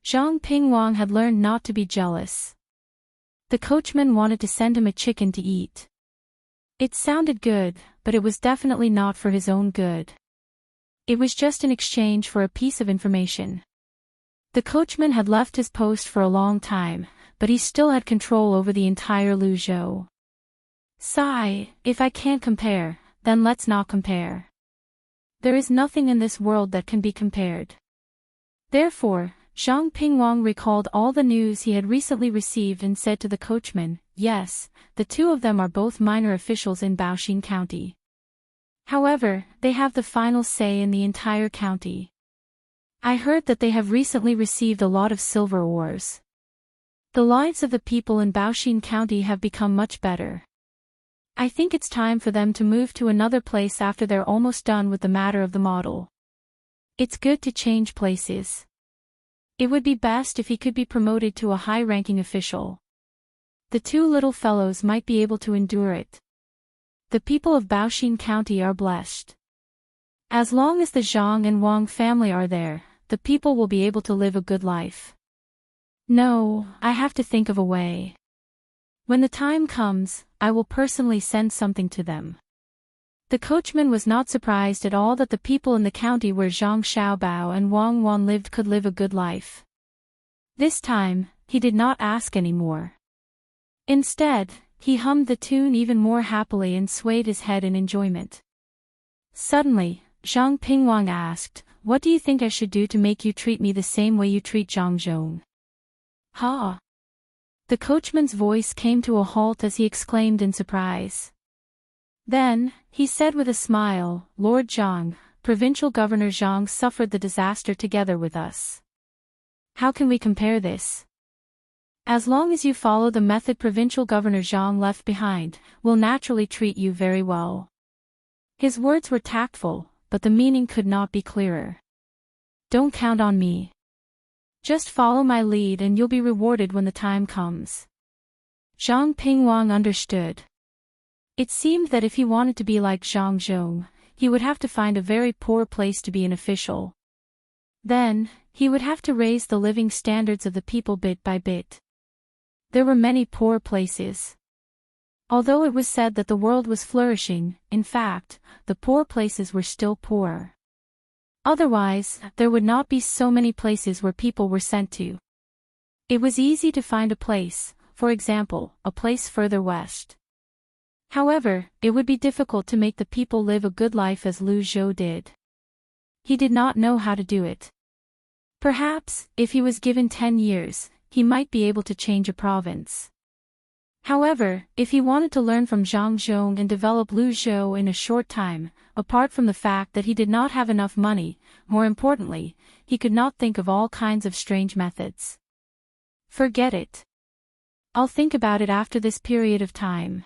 Zhang Pingwang had learned not to be jealous. The coachman wanted to send him a chicken to eat. It sounded good, but it was definitely not for his own good. It was just in exchange for a piece of information. The coachman had left his post for a long time, but he still had control over the entire Lu Zhou. Sigh, if I can't compare, then let's not compare. There is nothing in this world that can be compared. Therefore, Zhang Pingwang recalled all the news he had recently received and said to the coachman, "Yes, the two of them are both minor officials in Baoxin County. However, they have the final say in the entire county. I heard that they have recently received a lot of silver ores. The lives of the people in Baoxin County have become much better. I think it's time for them to move to another place after they're almost done with the matter of the model. It's good to change places. It would be best if he could be promoted to a high-ranking official. The two little fellows might be able to endure it. The people of Baoxin County are blessed. As long as the Zhang and Wang family are there, the people will be able to live a good life. No, I have to think of a way. When the time comes, I will personally send something to them." The coachman was not surprised at all that the people in the county where Zhang Xiaobao and Wang Wan lived could live a good life. This time, he did not ask any more. Instead, he hummed the tune even more happily and swayed his head in enjoyment. Suddenly, Zhang Pingwang asked, "What do you think I should do to make you treat me the same way you treat Zhang Zhong?" "Ha!" The coachman's voice came to a halt as he exclaimed in surprise. Then, he said with a smile, "Lord Zhang, Provincial Governor Zhang suffered the disaster together with us. How can we compare this? As long as you follow the method Provincial Governor Zhang left behind, we'll naturally treat you very well." His words were tactful, but the meaning could not be clearer. "Don't count on me. Just follow my lead and you'll be rewarded when the time comes." Zhang Pingwang understood. It seemed that if he wanted to be like Zhang Zhong, he would have to find a very poor place to be an official. Then, he would have to raise the living standards of the people bit by bit. There were many poor places. Although it was said that the world was flourishing, in fact, the poor places were still poor. Otherwise, there would not be so many places where people were sent to. It was easy to find a place, for example, a place further west. However, it would be difficult to make the people live a good life as Lu Zhou did. He did not know how to do it. Perhaps, if he was given 10 years, he might be able to change a province. However, if he wanted to learn from Zhang Zhong and develop Lu Zhou in a short time, apart from the fact that he did not have enough money, more importantly, he could not think of all kinds of strange methods. Forget it. I'll think about it after this period of time.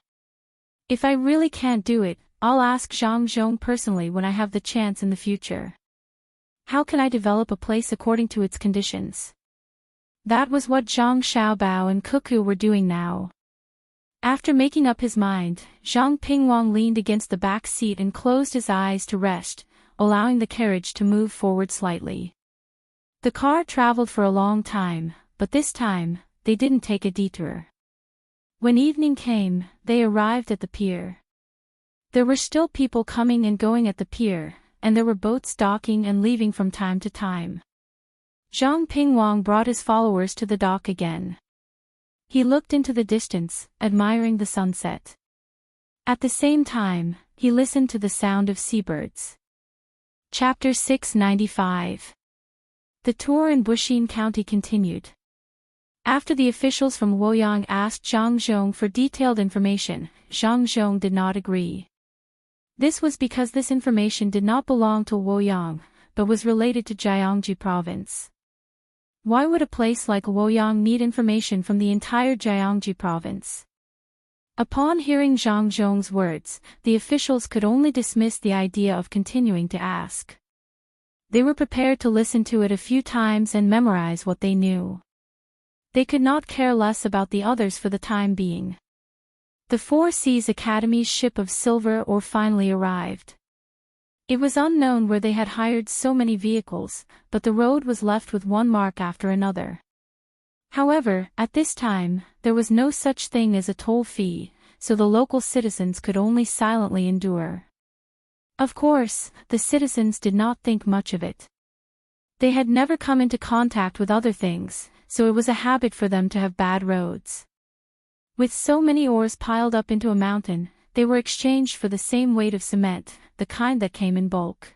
If I really can't do it, I'll ask Zhang Zhong personally when I have the chance in the future. How can I develop a place according to its conditions? That was what Zhang Xiaobao and Cuckoo were doing now. After making up his mind, Zhang Pingwang leaned against the back seat and closed his eyes to rest, allowing the carriage to move forward slightly. The car traveled for a long time, but this time, they didn't take a detour. When evening came, they arrived at the pier. There were still people coming and going at the pier, and there were boats docking and leaving from time to time. Zhang Pingwang brought his followers to the dock again. He looked into the distance, admiring the sunset. At the same time, he listened to the sound of seabirds. Chapter 695. The tour in Buxin County continued. After the officials from Luoyang asked Zhang Zhong for detailed information, Zhang Zhong did not agree. This was because this information did not belong to Luoyang, but was related to Jiangji province. Why would a place like Luoyang need information from the entire Jiangji province? Upon hearing Zhang Zhong's words, the officials could only dismiss the idea of continuing to ask. They were prepared to listen to it a few times and memorize what they knew. They could not care less about the others for the time being. The Four Seas Academy's ship of silver ore finally arrived. It was unknown where they had hired so many vehicles, but the road was left with one mark after another. However, at this time, there was no such thing as a toll fee, so the local citizens could only silently endure. Of course, the citizens did not think much of it. They had never come into contact with other things, so it was a habit for them to have bad roads. With so many ores piled up into a mountain, they were exchanged for the same weight of cement, the kind that came in bulk.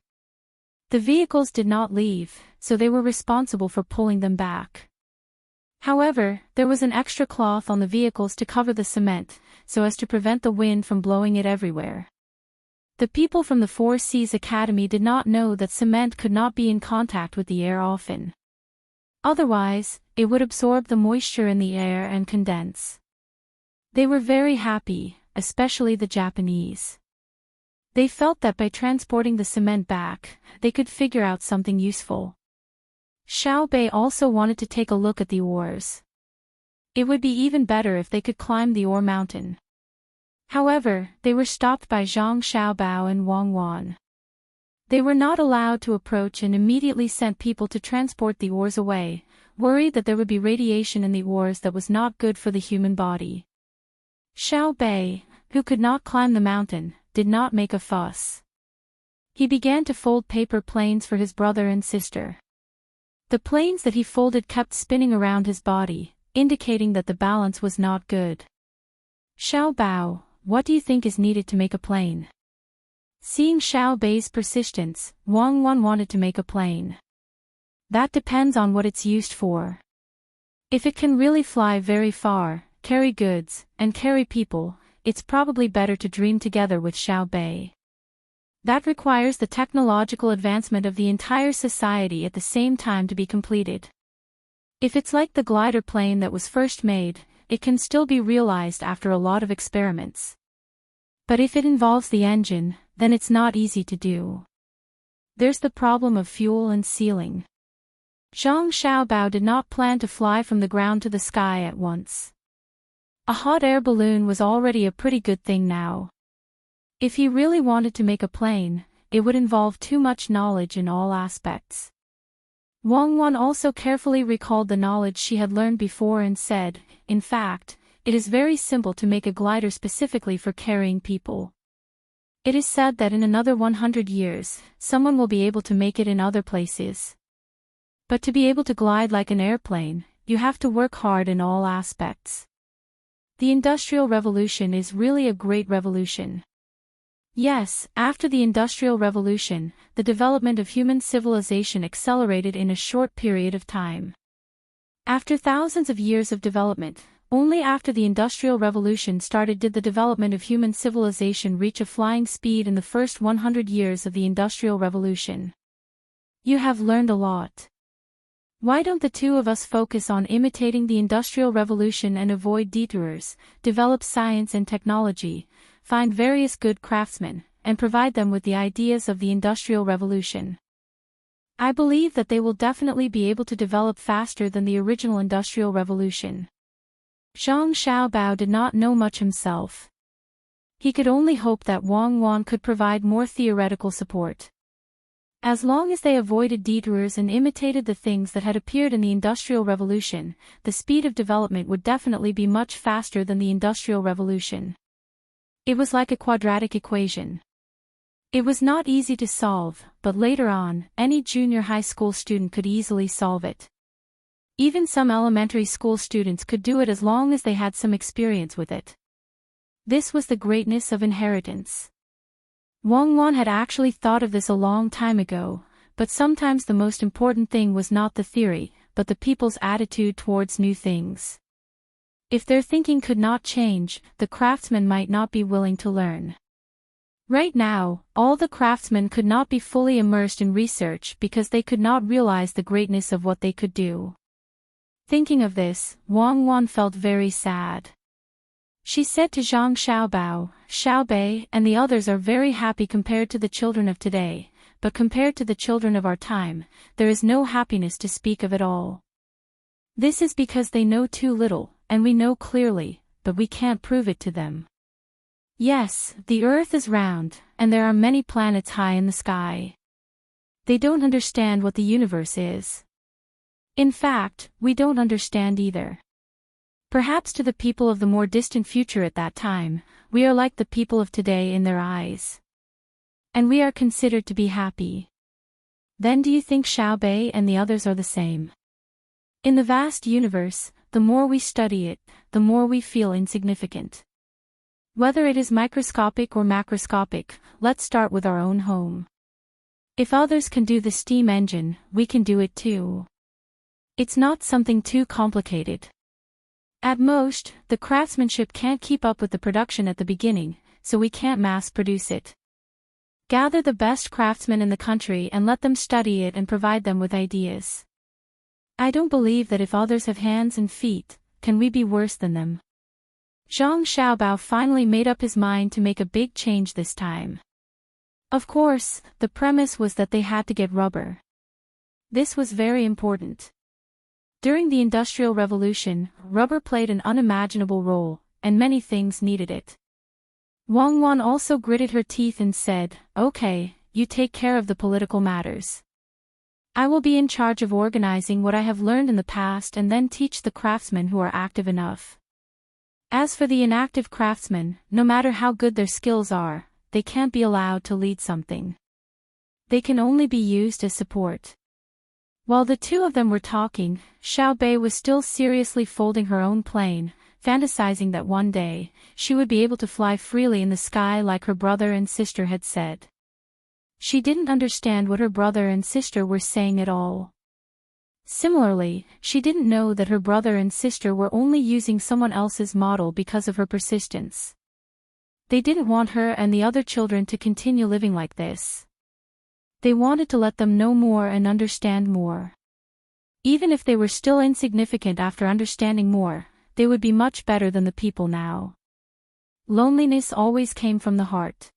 The vehicles did not leave, so they were responsible for pulling them back. However, there was an extra cloth on the vehicles to cover the cement, so as to prevent the wind from blowing it everywhere. The people from the Four Seas Academy did not know that cement could not be in contact with the air often. Otherwise, it would absorb the moisture in the air and condense. They were very happy, especially the Japanese. They felt that by transporting the cement back, they could figure out something useful. Xiao Bei also wanted to take a look at the ores. It would be even better if they could climb the ore mountain. However, they were stopped by Zhang Xiaobao and Wang Wan. They were not allowed to approach and immediately sent people to transport the ores away, worried that there would be radiation in the ores that was not good for the human body. Xiao Bei, who could not climb the mountain, did not make a fuss. He began to fold paper planes for his brother and sister. The planes that he folded kept spinning around his body, indicating that the balance was not good. Xiao Bao, what do you think is needed to make a plane? Seeing Xiao Bei's persistence, Wang Wan wanted to make a plane. That depends on what it's used for. If it can really fly very far, carry goods, and carry people, it's probably better to dream together with Xiao Bei. That requires the technological advancement of the entire society at the same time to be completed. If it's like the glider plane that was first made, it can still be realized after a lot of experiments. But if it involves the engine, then it's not easy to do. There's the problem of fuel and sealing. Zhang Xiaobao did not plan to fly from the ground to the sky at once. A hot air balloon was already a pretty good thing now. If he really wanted to make a plane, it would involve too much knowledge in all aspects. Wang Wan also carefully recalled the knowledge she had learned before and said, in fact, it is very simple to make a glider specifically for carrying people. It is said that in another 100 years, someone will be able to make it in other places. But to be able to glide like an airplane, you have to work hard in all aspects. The Industrial Revolution is really a great revolution. Yes, after the Industrial Revolution, the development of human civilization accelerated in a short period of time. After thousands of years of development, only after the Industrial Revolution started did the development of human civilization reach a flying speed in the first 100 years of the Industrial Revolution. You have learned a lot. Why don't the two of us focus on imitating the Industrial Revolution and avoid detours, develop science and technology, find various good craftsmen, and provide them with the ideas of the Industrial Revolution? I believe that they will definitely be able to develop faster than the original Industrial Revolution. Zhang Xiaobao did not know much himself. He could only hope that Wang Wan could provide more theoretical support. As long as they avoided detours and imitated the things that had appeared in the Industrial Revolution, the speed of development would definitely be much faster than the Industrial Revolution. It was like a quadratic equation. It was not easy to solve, but later on, any junior high school student could easily solve it. Even some elementary school students could do it as long as they had some experience with it. This was the greatness of inheritance. Wang Wan had actually thought of this a long time ago, but sometimes the most important thing was not the theory, but the people's attitude towards new things. If their thinking could not change, the craftsmen might not be willing to learn. Right now, all the craftsmen could not be fully immersed in research because they could not realize the greatness of what they could do. Thinking of this, Wang Wan felt very sad. She said to Zhang Xiaobao, Xiaobei and the others are very happy compared to the children of today, but compared to the children of our time, there is no happiness to speak of at all. This is because they know too little, and we know clearly, but we can't prove it to them. Yes, the earth is round, and there are many planets high in the sky. They don't understand what the universe is. In fact, we don't understand either. Perhaps to the people of the more distant future at that time, we are like the people of today in their eyes. And we are considered to be happy. Then do you think Xiaobei and the others are the same? In the vast universe, the more we study it, the more we feel insignificant. Whether it is microscopic or macroscopic, let's start with our own home. If others can do the steam engine, we can do it too. It's not something too complicated. At most, the craftsmanship can't keep up with the production at the beginning, so we can't mass produce it. Gather the best craftsmen in the country and let them study it and provide them with ideas. I don't believe that if others have hands and feet, can we be worse than them? Zhang Xiaobao finally made up his mind to make a big change this time. Of course, the premise was that they had to get rubber. This was very important. During the Industrial Revolution, rubber played an unimaginable role, and many things needed it. Wang Wan also gritted her teeth and said, "Okay, you take care of the political matters. I will be in charge of organizing what I have learned in the past and then teach the craftsmen who are active enough. As for the inactive craftsmen, no matter how good their skills are, they can't be allowed to lead something. They can only be used as support." While the two of them were talking, Xiaobei was still seriously folding her own plane, fantasizing that one day, she would be able to fly freely in the sky like her brother and sister had said. She didn't understand what her brother and sister were saying at all. Similarly, she didn't know that her brother and sister were only using someone else's model because of her persistence. They didn't want her and the other children to continue living like this. They wanted to let them know more and understand more. Even if they were still insignificant after understanding more, they would be much better than the people now. Loneliness always came from the heart.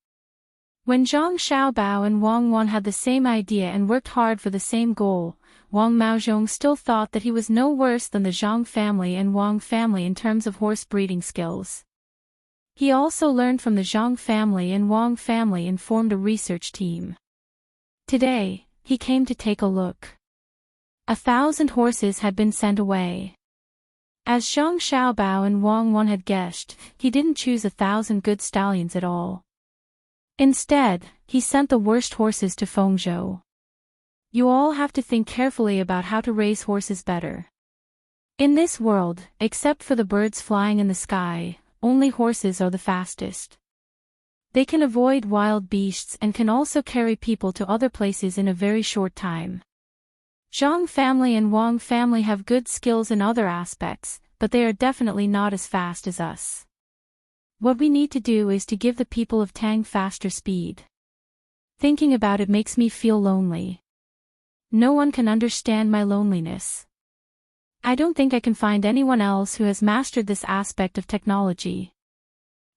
When Zhang Xiaobao and Wang Wan had the same idea and worked hard for the same goal, Wang Maozhong still thought that he was no worse than the Zhang family and Wang family in terms of horse breeding skills. He also learned from the Zhang family and Wang family and formed a research team. Today, he came to take a look. 1,000 horses had been sent away. As Zhang Xiaobao and Wang Wan had guessed, he didn't choose 1,000 good stallions at all. Instead, he sent the worst horses to Fengzhou. You all have to think carefully about how to raise horses better. In this world, except for the birds flying in the sky, only horses are the fastest. They can avoid wild beasts and can also carry people to other places in a very short time. Zhang family and Wang family have good skills in other aspects, but they are definitely not as fast as us. What we need to do is to give the people of Tang faster speed. Thinking about it makes me feel lonely. No one can understand my loneliness. I don't think I can find anyone else who has mastered this aspect of technology.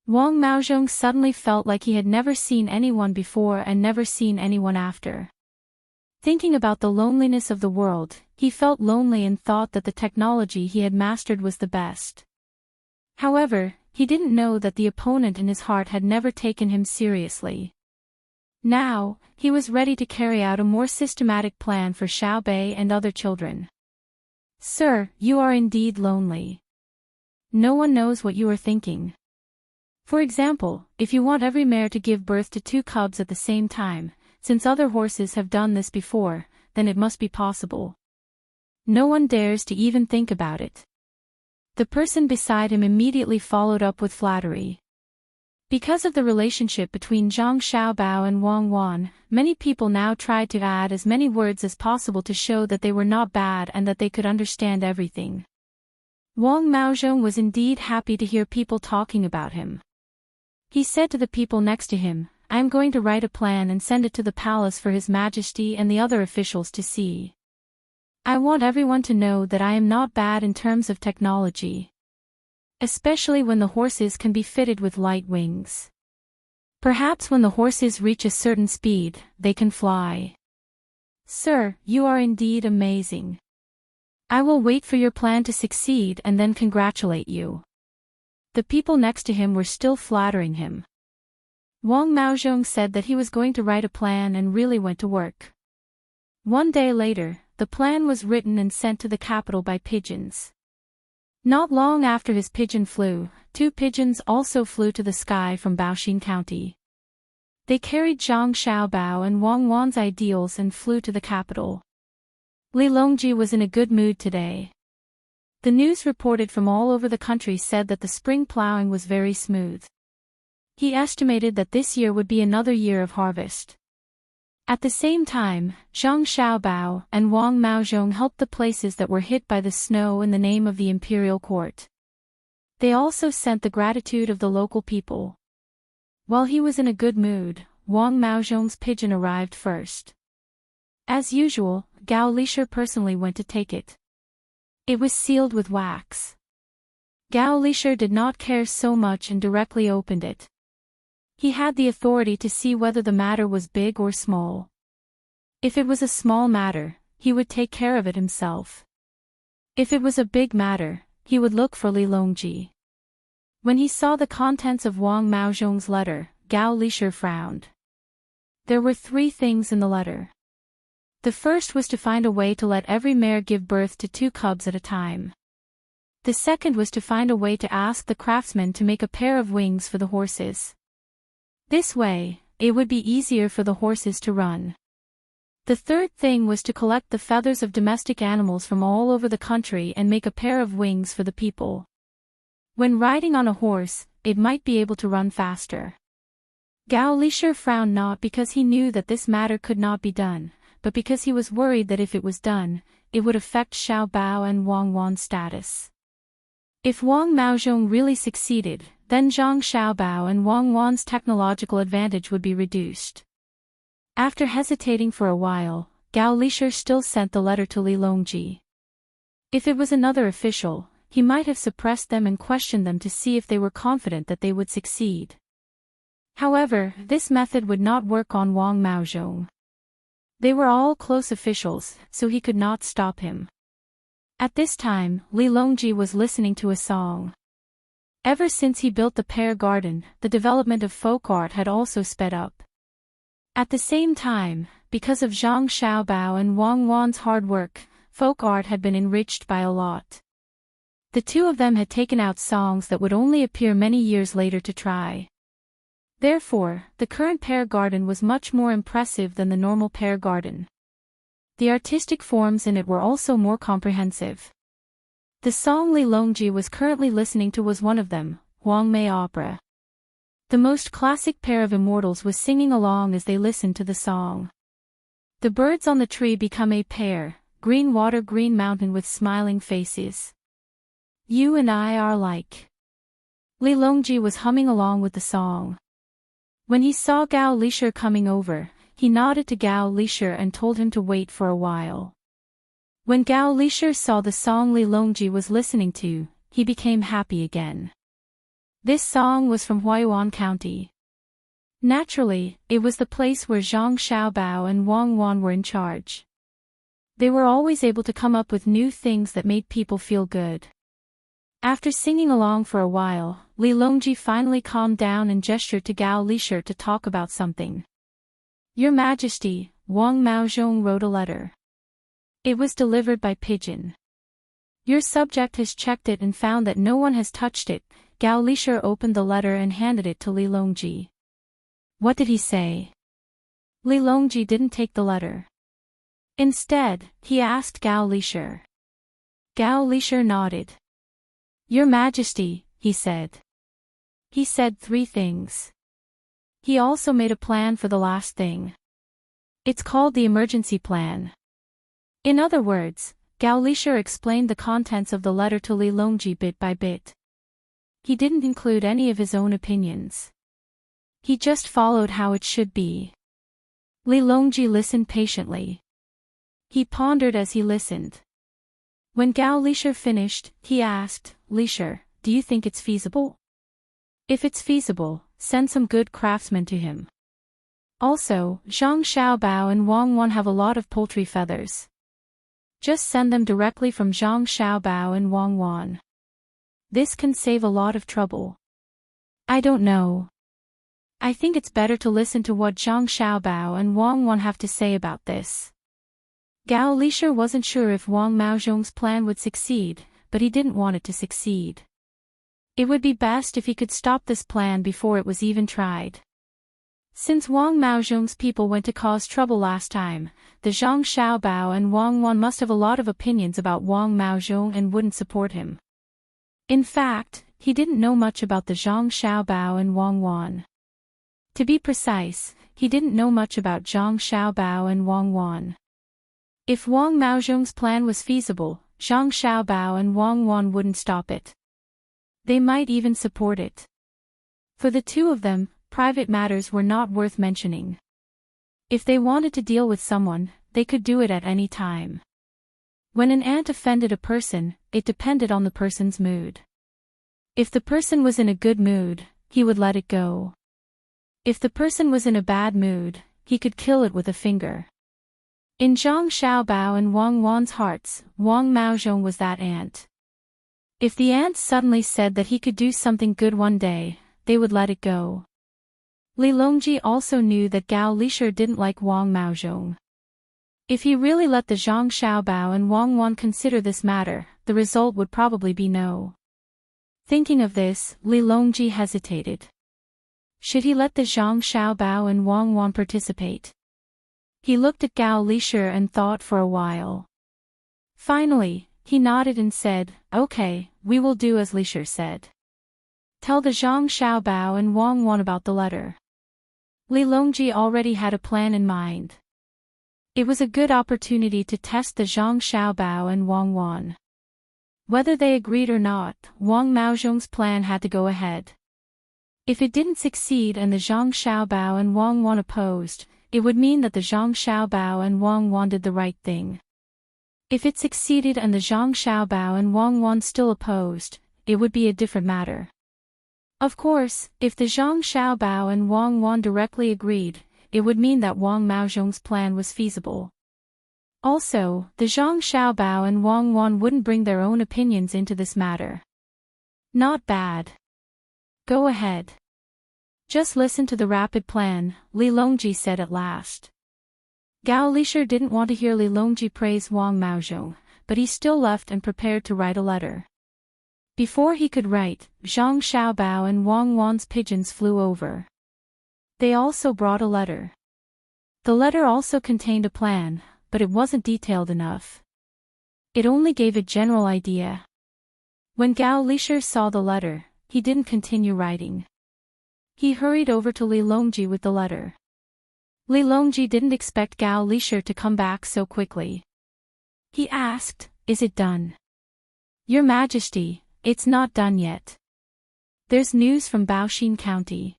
Wang Maozhong suddenly felt like he had never seen anyone before and never seen anyone after. Thinking about the loneliness of the world, he felt lonely and thought that the technology he had mastered was the best. However, he didn't know that the opponent in his heart had never taken him seriously. Now, he was ready to carry out a more systematic plan for Xiaobei and other children. Sir, you are indeed lonely. No one knows what you are thinking. For example, if you want every mare to give birth to 2 cubs at the same time, since other horses have done this before, then it must be possible. No one dares to even think about it. The person beside him immediately followed up with flattery. Because of the relationship between Zhang Xiaobao and Wang Wan, many people now tried to add as many words as possible to show that they were not bad and that they could understand everything. Wang Maozhong was indeed happy to hear people talking about him. He said to the people next to him, "I am going to write a plan and send it to the palace for His Majesty and the other officials to see. I want everyone to know that I am not bad in terms of technology. Especially when the horses can be fitted with light wings. Perhaps when the horses reach a certain speed, they can fly. Sir, you are indeed amazing. I will wait for your plan to succeed and then congratulate you." The people next to him were still flattering him. Wang Maozhong said that he was going to write a plan and really went to work. One day later, the plan was written and sent to the capital by pigeons. Not long after his pigeon flew, 2 pigeons also flew to the sky from Baoxin County. They carried Zhang Xiaobao and Wang Wan's ideals and flew to the capital. Li Longji was in a good mood today. The news reported from all over the country said that the spring plowing was very smooth. He estimated that this year would be another year of harvest. At the same time, Zhang Xiaobao and Wang Maozhong helped the places that were hit by the snow in the name of the imperial court. They also sent the gratitude of the local people. While he was in a good mood, Wang Maozhong's pigeon arrived first. As usual, Gao Lisher personally went to take it. It was sealed with wax. Gao Lisher did not care so much and directly opened it. He had the authority to see whether the matter was big or small. If it was a small matter, he would take care of it himself. If it was a big matter, he would look for Li Longji. When he saw the contents of Wang Maozhong's letter, Gao Lisher frowned. There were 3 things in the letter. The first was to find a way to let every mare give birth to 2 cubs at a time. The second was to find a way to ask the craftsman to make a pair of wings for the horses. This way, it would be easier for the horses to run. The third thing was to collect the feathers of domestic animals from all over the country and make a pair of wings for the people. When riding on a horse, it might be able to run faster. Gao Lisher frowned not because he knew that this matter could not be done, but because he was worried that if it was done, it would affect Xiao Bao and Wang Wan's status. If Wang Maozhong really succeeded, then Zhang Xiaobao and Wang Wan's technological advantage would be reduced. After hesitating for a while, Gao Lisher still sent the letter to Li Longji. If it was another official, he might have suppressed them and questioned them to see if they were confident that they would succeed. However, this method would not work on Wang Maozhong. They were all close officials, so he could not stop him. At this time, Li Longji was listening to a song. Ever since he built the pear garden, the development of folk art had also sped up. At the same time, because of Zhang Xiaobao and Wang Wan's hard work, folk art had been enriched by a lot. The 2 of them had taken out songs that would only appear many years later to try. Therefore, the current pear garden was much more impressive than the normal pear garden. The artistic forms in it were also more comprehensive. The song Li Longji was currently listening to was one of them, Huang Mei Opera. The most classic pair of immortals was singing along as they listened to the song. The birds on the tree become a pair, green water green mountain with smiling faces. You and I are like. Li Longji was humming along with the song. When he saw Gao Lishir coming over, he nodded to Gao Lishir and told him to wait for a while. When Gao Lishir saw the song Li Longji was listening to, he became happy again. This song was from Huayuan County. Naturally, it was the place where Zhang Xiaobao and Wang Wan were in charge. They were always able to come up with new things that made people feel good. After singing along for a while, Li Longji finally calmed down and gestured to Gao Lishir to talk about something. Your Majesty, Wang Maozhong wrote a letter. It was delivered by pigeon. Your subject has checked it and found that no one has touched it. Gao Lishir opened the letter and handed it to Li Longji. What did he say? Li Longji didn't take the letter. Instead, he asked Gao Lishir. Gao Lishir nodded. Your Majesty, he said. He said 3 things. He also made a plan for the last thing. It's called the emergency plan. In other words, Gao Lishir explained the contents of the letter to Li Longji bit by bit. He didn't include any of his own opinions. He just followed how it should be. Li Longji listened patiently. He pondered as he listened. When Gao Lishir finished, he asked, Lishir, do you think it's feasible? If it's feasible, send some good craftsmen to him. Also, Zhang Xiaobao and Wang Wan have a lot of poultry feathers. Just send them directly from Zhang Xiaobao and Wang Wan. This can save a lot of trouble. I don't know. I think it's better to listen to what Zhang Xiaobao and Wang Wan have to say about this. Gao Lishir wasn't sure if Wang Maozhong's plan would succeed, but he didn't want it to succeed. It would be best if he could stop this plan before it was even tried. Since Wang Maozhong's people went to cause trouble last time, the Zhang Xiaobao and Wang Wan must have a lot of opinions about Wang Maozhong and wouldn't support him. In fact, he didn't know much about the Zhang Xiaobao and Wang Wan. To be precise, he didn't know much about Zhang Xiaobao and Wang Wan. If Wang Maozhong's plan was feasible, Zhang Xiaobao and Wang Wan wouldn't stop it. They might even support it. For the two of them, private matters were not worth mentioning. If they wanted to deal with someone, they could do it at any time. When an ant offended a person, it depended on the person's mood. If the person was in a good mood, he would let it go. If the person was in a bad mood, he could kill it with a finger. In Zhang Xiaobao and Wang Wan's hearts, Wang Maozhong was that ant. If the ant suddenly said that he could do something good one day, they would let it go. Li Longji also knew that Gao Lishir didn't like Wang Maozhong. If he really let the Zhang Xiaobao and Wang Wan consider this matter, the result would probably be no. Thinking of this, Li Longji hesitated. Should he let the Zhang Xiaobao and Wang Wan participate? He looked at Gao Lishir and thought for a while. Finally, he nodded and said, Okay, we will do as Lishir said. Tell the Zhang Xiaobao and Wang Wan about the letter. Li Longji already had a plan in mind. It was a good opportunity to test the Zhang Xiaobao and Wang Wan. Whether they agreed or not, Wang Maozhong's plan had to go ahead. If it didn't succeed and the Zhang Xiaobao and Wang Wan opposed, it would mean that the Zhang Xiaobao and Wang Wan did the right thing. If it succeeded and the Zhang Xiaobao and Wang Wan still opposed, it would be a different matter. Of course, if the Zhang Xiaobao and Wang Wan directly agreed, it would mean that Wang Maozhong's plan was feasible. Also, the Zhang Xiaobao and Wang Wan wouldn't bring their own opinions into this matter. Not bad. Go ahead. Just listen to the rapid plan, Li Longji said at last. Gao Lishir didn't want to hear Li Longji praise Wang Maozhong, but he still left and prepared to write a letter. Before he could write, Zhang Xiaobao and Wang Wan's pigeons flew over. They also brought a letter. The letter also contained a plan, but it wasn't detailed enough. It only gave a general idea. When Gao Lishir saw the letter, he didn't continue writing. He hurried over to Li Longji with the letter. Li Longji didn't expect Gao Lishir to come back so quickly. He asked, "Is it done?" "Your Majesty, it's not done yet. There's news from Baoxin County."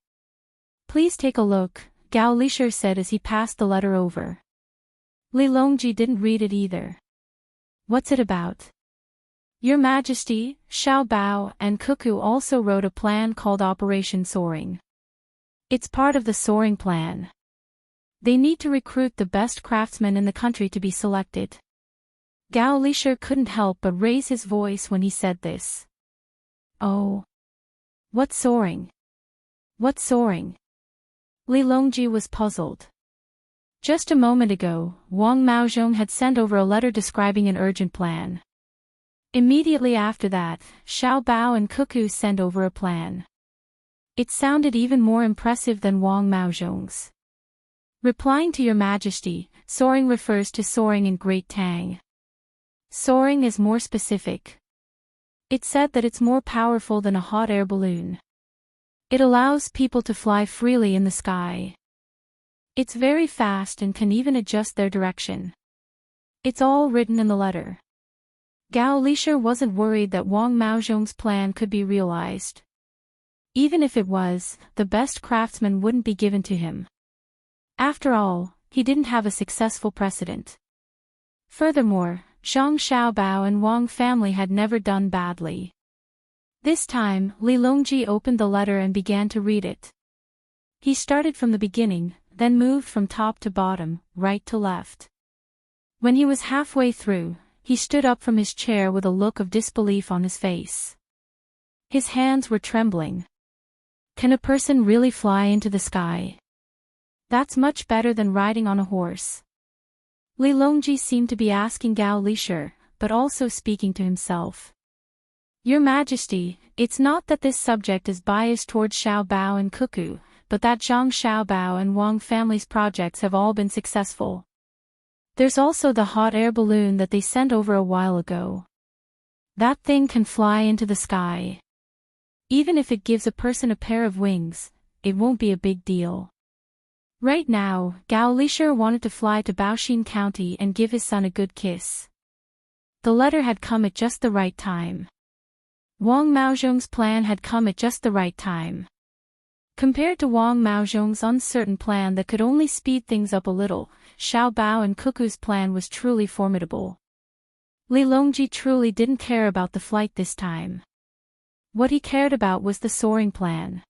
"Please take a look," Gao Lishir said as he passed the letter over. Li Longji didn't read it either. "What's it about?" "Your Majesty, Xiao Bao and Cuckoo also wrote a plan called Operation Soaring. It's part of the Soaring Plan. They need to recruit the best craftsmen in the country to be selected." Gao Lishir couldn't help but raise his voice when he said this. "Oh. What's soaring? What's soaring?" Li Longji was puzzled. Just a moment ago, Wang Maozhong had sent over a letter describing an urgent plan. Immediately after that, Xiao Bao and Cuckoo sent over a plan. It sounded even more impressive than Wang Maozhong's. Replying to Your Majesty, soaring refers to soaring in Great Tang. Soaring is more specific. It said that it's more powerful than a hot air balloon. It allows people to fly freely in the sky. It's very fast and can even adjust their direction. It's all written in the letter. Gao Lishir wasn't worried that Wang Maozhong's plan could be realized. Even if it was, the best craftsman wouldn't be given to him. After all, he didn't have a successful precedent. Furthermore, Zhang Xiaobao and Wang family had never done badly. This time, Li Longji opened the letter and began to read it. He started from the beginning, then moved from top to bottom, right to left. When he was halfway through, he stood up from his chair with a look of disbelief on his face. His hands were trembling. Can a person really fly into the sky? That's much better than riding on a horse. Li Longji seemed to be asking Gao Lishir, but also speaking to himself. Your Majesty, it's not that this subject is biased towards Xiao Bao and Cuckoo, but that Zhang Xiaobao and Wang family's projects have all been successful. There's also the hot air balloon that they sent over a while ago. That thing can fly into the sky. Even if it gives a person a pair of wings, it won't be a big deal. Right now, Gao Lishir wanted to fly to Baoxin County and give his son a good kiss. The letter had come at just the right time. Wang Maozhong's plan had come at just the right time. Compared to Wang Maozhong's uncertain plan that could only speed things up a little, Xiao Bao and Cuckoo's plan was truly formidable. Li Longji truly didn't care about the flight this time. What he cared about was the soaring plan.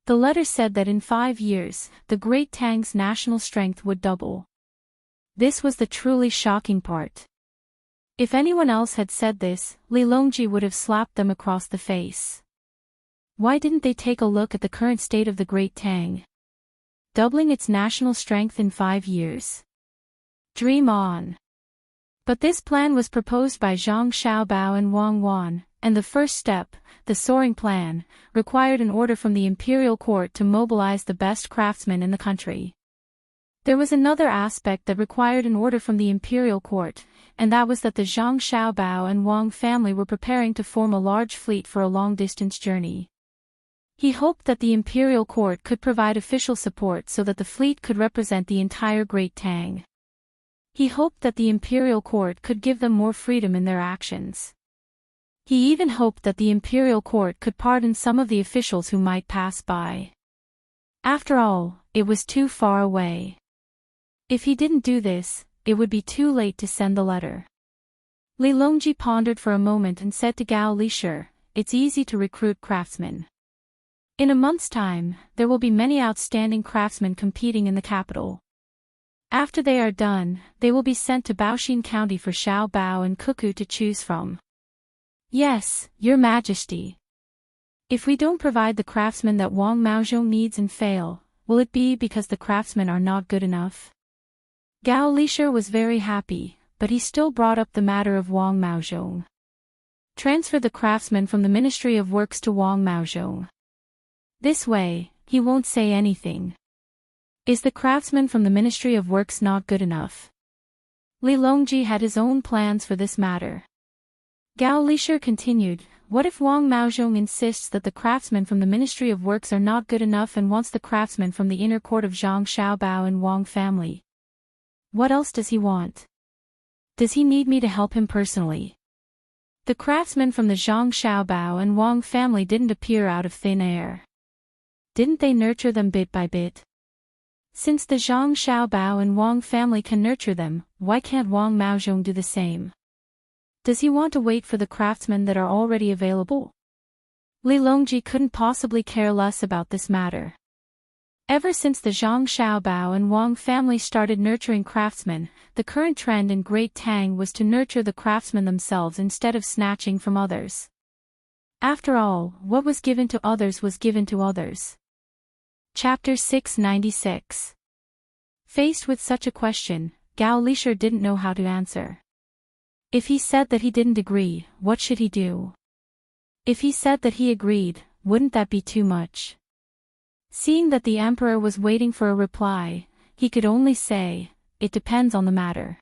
The letter said that in 5 years, the Great Tang's national strength would double. This was the truly shocking part. If anyone else had said this, Li Longji would have slapped them across the face. Why didn't they take a look at the current state of the Great Tang? Doubling its national strength in 5 years. Dream on. But this plan was proposed by Zhang Xiaobao and Wang Wan, and the first step, the soaring plan, required an order from the imperial court to mobilize the best craftsmen in the country. There was another aspect that required an order from the imperial court, and that was that the Zhang Xiaobao and Wang family were preparing to form a large fleet for a long-distance journey. He hoped that the imperial court could provide official support so that the fleet could represent the entire Great Tang. He hoped that the imperial court could give them more freedom in their actions. He even hoped that the imperial court could pardon some of the officials who might pass by. After all, it was too far away. If he didn't do this, it would be too late to send the letter. Li Longji pondered for a moment and said to Gao Lishir, "It's easy to recruit craftsmen. In a month's time, there will be many outstanding craftsmen competing in the capital. After they are done, they will be sent to Baoxin County for Xiao Bao and Cuckoo to choose from." "Yes, Your Majesty. If we don't provide the craftsmen that Wang Maozhong needs and fail, will it be because the craftsmen are not good enough?" Gao Lishir was very happy, but he still brought up the matter of Wang Maozhong. Transfer the craftsmen from the Ministry of Works to Wang Maozhong. This way, he won't say anything. Is the craftsman from the Ministry of Works not good enough? Li Longji had his own plans for this matter. Gao Lisher continued, what if Wang Maozhong insists that the craftsmen from the Ministry of Works are not good enough and wants the craftsmen from the inner court of Zhang Xiaobao and Wang family? What else does he want? Does he need me to help him personally? The craftsmen from the Zhang Xiaobao and Wang family didn't appear out of thin air. Didn't they nurture them bit by bit? Since the Zhang Xiaobao and Wang family can nurture them, why can't Wang Maozhong do the same? Does he want to wait for the craftsmen that are already available? Li Longji couldn't possibly care less about this matter. Ever since the Zhang Xiaobao and Wang family started nurturing craftsmen, the current trend in Great Tang was to nurture the craftsmen themselves instead of snatching from others. After all, what was given to others was given to others. Chapter 696. Faced with such a question, Gao Lisher didn't know how to answer. If he said that he didn't agree, what should he do? If he said that he agreed, wouldn't that be too much? Seeing that the emperor was waiting for a reply, he could only say, it depends on the matter.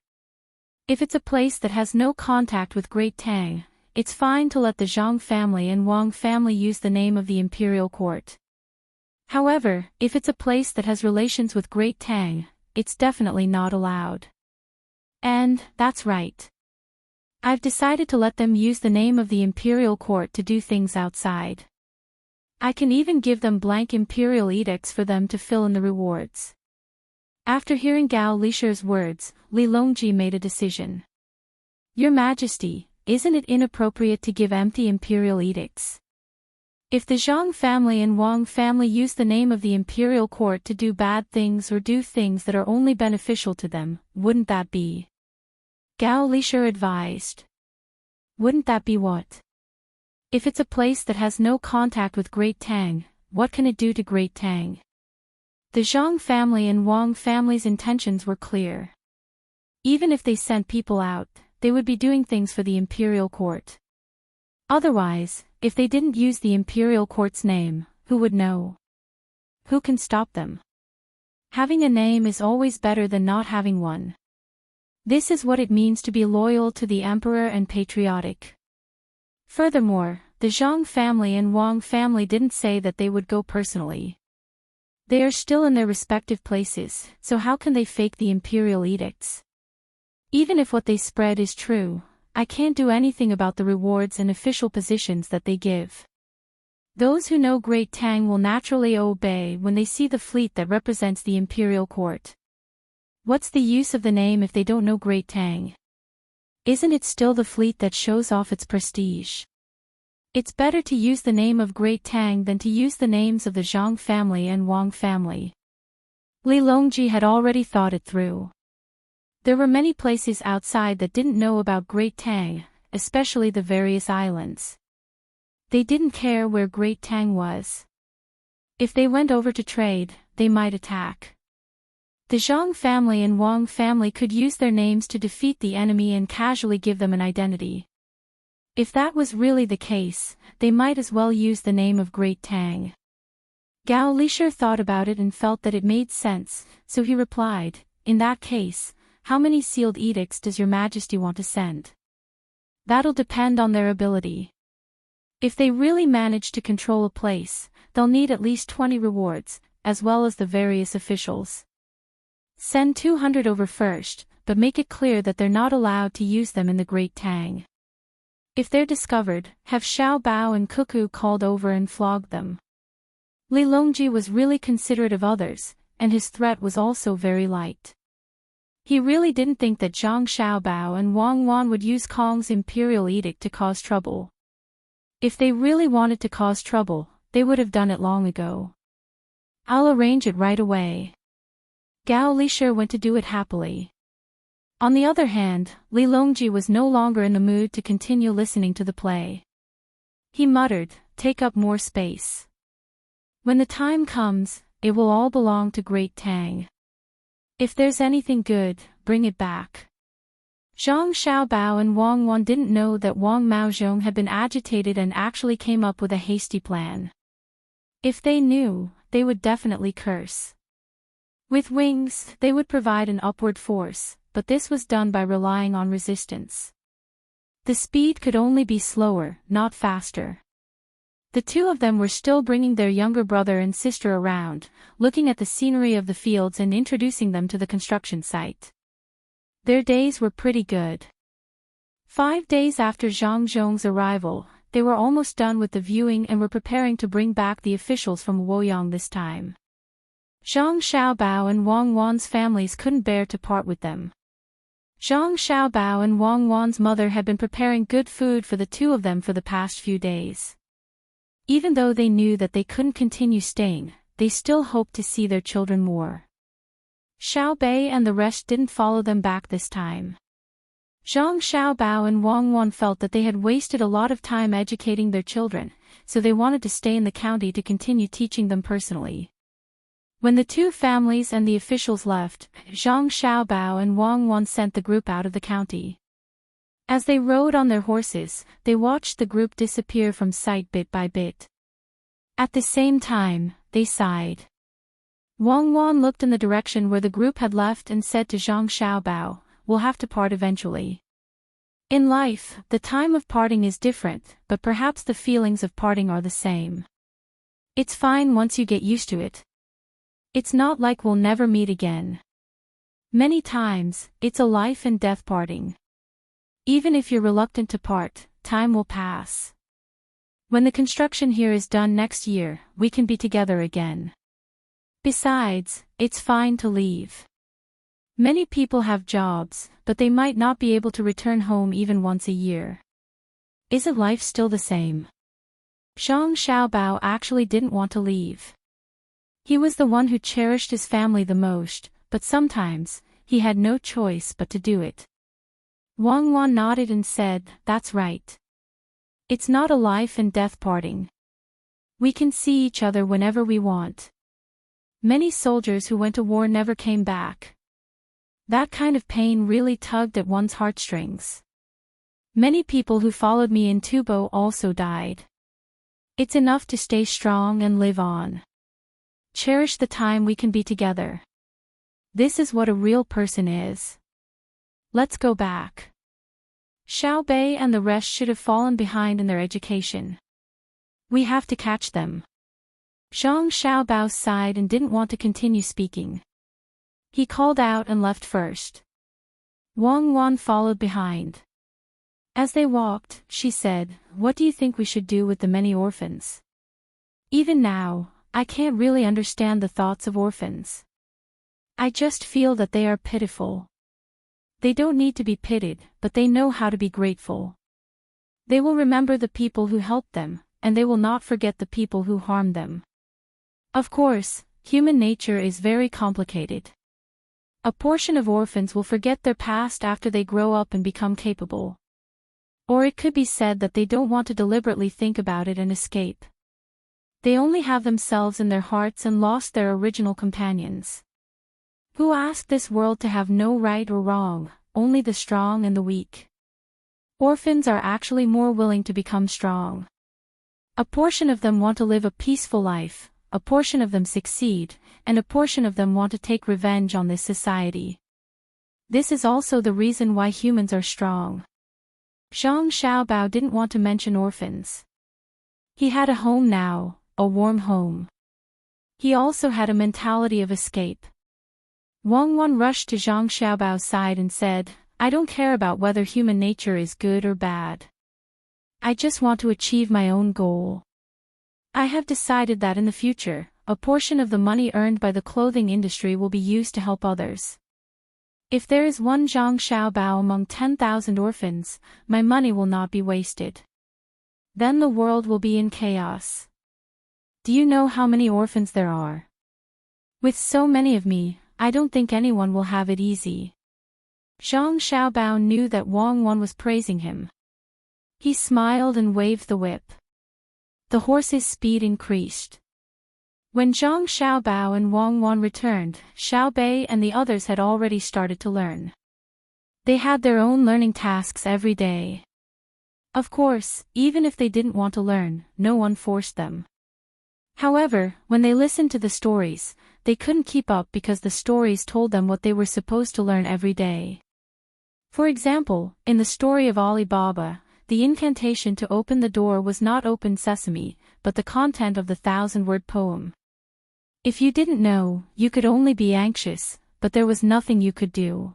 If it's a place that has no contact with Great Tang, it's fine to let the Zhang family and Wang family use the name of the imperial court. However, if it's a place that has relations with Great Tang, it's definitely not allowed. And, that's right. I've decided to let them use the name of the imperial court to do things outside. I can even give them blank imperial edicts for them to fill in the rewards. After hearing Gao Lisher's words, Li Longji made a decision. Your Majesty, isn't it inappropriate to give empty imperial edicts? If the Zhang family and Wang family use the name of the imperial court to do bad things or do things that are only beneficial to them, wouldn't that be? Gao Lisher advised. Wouldn't that be what? If it's a place that has no contact with Great Tang, what can it do to Great Tang? The Zhang family and Wang family's intentions were clear. Even if they sent people out, they would be doing things for the imperial court. Otherwise, if they didn't use the imperial court's name, who would know? Who can stop them? Having a name is always better than not having one. This is what it means to be loyal to the emperor and patriotic. Furthermore, the Zhang family and Wang family didn't say that they would go personally. They are still in their respective places, so how can they fake the imperial edicts? Even if what they spread is true, I can't do anything about the rewards and official positions that they give. Those who know Great Tang will naturally obey when they see the fleet that represents the imperial court. What's the use of the name if they don't know Great Tang? Isn't it still the fleet that shows off its prestige? It's better to use the name of Great Tang than to use the names of the Zhang family and Wang family. Li Longji had already thought it through. There were many places outside that didn't know about Great Tang, especially the various islands. They didn't care where Great Tang was. If they went over to trade, they might attack. The Zhang family and Wang family could use their names to defeat the enemy and casually give them an identity. If that was really the case, they might as well use the name of Great Tang. Gao Lisher thought about it and felt that it made sense, so he replied, in that case, how many sealed edicts does your Majesty want to send? That'll depend on their ability. If they really manage to control a place, they'll need at least 20 rewards, as well as the various officials. Send 200 over first, but make it clear that they're not allowed to use them in the Great Tang. If they're discovered, have Xiao Bao and Cuckoo called over and flogged them. Li Longji was really considerate of others, and his threat was also very light. He really didn't think that Zhang Xiaobao and Wang Wan would use Kong's imperial edict to cause trouble. If they really wanted to cause trouble, they would have done it long ago. I'll arrange it right away. Gao Lisher went to do it happily. On the other hand, Li Longji was no longer in the mood to continue listening to the play. He muttered, take up more space. When the time comes, it will all belong to Great Tang. If there's anything good, bring it back. Zhang Xiaobao and Wang Wan didn't know that Wang Maozhong had been agitated and actually came up with a hasty plan. If they knew, they would definitely curse. With wings, they would provide an upward force, but this was done by relying on resistance. The speed could only be slower, not faster. The two of them were still bringing their younger brother and sister around, looking at the scenery of the fields and introducing them to the construction site. Their days were pretty good. 5 days after Zhang Zhong's arrival, they were almost done with the viewing and were preparing to bring back the officials from Luoyang this time. Zhang Xiaobao and Wang Wan's families couldn't bear to part with them. Zhang Xiaobao and Wang Wan's mother had been preparing good food for the two of them for the past few days. Even though they knew that they couldn't continue staying, they still hoped to see their children more. Xiao Bei and the rest didn't follow them back this time. Zhang Xiaobao and Wang Wan felt that they had wasted a lot of time educating their children, so they wanted to stay in the county to continue teaching them personally. When the two families and the officials left, Zhang Xiaobao and Wang Wan sent the group out of the county. As they rode on their horses, they watched the group disappear from sight bit by bit. At the same time, they sighed. Wang Wan looked in the direction where the group had left and said to Zhang Xiaobao, "We'll have to part eventually. In life, the time of parting is different, but perhaps the feelings of parting are the same. It's fine once you get used to it. It's not like we'll never meet again. Many times, it's a life and death parting. Even if you're reluctant to part, time will pass. When the construction here is done next year, we can be together again. Besides, it's fine to leave. Many people have jobs, but they might not be able to return home even once a year. Isn't life still the same?" Zhang Xiaobao actually didn't want to leave. He was the one who cherished his family the most, but sometimes, he had no choice but to do it. Wang Wan nodded and said, "That's right. It's not a life and death parting. We can see each other whenever we want. Many soldiers who went to war never came back. That kind of pain really tugged at one's heartstrings. Many people who followed me in Tubo also died. It's enough to stay strong and live on. Cherish the time we can be together. This is what a real person is. Let's go back." Xiao Bei and the rest should have fallen behind in their education. We have to catch them. Zhang Xiaobao sighed and didn't want to continue speaking. He called out and left first. Wang Wan followed behind. As they walked, she said, "What do you think we should do with the many orphans? Even now, I can't really understand the thoughts of orphans. I just feel that they are pitiful. They don't need to be pitied, but they know how to be grateful. They will remember the people who helped them, and they will not forget the people who harmed them. Of course, human nature is very complicated. A portion of orphans will forget their past after they grow up and become capable. Or it could be said that they don't want to deliberately think about it and escape. They only have themselves in their hearts and lost their original companions. Who asked this world to have no right or wrong, only the strong and the weak? Orphans are actually more willing to become strong. A portion of them want to live a peaceful life, a portion of them succeed, and a portion of them want to take revenge on this society. This is also the reason why humans are strong." Zhang Xiaobao didn't want to mention orphans. He had a home now, a warm home. He also had a mentality of escape. Wang Wan rushed to Zhang Xiaobao's side and said, "I don't care about whether human nature is good or bad. I just want to achieve my own goal. I have decided that in the future, a portion of the money earned by the clothing industry will be used to help others. If there is one Zhang Xiaobao among 10,000 orphans, my money will not be wasted. Then the world will be in chaos. Do you know how many orphans there are? With so many of me, I don't think anyone will have it easy." Zhang Xiaobao knew that Wang Wan was praising him. He smiled and waved the whip. The horse's speed increased. When Zhang Xiaobao and Wang Wan returned, Xiao Bei and the others had already started to learn. They had their own learning tasks every day. Of course, even if they didn't want to learn, no one forced them. However, when they listened to the stories, they couldn't keep up because the stories told them what they were supposed to learn every day. For example, in the story of Ali Baba, the incantation to open the door was not "Open Sesame," but the content of the 1,000-word poem. If you didn't know, you could only be anxious, but there was nothing you could do.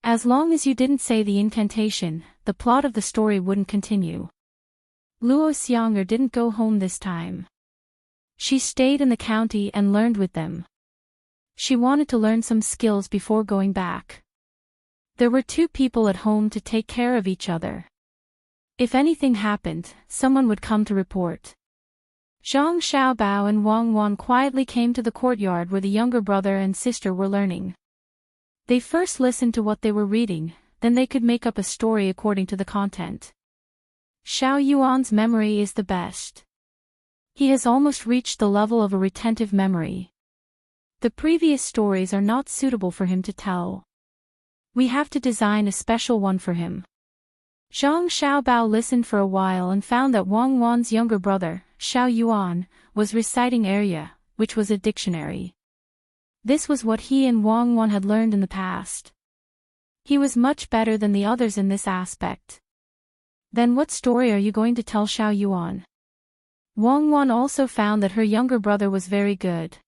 As long as you didn't say the incantation, the plot of the story wouldn't continue. Luo Xianger didn't go home this time. She stayed in the county and learned with them. She wanted to learn some skills before going back. There were 2 people at home to take care of each other. If anything happened, someone would come to report. Zhang Xiaobao and Wang Wan quietly came to the courtyard where the younger brother and sister were learning. They first listened to what they were reading, then they could make up a story according to the content. Xiao Yuan's memory is the best. He has almost reached the level of a retentive memory. The previous stories are not suitable for him to tell. We have to design a special one for him. Zhang Xiaobao listened for a while and found that Wang Wan's younger brother, Xiao Yuan, was reciting Arya, which was a dictionary. This was what he and Wang Wan had learned in the past. He was much better than the others in this aspect. Then what story are you going to tell Xiao Yuan? Wang Wan also found that her younger brother was very good.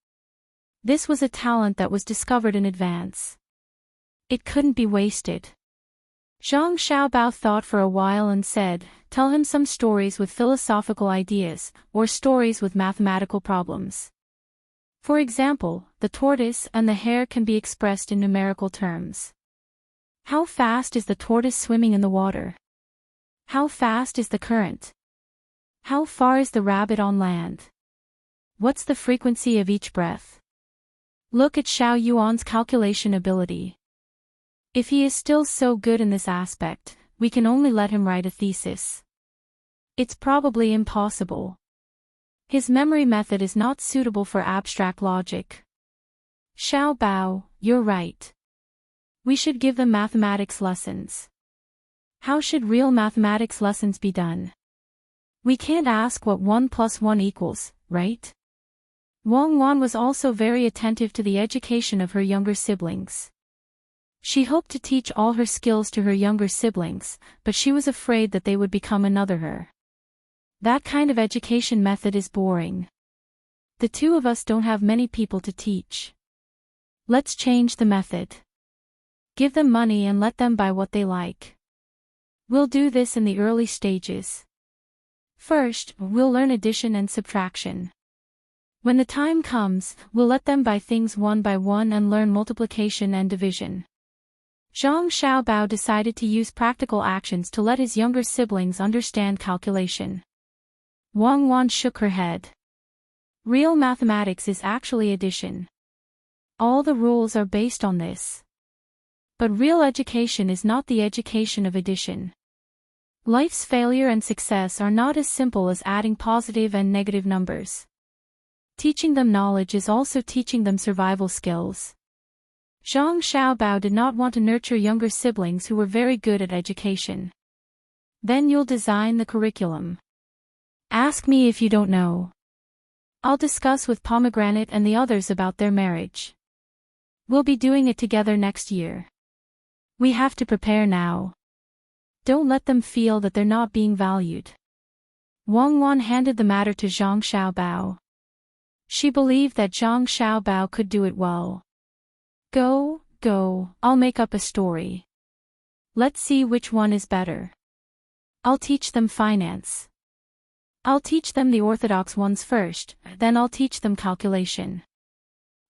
This was a talent that was discovered in advance. It couldn't be wasted. Zhang Xiaobao thought for a while and said, "Tell him some stories with philosophical ideas, or stories with mathematical problems. For example, the tortoise and the hare can be expressed in numerical terms. How fast is the tortoise swimming in the water? How fast is the current? How far is the rabbit on land? What's the frequency of each breath?" Look at Xiao Yuan's calculation ability. If he is still so good in this aspect, we can only let him write a thesis. It's probably impossible. His memory method is not suitable for abstract logic. Xiao Bao, you're right. We should give them mathematics lessons. How should real mathematics lessons be done? We can't ask what 1 + 1 equals, right? Wang Wan was also very attentive to the education of her younger siblings. She hoped to teach all her skills to her younger siblings, but she was afraid that they would become another her. That kind of education method is boring. The 2 of us don't have many people to teach. Let's change the method. Give them money and let them buy what they like. We'll do this in the early stages. First, we'll learn addition and subtraction. When the time comes, we'll let them buy things one by one and learn multiplication and division. Zhang Xiaobao decided to use practical actions to let his younger siblings understand calculation. Wang Wan shook her head. Real mathematics is actually addition. All the rules are based on this. But real education is not the education of addition. Life's failure and success are not as simple as adding positive and negative numbers. Teaching them knowledge is also teaching them survival skills. Zhang Xiaobao did not want to nurture younger siblings who were very good at education. Then you'll design the curriculum. Ask me if you don't know. I'll discuss with Pomegranate and the others about their marriage. We'll be doing it together next year. We have to prepare now. Don't let them feel that they're not being valued. Wang Wan handed the matter to Zhang Xiaobao. She believed that Zhang Xiaobao could do it well. Go, I'll make up a story. Let's see which one is better. I'll teach them finance. I'll teach them the orthodox ones first, then I'll teach them calculation.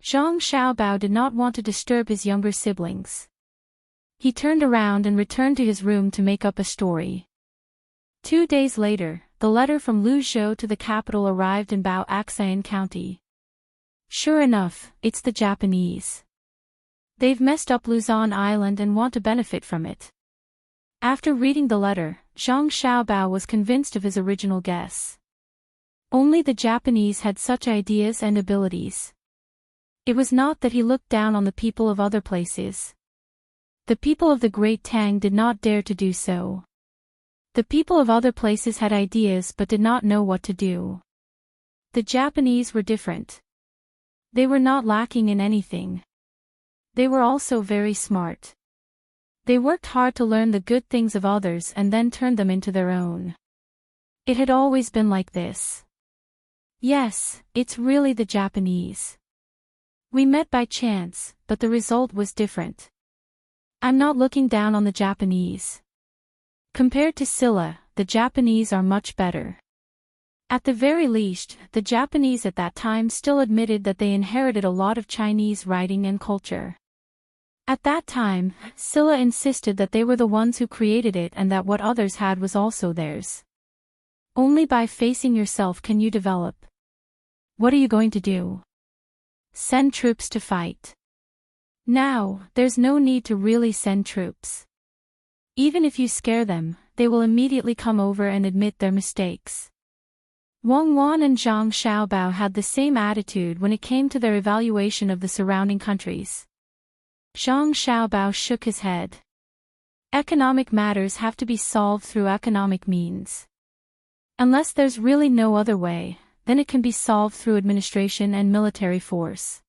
Zhang Xiaobao did not want to disturb his younger siblings. He turned around and returned to his room to make up a story. 2 days later, the letter from Lu Zhou to the capital arrived in Baoaxian County. Sure enough, it's the Japanese. They've messed up Luzon Island and want to benefit from it. After reading the letter, Zhang Xiaobao was convinced of his original guess. Only the Japanese had such ideas and abilities. It was not that he looked down on the people of other places. The people of the Great Tang did not dare to do so. The people of other places had ideas but did not know what to do. The Japanese were different. They were not lacking in anything. They were also very smart. They worked hard to learn the good things of others and then turned them into their own. It had always been like this. Yes, it's really the Japanese. We met by chance, but the result was different. I'm not looking down on the Japanese. Compared to Scylla, the Japanese are much better. At the very least, the Japanese at that time still admitted that they inherited a lot of Chinese writing and culture. At that time, Scylla insisted that they were the ones who created it and that what others had was also theirs. Only by facing yourself can you develop. What are you going to do? Send troops to fight. Now, there's no need to really send troops. Even if you scare them, they will immediately come over and admit their mistakes. Wang Wan and Zhang Xiaobao had the same attitude when it came to their evaluation of the surrounding countries. Zhang Xiaobao shook his head. Economic matters have to be solved through economic means. Unless there's really no other way, then it can be solved through administration and military force.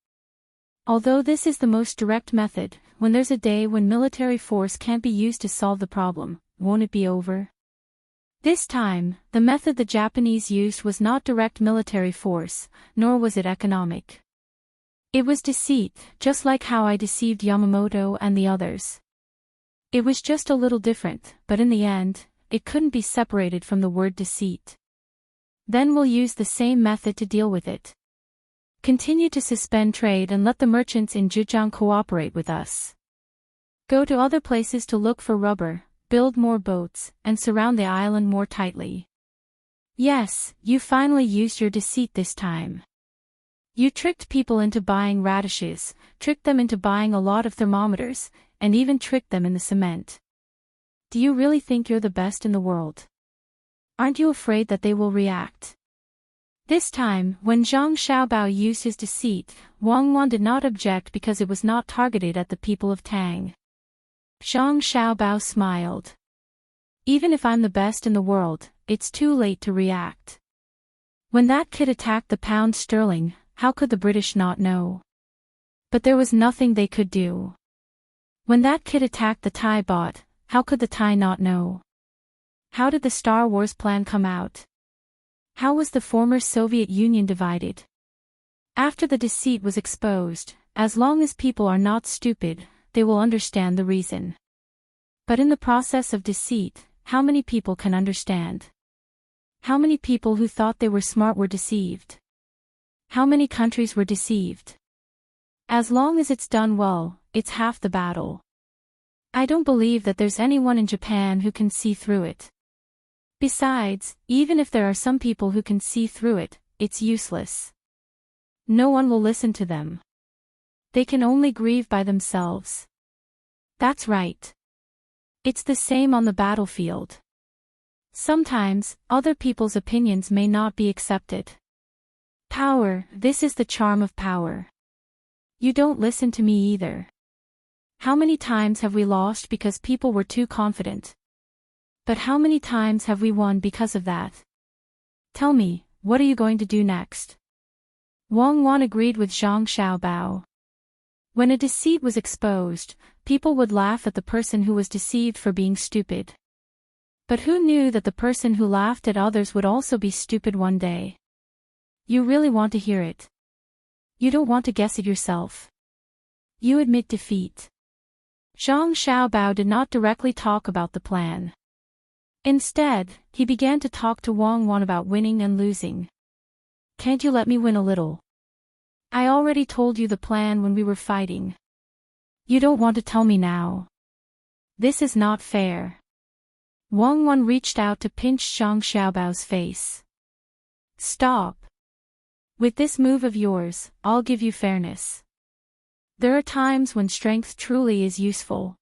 Although this is the most direct method, when there's a day when military force can't be used to solve the problem, won't it be over? This time, the method the Japanese used was not direct military force, nor was it economic. It was deceit, just like how I deceived Yamamoto and the others. It was just a little different, but in the end, it couldn't be separated from the word deceit. Then we'll use the same method to deal with it. Continue to suspend trade and let the merchants in Zhejiang cooperate with us. Go to other places to look for rubber, build more boats, and surround the island more tightly. Yes, you finally used your deceit this time. You tricked people into buying radishes, tricked them into buying a lot of thermometers, and even tricked them in the cement. Do you really think you're the best in the world? Aren't you afraid that they will react? This time, when Zhang Xiaobao used his deceit, Wang Wan did not object because it was not targeted at the people of Tang. Zhang Xiaobao smiled. Even if I'm the best in the world, it's too late to react. When that kid attacked the pound sterling, how could the British not know? But there was nothing they could do. When that kid attacked the Thai baht, how could the Thai not know? How did the Star Wars plan come out? How was the former Soviet Union divided? After the deceit was exposed, as long as people are not stupid, they will understand the reason. But in the process of deceit, how many people can understand? How many people who thought they were smart were deceived? How many countries were deceived? As long as it's done well, it's half the battle. I don't believe that there's anyone in Japan who can see through it. Besides, even if there are some people who can see through it, it's useless. No one will listen to them. They can only grieve by themselves. That's right. It's the same on the battlefield. Sometimes, other people's opinions may not be accepted. Power, this is the charm of power. You don't listen to me either. How many times have we lost because people were too confident? But how many times have we won because of that? Tell me, what are you going to do next? Wang Wan agreed with Zhang Xiaobao. When a deceit was exposed, people would laugh at the person who was deceived for being stupid. But who knew that the person who laughed at others would also be stupid one day? You really want to hear it. You don't want to guess it yourself. You admit defeat. Zhang Xiaobao did not directly talk about the plan. Instead, he began to talk to Wang Wan about winning and losing. Can't you let me win a little? I already told you the plan when we were fighting. You don't want to tell me now. This is not fair. Wang Wan reached out to pinch Zhang Xiaobao's face. Stop. With this move of yours, I'll give you fairness. There are times when strength truly is useful.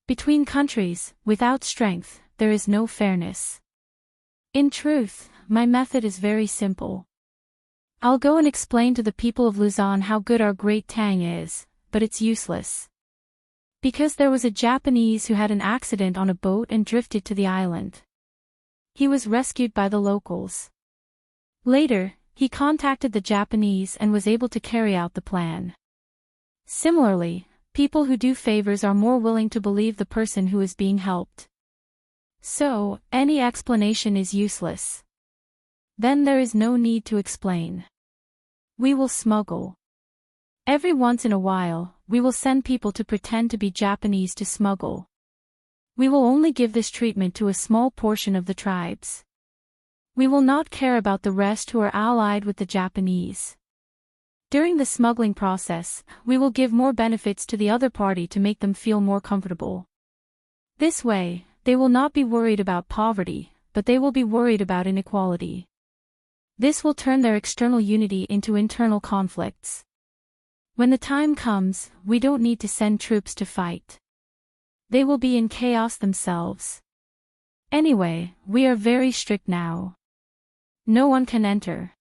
Between countries, without strength, there is no fairness. In truth, my method is very simple. I'll go and explain to the people of Luzon how good our great Tang is, but it's useless. Because there was a Japanese who had an accident on a boat and drifted to the island. He was rescued by the locals. Later, he contacted the Japanese and was able to carry out the plan. Similarly, People who do favors are more willing to believe the person who is being helped. So, any explanation is useless. Then there is no need to explain. We will smuggle. Every once in a while, we will send people to pretend to be Japanese to smuggle. We will only give this treatment to a small portion of the tribes. We will not care about the rest who are allied with the Japanese. During the smuggling process, we will give more benefits to the other party to make them feel more comfortable. This way, they will not be worried about poverty, but they will be worried about inequality. This will turn their external unity into internal conflicts. When the time comes, we don't need to send troops to fight. They will be in chaos themselves. Anyway, we are very strict now. No one can enter.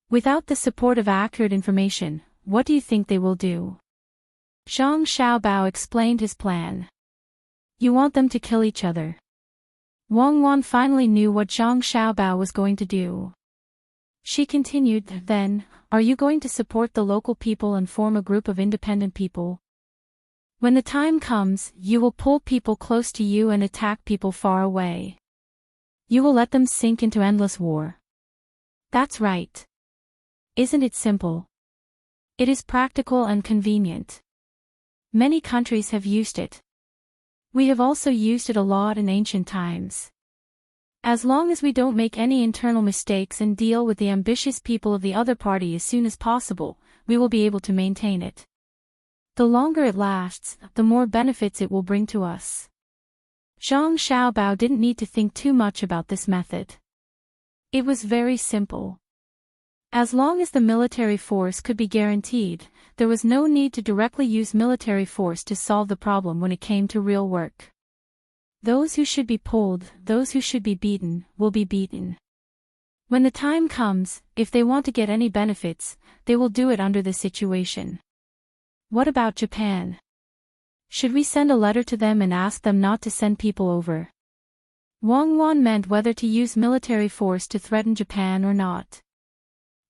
Without the support of accurate information, what do you think they will do? Zhang Xiaobao explained his plan. You want them to kill each other. Wang Wan finally knew what Zhang Xiaobao was going to do. She continued, then, are you going to support the local people and form a group of independent people? When the time comes, you will pull people close to you and attack people far away. You will let them sink into endless war. That's right. Isn't it simple? It is practical and convenient. Many countries have used it. We have also used it a lot in ancient times. As long as we don't make any internal mistakes and deal with the ambitious people of the other party as soon as possible, we will be able to maintain it. The longer it lasts, the more benefits it will bring to us. Zhang Xiaobao didn't need to think too much about this method. It was very simple. As long as the military force could be guaranteed, there was no need to directly use military force to solve the problem when it came to real work. Those who should be pulled, those who should be beaten, will be beaten. When the time comes, if they want to get any benefits, they will do it under this situation. What about Japan? Should we send a letter to them and ask them not to send people over? Wang Wan meant whether to use military force to threaten Japan or not.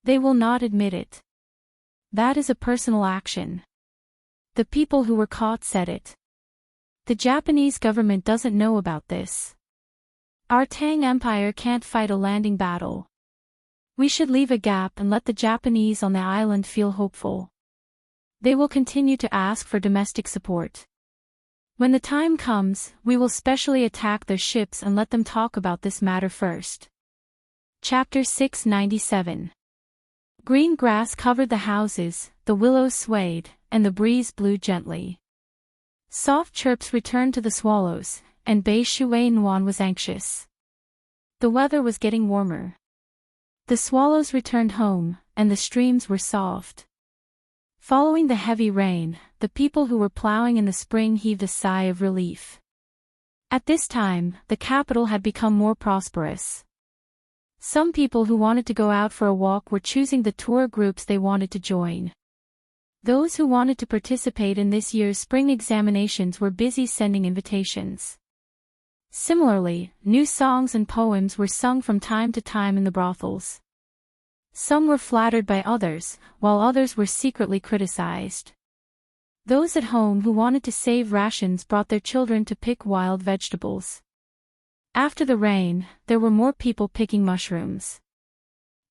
They will not admit it. That is a personal action. The people who were caught said it. The Japanese government doesn't know about this. Our Tang Empire can't fight a landing battle. We should leave a gap and let the Japanese on the island feel hopeful. They will continue to ask for domestic support. When the time comes, we will specially attack their ships and let them talk about this matter first. Chapter 697. Green grass covered the houses, the willows swayed, and the breeze blew gently. Soft chirps returned to the swallows, and Bei Shuinuan was anxious. The weather was getting warmer. The swallows returned home, and the streams were soft. Following the heavy rain, the people who were plowing in the spring heaved a sigh of relief. At this time, the capital had become more prosperous. Some people who wanted to go out for a walk were choosing the tour groups they wanted to join. Those who wanted to participate in this year's spring examinations were busy sending invitations. Similarly, new songs and poems were sung from time to time in the brothels. Some were flattered by others, while others were secretly criticized. Those at home who wanted to save rations brought their children to pick wild vegetables. After the rain, there were more people picking mushrooms.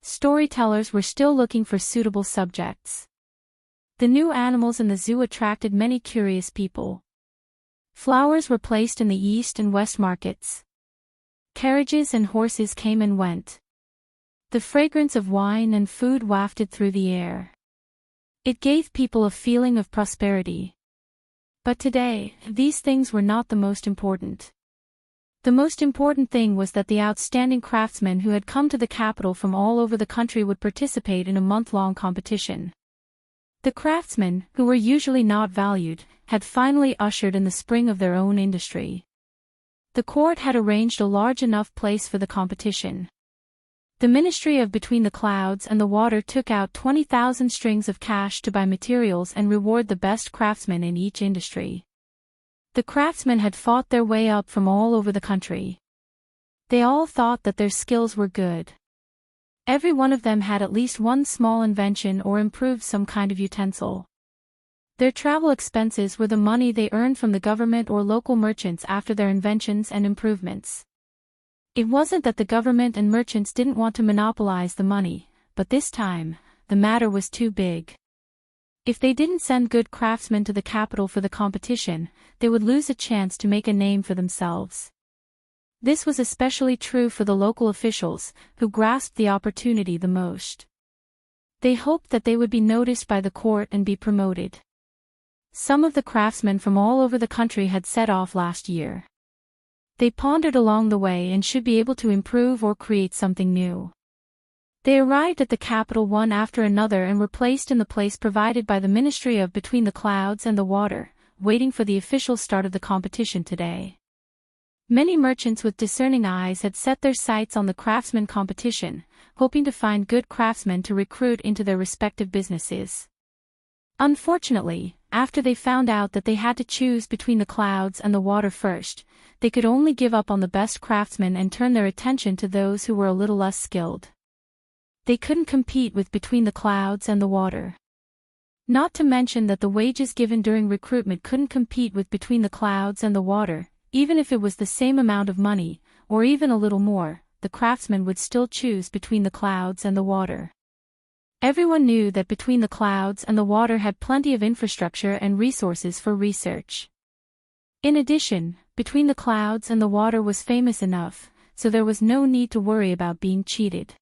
Storytellers were still looking for suitable subjects. The new animals in the zoo attracted many curious people. Flowers were placed in the east and west markets. Carriages and horses came and went. The fragrance of wine and food wafted through the air. It gave people a feeling of prosperity. But today, these things were not the most important. The most important thing was that the outstanding craftsmen who had come to the capital from all over the country would participate in a month-long competition. The craftsmen, who were usually not valued, had finally ushered in the spring of their own industry. The court had arranged a large enough place for the competition. The Ministry of Between the Clouds and the Water took out 20,000 strings of cash to buy materials and reward the best craftsmen in each industry. The craftsmen had fought their way up from all over the country. They all thought that their skills were good. Every one of them had at least one small invention or improved some kind of utensil. Their travel expenses were the money they earned from the government or local merchants after their inventions and improvements. It wasn't that the government and merchants didn't want to monopolize the money, but this time, the matter was too big. If they didn't send good craftsmen to the capital for the competition, they would lose a chance to make a name for themselves. This was especially true for the local officials, who grasped the opportunity the most. They hoped that they would be noticed by the court and be promoted. Some of the craftsmen from all over the country had set off last year. They pondered along the way and should be able to improve or create something new. They arrived at the capital one after another and were placed in the place provided by the Ministry of Between the Clouds and the Water, waiting for the official start of the competition today. Many merchants with discerning eyes had set their sights on the craftsman competition, hoping to find good craftsmen to recruit into their respective businesses. Unfortunately, after they found out that they had to choose between the clouds and the water first, they could only give up on the best craftsmen and turn their attention to those who were a little less skilled. They couldn't compete with Between the Clouds and the Water. Not to mention that the wages given during recruitment couldn't compete with Between the Clouds and the Water, even if it was the same amount of money, or even a little more, the craftsmen would still choose Between the Clouds and the Water. Everyone knew that Between the Clouds and the Water had plenty of infrastructure and resources for research. In addition, Between the Clouds and the Water was famous enough, so there was no need to worry about being cheated.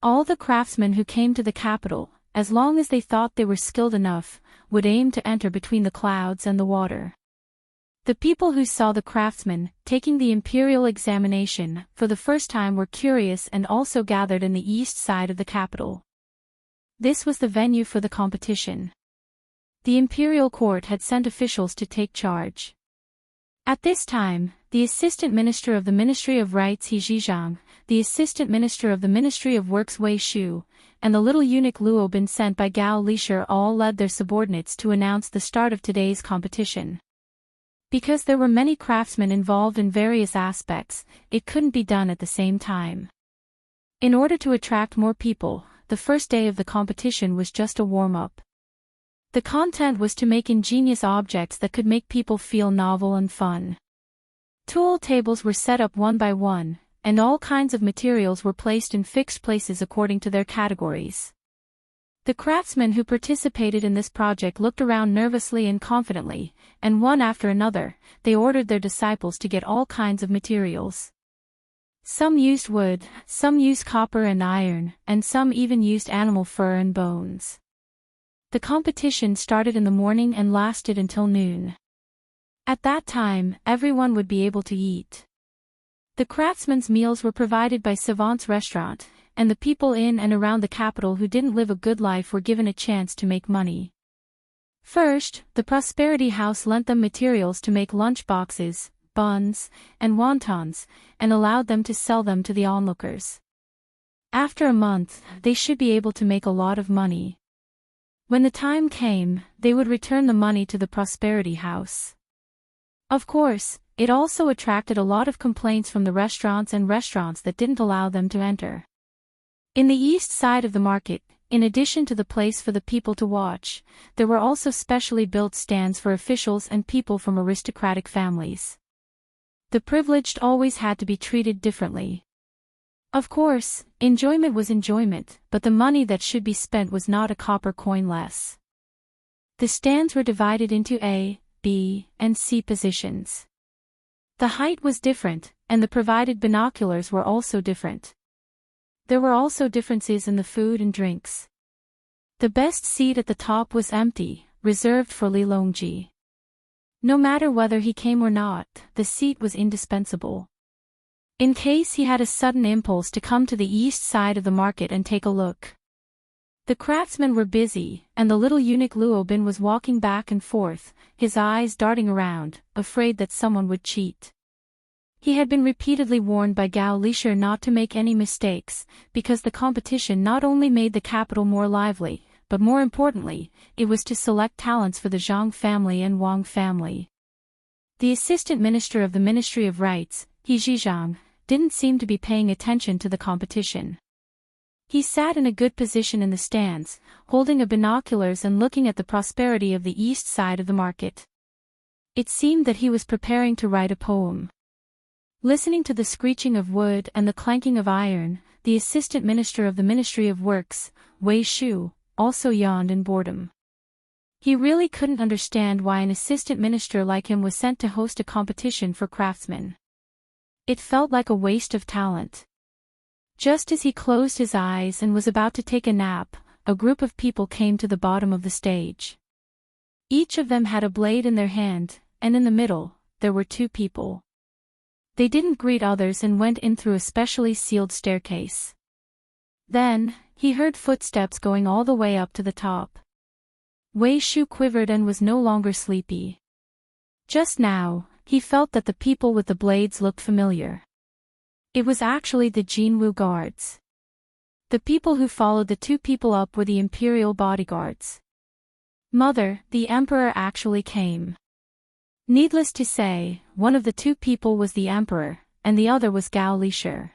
All the craftsmen who came to the capital, as long as they thought they were skilled enough, would aim to enter Between the Clouds and the Water. The people who saw the craftsmen taking the imperial examination for the first time were curious and also gathered in the east side of the capital. This was the venue for the competition. The imperial court had sent officials to take charge. At this time, the Assistant Minister of the Ministry of Rights He Zhizhang, the Assistant Minister of the Ministry of Works Wei Shu, and the little eunuch Luo Bin sent by Gao Lishir all led their subordinates to announce the start of today's competition. Because there were many craftsmen involved in various aspects, it couldn't be done at the same time. In order to attract more people, the first day of the competition was just a warm-up. The content was to make ingenious objects that could make people feel novel and fun. Tool tables were set up one by one, and all kinds of materials were placed in fixed places according to their categories. The craftsmen who participated in this project looked around nervously and confidently, and one after another, they ordered their disciples to get all kinds of materials. Some used wood, some used copper and iron, and some even used animal fur and bones. The competition started in the morning and lasted until noon. At that time, everyone would be able to eat. The craftsmen's meals were provided by Savant's restaurant, and the people in and around the capital who didn't live a good life were given a chance to make money. First, the Prosperity House lent them materials to make lunch boxes, buns, and wontons, and allowed them to sell them to the onlookers. After a month, they should be able to make a lot of money. When the time came, they would return the money to the Prosperity House. Of course, it also attracted a lot of complaints from the restaurants that didn't allow them to enter. In the east side of the market, in addition to the place for the people to watch, there were also specially built stands for officials and people from aristocratic families. The privileged always had to be treated differently. Of course, enjoyment was enjoyment, but the money that should be spent was not a copper coin less. The stands were divided into A, B, and C positions. The height was different, and the provided binoculars were also different. There were also differences in the food and drinks. The best seat at the top was empty, reserved for Li Longji. No matter whether he came or not, the seat was indispensable. In case he had a sudden impulse to come to the east side of the market and take a look. The craftsmen were busy, and the little eunuch Luo Bin was walking back and forth, his eyes darting around, afraid that someone would cheat. He had been repeatedly warned by Gao Lishir not to make any mistakes, because the competition not only made the capital more lively, but more importantly, it was to select talents for the Zhang family and Wang family. The Assistant Minister of the Ministry of Rights, He Zhizhang, didn't seem to be paying attention to the competition. He sat in a good position in the stands, holding a binoculars and looking at the prosperity of the east side of the market. It seemed that he was preparing to write a poem. Listening to the screeching of wood and the clanking of iron, the assistant minister of the Ministry of Works, Wei Shu, also yawned in boredom. He really couldn't understand why an assistant minister like him was sent to host a competition for craftsmen. It felt like a waste of talent. Just as he closed his eyes and was about to take a nap, a group of people came to the bottom of the stage. Each of them had a blade in their hand, and in the middle, there were two people. They didn't greet others and went in through a specially sealed staircase. Then, he heard footsteps going all the way up to the top. Wei Shu quivered and was no longer sleepy. Just now, he felt that the people with the blades looked familiar. It was actually the Jinwu guards. The people who followed the two people up were the imperial bodyguards. Mother, the emperor actually came. Needless to say, one of the two people was the emperor, and the other was Gao Lishir.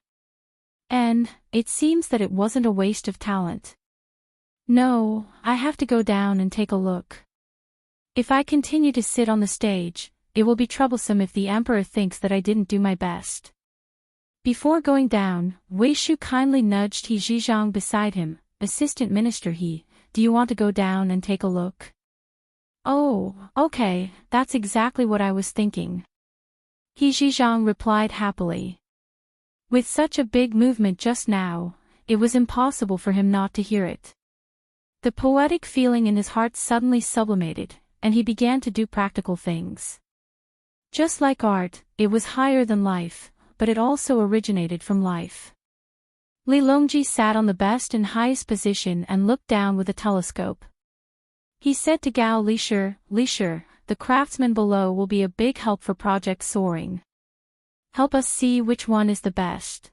And, it seems that it wasn't a waste of talent. No, I have to go down and take a look. If I continue to sit on the stage, it will be troublesome if the emperor thinks that I didn't do my best. Before going down, Wei Shu kindly nudged He Zhizhang beside him. Assistant Minister He, do you want to go down and take a look? Oh, okay, that's exactly what I was thinking. He Zhizhang replied happily. With such a big movement just now, it was impossible for him not to hear it. The poetic feeling in his heart suddenly sublimated, and he began to do practical things. Just like art, it was higher than life, but it also originated from life. Li Longji sat on the best and highest position and looked down with a telescope. He said to Gao Lishir, Lishir, the craftsman below will be a big help for Project Soaring. Help us see which one is the best.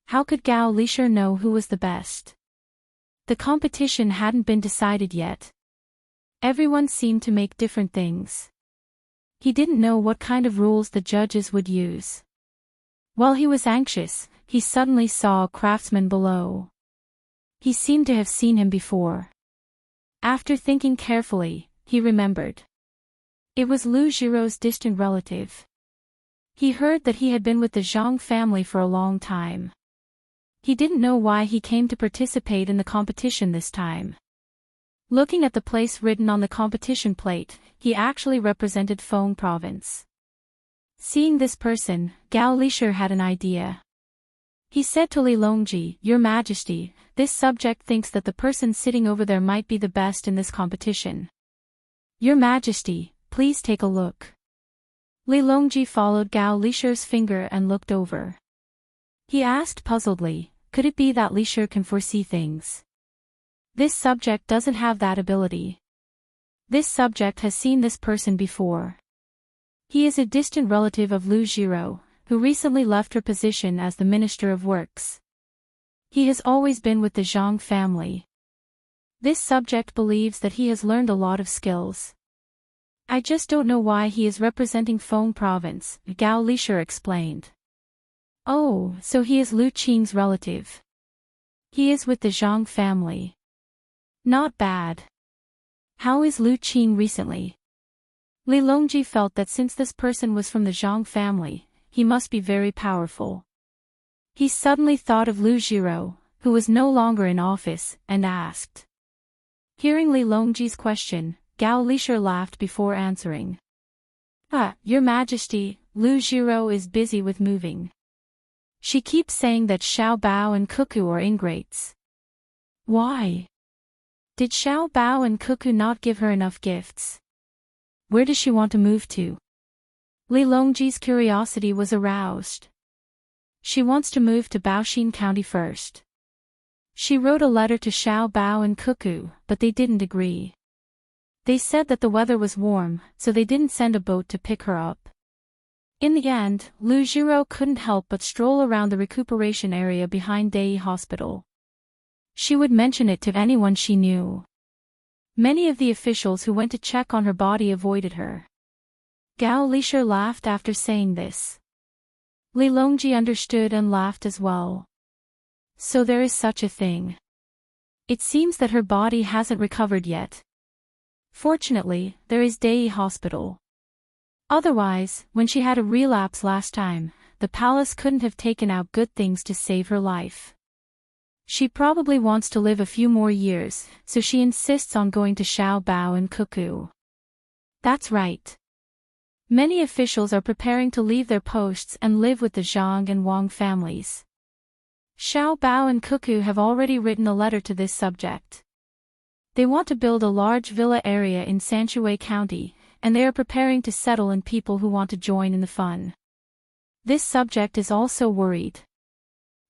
How could Gao Lishir know who was the best? The competition hadn't been decided yet. Everyone seemed to make different things. He didn't know what kind of rules the judges would use. While he was anxious, he suddenly saw a craftsman below. He seemed to have seen him before. After thinking carefully, he remembered. It was Lu Jiro's distant relative. He heard that he had been with the Zhang family for a long time. He didn't know why he came to participate in the competition this time. Looking at the place written on the competition plate, he actually represented Feng Province. Seeing this person, Gao Lishir had an idea. He said to Li Longji, Your Majesty, this subject thinks that the person sitting over there might be the best in this competition. Your Majesty, please take a look. Li Longji followed Gao Lishir's finger and looked over. He asked puzzledly, could it be that Lishir can foresee things? This subject doesn't have that ability. This subject has seen this person before. He is a distant relative of Lu Jiro, who recently left her position as the Minister of Works. He has always been with the Zhang family. This subject believes that he has learned a lot of skills. I just don't know why he is representing Feng Province, Gao Lishir explained. Oh, so he is Lu Qing's relative. He is with the Zhang family. Not bad. How is Lu Qing recently? Li Longji felt that since this person was from the Zhang family, he must be very powerful. He suddenly thought of Lu Jiro, who was no longer in office, and asked. Hearing Li Longji's question, Gao Lishir laughed before answering. Your Majesty, Lu Jiro is busy with moving. She keeps saying that Xiao Bao and Cuckoo are ingrates. Why? Did Xiao Bao and Cuckoo not give her enough gifts? Where does she want to move to? Li Longji's curiosity was aroused. She wants to move to Baoxin County first. She wrote a letter to Xiao Bao and Cuckoo, but they didn't agree. They said that the weather was warm, so they didn't send a boat to pick her up. In the end, Lu Jiro couldn't help but stroll around the recuperation area behind Dei Hospital. She would mention it to anyone she knew. Many of the officials who went to check on her body avoided her. Gao Lishir laughed after saying this. Li Longji understood and laughed as well. So there is such a thing. It seems that her body hasn't recovered yet. Fortunately, there is Dei Hospital. Otherwise, when she had a relapse last time, the palace couldn't have taken out good things to save her life. She probably wants to live a few more years, so she insists on going to Xiao Bao and Cuckoo. That's right. Many officials are preparing to leave their posts and live with the Zhang and Wang families. Xiao Bao and Cuckoo have already written a letter to this subject. They want to build a large villa area in Sanshui County, and they are preparing to settle in people who want to join in the fun. This subject is also worried.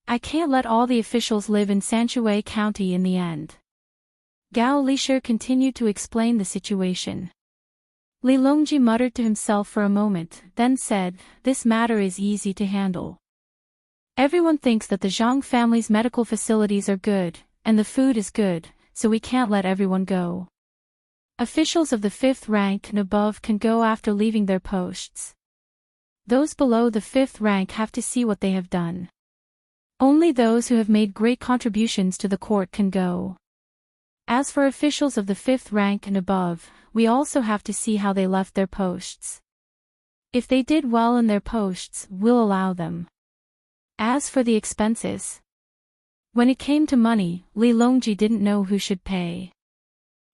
I can't let all the officials live in Sanshui County in the end. Gao Lisher continued to explain the situation. Li Longji muttered to himself for a moment, then said, "This matter is easy to handle. Everyone thinks that the Zhang family's medical facilities are good, and the food is good, so we can't let everyone go. Officials of the 5th rank and above can go after leaving their posts. Those below the 5th rank have to see what they have done. Only those who have made great contributions to the court can go. As for officials of the 5th rank and above, we also have to see how they left their posts. If they did well in their posts, we'll allow them. As for the expenses..." When it came to money, Li Longji didn't know who should pay.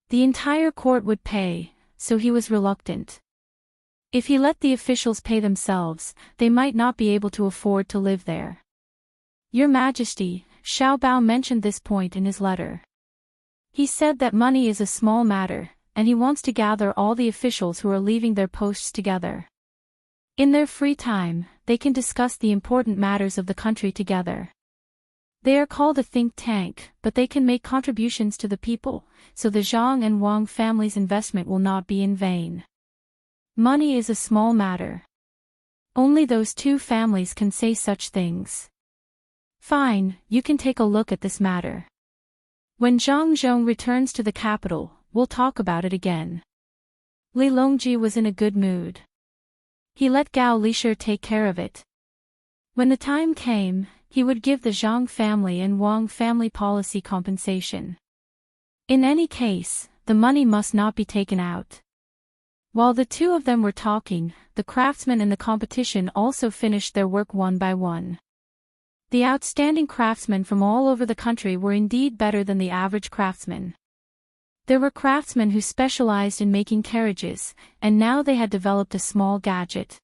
The entire court would pay, so he was reluctant. If he let the officials pay themselves, they might not be able to afford to live there. "Your Majesty," Xiao Bao mentioned this point in his letter. He said that money is a small matter, and he wants to gather all the officials who are leaving their posts together. In their free time, they can discuss the important matters of the country together. They are called a think tank, but they can make contributions to the people, so the Zhang and Wang family's investment will not be in vain. Money is a small matter. Only those two families can say such things. Fine, you can take a look at this matter. When Zhang Zhong returns to the capital, we'll talk about it again." Li Longji was in a good mood. He let Gao Lisher take care of it. When the time came, he would give the Zhang family and Wang family policy compensation. In any case, the money must not be taken out. While the two of them were talking, the craftsmen in the competition also finished their work one by one. The outstanding craftsmen from all over the country were indeed better than the average craftsmen. There were craftsmen who specialized in making carriages, and now they had developed a small gadget.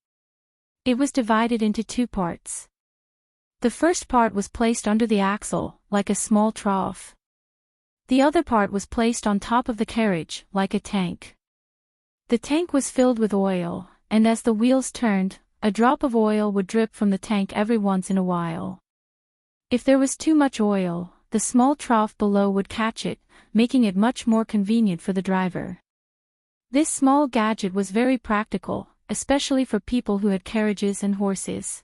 It was divided into two parts. The first part was placed under the axle, like a small trough. The other part was placed on top of the carriage, like a tank. The tank was filled with oil, and as the wheels turned, a drop of oil would drip from the tank every once in a while. If there was too much oil, the small trough below would catch it, making it much more convenient for the driver. This small gadget was very practical, especially for people who had carriages and horses.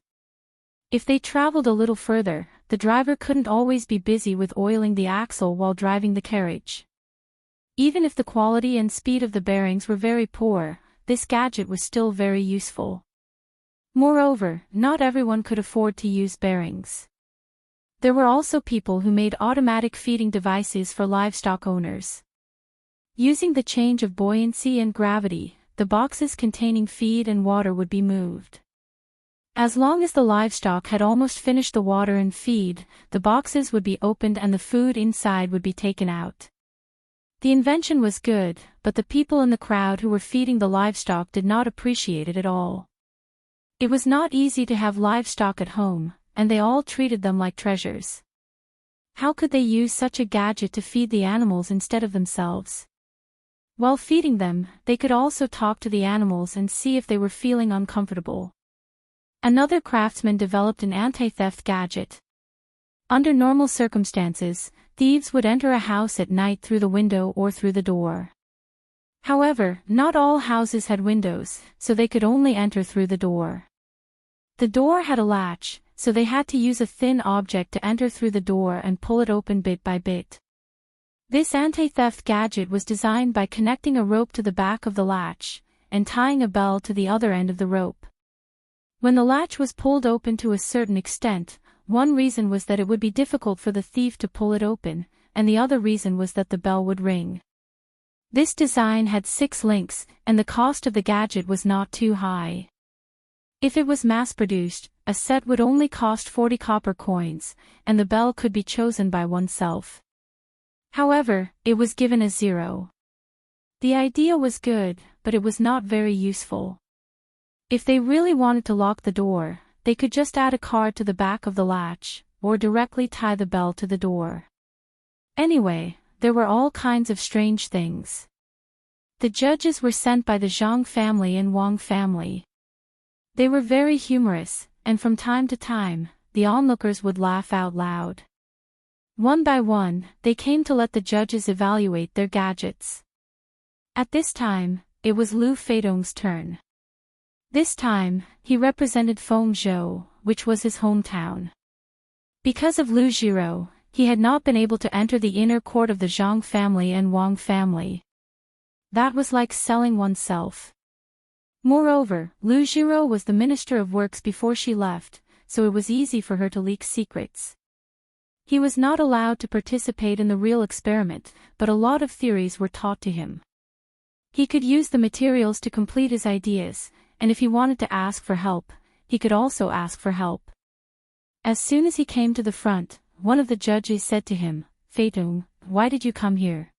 If they traveled a little further, the driver couldn't always be busy with oiling the axle while driving the carriage. Even if the quality and speed of the bearings were very poor, this gadget was still very useful. Moreover, not everyone could afford to use bearings. There were also people who made automatic feeding devices for livestock owners. Using the change of buoyancy and gravity, the boxes containing feed and water would be moved. As long as the livestock had almost finished the water and feed, the boxes would be opened and the food inside would be taken out. The invention was good, but the people in the crowd who were feeding the livestock did not appreciate it at all. It was not easy to have livestock at home, and they all treated them like treasures. How could they use such a gadget to feed the animals instead of themselves? While feeding them, they could also talk to the animals and see if they were feeling uncomfortable. Another craftsman developed an anti-theft gadget. Under normal circumstances, thieves would enter a house at night through the window or through the door. However, not all houses had windows, so they could only enter through the door. The door had a latch, so they had to use a thin object to enter through the door and pull it open bit by bit. This anti-theft gadget was designed by connecting a rope to the back of the latch, and tying a bell to the other end of the rope. When the latch was pulled open to a certain extent, one reason was that it would be difficult for the thief to pull it open, and the other reason was that the bell would ring. This design had 6 links, and the cost of the gadget was not too high. If it was mass-produced, a set would only cost 40 copper coins, and the bell could be chosen by oneself. However, it was given as 0. The idea was good, but it was not very useful. If they really wanted to lock the door, they could just add a card to the back of the latch, or directly tie the bell to the door. Anyway, there were all kinds of strange things. The judges were sent by the Zhang family and Wang family. They were very humorous, and from time to time, the onlookers would laugh out loud. One by one, they came to let the judges evaluate their gadgets. At this time, it was Lu Feidong's turn. This time, he represented Fengzhou, which was his hometown. Because of Lu Jiro, he had not been able to enter the inner court of the Zhang family and Wang family. That was like selling oneself. Moreover, Lu Jiro was the Minister of Works before she left, so it was easy for her to leak secrets. He was not allowed to participate in the real experiment, but a lot of theories were taught to him. He could use the materials to complete his ideas, and if he wanted to ask for help, he could also ask for help. As soon as he came to the front, one of the judges said to him, "Feidong, why did you come here?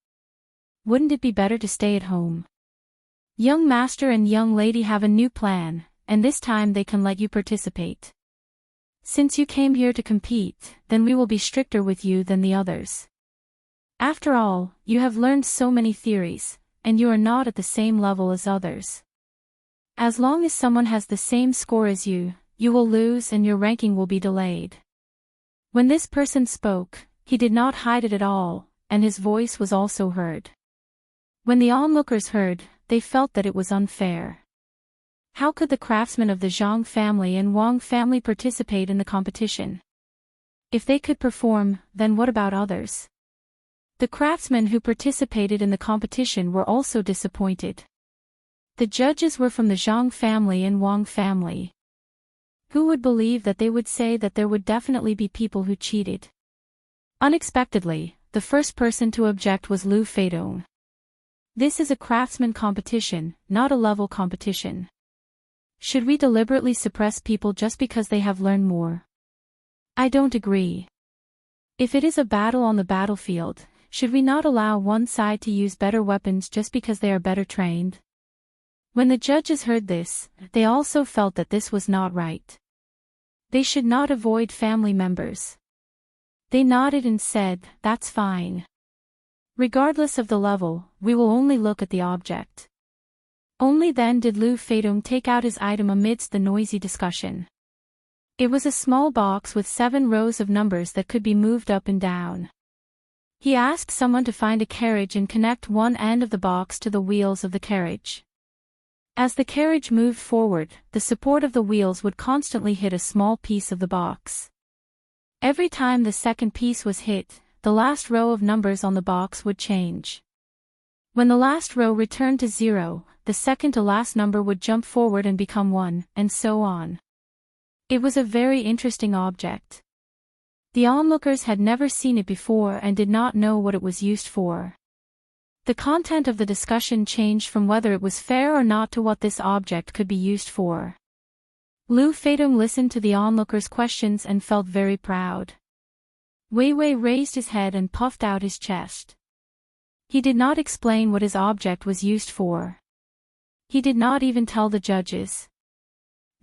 Wouldn't it be better to stay at home? Young master and young lady have a new plan, and this time they can let you participate. Since you came here to compete, then we will be stricter with you than the others. After all, you have learned so many theories, and you are not at the same level as others. As long as someone has the same score as you, you will lose and your ranking will be delayed." When this person spoke, he did not hide it at all, and his voice was also heard. When the onlookers heard, they felt that it was unfair. How could the craftsmen of the Zhang family and Wang family participate in the competition? If they could perform, then what about others? The craftsmen who participated in the competition were also disappointed. The judges were from the Zhang family and Wang family. Who would believe that they would say that there would definitely be people who cheated? Unexpectedly, the first person to object was Lu Feidong. This is a craftsman competition, not a level competition. Should we deliberately suppress people just because they have learned more? I don't agree. If it is a battle on the battlefield, should we not allow one side to use better weapons just because they are better trained? When the judges heard this, they also felt that this was not right. They should not avoid family members. They nodded and said, "That's fine. Regardless of the level, we will only look at the object." Only then did Lu Feidong take out his item amidst the noisy discussion. It was a small box with 7 rows of numbers that could be moved up and down. He asked someone to find a carriage and connect one end of the box to the wheels of the carriage. As the carriage moved forward, the support of the wheels would constantly hit a small piece of the box. Every time the second piece was hit, the last row of numbers on the box would change. When the last row returned to 0, the second to last number would jump forward and become 1, and so on. It was a very interesting object. The onlookers had never seen it before and did not know what it was used for. The content of the discussion changed from whether it was fair or not to what this object could be used for. Lu Feidong listened to the onlookers' questions and felt very proud. Wei Wei raised his head and puffed out his chest. He did not explain what his object was used for. He did not even tell the judges.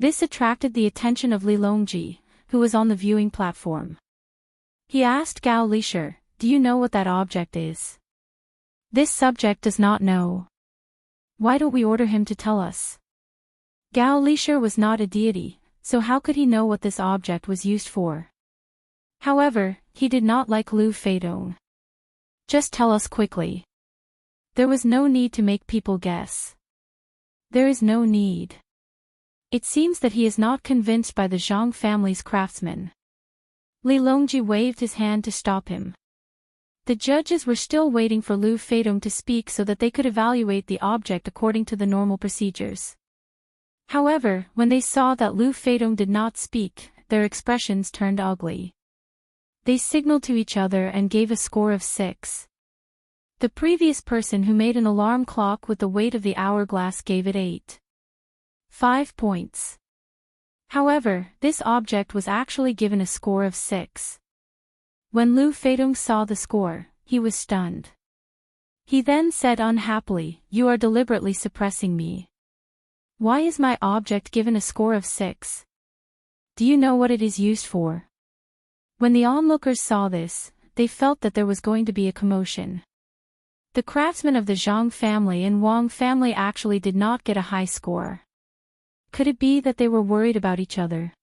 This attracted the attention of Li Longji, who was on the viewing platform. He asked Gao Lisher, "Do you know what that object is?" "This subject does not know." "Why don't we order him to tell us?" Gao Lisher was not a deity, so how could he know what this object was used for? However, he did not like Lu Feidong. "Just tell us quickly." There was no need to make people guess. There is no need. It seems that he is not convinced by the Zhang family's craftsmen. Li Longji waved his hand to stop him. The judges were still waiting for Lu Feidong to speak so that they could evaluate the object according to the normal procedures. However, when they saw that Lu Feidong did not speak, their expressions turned ugly. They signaled to each other and gave a score of 6. The previous person who made an alarm clock with the weight of the hourglass gave it 8. 5 points. However, this object was actually given a score of 6. When Lu Feidong saw the score, he was stunned. He then said unhappily, "You are deliberately suppressing me. Why is my object given a score of 6? Do you know what it is used for?" When the onlookers saw this, they felt that there was going to be a commotion. The craftsmen of the Zhang family and Wang family actually did not get a high score. Could it be that they were worried about each other?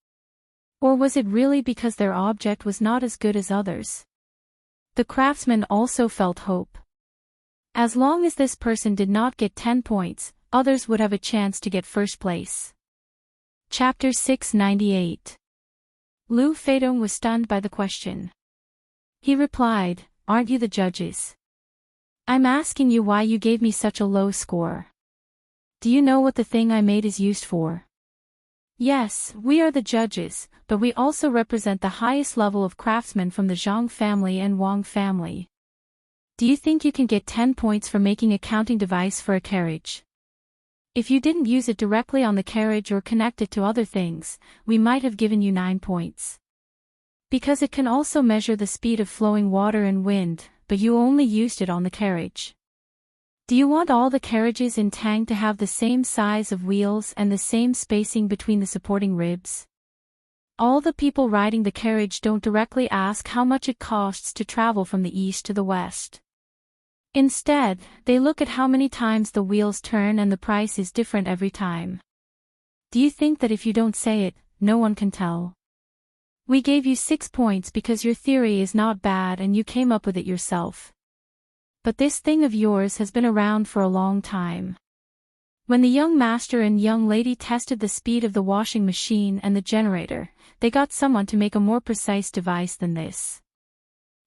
Or was it really because their object was not as good as others? The craftsmen also felt hope. As long as this person did not get 10 points, others would have a chance to get first place. Chapter 698. Lu Feidong was stunned by the question. He replied, "Aren't you the judges? I'm asking you why you gave me such a low score. Do you know what the thing I made is used for?" "Yes, we are the judges, but we also represent the highest level of craftsmen from the Zhang family and Wang family. Do you think you can get 10 points for making a counting device for a carriage? If you didn't use it directly on the carriage or connect it to other things, we might have given you 9 points. Because it can also measure the speed of flowing water and wind, but you only used it on the carriage. Do you want all the carriages in Tang to have the same size of wheels and the same spacing between the supporting ribs? All the people riding the carriage don't directly ask how much it costs to travel from the east to the west. Instead, they look at how many times the wheels turn, and the price is different every time. Do you think that if you don't say it, no one can tell? We gave you 6 points because your theory is not bad and you came up with it yourself. But this thing of yours has been around for a long time. When the young master and young lady tested the speed of the washing machine and the generator, they got someone to make a more precise device than this.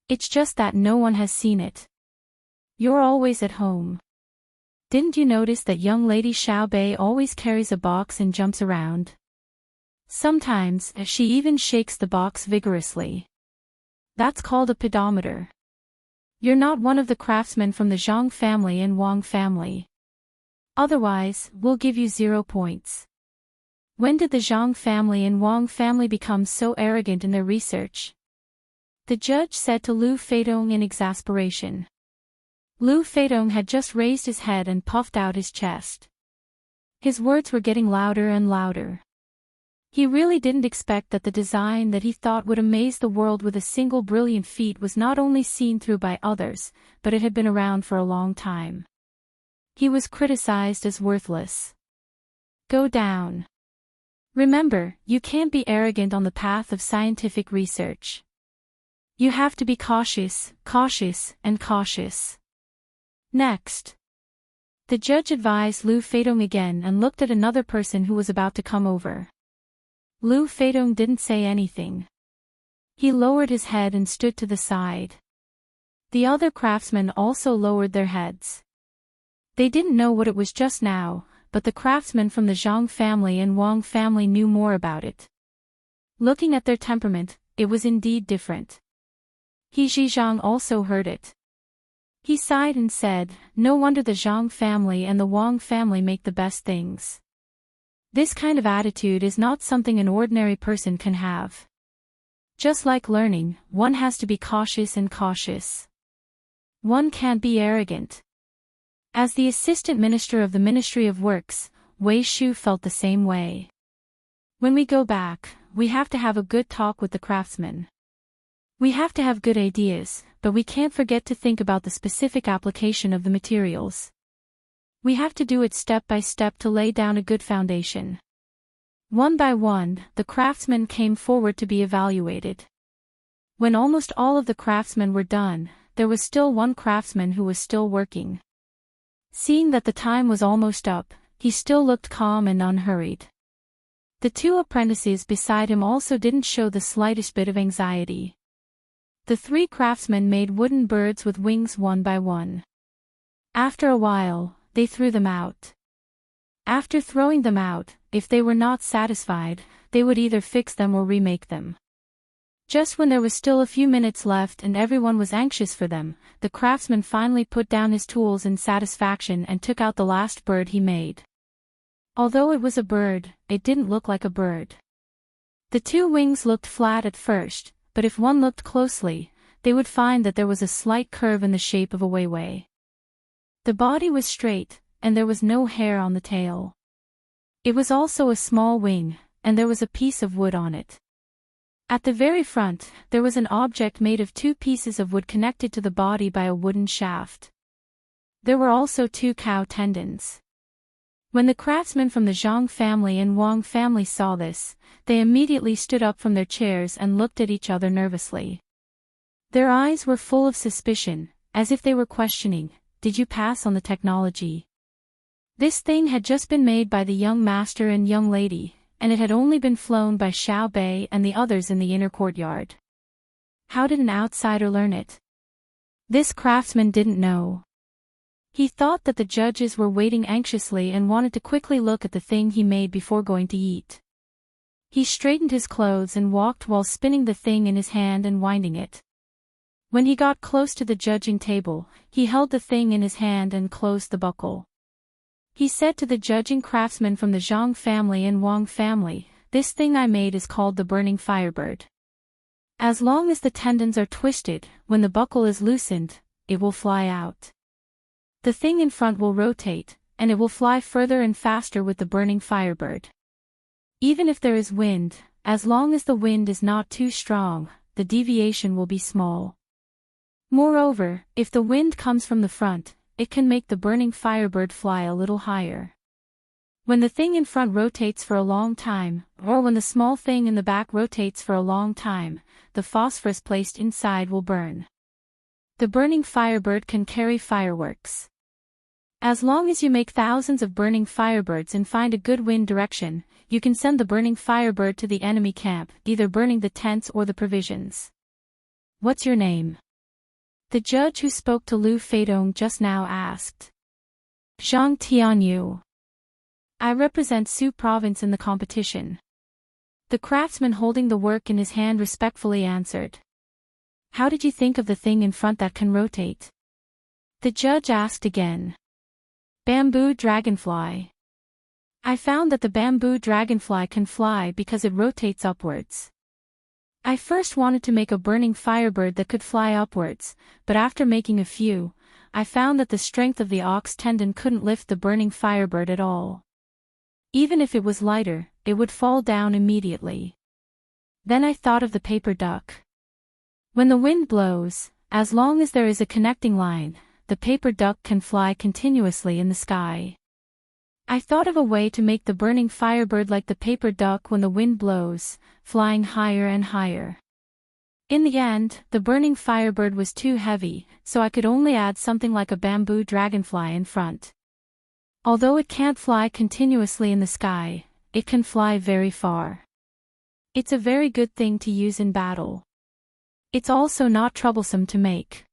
It's just that no one has seen it. You're always at home. Didn't you notice that young lady Xiao Bei always carries a box and jumps around? Sometimes, she even shakes the box vigorously. That's called a pedometer. You're not one of the craftsmen from the Zhang family and Wang family. Otherwise, we'll give you 0 points. When did the Zhang family and Wang family become so arrogant in their research? The judge said to Lu Feidong in exasperation. Lu Feidong had just raised his head and puffed out his chest. His words were getting louder and louder. He really didn't expect that the design that he thought would amaze the world with a single brilliant feat was not only seen through by others, but it had been around for a long time. He was criticized as worthless. Go down. Remember, you can't be arrogant on the path of scientific research. You have to be cautious, cautious, and cautious. Next. The judge advised Lu Feidong again and looked at another person who was about to come over. Lu Feidong didn't say anything. He lowered his head and stood to the side. The other craftsmen also lowered their heads. They didn't know what it was just now, but the craftsmen from the Zhang family and Wang family knew more about it. Looking at their temperament, it was indeed different. He Zhang also heard it. He sighed and said, "No wonder the Zhang family and the Wang family make the best things. This kind of attitude is not something an ordinary person can have. Just like learning, one has to be cautious and cautious. One can't be arrogant." As the assistant minister of the Ministry of Works, Wei Shu felt the same way. When we go back, we have to have a good talk with the craftsmen. We have to have good ideas, but we can't forget to think about the specific application of the materials. We have to do it step by step to lay down a good foundation. One by one, the craftsmen came forward to be evaluated. When almost all of the craftsmen were done, there was still one craftsman who was still working. Seeing that the time was almost up, he still looked calm and unhurried. The 2 apprentices beside him also didn't show the slightest bit of anxiety. The 3 craftsmen made wooden birds with wings one by one. After a while, they threw them out. After throwing them out, if they were not satisfied, they would either fix them or remake them. Just when there was still a few minutes left and everyone was anxious for them, the craftsman finally put down his tools in satisfaction and took out the last bird he made. Although it was a bird, it didn't look like a bird. The two wings looked flat at first, but if one looked closely, they would find that there was a slight curve in the shape of a way. The body was straight, and there was no hair on the tail. It was also a small wing, and there was a piece of wood on it. At the very front, there was an object made of two pieces of wood connected to the body by a wooden shaft. There were also two cow tendons. When the craftsmen from the Zhang family and Wang family saw this, they immediately stood up from their chairs and looked at each other nervously. Their eyes were full of suspicion, as if they were questioning, "Did you pass on the technology?" This thing had just been made by the young master and young lady, and it had only been flown by Xiao Bei and the others in the inner courtyard. How did an outsider learn it? This craftsman didn't know. He thought that the judges were waiting anxiously and wanted to quickly look at the thing he made before going to eat. He straightened his clothes and walked while spinning the thing in his hand and winding it. When he got close to the judging table, he held the thing in his hand and closed the buckle. He said to the judging craftsmen from the Zhang family and Wang family, "This thing I made is called the Burning Firebird. As long as the tendons are twisted, when the buckle is loosened, it will fly out. The thing in front will rotate, and it will fly further and faster with the Burning Firebird. Even if there is wind, as long as the wind is not too strong, the deviation will be small. Moreover, if the wind comes from the front, it can make the Burning Firebird fly a little higher. When the thing in front rotates for a long time, or when the small thing in the back rotates for a long time, the phosphorus placed inside will burn. The Burning Firebird can carry fireworks. As long as you make thousands of burning firebirds and find a good wind direction, you can send the Burning Firebird to the enemy camp, either burning the tents or the provisions." "What's your name?" the judge who spoke to Lu Feidong just now asked. "Zhang Tianyu. I represent Su province in the competition." The craftsman holding the work in his hand respectfully answered. "How did you think of the thing in front that can rotate?" the judge asked again. "Bamboo dragonfly. I found that the bamboo dragonfly can fly because it rotates upwards. I first wanted to make a burning firebird that could fly upwards, but after making a few, I found that the strength of the ox tendon couldn't lift the burning firebird at all. Even if it was lighter, it would fall down immediately. Then I thought of the paper duck. When the wind blows, as long as there is a connecting line, the paper duck can fly continuously in the sky. I thought of a way to make the burning firebird like the paper duck when the wind blows, flying higher and higher. In the end, the burning firebird was too heavy, so I could only add something like a bamboo dragonfly in front. Although it can't fly continuously in the sky, it can fly very far. It's a very good thing to use in battle. It's also not troublesome to make.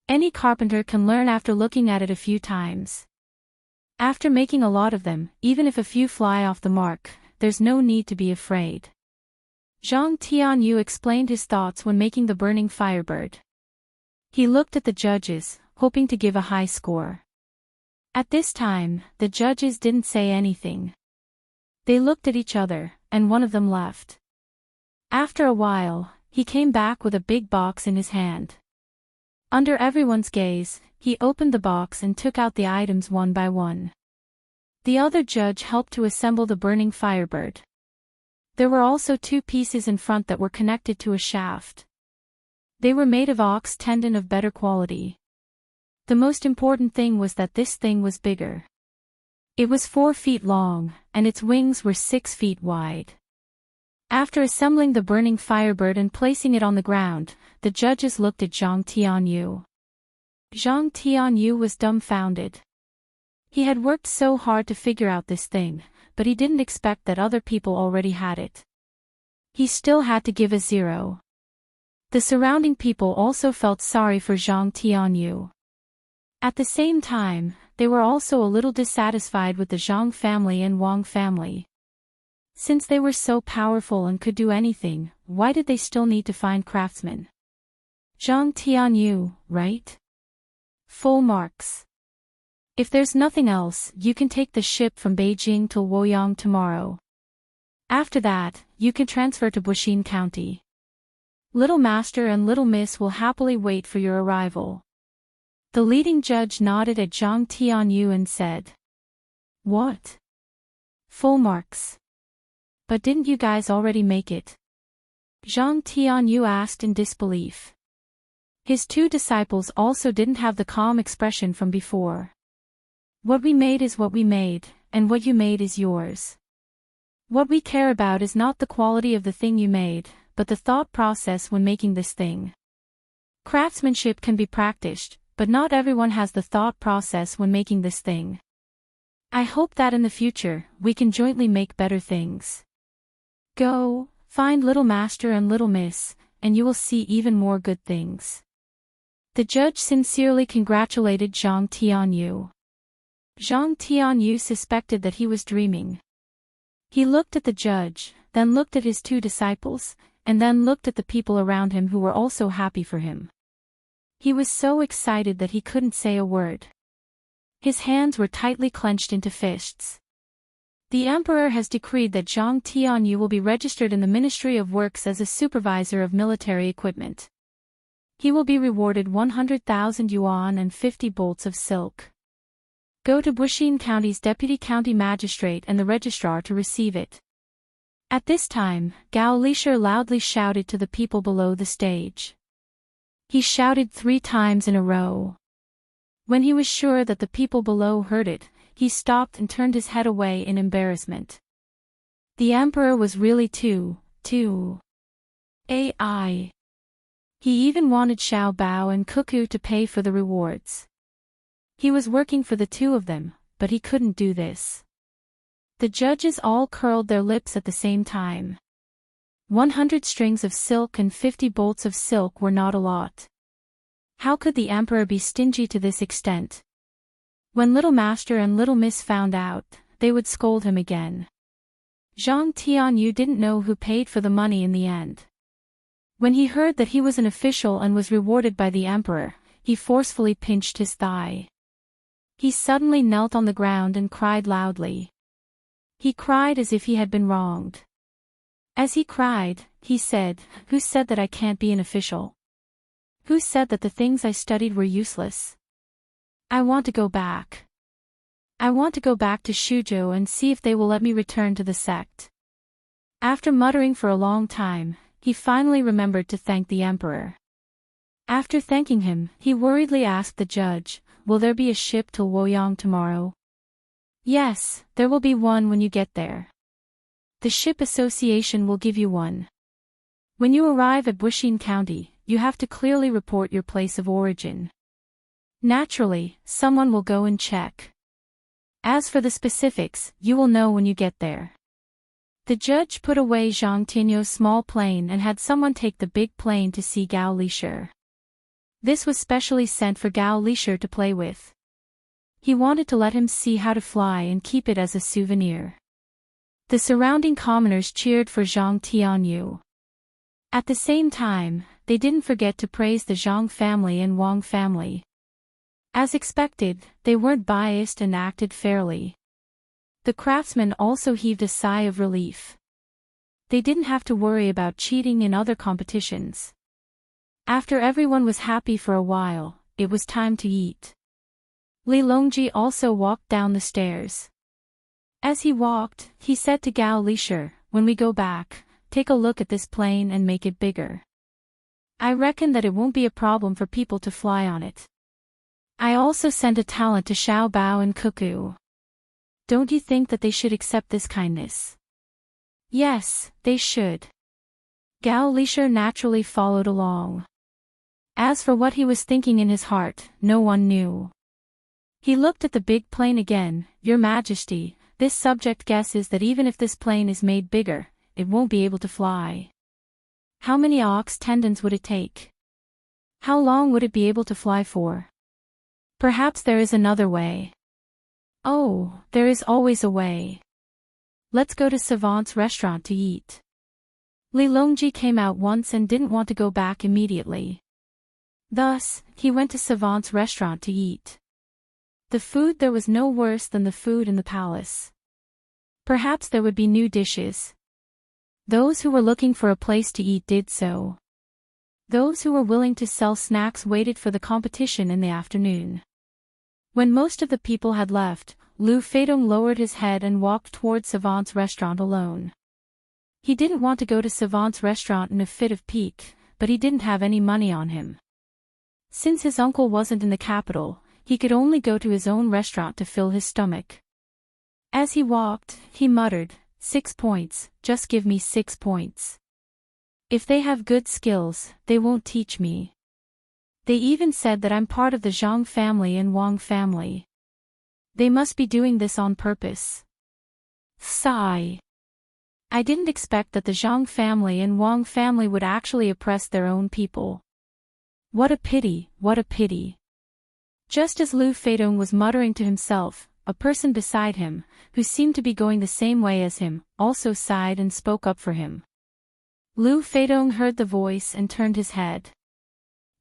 Any carpenter can learn after looking at it a few times. After making a lot of them, even if a few fly off the mark, there's no need to be afraid." Zhang Tianyu explained his thoughts when making the burning firebird. He looked at the judges, hoping to give a high score. At this time, the judges didn't say anything. They looked at each other, and one of them left. After a while, he came back with a big box in his hand. Under everyone's gaze, he opened the box and took out the items one by one. The other judge helped to assemble the burning firebird. There were also two pieces in front that were connected to a shaft. They were made of ox tendon of better quality. The most important thing was that this thing was bigger. It was 4 feet long, and its wings were 6 feet wide. After assembling the burning firebird and placing it on the ground, the judges looked at Zhang Tianyu. Zhang Tianyu was dumbfounded. He had worked so hard to figure out this thing, but he didn't expect that other people already had it. He still had to give a 0. The surrounding people also felt sorry for Zhang Tianyu. At the same time, they were also a little dissatisfied with the Zhang family and Wang family. Since they were so powerful and could do anything, why did they still need to find craftsmen? Zhang Tianyu, right? Full marks. If there's nothing else, you can take the ship from Beijing to Luoyang tomorrow. After that, you can transfer to Buxin County. Little Master and Little Miss will happily wait for your arrival. The leading judge nodded at Zhang Tianyu and said, What? Full marks. But didn't you guys already make it? Zhang Tianyu asked in disbelief. His two disciples also didn't have the calm expression from before. What we made is what we made, and what you made is yours. What we care about is not the quality of the thing you made, but the thought process when making this thing. Craftsmanship can be practiced, but not everyone has the thought process when making this thing. I hope that in the future, we can jointly make better things. Go, find Little Master and Little Miss, and you will see even more good things. The judge sincerely congratulated Zhang Tianyu. Zhang Tianyu suspected that he was dreaming. He looked at the judge, then looked at his two disciples, and then looked at the people around him who were also happy for him. He was so excited that he couldn't say a word. His hands were tightly clenched into fists. The emperor has decreed that Zhang Tianyu will be registered in the Ministry of Works as a supervisor of military equipment. He will be rewarded 100,000 yuan and 50 bolts of silk. Go to Buxin County's deputy county magistrate and the registrar to receive it. At this time, Gao Lisher loudly shouted to the people below the stage. He shouted 3 times in a row. When he was sure that the people below heard it, he stopped and turned his head away in embarrassment. The emperor was really too AI. He even wanted Xiao Bao and Cuckoo to pay for the rewards. He was working for the two of them, but he couldn't do this. The judges all curled their lips at the same time. 100 strings of silk and 50 bolts of silk were not a lot. How could the emperor be stingy to this extent? When Little Master and Little Miss found out, they would scold him again. Zhang Tianyu didn't know who paid for the money in the end. When he heard that he was an official and was rewarded by the emperor, he forcefully pinched his thigh. He suddenly knelt on the ground and cried loudly. He cried as if he had been wronged. As he cried, he said, Who said that I can't be an official? Who said that the things I studied were useless? I want to go back. I want to go back to Shuzhou and see if they will let me return to the sect. After muttering for a long time, he finally remembered to thank the emperor. After thanking him, he worriedly asked the judge, Will there be a ship to Luoyang tomorrow? Yes, there will be one when you get there. The ship association will give you one. When you arrive at Buxin County, you have to clearly report your place of origin. Naturally, someone will go and check. As for the specifics, you will know when you get there. The judge put away Zhang Tianyu's small plane and had someone take the big plane to see Gao Lisher. This was specially sent for Gao Lisher to play with. He wanted to let him see how to fly and keep it as a souvenir. The surrounding commoners cheered for Zhang Tianyu. At the same time, they didn't forget to praise the Zhang family and Wang family. As expected, they weren't biased and acted fairly. The craftsmen also heaved a sigh of relief. They didn't have to worry about cheating in other competitions. After everyone was happy for a while, it was time to eat. Li Longji also walked down the stairs. As he walked, he said to Gao Lisher, When we go back, take a look at this plane and make it bigger. I reckon that it won't be a problem for people to fly on it. I also sent a talent to Xiao Bao and Cuckoo. Don't you think that they should accept this kindness? Yes, they should. Gao Lisher naturally followed along. As for what he was thinking in his heart, no one knew. He looked at the big plane again. Your Majesty, this subject guesses that even if this plane is made bigger, it won't be able to fly. How many ox tendons would it take? How long would it be able to fly for? Perhaps there is another way. Oh, there is always a way. Let's go to Savant's restaurant to eat. Li Longji came out once and didn't want to go back immediately. Thus, he went to Savant's restaurant to eat. The food there was no worse than the food in the palace. Perhaps there would be new dishes. Those who were looking for a place to eat did so. Those who were willing to sell snacks waited for the competition in the afternoon. When most of the people had left, Lu Feidong lowered his head and walked toward Savant's restaurant alone. He didn't want to go to Savant's restaurant in a fit of pique, but he didn't have any money on him. Since his uncle wasn't in the capital, he could only go to his own restaurant to fill his stomach. As he walked, he muttered, 6 points, just give me 6 points. If they have good skills, they won't teach me. They even said that I'm part of the Zhang family and Wang family. They must be doing this on purpose. Sigh. I didn't expect that the Zhang family and Wang family would actually oppress their own people. What a pity, what a pity. Just as Lu Feidong was muttering to himself, a person beside him, who seemed to be going the same way as him, also sighed and spoke up for him. Lu Feidong heard the voice and turned his head.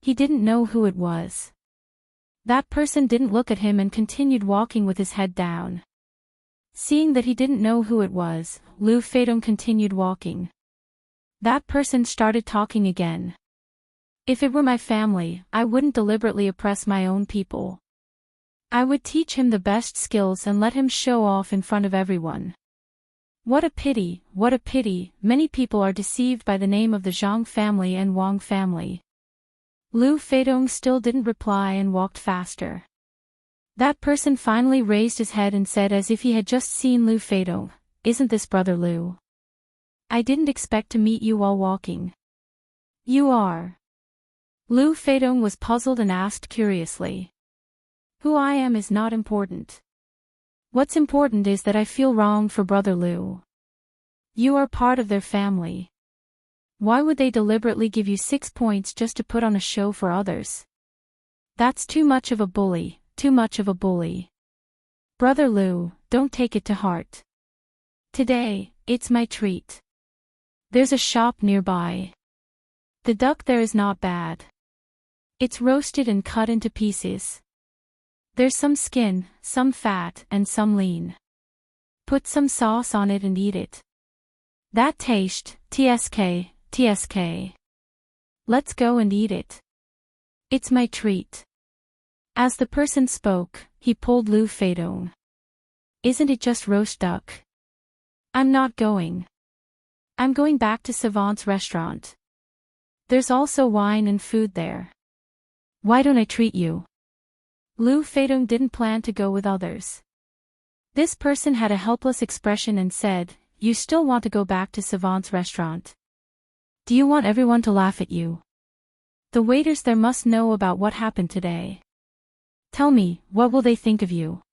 He didn't know who it was. That person didn't look at him and continued walking with his head down. Seeing that he didn't know who it was, Lu Feidong continued walking. That person started talking again. If it were my family, I wouldn't deliberately oppress my own people. I would teach him the best skills and let him show off in front of everyone. What a pity, many people are deceived by the name of the Zhang family and Wang family. Lu Feidong still didn't reply and walked faster. That person finally raised his head and said as if he had just seen Lu Feidong, "Isn't this Brother Lu? I didn't expect to meet you while walking." "You are." Lu Feidong was puzzled and asked curiously. "Who I am is not important. What's important is that I feel wrong for Brother Lu. You are part of their family. Why would they deliberately give you 6 points just to put on a show for others? That's too much of a bully, too much of a bully. Brother Lu, don't take it to heart. Today, it's my treat. There's a shop nearby. The duck there is not bad. It's roasted and cut into pieces. There's some skin, some fat, and some lean. Put some sauce on it and eat it. That taste, TSK, TSK. Let's go and eat it. It's my treat." As the person spoke, he pulled Lu Feidong. "Isn't it just roast duck? I'm not going. I'm going back to Savant's restaurant. There's also wine and food there. Why don't I treat you?" Lu Feidong didn't plan to go with others. This person had a helpless expression and said, "You still want to go back to Savant's restaurant? Do you want everyone to laugh at you? The waiters there must know about what happened today. Tell me, what will they think of you?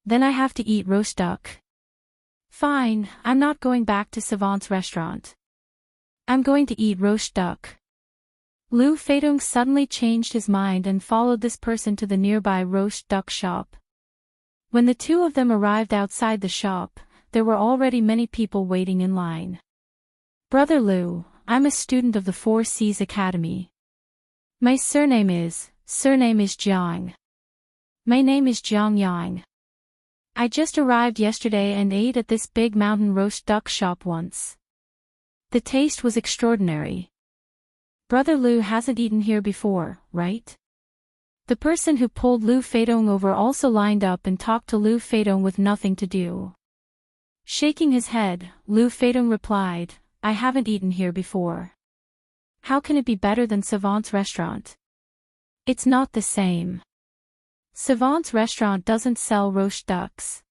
Then I have to eat roast duck. Fine, I'm not going back to Savant's restaurant. I'm going to eat roast duck." Lu Feidong suddenly changed his mind and followed this person to the nearby roast duck shop. When the two of them arrived outside the shop, there were already many people waiting in line. "Brother Lu, I'm a student of the Four Seas Academy. My surname is Jiang. My name is Jiang Yang. I just arrived yesterday and ate at this big mountain roast duck shop once. The taste was extraordinary. Brother Lu hasn't eaten here before, right?" The person who pulled Lu Feidong over also lined up and talked to Lu Feidong with nothing to do. Shaking his head, Lu Feidong replied, "I haven't eaten here before. How can it be better than Savant's restaurant? It's not the same. Savant's restaurant doesn't sell roast ducks.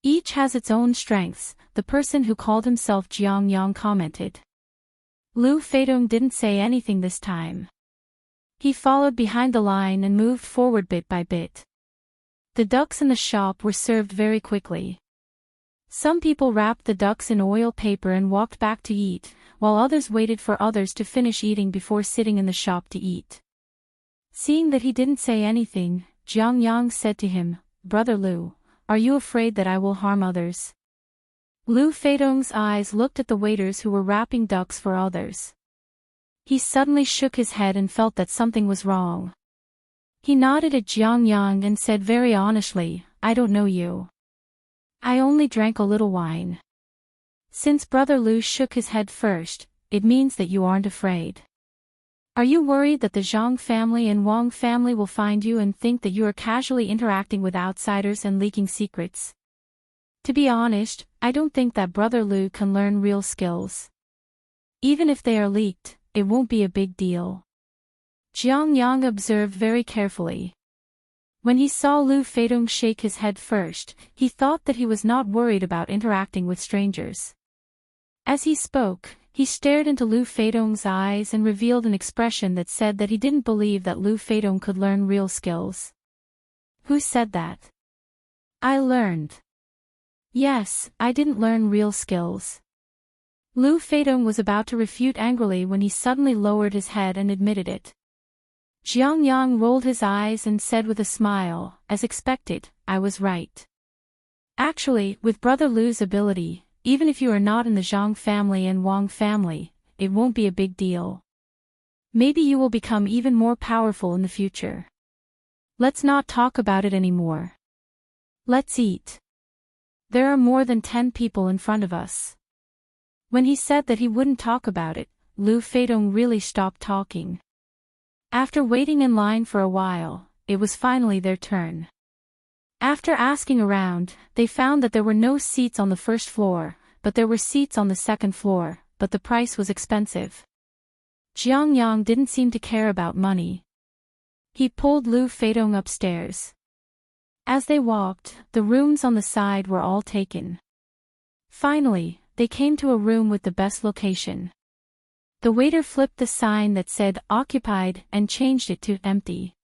Each has its own strengths," the person who called himself Jiang Yang commented. Lu Feidong didn't say anything this time. He followed behind the line and moved forward bit by bit. The ducks in the shop were served very quickly. Some people wrapped the ducks in oil paper and walked back to eat, while others waited for others to finish eating before sitting in the shop to eat. Seeing that he didn't say anything, Jiang Yang said to him, "Brother Lu, are you afraid that I will harm others?" Lu Feidong's eyes looked at the waiters who were wrapping ducks for others. He suddenly shook his head and felt that something was wrong. He nodded at Jiang Yang and said very honestly, I don't know you. I only drank a little wine. Since Brother Lu shook his head first, it means that you aren't afraid. Are you worried that the Zhang family and Wang family will find you and think that you are casually interacting with outsiders and leaking secrets? To be honest, I don't think that Brother Lu can learn real skills. Even if they are leaked, it won't be a big deal. Jiang Yang observed very carefully. When he saw Lu Feidong shake his head first, he thought that he was not worried about interacting with strangers. As he spoke, he stared into Lu Feidong's eyes and revealed an expression that said that he didn't believe that Lu Feidong could learn real skills. Who said that? I learned. Yes, I didn't learn real skills. Lu Feidong was about to refute angrily when he suddenly lowered his head and admitted it. Jiang Yang rolled his eyes and said with a smile, as expected, I was right. Actually, with Brother Lu's ability, even if you are not in the Zhang family and Wang family, it won't be a big deal. Maybe you will become even more powerful in the future. Let's not talk about it anymore. Let's eat. There are more than 10 people in front of us. When he said that he wouldn't talk about it, Lu Feidong really stopped talking. After waiting in line for a while, it was finally their turn. After asking around, they found that there were no seats on the first floor, but there were seats on the second floor, but the price was expensive. Jiang Yang didn't seem to care about money. He pulled Lu Feidong upstairs. As they walked, the rooms on the side were all taken. Finally, they came to a room with the best location. The waiter flipped the sign that said occupied and changed it to empty.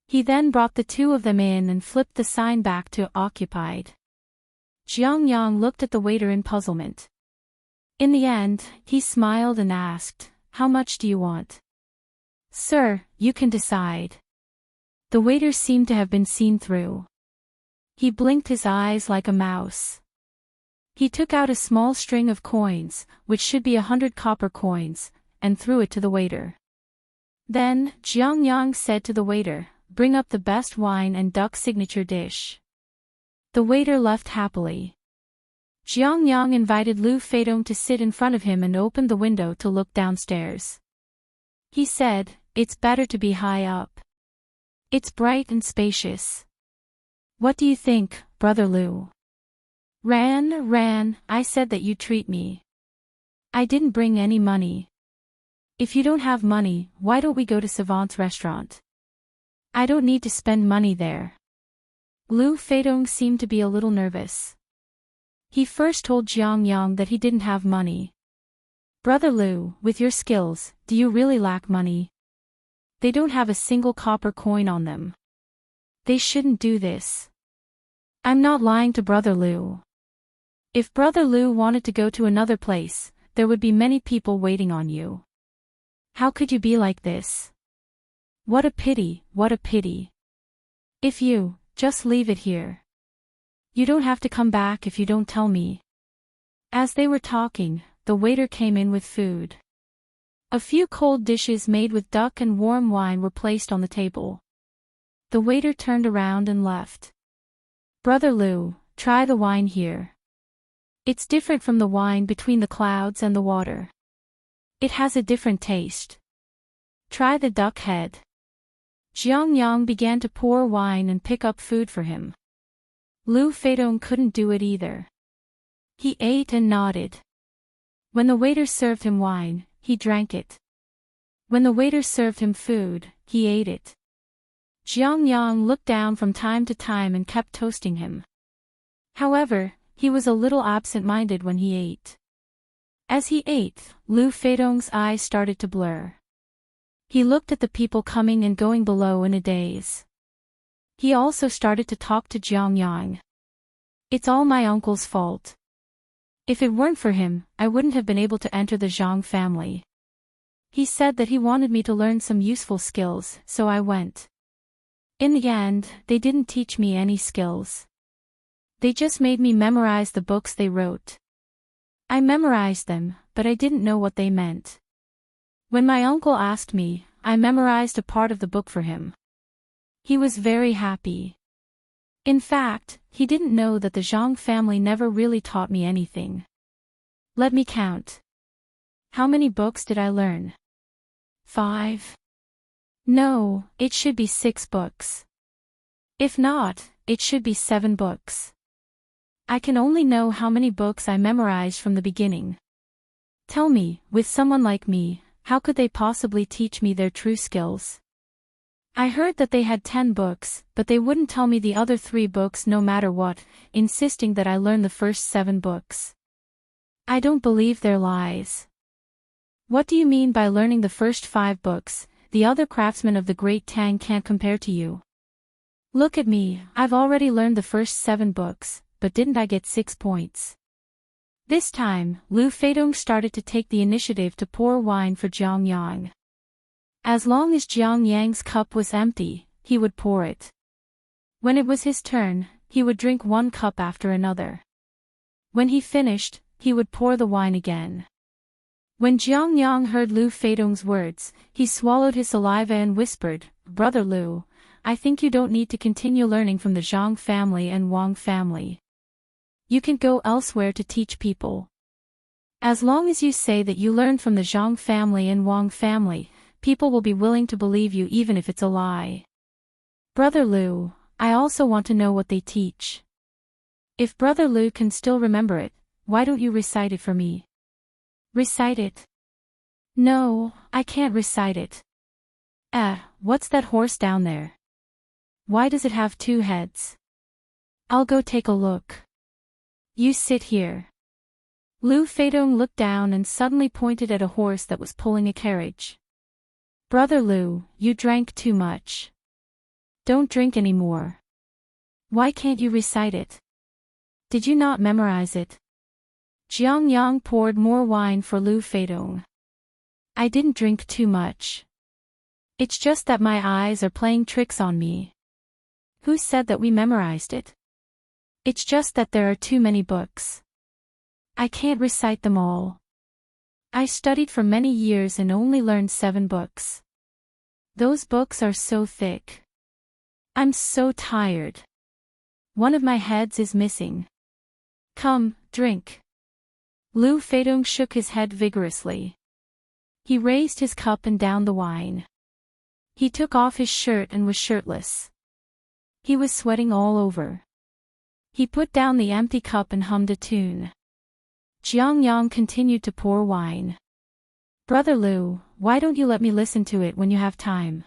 He then brought the two of them in and flipped the sign back to occupied. Jiang Yang looked at the waiter in puzzlement. In the end, he smiled and asked, How much do you want? Sir, you can decide. The waiter seemed to have been seen through. He blinked his eyes like a mouse. He took out a small string of coins, which should be 100 copper coins, and threw it to the waiter. Then, Jiang Yang said to the waiter, Bring up the best wine and duck signature dish. The waiter left happily. Jiang Yang invited Lu Feidong to sit in front of him and opened the window to look downstairs. He said, It's better to be high up. It's bright and spacious. What do you think, Brother Lu? Ran, I said that you treat me. I didn't bring any money. If you don't have money, why don't we go to Savant's restaurant? I don't need to spend money there. Lu Feidong seemed to be a little nervous. He first told Jiang Yang that he didn't have money. Brother Lu, with your skills, do you really lack money? They don't have a single copper coin on them. They shouldn't do this. I'm not lying to Brother Lu. If Brother Lu wanted to go to another place, there would be many people waiting on you. How could you be like this? What a pity, what a pity. If you, just leave it here. You don't have to come back if you don't tell me. As they were talking, the waiter came in with food. A few cold dishes made with duck and warm wine were placed on the table. The waiter turned around and left. Brother Lu, try the wine here. It's different from the wine between the clouds and the water. It has a different taste. Try the duck head. Jiang Yang began to pour wine and pick up food for him. Lu Feidong couldn't do it either. He ate and nodded. When the waiter served him wine, he drank it. When the waiter served him food, he ate it. Jiang Yang looked down from time to time and kept toasting him. However, he was a little absent-minded when he ate. As he ate, Lu Feidong's eyes started to blur. He looked at the people coming and going below in a daze. He also started to talk to Jiang Yang. It's all my uncle's fault. If it weren't for him, I wouldn't have been able to enter the Zhang family. He said that he wanted me to learn some useful skills, so I went. In the end, they didn't teach me any skills. They just made me memorize the books they wrote. I memorized them, but I didn't know what they meant. When my uncle asked me, I memorized a part of the book for him. He was very happy. In fact, he didn't know that the Zhang family never really taught me anything. Let me count. How many books did I learn? 5. No, it should be 6 books. If not, it should be 7 books. I can only know how many books I memorized from the beginning. Tell me, with someone like me, how could they possibly teach me their true skills? I heard that they had 10 books, but they wouldn't tell me the other 3 books no matter what, insisting that I learn the first 7 books. I don't believe their lies. What do you mean by learning the first 5 books? The other craftsmen of the great Tang can't compare to you. Look at me, I've already learned the first 7 books, but didn't I get 6 points? This time, Lu Feidong started to take the initiative to pour wine for Jiang Yang. As long as Jiang Yang's cup was empty, he would pour it. When it was his turn, he would drink 1 cup after another. When he finished, he would pour the wine again. When Jiang Yang heard Lu Feidong's words, he swallowed his saliva and whispered, "Brother Lu, I think you don't need to continue learning from the Zhang family and Wang family. You can go elsewhere to teach people. As long as you say that you learned from the Zhang family and Wang family, people will be willing to believe you even if it's a lie. Brother Lu, I also want to know what they teach. If Brother Lu can still remember it, why don't you recite it for me?" Recite it? No, I can't recite it. What's that horse down there? Why does it have 2 heads? I'll go take a look. You sit here. Lu Feidong looked down and suddenly pointed at a horse that was pulling a carriage. Brother Lu, you drank too much. Don't drink anymore. Why can't you recite it? Did you not memorize it? Jiang Yang poured more wine for Lu Feidong. I didn't drink too much. It's just that my eyes are playing tricks on me. Who said that we memorized it? It's just that there are too many books. I can't recite them all. I studied for many years and only learned 7 books. Those books are so thick. I'm so tired. One of my heads is missing. Come, drink. Lu Feidong shook his head vigorously. He raised his cup and downed the wine. He took off his shirt and was shirtless. He was sweating all over. He put down the empty cup and hummed a tune. Jiang Yang continued to pour wine. Brother Lu, why don't you let me listen to it when you have time?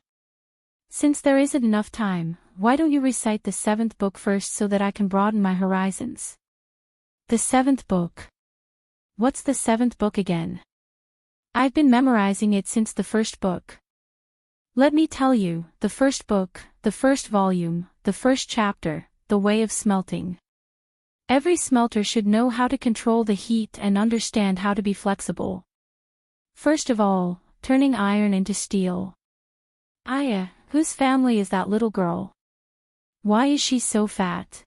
Since there isn't enough time, why don't you recite the 7th book first so that I can broaden my horizons? The 7th book. What's the 7th book again? I've been memorizing it since the 1st book. Let me tell you, the 1st book, the 1st volume, the 1st chapter, the way of smelting. Every smelter should know how to control the heat and understand how to be flexible. First of all, turning iron into steel. Aya, whose family is that little girl? Why is she so fat?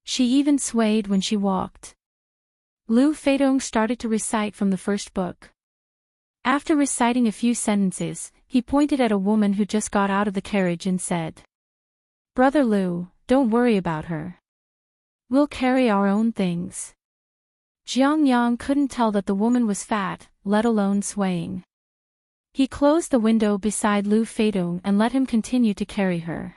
She even swayed when she walked. Lu Feidong started to recite from the 1st book. After reciting a few sentences, he pointed at a woman who just got out of the carriage and said, Brother Lu, don't worry about her. We'll carry our own things. Jiang Yang couldn't tell that the woman was fat, let alone swaying. He closed the window beside Lu Feidong and let him continue to carry her.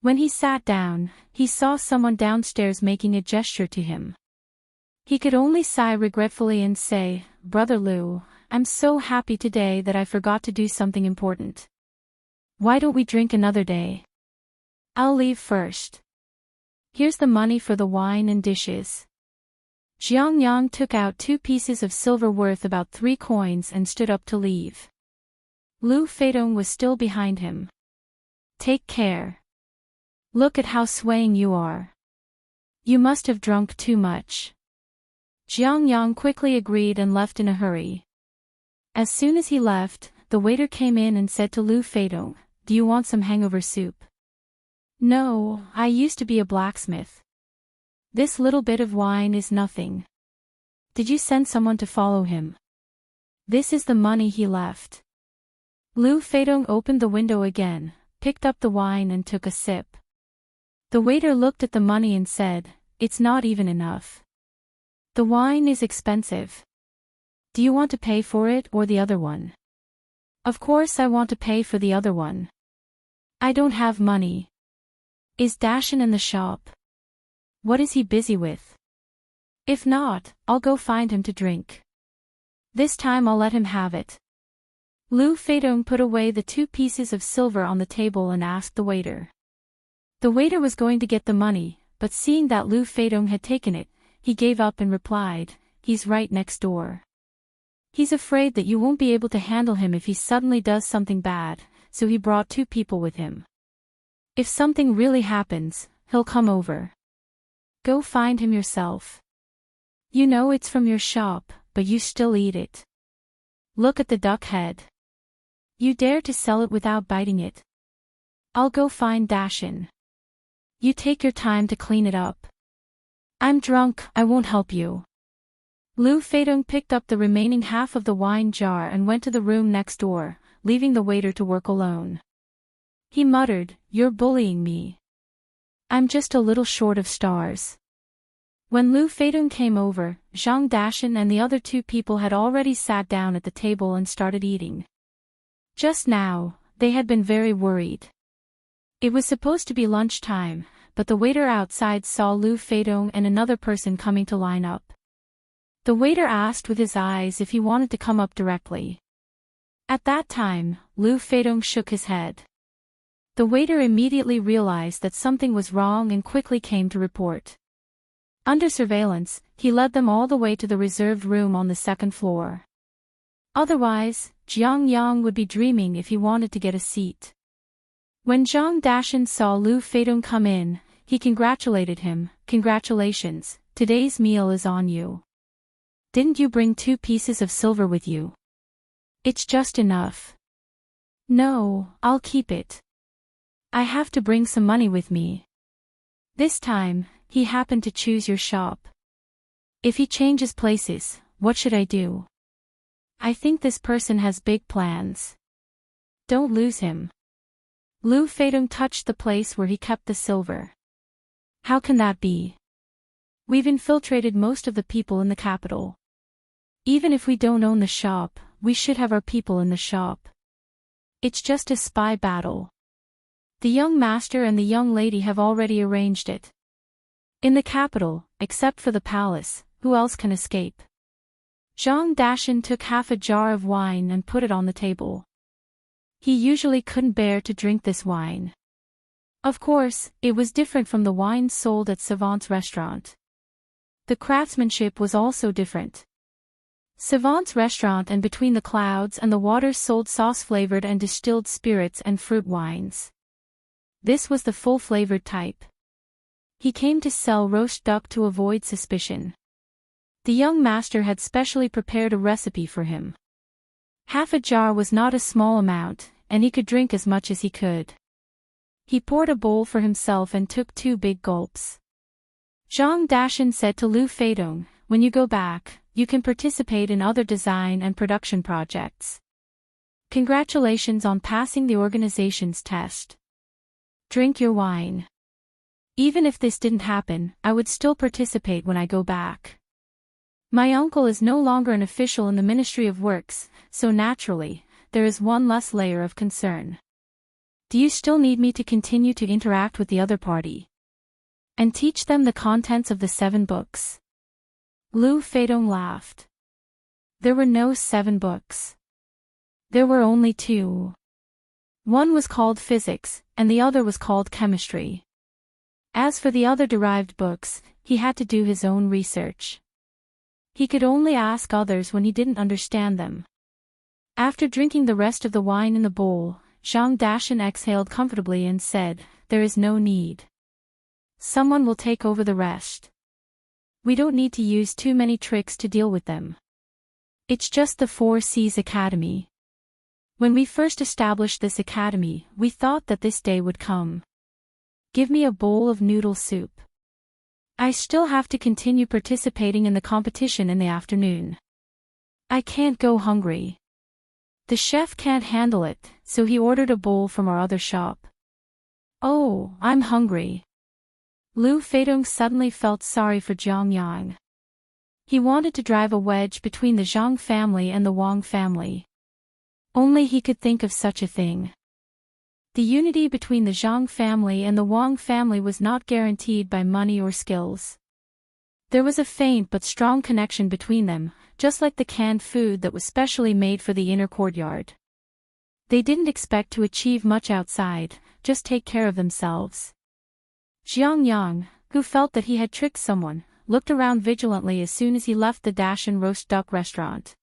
When he sat down, he saw someone downstairs making a gesture to him. He could only sigh regretfully and say, Brother Lu, I'm so happy today that I forgot to do something important. Why don't we drink another day? I'll leave first. Here's the money for the wine and dishes. Jiang Yang took out 2 pieces of silver worth about 3 coins and stood up to leave. Lu Feidong was still behind him. Take care. Look at how swaying you are. You must have drunk too much. Jiang Yang quickly agreed and left in a hurry. As soon as he left, the waiter came in and said to Lu Feidong, Do you want some hangover soup? No, I used to be a blacksmith. This little bit of wine is nothing. Did you send someone to follow him? This is the money he left. Lu Feidong opened the window again, picked up the wine and took a sip. The waiter looked at the money and said, "It's not even enough. The wine is expensive. Do you want to pay for it or the other one?" "Of course I want to pay for the other one. I don't have money." "Is Dashin in the shop? What is he busy with? If not, I'll go find him to drink. This time I'll let him have it." Lu Feidong put away the 2 pieces of silver on the table and asked the waiter. The waiter was going to get the money, but seeing that Lu Feidong had taken it, he gave up and replied, "He's right next door. He's afraid that you won't be able to handle him if he suddenly does something bad, so he brought 2 people with him. If something really happens, he'll come over. Go find him yourself. You know it's from your shop, but you still eat it. Look at the duck head. You dare to sell it without biting it. I'll go find Dashin. You take your time to clean it up. I'm drunk, I won't help you." Lu Feidong picked up the remaining half of the wine jar and went to the room next door, leaving the waiter to work alone. He muttered, "You're bullying me. I'm just a little short of stars." When Lu Feidong came over, Zhang Dashin and the other 2 people had already sat down at the table and started eating. Just now, they had been very worried. It was supposed to be lunchtime, but the waiter outside saw Lu Feidong and another person coming to line up. The waiter asked with his eyes if he wanted to come up directly. At that time, Lu Feidong shook his head. The waiter immediately realized that something was wrong and quickly came to report. Under surveillance, he led them all the way to the reserved room on the 2nd floor. Otherwise, Jiang Yang would be dreaming if he wanted to get a seat. When Zhang Dashin saw Lu Feidong come in, he congratulated him. "Congratulations, today's meal is on you. Didn't you bring 2 pieces of silver with you?" "It's just enough." "No, I'll keep it. I have to bring some money with me." This time, he happened to choose your shop. If he changes places, what should I do? I think this person has big plans. Don't lose him. Lu Feidong touched the place where he kept the silver. How can that be? We've infiltrated most of the people in the capital. Even if we don't own the shop, we should have our people in the shop. It's just a spy battle. The young master and the young lady have already arranged it. In the capital, except for the palace, who else can escape? Zhang Dashin took half a jar of wine and put it on the table. He usually couldn't bear to drink this wine. Of course, it was different from the wine sold at Savant's restaurant. The craftsmanship was also different. Savant's restaurant and Between the Clouds and the Waters sold sauce-flavored and distilled spirits and fruit wines. This was the full-flavored type. He came to sell roast duck to avoid suspicion. The young master had specially prepared a recipe for him. Half a jar was not a small amount, and he could drink as much as he could. He poured a bowl for himself and took 2 big gulps. Zhang Dashin said to Lu Feidong, "When you go back, you can participate in other design and production projects. Congratulations on passing the organization's test. Drink your wine. Even if this didn't happen, I would still participate when I go back. My uncle is no longer an official in the Ministry of Works, so naturally, there is one less layer of concern. Do you still need me to continue to interact with the other party? And teach them the contents of the 7 books? Lu Feidong laughed. There were no 7 books. There were only 2. One was called Physics, and the other was called Chemistry. As for the other derived books, he had to do his own research. He could only ask others when he didn't understand them. After drinking the rest of the wine in the bowl, Zhang Dashin exhaled comfortably and said, "There is no need. Someone will take over the rest. We don't need to use too many tricks to deal with them. It's just the 4 C's Academy. When we first established this academy, we thought that this day would come. Give me a bowl of noodle soup. I still have to continue participating in the competition in the afternoon. I can't go hungry. The chef can't handle it, so he ordered a bowl from our other shop. Oh, I'm hungry. Lu Feidong suddenly felt sorry for Jiang Yang. He wanted to drive a wedge between the Zhang family and the Wang family. Only he could think of such a thing. The unity between the Zhang family and the Wang family was not guaranteed by money or skills. There was a faint but strong connection between them, just like the canned food that was specially made for the inner courtyard. They didn't expect to achieve much outside, just take care of themselves. Jiang Yang, who felt that he had tricked someone, looked around vigilantly as soon as he left the Dash and Roast Duck restaurant.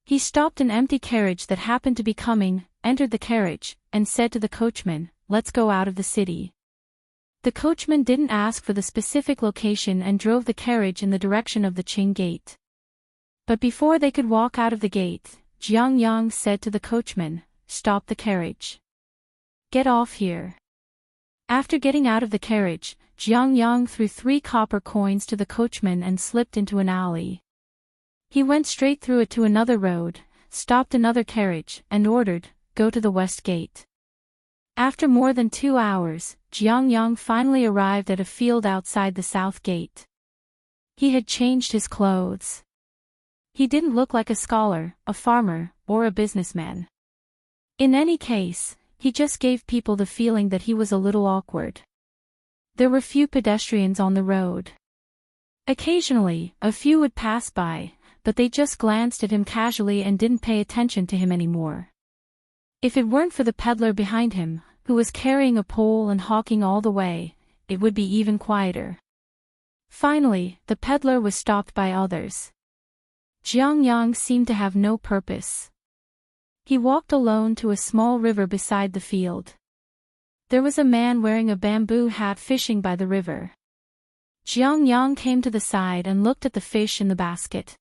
He stopped an empty carriage that happened to be coming, entered the carriage, and said to the coachman, "Let's go out of the city." The coachman didn't ask for the specific location and drove the carriage in the direction of the Qing gate. But before they could walk out of the gate, Jiang Yang said to the coachman, "Stop the carriage. Get off here." After getting out of the carriage, Jiang Yang threw 3 copper coins to the coachman and slipped into an alley. He went straight through it to another road, stopped another carriage, and ordered, "Go to the west gate." After more than 2 hours, Jiang Yang finally arrived at a field outside the south gate. He had changed his clothes. He didn't look like a scholar, a farmer, or a businessman. In any case, he just gave people the feeling that he was a little awkward. There were few pedestrians on the road. Occasionally, a few would pass by, but they just glanced at him casually and didn't pay attention to him anymore. If it weren't for the peddler behind him, who was carrying a pole and hawking all the way, it would be even quieter. Finally, the peddler was stopped by others. Jiang Yang seemed to have no purpose. He walked alone to a small river beside the field. There was a man wearing a bamboo hat fishing by the river. Jiang Yang came to the side and looked at the fish in the basket.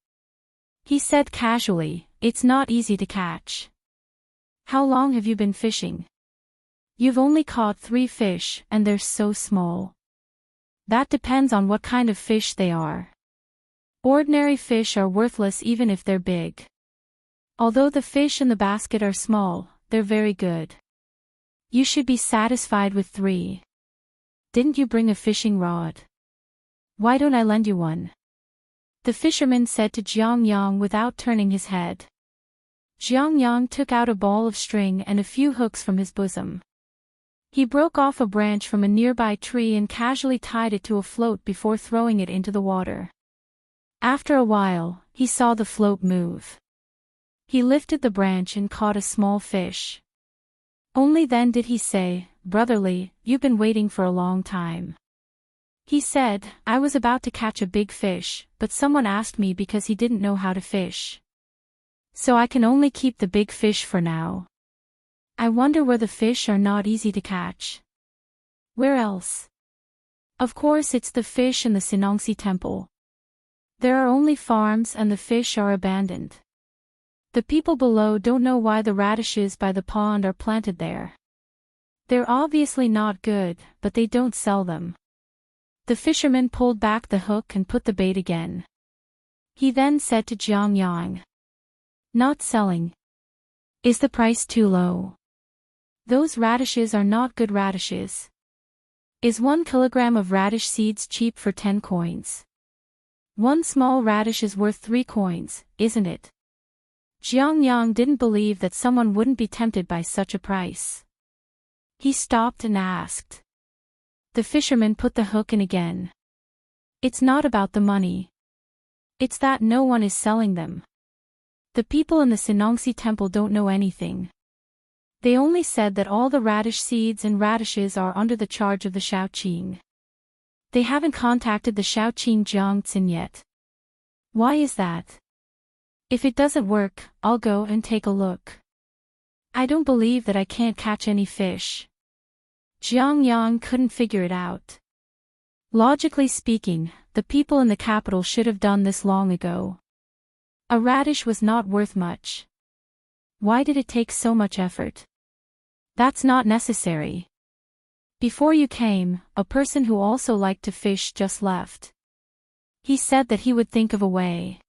He said casually, "It's not easy to catch." "How long have you been fishing?" "You've only caught 3 fish, and they're so small." "That depends on what kind of fish they are. Ordinary fish are worthless even if they're big. Although the fish in the basket are small, they're very good. You should be satisfied with 3. Didn't you bring a fishing rod? Why don't I lend you one?" The fisherman said to Jiang Yang without turning his head. Jiang Yang took out a ball of string and a few hooks from his bosom. He broke off a branch from a nearby tree and casually tied it to a float before throwing it into the water. After a while, he saw the float move. He lifted the branch and caught a small fish. Only then did he say, "Brotherly, you've been waiting for a long time." He said, "I was about to catch a big fish, but someone asked me because he didn't know how to fish. So I can only keep the big fish for now. I wonder where the fish are not easy to catch." "Where else?" "Of course it's the fish in the Sinongsi temple. There are only farms and the fish are abandoned. The people below don't know why the radishes by the pond are planted there. They're obviously not good, but they don't sell them." The fisherman pulled back the hook and put the bait again. He then said to Jiang Yang, "Not selling. Is the price too low? Those radishes are not good radishes. Is 1 kilogram of radish seeds cheap for 10 coins? 1 small radish is worth 3 coins, isn't it?" Jiang Yang didn't believe that someone wouldn't be tempted by such a price. He stopped and asked. The fisherman put the hook in again. "It's not about the money. It's that no one is selling them. The people in the Sinongsi temple don't know anything. They only said that all the radish seeds and radishes are under the charge of the Shaoqing. They haven't contacted the Shaoqing Jiangcin yet. Why is that? If it doesn't work, I'll go and take a look. I don't believe that I can't catch any fish." Jiang Yang couldn't figure it out. Logically speaking, the people in the capital should have done this long ago. A radish was not worth much. Why did it take so much effort? That's not necessary. Before you came, a person who also liked to fish just left. He said that he would think of a way.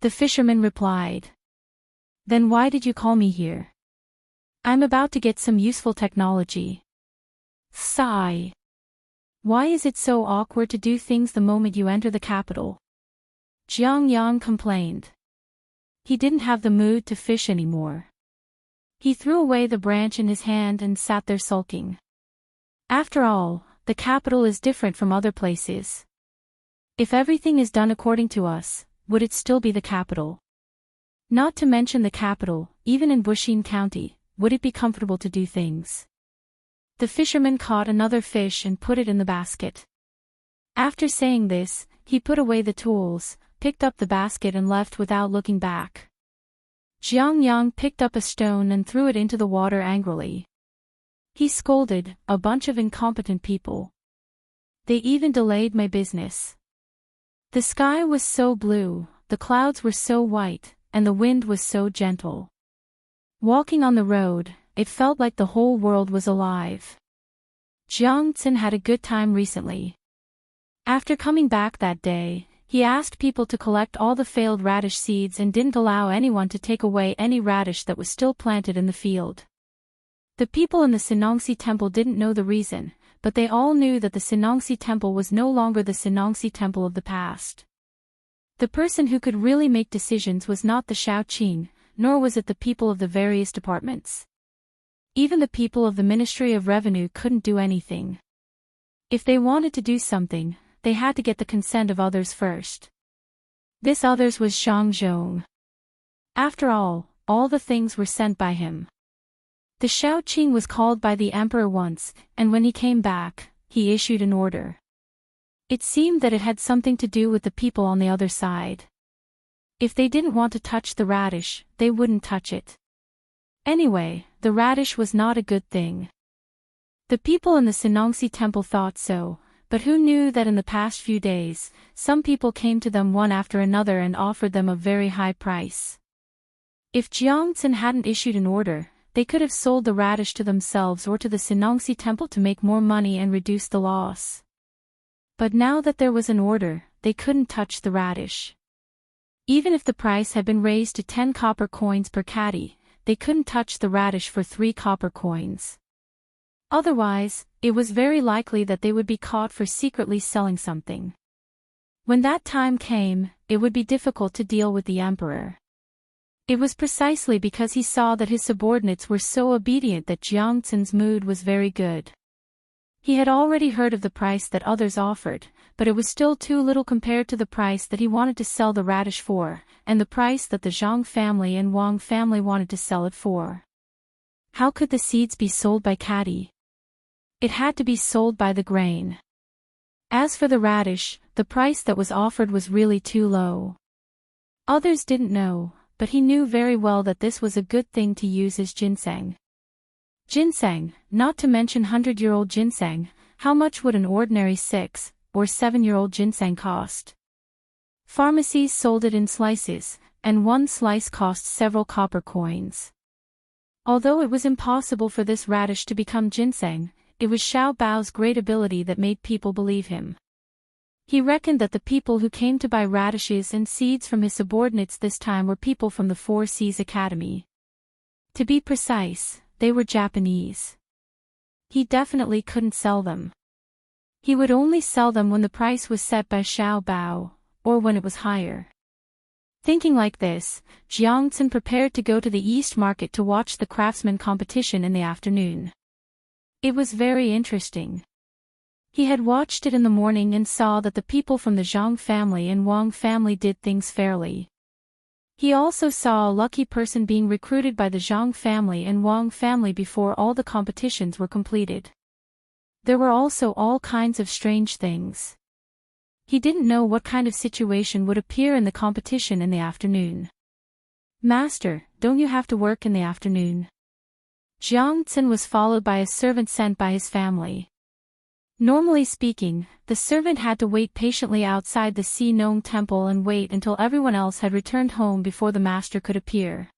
The fisherman replied. Then why did you call me here? I'm about to get some useful technology. Sigh. Why is it so awkward to do things the moment you enter the capital? Jiang Yang complained. He didn't have the mood to fish anymore. He threw away the branch in his hand and sat there sulking. After all, the capital is different from other places. If everything is done according to us, would it still be the capital? Not to mention the capital, even in Bushin County, would it be comfortable to do things? The fisherman caught another fish and put it in the basket. After saying this, he put away the tools, picked up the basket and left without looking back. Jiang Yang picked up a stone and threw it into the water angrily. He scolded, a bunch of incompetent people. They even delayed my business. The sky was so blue, the clouds were so white, and the wind was so gentle. Walking on the road, it felt like the whole world was alive. Jiang Tsin had a good time recently. After coming back that day, he asked people to collect all the failed radish seeds and didn't allow anyone to take away any radish that was still planted in the field. The people in the Sinongsi temple didn't know the reason, but they all knew that the Sinongsi temple was no longer the Sinongsi temple of the past. The person who could really make decisions was not the Shaoqing, nor was it the people of the various departments. Even the people of the Ministry of Revenue couldn't do anything. If they wanted to do something, they had to get the consent of others first. This others was Zhang Zhong. After all the things were sent by him. The Shaoqing was called by the emperor once, and when he came back, he issued an order. It seemed that it had something to do with the people on the other side. If they didn't want to touch the radish, they wouldn't touch it. Anyway, the radish was not a good thing. The people in the Sinongsi temple thought so, but who knew that in the past few days, some people came to them one after another and offered them a very high price. If Jiang Tsin hadn't issued an order, they could have sold the radish to themselves or to the Sinongsi temple to make more money and reduce the loss. But now that there was an order, they couldn't touch the radish. Even if the price had been raised to 10 copper coins per caddy, they couldn't touch the radish for 3 copper coins. Otherwise, it was very likely that they would be caught for secretly selling something. When that time came, it would be difficult to deal with the emperor. It was precisely because he saw that his subordinates were so obedient that Jiang Tsin's mood was very good. He had already heard of the price that others offered, but it was still too little compared to the price that he wanted to sell the radish for, and the price that the Zhang family and Wang family wanted to sell it for. How could the seeds be sold by caddy? It had to be sold by the grain. As for the radish, the price that was offered was really too low. Others didn't know, but he knew very well that this was a good thing to use as ginseng. Ginseng, not to mention 100-year-old ginseng, how much would an ordinary 6- or 7-year-old ginseng cost? Pharmacies sold it in slices, and one slice cost several copper coins. Although it was impossible for this radish to become ginseng, it was Xiao Bao's great ability that made people believe him. He reckoned that the people who came to buy radishes and seeds from his subordinates this time were people from the Four Seas Academy. To be precise, they were Japanese. He definitely couldn't sell them. He would only sell them when the price was set by Xiao Bao, or when it was higher. Thinking like this, Jiang Tsin prepared to go to the East Market to watch the craftsman competition in the afternoon. It was very interesting. He had watched it in the morning and saw that the people from the Zhang family and Wang family did things fairly. He also saw a lucky person being recruited by the Zhang family and Wang family before all the competitions were completed. There were also all kinds of strange things. He didn't know what kind of situation would appear in the competition in the afternoon. "Master, don't you have to work in the afternoon?" Jiang Tsin was followed by a servant sent by his family. Normally speaking, the servant had to wait patiently outside the Si Nong temple and wait until everyone else had returned home before the master could appear.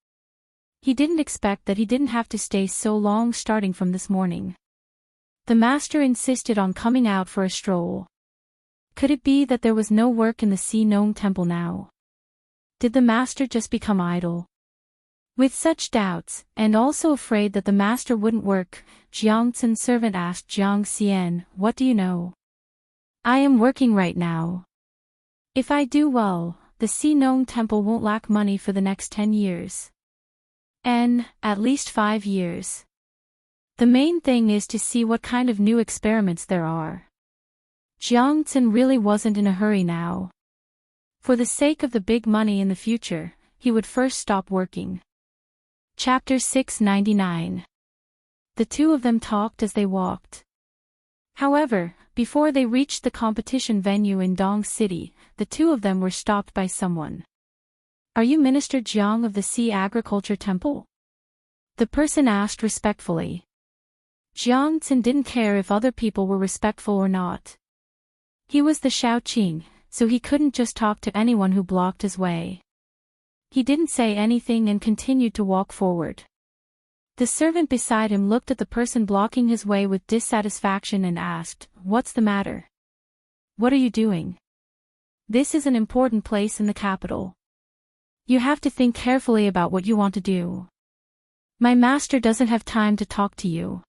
He didn't expect that he didn't have to stay so long starting from this morning. The master insisted on coming out for a stroll. Could it be that there was no work in the sea gnome temple now? Did the master just become idle? With such doubts, and also afraid that the master wouldn't work, Jiang Tsin's servant asked Jiang Xian, "What do you know?" "I am working right now. If I do well, the sea gnome temple won't lack money for the next 10 years. At least 5 years. The main thing is to see what kind of new experiments there are." Jiang Tsin really wasn't in a hurry now. For the sake of the big money in the future, he would first stop working. Chapter 699. The two of them talked as they walked. However, before they reached the competition venue in Dong City, the two of them were stopped by someone. "Are you Minister Jiang of the Sea Agriculture Temple?" the person asked respectfully. Jiang Tsin didn't care if other people were respectful or not. He was the Shaoqing, so he couldn't just talk to anyone who blocked his way. He didn't say anything and continued to walk forward. The servant beside him looked at the person blocking his way with dissatisfaction and asked, "What's the matter? What are you doing? This is an important place in the capital. You have to think carefully about what you want to do. My master doesn't have time to talk to you.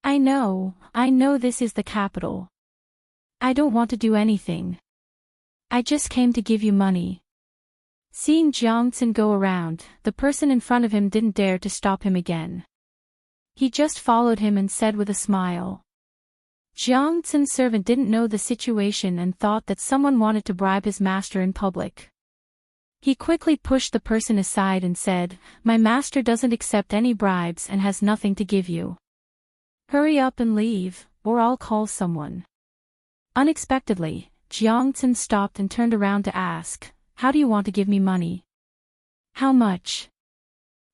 I know this is the capital. I don't want to do anything. I just came to give you money." Seeing Jiang Tsin go around, the person in front of him didn't dare to stop him again. He just followed him and said with a smile. Jiang Tsin's servant didn't know the situation and thought that someone wanted to bribe his master in public. He quickly pushed the person aside and said, "My master doesn't accept any bribes and has nothing to give you. Hurry up and leave, or I'll call someone." Unexpectedly, Jiang Tsin stopped and turned around to ask, "How do you want to give me money? How much?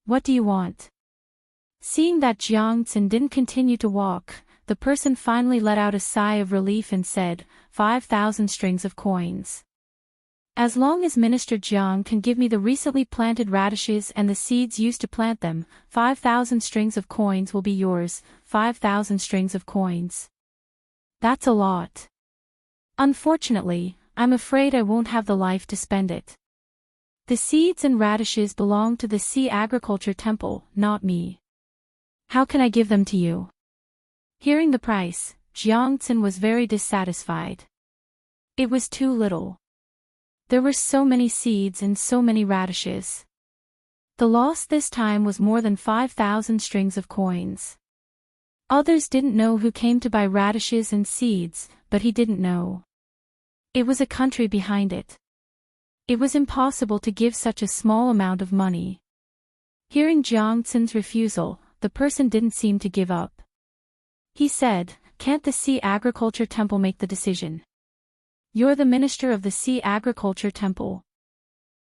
What do you want?" Seeing that Jiang Tsin didn't continue to walk, the person finally let out a sigh of relief and said, 5,000 strings of coins. "As long as Minister Jiang can give me the recently planted radishes and the seeds used to plant them, 5,000 strings of coins will be yours, 5,000 strings of coins. That's a lot. Unfortunately, I'm afraid I won't have the life to spend it. The seeds and radishes belong to the Sea Agriculture Temple, not me. How can I give them to you?" Hearing the price, Jiang Tsin was very dissatisfied. It was too little. There were so many seeds and so many radishes. The loss this time was more than 5,000 strings of coins. Others didn't know who came to buy radishes and seeds, but he didn't know. It was a country behind it. It was impossible to give such a small amount of money. Hearing Jiang Tsin's refusal, the person didn't seem to give up. He said, "Can't the Sea Agriculture Temple make the decision? You're the minister of the Sea Agriculture Temple.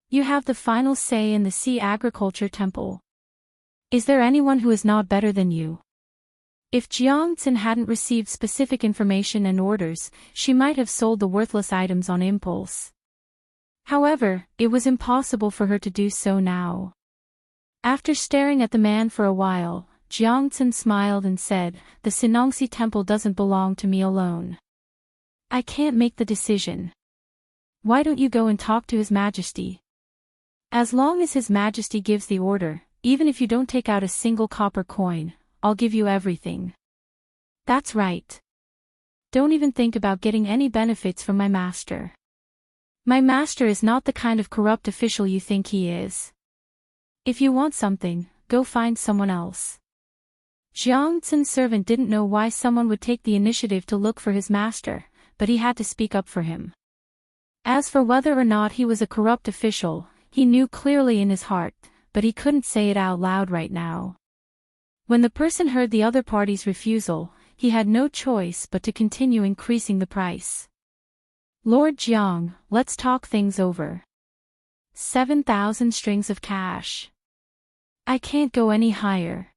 You have the final say in the Sea Agriculture Temple. Is there anyone who is not better than you?" If Jiang Tsin hadn't received specific information and orders, she might have sold the worthless items on impulse. However, it was impossible for her to do so now. After staring at the man for a while, Jiang Tsin smiled and said, "The Sinongxi Temple doesn't belong to me alone. I can't make the decision. Why don't you go and talk to His Majesty? As long as His Majesty gives the order, even if you don't take out a single copper coin, I'll give you everything." "That's right. Don't even think about getting any benefits from my master. My master is not the kind of corrupt official you think he is. If you want something, go find someone else." Jiang Tsin's servant didn't know why someone would take the initiative to look for his master, but he had to speak up for him. As for whether or not he was a corrupt official, he knew clearly in his heart, but he couldn't say it out loud right now. When the person heard the other party's refusal, he had no choice but to continue increasing the price. "Lord Jiang, let's talk things over. 7,000 strings of cash. I can't go any higher.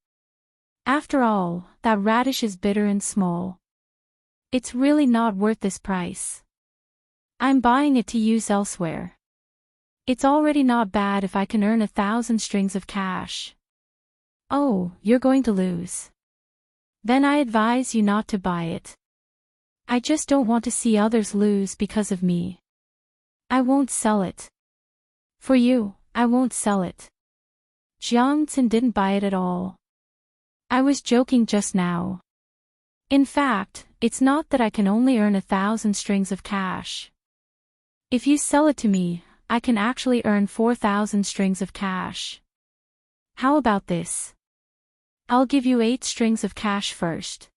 After all, that radish is bitter and small. It's really not worth this price. I'm buying it to use elsewhere. It's already not bad if I can earn 1,000 strings of cash." "Oh, you're going to lose. Then I advise you not to buy it. I just don't want to see others lose because of me. I won't sell it. For you, I won't sell it. Jiang Xin didn't buy it at all. I was joking just now. In fact, it's not that I can only earn 1,000 strings of cash. If you sell it to me, I can actually earn 4,000 strings of cash. How about this? I'll give you 8 strings of cash first.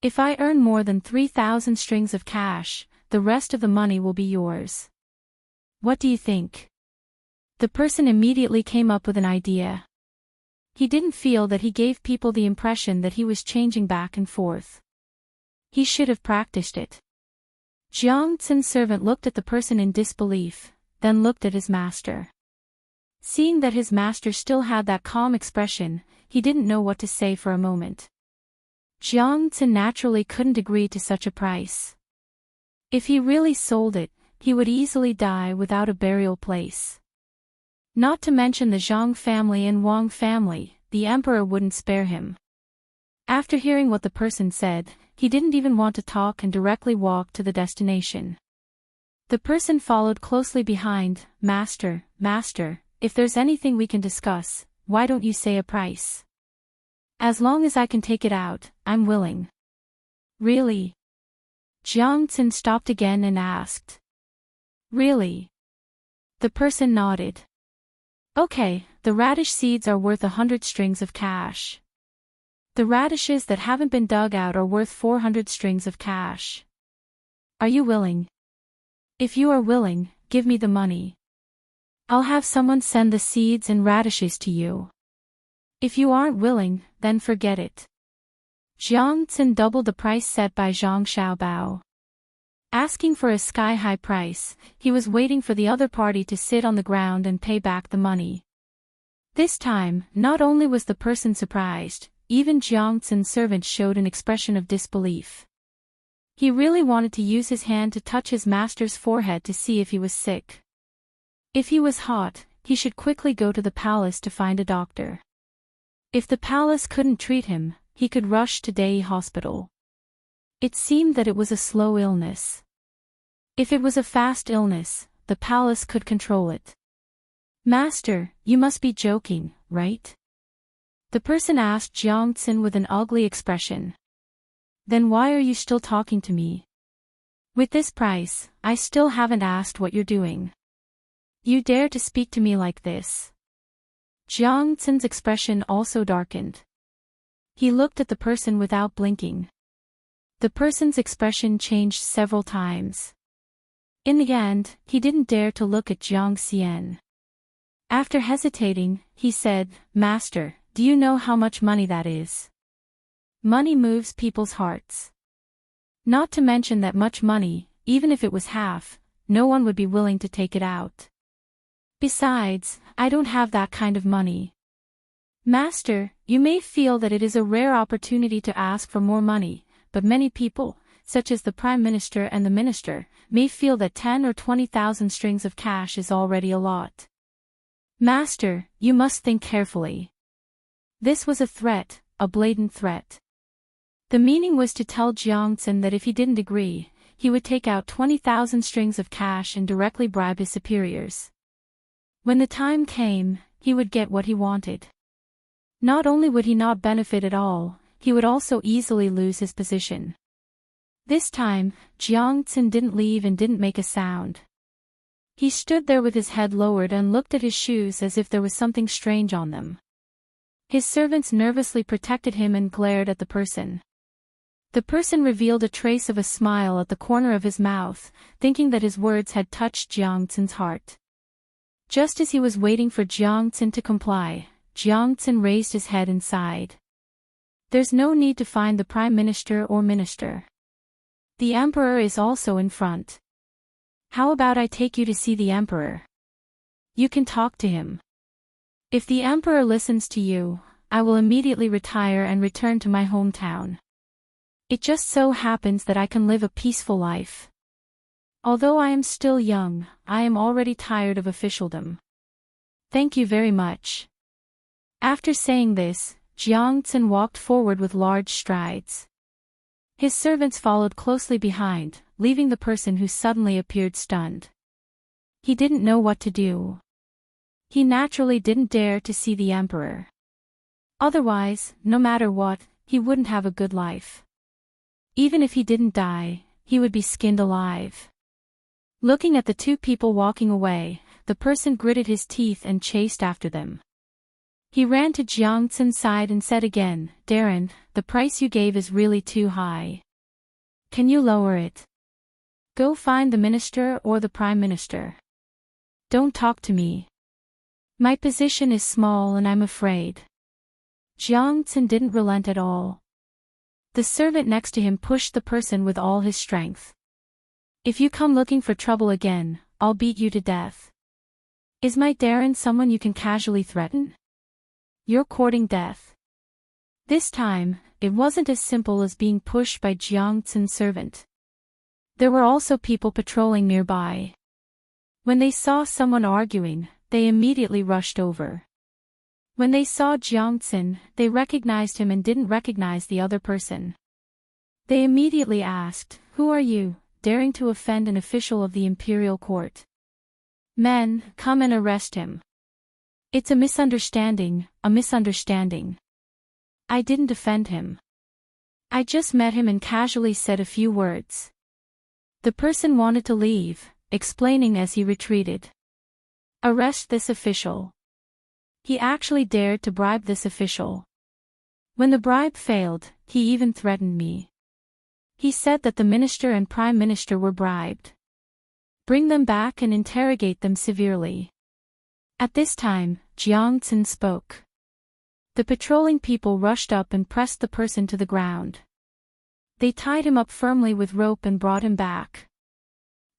If I earn more than 3,000 strings of cash, the rest of the money will be yours. What do you think? The person immediately came up with an idea. He didn't feel that he gave people the impression that he was changing back and forth. He should have practiced it. Jiang Xin's servant looked at the person in disbelief, then looked at his master. Seeing that his master still had that calm expression, he didn't know what to say for a moment. Jiang Xin naturally couldn't agree to such a price. If he really sold it, he would easily die without a burial place. Not to mention the Zhang family and Wang family, the emperor wouldn't spare him. After hearing what the person said, he didn't even want to talk and directly walked to the destination. The person followed closely behind. Master, if there's anything we can discuss, why don't you say a price? As long as I can take it out, I'm willing. Really? Jiang Xin stopped again and asked. Really? The person nodded. Okay, the radish seeds are worth 100 strings of cash. The radishes that haven't been dug out are worth 400 strings of cash. Are you willing? If you are willing, give me the money. I'll have someone send the seeds and radishes to you. If you aren't willing, then forget it. Jiang Xin doubled the price set by Zhang Xiaobao. Asking for a sky-high price, he was waiting for the other party to sit on the ground and pay back the money. This time, not only was the person surprised, even Jiang Xin's servant showed an expression of disbelief. He really wanted to use his hand to touch his master's forehead to see if he was sick. If he was hot, he should quickly go to the palace to find a doctor. If the palace couldn't treat him, he could rush to Dei Hospital. It seemed that it was a slow illness. If it was a fast illness, the palace could control it. Master, you must be joking, right? The person asked Jiang Xin with an ugly expression. Then why are you still talking to me? With this price, I still haven't asked what you're doing. You dare to speak to me like this? Jiang Xin's expression also darkened. He looked at the person without blinking. The person's expression changed several times. In the end, he didn't dare to look at Jiang Xian. After hesitating, he said, Master, do you know how much money that is? Money moves people's hearts. Not to mention that much money, even if it was half, no one would be willing to take it out. Besides, I don't have that kind of money. Master, you may feel that it is a rare opportunity to ask for more money, but many people, such as the Prime Minister and the Minister, may feel that 10 or 20,000 strings of cash is already a lot. Master, you must think carefully. This was a threat, a blatant threat. The meaning was to tell Jiang Xin that if he didn't agree, he would take out 20,000 strings of cash and directly bribe his superiors. When the time came, he would get what he wanted. Not only would he not benefit at all, he would also easily lose his position. This time, Jiang Xin didn't leave and didn't make a sound. He stood there with his head lowered and looked at his shoes as if there was something strange on them. His servants nervously protected him and glared at the person. The person revealed a trace of a smile at the corner of his mouth, thinking that his words had touched Jiang Xin's heart. Just as he was waiting for Jiang Xin to comply, Jiang Xin raised his head and sighed. There's no need to find the Prime Minister or Minister. The Emperor is also in front. How about I take you to see the Emperor? You can talk to him. If the Emperor listens to you, I will immediately retire and return to my hometown. It just so happens that I can live a peaceful life. Although I am still young, I am already tired of officialdom. Thank you very much. After saying this, Jiang walked forward with large strides. His servants followed closely behind, leaving the person who suddenly appeared stunned. He didn't know what to do. He naturally didn't dare to see the emperor. Otherwise, no matter what, he wouldn't have a good life. Even if he didn't die, he would be skinned alive. Looking at the two people walking away, the person gritted his teeth and chased after them. He ran to Jiang side and said again, "Darren, the price you gave is really too high. Can you lower it? Go find the minister or the prime minister. Don't talk to me. My position is small and I'm afraid." Jiang didn't relent at all. The servant next to him pushed the person with all his strength. "If you come looking for trouble again, I'll beat you to death. Is my Darren someone you can casually threaten? You're courting death." This time, it wasn't as simple as being pushed by Jiang's servant. There were also people patrolling nearby. When they saw someone arguing, they immediately rushed over. When they saw Jiang, they recognized him and didn't recognize the other person. They immediately asked, "Who are you, daring to offend an official of the imperial court? Men, come and arrest him. It's a misunderstanding, a misunderstanding. I didn't offend him. I just met him and casually said a few words." The person wanted to leave, explaining as he retreated. "Arrest this official. He actually dared to bribe this official. When the bribe failed, he even threatened me. He said that the minister and prime minister were bribed. Bring them back and interrogate them severely." At this time, Jiang spoke. The patrolling people rushed up and pressed the person to the ground. They tied him up firmly with rope and brought him back.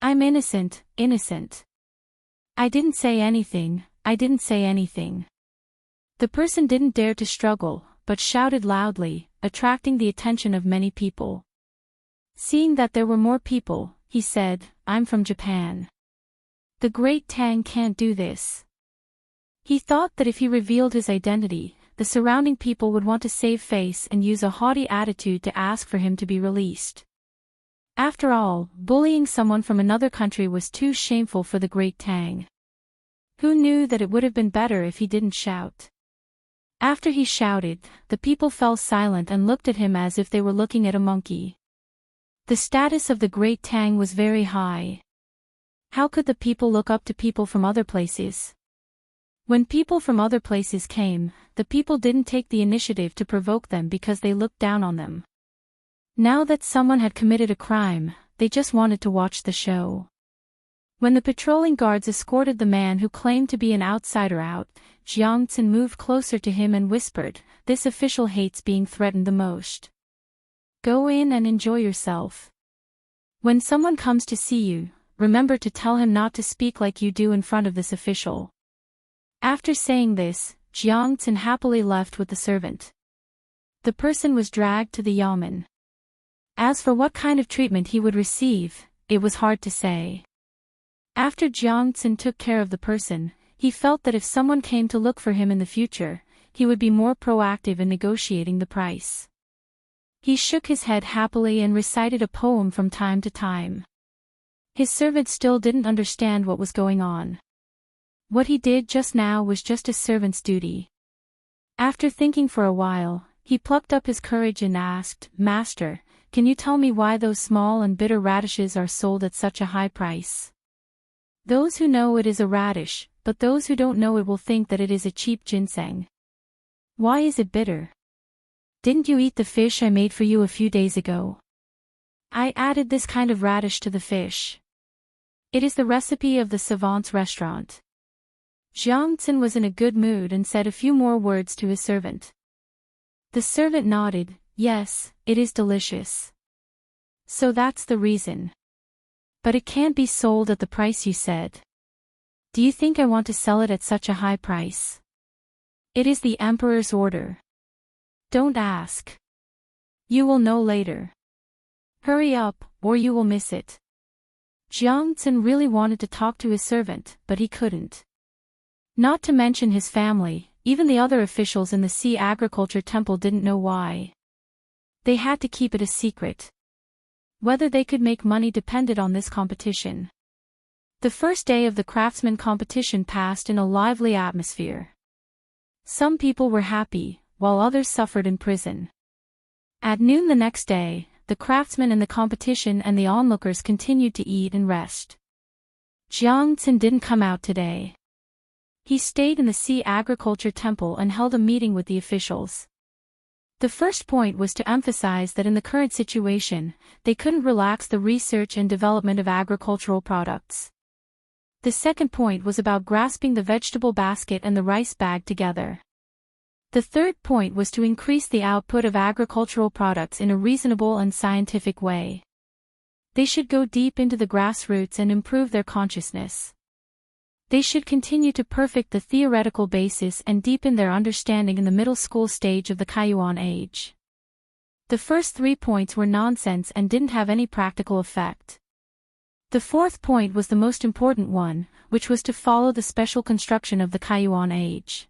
"I'm innocent, innocent. I didn't say anything, I didn't say anything." The person didn't dare to struggle, but shouted loudly, attracting the attention of many people. Seeing that there were more people, he said, "I'm from Japan. The great Tang can't do this." He thought that if he revealed his identity, the surrounding people would want to save face and use a haughty attitude to ask for him to be released. After all, bullying someone from another country was too shameful for the great Tang. Who knew that it would have been better if he didn't shout? After he shouted, the people fell silent and looked at him as if they were looking at a monkey. The status of the great Tang was very high. How could the people look up to people from other places? When people from other places came, the people didn't take the initiative to provoke them because they looked down on them. Now that someone had committed a crime, they just wanted to watch the show. When the patrolling guards escorted the man who claimed to be an outsider out, Jiang moved closer to him and whispered, "This official hates being threatened the most. Go in and enjoy yourself. When someone comes to see you, remember to tell him not to speak like you do in front of this official." After saying this, Jiang happily left with the servant. The person was dragged to the yamen. As for what kind of treatment he would receive, it was hard to say. After Jiang took care of the person, he felt that if someone came to look for him in the future, he would be more proactive in negotiating the price. He shook his head happily and recited a poem from time to time. His servant still didn't understand what was going on. What he did just now was just a servant's duty. After thinking for a while, he plucked up his courage and asked, "Master, can you tell me why those small and bitter radishes are sold at such a high price? Those who know it is a radish, but those who don't know it will think that it is a cheap ginseng. Why is it bitter? Didn't you eat the fish I made for you a few days ago? I added this kind of radish to the fish. It is the recipe of the savant's restaurant." Jiang was in a good mood and said a few more words to his servant. The servant nodded, "Yes, it is delicious. So that's the reason. But it can't be sold at the price you said. Do you think I want to sell it at such a high price? It is the emperor's order. Don't ask. You will know later. Hurry up, or you will miss it." Jiang really wanted to talk to his servant, but he couldn't. Not to mention his family, even the other officials in the Sea Agriculture Temple didn't know why. They had to keep it a secret. Whether they could make money depended on this competition. The first day of the craftsman competition passed in a lively atmosphere. Some people were happy, while others suffered in prison. At noon the next day, the craftsmen in the competition and the onlookers continued to eat and rest. Jiang Xin didn't come out today. He stayed in the Sea Agriculture Temple and held a meeting with the officials. The first point was to emphasize that in the current situation, they couldn't relax the research and development of agricultural products. The second point was about grasping the vegetable basket and the rice bag together. The third point was to increase the output of agricultural products in a reasonable and scientific way. They should go deep into the grassroots and improve their consciousness. They should continue to perfect the theoretical basis and deepen their understanding in the middle school stage of the Kaiyuan age. The first 3 points were nonsense and didn't have any practical effect. The fourth point was the most important one, which was to follow the special construction of the Kaiyuan age.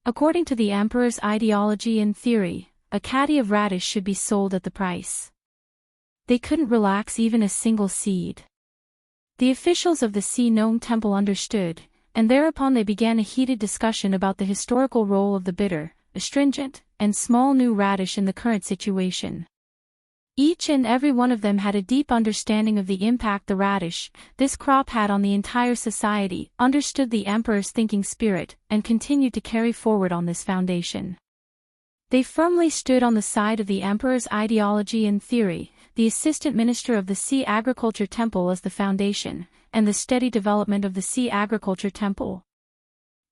According to the emperor's ideology and theory, a caddy of radish should be sold at the price. They couldn't relax even a single seed. The officials of the Sea Nong Temple understood, and thereupon they began a heated discussion about the historical role of the bitter, astringent, and small new radish in the current situation. Each and every one of them had a deep understanding of the impact the radish, this crop had on the entire society, understood the emperor's thinking spirit, and continued to carry forward on this foundation. They firmly stood on the side of the emperor's ideology and theory, the assistant minister of the Sea Agriculture Temple as the foundation, and the steady development of the Sea Agriculture Temple.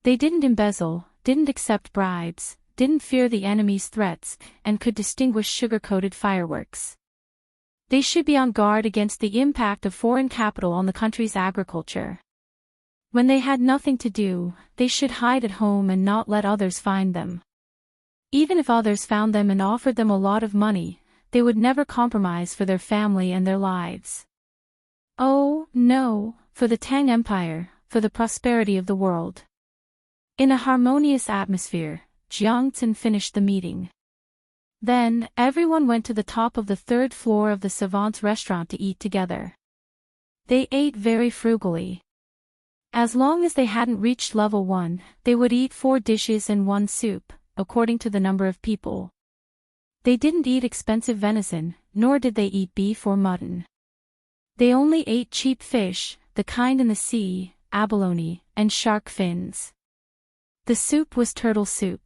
They didn't embezzle, didn't accept bribes, didn't fear the enemy's threats, and could distinguish sugar-coated fireworks. They should be on guard against the impact of foreign capital on the country's agriculture. When they had nothing to do, they should hide at home and not let others find them. Even if others found them and offered them a lot of money, they would never compromise for their family and their lives. Oh, no, for the Tang Empire, for the prosperity of the world. In a harmonious atmosphere, Jiang Xin finished the meeting. Then, everyone went to the top of the 3rd floor of the savant's restaurant to eat together. They ate very frugally. As long as they hadn't reached level 1, they would eat 4 dishes and 1 soup, according to the number of people. They didn't eat expensive venison, nor did they eat beef or mutton. They only ate cheap fish, the kind in the sea, abalone, and shark fins. The soup was turtle soup.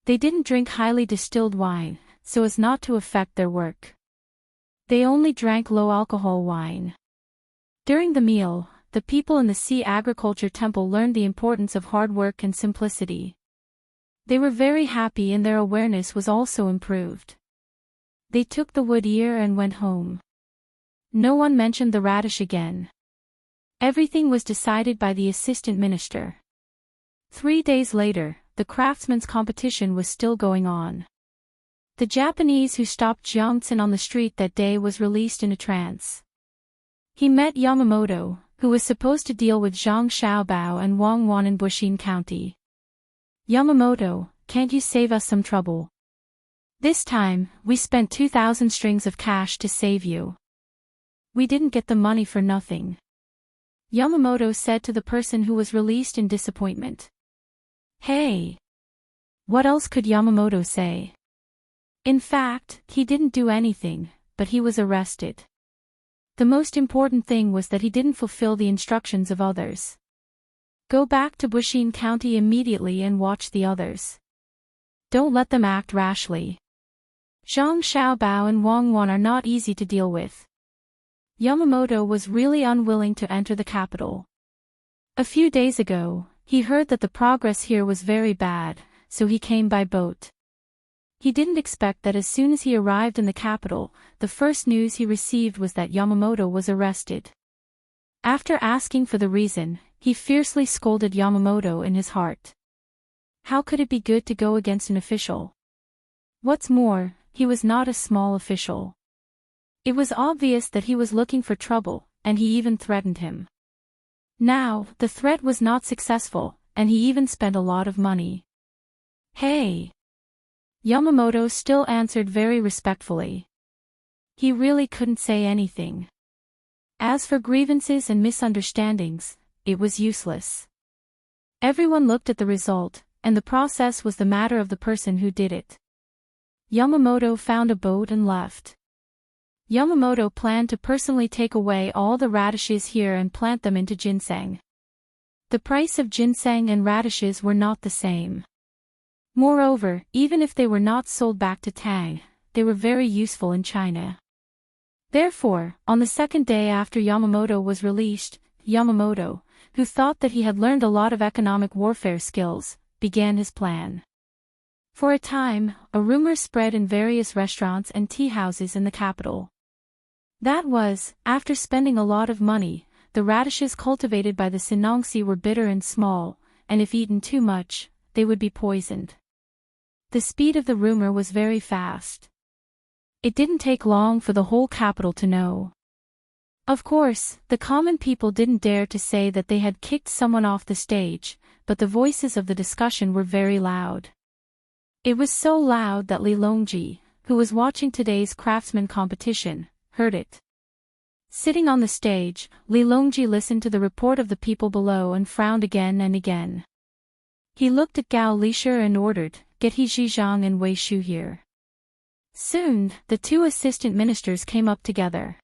They didn't drink highly distilled wine, so as not to affect their work. They only drank low-alcohol wine. During the meal, the people in the Sea Agriculture Temple learned the importance of hard work and simplicity. They were very happy and their awareness was also improved. They took the wood ear and went home. No one mentioned the radish again. Everything was decided by the assistant minister. 3 days later, the craftsman's competition was still going on. The Japanese who stopped Jiang Xin on the street that day was released in a trance. He met Yamamoto, who was supposed to deal with Zhang Xiaobao and Wang Wan in Buxin County. Yamamoto, can't you save us some trouble? This time, we spent 2,000 strings of cash to save you. We didn't get the money for nothing. Yamamoto said to the person who was released in disappointment. Hey! What else could Yamamoto say? In fact, he didn't do anything, but he was arrested. The most important thing was that he didn't fulfill the instructions of others. Go back to Buxin County immediately and watch the others. Don't let them act rashly. Zhang Xiaobao and Wang Wan are not easy to deal with. Yamamoto was really unwilling to enter the capital. A few days ago, he heard that the progress here was very bad, so he came by boat. He didn't expect that as soon as he arrived in the capital, the first news he received was that Yamamoto was arrested. After asking for the reason, he fiercely scolded Yamamoto in his heart. How could it be good to go against an official? What's more, he was not a small official. It was obvious that he was looking for trouble, and he even threatened him. Now, the threat was not successful, and he even spent a lot of money. Hey! Yamamoto still answered very respectfully. He really couldn't say anything. As for grievances and misunderstandings, it was useless. Everyone looked at the result, and the process was the matter of the person who did it. Yamamoto found a boat and left. Yamamoto planned to personally take away all the radishes here and plant them into ginseng. The price of ginseng and radishes were not the same. Moreover, even if they were not sold back to Tang, they were very useful in China. Therefore, on the second day after Yamamoto was released, Yamamoto, who thought that he had learned a lot of economic warfare skills, began his plan. For a time, a rumor spread in various restaurants and tea houses in the capital. That was, after spending a lot of money, the radishes cultivated by the Sinongsi were bitter and small, and if eaten too much, they would be poisoned. The speed of the rumor was very fast. It didn't take long for the whole capital to know. Of course, the common people didn't dare to say that they had kicked someone off the stage, but the voices of the discussion were very loud. It was so loud that Li Longji, who was watching today's craftsman competition, heard it. Sitting on the stage, Li Longji listened to the report of the people below and frowned again and again. He looked at Gao Lisher and ordered, "Get He Zhizhang and Wei Shu here." Soon, the two assistant ministers came up together.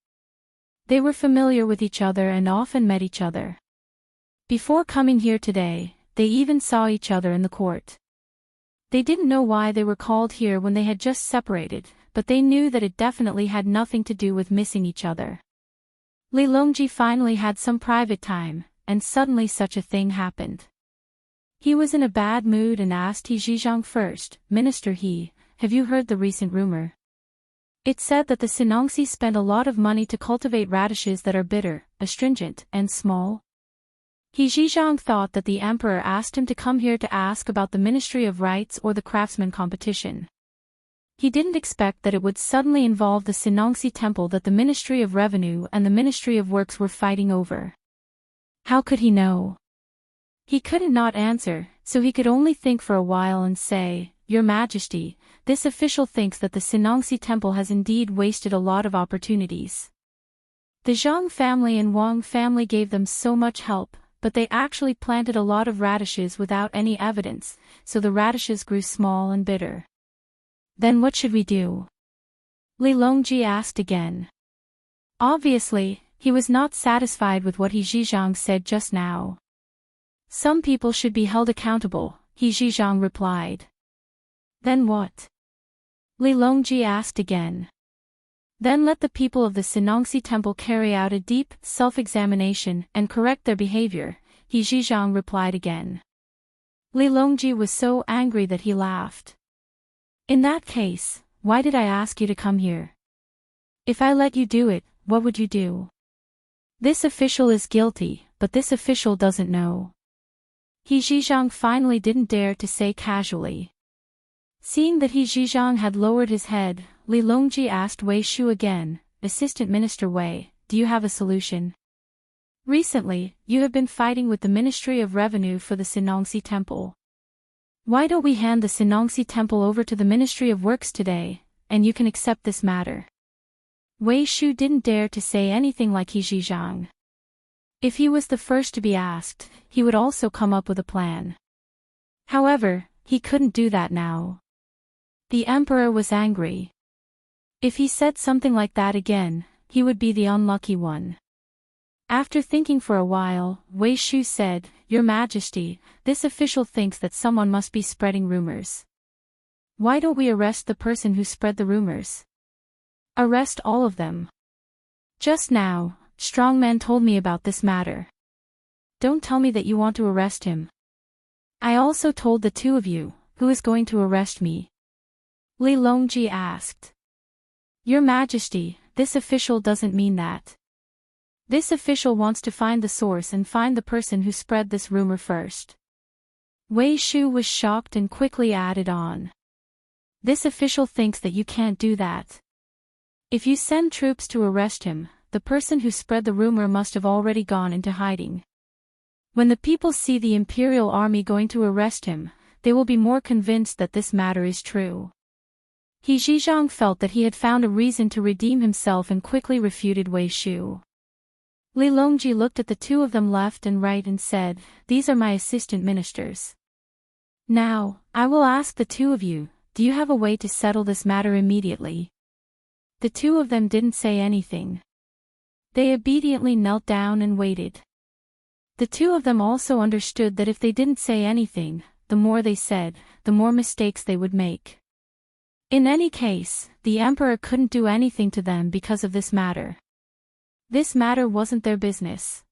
They were familiar with each other and often met each other. Before coming here today, they even saw each other in the court. They didn't know why they were called here when they had just separated, but they knew that it definitely had nothing to do with missing each other. Li Longji finally had some private time, and suddenly such a thing happened. He was in a bad mood and asked He Zhizhang first, "Minister He, have you heard the recent rumor? It said that the Sinongsi spent a lot of money to cultivate radishes that are bitter, astringent, and small." He Zhizhang thought that the emperor asked him to come here to ask about the Ministry of Rights or the craftsman competition. He didn't expect that it would suddenly involve the Sinongsi temple that the Ministry of Revenue and the Ministry of Works were fighting over. How could he know? He couldn't not answer, so he could only think for a while and say, "Your Majesty, this official thinks that the Sinongsi temple has indeed wasted a lot of opportunities. The Zhang family and Wang family gave them so much help, but they actually planted a lot of radishes without any evidence, so the radishes grew small and bitter. Then what should we do?" Li Longji asked again. Obviously, he was not satisfied with what He Zhizhang said just now. "Some people should be held accountable," He Zhizhang replied. "Then what?" Li Longji asked again. "Then let the people of the Sinongsi temple carry out a deep self-examination and correct their behavior," He Zhizhang replied again. Li Longji was so angry that he laughed. "In that case, why did I ask you to come here? If I let you do it, what would you do? This official is guilty, but this official doesn't know." He Zhizhang finally didn't dare to say casually. Seeing that He Zhizhang had lowered his head, Li Longji asked Wei Shu again, "Assistant Minister Wei, do you have a solution? Recently, you have been fighting with the Ministry of Revenue for the Sinongsi temple. Why don't we hand the Sinongsi temple over to the Ministry of Works today, and you can accept this matter?" Wei Shu didn't dare to say anything like He Zhizhang. If he was the first to be asked, he would also come up with a plan. However, he couldn't do that now. The emperor was angry. If he said something like that again, he would be the unlucky one. After thinking for a while, Wei Shu said, "Your Majesty, this official thinks that someone must be spreading rumors. Why don't we arrest the person who spread the rumors? Arrest all of them. Just now, strongmen told me about this matter. Don't tell me that you want to arrest him. I also told the two of you, who is going to arrest me?" Li Longji asked. "Your Majesty, this official doesn't mean that. This official wants to find the source and find the person who spread this rumor first." Wei Shu was shocked and quickly added on. "This official thinks that you can't do that. If you send troops to arrest him, the person who spread the rumor must have already gone into hiding. When the people see the imperial army going to arrest him, they will be more convinced that this matter is true. He Zhizhang felt that he had found a reason to redeem himself and quickly refuted Wei Shu. Li Longji looked at the two of them left and right and said, "These are my assistant ministers. Now, I will ask the two of you, do you have a way to settle this matter immediately?" The two of them didn't say anything. They obediently knelt down and waited. The two of them also understood that if they didn't say anything, the more they said, the more mistakes they would make. In any case, the emperor couldn't do anything to them because of this matter. This matter wasn't their business.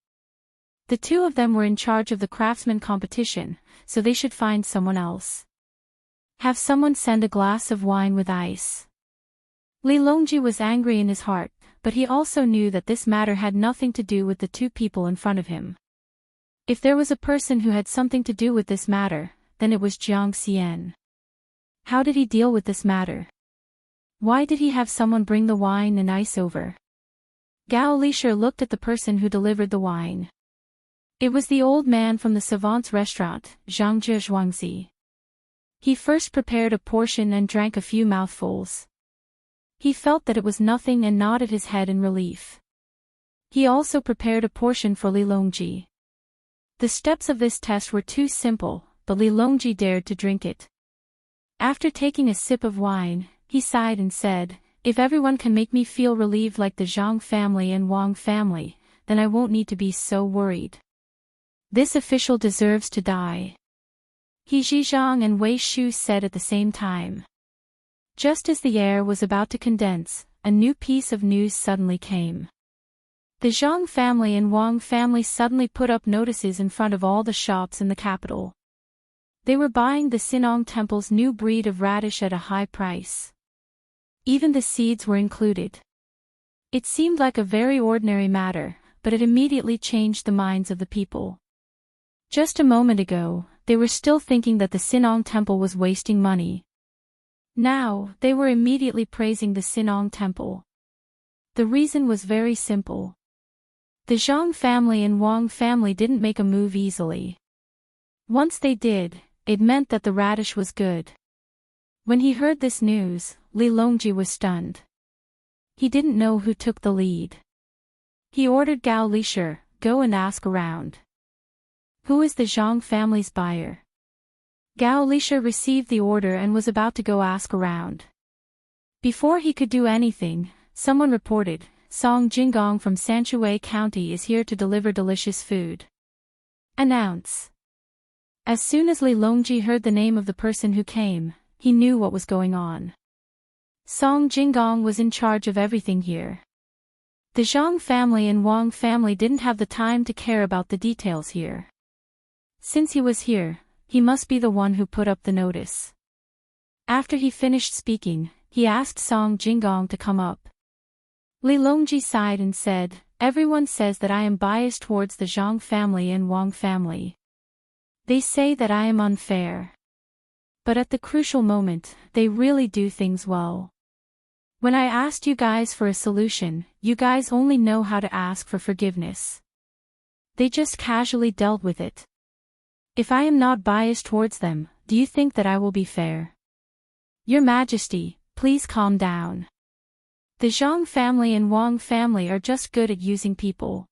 The two of them were in charge of the craftsman competition, so they should find someone else. Have someone send a glass of wine with ice. Li Longji was angry in his heart, but he also knew that this matter had nothing to do with the two people in front of him. If there was a person who had something to do with this matter, then it was Jiang Xian. How did he deal with this matter? Why did he have someone bring the wine and ice over? Gao Lisher looked at the person who delivered the wine. It was the old man from the savant's restaurant, Zhangzhe Zhuangzi. He first prepared a portion and drank a few mouthfuls. He felt that it was nothing and nodded his head in relief. He also prepared a portion for Li Longji. The steps of this test were too simple, but Li Longji dared to drink it. After taking a sip of wine, he sighed and said, "If everyone can make me feel relieved like the Zhang family and Wang family, then I won't need to be so worried. This official deserves to die." He Zhizhang and Wei Shu said at the same time. Just as the air was about to condense, a new piece of news suddenly came. The Zhang family and Wang family suddenly put up notices in front of all the shops in the capital. They were buying the Sinong Temple's new breed of radish at a high price. Even the seeds were included. It seemed like a very ordinary matter, but it immediately changed the minds of the people. Just a moment ago, they were still thinking that the Sinong Temple was wasting money. Now, they were immediately praising the Sinong Temple. The reason was very simple. The Zhang family and Wang family didn't make a move easily. Once they did, it meant that the radish was good. When he heard this news, Li Longji was stunned. He didn't know who took the lead. He ordered Gao Lisher, "Go and ask around. Who is the Zhang family's buyer?" Gao Lisher received the order and was about to go ask around. Before he could do anything, someone reported, "Song Jingong from Sanshui County is here to deliver delicious food. Announce." As soon as Li Longji heard the name of the person who came, he knew what was going on. Song Jingong was in charge of everything here. The Zhang family and Wang family didn't have the time to care about the details here. Since he was here, he must be the one who put up the notice. After he finished speaking, he asked Song Jingong to come up. Li Longji sighed and said, "Everyone says that I am biased towards the Zhang family and Wang family. They say that I am unfair. But at the crucial moment, they really do things well. When I asked you guys for a solution, you guys only know how to ask for forgiveness. They just casually dealt with it. If I am not biased towards them, do you think that I will be fair? Your Majesty, please calm down. The Zhang family and Wang family are just good at using people.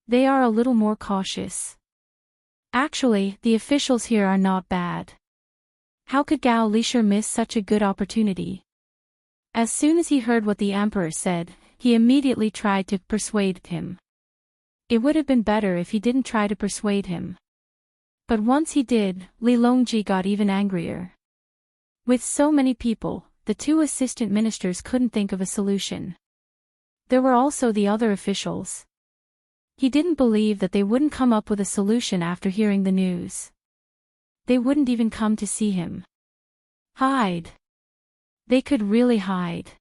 They are a little more cautious. Actually, the officials here are not bad. How could Gao Lisher miss such a good opportunity?" As soon as he heard what the emperor said, he immediately tried to persuade him. It would have been better if he didn't try to persuade him. But once he did, Li Longji got even angrier. With so many people, the two assistant ministers couldn't think of a solution. There were also the other officials. He didn't believe that they wouldn't come up with a solution after hearing the news. They wouldn't even come to see him. Hide. They could really hide.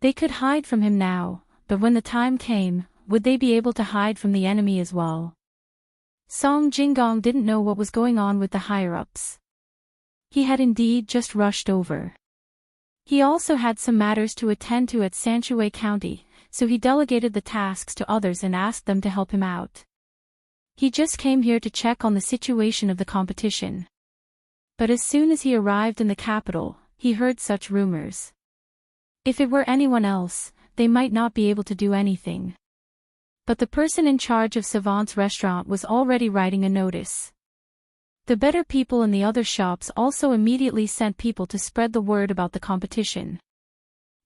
They could hide from him now, but when the time came, would they be able to hide from the enemy as well? Song Jingong didn't know what was going on with the higher-ups. He had indeed just rushed over. He also had some matters to attend to at Sanshui County, so he delegated the tasks to others and asked them to help him out. He just came here to check on the situation of the competition. But as soon as he arrived in the capital, he heard such rumors. If it were anyone else, they might not be able to do anything. But the person in charge of Savant's restaurant was already writing a notice. The better people in the other shops also immediately sent people to spread the word about the competition.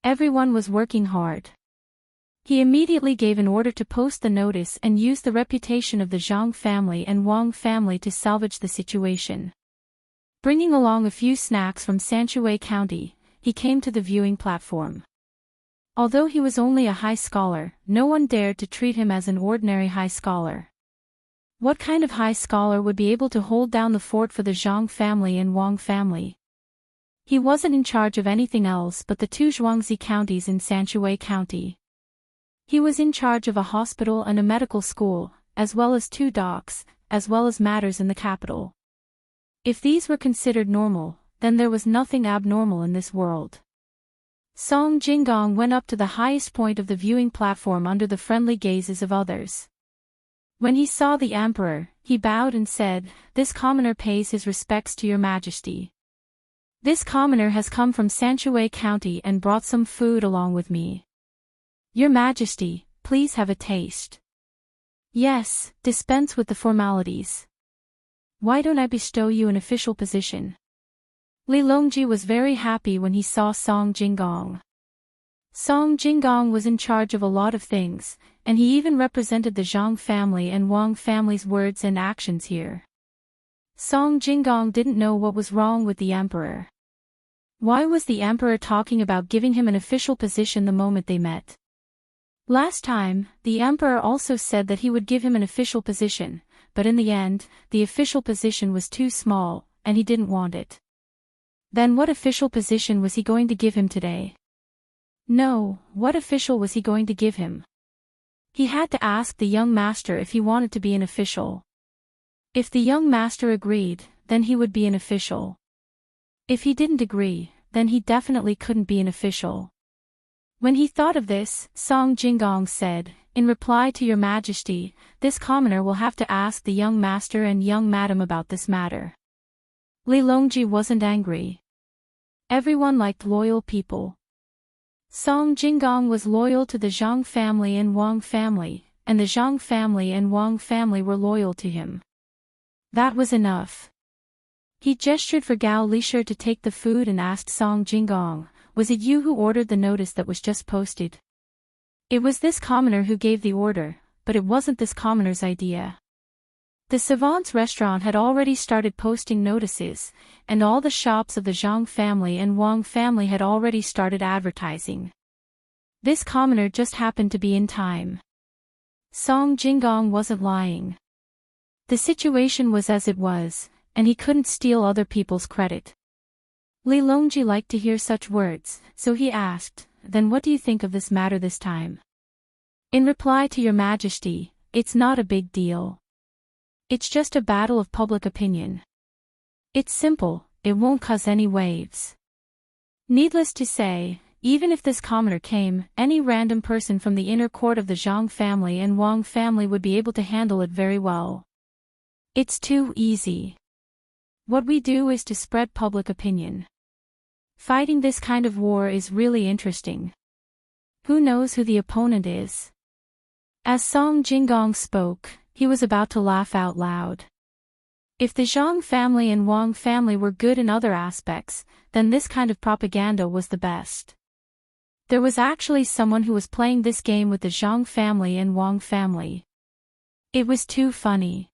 Everyone was working hard. He immediately gave an order to post the notice and use the reputation of the Zhang family and Wang family to salvage the situation. Bringing along a few snacks from Sanshui County, he came to the viewing platform. Although he was only a high scholar, no one dared to treat him as an ordinary high scholar. What kind of high scholar would be able to hold down the fort for the Zhang family and Wang family? He wasn't in charge of anything else but the two Zhuangzi counties in Sanshui County. He was in charge of a hospital and a medical school, as well as 2 docks, as well as matters in the capital. If these were considered normal, then there was nothing abnormal in this world. Song Jinggong went up to the highest point of the viewing platform under the friendly gazes of others. When he saw the emperor, he bowed and said, "This commoner pays his respects to your majesty. This commoner has come from Sanshui County and brought some food along with me. Your majesty, please have a taste." "Yes, dispense with the formalities. Why don't I bestow you an official position?" Li Longji was very happy when he saw Song Jinggong. Song Jinggong was in charge of a lot of things, and he even represented the Zhang family and Wang family's words and actions here. Song Jinggong didn't know what was wrong with the emperor. Why was the emperor talking about giving him an official position the moment they met? Last time, the emperor also said that he would give him an official position, but in the end, the official position was too small, and he didn't want it. Then what official position was he going to give him today? No, what official was he going to give him? He had to ask the young master if he wanted to be an official. If the young master agreed, then he would be an official. If he didn't agree, then he definitely couldn't be an official. When he thought of this, Song Jinggong said, "In reply to your majesty, this commoner will have to ask the young master and young madam about this matter." Li Longji wasn't angry. Everyone liked loyal people. Song Jinggong was loyal to the Zhang family and Wang family, and the Zhang family and Wang family were loyal to him. That was enough. He gestured for Gao Lishir to take the food and asked Song Jinggong, "Was it you who ordered the notice that was just posted?" It was this commoner who gave the order, but it wasn't this commoner's idea. The Savant's restaurant had already started posting notices, and all the shops of the Zhang family and Wang family had already started advertising. This commoner just happened to be in time. Song Jinggong wasn't lying. The situation was as it was, and he couldn't steal other people's credit. Li Longji liked to hear such words, so he asked, "Then what do you think of this matter this time?" "In reply to your majesty, it's not a big deal. It's just a battle of public opinion. It's simple, it won't cause any waves." Needless to say, even if this commoner came, any random person from the inner court of the Zhang family and Wang family would be able to handle it very well. It's too easy. What we do is to spread public opinion. Fighting this kind of war is really interesting. Who knows who the opponent is? As Song Jinggong spoke, he was about to laugh out loud. If the Zhang family and Wang family were good in other aspects, then this kind of propaganda was the best. There was actually someone who was playing this game with the Zhang family and Wang family. It was too funny.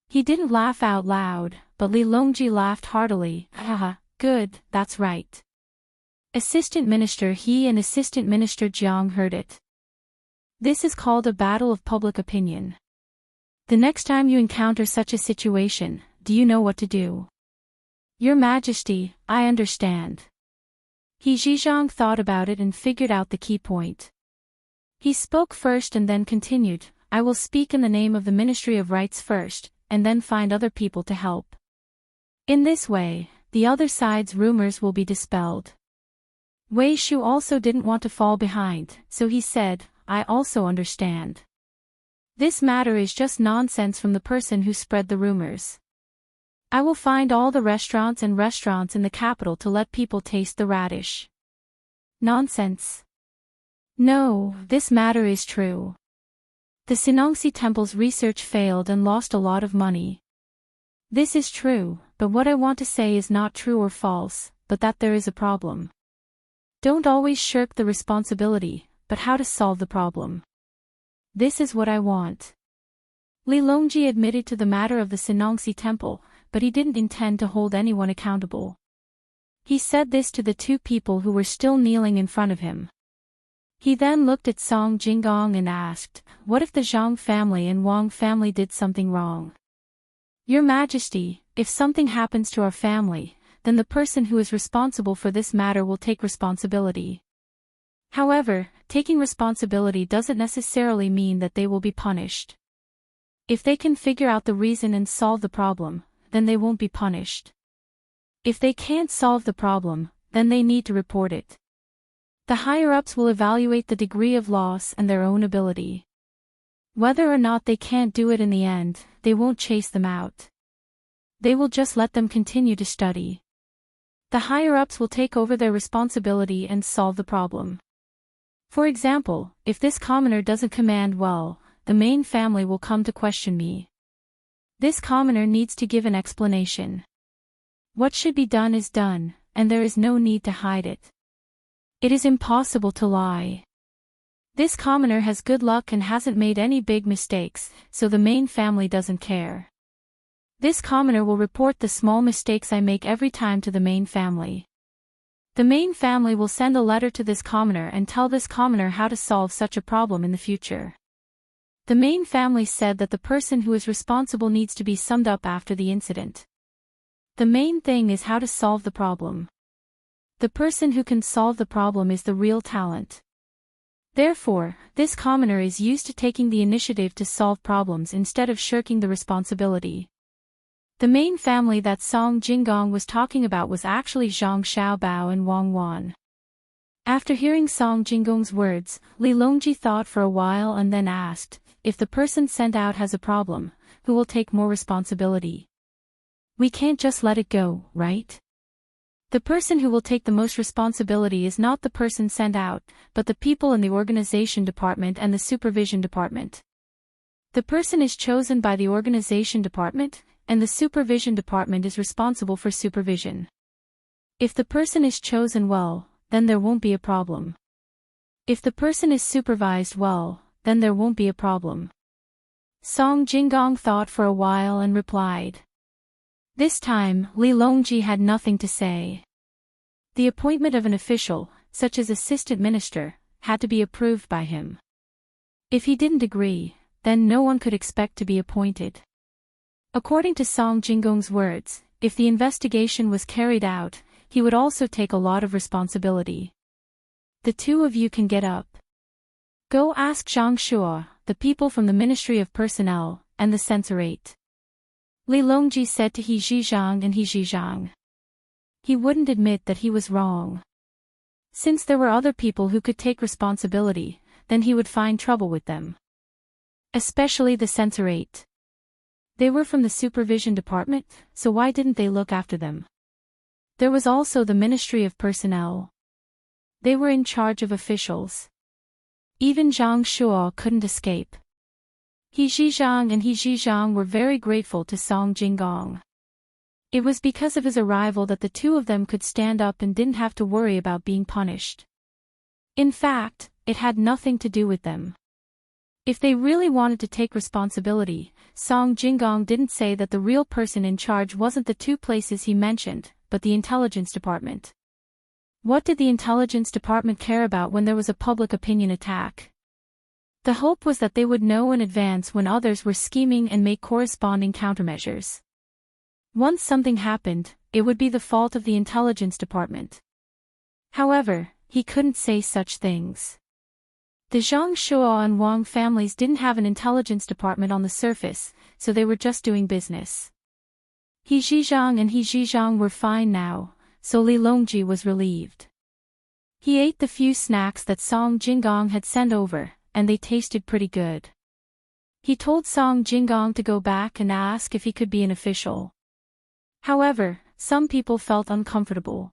He didn't laugh out loud, but Li Longji laughed heartily. "Haha, good, that's right." Assistant Minister He and Assistant Minister Jiang heard it. This is called a battle of public opinion. The next time you encounter such a situation, do you know what to do? "Your Majesty, I understand." He Zhizhang thought about it and figured out the key point. He spoke first and then continued, "I will speak in the name of the Ministry of Rights first, and then find other people to help. In this way, the other side's rumors will be dispelled." Wei Shu also didn't want to fall behind, so he said, "I also understand." This matter is just nonsense from the person who spread the rumors. I will find all the restaurants in the capital to let people taste the radish. Nonsense. No, this matter is true. The Sinongsi temple's research failed and lost a lot of money. This is true, but what I want to say is not true or false, but that there is a problem. Don't always shirk the responsibility, but how to solve the problem. This is what I want. Li Longji admitted to the matter of the Sinongsi temple, but he didn't intend to hold anyone accountable. He said this to the two people who were still kneeling in front of him. He then looked at Song Jinggong and asked, "What if the Zhang family and Wang family did something wrong? Your Majesty, if something happens to our family, then the person who is responsible for this matter will take responsibility. However, taking responsibility doesn't necessarily mean that they will be punished. If they can figure out the reason and solve the problem, then they won't be punished. If they can't solve the problem, then they need to report it. The higher-ups will evaluate the degree of loss and their own ability. Whether or not they can't do it in the end, they won't chase them out. They will just let them continue to study. The higher-ups will take over their responsibility and solve the problem. For example, if this commoner doesn't command well, the main family will come to question me. This commoner needs to give an explanation. What should be done is done, and there is no need to hide it. It is impossible to lie. This commoner has good luck and hasn't made any big mistakes, so the main family doesn't care. This commoner will report the small mistakes I make every time to the main family. The main family will send a letter to this commoner and tell this commoner how to solve such a problem in the future. The main family said that the person who is responsible needs to be summed up after the incident. The main thing is how to solve the problem. The person who can solve the problem is the real talent. Therefore, this commoner is used to taking the initiative to solve problems instead of shirking the responsibility. The main family that Song Jinggong was talking about was actually Zhang Xiaobao and Wang Wan. After hearing Song Jinggong's words, Li Longji thought for a while and then asked, "If the person sent out has a problem, who will take more responsibility? We can't just let it go, right? The person who will take the most responsibility is not the person sent out, but the people in the organization department and the supervision department. The person is chosen by the organization department, and the supervision department is responsible for supervision. If the person is chosen well, then there won't be a problem. If the person is supervised well, then there won't be a problem." Song Jinggong thought for a while and replied. This time, Li Longji had nothing to say. The appointment of an official, such as assistant minister, had to be approved by him. If he didn't agree, then no one could expect to be appointed. According to Song Jinggong's words, if the investigation was carried out, he would also take a lot of responsibility. The two of you can get up. Go ask Zhang Shuo, the people from the Ministry of Personnel, and the censorate. Li Longji said to He Zhizhang and He Zhizhang. He wouldn't admit that he was wrong. Since there were other people who could take responsibility, then he would find trouble with them. Especially the censorate. They were from the supervision department, so why didn't they look after them? There was also the Ministry of Personnel. They were in charge of officials. Even Zhang Shuo couldn't escape. He Zhizhang and He Zhizhang were very grateful to Song Jinggong. It was because of his arrival that the two of them could stand up and didn't have to worry about being punished. In fact, it had nothing to do with them. If they really wanted to take responsibility, Song Jinggong didn't say that the real person in charge wasn't the two places he mentioned, but the intelligence department. What did the intelligence department care about when there was a public opinion attack? The hope was that they would know in advance when others were scheming and make corresponding countermeasures. Once something happened, it would be the fault of the intelligence department. However, he couldn't say such things. The Zhang Shuo and Wang families didn't have an intelligence department on the surface, so they were just doing business. He Zhizhang and He Zhizhang were fine now, so Li Longji was relieved. He ate the few snacks that Song Jinggong had sent over, and they tasted pretty good. He told Song Jinggong to go back and ask if he could be an official. However, some people felt uncomfortable.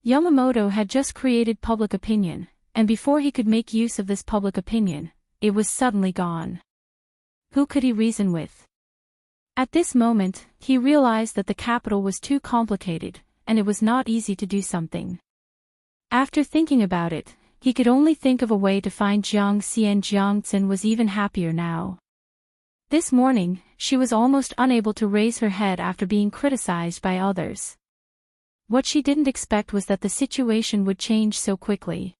Yamamoto had just created public opinion, and before he could make use of this public opinion, it was suddenly gone. Who could he reason with? At this moment, he realized that the capital was too complicated, and it was not easy to do something. After thinking about it, he could only think of a way to find Jiangxi, and Jiangxin was even happier now. This morning, she was almost unable to raise her head after being criticized by others. What she didn't expect was that the situation would change so quickly.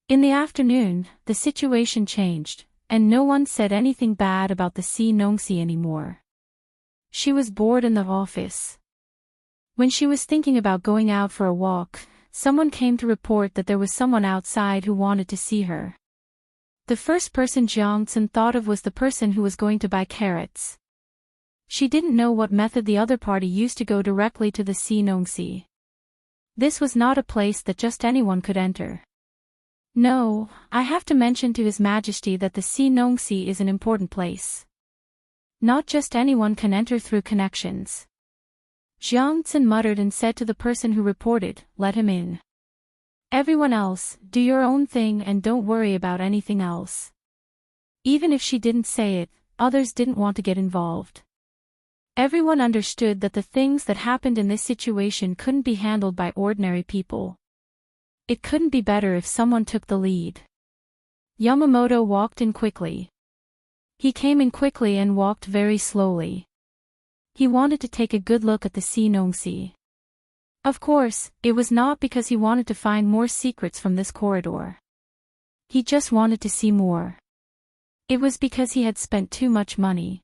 In the afternoon, the situation changed, and no one said anything bad about the Si Nongxi anymore. She was bored in the office. When she was thinking about going out for a walk, someone came to report that there was someone outside who wanted to see her. The first person Jiangxin thought of was the person who was going to buy carrots. She didn't know what method the other party used to go directly to the Si Nongxi. This was not a place that just anyone could enter. No, I have to mention to His Majesty that the Si Nongxi is an important place. Not just anyone can enter through connections. Jiangxin muttered and said to the person who reported, "Let him in. Everyone else, do your own thing and don't worry about anything else." Even if she didn't say it, others didn't want to get involved. Everyone understood that the things that happened in this situation couldn't be handled by ordinary people. It couldn't be better if someone took the lead. Yamamoto walked in quickly. He came in quickly and walked very slowly. He wanted to take a good look at the Si Nongxi. Of course, it was not because he wanted to find more secrets from this corridor. He just wanted to see more. It was because he had spent too much money.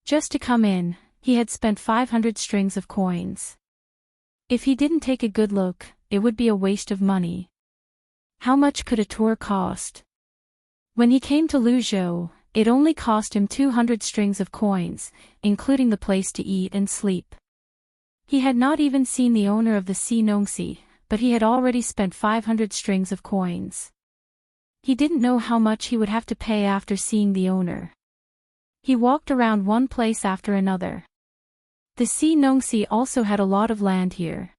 Just to come in, he had spent 500 strings of coins. If he didn't take a good look, it would be a waste of money. How much could a tour cost? When he came to Luzhou, it only cost him 200 strings of coins, including the place to eat and sleep. He had not even seen the owner of the Si Nongxi, but he had already spent 500 strings of coins. He didn't know how much he would have to pay after seeing the owner. He walked around one place after another. The Si Nongxi also had a lot of land here.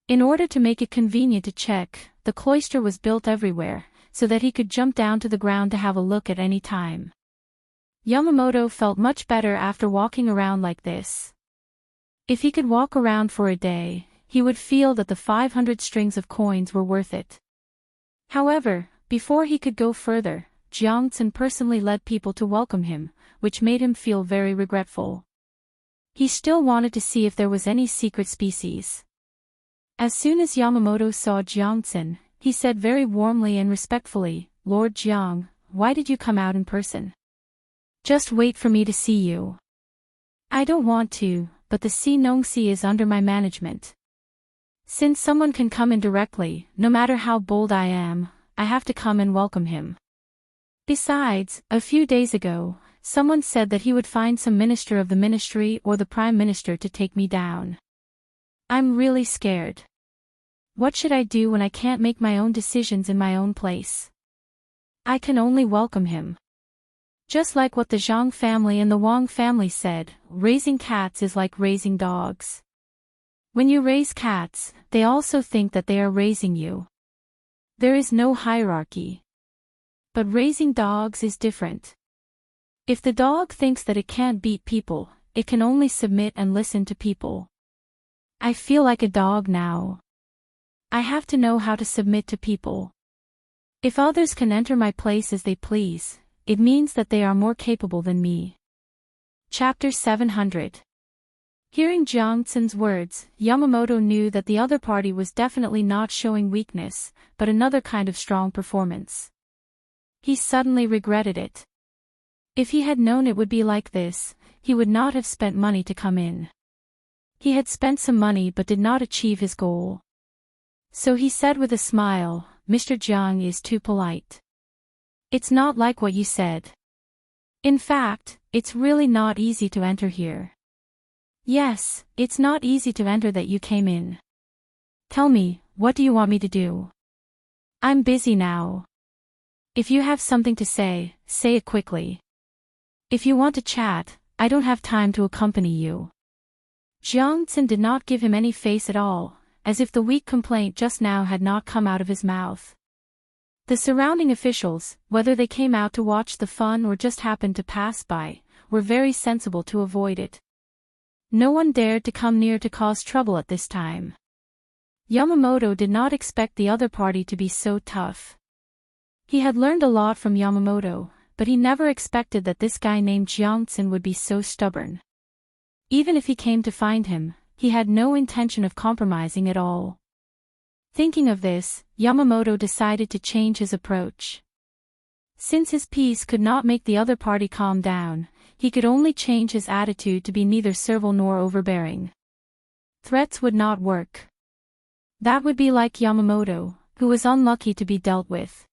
In order to make it convenient to check, the cloister was built everywhere, so that he could jump down to the ground to have a look at any time. Yamamoto felt much better after walking around like this. If he could walk around for a day, he would feel that the 500 strings of coins were worth it. However, before he could go further, Jiangxin personally led people to welcome him, which made him feel very regretful. He still wanted to see if there was any secret species. As soon as Yamamoto saw Jiangxin, he said very warmly and respectfully, "Lord Jiang, why did you come out in person? Just wait for me to see you." "I don't want to, but the Si Nongxi is under my management. Since someone can come in directly, no matter how bold I am, I have to come and welcome him. Besides, a few days ago, someone said that he would find some minister of the ministry or the prime minister to take me down. I'm really scared. What should I do when I can't make my own decisions in my own place? I can only welcome him." Just like what the Zhang family and the Wang family said, raising cats is like raising dogs. When you raise cats, they also think that they are raising you. There is no hierarchy. But raising dogs is different. If the dog thinks that it can't beat people, it can only submit and listen to people. I feel like a dog now. I have to know how to submit to people. If others can enter my place as they please, it means that they are more capable than me. Chapter 700. Hearing Jiangxin's words, Yamamoto knew that the other party was definitely not showing weakness, but another kind of strong performance. He suddenly regretted it. If he had known it would be like this, he would not have spent money to come in. He had spent some money but did not achieve his goal. So he said with a smile, "Mr. Jiang is too polite. It's not like what you said. In fact, it's really not easy to enter here." "Yes, it's not easy to enter that you came in. Tell me, what do you want me to do? I'm busy now. If you have something to say, say it quickly." If you want to chat, I don't have time to accompany you. Jiang Xin did not give him any face at all, as if the weak complaint just now had not come out of his mouth. The surrounding officials, whether they came out to watch the fun or just happened to pass by, were very sensible to avoid it. No one dared to come near to cause trouble at this time. Yamamoto did not expect the other party to be so tough. He had learned a lot from Yamamoto, but he never expected that this guy named Jiang Xin would be so stubborn. Even if he came to find him, he had no intention of compromising at all. Thinking of this, Yamamoto decided to change his approach. Since his peace could not make the other party calm down, he could only change his attitude to be neither servile nor overbearing. Threats would not work. That would be like Yamamoto, who was unlucky to be dealt with.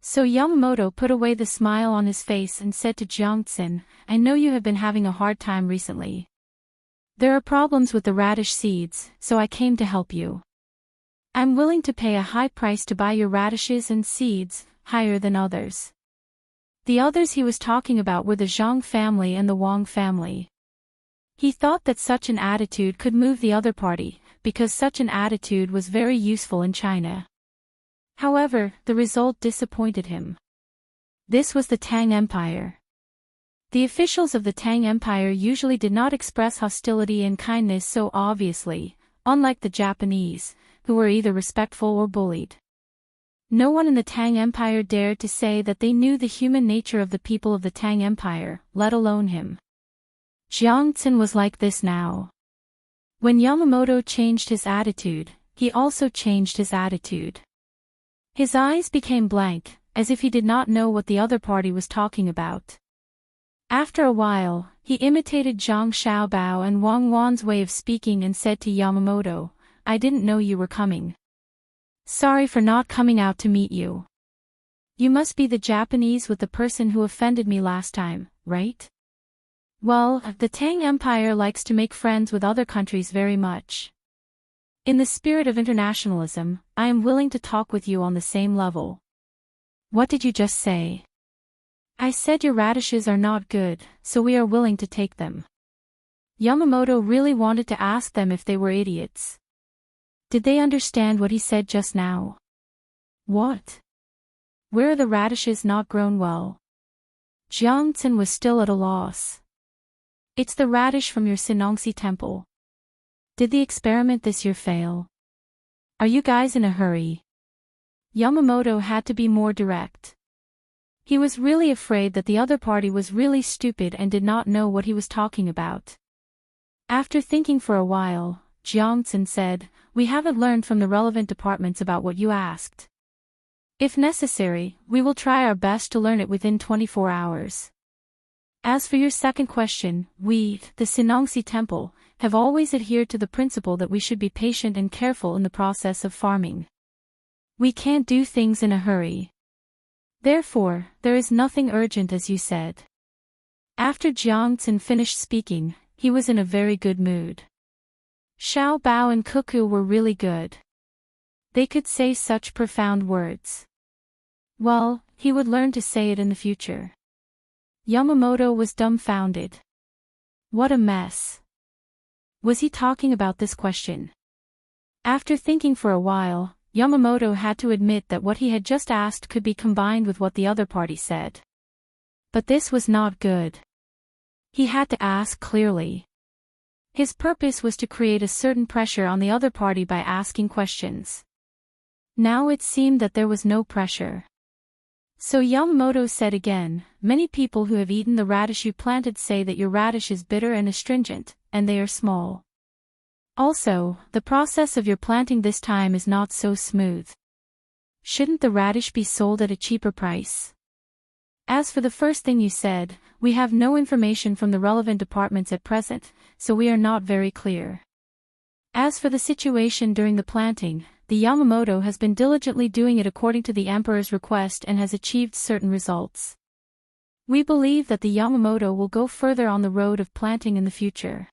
So Yamamoto put away the smile on his face and said to Jiang Xin, "I know you have been having a hard time recently. There are problems with the radish seeds, so I came to help you. I'm willing to pay a high price to buy your radishes and seeds, higher than others." The others he was talking about were the Zhang family and the Wang family. He thought that such an attitude could move the other party, because such an attitude was very useful in China. However, the result disappointed him. This was the Tang Empire. The officials of the Tang Empire usually did not express hostility and kindness so obviously, unlike the Japanese, who were either respectful or bullied. No one in the Tang Empire dared to say that they knew the human nature of the people of the Tang Empire, let alone him. Jiang Xin was like this now. When Yamamoto changed his attitude, he also changed his attitude. His eyes became blank, as if he did not know what the other party was talking about. After a while, he imitated Zhang Xiaobao and Wang Wan's way of speaking and said to Yamamoto, "I didn't know you were coming. Sorry for not coming out to meet you. You must be the Japanese with the person who offended me last time, right? Well, the Tang Empire likes to make friends with other countries very much. In the spirit of internationalism, I am willing to talk with you on the same level." "What did you just say?" "I said your radishes are not good, so we are willing to take them." Yamamoto really wanted to ask them if they were idiots. Did they understand what he said just now? What? Where are the radishes not grown well? Jiang Xin was still at a loss. "It's the radish from your Sinongsi temple. Did the experiment this year fail? Are you guys in a hurry?" Yamamoto had to be more direct. He was really afraid that the other party was really stupid and did not know what he was talking about. After thinking for a while, Jiang Xin said, "We haven't learned from the relevant departments about what you asked. If necessary, we will try our best to learn it within 24 hours. As for your second question, we, the Sinongsi Temple, have always adhered to the principle that we should be patient and careful in the process of farming. We can't do things in a hurry. Therefore, there is nothing urgent as you said." After Jiang Xin finished speaking, he was in a very good mood. Xiao Bao and Cuckoo were really good. They could say such profound words. Well, he would learn to say it in the future. Yamamoto was dumbfounded. What a mess. Was he talking about this question? After thinking for a while, Yamamoto had to admit that what he had just asked could be combined with what the other party said. But this was not good. He had to ask clearly. His purpose was to create a certain pressure on the other party by asking questions. Now it seemed that there was no pressure. So Yamamoto said again, "Many people who have eaten the radish you planted say that your radish is bitter and astringent, and they are small. Also, the process of your planting this time is not so smooth. Shouldn't the radish be sold at a cheaper price? As for the first thing you said, we have no information from the relevant departments at present, so we are not very clear. As for the situation during the planting, the Yamamoto has been diligently doing it according to the Emperor's request and has achieved certain results. We believe that the Yamamoto will go further on the road of planting in the future.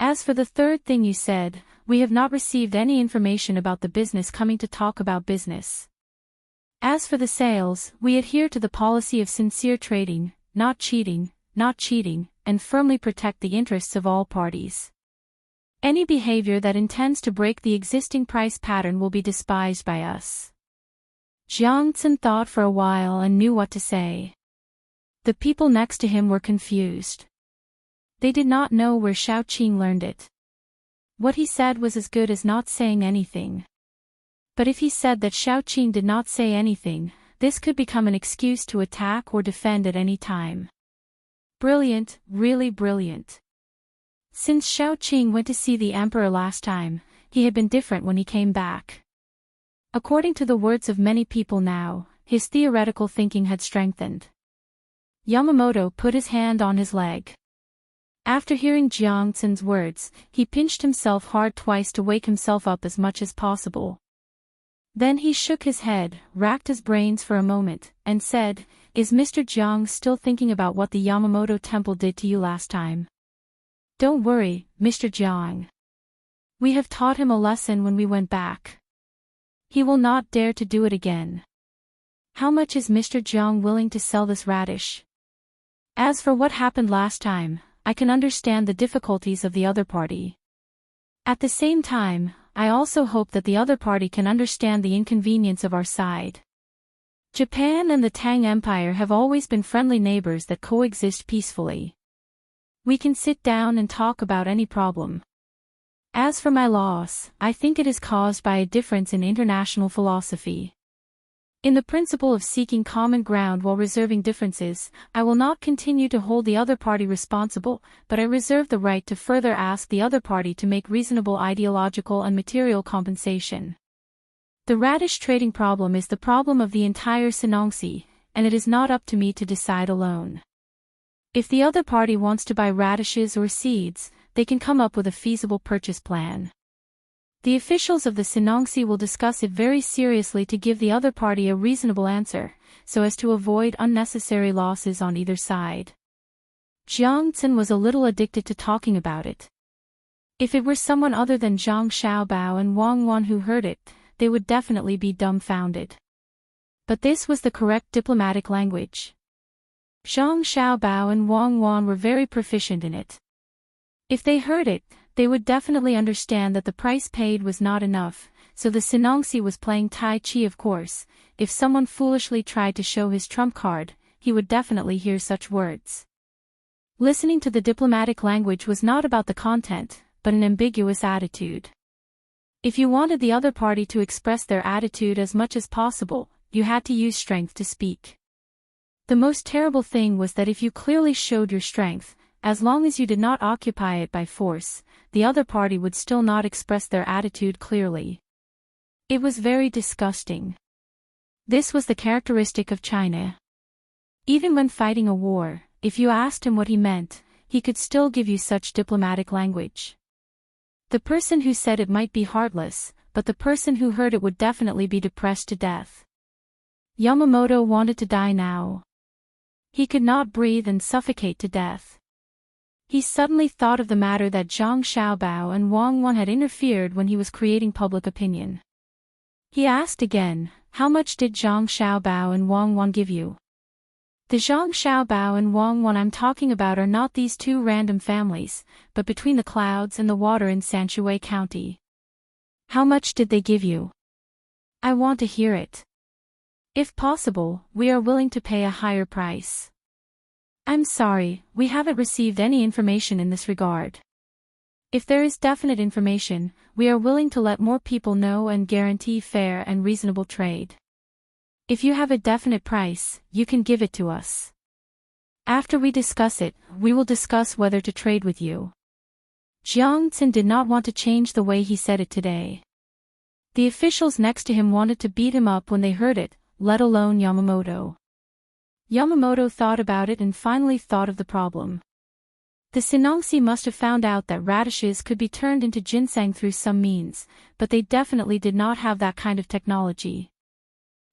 As for the third thing you said, we have not received any information about the business coming to talk about business. As for the sales, we adhere to the policy of sincere trading, not cheating, and firmly protect the interests of all parties. Any behavior that intends to break the existing price pattern will be despised by us. Jiang Zhen thought for a while and knew what to say. The people next to him were confused. They did not know where Xiaoqing learned it. What he said was as good as not saying anything. But if he said that Xiaoqing did not say anything, this could become an excuse to attack or defend at any time. Brilliant, really brilliant. Since Xiaoqing went to see the emperor last time, he had been different when he came back. According to the words of many people now, his theoretical thinking had strengthened. Yamamoto put his hand on his leg. After hearing Jiang Zhen's words, he pinched himself hard twice to wake himself up as much as possible. Then he shook his head, racked his brains for a moment, and said, "Is Mr. Jiang still thinking about what the Yamamoto temple did to you last time?" "Don't worry, Mr. Jiang. We have taught him a lesson when we went back. He will not dare to do it again. How much is Mr. Jiang willing to sell this radish? As for what happened last time, I can understand the difficulties of the other party. At the same time, I also hope that the other party can understand the inconvenience of our side. Japan and the Tang Empire have always been friendly neighbors that coexist peacefully. We can sit down and talk about any problem. As for my loss, I think it is caused by a difference in international philosophy. In the principle of seeking common ground while reserving differences, I will not continue to hold the other party responsible, but I reserve the right to further ask the other party to make reasonable ideological and material compensation. The radish trading problem is the problem of the entire Sinongsi, and it is not up to me to decide alone. If the other party wants to buy radishes or seeds, they can come up with a feasible purchase plan. The officials of the Sinongsi will discuss it very seriously to give the other party a reasonable answer, so as to avoid unnecessary losses on either side. Jiang Zhen was a little addicted to talking about it. If it were someone other than Zhang Xiaobao and Wang Wan who heard it, they would definitely be dumbfounded. But this was the correct diplomatic language. Zhang Xiaobao and Wang Wan were very proficient in it. If they heard it, they would definitely understand that the price paid was not enough, so the Sinongsi was playing Tai Chi of course. If someone foolishly tried to show his trump card, he would definitely hear such words. Listening to the diplomatic language was not about the content, but an ambiguous attitude. If you wanted the other party to express their attitude as much as possible, you had to use strength to speak. The most terrible thing was that if you clearly showed your strength, as long as you did not occupy it by force, the other party would still not express their attitude clearly. It was very disgusting. This was the characteristic of China. Even when fighting a war, if you asked him what he meant, he could still give you such diplomatic language. The person who said it might be heartless, but the person who heard it would definitely be depressed to death. Yamamoto wanted to die now. He could not breathe and suffocate to death. He suddenly thought of the matter that Zhang Xiaobao and Wang Wan had interfered when he was creating public opinion. He asked again, "How much did Zhang Xiaobao and Wang Wan give you?" The Zhang Xiaobao and Wang Wan I'm talking about are not these two random families, but between the clouds and the water in Sanshui County. How much did they give you? I want to hear it. If possible, we are willing to pay a higher price. I'm sorry, we haven't received any information in this regard. If there is definite information, we are willing to let more people know and guarantee fair and reasonable trade. If you have a definite price, you can give it to us. After we discuss it, we will discuss whether to trade with you. Jiang Zhen did not want to change the way he said it today. The officials next to him wanted to beat him up when they heard it, let alone Yamamoto. Yamamoto thought about it and finally thought of the problem. The Sinongsi must have found out that radishes could be turned into ginseng through some means, but they definitely did not have that kind of technology.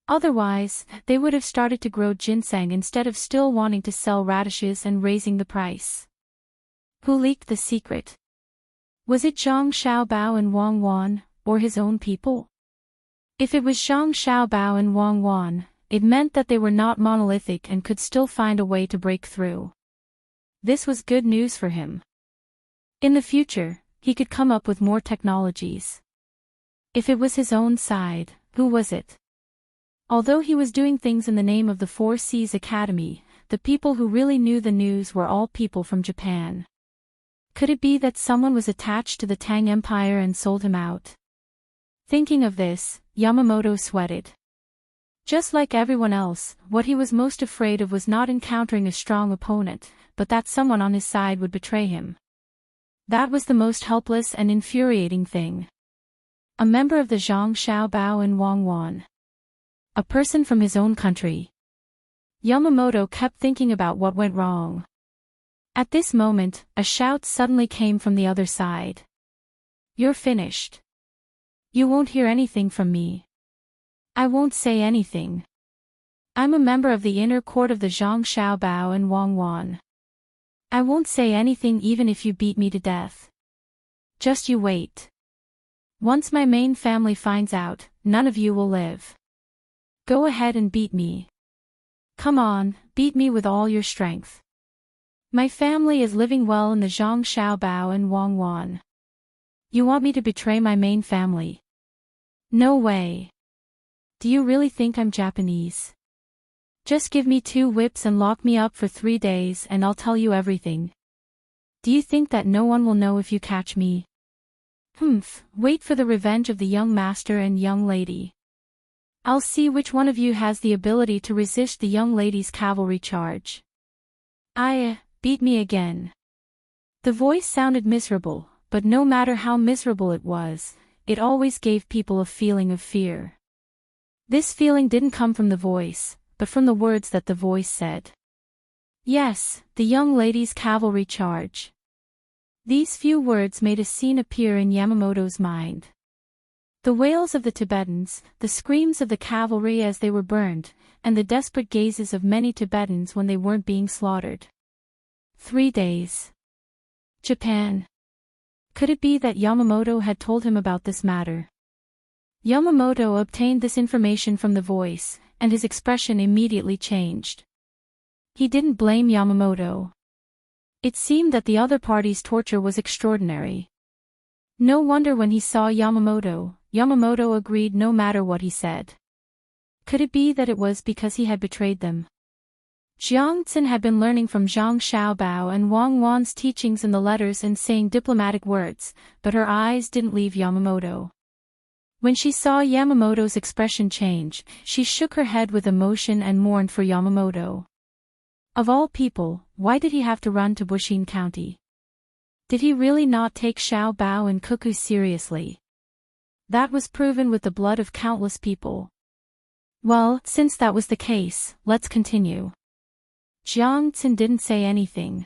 Otherwise, they would have started to grow ginseng instead of still wanting to sell radishes and raising the price. Who leaked the secret? Was it Zhang Xiaobao and Wang Wan, or his own people? If it was Zhang Xiaobao and Wang Wan, it meant that they were not monolithic and could still find a way to break through. This was good news for him. In the future, he could come up with more technologies. If it was his own side, who was it? Although he was doing things in the name of the Four Seas Academy, the people who really knew the news were all people from Japan. Could it be that someone was attached to the Tang Empire and sold him out? Thinking of this, Yamamoto sweated. Just like everyone else, what he was most afraid of was not encountering a strong opponent, but that someone on his side would betray him. That was the most helpless and infuriating thing. A member of the Zhang Xiaobao and Wang Wan. A person from his own country. Yamamoto kept thinking about what went wrong. At this moment, a shout suddenly came from the other side. "You're finished. You won't hear anything from me. I won't say anything. I'm a member of the inner court of the Zhang Xiaobao and Wang Wan. I won't say anything even if you beat me to death. Just you wait. Once my main family finds out, none of you will live. Go ahead and beat me. Come on, beat me with all your strength. My family is living well in the Zhang Xiaobao and Wang Wan. You want me to betray my main family? No way. Do you really think I'm Japanese? Just give me 2 whips and lock me up for 3 days and I'll tell you everything. Do you think that no one will know if you catch me? Wait for the revenge of the young master and young lady. I'll see which one of you has the ability to resist the young lady's cavalry charge. Beat me again." The voice sounded miserable, but no matter how miserable it was, it always gave people a feeling of fear. This feeling didn't come from the voice, but from the words that the voice said. Yes, the young lady's cavalry charge. These few words made a scene appear in Yamamoto's mind. The wails of the Tibetans, the screams of the cavalry as they were burned, and the desperate gazes of many Tibetans when they weren't being slaughtered. 3 days. Japan. Could it be that Yamamoto had told him about this matter? Yamamoto obtained this information from the voice, and his expression immediately changed. He didn't blame Yamamoto. It seemed that the other party's torture was extraordinary. No wonder when he saw Yamamoto agreed no matter what he said. Could it be that it was because he had betrayed them? Jiang Tsin had been learning from Zhang Xiaobao and Wang Wan's teachings in the letters and saying diplomatic words, but her eyes didn't leave Yamamoto. When she saw Yamamoto's expression change, she shook her head with emotion and mourned for Yamamoto. Of all people, why did he have to run to Bushin County? Did he really not take Xiaobao and Cuckoo seriously? That was proven with the blood of countless people. Well, since that was the case, let's continue. Jiang Tsin didn't say anything.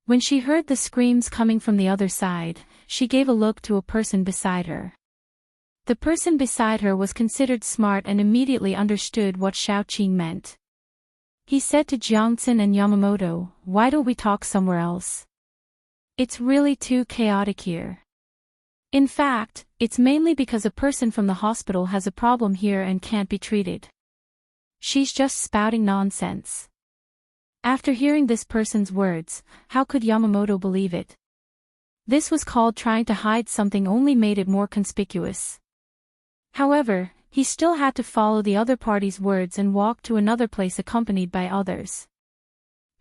When she heard the screams coming from the other side, she gave a look to a person beside her. The person beside her was considered smart and immediately understood what Xiaoqing meant. He said to Jiang Tsin and Yamamoto, "Why don't we talk somewhere else? It's really too chaotic here. In fact, it's mainly because a person from the hospital has a problem here and can't be treated. She's just spouting nonsense." After hearing this person's words, how could Yamamoto believe it? This was called trying to hide something only made it more conspicuous. However, he still had to follow the other party's words and walk to another place accompanied by others.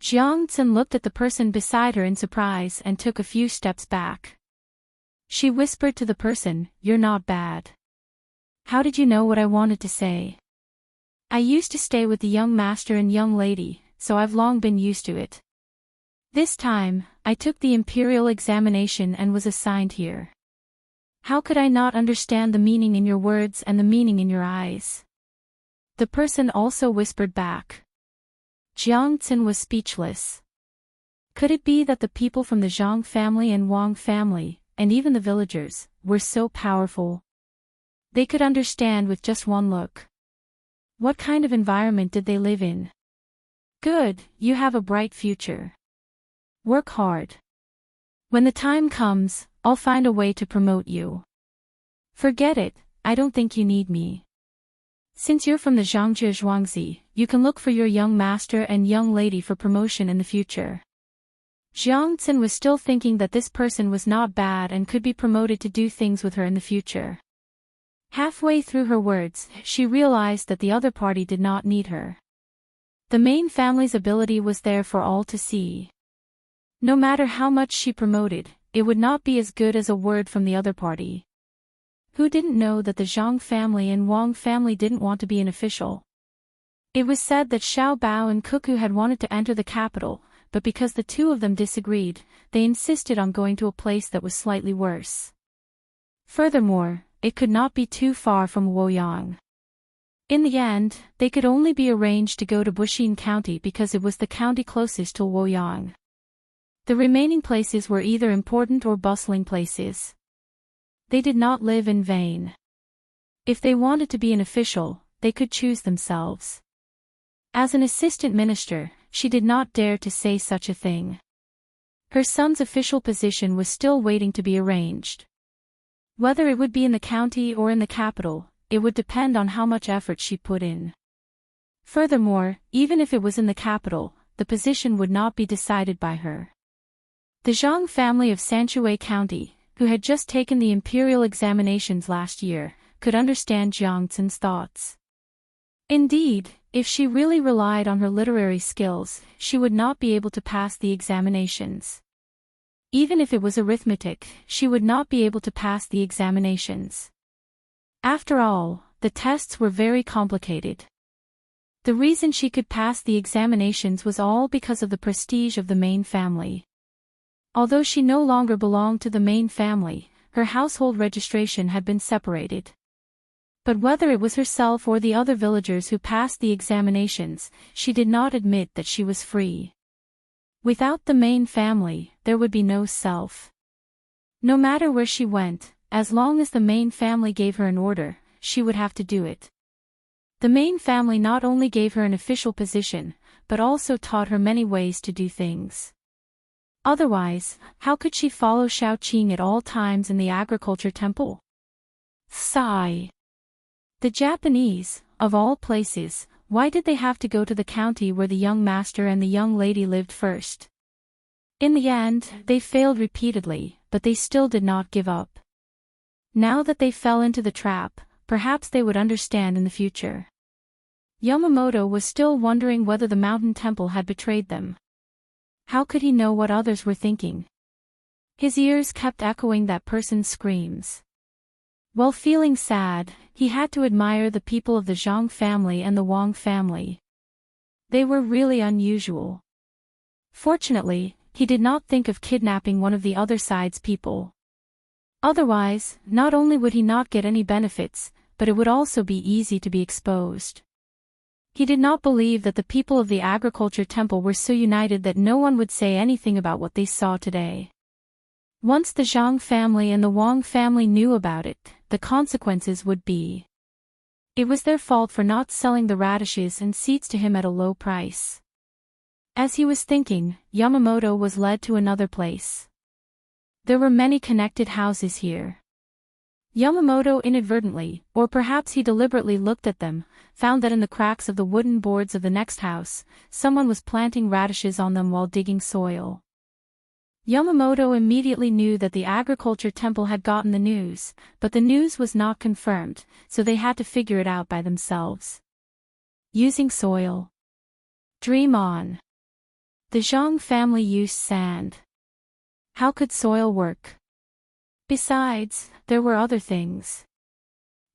Jiang Tsin looked at the person beside her in surprise and took a few steps back. She whispered to the person, "You're not bad. How did you know what I wanted to say? I used to stay with the young master and young lady, so I've long been used to it. This time, I took the imperial examination and was assigned here. How could I not understand the meaning in your words and the meaning in your eyes?" The person also whispered back. Jiang Tsin was speechless. Could it be that the people from the Zhang family and Wang family, and even the villagers, were so powerful? They could understand with just one look. What kind of environment did they live in? Good, you have a bright future. Work hard. When the time comes, I'll find a way to promote you. Forget it, I don't think you need me. Since you're from the Zhangzhe Zhuangzi, you can look for your young master and young lady for promotion in the future. Jiang Xin was still thinking that this person was not bad and could be promoted to do things with her in the future. Halfway through her words, she realized that the other party did not need her. The main family's ability was there for all to see. No matter how much she promoted, it would not be as good as a word from the other party. Who didn't know that the Zhang family and Wang family didn't want to be an official? It was said that Xiao Bao and Cuckoo had wanted to enter the capital, but because the two of them disagreed, they insisted on going to a place that was slightly worse. Furthermore, it could not be too far from Luoyang. In the end, they could only be arranged to go to Buxin County because it was the county closest to Luoyang. The remaining places were either important or bustling places. They did not live in vain. If they wanted to be an official, they could choose themselves. As an assistant minister, she did not dare to say such a thing. Her son's official position was still waiting to be arranged. Whether it would be in the county or in the capital, it would depend on how much effort she put in. Furthermore, even if it was in the capital, the position would not be decided by her. The Zhang family of Sanshui County, who had just taken the imperial examinations last year, could understand Jiang Xin's thoughts. Indeed, if she really relied on her literary skills, she would not be able to pass the examinations. Even if it was arithmetic, she would not be able to pass the examinations. After all, the tests were very complicated. The reason she could pass the examinations was all because of the prestige of the main family. Although she no longer belonged to the main family, her household registration had been separated. But whether it was herself or the other villagers who passed the examinations, she did not admit that she was free. Without the main family, there would be no self. No matter where she went, as long as the main family gave her an order, she would have to do it. The main family not only gave her an official position, but also taught her many ways to do things. Otherwise, how could she follow Shaoqing at all times in the agriculture temple? Sigh. The Japanese, of all places, why did they have to go to the county where the young master and the young lady lived first? In the end, they failed repeatedly, but they still did not give up. Now that they fell into the trap, perhaps they would understand in the future. Yamamoto was still wondering whether the mountain temple had betrayed them. How could he know what others were thinking? His ears kept echoing that person's screams. While feeling sad, he had to admire the people of the Zhang family and the Wang family. They were really unusual. Fortunately, he did not think of kidnapping one of the other side's people. Otherwise, not only would he not get any benefits, but it would also be easy to be exposed. He did not believe that the people of the agriculture temple were so united that no one would say anything about what they saw today. Once the Zhang family and the Wang family knew about it, the consequences would be. It was their fault for not selling the radishes and seeds to him at a low price. As he was thinking, Yamamoto was led to another place. There were many connected houses here. Yamamoto inadvertently, or perhaps he deliberately looked at them, found that in the cracks of the wooden boards of the next house, someone was planting radishes on them while digging soil. Yamamoto immediately knew that the agriculture temple had gotten the news, but the news was not confirmed, so they had to figure it out by themselves. Using soil. Dream on. The Zhang family used sand. How could soil work? Besides, there were other things.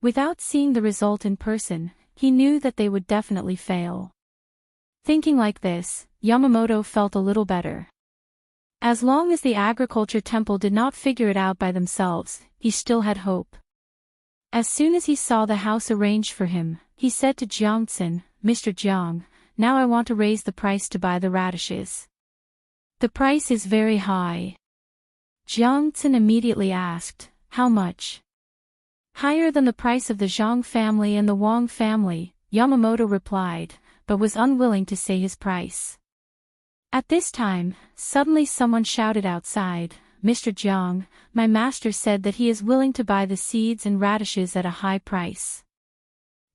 Without seeing the result in person, he knew that they would definitely fail. Thinking like this, Yamamoto felt a little better. As long as the agriculture temple did not figure it out by themselves, he still had hope. As soon as he saw the house arranged for him, he said to Jiang Xin, "Mr. Jiang, now I want to raise the price to buy the radishes. The price is very high." Jiang Xin immediately asked, "How much?" "Higher than the price of the Zhang family and the Wang family," Yamamoto replied, but was unwilling to say his price. At this time, suddenly someone shouted outside, "Mr. Jiang, my master said that he is willing to buy the seeds and radishes at a high price."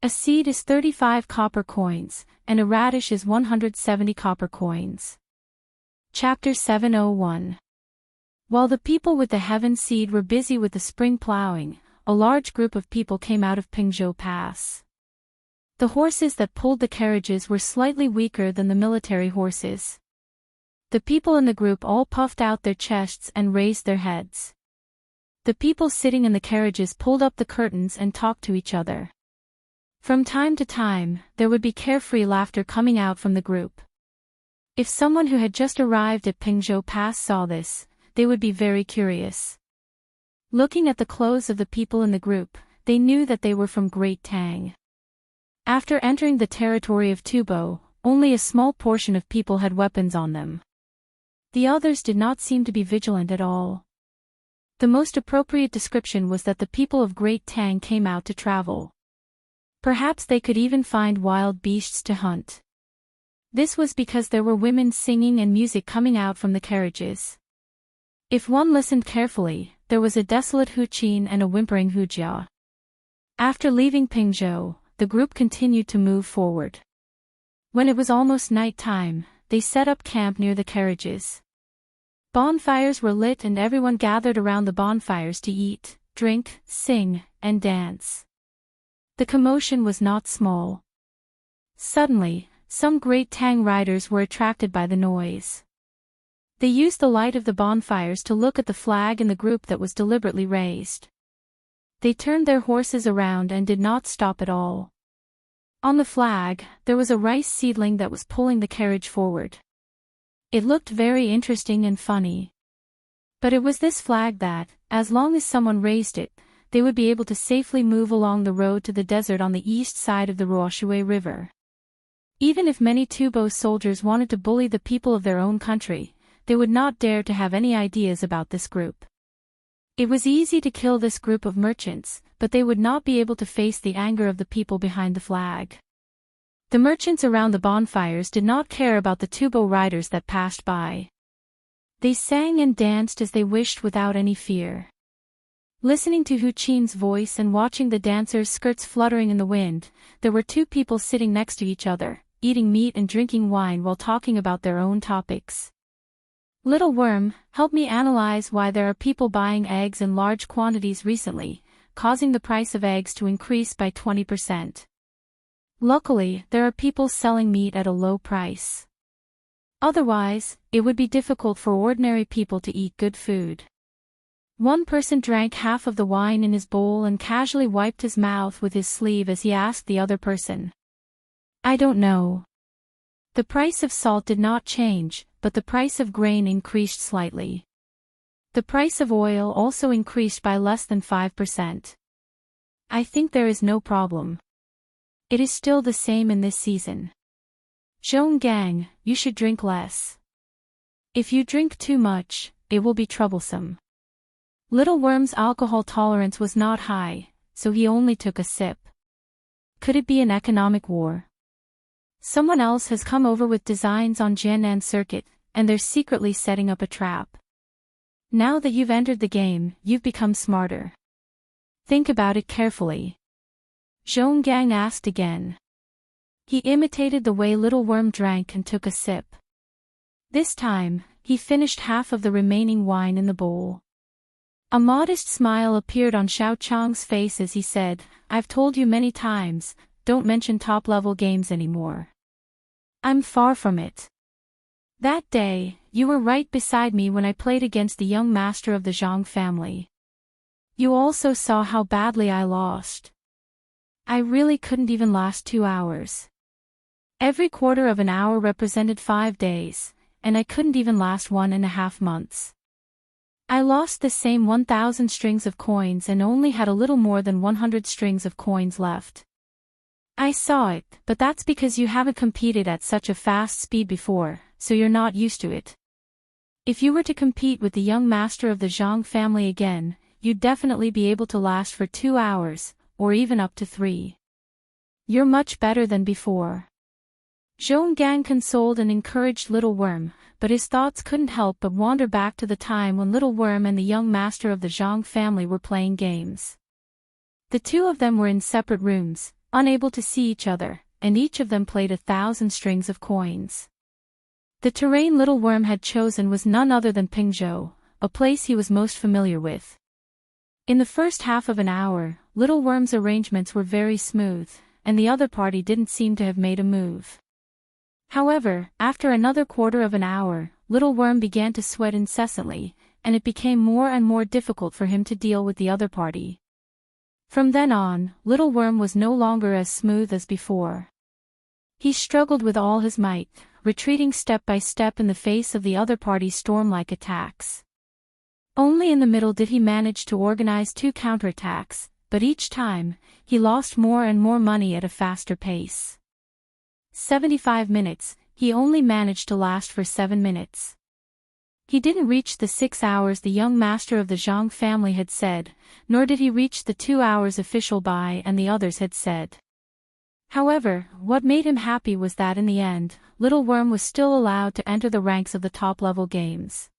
A seed is 35 copper coins, and a radish is 170 copper coins. Chapter 701. While the people with the heaven seed were busy with the spring plowing, a large group of people came out of Pingzhou Pass. The horses that pulled the carriages were slightly weaker than the military horses. The people in the group all puffed out their chests and raised their heads. The people sitting in the carriages pulled up the curtains and talked to each other. From time to time, there would be carefree laughter coming out from the group. If someone who had just arrived at Pingzhou Pass saw this, they would be very curious. Looking at the clothes of the people in the group, they knew that they were from Great Tang. After entering the territory of Tubo, only a small portion of people had weapons on them. The others did not seem to be vigilant at all. The most appropriate description was that the people of Great Tang came out to travel. Perhaps they could even find wild beasts to hunt. This was because there were women singing and music coming out from the carriages. If one listened carefully, there was a desolate Huqin and a whimpering Hujia. After leaving Pingzhou, the group continued to move forward. When it was almost night time, they set up camp near the carriages. Bonfires were lit and everyone gathered around the bonfires to eat, drink, sing, and dance. The commotion was not small. Suddenly, some Great Tang riders were attracted by the noise. They used the light of the bonfires to look at the flag in the group that was deliberately raised. They turned their horses around and did not stop at all. On the flag, there was a rice seedling that was pulling the carriage forward. It looked very interesting and funny. But it was this flag that, as long as someone raised it, they would be able to safely move along the road to the desert on the east side of the Ruoshui River. Even if many Tubo soldiers wanted to bully the people of their own country, they would not dare to have any ideas about this group. It was easy to kill this group of merchants, but they would not be able to face the anger of the people behind the flag. The merchants around the bonfires did not care about the Tubo riders that passed by. They sang and danced as they wished without any fear. Listening to Huqin's voice and watching the dancers' skirts fluttering in the wind, there were two people sitting next to each other, eating meat and drinking wine while talking about their own topics. Little Worm, help me analyze why there are people buying eggs in large quantities recently, causing the price of eggs to increase by 20%. Luckily, there are people selling meat at a low price. Otherwise, it would be difficult for ordinary people to eat good food. One person drank half of the wine in his bowl and casually wiped his mouth with his sleeve as he asked the other person. I don't know. The price of salt did not change, but the price of grain increased slightly. The price of oil also increased by less than 5%. I think there is no problem. It is still the same in this season. Zhonggang, you should drink less. If you drink too much, it will be troublesome. Little Worm's alcohol tolerance was not high, so he only took a sip. Could it be an economic war? Someone else has come over with designs on Jianan Circuit, and they're secretly setting up a trap. Now that you've entered the game, you've become smarter. Think about it carefully. Zhonggang asked again. He imitated the way Little Worm drank and took a sip. This time, he finished half of the remaining wine in the bowl. A modest smile appeared on Xiao Chang's face as he said, I've told you many times, don't mention top-level games anymore. I'm far from it. That day, you were right beside me when I played against the young master of the Zhang family. You also saw how badly I lost. I really couldn't even last 2 hours. Every quarter of an hour represented 5 days, and I couldn't even last 1.5 months. I lost the same 1,000 strings of coins and only had a little more than 100 strings of coins left. I saw it, but that's because you haven't competed at such a fast speed before, so you're not used to it. If you were to compete with the young master of the Zhang family again, you'd definitely be able to last for 2 hours, or even up to 3. You're much better than before. Zhonggang consoled and encouraged Little Worm, but his thoughts couldn't help but wander back to the time when Little Worm and the young master of the Zhang family were playing games. The two of them were in separate rooms, unable to see each other, and each of them played 1,000 strings of coins. The terrain Little Worm had chosen was none other than Pingzhou, a place he was most familiar with. In the first half of an hour, Little Worm's arrangements were very smooth, and the other party didn't seem to have made a move. However, after another quarter of an hour, Little Worm began to sweat incessantly, and it became more and more difficult for him to deal with the other party. From then on, Little Worm was no longer as smooth as before. He struggled with all his might, retreating step by step in the face of the other party's storm-like attacks. Only in the middle did he manage to organize 2 counterattacks, but each time, he lost more and more money at a faster pace. 75 minutes, he only managed to last for 7 minutes. He didn't reach the 6 hours the young master of the Zhang family had said, nor did he reach the 2 hours official Bai and the others had said. However, what made him happy was that in the end, Little Worm was still allowed to enter the ranks of the top-level games.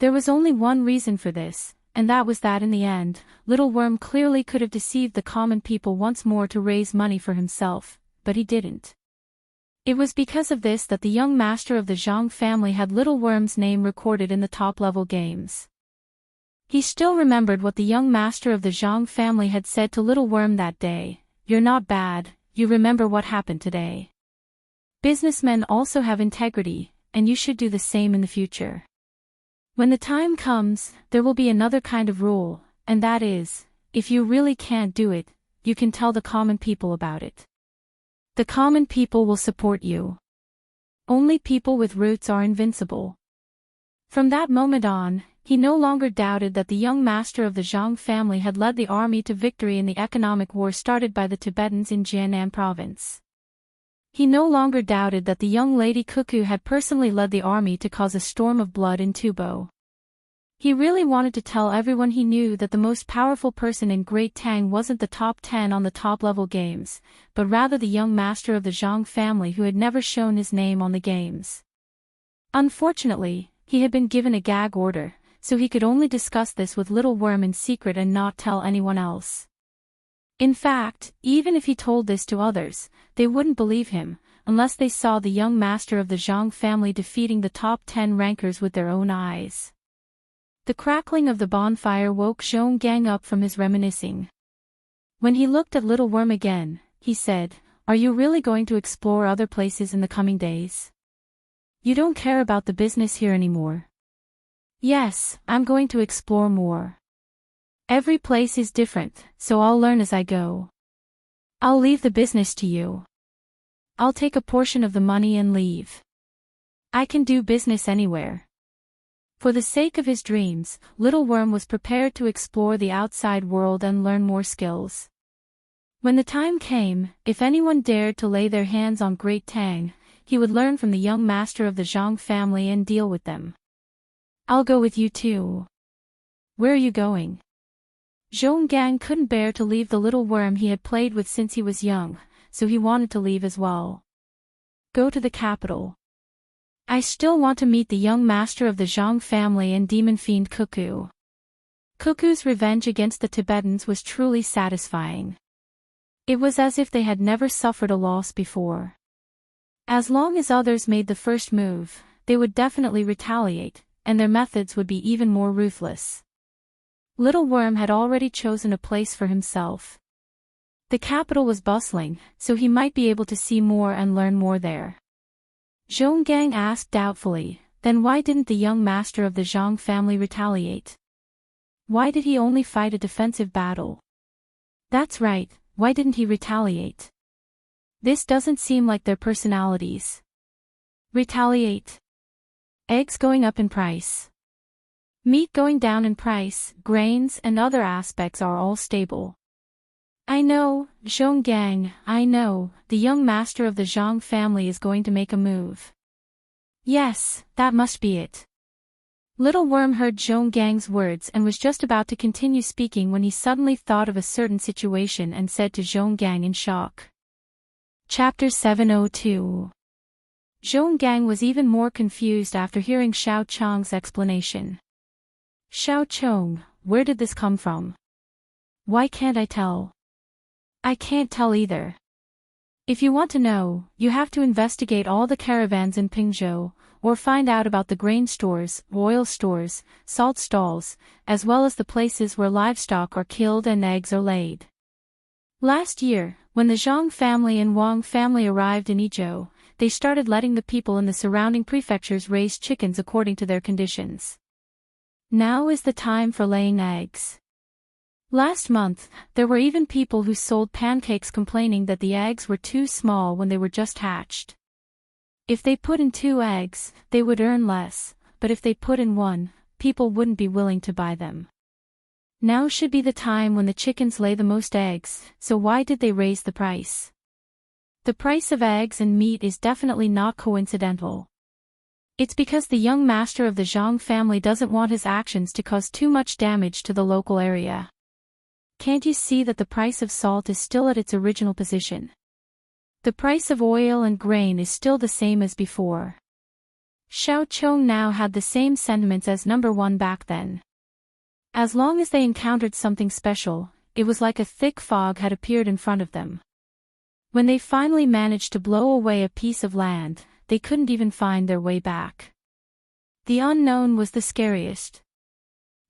There was only one reason for this, and that was that in the end, Little Worm clearly could have deceived the common people once more to raise money for himself, but he didn't. It was because of this that the young master of the Zhang family had Little Worm's name recorded in the top-level games. He still remembered what the young master of the Zhang family had said to Little Worm that day: "You're not bad, you remember what happened today. Businessmen also have integrity, and you should do the same in the future. When the time comes, there will be another kind of rule, and that is, if you really can't do it, you can tell the common people about it. The common people will support you. Only people with roots are invincible." From that moment on, he no longer doubted that the young master of the Zhang family had led the army to victory in the economic war started by the Tibetans in Jiannan province. He no longer doubted that the young lady Cuckoo had personally led the army to cause a storm of blood in Tubo. He really wanted to tell everyone he knew that the most powerful person in Great Tang wasn't the top 10 on the top-level games, but rather the young master of the Zhang family who had never shown his name on the games. Unfortunately, he had been given a gag order, so he could only discuss this with Little Worm in secret and not tell anyone else. In fact, even if he told this to others, they wouldn't believe him, unless they saw the young master of the Zhang family defeating the top 10 rankers with their own eyes. The crackling of the bonfire woke Zhong Gang up from his reminiscing. When he looked at Little Worm again, he said, "Are you really going to explore other places in the coming days? You don't care about the business here anymore?" "Yes, I'm going to explore more. Every place is different, so I'll learn as I go. I'll leave the business to you. I'll take a portion of the money and leave. I can do business anywhere." For the sake of his dreams, Little Worm was prepared to explore the outside world and learn more skills. When the time came, if anyone dared to lay their hands on Great Tang, he would learn from the young master of the Zhang family and deal with them. "I'll go with you too." "Where are you going?" Zhong Gang couldn't bear to leave the Little Worm he had played with since he was young, so he wanted to leave as well. "Go to the capital. I still want to meet the young master of the Zhang family and demon fiend Cuckoo." Cuckoo's revenge against the Tibetans was truly satisfying. It was as if they had never suffered a loss before. As long as others made the first move, they would definitely retaliate, and their methods would be even more ruthless. Little Worm had already chosen a place for himself. The capital was bustling, so he might be able to see more and learn more there. Zhong Gang asked doubtfully, "Then why didn't the young master of the Zhang family retaliate? Why did he only fight a defensive battle?" "That's right, why didn't he retaliate? This doesn't seem like their personalities." "Retaliate? Eggs going up in price. Meat going down in price, grains and other aspects are all stable." "I know, Zhong Gang, I know, the young master of the Zhang family is going to make a move." "Yes, that must be it." Little Worm heard Zhong Gang's words and was just about to continue speaking when he suddenly thought of a certain situation and said to Zhong Gang in shock. Chapter 702. Zhong Gang was even more confused after hearing Xiao Chong's explanation. "Xiao Chong, where did this come from? Why can't I tell?" I can't tell either. If you want to know, you have to investigate all the caravans in Pingzhou, or find out about the grain stores, oil stores, salt stalls, as well as the places where livestock are killed and eggs are laid. Last year, when the Zhang family and Wang family arrived in Yizhou, they started letting the people in the surrounding prefectures raise chickens according to their conditions. Now is the time for laying eggs. Last month, there were even people who sold pancakes complaining that the eggs were too small when they were just hatched. If they put in 2 eggs, they would earn less, but if they put in 1, people wouldn't be willing to buy them. Now should be the time when the chickens lay the most eggs, so why did they raise the price? The price of eggs and meat is definitely not coincidental. It's because the young master of the Zhang family doesn't want his actions to cause too much damage to the local area. Can't you see that the price of salt is still at its original position? The price of oil and grain is still the same as before. Xiao Chong now had the same sentiments as number 1 back then. As long as they encountered something special, it was like a thick fog had appeared in front of them. When they finally managed to blow away a piece of land, they couldn't even find their way back. The unknown was the scariest.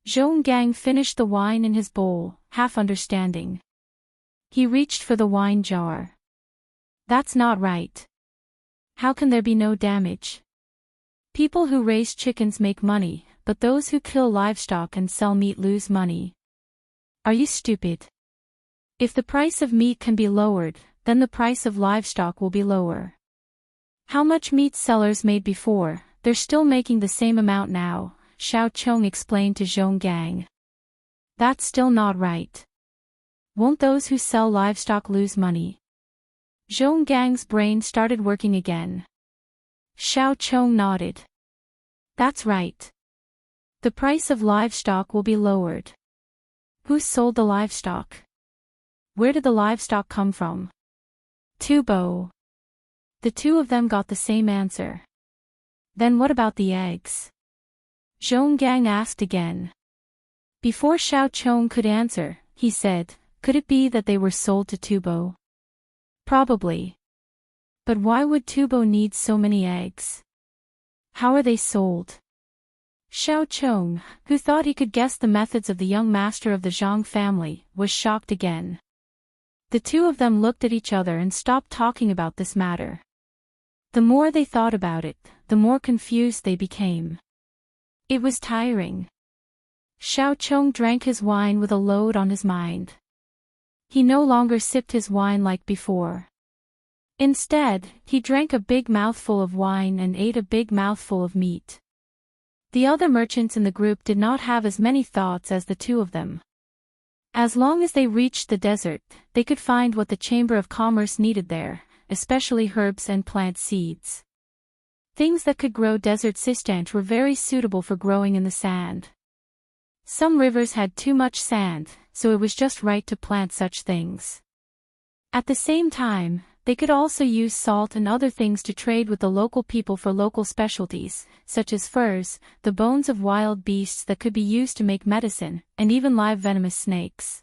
Zhonggang finished the wine in his bowl, half understanding. He reached for the wine jar. That's not right. How can there be no damage? People who raise chickens make money, but those who kill livestock and sell meat lose money. Are you stupid? If the price of meat can be lowered, then the price of livestock will be lower. How much meat sellers made before, they're still making the same amount now, Xiao Chong explained to Zhonggang. That's still not right. Won't those who sell livestock lose money? Zhonggang's brain started working again. Xiao Chong nodded. That's right. The price of livestock will be lowered. Who sold the livestock? Where did the livestock come from? Tubo. The 2 of them got the same answer. Then what about the eggs? Zhonggang asked again. Before Xiao Chong could answer, he said, could it be that they were sold to Tubo? Probably. But why would Tubo need so many eggs? How are they sold? Xiao Chong, who thought he could guess the methods of the young master of the Zhang family, was shocked again. The 2 of them looked at each other and stopped talking about this matter. The more they thought about it, the more confused they became. It was tiring. Xiao Chong drank his wine with a load on his mind. He no longer sipped his wine like before. Instead, he drank a big mouthful of wine and ate a big mouthful of meat. The other merchants in the group did not have as many thoughts as the 2 of them. As long as they reached the desert, they could find what the Chamber of Commerce needed there, especially herbs and plant seeds. Things that could grow desert cistanch were very suitable for growing in the sand. Some rivers had too much sand, so it was just right to plant such things. At the same time, they could also use salt and other things to trade with the local people for local specialties, such as furs, the bones of wild beasts that could be used to make medicine, and even live venomous snakes.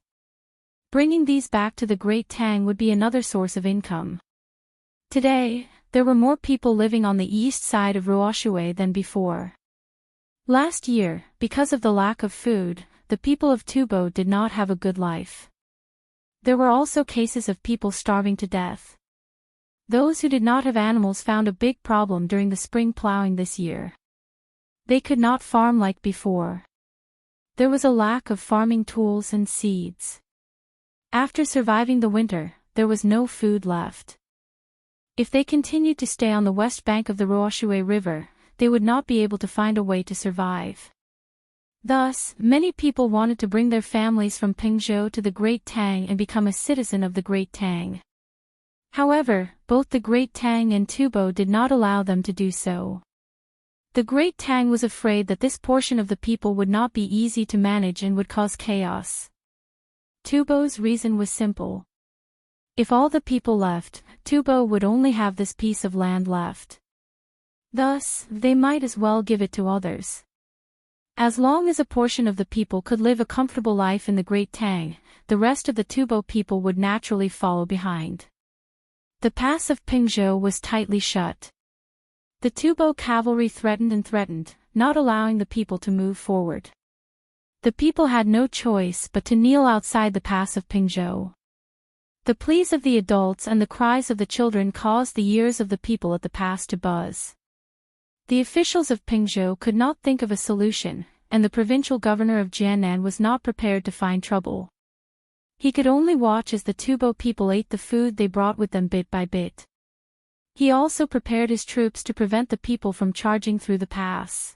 Bringing these back to the Great Tang would be another source of income. Today, there were more people living on the east side of Ruoshui than before. Last year, because of the lack of food, the people of Tubo did not have a good life. There were also cases of people starving to death. Those who did not have animals found a big problem during the spring plowing this year. They could not farm like before. There was a lack of farming tools and seeds. After surviving the winter, there was no food left. If they continued to stay on the west bank of the Ruoshui River, they would not be able to find a way to survive. Thus, many people wanted to bring their families from Pingzhou to the Great Tang and become a citizen of the Great Tang. However, both the Great Tang and Tubo did not allow them to do so. The Great Tang was afraid that this portion of the people would not be easy to manage and would cause chaos. Tubo's reason was simple. If all the people left, Tubo would only have this piece of land left. Thus, they might as well give it to others. As long as a portion of the people could live a comfortable life in the Great Tang, the rest of the Tubo people would naturally follow behind. The pass of Pingzhou was tightly shut. The Tubo cavalry threatened and threatened, not allowing the people to move forward. The people had no choice but to kneel outside the pass of Pingzhou. The pleas of the adults and the cries of the children caused the ears of the people at the pass to buzz. The officials of Pingzhou could not think of a solution, and the provincial governor of Jiannan was not prepared to find trouble. He could only watch as the Tubo people ate the food they brought with them bit by bit. He also prepared his troops to prevent the people from charging through the pass.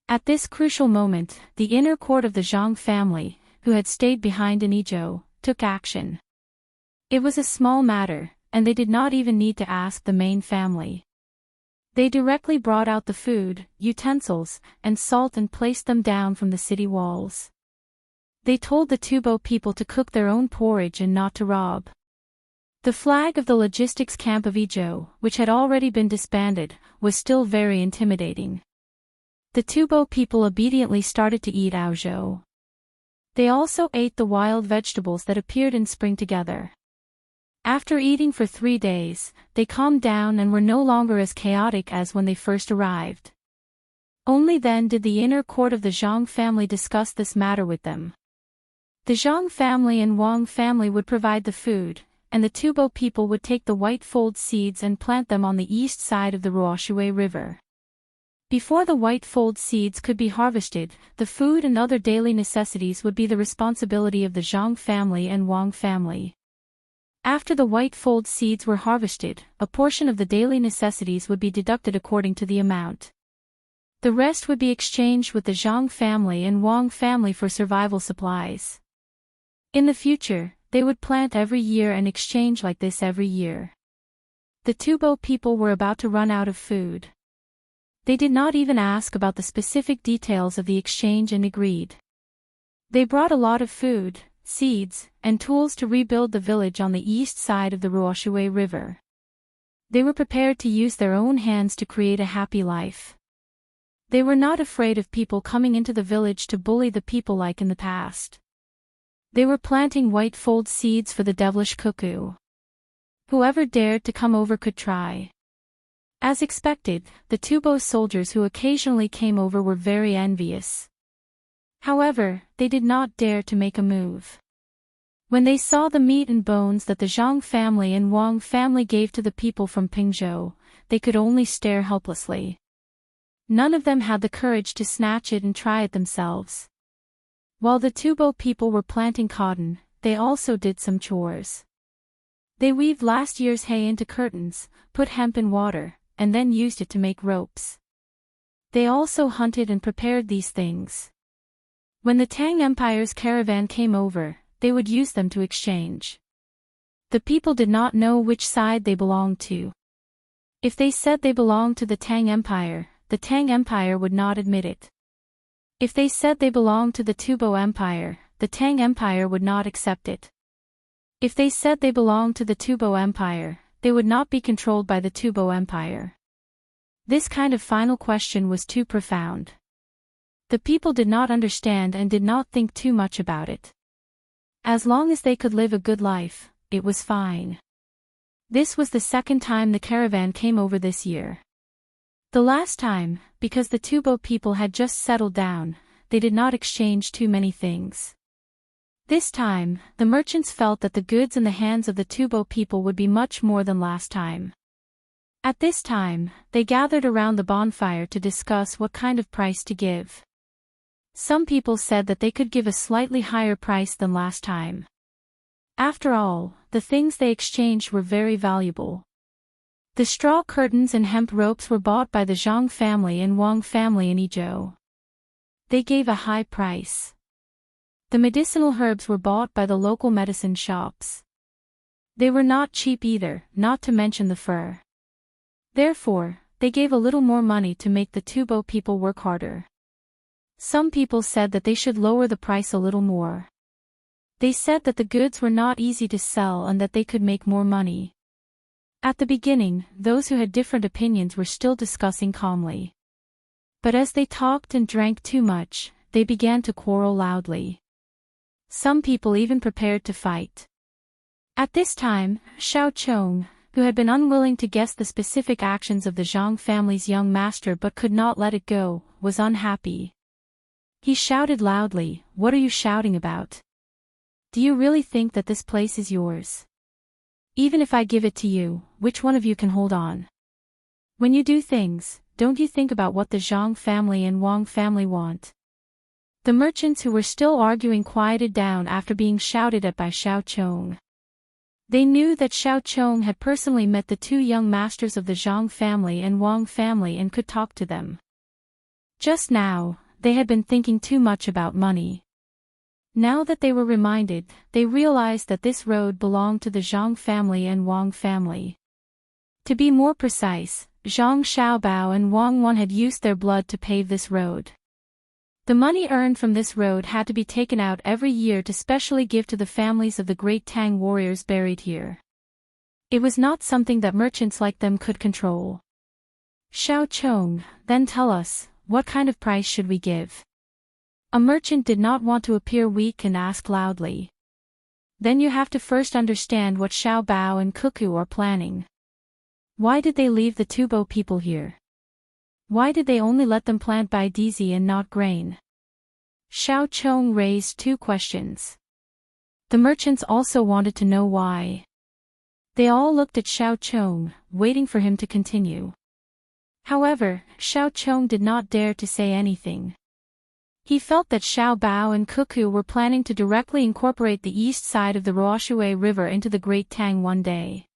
At this crucial moment, the inner court of the Zhang family, who had stayed behind in Yizhou, took action. It was a small matter, and they did not even need to ask the main family. They directly brought out the food, utensils, and salt and placed them down from the city walls. They told the Tubo people to cook their own porridge and not to rob. The flag of the logistics camp of Yizhou, which had already been disbanded, was still very intimidating. The Tubo people obediently started to eat aozhou. They also ate the wild vegetables that appeared in spring together. After eating for 3 days, they calmed down and were no longer as chaotic as when they first arrived. Only then did the inner court of the Zhang family discuss this matter with them. The Zhang family and Wang family would provide the food, and the Tubo people would take the white fold seeds and plant them on the east side of the Ruoshui River. Before the white fold seeds could be harvested, the food and other daily necessities would be the responsibility of the Zhang family and Wang family. After the white fold seeds were harvested, a portion of the daily necessities would be deducted according to the amount. The rest would be exchanged with the Zhang family and Wang family for survival supplies. In the future, they would plant every year and exchange like this every year. The Tubo people were about to run out of food. They did not even ask about the specific details of the exchange and agreed. They brought a lot of food, seeds, and tools to rebuild the village on the east side of the Ruoshui River. They were prepared to use their own hands to create a happy life. They were not afraid of people coming into the village to bully the people like in the past. They were planting white fold seeds for the devilish cuckoo. Whoever dared to come over could try. As expected, the Tubo soldiers who occasionally came over were very envious. However, they did not dare to make a move. When they saw the meat and bones that the Zhang family and Wang family gave to the people from Pingzhou, they could only stare helplessly. None of them had the courage to snatch it and try it themselves. While the Tubo people were planting cotton, they also did some chores. They weaved last year's hay into curtains, put hemp in water, and then used it to make ropes. They also hunted and prepared these things. When the Tang Empire's caravan came over, they would use them to exchange. The people did not know which side they belonged to. If they said they belonged to the Tang Empire would not admit it. If they said they belonged to the Tubo Empire, the Tang Empire would not accept it. If they said they belonged to the Tubo Empire, they would not be controlled by the Tubo Empire. This kind of final question was too profound. The people did not understand and did not think too much about it. As long as they could live a good life, it was fine. This was the second time the caravan came over this year. The last time, because the Tubo people had just settled down, they did not exchange too many things. This time, the merchants felt that the goods in the hands of the Tubo people would be much more than last time. At this time, they gathered around the bonfire to discuss what kind of price to give. Some people said that they could give a slightly higher price than last time. After all, the things they exchanged were very valuable. The straw curtains and hemp ropes were bought by the Zhang family and Wang family in Yizhou. They gave a high price. The medicinal herbs were bought by the local medicine shops. They were not cheap either, not to mention the fur. Therefore, they gave a little more money to make the Tubo people work harder. Some people said that they should lower the price a little more. They said that the goods were not easy to sell and that they could make more money. At the beginning, those who had different opinions were still discussing calmly. But as they talked and drank too much, they began to quarrel loudly. Some people even prepared to fight. At this time, Xiao Chong, who had been unwilling to guess the specific actions of the Zhang family's young master but could not let it go, was unhappy. He shouted loudly, "What are you shouting about? Do you really think that this place is yours? Even if I give it to you, which one of you can hold on? When you do things, don't you think about what the Zhang family and Wang family want?" The merchants who were still arguing quieted down after being shouted at by Xiao Chong. They knew that Xiao Chong had personally met the two young masters of the Zhang family and Wang family and could talk to them. Just now, they had been thinking too much about money. Now that they were reminded, they realized that this road belonged to the Zhang family and Wang family. To be more precise, Zhang Xiaobao and Wang Wan had used their blood to pave this road. The money earned from this road had to be taken out every year to specially give to the families of the great Tang warriors buried here. It was not something that merchants like them could control. Xiao Chong, then tell us, what kind of price should we give? A merchant did not want to appear weak and asked loudly. Then you have to first understand what Xiao Bao and Cuckoo are planning. Why did they leave the Tubo people here? Why did they only let them plant baidizi and not grain? Xiao Chong raised two questions. The merchants also wanted to know why. They all looked at Xiao Chong, waiting for him to continue. However, Xiao Chong did not dare to say anything. He felt that Xiao Bao and Cuckoo were planning to directly incorporate the east side of the Ruoshui River into the Great Tang one day.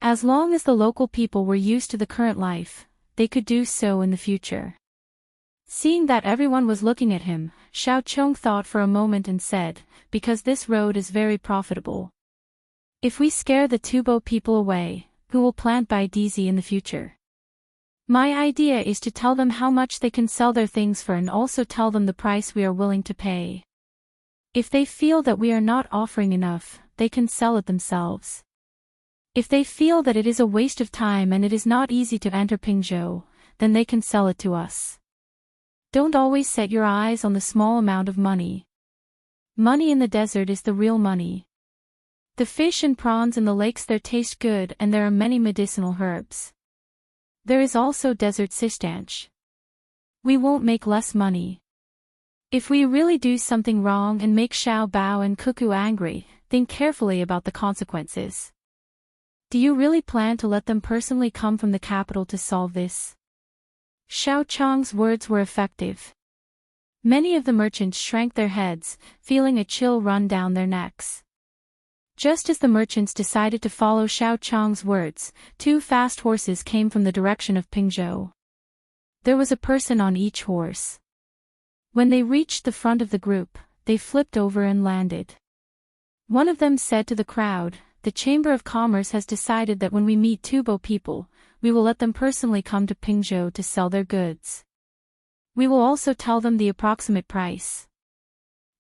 As long as the local people were used to the current life, they could do so in the future. Seeing that everyone was looking at him, Xiao Chong thought for a moment and said, "Because this road is very profitable. If we scare the Tubo people away, who will plant baidizi in the future? My idea is to tell them how much they can sell their things for and also tell them the price we are willing to pay. If they feel that we are not offering enough, they can sell it themselves. If they feel that it is a waste of time and it is not easy to enter Pingzhou, then they can sell it to us. Don't always set your eyes on the small amount of money. Money in the desert is the real money. The fish and prawns in the lakes there taste good and there are many medicinal herbs. There is also desert sistanch. We won't make less money. If we really do something wrong and make Xiao Bao and Cuckoo angry, think carefully about the consequences. Do you really plan to let them personally come from the capital to solve this?" Xiao Chong's words were effective. Many of the merchants shrank their heads, feeling a chill run down their necks. Just as the merchants decided to follow Xiao Chong's words, two fast horses came from the direction of Pingzhou. There was a person on each horse. When they reached the front of the group, they flipped over and landed. One of them said to the crowd, "The Chamber of Commerce has decided that when we meet Tubo people, we will let them personally come to Pingzhou to sell their goods. We will also tell them the approximate price."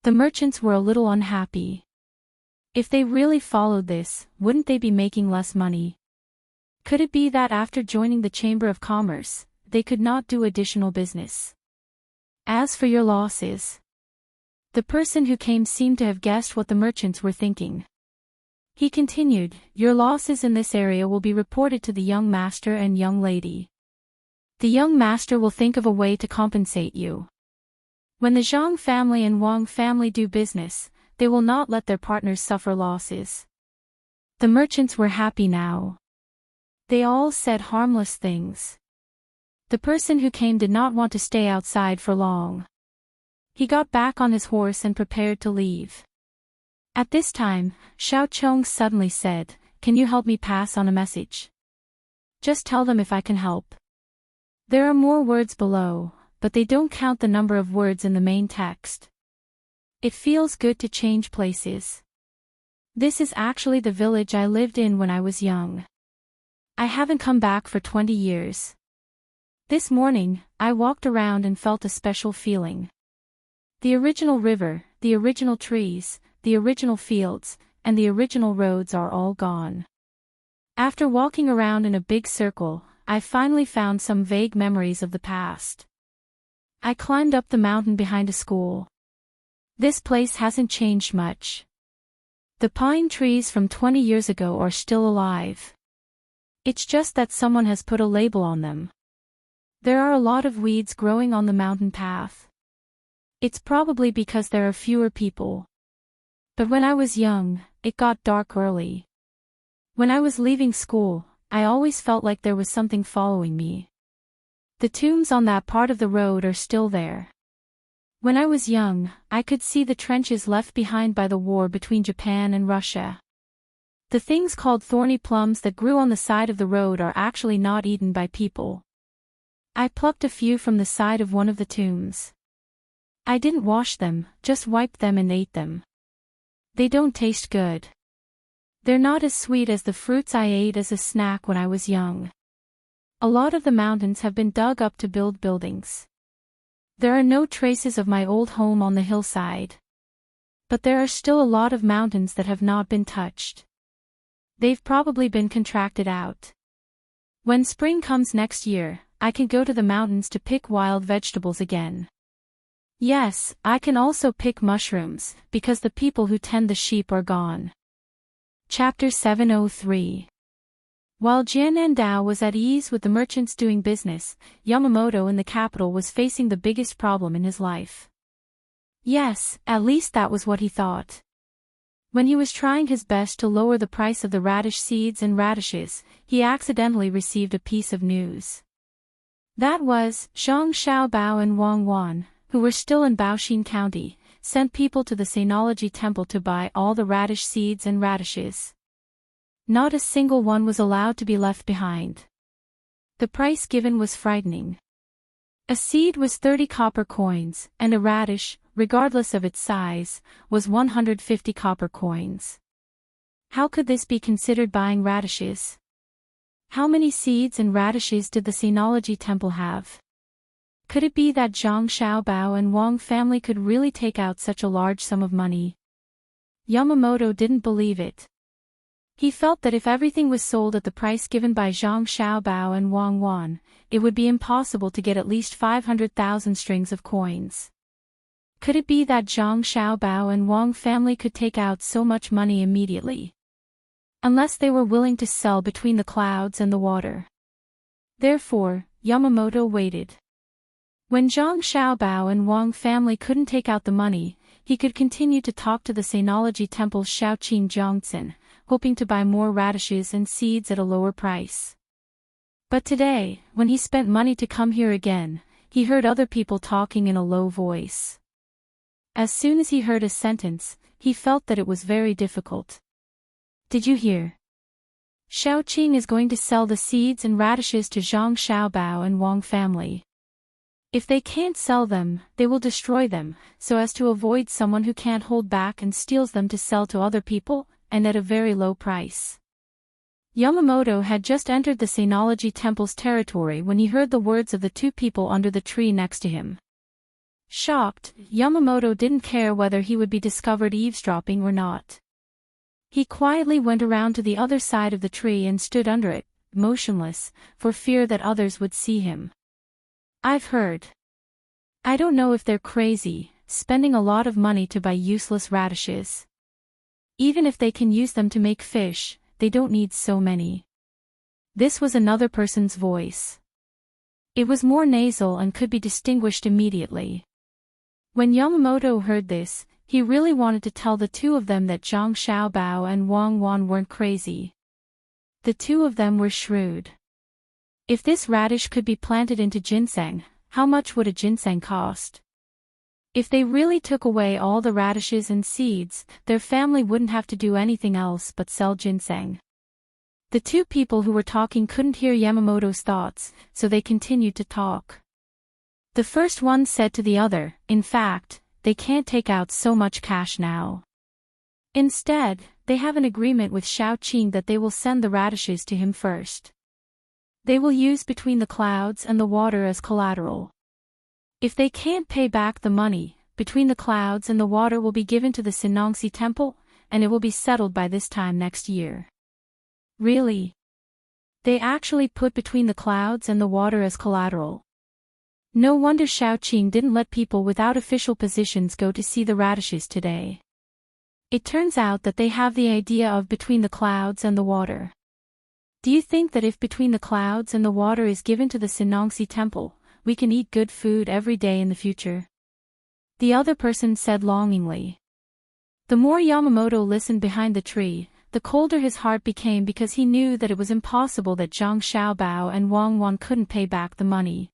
The merchants were a little unhappy. If they really followed this, wouldn't they be making less money? Could it be that after joining the Chamber of Commerce, they could not do additional business? As for your losses, the person who came seemed to have guessed what the merchants were thinking. He continued, "Your losses in this area will be reported to the young master and young lady. The young master will think of a way to compensate you. When the Zhang family and Wang family do business, they will not let their partners suffer losses." The merchants were happy now. They all said harmless things. The person who came did not want to stay outside for long. He got back on his horse and prepared to leave. At this time, Xiao Chong suddenly said, "Can you help me pass on a message? Just tell them if I can help." There are more words below, but they don't count the number of words in the main text. It feels good to change places. This is actually the village I lived in when I was young. I haven't come back for 20 years. This morning, I walked around and felt a special feeling. The original river, the original trees, the original fields, and the original roads are all gone. After walking around in a big circle, I finally found some vague memories of the past. I climbed up the mountain behind a school. This place hasn't changed much. The pine trees from 20 years ago are still alive. It's just that someone has put a label on them. There are a lot of weeds growing on the mountain path. It's probably because there are fewer people. But when I was young, it got dark early. When I was leaving school, I always felt like there was something following me. The tombs on that part of the road are still there. When I was young, I could see the trenches left behind by the war between Japan and Russia. The things called thorny plums that grew on the side of the road are actually not eaten by people. I plucked a few from the side of one of the tombs. I didn't wash them, just wiped them and ate them. They don't taste good. They're not as sweet as the fruits I ate as a snack when I was young. A lot of the mountains have been dug up to build buildings. There are no traces of my old home on the hillside. But there are still a lot of mountains that have not been touched. They've probably been contracted out. When spring comes next year, I can go to the mountains to pick wild vegetables again. Yes, I can also pick mushrooms, because the people who tend the sheep are gone. Chapter 703. While Jianandao was at ease with the merchants doing business, Yamamoto in the capital was facing the biggest problem in his life. Yes, at least that was what he thought. When he was trying his best to lower the price of the radish seeds and radishes, he accidentally received a piece of news. That was, Zhang Xiaobao and Wang Wan, who were still in Baoxin County, sent people to the Sainology Temple to buy all the radish seeds and radishes. Not a single one was allowed to be left behind. The price given was frightening. A seed was 30 copper coins, and a radish, regardless of its size, was 150 copper coins. How could this be considered buying radishes? How many seeds and radishes did the Sainology Temple have? Could it be that Zhang Xiaobao and Wang family could really take out such a large sum of money? Yamamoto didn't believe it. He felt that if everything was sold at the price given by Zhang Xiaobao and Wang Wan, it would be impossible to get at least 500,000 strings of coins. Could it be that Zhang Xiaobao and Wang family could take out so much money immediately? Unless they were willing to sell between the clouds and the water. Therefore, Yamamoto waited. When Zhang Xiaobao and Wang family couldn't take out the money, he could continue to talk to the Sainology Temple's Shaoqing Zhongzhen, hoping to buy more radishes and seeds at a lower price. But today, when he spent money to come here again, he heard other people talking in a low voice. As soon as he heard a sentence, he felt that it was very difficult. Did you hear? Shaoqing is going to sell the seeds and radishes to Zhang Xiaobao and Wang family. If they can't sell them, they will destroy them, so as to avoid someone who can't hold back and steals them to sell to other people, and at a very low price. Yamamoto had just entered the Sainology Temple's territory when he heard the words of the two people under the tree next to him. Shocked, Yamamoto didn't care whether he would be discovered eavesdropping or not. He quietly went around to the other side of the tree and stood under it, motionless, for fear that others would see him. I've heard. I don't know if they're crazy, spending a lot of money to buy useless radishes. Even if they can use them to make fish, they don't need so many. This was another person's voice. It was more nasal and could be distinguished immediately. When Yamamoto heard this, he really wanted to tell the two of them that Zhang Xiaobao and Wang Wan weren't crazy. The two of them were shrewd. If this radish could be planted into ginseng, how much would a ginseng cost? If they really took away all the radishes and seeds, their family wouldn't have to do anything else but sell ginseng. The two people who were talking couldn't hear Yamamoto's thoughts, so they continued to talk. The first one said to the other, in fact, they can't take out so much cash now. Instead, they have an agreement with Shaoqing that they will send the radishes to him first. They will use between the clouds and the water as collateral. If they can't pay back the money, between the clouds and the water will be given to the Sainology Temple, and it will be settled by this time next year. Really? They actually put between the clouds and the water as collateral. No wonder Shaoqing didn't let people without official positions go to see the radishes today. It turns out that they have the idea of between the clouds and the water. Do you think that if between the clouds and the water is given to the Sinangxi temple, we can eat good food every day in the future? The other person said longingly. The more Yamamoto listened behind the tree, the colder his heart became because he knew that it was impossible that Zhang Xiaobao and Wang Wan couldn't pay back the money.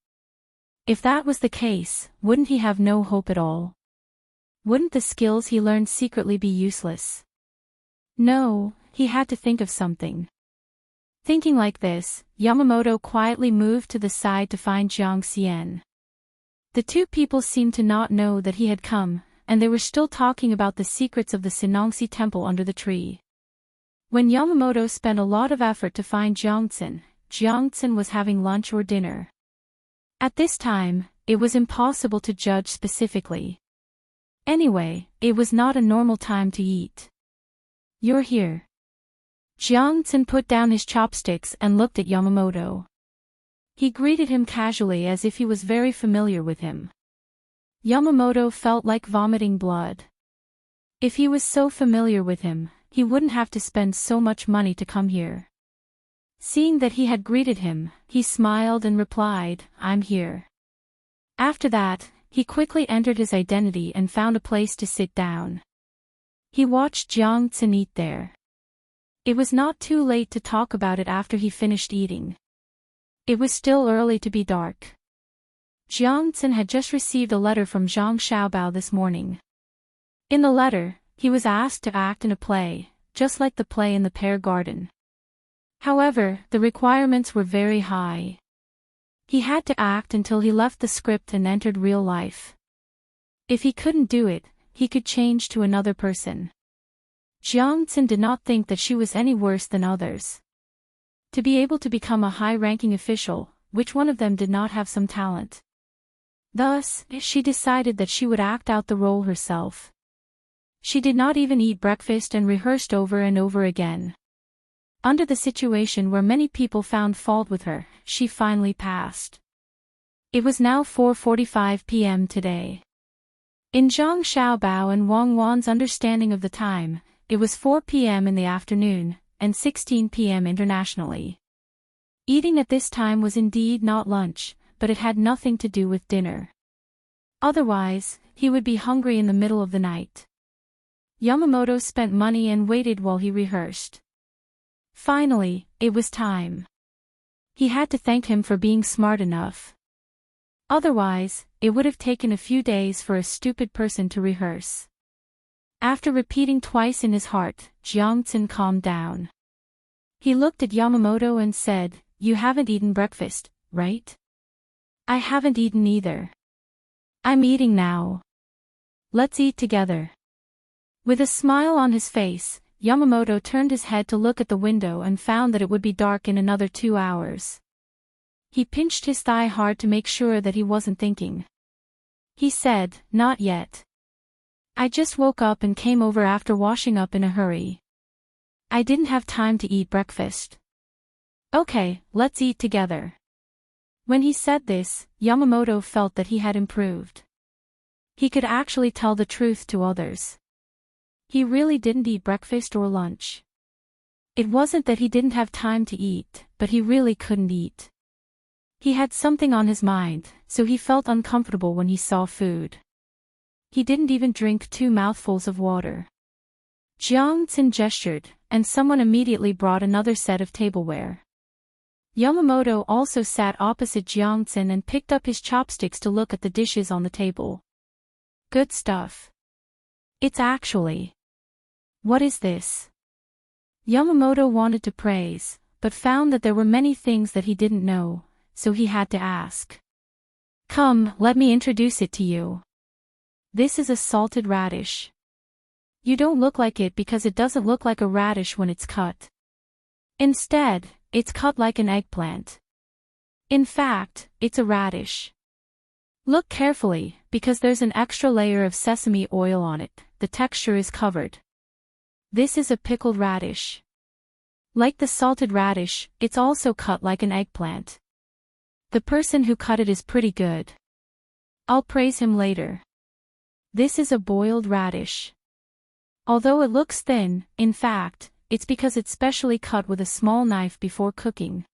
If that was the case, wouldn't he have no hope at all? Wouldn't the skills he learned secretly be useless? No, he had to think of something. Thinking like this, Yamamoto quietly moved to the side to find Jiang Xian. The two people seemed to not know that he had come, and they were still talking about the secrets of the Sinangxi temple under the tree. When Yamamoto spent a lot of effort to find Jiangxin was having lunch or dinner. At this time, it was impossible to judge specifically. Anyway, it was not a normal time to eat. You're here. Jiangxin put down his chopsticks and looked at Yamamoto. He greeted him casually as if he was very familiar with him. Yamamoto felt like vomiting blood. If he was so familiar with him, he wouldn't have to spend so much money to come here. Seeing that he had greeted him, he smiled and replied, "I'm here." After that, he quickly entered his identity and found a place to sit down. He watched Jiangxin eat there. It was not too late to talk about it after he finished eating. It was still early to be dark. Jiangxin had just received a letter from Zhang Xiaobao this morning. In the letter, he was asked to act in a play, just like the play in the pear garden. However, the requirements were very high. He had to act until he left the script and entered real life. If he couldn't do it, he could change to another person. Jiangxin did not think that she was any worse than others. To be able to become a high-ranking official, which one of them did not have some talent? Thus, she decided that she would act out the role herself. She did not even eat breakfast and rehearsed over and over again. Under the situation where many people found fault with her, she finally passed. It was now 4:45 p.m. today. In Zhang Xiaobao and Wang Wan's understanding of the time, it was 4 p.m. in the afternoon, and 16 p.m. internationally. Eating at this time was indeed not lunch, but it had nothing to do with dinner. Otherwise, he would be hungry in the middle of the night. Yamamoto spent money and waited while he rehearsed. Finally, it was time. He had to thank him for being smart enough. Otherwise, it would have taken a few days for a stupid person to rehearse. After repeating twice in his heart, Jiangxin calmed down. He looked at Yamamoto and said, "You haven't eaten breakfast, right?" "I haven't eaten either. I'm eating now. Let's eat together." With a smile on his face, Yamamoto turned his head to look at the window and found that it would be dark in another 2 hours. He pinched his thigh hard to make sure that he wasn't thinking. He said, "Not yet. I just woke up and came over after washing up in a hurry. I didn't have time to eat breakfast." "Okay, let's eat together." When he said this, Yamamoto felt that he had improved. He could actually tell the truth to others. He really didn't eat breakfast or lunch. It wasn't that he didn't have time to eat, but he really couldn't eat. He had something on his mind, so he felt uncomfortable when he saw food. He didn't even drink 2 mouthfuls of water. Jiangxin gestured, and someone immediately brought another set of tableware. Yamamoto also sat opposite Jiangxin and picked up his chopsticks to look at the dishes on the table. Good stuff. It's actually. What is this? Yamamoto wanted to praise, but found that there were many things that he didn't know, so he had to ask. Come, let me introduce it to you. This is a salted radish. You don't look like it because it doesn't look like a radish when it's cut. Instead, it's cut like an eggplant. In fact, it's a radish. Look carefully, because there's an extra layer of sesame oil on it, the texture is covered. This is a pickled radish. Like the salted radish, it's also cut like an eggplant. The person who cut it is pretty good. I'll praise him later. This is a boiled radish. Although it looks thin, in fact, it's because it's specially cut with a small knife before cooking.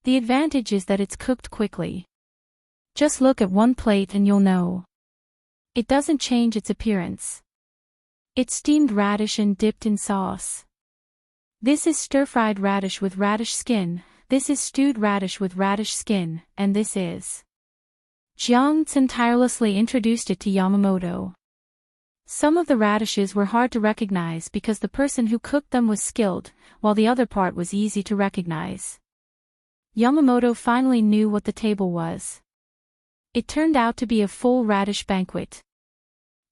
The advantage is that it's cooked quickly. Just look at one plate and you'll know. It doesn't change its appearance. It's steamed radish and dipped in sauce. This is stir-fried radish with radish skin, this is stewed radish with radish skin, and this is... Jiang Tsun tirelessly introduced it to Yamamoto. Some of the radishes were hard to recognize because the person who cooked them was skilled, while the other part was easy to recognize. Yamamoto finally knew what the table was. It turned out to be a full radish banquet.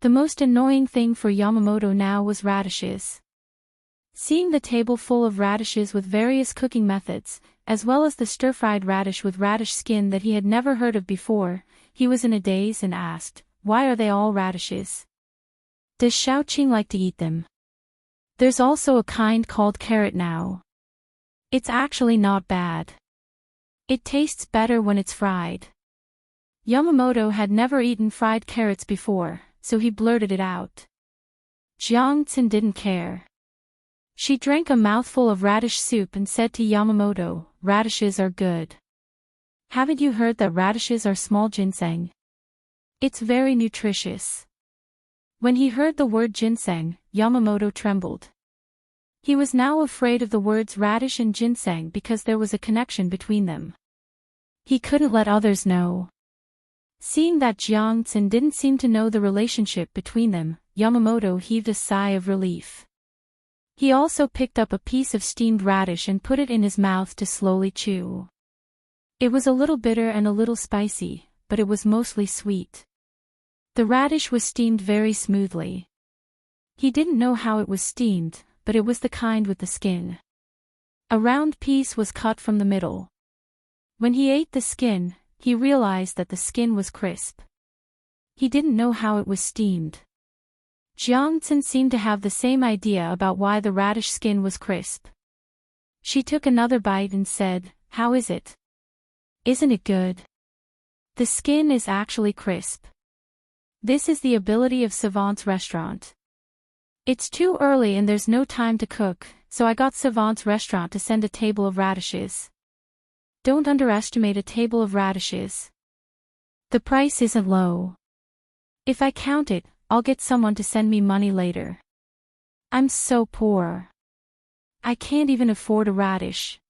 The most annoying thing for Yamamoto now was radishes. Seeing the table full of radishes with various cooking methods, as well as the stir-fried radish with radish skin that he had never heard of before, he was in a daze and asked, "Why are they all radishes? Does Xiaoqing like to eat them? There's also a kind called carrot now. It's actually not bad. It tastes better when it's fried." Yamamoto had never eaten fried carrots before, so he blurted it out. Jiang Tsun didn't care. She drank a mouthful of radish soup and said to Yamamoto, "Radishes are good. Haven't you heard that radishes are small ginseng? It's very nutritious." When he heard the word ginseng, Yamamoto trembled. He was now afraid of the words radish and ginseng because there was a connection between them. He couldn't let others know. Seeing that Jiang Tsun didn't seem to know the relationship between them, Yamamoto heaved a sigh of relief. He also picked up a piece of steamed radish and put it in his mouth to slowly chew. It was a little bitter and a little spicy, but it was mostly sweet. The radish was steamed very smoothly. He didn't know how it was steamed, but it was the kind with the skin. A round piece was cut from the middle. When he ate the skin, he realized that the skin was crisp. He didn't know how it was steamed. Jiang Tsun seemed to have the same idea about why the radish skin was crisp. She took another bite and said, "How is it? Isn't it good? The skin is actually crisp. This is the ability of Savant's restaurant. It's too early and there's no time to cook, so I got Savant's restaurant to send a table of radishes. Don't underestimate a table of radishes. The price isn't low. If I count it, I'll get someone to send me money later. I'm so poor. I can't even afford a radish.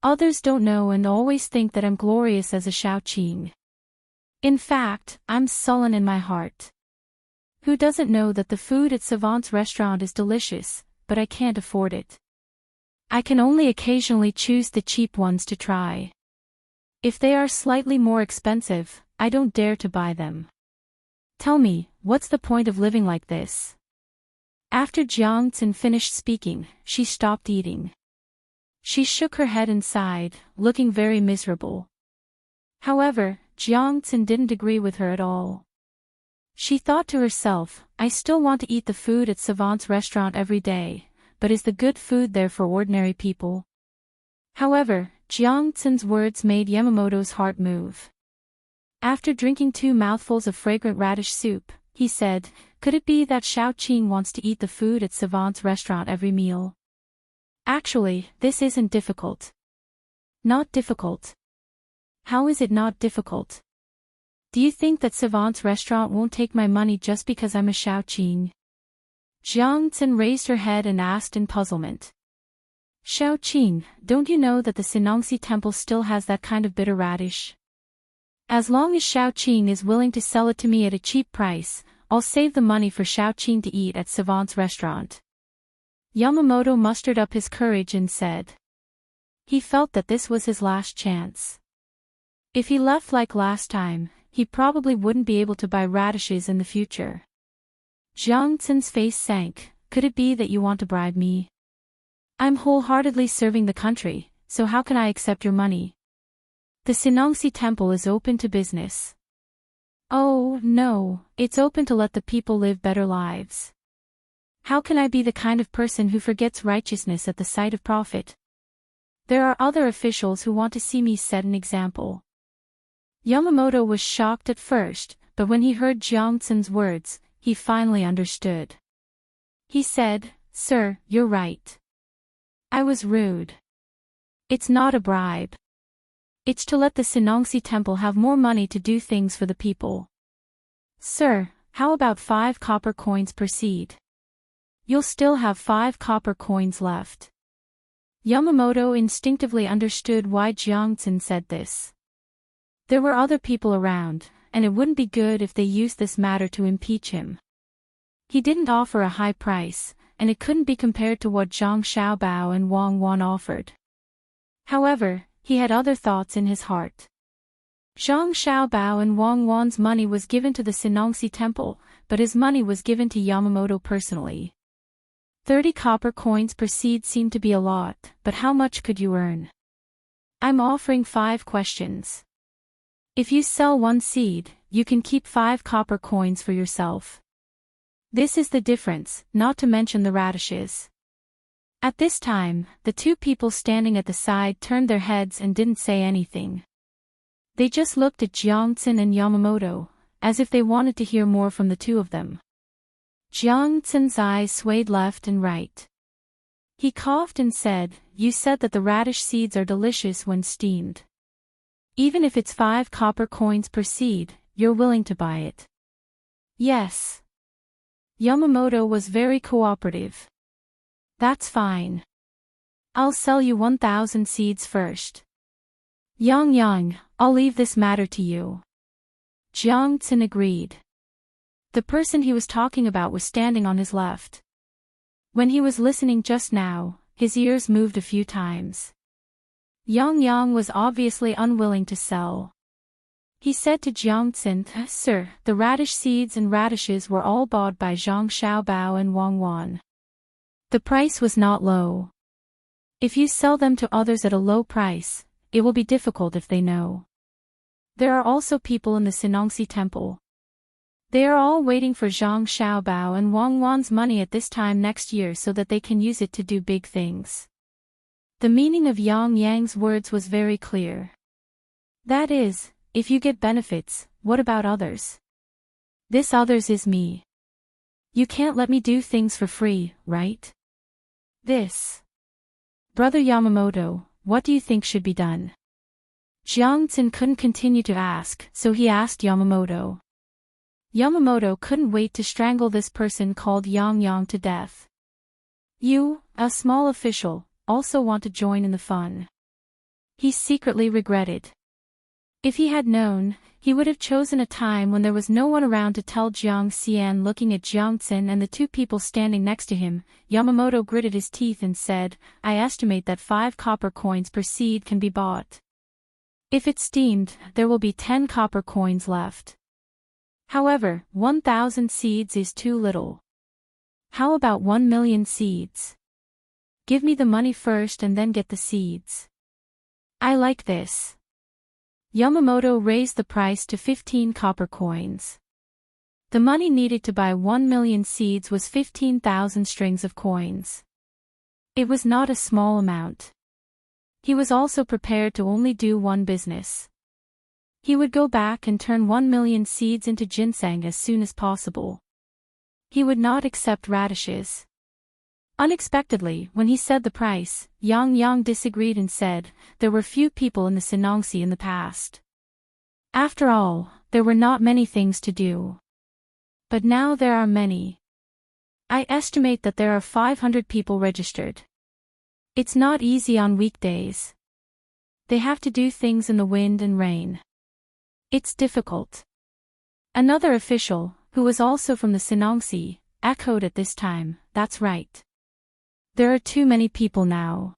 Others don't know and always think that I'm glorious as a Xiaoqing. In fact, I'm sullen in my heart. Who doesn't know that the food at Savant's restaurant is delicious, but I can't afford it. I can only occasionally choose the cheap ones to try. If they are slightly more expensive, I don't dare to buy them. Tell me, what's the point of living like this?" After Jiang Tsun finished speaking, she stopped eating. She shook her head and sighed, looking very miserable. However, Jiang Tsun didn't agree with her at all. She thought to herself, "I still want to eat the food at Savant's restaurant every day, but is the good food there for ordinary people?" However, Jiang Tsun's words made Yamamoto's heart move. After drinking 2 mouthfuls of fragrant radish soup, he said, "Could it be that Xiaoqing wants to eat the food at Savant's restaurant every meal? Actually, this isn't difficult." "Not difficult? How is it not difficult? Do you think that Savant's restaurant won't take my money just because I'm a Xiaoqing?" Jiang Tsun raised her head and asked in puzzlement. "Xiaoqing, don't you know that the Sinangxi temple still has that kind of bitter radish? As long as Xiaoqing is willing to sell it to me at a cheap price, I'll save the money for Xiaoqing to eat at Savant's restaurant." Yamamoto mustered up his courage and said. He felt that this was his last chance. If he left like last time, he probably wouldn't be able to buy radishes in the future. Jiang Tsun's face sank. "Could it be that you want to bribe me? I'm wholeheartedly serving the country, so how can I accept your money? The Sinangxi temple is open to business." "Oh, no, it's open to let the people live better lives. How can I be the kind of person who forgets righteousness at the sight of profit? There are other officials who want to see me set an example." Yamamoto was shocked at first, but when he heard Jiangtsen's words, he finally understood. He said, "Sir, you're right. I was rude. It's not a bribe. It's to let the Sinongsi temple have more money to do things for the people. Sir, how about 5 copper coins per seed? You'll still have 5 copper coins left." Yamamoto instinctively understood why Jiangtsen said this. There were other people around, and it wouldn't be good if they used this matter to impeach him. He didn't offer a high price, and it couldn't be compared to what Zhang Xiaobao and Wang Wan offered. However, he had other thoughts in his heart. Zhang Xiaobao and Wang Wan's money was given to the Sinongsi temple, but his money was given to Yamamoto personally. 30 copper coins per seed seemed to be a lot, but how much could you earn? I'm offering 5 questions. If you sell 1 seed, you can keep 5 copper coins for yourself. This is the difference, not to mention the radishes. At this time, the 2 people standing at the side turned their heads and didn't say anything. They just looked at Jiangtsen and Yamamoto, as if they wanted to hear more from the 2 of them. Jiangtsen's eyes swayed left and right. He coughed and said, "You said that the radish seeds are delicious when steamed. Even if it's 5 copper coins per seed, you're willing to buy it?" "Yes." Yamamoto was very cooperative. "That's fine. I'll sell you 1,000 seeds first." "Yang, I'll leave this matter to you." Jiangtsen agreed. The person he was talking about was standing on his left. When he was listening just now, his ears moved a few times. Yang was obviously unwilling to sell. He said to Jiangtsen, "Sir, the radish seeds and radishes were all bought by Zhang Xiaobao and Wang Wan. The price was not low. If you sell them to others at a low price, it will be difficult if they know. There are also people in the Sinongsi temple. They are all waiting for Zhang Xiaobao and Wang Wan's money at this time next year so that they can use it to do big things." The meaning of Yang's words was very clear. That is, if you get benefits, what about others? This others is me. You can't let me do things for free, right? This. Brother Yamamoto, what do you think should be done? Jiangtsen couldn't continue to ask, so he asked Yamamoto. Yamamoto couldn't wait to strangle this person called Yang to death. You, a small official, also want to join in the fun. He secretly regretted. If he had known, he would have chosen a time when there was no one around to tell Jiang Xian. Looking at Jiangtsen and the 2 people standing next to him, Yamamoto gritted his teeth and said, "I estimate that 5 copper coins per seed can be bought. If it's steamed, there will be 10 copper coins left. However, 1,000 seeds is too little. How about 1 million seeds? Give me the money first and then get the seeds. I like this." Yamamoto raised the price to 15 copper coins. The money needed to buy 1 million seeds was 15,000 strings of coins. It was not a small amount. He was also prepared to only do one business. He would go back and turn 1 million seeds into ginseng as soon as possible. He would not accept radishes. Unexpectedly, when he said the price, Yang disagreed and said, "There were few people in the Sinongsi in the past. After all, there were not many things to do. But now there are many. I estimate that there are 500 people registered. It's not easy on weekdays. They have to do things in the wind and rain. It's difficult." Another official, who was also from the Sinongsi, echoed at this time, "That's right. There are too many people now.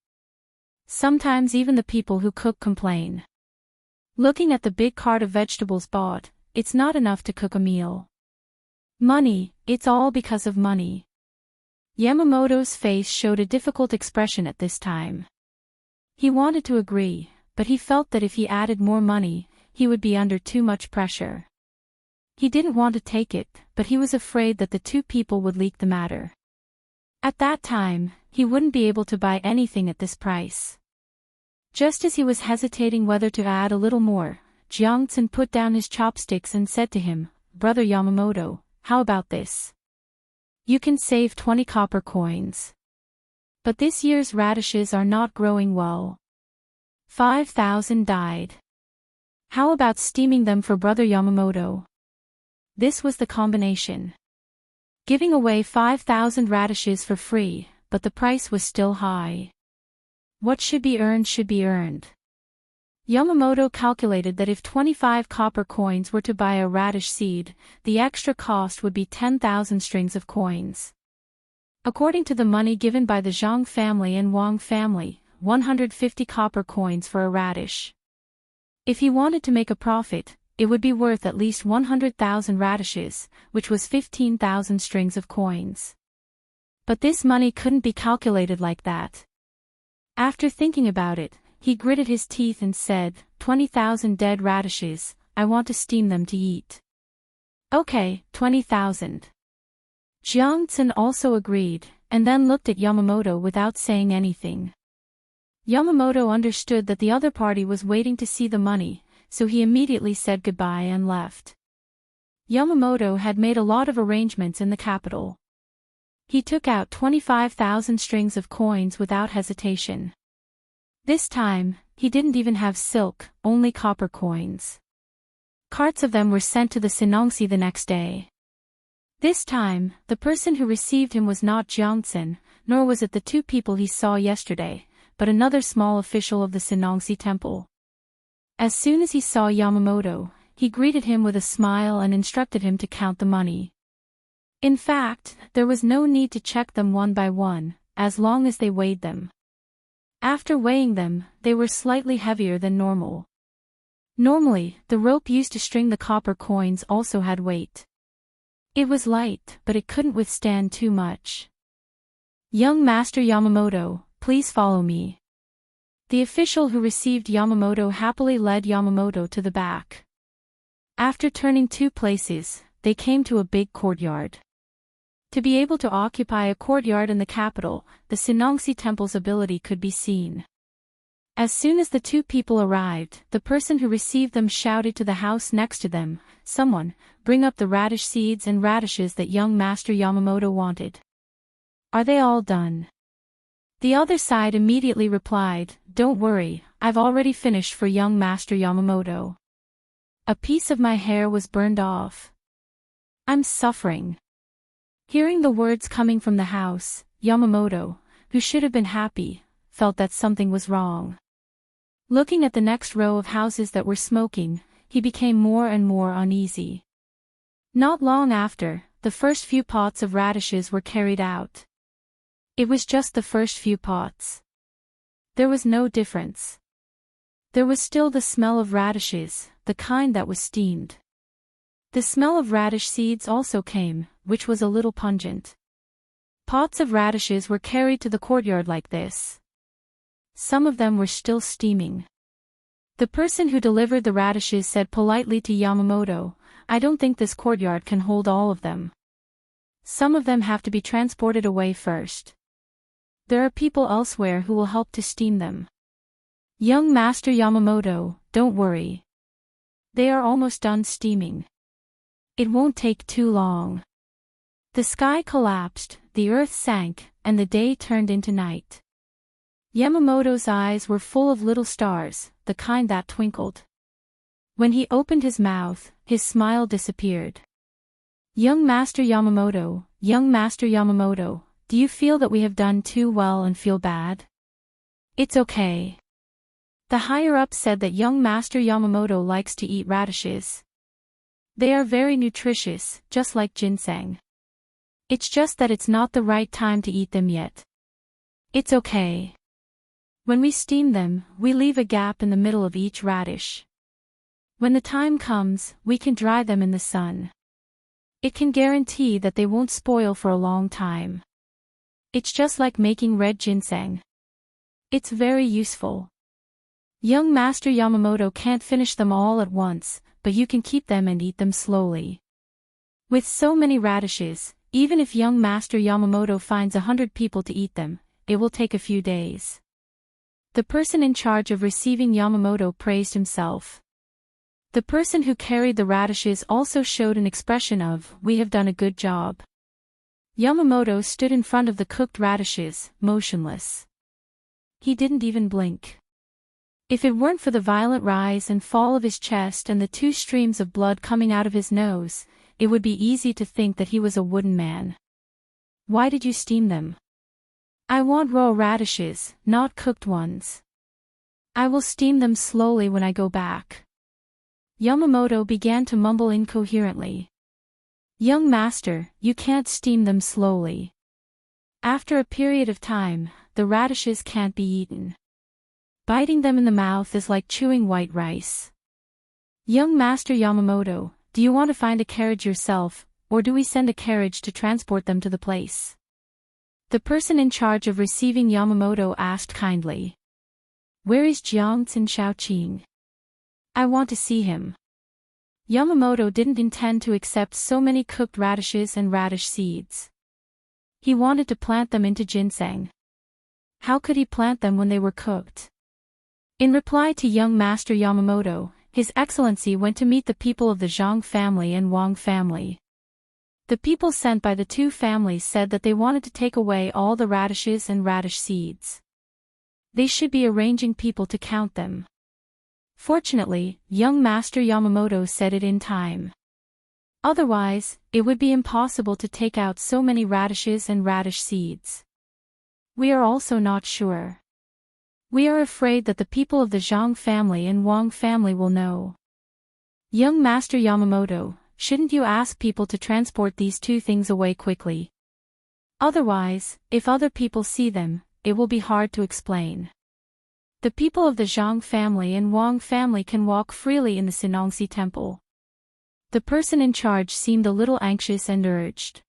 Sometimes even the people who cook complain. Looking at the big cart of vegetables bought, it's not enough to cook a meal. Money, it's all because of money." Yamamoto's face showed a difficult expression at this time. He wanted to agree, but he felt that if he added more money, he would be under too much pressure. He didn't want to take it, but he was afraid that the 2 people would leak the matter. At that time, he wouldn't be able to buy anything at this price. Just as he was hesitating whether to add a little more, Jiangtsen put down his chopsticks and said to him, "Brother Yamamoto, how about this? You can save 20 copper coins. But this year's radishes are not growing well. 5,000 died. How about steaming them for Brother Yamamoto?" This was the combination. Giving away 5,000 radishes for free, but the price was still high. What should be earned should be earned. Yamamoto calculated that if 25 copper coins were to buy a radish seed, the extra cost would be 10,000 strings of coins. According to the money given by the Zhang family and Wang family, 150 copper coins for a radish. If he wanted to make a profit, it would be worth at least 100,000 radishes, which was 15,000 strings of coins. But this money couldn't be calculated like that. After thinking about it, he gritted his teeth and said, 20,000 dead radishes, I want to steam them to eat. Okay, 20,000. Jiangtsen also agreed, and then looked at Yamamoto without saying anything. Yamamoto understood that the other party was waiting to see the money, so he immediately said goodbye and left. Yamamoto had made a lot of arrangements in the capital. He took out 25,000 strings of coins without hesitation. This time, he didn't even have silk, only copper coins. Carts of them were sent to the Sinongsi the next day. This time, the person who received him was not Jiangtsen, nor was it the two people he saw yesterday, but another small official of the Sinongsi temple. As soon as he saw Yamamoto, he greeted him with a smile and instructed him to count the money. In fact, there was no need to check them one by one, as long as they weighed them. After weighing them, they were slightly heavier than normal. Normally, the rope used to string the copper coins also had weight. It was light, but it couldn't withstand too much. "Young Master Yamamoto, please follow me." The official who received Yamamoto happily led Yamamoto to the back. After turning 2 places, they came to a big courtyard. To be able to occupy a courtyard in the capital, the Sinongsi temple's ability could be seen. As soon as the 2 people arrived, the person who received them shouted to the house next to them, "Someone, bring up the radish seeds and radishes that young Master Yamamoto wanted." "Are they all done?" The other side immediately replied, "Don't worry, I've already finished for young Master Yamamoto. A piece of my hair was burned off. I'm suffering." Hearing the words coming from the house, Yamamoto, who should have been happy, felt that something was wrong. Looking at the next row of houses that were smoking, he became more and more uneasy. Not long after, the first few pots of radishes were carried out. It was just the first few pots. There was no difference. There was still the smell of radishes, the kind that was steamed. The smell of radish seeds also came, which was a little pungent. Pots of radishes were carried to the courtyard like this. Some of them were still steaming. The person who delivered the radishes said politely to Yamamoto, "I don't think this courtyard can hold all of them. Some of them have to be transported away first. There are people elsewhere who will help to steam them. Young Master Yamamoto, don't worry. They are almost done steaming. It won't take too long." The sky collapsed, the earth sank, and the day turned into night. Yamamoto's eyes were full of little stars, the kind that twinkled. When he opened his mouth, his smile disappeared. "Young Master Yamamoto, young Master Yamamoto, do you feel that we have done too well and feel bad?" "It's okay." The higher-up said that young Master Yamamoto likes to eat radishes. They are very nutritious, just like ginseng. It's just that it's not the right time to eat them yet. It's okay. When we steam them, we leave a gap in the middle of each radish. When the time comes, we can dry them in the sun. It can guarantee that they won't spoil for a long time. It's just like making red ginseng. It's very useful. Young Master Yamamoto can't finish them all at once, but you can keep them and eat them slowly. With so many radishes, even if young Master Yamamoto finds 100 people to eat them, it will take a few days. The person in charge of receiving Yamamoto praised himself. The person who carried the radishes also showed an expression of, "We have done a good job." Yamamoto stood in front of the cooked radishes, motionless. He didn't even blink. If it weren't for the violent rise and fall of his chest and the 2 streams of blood coming out of his nose, it would be easy to think that he was a wooden man. "Why did you steam them?" "I want raw radishes, not cooked ones. I will steam them slowly when I go back." Yamamoto began to mumble incoherently. "Young master, you can't steam them slowly. After a period of time, the radishes can't be eaten. Biting them in the mouth is like chewing white rice. Young master Yamamoto, do you want to find a carriage yourself, or do we send a carriage to transport them to the place?" The person in charge of receiving Yamamoto asked kindly. "Where is Jiangtsin Shaoqing? I want to see him." Yamamoto didn't intend to accept so many cooked radishes and radish seeds. He wanted to plant them into ginseng. How could he plant them when they were cooked? In reply to young master Yamamoto, His Excellency went to meet the people of the Zhang family and Wang family. The people sent by the 2 families said that they wanted to take away all the radishes and radish seeds. They should be arranging people to count them. Fortunately, young master Yamamoto said it in time. Otherwise, it would be impossible to take out so many radishes and radish seeds. We are also not sure. We are afraid that the people of the Zhang family and Wang family will know. Young master Yamamoto, shouldn't you ask people to transport these 2 things away quickly? Otherwise, if other people see them, it will be hard to explain. The people of the Zhang family and Wang family can walk freely in the Sinangxi temple. The person in charge seemed a little anxious and urged.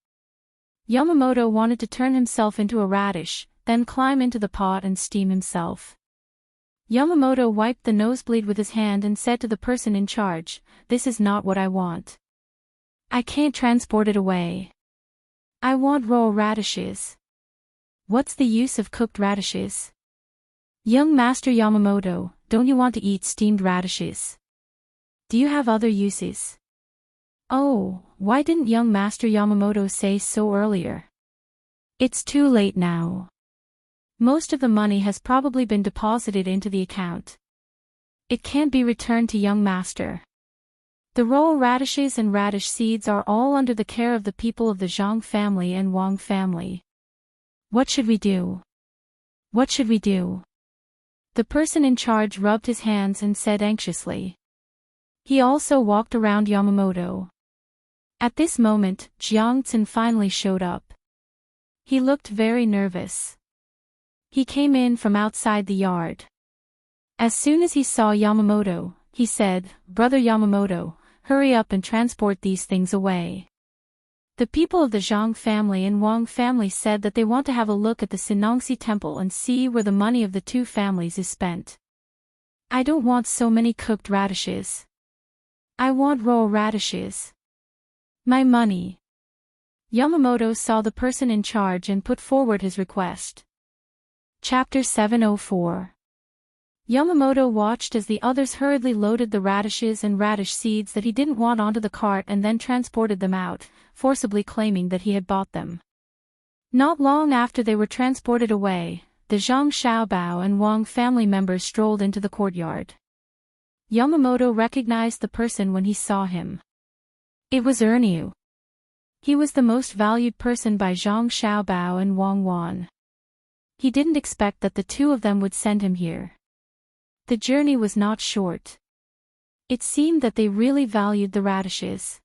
Yamamoto wanted to turn himself into a radish, then climb into the pot and steam himself. Yamamoto wiped the nosebleed with his hand and said to the person in charge, "This is not what I want. I can't transport it away. I want raw radishes." "What's the use of cooked radishes?" "Young master Yamamoto, don't you want to eat steamed radishes? Do you have other uses?" "Oh, why didn't young master Yamamoto say so earlier?" "It's too late now. Most of the money has probably been deposited into the account. It can't be returned to young master. The raw radishes and radish seeds are all under the care of the people of the Zhang family and Wang family. What should we do? What should we do?" The person in charge rubbed his hands and said anxiously. He also walked around Yamamoto. At this moment, Jiangtsin finally showed up. He looked very nervous. He came in from outside the yard. As soon as he saw Yamamoto, he said, "Brother Yamamoto, hurry up and transport these things away." The people of the Zhang family and Wang family said that they want to have a look at the Sinangxi temple and see where the money of the 2 families is spent. "I don't want so many cooked radishes. I want raw radishes. My money." Yamamoto saw the person in charge and put forward his request. Chapter 704. Yamamoto watched as the others hurriedly loaded the radishes and radish seeds that he didn't want onto the cart and then transported them out, forcibly claiming that he had bought them. Not long after they were transported away, the Zhang Xiaobao and Wang family members strolled into the courtyard. Yamamoto recognized the person when he saw him. It was Erniu. He was the most valued person by Zhang Xiaobao and Wang Wan. He didn't expect that the 2 of them would send him here. The journey was not short. It seemed that they really valued the radishes.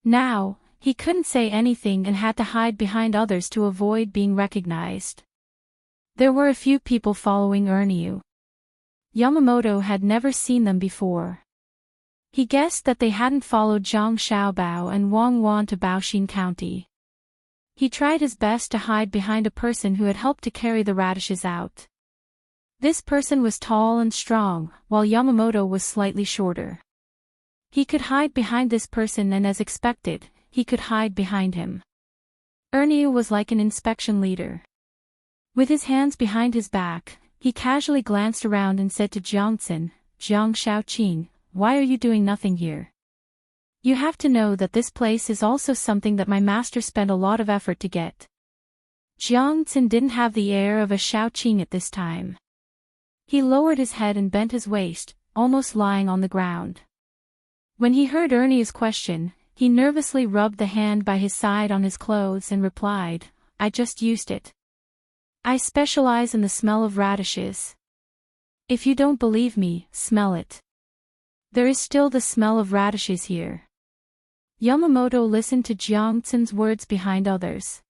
Now, he couldn't say anything and had to hide behind others to avoid being recognized. There were a few people following Erniu. Yamamoto had never seen them before. He guessed that they hadn't followed Zhang Xiaobao and Wang Wan to Baoxin County. He tried his best to hide behind a person who had helped to carry the radishes out. This person was tall and strong, while Yamamoto was slightly shorter. He could hide behind this person and as expected, he could hide behind him. Erniu was like an inspection leader. With his hands behind his back, he casually glanced around and said to Jiangtsin, "Jiang Shaoqing, why are you doing nothing here? You have to know that this place is also something that my master spent a lot of effort to get. Jiangxin didn't have the air of a Shaoqing at this time. He lowered his head and bent his waist, almost lying on the ground. When he heard Ernie's question, he nervously rubbed the hand by his side on his clothes and replied, I just used it. I specialize in the smell of radishes. If you don't believe me, smell it. There is still the smell of radishes here. Yamamoto listened to Jiangxin's words behind others.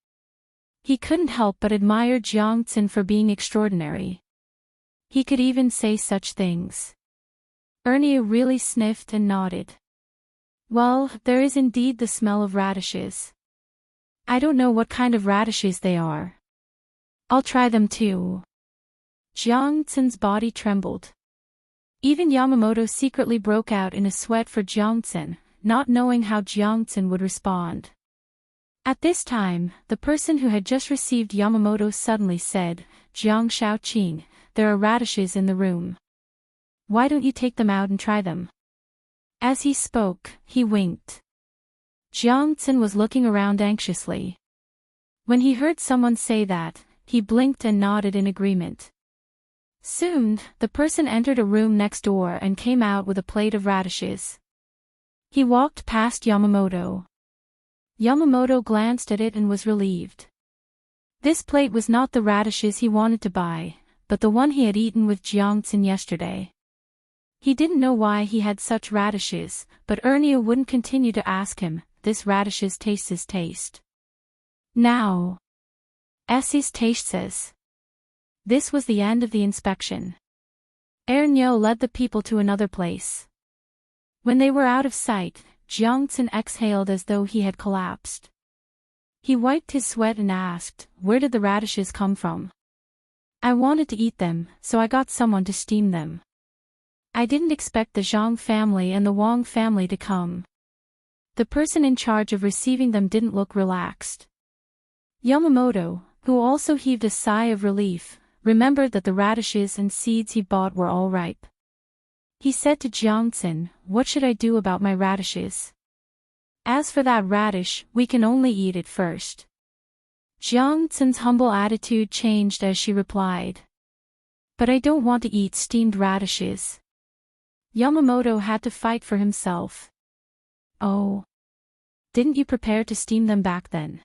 He couldn't help but admire Jiangxin for being extraordinary. He could even say such things. Ernie really sniffed and nodded. Well, there is indeed the smell of radishes. I don't know what kind of radishes they are. I'll try them too. Jiangxin's body trembled. Even Yamamoto secretly broke out in a sweat for Jiangxin, not knowing how Jiangxin would respond. At this time, the person who had just received Yamamoto suddenly said, Jiang Shaoqing, there are radishes in the room. Why don't you take them out and try them? As he spoke, he winked. Jiangxin was looking around anxiously. When he heard someone say that, he blinked and nodded in agreement. Soon, the person entered a room next door and came out with a plate of radishes. He walked past Yamamoto. Yamamoto glanced at it and was relieved. This plate was not the radishes he wanted to buy, but the one he had eaten with Jiangxin yesterday. He didn't know why he had such radishes, but Ernie wouldn't continue to ask him, this radishes tastes his taste. Now. Esses tastes. This was the end of the inspection. Ernyo led the people to another place. When they were out of sight, Jiangxin exhaled as though he had collapsed. He wiped his sweat and asked, where did the radishes come from? I wanted to eat them, so I got someone to steam them. I didn't expect the Zhang family and the Wang family to come. The person in charge of receiving them didn't look relaxed. Yamamoto, who also heaved a sigh of relief, remembered that the radishes and seeds he bought were all ripe. He said to Jiangxin, what should I do about my radishes? As for that radish, we can only eat it first. Jiangxin's humble attitude changed as she replied. But I don't want to eat steamed radishes. Yamamoto had to fight for himself. Oh. Didn't you prepare to steam them back then?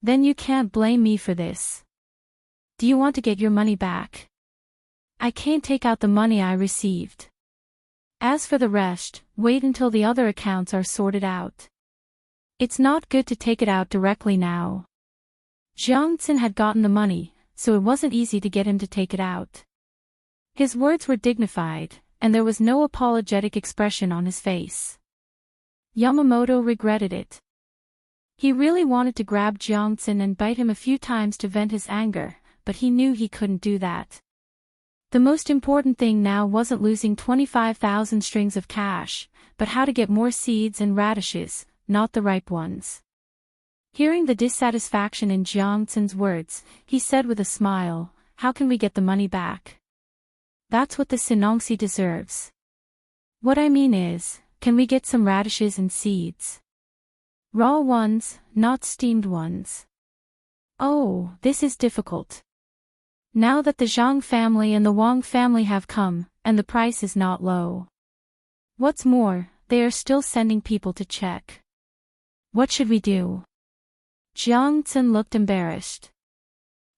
Then you can't blame me for this. Do you want to get your money back? I can't take out the money I received. As for the rest, wait until the other accounts are sorted out. It's not good to take it out directly now. Jiangxin had gotten the money, so it wasn't easy to get him to take it out. His words were dignified, and there was no apologetic expression on his face. Yamamoto regretted it. He really wanted to grab Jiangxin and bite him a few times to vent his anger, but he knew he couldn't do that. The most important thing now wasn't losing 25,000 strings of cash, but how to get more seeds and radishes, not the ripe ones. Hearing the dissatisfaction in Jiangxin's words, he said with a smile, how can we get the money back? That's what the Sinongsi deserves. What I mean is, can we get some radishes and seeds? Raw ones, not steamed ones. Oh, this is difficult. Now that the Zhang family and the Wang family have come, and the price is not low. What's more, they are still sending people to check. What should we do? Jiangxin looked embarrassed.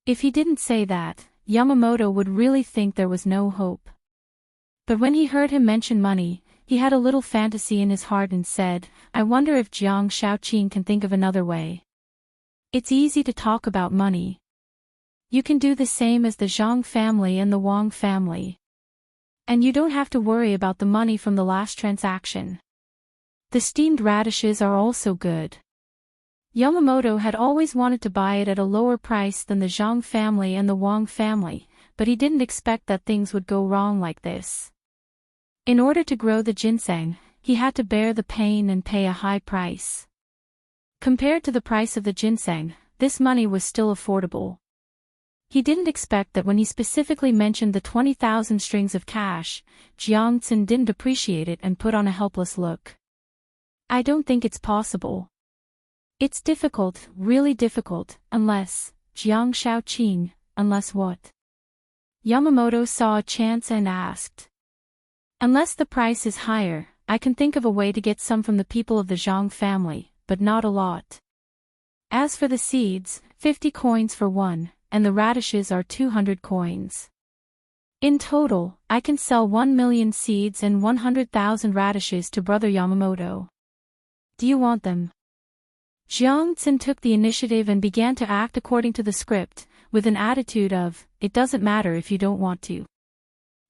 If he didn't say that, Yamamoto would really think there was no hope. But when he heard him mention money, he had a little fantasy in his heart and said, I wonder if Jiang Shaoqing can think of another way. It's easy to talk about money. You can do the same as the Zhang family and the Wang family. And you don't have to worry about the money from the last transaction. The steamed radishes are also good. Yamamoto had always wanted to buy it at a lower price than the Zhang family and the Wang family, but he didn't expect that things would go wrong like this. In order to grow the ginseng, he had to bear the pain and pay a high price. Compared to the price of the ginseng, this money was still affordable. He didn't expect that when he specifically mentioned the 20,000 strings of cash, Jiang Xin didn't appreciate it and put on a helpless look. I don't think it's possible. It's difficult, really difficult, unless, Jiang Shaoqing, unless what? Yamamoto saw a chance and asked. Unless the price is higher, I can think of a way to get some from the people of the Zhang family, but not a lot. As for the seeds, 50 coins for one, and the radishes are 200 coins. In total, I can sell 1 million seeds and 100,000 radishes to Brother Yamamoto. Do you want them? Jiang Xin took the initiative and began to act according to the script, with an attitude of, it doesn't matter if you don't want to.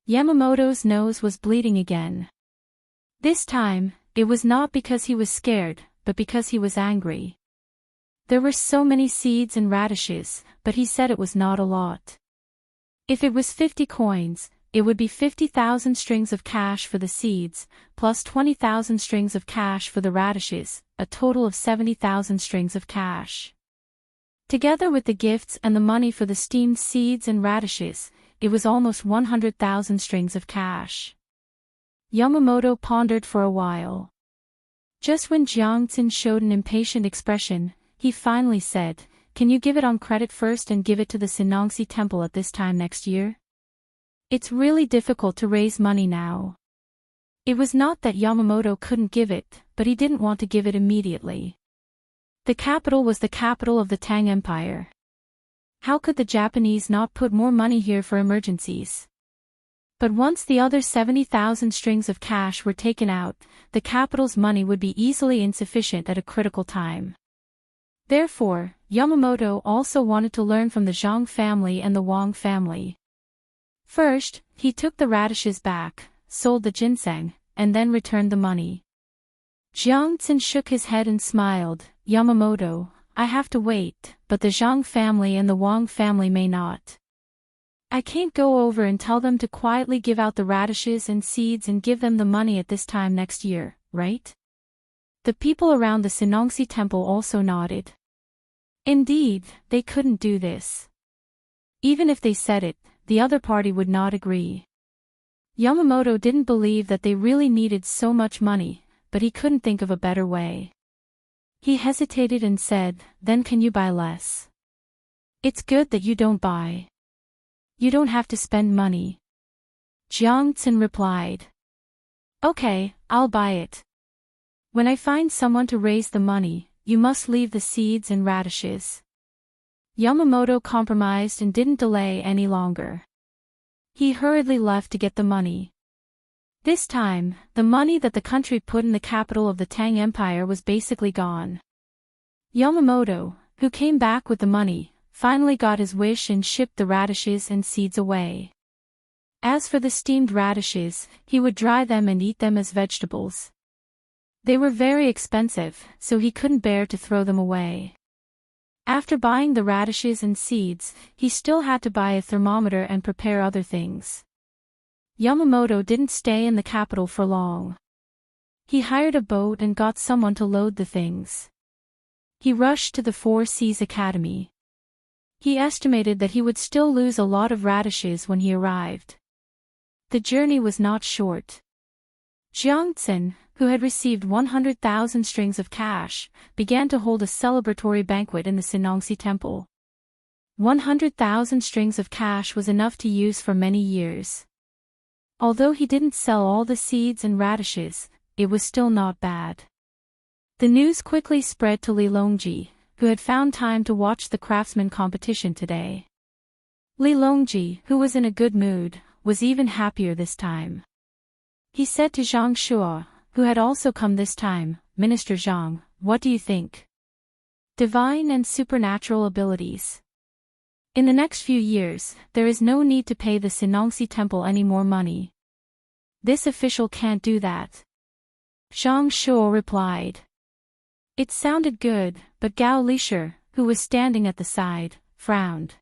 Yamamoto's nose was bleeding again. This time, it was not because he was scared, but because he was angry. There were so many seeds and radishes, but he said it was not a lot. If it was 50 coins, it would be 50,000 strings of cash for the seeds, plus 20,000 strings of cash for the radishes, a total of 70,000 strings of cash. Together with the gifts and the money for the steamed seeds and radishes, it was almost 100,000 strings of cash. Yamamoto pondered for a while. Just when Jiang Xin showed an impatient expression, he finally said, "Can you give it on credit first and give it to the Sinangxi temple at this time next year? It's really difficult to raise money now." It was not that Yamamoto couldn't give it, but he didn't want to give it immediately. The capital was the capital of the Tang Empire. How could the Japanese not put more money here for emergencies? But once the other 70,000 strings of cash were taken out, the capital's money would be easily insufficient at a critical time. Therefore, Yamamoto also wanted to learn from the Zhang family and the Wang family. First, he took the radishes back, sold the ginseng, and then returned the money. Jiang Xin shook his head and smiled. Yamamoto, I have to wait, but the Zhang family and the Wang family may not. I can't go over and tell them to quietly give out the radishes and seeds and give them the money at this time next year, right? The people around the Sinangxi temple also nodded. Indeed, they couldn't do this. Even if they said it, the other party would not agree. Yamamoto didn't believe that they really needed so much money, but he couldn't think of a better way. He hesitated and said, "Then can you buy less?" "It's good that you don't buy. You don't have to spend money." Jiang Xin replied. "Okay, I'll buy it. When I find someone to raise the money, you must leave the seeds and radishes." Yamamoto compromised and didn't delay any longer. He hurriedly left to get the money. This time, the money that the country put in the capital of the Tang Empire was basically gone. Yamamoto, who came back with the money, finally got his wish and shipped the radishes and seeds away. As for the steamed radishes, he would dry them and eat them as vegetables. They were very expensive, so he couldn't bear to throw them away. After buying the radishes and seeds, he still had to buy a thermometer and prepare other things. Yamamoto didn't stay in the capital for long. He hired a boat and got someone to load the things. He rushed to the Four Seas Academy. He estimated that he would still lose a lot of radishes when he arrived. The journey was not short. Jiang Xin, who had received 100,000 strings of cash, began to hold a celebratory banquet in the Sinangxi temple. 100,000 strings of cash was enough to use for many years. Although he didn't sell all the seeds and radishes, it was still not bad. The news quickly spread to Li Longji, who had found time to watch the craftsman competition today. Li Longji, who was in a good mood, was even happier this time. He said to Zhang Shuo, who had also come this time, "Minister Zhang, what do you think? Divine and supernatural abilities. In the next few years, there is no need to pay the Sinangxi temple any more money. This official can't do that." Zhang Shuo replied. It sounded good, but Gao Lisher, who was standing at the side, frowned.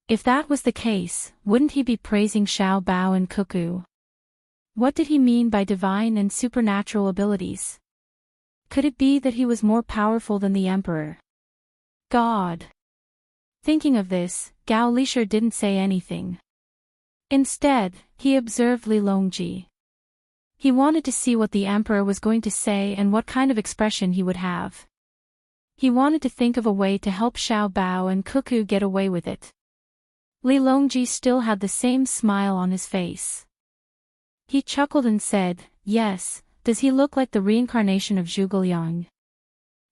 If that was the case, wouldn't he be praising Xiao Bao and Cuckoo? What did he mean by divine and supernatural abilities? Could it be that he was more powerful than the emperor? God. Thinking of this, Gao Lisher didn't say anything. Instead, he observed Li Longji. He wanted to see what the emperor was going to say and what kind of expression he would have. He wanted to think of a way to help Xiao Bao and Cuckoo get away with it. Li Longji still had the same smile on his face. He chuckled and said, "Yes, does he look like the reincarnation of Zhuge Liang?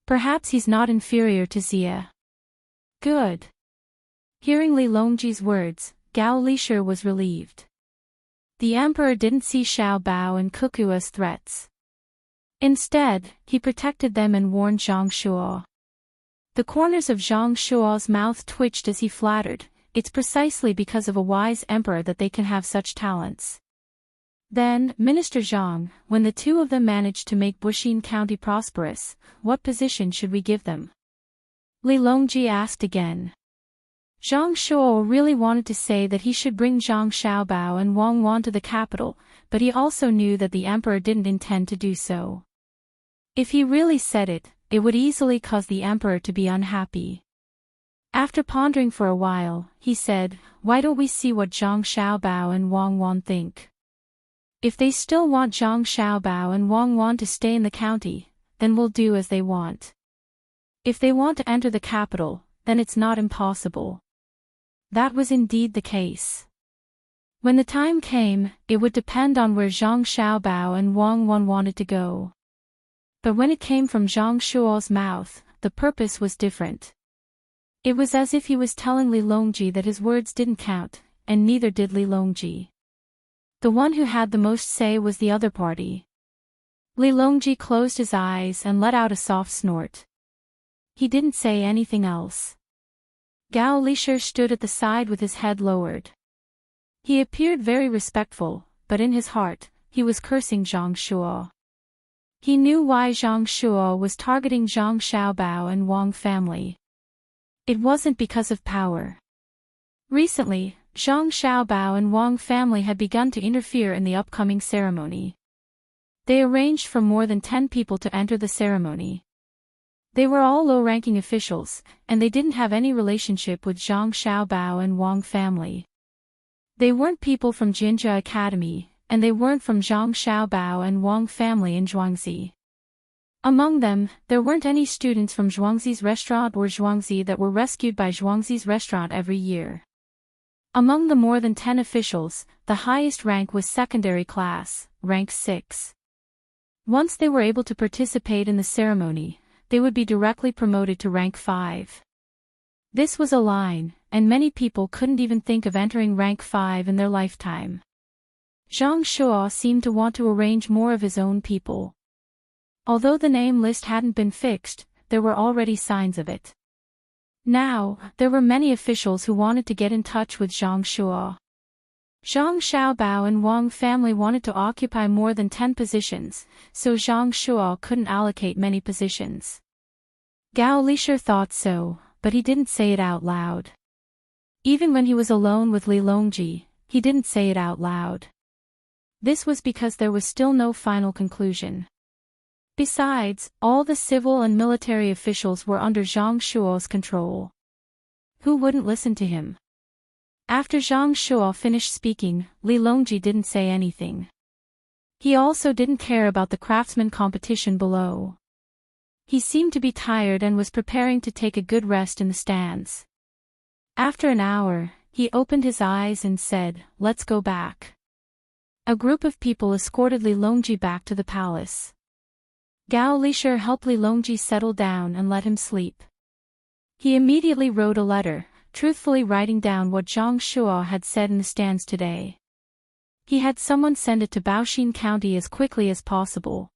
Perhaps he's not inferior to Xia." Good. Hearing Li Longji's words, Gao Lisher was relieved. The emperor didn't see Xiao Bao and Cuckoo as threats. Instead, he protected them and warned Zhang Shuo. The corners of Zhang Shuo's mouth twitched as he flattered. It's precisely because of a wise emperor that they can have such talents. Then, Minister Zhang, when the two of them managed to make Buxin County prosperous, what position should we give them? Li Longji asked again. Zhang Shuo really wanted to say that he should bring Zhang Xiaobao and Wang Wan to the capital, but he also knew that the emperor didn't intend to do so. If he really said it, it would easily cause the emperor to be unhappy. After pondering for a while, he said, "Why don't we see what Zhang Xiaobao and Wang Wan think? If they still want Zhang Xiaobao and Wang Wan to stay in the county, then we'll do as they want. If they want to enter the capital, then it's not impossible." That was indeed the case. When the time came, it would depend on where Zhang Xiaobao and Wang Wan wanted to go. But when it came from Zhang Shuo's mouth, the purpose was different. It was as if he was telling Li Longji that his words didn't count, and neither did Li Longji. The one who had the most say was the other party. Li Longji closed his eyes and let out a soft snort. He didn't say anything else. Gao Lisher stood at the side with his head lowered. He appeared very respectful, but in his heart, he was cursing Zhang Shuo. He knew why Zhang Shuo was targeting Zhang Xiaobao and Wang family. It wasn't because of power. Recently, Zhang Xiaobao and Wang family had begun to interfere in the upcoming ceremony. They arranged for more than 10 people to enter the ceremony. They were all low-ranking officials, and they didn't have any relationship with Zhang Xiaobao and Wang family. They weren't people from Jinjia Academy, and they weren't from Zhang Xiaobao and Wang family in Zhuangzi. Among them, there weren't any students from Zhuangzi's restaurant or Zhuangzi that were rescued by Zhuangzi's restaurant every year. Among the more than 10 officials, the highest rank was secondary class, rank 6. Once they were able to participate in the ceremony, they would be directly promoted to rank 5. This was a line, and many people couldn't even think of entering rank 5 in their lifetime. Zhang Shuo seemed to want to arrange more of his own people. Although the name list hadn't been fixed, there were already signs of it. Now, there were many officials who wanted to get in touch with Zhang Shuo. Zhang Xiaobao and Wang family wanted to occupy more than 10 positions, so Zhang Shuo couldn't allocate many positions. Gao Lisher thought so, but he didn't say it out loud. Even when he was alone with Li Longji, he didn't say it out loud. This was because there was still no final conclusion. Besides, all the civil and military officials were under Zhang Shuo's control. Who wouldn't listen to him? After Zhang Shuo finished speaking, Li Longji didn't say anything. He also didn't care about the craftsman competition below. He seemed to be tired and was preparing to take a good rest in the stands. After an hour, he opened his eyes and said, "Let's go back." A group of people escorted Li Longji back to the palace. Gao Lisher helped Li Longji settle down and let him sleep. He immediately wrote a letter, truthfully writing down what Zhang Shuo had said in the stands today. He had someone send it to Baoxin County as quickly as possible.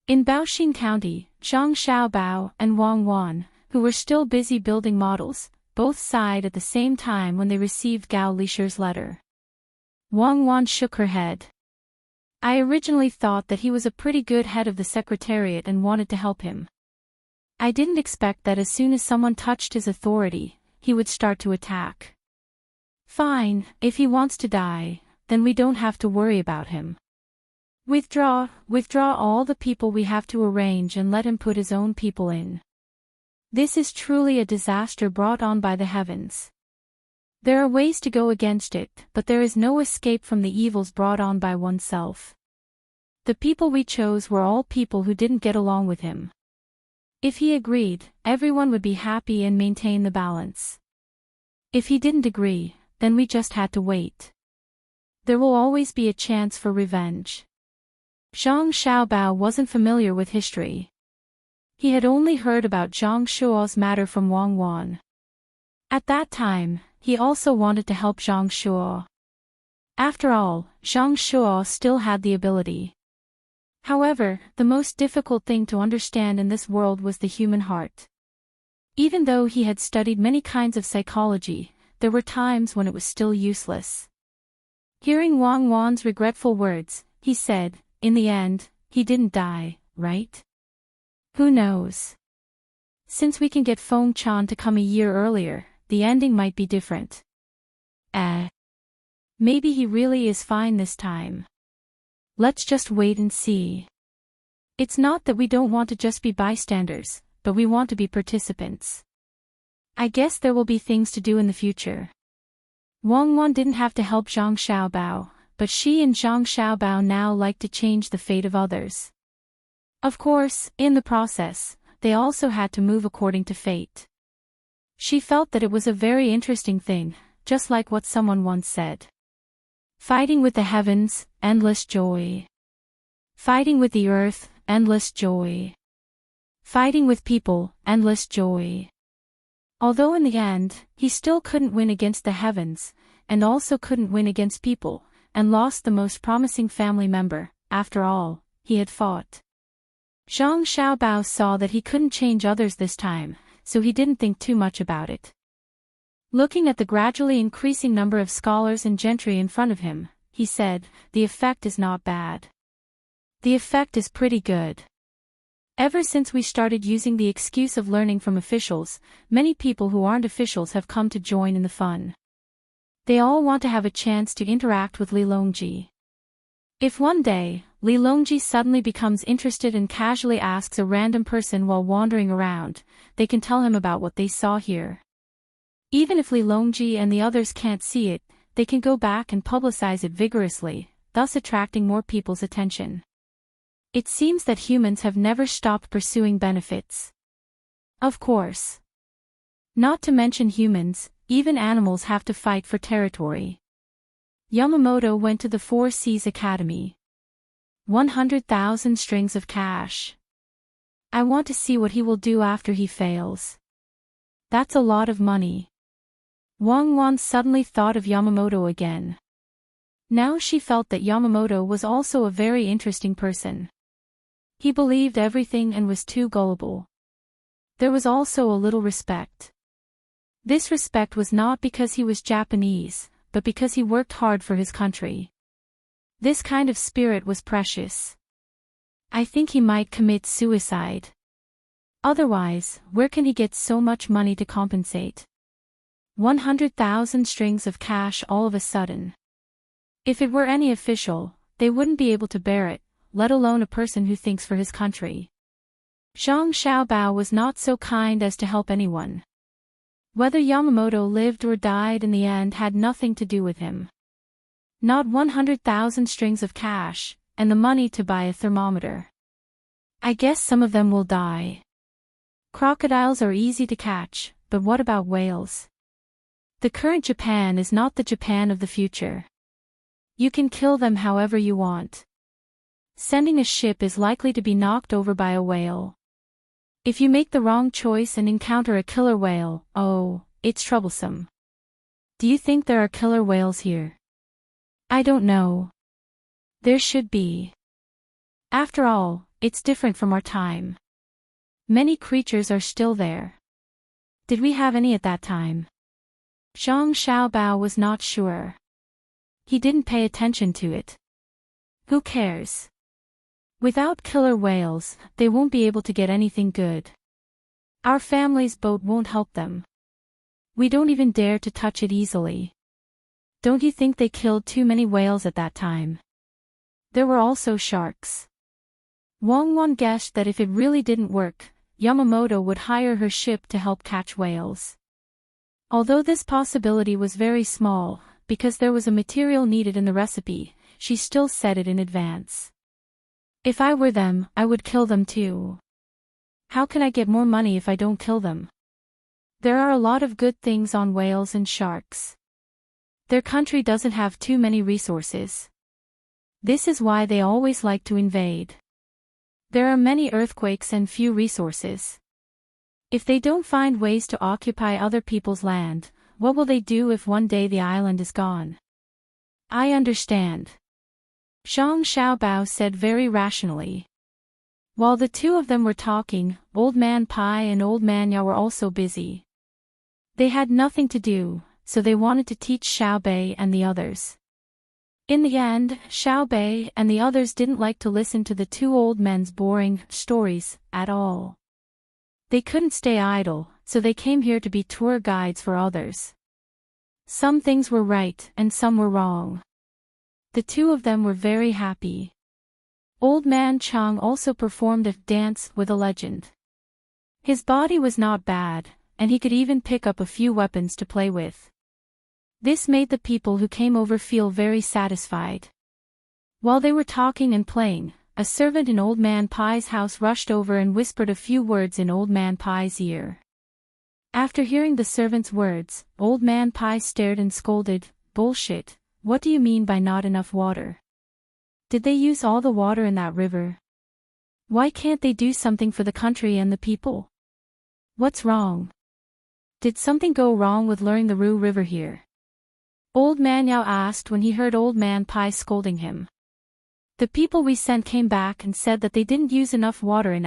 In Baoxin County, Zhang Xiaobao and Wang Wan, who were still busy building models, both sighed at the same time when they received Gao Lisher's letter. Wang Wan shook her head. "I originally thought that he was a pretty good head of the secretariat and wanted to help him. I didn't expect that as soon as someone touched his authority, he would start to attack. Fine, if he wants to die, then we don't have to worry about him. Withdraw all the people we have to arrange and let him put his own people in. This is truly a disaster brought on by the heavens." There are ways to go against it, but there is no escape from the evils brought on by oneself. The people we chose were all people who didn't get along with him. If he agreed, everyone would be happy and maintain the balance. If he didn't agree, then we just had to wait. There will always be a chance for revenge. Zhang Xiaobao wasn't familiar with history. He had only heard about Zhang Shuo's matter from Wang Wan. At that time, he also wanted to help Zhang Shuo. After all, Zhang Shuo still had the ability. However, the most difficult thing to understand in this world was the human heart. Even though he had studied many kinds of psychology, there were times when it was still useless. Hearing Wang Wan's regretful words, he said, "In the end, he didn't die, right? Who knows? Since we can get Feng Chan to come a year earlier, the ending might be different." Maybe he really is fine this time. Let's just wait and see. It's not that we don't want to just be bystanders, but we want to be participants. I guess there will be things to do in the future. Wang Wan didn't have to help Zhang Xiaobao, but she and Zhang Xiaobao now like to change the fate of others. Of course, in the process, they also had to move according to fate. She felt that it was a very interesting thing, just like what someone once said. Fighting with the heavens, endless joy. Fighting with the earth, endless joy. Fighting with people, endless joy. Although in the end, he still couldn't win against the heavens, and also couldn't win against people, and lost the most promising family member. After all, he had fought. Zhang Xiaobao saw that he couldn't change others this time, so he didn't think too much about it. Looking at the gradually increasing number of scholars and gentry in front of him, he said, "The effect is not bad. The effect is pretty good. Ever since we started using the excuse of learning from officials, many people who aren't officials have come to join in the fun. They all want to have a chance to interact with Li Longji. If one day, Li Longji suddenly becomes interested and casually asks a random person while wandering around, they can tell him about what they saw here. Even if Li Longji and the others can't see it, they can go back and publicize it vigorously, thus attracting more people's attention. It seems that humans have never stopped pursuing benefits. Of course. Not to mention humans, even animals have to fight for territory." Yamamoto went to the Four Seas Academy. 100,000 strings of cash. I want to see what he will do after he fails. That's a lot of money. Wang Wan suddenly thought of Yamamoto again. Now she felt that Yamamoto was also a very interesting person. He believed everything and was too gullible. There was also a little respect. This respect was not because he was Japanese, but because he worked hard for his country. This kind of spirit was precious. I think he might commit suicide. Otherwise, where can he get so much money to compensate? 100,000 strings of cash all of a sudden. If it were any official, they wouldn't be able to bear it, let alone a person who thinks for his country. Zhang Xiaobao was not so kind as to help anyone. Whether Yamamoto lived or died in the end had nothing to do with him. Not 100,000 strings of cash, and the money to buy a thermometer. I guess some of them will die. Crocodiles are easy to catch, but what about whales? The current Japan is not the Japan of the future. You can kill them however you want. Sending a ship is likely to be knocked over by a whale. If you make the wrong choice and encounter a killer whale, oh, it's troublesome. Do you think there are killer whales here? I don't know. There should be. After all, it's different from our time. Many creatures are still there. Did we have any at that time? Zhang Xiaobao was not sure. He didn't pay attention to it. Who cares? Without killer whales, they won't be able to get anything good. Our family's boat won't help them. We don't even dare to touch it easily. Don't you think they killed too many whales at that time? There were also sharks. Wang Wan guessed that if it really didn't work, Yamamoto would hire her ship to help catch whales. Although this possibility was very small, because there was a material needed in the recipe, she still said it in advance. If I were them, I would kill them too. How can I get more money if I don't kill them? There are a lot of good things on whales and sharks. Their country doesn't have too many resources. This is why they always like to invade. There are many earthquakes and few resources. If they don't find ways to occupy other people's land, what will they do if one day the island is gone? I understand. Zhang Xiaobao said very rationally. While the two of them were talking, Old Man Pai and Old Man Yao were also busy. They had nothing to do, so they wanted to teach Xiaobei and the others. In the end, Xiaobei and the others didn't like to listen to the two old men's boring stories at all. They couldn't stay idle, so they came here to be tour guides for others. Some things were right and some were wrong. The two of them were very happy. Old Man Chang also performed a dance with a legend. His body was not bad, and he could even pick up a few weapons to play with. This made the people who came over feel very satisfied. While they were talking and playing, a servant in Old Man Pai's house rushed over and whispered a few words in Old Man Pai's ear. After hearing the servant's words, Old Man Pai stared and scolded, "Bullshit, what do you mean by not enough water? Did they use all the water in that river? Why can't they do something for the country and the people? What's wrong? Did something go wrong with luring the Ru River here?" Old Man Yao asked when he heard Old Man Pai scolding him. The people we sent came back and said that they didn't use enough water in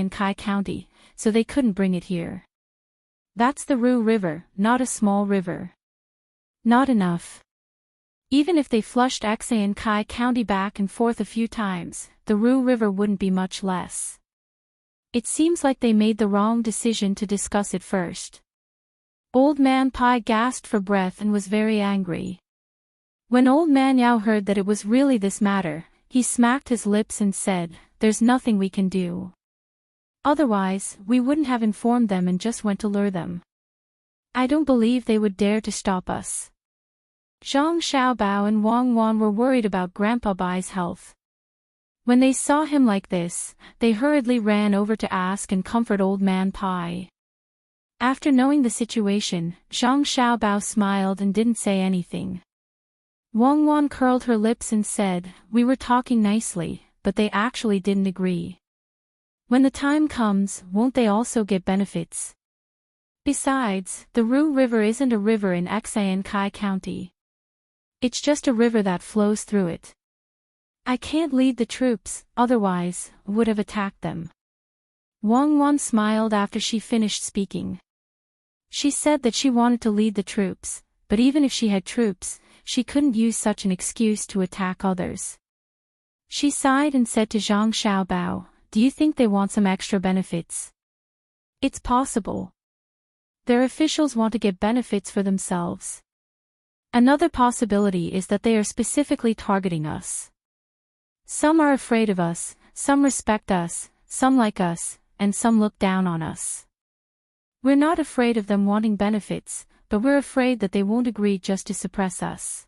Kai County, so they couldn't bring it here. That's the Ru River, not a small river. Not enough. Even if they flushed Kai County back and forth a few times, the Ru River wouldn't be much less. It seems like they made the wrong decision to discuss it first. Old Man Pai gasped for breath and was very angry. When Old Man Yao heard that it was really this matter, he smacked his lips and said, "There's nothing we can do. Otherwise, we wouldn't have informed them and just went to lure them. I don't believe they would dare to stop us." Zhang Xiaobao and Wang Wan were worried about Grandpa Bai's health. When they saw him like this, they hurriedly ran over to ask and comfort Old Man Pai. After knowing the situation, Zhang Xiaobao smiled and didn't say anything. Wang Wan curled her lips and said, "We were talking nicely, but they actually didn't agree. When the time comes, won't they also get benefits? Besides, the Ru River isn't a river in Kai County. It's just a river that flows through it. I can't lead the troops, otherwise, I would have attacked them." Wang Wan smiled after she finished speaking. She said that she wanted to lead the troops, but even if she had troops, she couldn't use such an excuse to attack others. She sighed and said to Zhang Xiaobao, "Do you think they want some extra benefits?" "It's possible. Their officials want to get benefits for themselves. Another possibility is that they are specifically targeting us. Some are afraid of us, some respect us, some like us, and some look down on us. We're not afraid of them wanting benefits, but we're afraid that they won't agree just to suppress us."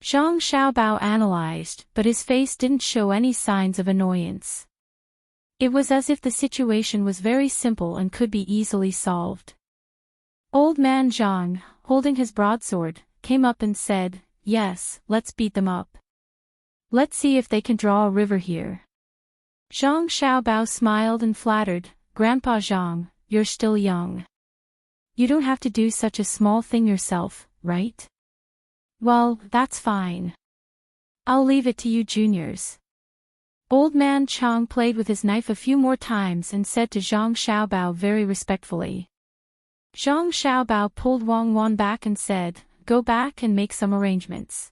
Zhang Xiaobao analyzed, but his face didn't show any signs of annoyance. It was as if the situation was very simple and could be easily solved. Old Man Zhang, holding his broadsword, came up and said, "Yes, let's beat them up. Let's see if they can draw a river here." Zhang Xiaobao smiled and flattered, "Grandpa Zhang, you're still young. You don't have to do such a small thing yourself, right? Well, that's fine. I'll leave it to you juniors." Old Man Chang played with his knife a few more times and said to Zhang Xiaobao very respectfully. Zhang Xiaobao pulled Wang Wan back and said, "Go back and make some arrangements.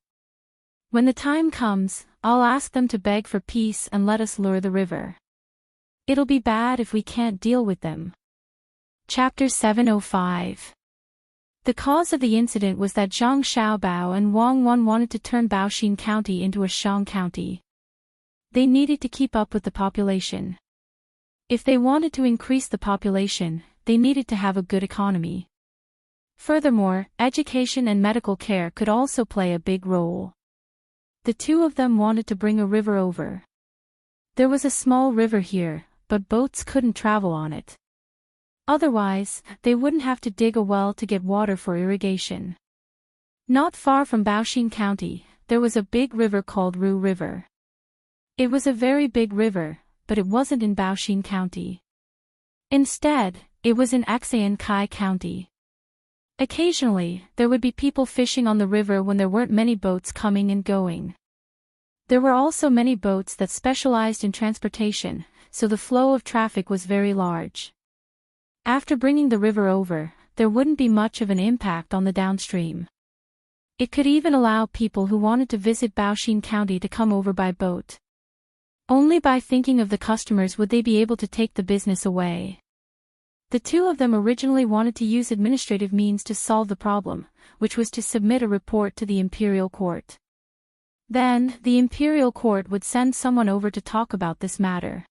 When the time comes, I'll ask them to beg for peace and let us lure the river. It'll be bad if we can't deal with them." Chapter 705. The cause of the incident was that Zhang Xiaobao and Wang Wan wanted to turn Baoxin County into a Shang County. They needed to keep up with the population. If they wanted to increase the population, they needed to have a good economy. Furthermore, education and medical care could also play a big role. The two of them wanted to bring a river over. There was a small river here, but boats couldn't travel on it. Otherwise, they wouldn't have to dig a well to get water for irrigation. Not far from Baoxin County, there was a big river called Ru River. It was a very big river, but it wasn't in Baoxin County. Instead, it was in Kai County. Occasionally, there would be people fishing on the river when there weren't many boats coming and going. There were also many boats that specialized in transportation, so the flow of traffic was very large. After bringing the river over, there wouldn't be much of an impact on the downstream. It could even allow people who wanted to visit Baoxin County to come over by boat. Only by thinking of the customers would they be able to take the business away. The two of them originally wanted to use administrative means to solve the problem, which was to submit a report to the imperial court. Then, the imperial court would send someone over to talk about this matter.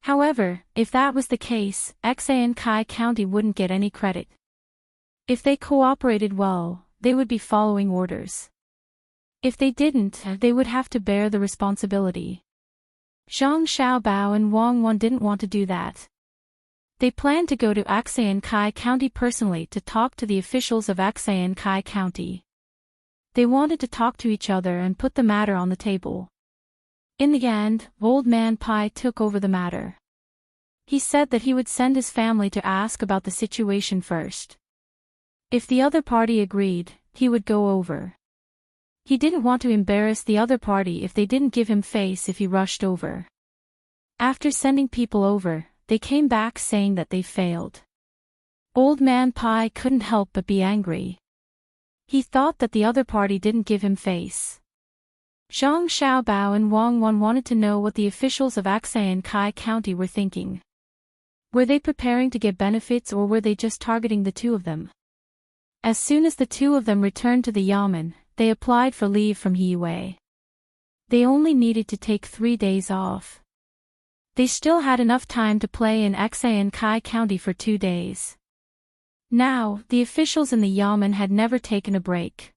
However, if that was the case, Kai County wouldn't get any credit. If they cooperated well, they would be following orders. If they didn't, they would have to bear the responsibility. Zhang Xiaobao and Wang Wan didn't want to do that. They planned to go to Kai County personally to talk to the officials of Kai County. They wanted to talk to each other and put the matter on the table. In the end, Old Man Pai took over the matter. He said that he would send his family to ask about the situation first. If the other party agreed, he would go over. He didn't want to embarrass the other party if they didn't give him face if he rushed over. After sending people over, they came back saying that they failed. Old Man Pai couldn't help but be angry. He thought that the other party didn't give him face. Zhang Xiaobao and Wang Wan wanted to know what the officials of Kai County were thinking. Were they preparing to get benefits or were they just targeting the two of them? As soon as the two of them returned to the Yamen, they applied for leave from Hiyue. They only needed to take 3 days off. They still had enough time to play in Kai County for 2 days. Now, the officials in the Yamen had never taken a break.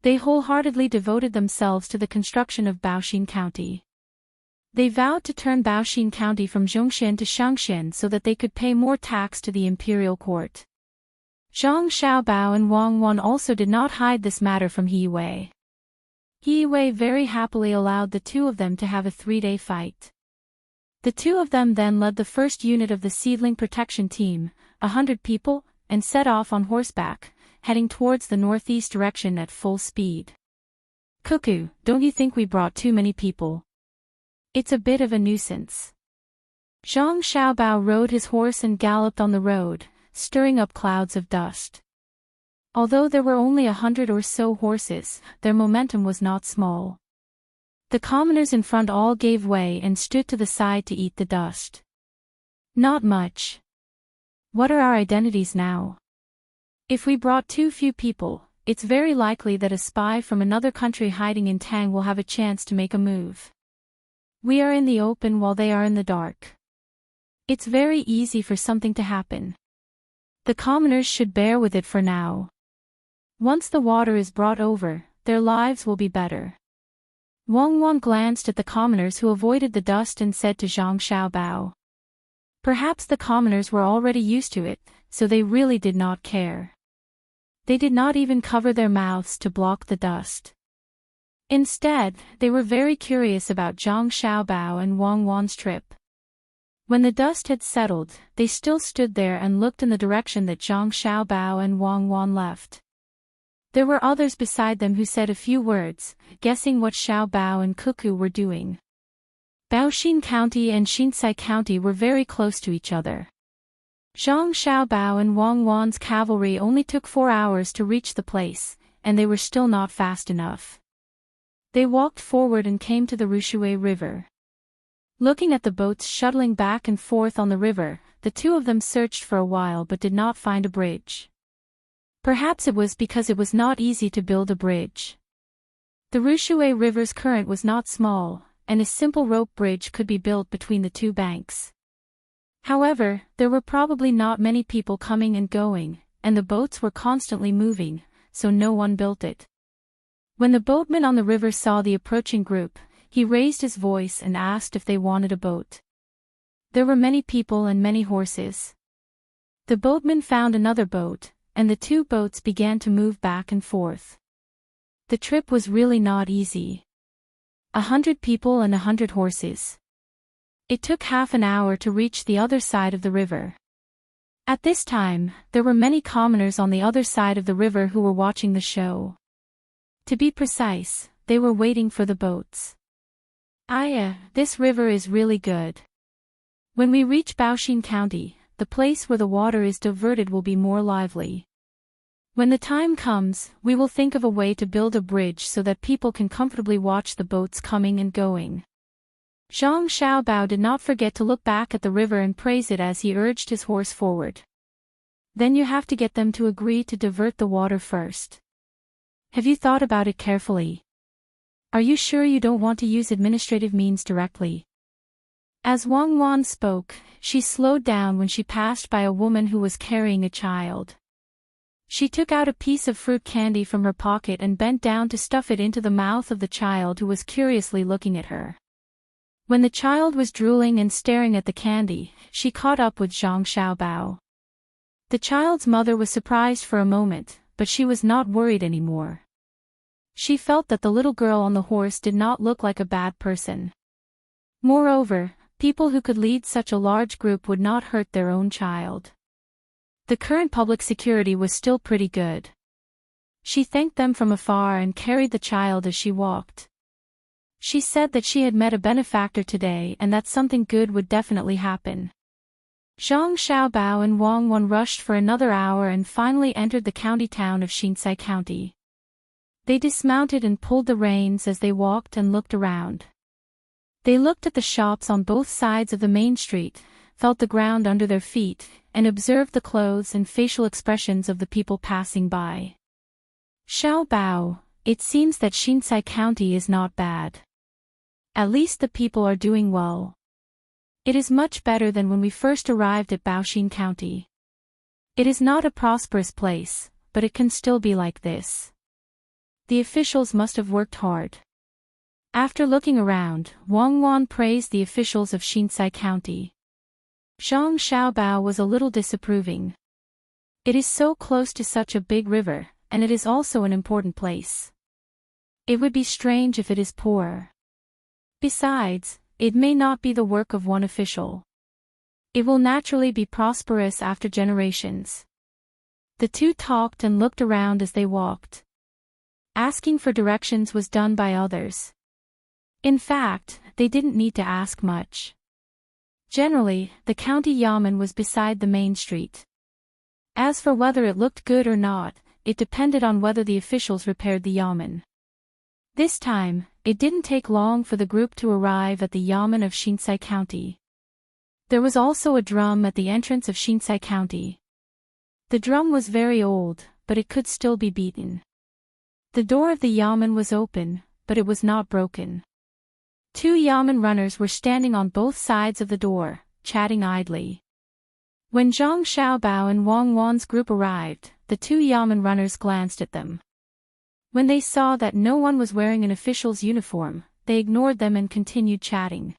They wholeheartedly devoted themselves to the construction of Baoxin County. They vowed to turn Baoxin County from Zhongshan to Shangshan so that they could pay more tax to the imperial court. Zhang Xiaobao and Wang Wan also did not hide this matter from Hiyue. Hiyue very happily allowed the two of them to have a 3-day fight. The two of them then led the first unit of the seedling protection team, 100 people, and set off on horseback, heading towards the northeast direction at full speed. Cuckoo, don't you think we brought too many people? It's a bit of a nuisance. Zhang Xiaobao rode his horse and galloped on the road, stirring up clouds of dust. Although there were only 100 or so horses, their momentum was not small. The commoners in front all gave way and stood to the side to eat the dust. Not much. What are our identities now? If we brought too few people, it's very likely that a spy from another country hiding in Tang will have a chance to make a move. We are in the open while they are in the dark. It's very easy for something to happen. The commoners should bear with it for now. Once the water is brought over, their lives will be better. Wang Wan glanced at the commoners who avoided the dust and said to Zhang Xiaobao. Perhaps the commoners were already used to it, so they really did not care. They did not even cover their mouths to block the dust. Instead, they were very curious about Zhang Xiaobao and Wang Wan's trip. When the dust had settled, they still stood there and looked in the direction that Zhang Xiaobao and Wang Wan left. There were others beside them who said a few words, guessing what Xiaobao and Cuckoo were doing. Baoxin County and Xinsai County were very close to each other. Zhang Xiaobao and Wang Wan's cavalry only took 4 hours to reach the place, and they were still not fast enough. They walked forward and came to the Rushui River. Looking at the boats shuttling back and forth on the river, the two of them searched for a while but did not find a bridge. Perhaps it was because it was not easy to build a bridge. The Rushui River's current was not small, and a simple rope bridge could be built between the two banks. However, there were probably not many people coming and going, and the boats were constantly moving, so no one built it. When the boatman on the river saw the approaching group, he raised his voice and asked if they wanted a boat. There were many people and many horses. The boatman found another boat, and the two boats began to move back and forth. The trip was really not easy. 100 people and 100 horses. It took half an hour to reach the other side of the river. At this time, there were many commoners on the other side of the river who were watching the show. To be precise, they were waiting for the boats. This river is really good. When we reach Baoshin County, the place where the water is diverted will be more lively. When the time comes, we will think of a way to build a bridge so that people can comfortably watch the boats coming and going. Zhang Xiaobao did not forget to look back at the river and praise it as he urged his horse forward. Then you have to get them to agree to divert the water first. Have you thought about it carefully? Are you sure you don't want to use administrative means directly? As Wang Wan spoke, she slowed down when she passed by a woman who was carrying a child. She took out a piece of fruit candy from her pocket and bent down to stuff it into the mouth of the child who was curiously looking at her. When the child was drooling and staring at the candy, she caught up with Zhang Xiaobao. The child's mother was surprised for a moment, but she was not worried anymore. She felt that the little girl on the horse did not look like a bad person. Moreover, people who could lead such a large group would not hurt their own child. The current public security was still pretty good. She thanked them from afar and carried the child as she walked. She said that she had met a benefactor today and that something good would definitely happen. Zhang Xiaobao and Wang Wan rushed for another hour and finally entered the county town of Xinsai County. They dismounted and pulled the reins as they walked and looked around. They looked at the shops on both sides of the main street, felt the ground under their feet, and observed the clothes and facial expressions of the people passing by. Xiaobao, it seems that Xinsai County is not bad. At least the people are doing well. It is much better than when we first arrived at Baoshin County. It is not a prosperous place, but it can still be like this. The officials must have worked hard. After looking around, Wang Wan praised the officials of Xinsai County. Zhang Xiaobao was a little disapproving. It is so close to such a big river, and it is also an important place. It would be strange if it is poor. Besides, it may not be the work of one official. It will naturally be prosperous after generations. The two talked and looked around as they walked. Asking for directions was done by others. In fact, they didn't need to ask much. Generally, the county yamen was beside the main street. As for whether it looked good or not, it depended on whether the officials repaired the yamen. This time, it didn't take long for the group to arrive at the yamen of Xinsai County. There was also a drum at the entrance of Xinsai County. The drum was very old, but it could still be beaten. The door of the yamen was open, but it was not broken. Two yamen runners were standing on both sides of the door, chatting idly. When Zhang Xiaobao and Wang Wan's group arrived, the two yamen runners glanced at them. When they saw that no one was wearing an official's uniform, they ignored them and continued chatting.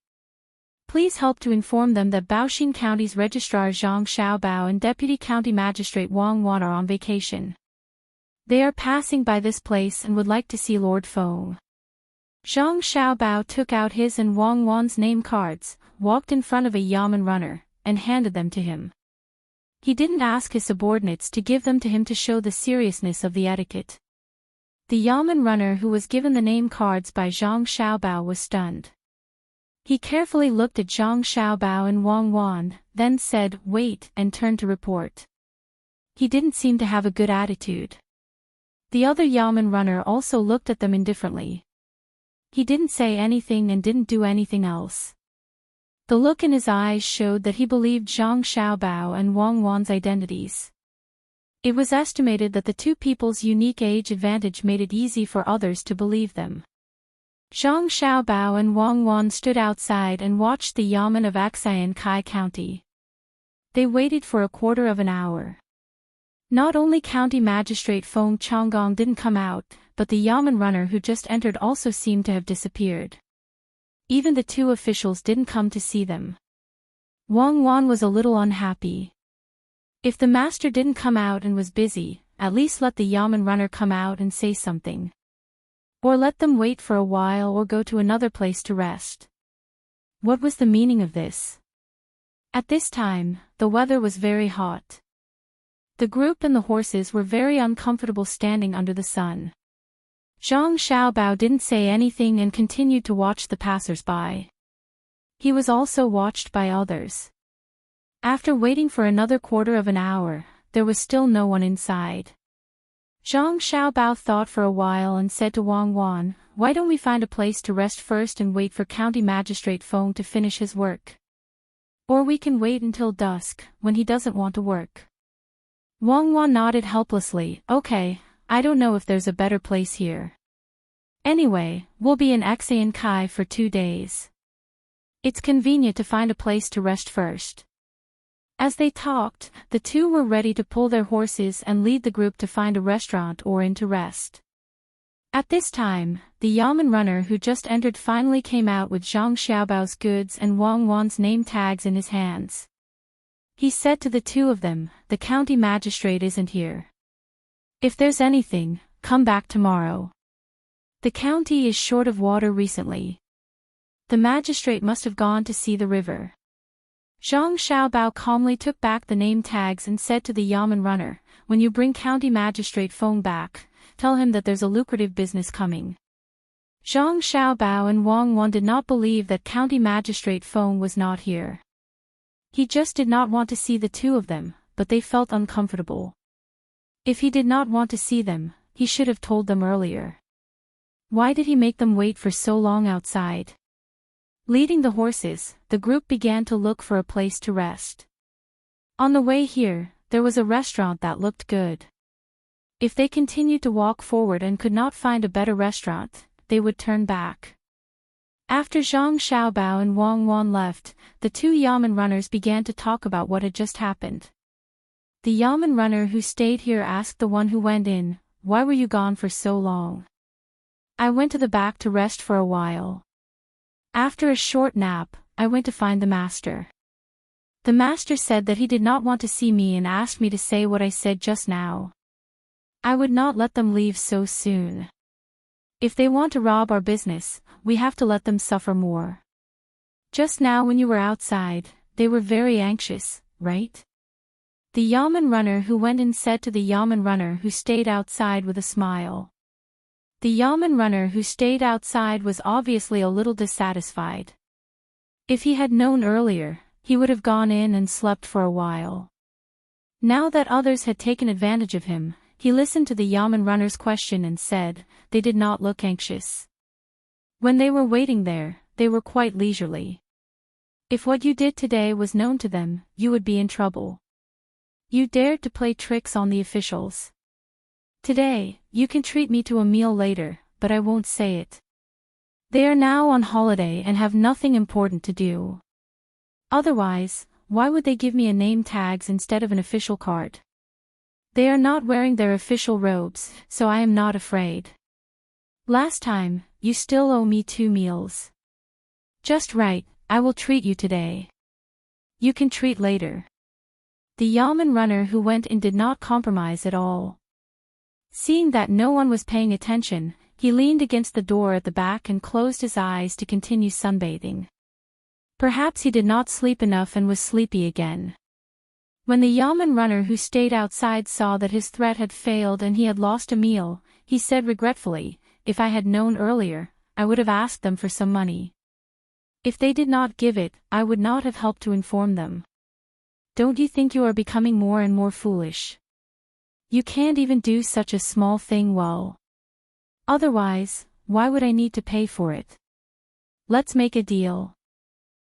Please help to inform them that Baoshin County's Registrar Zhang Xiaobao and Deputy County Magistrate Wang Wan are on vacation. They are passing by this place and would like to see Lord Feng. Zhang Xiaobao took out his and Wang Wan's name cards, walked in front of a yamen runner, and handed them to him. He didn't ask his subordinates to give them to him to show the seriousness of the etiquette. The yamen runner who was given the name cards by Zhang Xiaobao was stunned. He carefully looked at Zhang Xiaobao and Wang Wan, then said, "Wait," and turned to report. He didn't seem to have a good attitude. The other yamen runner also looked at them indifferently. He didn't say anything and didn't do anything else. The look in his eyes showed that he believed Zhang Xiaobao and Wang Wan's identities. It was estimated that the two people's unique age advantage made it easy for others to believe them. Zhang Xiaobao and Wang Wan stood outside and watched the yamen of Xian Kai County. They waited for a quarter of an hour. Not only County Magistrate Feng Changgong didn't come out, but the Yamen runner who just entered also seemed to have disappeared. Even the two officials didn't come to see them. Wang Wan was a little unhappy. If the master didn't come out and was busy, at least let the Yamen runner come out and say something. Or let them wait for a while or go to another place to rest. What was the meaning of this? At this time, the weather was very hot. The group and the horses were very uncomfortable standing under the sun. Zhang Xiaobao didn't say anything and continued to watch the passers-by. He was also watched by others. After waiting for another quarter of an hour, there was still no one inside. Zhang Xiaobao thought for a while and said to Wang Wan, "Why don't we find a place to rest first and wait for County Magistrate Feng to finish his work? Or we can wait until dusk, when he doesn't want to work." Wang Wan nodded helplessly. "Okay, I don't know if there's a better place here. Anyway, we'll be in Xian Kai for 2 days. It's convenient to find a place to rest first." As they talked, the two were ready to pull their horses and lead the group to find a restaurant or inn to rest. At this time, the Yamen runner who just entered finally came out with Zhang Xiaobao's goods and Wang Wan's name tags in his hands. He said to the two of them, "The county magistrate isn't here. If there's anything, come back tomorrow. The county is short of water recently. The magistrate must have gone to see the river." Zhang Xiaobao calmly took back the name tags and said to the Yamen runner, "When you bring County Magistrate Feng back, tell him that there's a lucrative business coming." Zhang Xiaobao and Wang Wan did not believe that County Magistrate Feng was not here. He just did not want to see the two of them, but they felt uncomfortable. If he did not want to see them, he should have told them earlier. Why did he make them wait for so long outside? Leading the horses, the group began to look for a place to rest. On the way here, there was a restaurant that looked good. If they continued to walk forward and could not find a better restaurant, they would turn back. After Zhang Xiaobao and Wang Wan left, the two Yamen runners began to talk about what had just happened. The Yamen runner who stayed here asked the one who went in, "Why were you gone for so long?" "I went to the back to rest for a while. After a short nap, I went to find the master. The master said that he did not want to see me and asked me to say what I said just now. I would not let them leave so soon. If they want to rob our business, we have to let them suffer more. Just now when you were outside, they were very anxious, right?" The Yamen runner who went in said to the Yamen runner who stayed outside with a smile. The Yamen runner who stayed outside was obviously a little dissatisfied. If he had known earlier, he would have gone in and slept for a while. Now that others had taken advantage of him, he listened to the Yamen runner's question and said, "They did not look anxious. When they were waiting there, they were quite leisurely. If what you did today was known to them, you would be in trouble. You dared to play tricks on the officials. Today, you can treat me to a meal later, but I won't say it. They are now on holiday and have nothing important to do. Otherwise, why would they give me a name tags instead of an official card? They are not wearing their official robes, so I am not afraid. Last time, you still owe me 2 meals. Just right, I will treat you today. You can treat later." The Yamen runner who went in did not compromise at all. Seeing that no one was paying attention, he leaned against the door at the back and closed his eyes to continue sunbathing. Perhaps he did not sleep enough and was sleepy again. When the Yamen runner who stayed outside saw that his threat had failed and he had lost a meal, he said regretfully, "If I had known earlier, I would have asked them for some money. If they did not give it, I would not have helped to inform them. Don't you think you are becoming more and more foolish? You can't even do such a small thing well. Otherwise, why would I need to pay for it? Let's make a deal.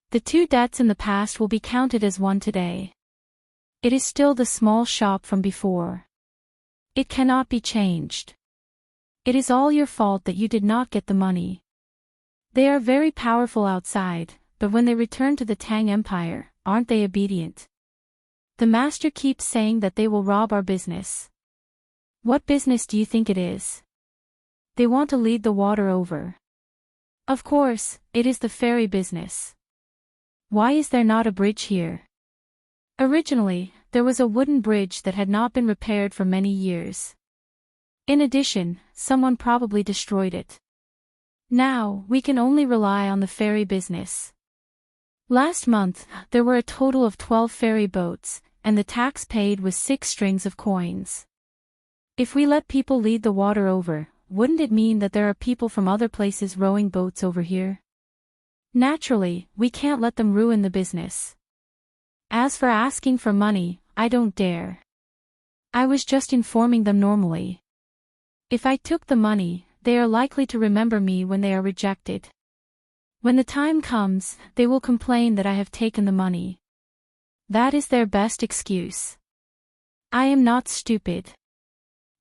The 2 debts in the past will be counted as one today. It is still the small shop from before. It cannot be changed. It is all your fault that you did not get the money. They are very powerful outside, but when they return to the Tang Empire, aren't they obedient? The master keeps saying that they will rob our business. What business do you think it is? They want to lead the water over. Of course, it is the ferry business. Why is there not a bridge here? Originally, there was a wooden bridge that had not been repaired for many years. In addition, someone probably destroyed it. Now, we can only rely on the ferry business. Last month, there were a total of 12 ferry boats, and the tax paid was 6 strings of coins. If we let people lead the water over, wouldn't it mean that there are people from other places rowing boats over here? Naturally, we can't let them ruin the business. As for asking for money, I don't dare. I was just informing them normally. If I took the money, they are likely to remember me when they are rejected. When the time comes, they will complain that I have taken the money. That is their best excuse. I am not stupid.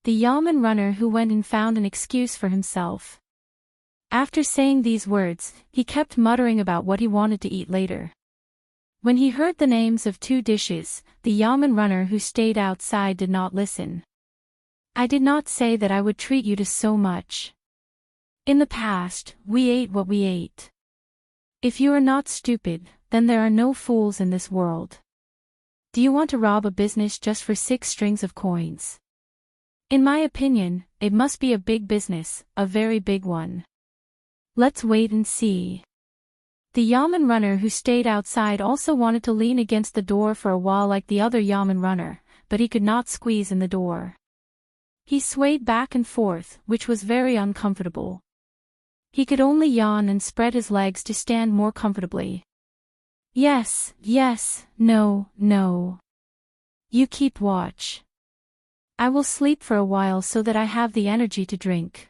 The yamen runner who went and found an excuse for himself. After saying these words, he kept muttering about what he wanted to eat later. When he heard the names of 2 dishes, the yamen runner who stayed outside did not listen. I did not say that I would treat you to so much. In the past, we ate what we ate. If you are not stupid, then there are no fools in this world. Do you want to rob a business just for 6 strings of coins? In my opinion, it must be a big business, a very big one. Let's wait and see. The yamen runner who stayed outside also wanted to lean against the door for a while like the other yamen runner, but he could not squeeze in the door. He swayed back and forth, which was very uncomfortable. He could only yawn and spread his legs to stand more comfortably. Yes, yes, no, no. You keep watch. I will sleep for a while so that I have the energy to drink.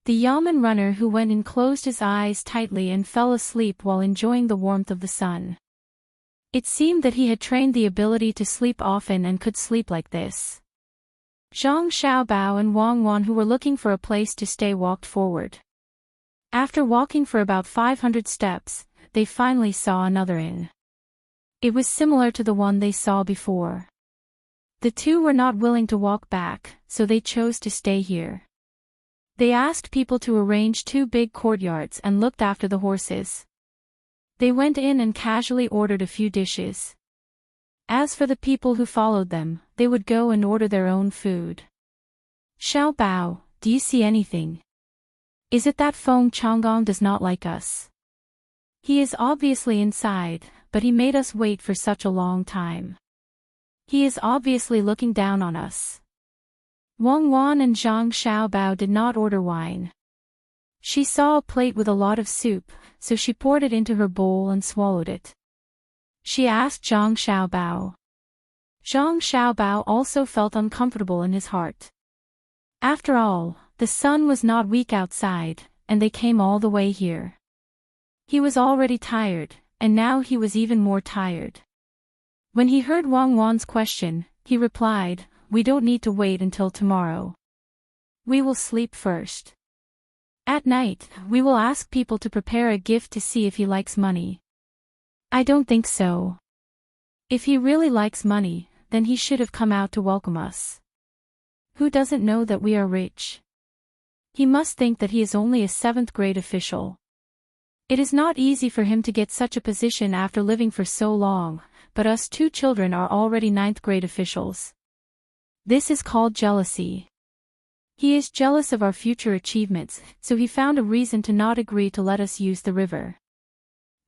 The yamen runner who went in closed his eyes tightly and fell asleep while enjoying the warmth of the sun. It seemed that he had trained the ability to sleep often and could sleep like this. Zhang Xiaobao and Wang Wan who were looking for a place to stay walked forward. After walking for about 500 steps, they finally saw another inn. It was similar to the one they saw before. The 2 were not willing to walk back, so they chose to stay here. They asked people to arrange 2 big courtyards and looked after the horses. They went in and casually ordered a few dishes. As for the people who followed them, they would go and order their own food. Xiao Bao, do you see anything? Is it that Feng Changgong does not like us? He is obviously inside, but he made us wait for such a long time. He is obviously looking down on us. Wang Wan and Zhang Xiaobao did not order wine. She saw a plate with a lot of soup, so she poured it into her bowl and swallowed it. She asked Zhang Xiaobao. Zhang Xiaobao also felt uncomfortable in his heart. After all, the sun was not weak outside, and they came all the way here. He was already tired, and now he was even more tired. When he heard Wang Wan's question, he replied, "We don't need to wait until tomorrow. We will sleep first. At night, we will ask people to prepare a gift to see if he likes money." I don't think so. If he really likes money, then he should have come out to welcome us. Who doesn't know that we are rich? He must think that he is only a 7th grade official. It is not easy for him to get such a position after living for so long, but us 2 children are already 9th grade officials. This is called jealousy. He is jealous of our future achievements, so he found a reason to not agree to let us use the river.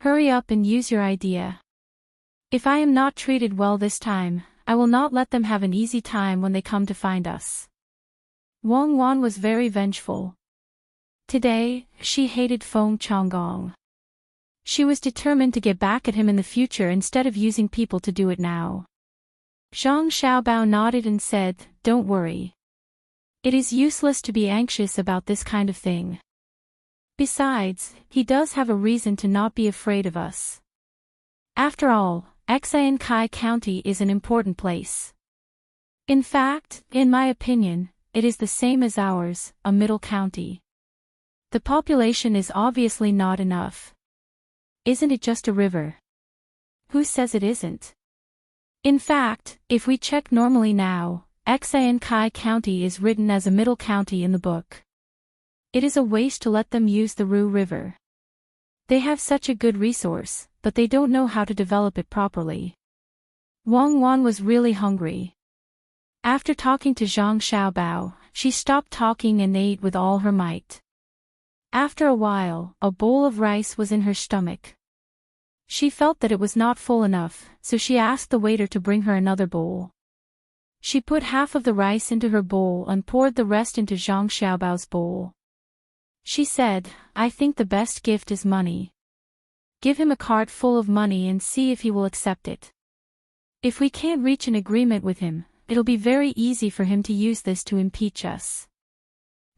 Hurry up and use your idea. If I am not treated well this time, I will not let them have an easy time when they come to find us. Wang Wan was very vengeful. Today, she hated Feng Changgong. She was determined to get back at him in the future instead of using people to do it now. Zhang Xiaobao nodded and said, "Don't worry. It is useless to be anxious about this kind of thing. Besides, he does have a reason to not be afraid of us. After all, Xiankai County is an important place. In fact, in my opinion, it is the same as ours, a middle county. The population is obviously not enough. Isn't it just a river? Who says it isn't? In fact, if we check normally now, Kai County is written as a middle county in the book. It is a waste to let them use the Ru River. They have such a good resource, but they don't know how to develop it properly. Wang Wan was really hungry. After talking to Zhang Xiaobao, she stopped talking and ate with all her might. After a while, a bowl of rice was in her stomach. She felt that it was not full enough, so she asked the waiter to bring her another bowl. She put half of the rice into her bowl and poured the rest into Zhang Xiaobao's bowl. She said, "I think the best gift is money. Give him a cart full of money and see if he will accept it. If we can't reach an agreement with him, it'll be very easy for him to use this to impeach us.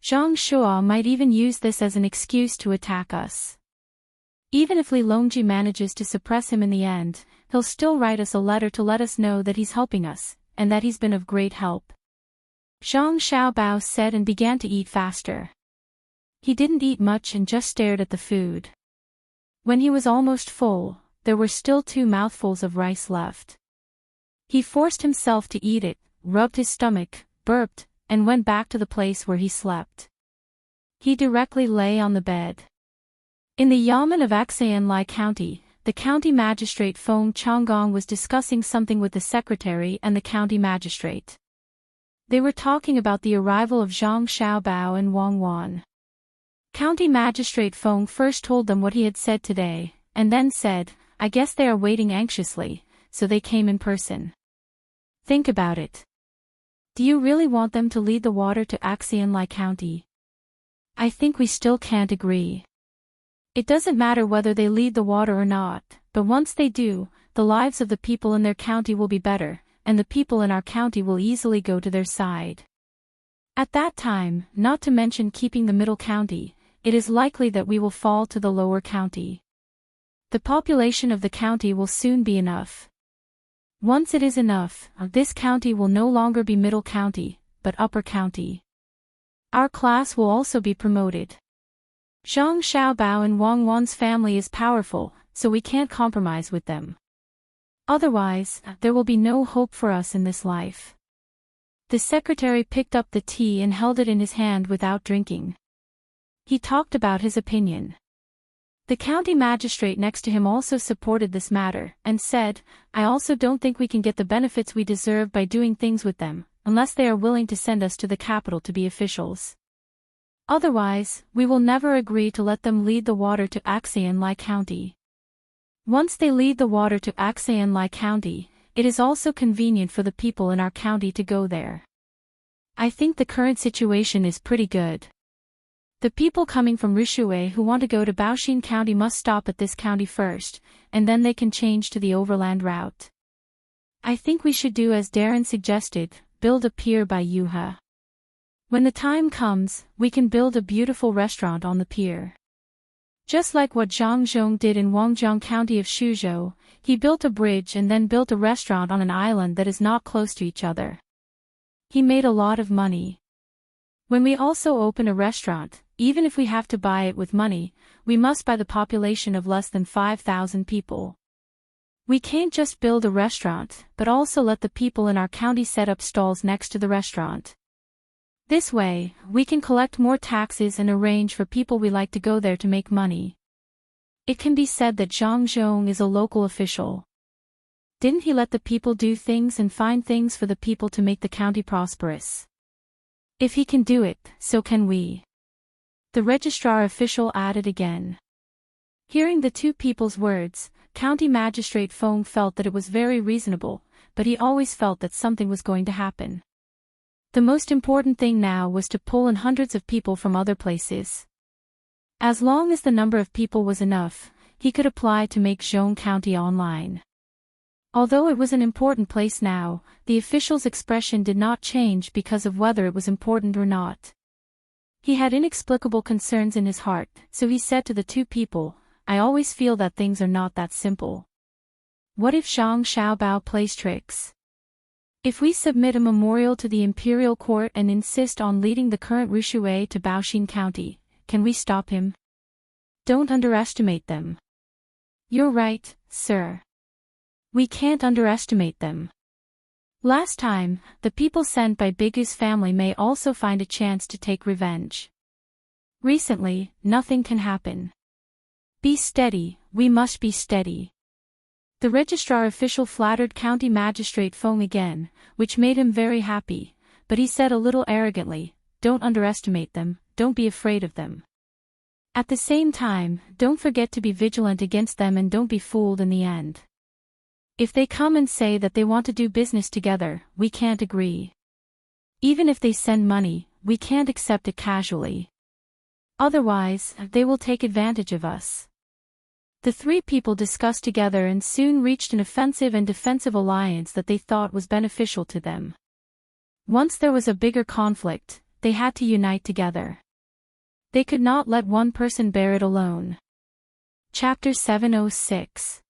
Zhang Shua might even use this as an excuse to attack us. Even if Li Longji manages to suppress him in the end, he'll still write us a letter to let us know that he's helping us, and that he's been of great help." Zhang Xiaobao said and began to eat faster. He didn't eat much and just stared at the food. When he was almost full, there were still 2 mouthfuls of rice left. He forced himself to eat it, rubbed his stomach, burped, and went back to the place where he slept. He directly lay on the bed. In the Yamen of Lai County, the county magistrate Feng Changgong was discussing something with the secretary and the county magistrate. They were talking about the arrival of Zhang Xiaobao and Wang Wan. County magistrate Feng first told them what he had said today, and then said, "I guess they are waiting anxiously, so they came in person. Think about it. Do you really want them to lead the water to Lai County? I think we still can't agree. It doesn't matter whether they lead the water or not, but once they do, the lives of the people in their county will be better, and the people in our county will easily go to their side. At that time, not to mention keeping the middle county, it is likely that we will fall to the lower county. The population of the county will soon be enough. Once it is enough, this county will no longer be middle county, but upper county. Our class will also be promoted. Zhang Xiaobao and Wang Wan's family is powerful, so we can't compromise with them. Otherwise, there will be no hope for us in this life." The secretary picked up the tea and held it in his hand without drinking. He talked about his opinion. The county magistrate next to him also supported this matter, and said, "I also don't think we can get the benefits we deserve by doing things with them, unless they are willing to send us to the capital to be officials. Otherwise, we will never agree to let them lead the water to Lai County. Once they lead the water to Lai County, it is also convenient for the people in our county to go there. I think the current situation is pretty good. The people coming from Rishui who want to go to Baoxin County must stop at this county first, and then they can change to the overland route. I think we should do as Darren suggested, build a pier by Yuhe. When the time comes, we can build a beautiful restaurant on the pier. Just like what Zhang Zhong did in Wangjiang County of Shuzhou, he built a bridge and then built a restaurant on an island that is not close to each other. He made a lot of money. When we also open a restaurant, even if we have to buy it with money, we must buy the population of less than 5,000 people. We can't just build a restaurant, but also let the people in our county set up stalls next to the restaurant. This way, we can collect more taxes and arrange for people we like to go there to make money. It can be said that Zhang Zhong is a local official. Didn't he let the people do things and find things for the people to make the county prosperous? If he can do it, so can we. The registrar official added again. Hearing the two people's words, County Magistrate Feng felt that it was very reasonable, but he always felt that something was going to happen. The most important thing now was to pull in hundreds of people from other places. As long as the number of people was enough, he could apply to make Zhong County online. Although it was an important place now, the official's expression did not change because of whether it was important or not. He had inexplicable concerns in his heart, so he said to the two people, "I always feel that things are not that simple. What if Zhang Xiaobao plays tricks? If we submit a memorial to the imperial court and insist on leading the current Rishui to Baoxin County, can we stop him? Don't underestimate them." "You're right, sir. We can't underestimate them." Last time, the people sent by Bigu's family may also find a chance to take revenge. Recently, nothing can happen. Be steady, we must be steady. The registrar official flattered County Magistrate Feng again, which made him very happy, but he said a little arrogantly, don't underestimate them, don't be afraid of them. At the same time, don't forget to be vigilant against them and don't be fooled in the end. If they come and say that they want to do business together, we can't agree. Even if they send money, we can't accept it casually. Otherwise, they will take advantage of us. The three people discussed together and soon reached an offensive and defensive alliance that they thought was beneficial to them. Once there was a bigger conflict, they had to unite together. They could not let one person bear it alone. Chapter 706.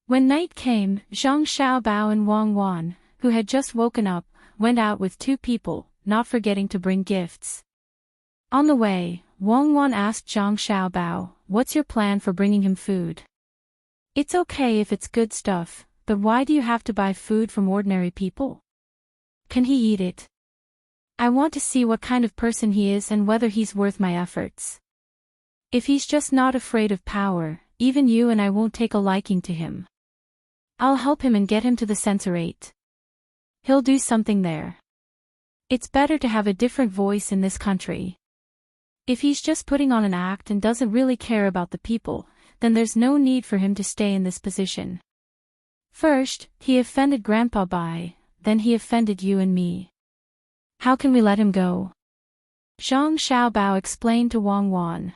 When night came, Zhang Xiaobao and Wang Wan, who had just woken up, went out with two people, not forgetting to bring gifts. On the way, Wang Wan asked Zhang Xiaobao, "What's your plan for bringing him food?" "It's okay if it's good stuff, but why do you have to buy food from ordinary people? Can he eat it? I want to see what kind of person he is and whether he's worth my efforts. If he's just not afraid of power, even you and I won't take a liking to him. I'll help him and get him to the censorate. He'll do something there. It's better to have a different voice in this country. If he's just putting on an act and doesn't really care about the people, then there's no need for him to stay in this position. First, he offended Grandpa Bai, then he offended you and me. How can we let him go?" Zhang Xiaobao explained to Wang Wan.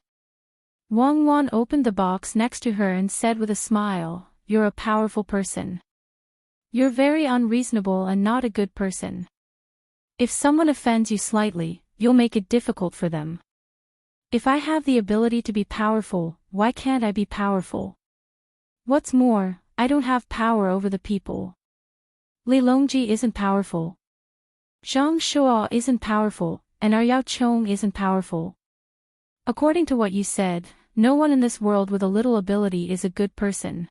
Wang Wan opened the box next to her and said with a smile, "You're a powerful person. You're very unreasonable and not a good person. If someone offends you slightly, you'll make it difficult for them. If I have the ability to be powerful, why can't I be powerful? What's more, I don't have power over the people. Li Longji isn't powerful. Zhang Shuo isn't powerful, and our Yao Chong isn't powerful. According to what you said, no one in this world with a little ability is a good person.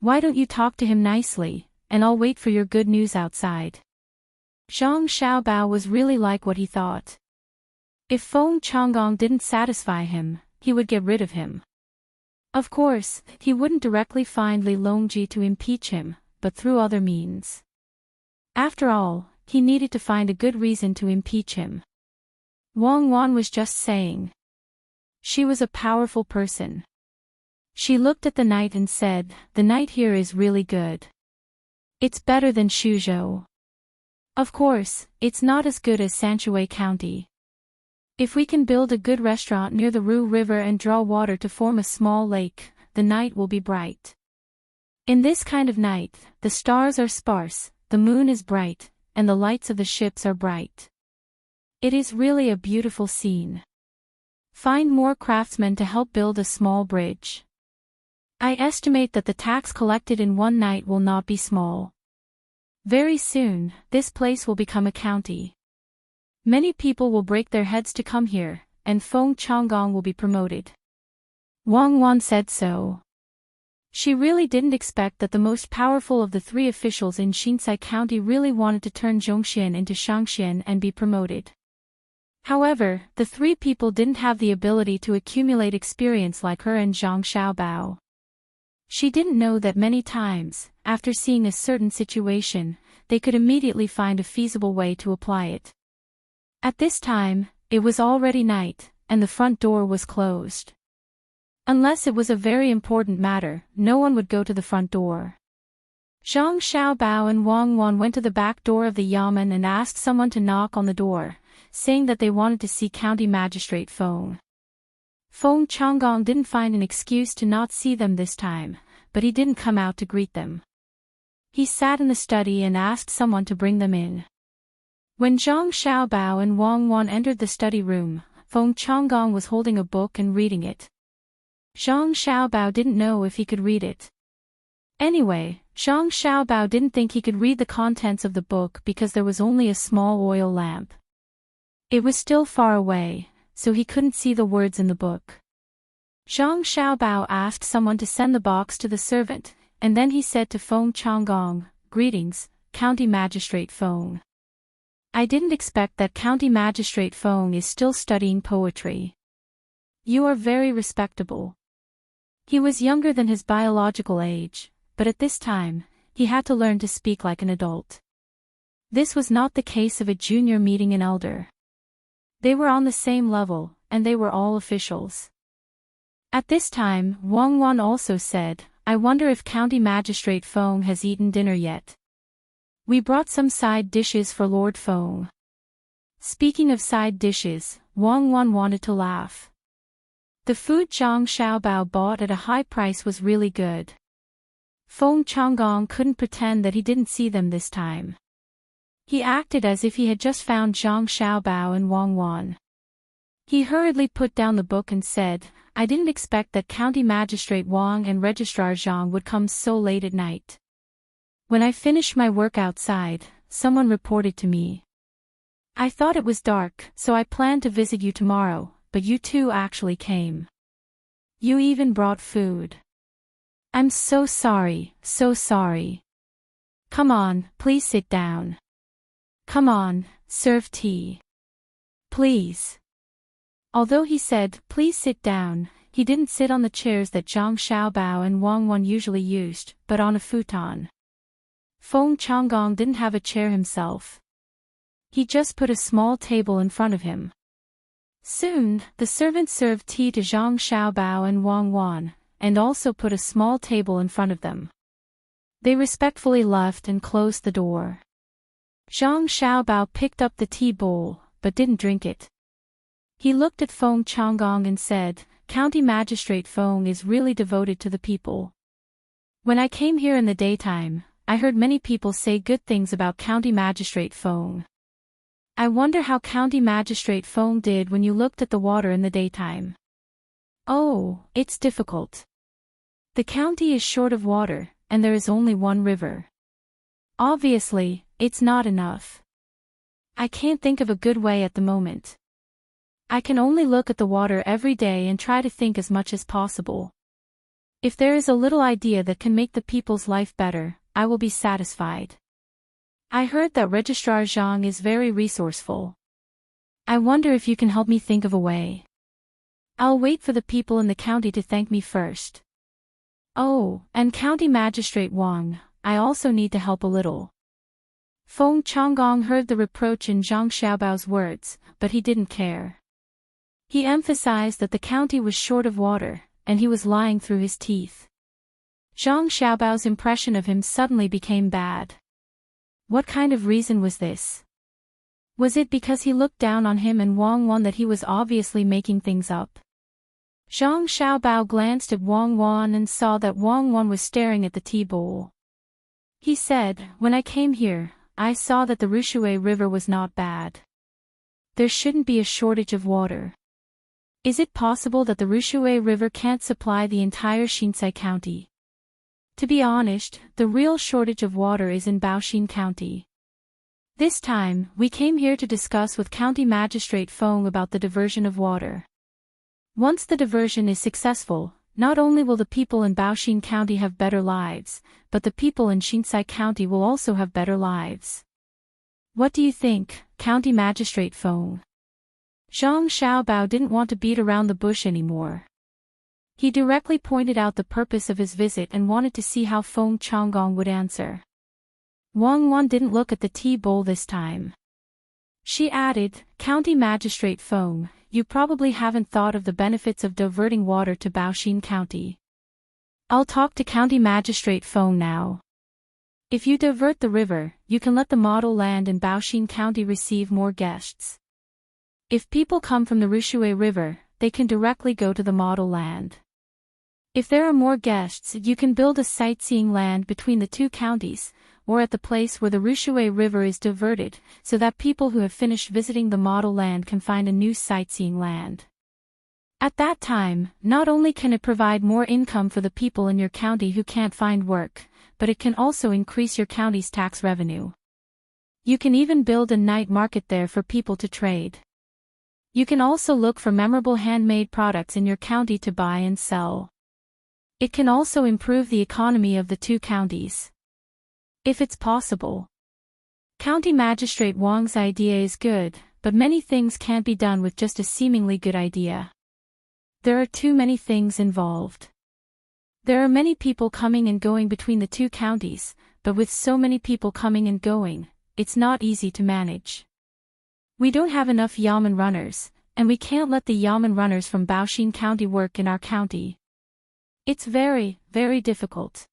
Why don't you talk to him nicely, and I'll wait for your good news outside." Zhang Xiaobao was really like what he thought. If Feng Changgong didn't satisfy him, he would get rid of him. Of course, he wouldn't directly find Li Longji to impeach him, but through other means. After all, he needed to find a good reason to impeach him. Wang Wan was just saying. She was a powerful person. She looked at the night and said, "The night here is really good. It's better than Suzhou. Of course, it's not as good as Sanshui County. If we can build a good restaurant near the Ru River and draw water to form a small lake, the night will be bright. In this kind of night, the stars are sparse, the moon is bright, and the lights of the ships are bright. It is really a beautiful scene. Find more craftsmen to help build a small bridge. I estimate that the tax collected in one night will not be small. Very soon, this place will become a county. Many people will break their heads to come here, and Feng Changgong will be promoted." Wang Wan said so. She really didn't expect that the most powerful of the three officials in Xinsai County really wanted to turn Zhongxian into Shangxian and be promoted. However, the three people didn't have the ability to accumulate experience like her and Zhang Xiaobao. She didn't know that many times, after seeing a certain situation, they could immediately find a feasible way to apply it. At this time, it was already night, and the front door was closed. Unless it was a very important matter, no one would go to the front door. Zhang Xiaobao and Wang Wan went to the back door of the yamen and asked someone to knock on the door, saying that they wanted to see County Magistrate Feng. Feng Changgong didn't find an excuse to not see them this time, but he didn't come out to greet them. He sat in the study and asked someone to bring them in. When Zhang Xiaobao and Wang Wan entered the study room, Feng Changgong was holding a book and reading it. Zhang Xiaobao didn't know if he could read it. Anyway, Zhang Xiaobao didn't think he could read the contents of the book because there was only a small oil lamp. It was still far away, so he couldn't see the words in the book. Zhang Xiaobao asked someone to send the box to the servant, and then he said to Feng Changgong, "Greetings, County Magistrate Feng. I didn't expect that County Magistrate Feng is still studying poetry. You are very respectable. He was younger than his biological age, but at this time, he had to learn to speak like an adult. This was not the case of a junior meeting an elder. They were on the same level, and they were all officials. At this time, Wang Wan also said, I wonder if County Magistrate Feng has eaten dinner yet. We brought some side dishes for Lord Feng. Speaking of side dishes, Wang Wan wanted to laugh. The food Zhang Xiaobao bought at a high price was really good. Feng Changgong couldn't pretend that he didn't see them this time. He acted as if he had just found Zhang Xiaobao and Wang Wan. He hurriedly put down the book and said, I didn't expect that County Magistrate Wang and Registrar Zhang would come so late at night. When I finished my work outside, someone reported to me. I thought it was dark, so I planned to visit you tomorrow, but you two actually came. You even brought food. I'm so sorry, so sorry. Come on, please sit down. Come on, serve tea. Please. Although he said, please sit down, he didn't sit on the chairs that Zhang Xiaobao and Wang Wan usually used, but on a futon. Feng Changgong didn't have a chair himself. He just put a small table in front of him. Soon, the servant served tea to Zhang Xiaobao and Wang Wan, and also put a small table in front of them. They respectfully left and closed the door. Zhang Xiaobao picked up the tea bowl, but didn't drink it. He looked at Feng Changgong and said, County Magistrate Feng is really devoted to the people. When I came here in the daytime, I heard many people say good things about County Magistrate Feng. I wonder how County Magistrate Feng did when you looked at the water in the daytime. Oh, it's difficult. The county is short of water, and there is only one river. Obviously, it's not enough. I can't think of a good way at the moment. I can only look at the water every day and try to think as much as possible. If there is a little idea that can make the people's life better, I will be satisfied. I heard that Registrar Zhang is very resourceful. I wonder if you can help me think of a way. I'll wait for the people in the county to thank me first. Oh, and County Magistrate Wang, I also need to help a little. Feng Changgong heard the reproach in Zhang Xiaobao's words, but he didn't care. He emphasized that the county was short of water, and he was lying through his teeth. Zhang Xiaobao's impression of him suddenly became bad. What kind of reason was this? Was it because he looked down on him and Wang Wan that he was obviously making things up? Zhang Xiaobao glanced at Wang Wan and saw that Wang Wan was staring at the tea bowl. He said, when I came here, I saw that the Rushui River was not bad. There shouldn't be a shortage of water. Is it possible that the Rushui River can't supply the entire Xinsai County? To be honest, the real shortage of water is in Baoxin County. This time, we came here to discuss with County Magistrate Feng about the diversion of water. Once the diversion is successful, not only will the people in Baoxin County have better lives, but the people in Xinsai County will also have better lives. What do you think, County Magistrate Feng? Zhang Xiaobao didn't want to beat around the bush anymore. He directly pointed out the purpose of his visit and wanted to see how Feng Changgong would answer. Wang Wan didn't look at the tea bowl this time. She added, County Magistrate Feng, you probably haven't thought of the benefits of diverting water to Baoxin County. I'll talk to County Magistrate Feng now. If you divert the river, you can let the model land in Baoxin County receive more guests. If people come from the Rushui River, they can directly go to the model land. If there are more guests, you can build a sightseeing land between the two counties, or at the place where the Rushui River is diverted, so that people who have finished visiting the model land can find a new sightseeing land. At that time, not only can it provide more income for the people in your county who can't find work, but it can also increase your county's tax revenue. You can even build a night market there for people to trade. You can also look for memorable handmade products in your county to buy and sell. It can also improve the economy of the two counties. If it's possible. County Magistrate Wang's idea is good, but many things can't be done with just a seemingly good idea. There are too many things involved. There are many people coming and going between the two counties, but with so many people coming and going, it's not easy to manage. We don't have enough Yamen runners, and we can't let the Yamen runners from Baoxin County work in our county. It's very, very difficult.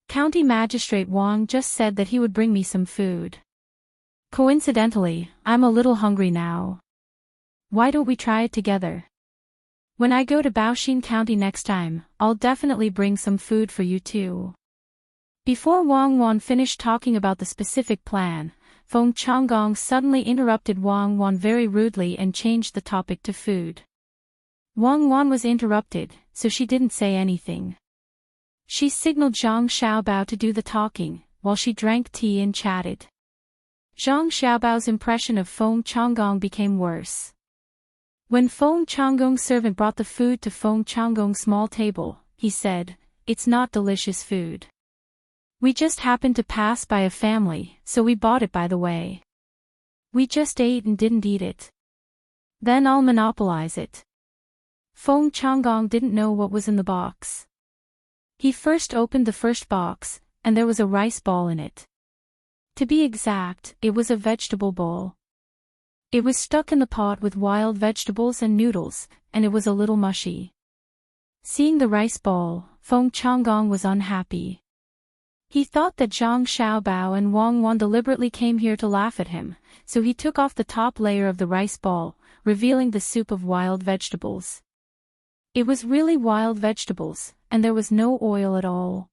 County Magistrate Wang just said that he would bring me some food. Coincidentally, I'm a little hungry now. Why don't we try it together? When I go to Baoxin County next time, I'll definitely bring some food for you too. Before Wang Wan finished talking about the specific plan, Feng Changgong suddenly interrupted Wang Wan very rudely and changed the topic to food. Wang Wan was interrupted, so she didn't say anything. She signaled Zhang Xiaobao to do the talking, while she drank tea and chatted. Zhang Xiaobao's impression of Feng Changgong became worse. When Feng Changgong's servant brought the food to Feng Changgong's small table, he said, "It's not delicious food. We just happened to pass by a family, so we bought it by the way. We just ate and didn't eat it. Then I'll monopolize it." Feng Changgong didn't know what was in the box. He first opened the first box, and there was a rice ball in it. To be exact, it was a vegetable bowl. It was stuck in the pot with wild vegetables and noodles, and it was a little mushy. Seeing the rice ball, Feng Changgong was unhappy. He thought that Zhang Xiaobao and Wang Wan deliberately came here to laugh at him, so he took off the top layer of the rice ball, revealing the soup of wild vegetables. It was really wild vegetables, and there was no oil at all.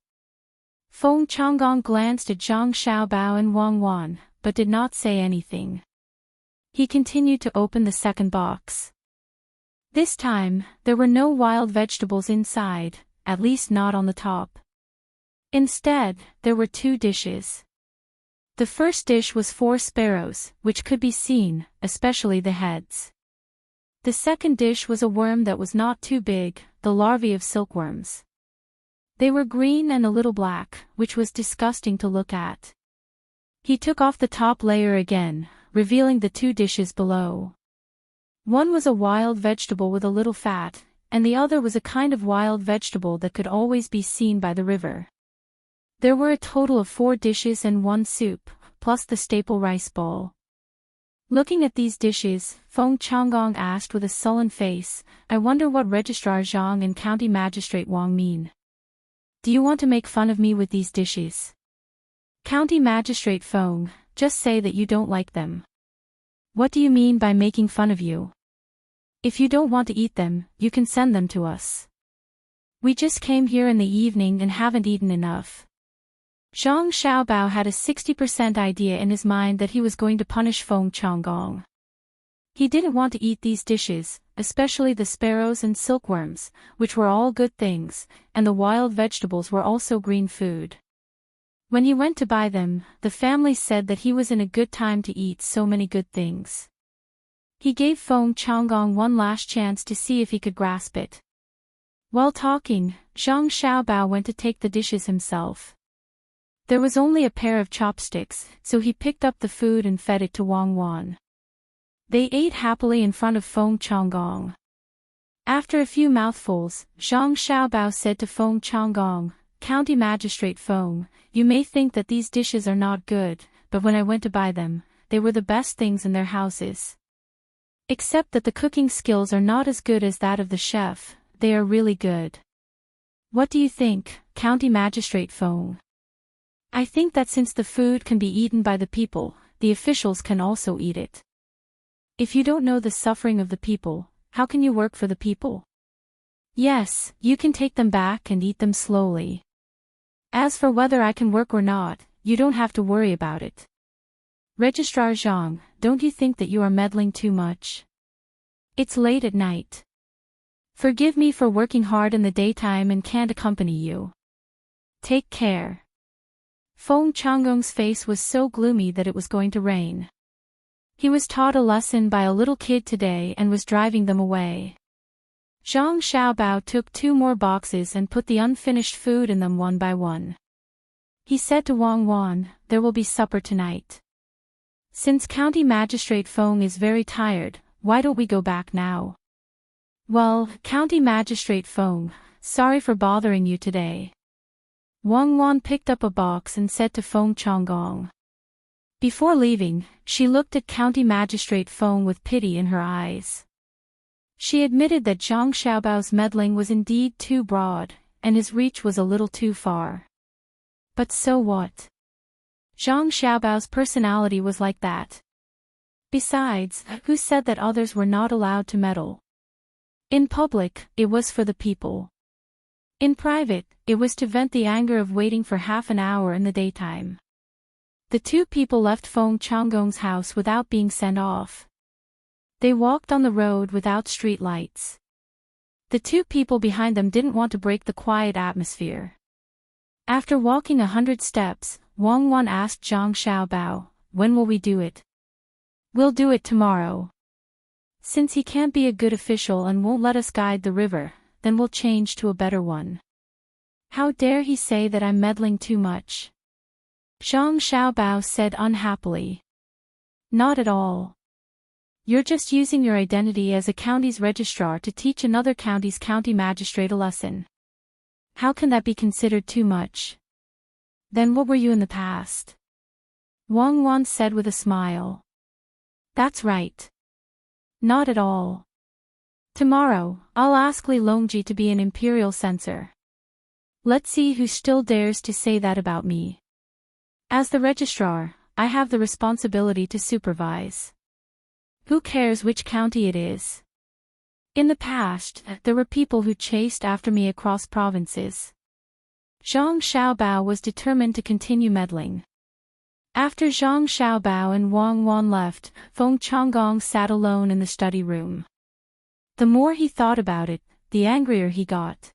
Feng Changgong glanced at Zhang Xiaobao and Wang Wan, but did not say anything. He continued to open the second box. This time, there were no wild vegetables inside, at least not on the top. Instead, there were two dishes. The first dish was 4 sparrows, which could be seen, especially the heads. The second dish was a worm that was not too big, the larvae of silkworms. They were green and a little black, which was disgusting to look at. He took off the top layer again, revealing the two dishes below. One was a wild vegetable with a little fat, and the other was a kind of wild vegetable that could always be seen by the river. There were a total of 4 dishes and 1 soup, plus the staple rice bowl. Looking at these dishes, Feng Changgong asked with a sullen face, "I wonder what Registrar Zhang and County Magistrate Wang mean. Do you want to make fun of me with these dishes?" "County Magistrate Feng, just say that you don't like them." "What do you mean by making fun of you? If you don't want to eat them, you can send them to us. We just came here in the evening and haven't eaten enough." Zhang Xiaobao had a 60% idea in his mind that he was going to punish Feng Changgong. He didn't want to eat these dishes, especially the sparrows and silkworms, which were all good things, and the wild vegetables were also green food. When he went to buy them, the family said that he was in a good time to eat so many good things. He gave Feng Changgong one last chance to see if he could grasp it. While talking, Zhang Xiaobao went to take the dishes himself. There was only a pair of chopsticks, so he picked up the food and fed it to Wang Wan. They ate happily in front of Feng Changgong. After a few mouthfuls, Zhang Xiaobao said to Feng Changgong, "County Magistrate Feng, you may think that these dishes are not good, but when I went to buy them, they were the best things in their houses. Except that the cooking skills are not as good as that of the chef, they are really good. What do you think, County Magistrate Feng?" "I think that since the food can be eaten by the people, the officials can also eat it. If you don't know the suffering of the people, how can you work for the people? Yes, you can take them back and eat them slowly. As for whether I can work or not, you don't have to worry about it. Registrar Zhang, don't you think that you are meddling too much? It's late at night. Forgive me for working hard in the daytime and can't accompany you. Take care." Feng Changgong's face was so gloomy that it was going to rain. He was taught a lesson by a little kid today and was driving them away. Zhang Xiaobao took 2 more boxes and put the unfinished food in them one by one. He said to Wang Wan, "There will be supper tonight. Since County Magistrate Feng is very tired, why don't we go back now? Well, County Magistrate Feng, sorry for bothering you today. Wang Wan picked up a box and said to Feng Changgong. Before leaving, she looked at County Magistrate Feng with pity in her eyes. She admitted that Zhang Xiaobao's meddling was indeed too broad, and his reach was a little too far. But so what? Zhang Xiaobao's personality was like that. Besides, who said that others were not allowed to meddle? In public, it was for the people. In private, it was to vent the anger of waiting for half an hour in the daytime. The two people left Feng Changgong's house without being sent off. They walked on the road without street lights. The two people behind them didn't want to break the quiet atmosphere. After walking 100 steps, Wang Wan asked Zhang Xiaobao, "When will we do it?" "We'll do it tomorrow. Since he can't be a good official and won't let us guide the river, then we'll change to a better one." "How dare he say that I'm meddling too much?" Zhang Xiaobao said unhappily. "Not at all. You're just using your identity as a county's registrar to teach another county's county magistrate a lesson. How can that be considered too much?" "Then what were you in the past?" Wang Wan said with a smile. "That's right. Not at all. Tomorrow, I'll ask Li Longji to be an imperial censor. Let's see who still dares to say that about me. As the registrar, I have the responsibility to supervise. Who cares which county it is? In the past, there were people who chased after me across provinces." Zhang Xiaobao was determined to continue meddling. After Zhang Xiaobao and Wang Wan left, Feng Changgong sat alone in the study room. The more he thought about it, the angrier he got.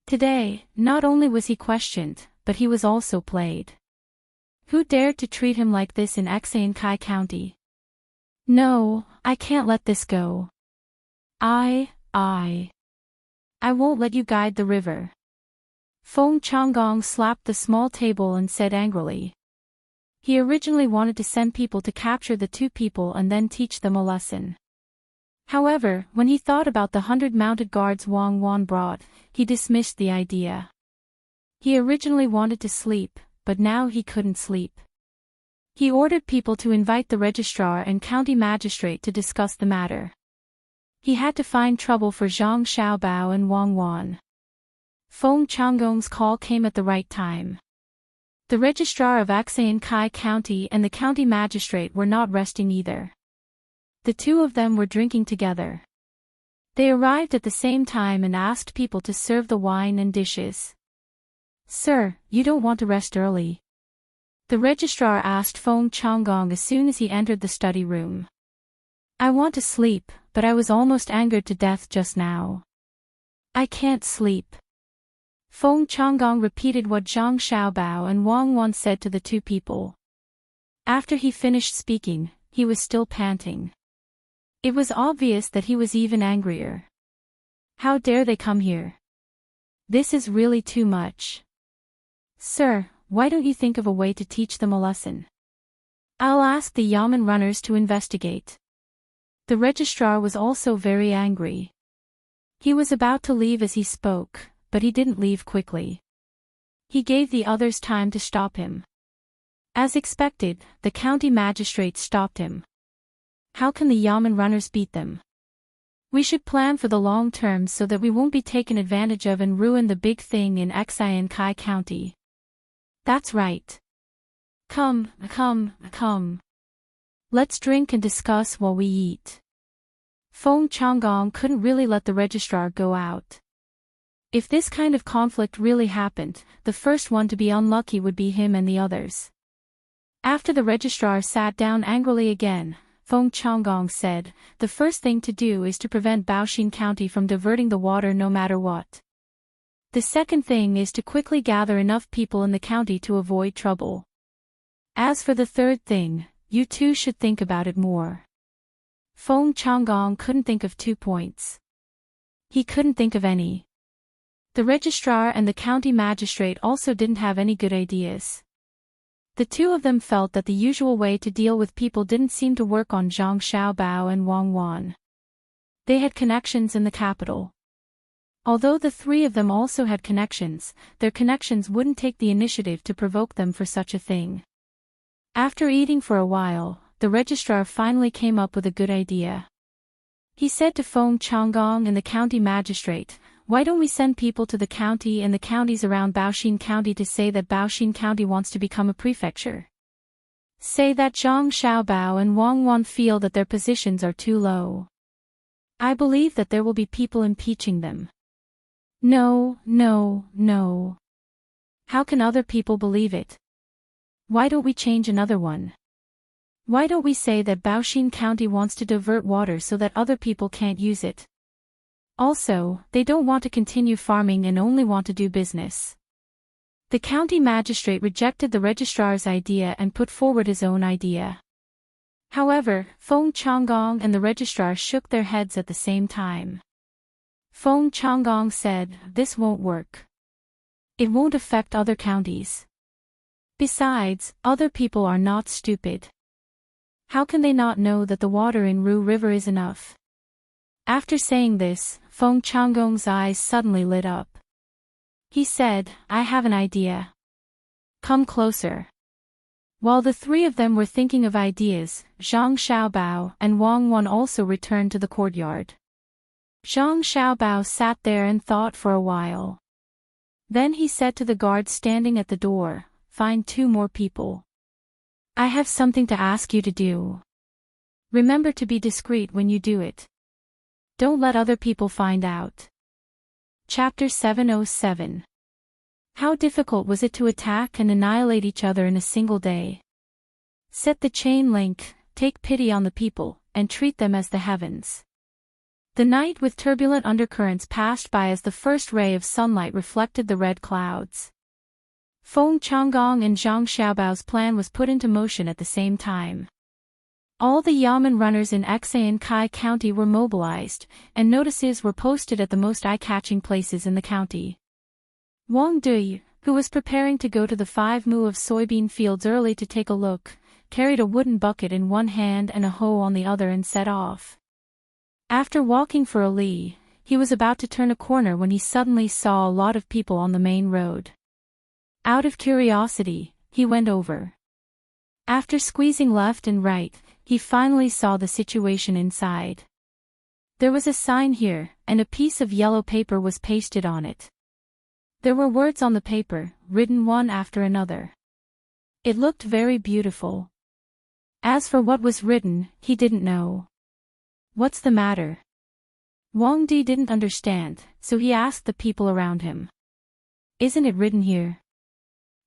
Today, not only was he questioned, but he was also played. Who dared to treat him like this in Enchanting County? No, I can't let this go. I won't let you guide the river. Feng Changgong slapped the small table and said angrily. He originally wanted to send people to capture the two people and then teach them a lesson. However, when he thought about the 100 mounted guards Wang Wan brought, he dismissed the idea. He originally wanted to sleep, but now he couldn't sleep. He ordered people to invite the registrar and county magistrate to discuss the matter. He had to find trouble for Zhang Xiaobao and Wang Wan. Feng Changgong's call came at the right time. The registrar of Enchanting County and the county magistrate were not resting either. The two of them were drinking together. They arrived at the same time and asked people to serve the wine and dishes. "Sir, you don't want to rest early?" The registrar asked Feng Changgong as soon as he entered the study room. "I want to sleep, but I was almost angered to death just now. I can't sleep." Feng Changgong repeated what Zhang Xiaobao and Wang Wan said to the two people. After he finished speaking, he was still panting. It was obvious that he was even angrier. How dare they come here? This is really too much. "Sir, why don't you think of a way to teach them a lesson? I'll ask the Yamen runners to investigate." The registrar was also very angry. He was about to leave as he spoke, but he didn't leave quickly. He gave the others time to stop him. As expected, the county magistrate stopped him. "How can the Yamen runners beat them? We should plan for the long term so that we won't be taken advantage of and ruin the big thing in Enchanting County." "That's right. Come. Let's drink and discuss while we eat." Feng Changgong couldn't really let the registrar go out. If this kind of conflict really happened, the first one to be unlucky would be him and the others. After the registrar sat down angrily again, Feng Changgong said, "The first thing to do is to prevent Baoxin County from diverting the water no matter what. The second thing is to quickly gather enough people in the county to avoid trouble. As for the third thing, you two should think about it more." Feng Changgong couldn't think of 2 points. He couldn't think of any. The registrar and the county magistrate also didn't have any good ideas. The two of them felt that the usual way to deal with people didn't seem to work on Zhang Xiaobao and Wang Wan. They had connections in the capital. Although the three of them also had connections, their connections wouldn't take the initiative to provoke them for such a thing. After eating for a while, the registrar finally came up with a good idea. He said to Feng Changgong and the county magistrate, "Why don't we send people to the county and the counties around Baoxin County to say that Baoxin County wants to become a prefecture? Say that Zhang Xiaobao and Wang Wan feel that their positions are too low. I believe that there will be people impeaching them." No. How can other people believe it? Why don't we change another one? Why don't we say that Baoxin County wants to divert water so that other people can't use it? Also, they don't want to continue farming and only want to do business. The county magistrate rejected the registrar's idea and put forward his own idea. However, Feng Changgong and the registrar shook their heads at the same time. Feng Changgong said, "This won't work. It won't affect other counties. Besides, other people are not stupid. How can they not know that the water in Ru River is enough?" After saying this, Feng Changgong's eyes suddenly lit up. He said, "I have an idea. Come closer." While the three of them were thinking of ideas, Zhang Xiaobao and Wang Wan also returned to the courtyard. Zhang Xiaobao sat there and thought for a while. Then he said to the guard standing at the door, "Find 2 more people. I have something to ask you to do. Remember to be discreet when you do it. Don't let other people find out." Chapter 707. How difficult was it to attack and annihilate each other in a single day? Set the chain link, take pity on the people, and treat them as the heavens. The night with turbulent undercurrents passed by as the first ray of sunlight reflected the red clouds. Feng Changgong and Zhang Xiaobao's plan was put into motion at the same time. All the yamen runners in Enchanting County were mobilized, and notices were posted at the most eye-catching places in the county. Wang Dui, who was preparing to go to the 5 mu of soybean fields early to take a look, carried a wooden bucket in one hand and a hoe on the other and set off. After walking for a li, he was about to turn a corner when he suddenly saw a lot of people on the main road. Out of curiosity, he went over. After squeezing left and right, he finally saw the situation inside. There was a sign here, and a piece of yellow paper was pasted on it. There were words on the paper, written one after another. It looked very beautiful. As for what was written, he didn't know. "What's the matter?" Wang Di didn't understand, so he asked the people around him. "Isn't it written here?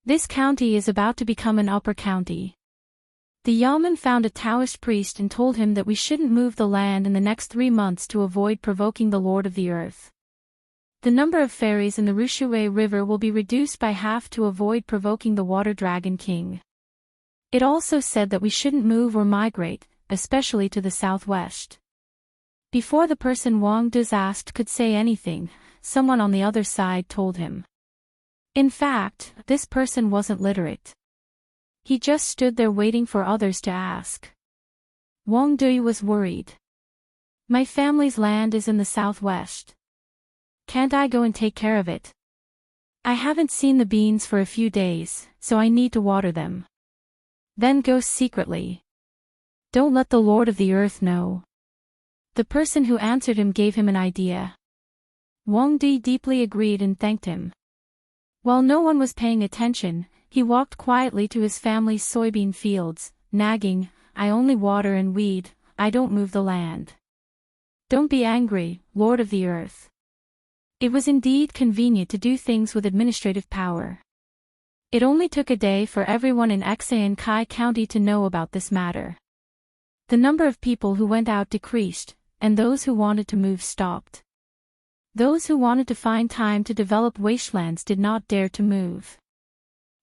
This county is about to become an upper county." The yamen found a Taoist priest and told him that we shouldn't move the land in the next 3 months to avoid provoking the Lord of the Earth. The number of ferries in the Rushui River will be reduced by half to avoid provoking the Water Dragon King. It also said that we shouldn't move or migrate, especially to the southwest. Before the person Wang Duz asked could say anything, someone on the other side told him. In fact, this person wasn't literate. He just stood there waiting for others to ask. Wang Dui was worried. "My family's land is in the southwest. Can't I go and take care of it? I haven't seen the beans for a few days, so I need to water them." "Then go secretly. Don't let the Lord of the Earth know." The person who answered him gave him an idea. Wang Di deeply agreed and thanked him. While no one was paying attention, he walked quietly to his family's soybean fields, nagging, "I only water and weed, I don't move the land. Don't be angry, Lord of the Earth." It was indeed convenient to do things with administrative power. It only took a day for everyone in Enchanting County to know about this matter. The number of people who went out decreased, and those who wanted to move stopped. Those who wanted to find time to develop wastelands did not dare to move.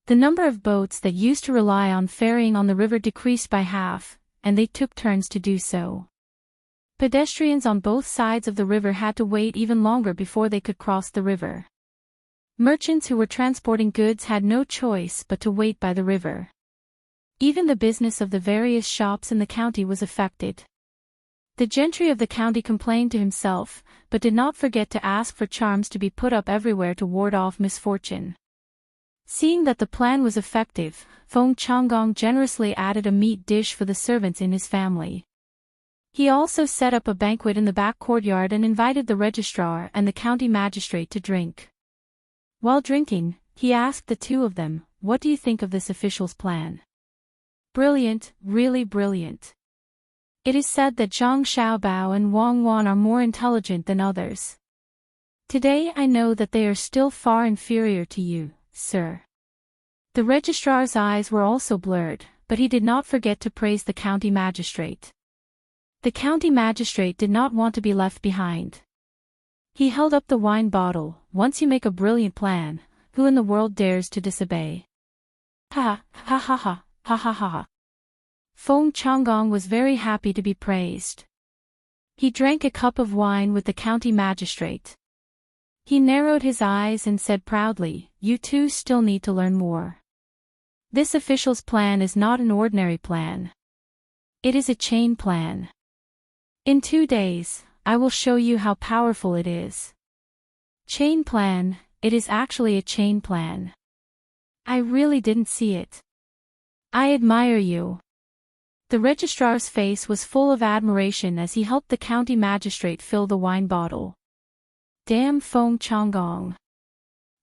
The number of boats that used to rely on ferrying on the river decreased by half, and they took turns to do so. Pedestrians on both sides of the river had to wait even longer before they could cross the river. Merchants who were transporting goods had no choice but to wait by the river. Even the business of the various shops in the county was affected. The gentry of the county complained to himself, but did not forget to ask for charms to be put up everywhere to ward off misfortune. Seeing that the plan was effective, Feng Changgong generously added a meat dish for the servants in his family. He also set up a banquet in the back courtyard and invited the registrar and the county magistrate to drink. While drinking, he asked the two of them, "What do you think of this official's plan?" "Brilliant, really brilliant. It is said that Zhang Xiaobao and Wang Wan are more intelligent than others. Today I know that they are still far inferior to you, sir." The registrar's eyes were also blurred, but he did not forget to praise the county magistrate. The county magistrate did not want to be left behind. He held up the wine bottle. "Once you make a brilliant plan, who in the world dares to disobey?" Ha ha ha ha ha ha ha ha. Feng Changgong was very happy to be praised. He drank a cup of wine with the county magistrate. He narrowed his eyes and said proudly, "You two still need to learn more. This official's plan is not an ordinary plan. It is a chain plan. In 2 days, I will show you how powerful it is." Chain plan, it is actually a chain plan. I really didn't see it. I admire you. The registrar's face was full of admiration as he helped the county magistrate fill the wine bottle. Damn Feng Changgong.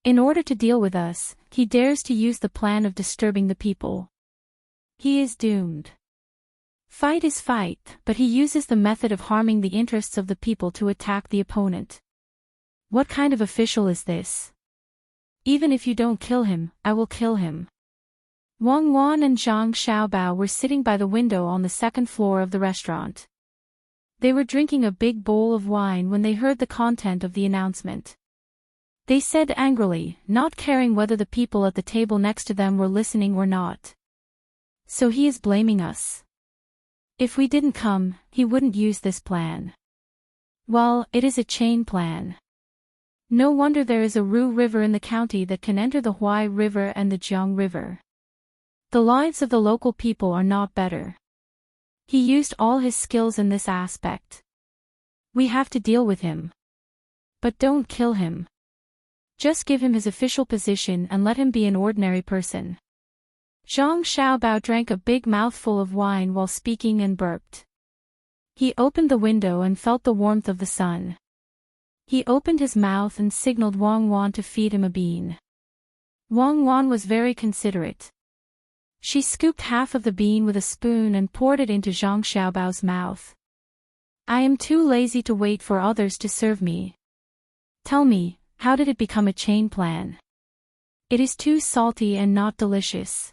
In order to deal with us, he dares to use the plan of disturbing the people. He is doomed. Fight is fight, but he uses the method of harming the interests of the people to attack the opponent. What kind of official is this? Even if you don't kill him, I will kill him. Wang Wan and Zhang Xiaobao were sitting by the window on the second floor of the restaurant. They were drinking a big bowl of wine when they heard the content of the announcement. They said angrily, not caring whether the people at the table next to them were listening or not. "So he is blaming us. If we didn't come, he wouldn't use this plan. Well, it is a chain plan. No wonder there is a Ru River in the county that can enter the Huai River and the Jiang River. The lives of the local people are not better. He used all his skills in this aspect. We have to deal with him. But don't kill him. Just give him his official position and let him be an ordinary person." Zhang Xiaobao drank a big mouthful of wine while speaking and burped. He opened the window and felt the warmth of the sun. He opened his mouth and signaled Wang Wan to feed him a bean. Wang Wan was very considerate. She scooped half of the bean with a spoon and poured it into Zhang Xiaobao's mouth. "I am too lazy to wait for others to serve me. Tell me, how did it become a chain plan? It is too salty and not delicious.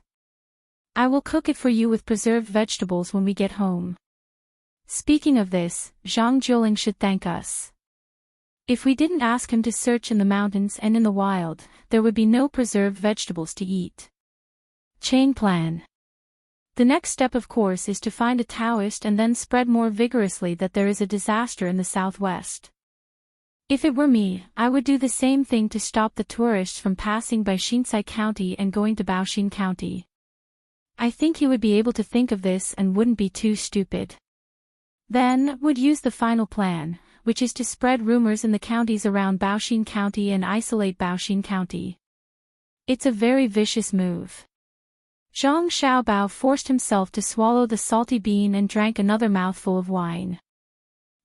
I will cook it for you with preserved vegetables when we get home. Speaking of this, Zhang Jiuling should thank us. If we didn't ask him to search in the mountains and in the wild, there would be no preserved vegetables to eat." Chain plan. The next step of course is to find a Taoist and then spread more vigorously that there is a disaster in the southwest. If it were me, I would do the same thing to stop the tourists from passing by Xinsai County and going to Baoxin County. I think he would be able to think of this and wouldn't be too stupid. Then, would use the final plan, which is to spread rumors in the counties around Baoxin County and isolate Baoxin County. It's a very vicious move. Zhang Xiaobao forced himself to swallow the salty bean and drank another mouthful of wine.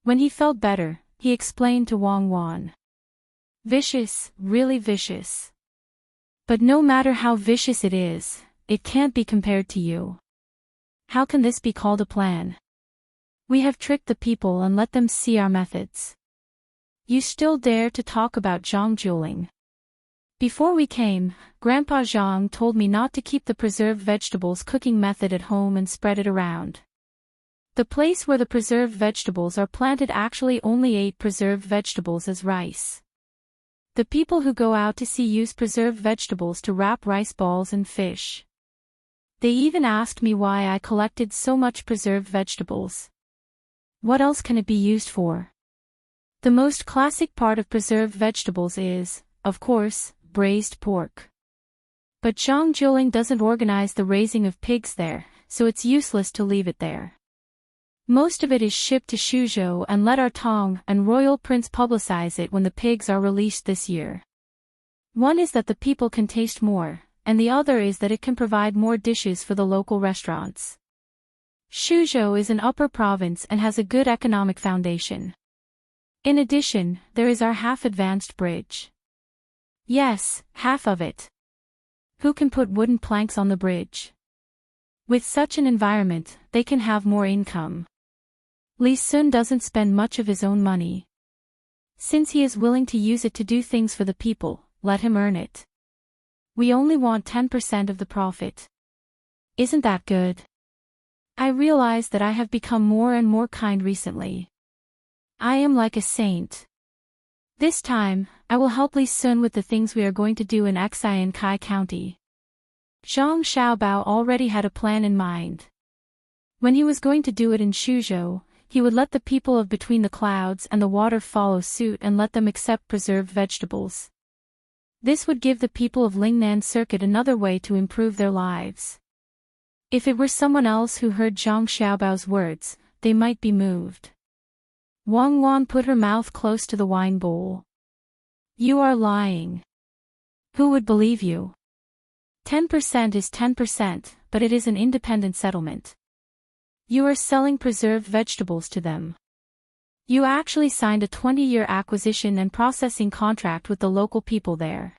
When he felt better, he explained to Wang Wan. "Vicious, really vicious. But no matter how vicious it is, it can't be compared to you. How can this be called a plan? We have tricked the people and let them see our methods. You still dare to talk about Zhang Jiuling. Before we came, Grandpa Zhang told me not to keep the preserved vegetables cooking method at home and spread it around. The place where the preserved vegetables are planted actually only ate preserved vegetables as rice. The people who go out to sea use preserved vegetables to wrap rice balls and fish. They even asked me why I collected so much preserved vegetables. What else can it be used for? The most classic part of preserved vegetables is, of course, braised pork. But Zhang Jiuling doesn't organize the raising of pigs there, so it's useless to leave it there. Most of it is shipped to Suzhou and let our Tang and royal prince publicize it when the pigs are released this year. One is that the people can taste more, and the other is that it can provide more dishes for the local restaurants. Suzhou is an upper province and has a good economic foundation. In addition, there is our half-advanced bridge. Yes, half of it. Who can put wooden planks on the bridge? With such an environment, they can have more income. Li Sun doesn't spend much of his own money. Since he is willing to use it to do things for the people, let him earn it. We only want 10% of the profit. Isn't that good? I realize that I have become more and more kind recently. I am like a saint. This time, I will help Li Sun with the things we are going to do in Xi and Kai County. Zhang Xiaobao already had a plan in mind. When he was going to do it in Suzhou, he would let the people of Between the Clouds and the Water follow suit and let them accept preserved vegetables. This would give the people of Lingnan Circuit another way to improve their lives. If it were someone else who heard Zhang Xiaobao's words, they might be moved. Wang Wan put her mouth close to the wine bowl. You are lying. Who would believe you? 10% is 10%, but it is an independent settlement. You are selling preserved vegetables to them. You actually signed a 20-year acquisition and processing contract with the local people there.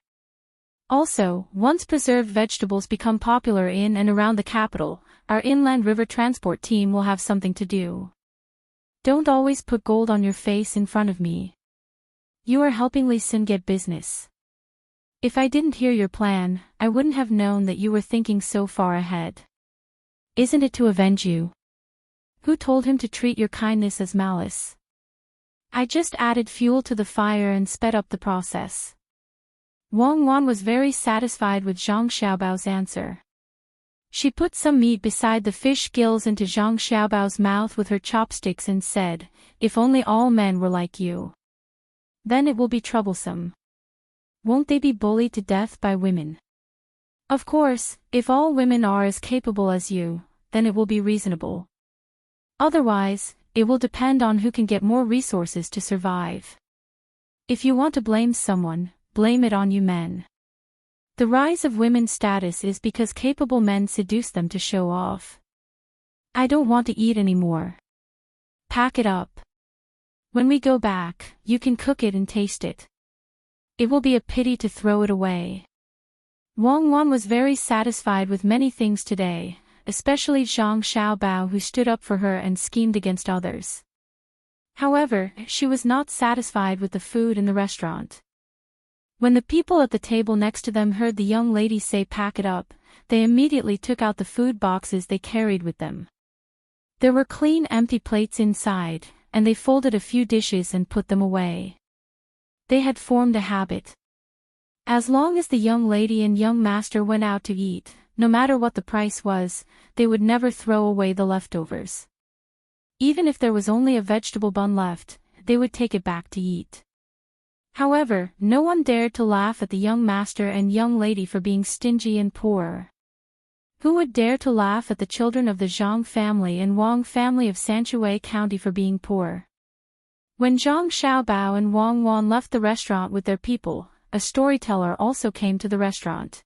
Also, once preserved vegetables become popular in and around the capital, our inland river transport team will have something to do. Don't always put gold on your face in front of me. You are helping Li Sun get business. If I didn't hear your plan, I wouldn't have known that you were thinking so far ahead. Isn't it to avenge you? Who told him to treat your kindness as malice? I just added fuel to the fire and sped up the process. Wang Wan was very satisfied with Zhang Xiaobao's answer. She put some meat beside the fish gills into Zhang Xiaobao's mouth with her chopsticks and said, "If only all men were like you. Then it will be troublesome. Won't they be bullied to death by women? Of course, if all women are as capable as you, then it will be reasonable. Otherwise, it will depend on who can get more resources to survive. If you want to blame someone, blame it on you men. The rise of women's status is because capable men seduce them to show off. I don't want to eat anymore. Pack it up. When we go back, you can cook it and taste it. It will be a pity to throw it away." Wang Wan was very satisfied with many things today, especially Zhang Xiaobao, who stood up for her and schemed against others. However, she was not satisfied with the food in the restaurant. When the people at the table next to them heard the young lady say "pack it up," they immediately took out the food boxes they carried with them. There were clean empty plates inside, and they folded a few dishes and put them away. They had formed a habit. As long as the young lady and young master went out to eat, no matter what the price was, they would never throw away the leftovers. Even if there was only a vegetable bun left, they would take it back to eat. However, no one dared to laugh at the young master and young lady for being stingy and poor. Who would dare to laugh at the children of the Zhang family and Wang family of Sanshui County for being poor? When Zhang Xiaobao and Wang Wan left the restaurant with their people, a storyteller also came to the restaurant.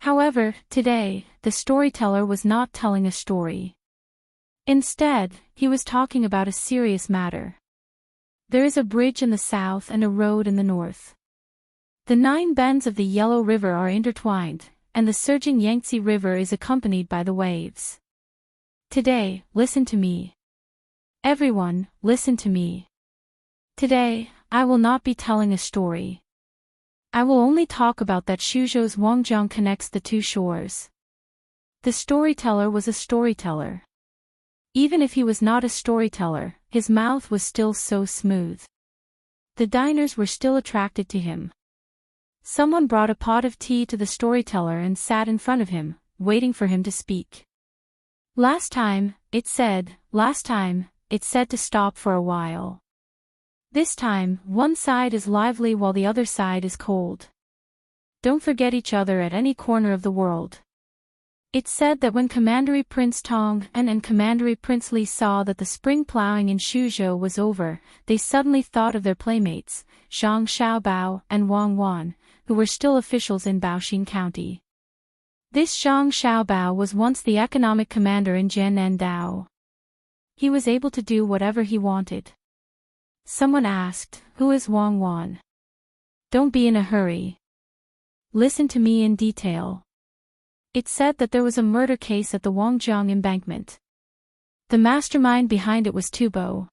However, today, the storyteller was not telling a story. Instead, he was talking about a serious matter. There is a bridge in the south and a road in the north. The 9 bends of the Yellow River are intertwined, and the surging Yangtze River is accompanied by the waves. Today, listen to me. Everyone, listen to me. Today, I will not be telling a story. I will only talk about that Suzhou's Wangjiang connects the two shores. The storyteller was a storyteller. Even if he was not a storyteller, his mouth was still so smooth. The diners were still attracted to him. Someone brought a pot of tea to the storyteller and sat in front of him, waiting for him to speak. Last time, it said to stop for a while. This time, one side is lively while the other side is cold. don't forget each other at any corner of the world. It said that when Commandery Prince Tang and Commandery Prince Li saw that the spring plowing in Shuzhou was over, they suddenly thought of their playmates, Zhang Xiaobao and Wang Wan, who were still officials in Baoxin County. This Zhang Xiaobao was once the economic commander in Jiannendao. He was able to do whatever he wanted. Someone asked, "Who is Wang Wan?" "Don't be in a hurry. Listen to me in detail." It said that there was a murder case at the Wangjiang embankment. The mastermind behind it was Tubo.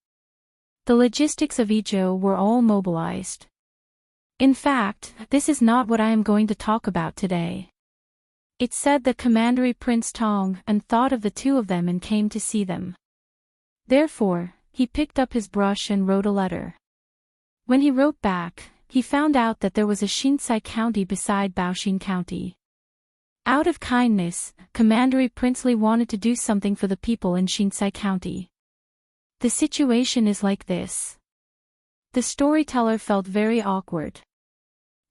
The logistics of Izhou were all mobilized. In fact, this is not what I am going to talk about today. It said that Commandery Prince Tang and thought of the two of them and came to see them. Therefore, he picked up his brush and wrote a letter. When he wrote back, he found out that there was a Shinsai County beside Baoxin County. Out of kindness, Commandery Prince Li wanted to do something for the people in Shinsai County. The situation is like this. The storyteller felt very awkward.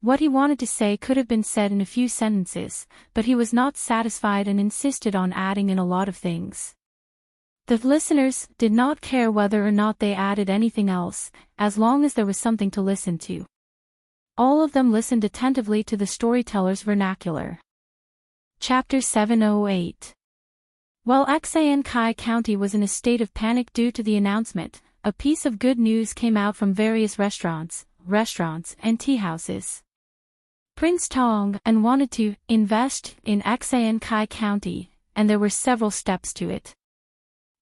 What he wanted to say could have been said in a few sentences, but he was not satisfied and insisted on adding in a lot of things. The listeners did not care whether or not they added anything else, as long as there was something to listen to. All of them listened attentively to the storyteller's vernacular. Chapter 708. While Xiankai County was in a state of panic due to the announcement, a piece of good news came out from various restaurants, and tea houses. Prince Tang and wanted to invest in Xiankai County, and there were several steps to it.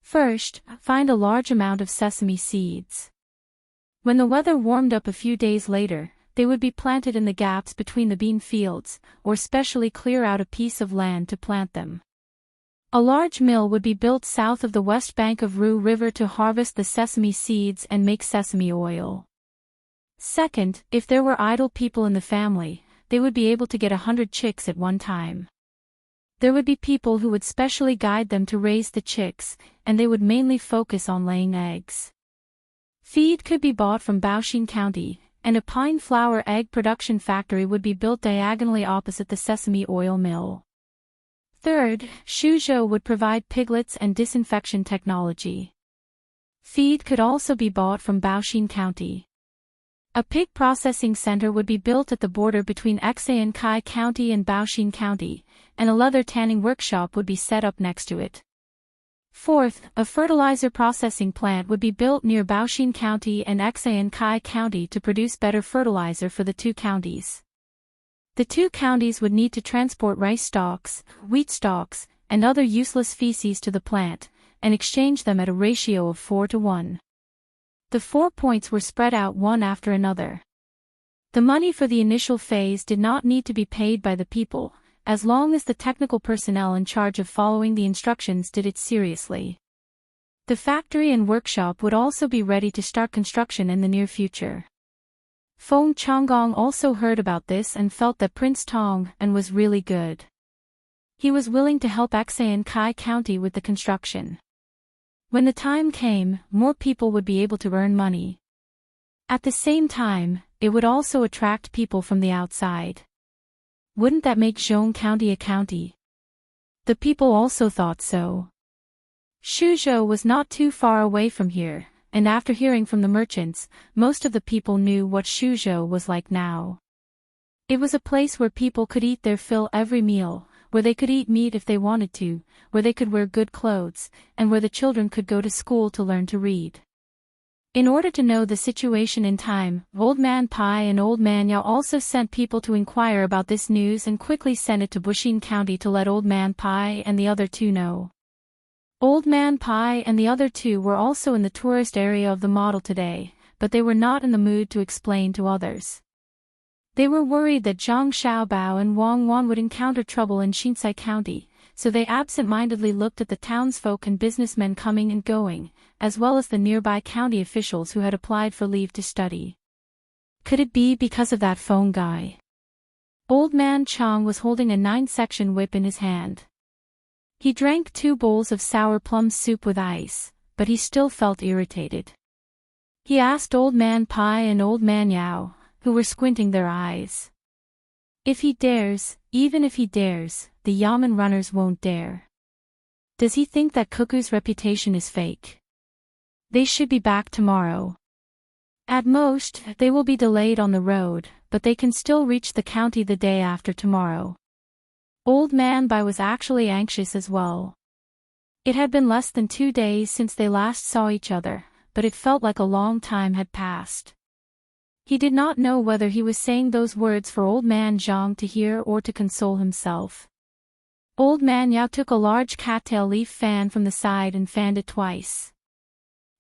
First, find a large amount of sesame seeds. When the weather warmed up a few days later, they would be planted in the gaps between the bean fields, or specially clear out a piece of land to plant them. A large mill would be built south of the west bank of Ru River to harvest the sesame seeds and make sesame oil. Second, if there were idle people in the family, they would be able to get 100 chicks at one time. There would be people who would specially guide them to raise the chicks, and they would mainly focus on laying eggs. Feed could be bought from Baoxin County, and a pine flower egg production factory would be built diagonally opposite the sesame oil mill. Third, Shuzhou would provide piglets and disinfection technology. Feed could also be bought from Baoxin County. A pig processing center would be built at the border between Xiankai County and Baoxin County, and a leather tanning workshop would be set up next to it. Fourth, a fertilizer processing plant would be built near Baoxin County and Xiankai County to produce better fertilizer for the two counties. The two counties would need to transport rice stalks, wheat stalks, and other useless feces to the plant, and exchange them at a ratio of 4:1. The 4 points were spread out one after another. The money for the initial phase did not need to be paid by the people, as long as the technical personnel in charge of following the instructions did it seriously. The factory and workshop would also be ready to start construction in the near future. Feng Changgong also heard about this and felt that Prince Tang and was really good. He was willing to help Xiankai County with the construction. When the time came, more people would be able to earn money. At the same time, it would also attract people from the outside. Wouldn't that make Zhong County a county? The people also thought so. Shuzhou was not too far away from here, and after hearing from the merchants, most of the people knew what Shuzhou was like now. It was a place where people could eat their fill every meal, where they could eat meat if they wanted to, where they could wear good clothes, and where the children could go to school to learn to read. In order to know the situation in time, Old Man Pai and Old Man Yao also sent people to inquire about this news and quickly sent it to Baoxin County to let Old Man Pai and the other two know. Old Man Pai and the other two were also in the tourist area of the model today, but they were not in the mood to explain to others. They were worried that Zhang Xiaobao and Wang Wan would encounter trouble in Shinsai County, so they absent-mindedly looked at the townsfolk and businessmen coming and going, as well as the nearby county officials who had applied for leave to study. Could it be because of that phone guy? Old Man Chang was holding a 9-section whip in his hand. He drank 2 bowls of sour plum soup with ice, but he still felt irritated. He asked Old Man Pai and Old Man Yao, who were squinting their eyes. If he dares, even if he dares, the Yamen runners won't dare. Does he think that Cuckoo's reputation is fake? They should be back tomorrow. At most, they will be delayed on the road, but they can still reach the county the day after tomorrow. Old Man Bai was actually anxious as well. It had been less than 2 days since they last saw each other, but it felt like a long time had passed. He did not know whether he was saying those words for Old Man Zhang to hear or to console himself. Old Man Yao took a large cattail leaf fan from the side and fanned it twice.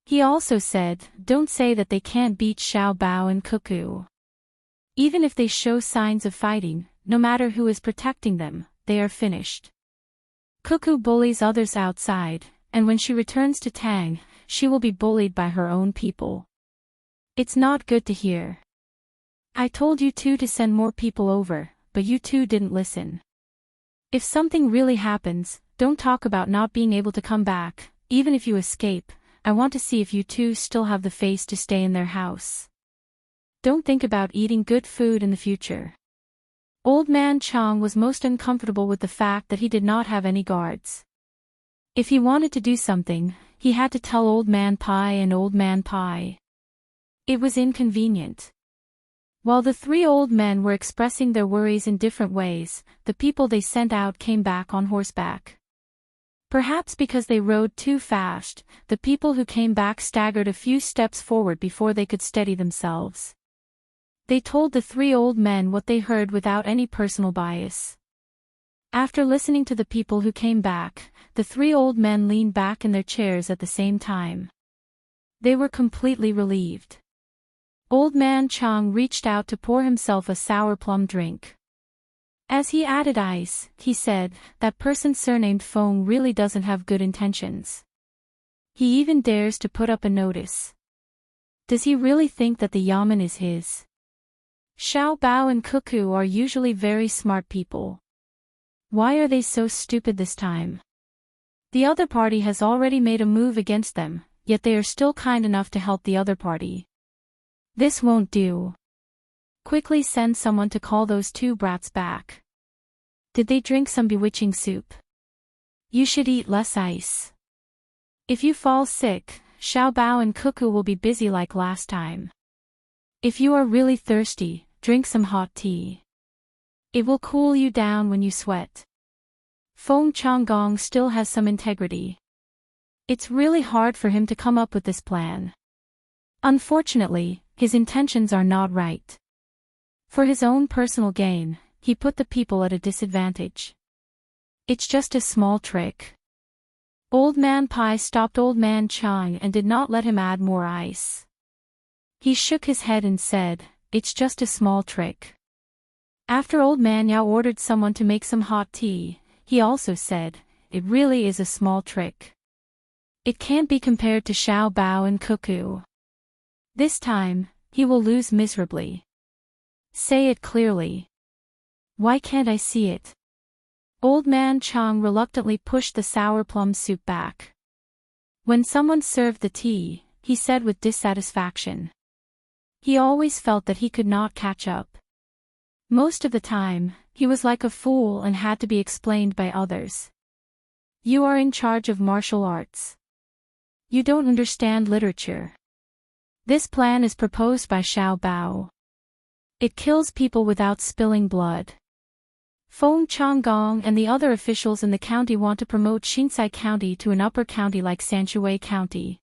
He also said, "Don't say that they can't beat Xiao Bao and Cuckoo. Even if they show signs of fighting, no matter who is protecting them, they are finished. Cuckoo bullies others outside, and when she returns to Tang, she will be bullied by her own people. It's not good to hear. I told you two to send more people over, but you two didn't listen. If something really happens, don't talk about not being able to come back. Even if you escape, I want to see if you two still have the face to stay in their house. Don't think about eating good food in the future." Old Man Chang was most uncomfortable with the fact that he did not have any guards. If he wanted to do something, he had to tell Old Man Pai and Old Man Pai. It was inconvenient. While the 3 old men were expressing their worries in different ways, the people they sent out came back on horseback. Perhaps because they rode too fast, the people who came back staggered a few steps forward before they could steady themselves. They told the 3 old men what they heard without any personal bias. After listening to the people who came back, the 3 old men leaned back in their chairs at the same time. They were completely relieved. Old Man Chang reached out to pour himself a sour plum drink. As he added ice, he said, "That person surnamed Feng really doesn't have good intentions. He even dares to put up a notice. Does he really think that the Yamen is his? Xiao Bao and Cuckoo are usually very smart people. Why are they so stupid this time? The other party has already made a move against them, yet they are still kind enough to help the other party. This won't do. Quickly send someone to call those 2 brats back. Did they drink some bewitching soup? You should eat less ice. If you fall sick, Xiao Bao and Cuckoo will be busy like last time. If you are really thirsty, drink some hot tea. It will cool you down when you sweat." Feng Changgong still has some integrity. It's really hard for him to come up with this plan. Unfortunately, his intentions are not right. For his own personal gain, he put the people at a disadvantage. It's just a small trick. Old Man Pai stopped Old Man Chang and did not let him add more ice. He shook his head and said, "It's just a small trick." After Old Man Yao ordered someone to make some hot tea, he also said, "It really is a small trick. It can't be compared to Xiao Bao and Cuckoo. This time, he will lose miserably. Say it clearly. Why can't I see it?" Old Man Chang reluctantly pushed the sour plum soup back. When someone served the tea, he said with dissatisfaction. He always felt that he could not catch up. Most of the time, he was like a fool and had to be explained by others. You are in charge of martial arts. You don't understand literature. This plan is proposed by Xiao Bao. It kills people without spilling blood. Feng Changgong and the other officials in the county want to promote Xinsai County to an upper county like Sanshui County.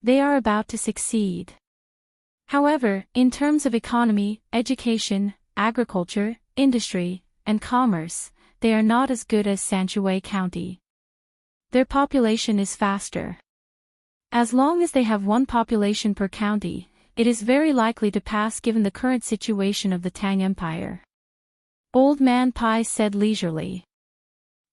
They are about to succeed. However, in terms of economy, education, agriculture, industry, and commerce, they are not as good as Sanshui County. Their population is faster. As long as they have 1 population per county, it is very likely to pass given the current situation of the Tang Empire. Old Man Pai said leisurely.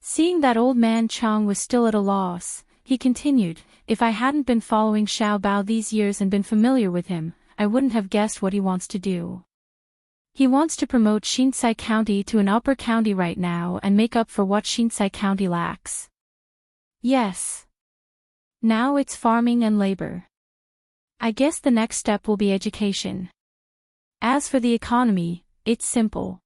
Seeing that Old Man Chang was still at a loss, he continued, "If I hadn't been following Xiao Bao these years and been familiar with him, I wouldn't have guessed what he wants to do. He wants to promote Xinsai County to an upper county right now and make up for what Xinsai County lacks. Yes. Now it's farming and labor. I guess the next step will be education. As for the economy, it's simple.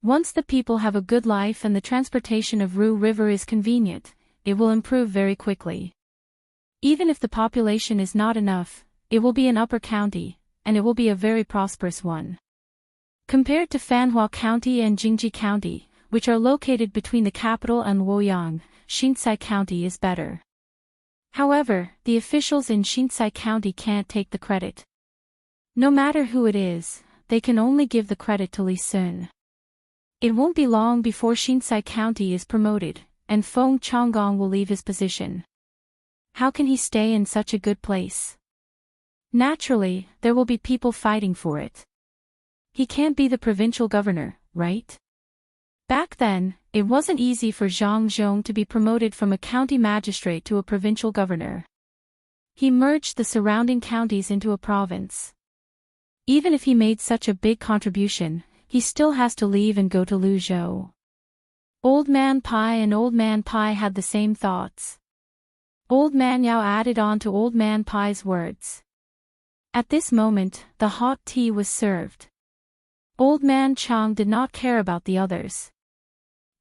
Once the people have a good life and the transportation of Ru River is convenient, it will improve very quickly. Even if the population is not enough, it will be an upper county, and it will be a very prosperous one. Compared to Fanhua County and Jingji County, which are located between the capital and Luoyang, Shinsai County is better. However, the officials in Shinsai County can't take the credit. No matter who it is, they can only give the credit to Li Sun. It won't be long before Shinsai County is promoted, and Feng Changgong will leave his position. How can he stay in such a good place? Naturally, there will be people fighting for it. He can't be the provincial governor, right? Back then, it wasn't easy for Zhang Zhong to be promoted from a county magistrate to a provincial governor. He merged the surrounding counties into a province. Even if he made such a big contribution, he still has to leave and go to Luzhou. Old Man Pai and Old Man Pai had the same thoughts. Old Man Yao added on to Old Man Pai's words. At this moment, the hot tea was served. Old Man Chang did not care about the others.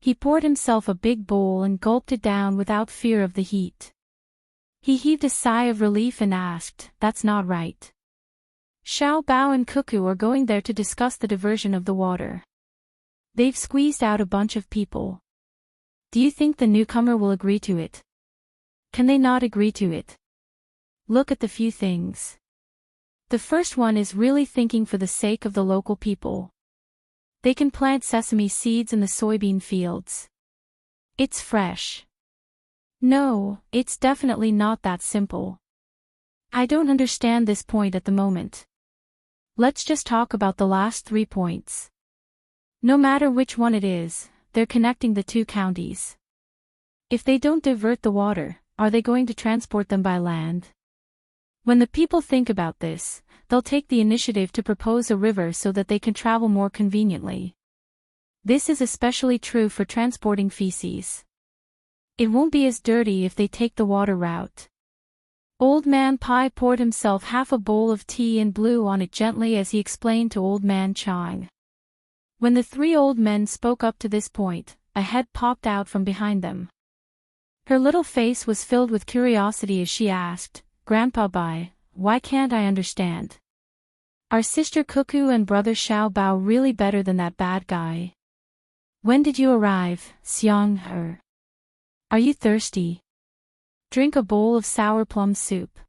He poured himself a big bowl and gulped it down without fear of the heat. He heaved a sigh of relief and asked, "That's not right." Xiao Bao and Cuckoo are going there to discuss the diversion of the water. They've squeezed out a bunch of people. Do you think the newcomer will agree to it? Can they not agree to it? Look at the few things. The first one is really thinking for the sake of the local people. They can plant sesame seeds in the soybean fields. It's fresh. No, it's definitely not that simple. I don't understand this point at the moment. Let's just talk about the last 3 points. No matter which one it is, they're connecting the two counties. If they don't divert the water, are they going to transport them by land? When the people think about this, they'll take the initiative to propose a river so that they can travel more conveniently. This is especially true for transporting feces. It won't be as dirty if they take the water route. Old Man Pai poured himself half a bowl of tea and blew on it gently as he explained to Old Man Chang. When the 3 old men spoke up to this point, a head popped out from behind them. Her little face was filled with curiosity as she asked, "Grandpa Bai, why can't I understand? Are Sister Cuckoo and Brother Xiao Bao really better than that bad guy? When did you arrive, Xiang? Are you thirsty? Drink a bowl of sour plum soup.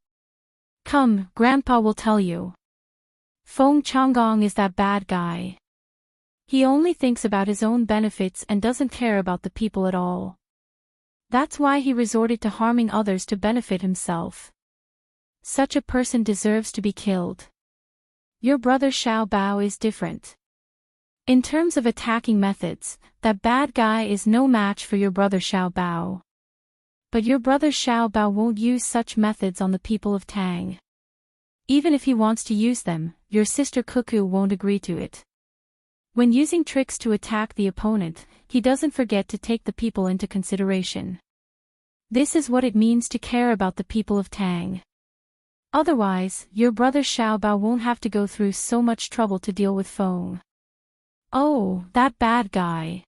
Come, Grandpa will tell you. Feng Changgong is that bad guy. He only thinks about his own benefits and doesn't care about the people at all. That's why he resorted to harming others to benefit himself. Such a person deserves to be killed. Your brother Xiao Bao is different. In terms of attacking methods, that bad guy is no match for your brother Xiao Bao. But your brother Xiao Bao won't use such methods on the people of Tang. Even if he wants to use them, your sister Cuckoo won't agree to it. When using tricks to attack the opponent, he doesn't forget to take the people into consideration. This is what it means to care about the people of Tang. Otherwise, your brother Xiao Bao won't have to go through so much trouble to deal with Feng. Oh, that bad guy.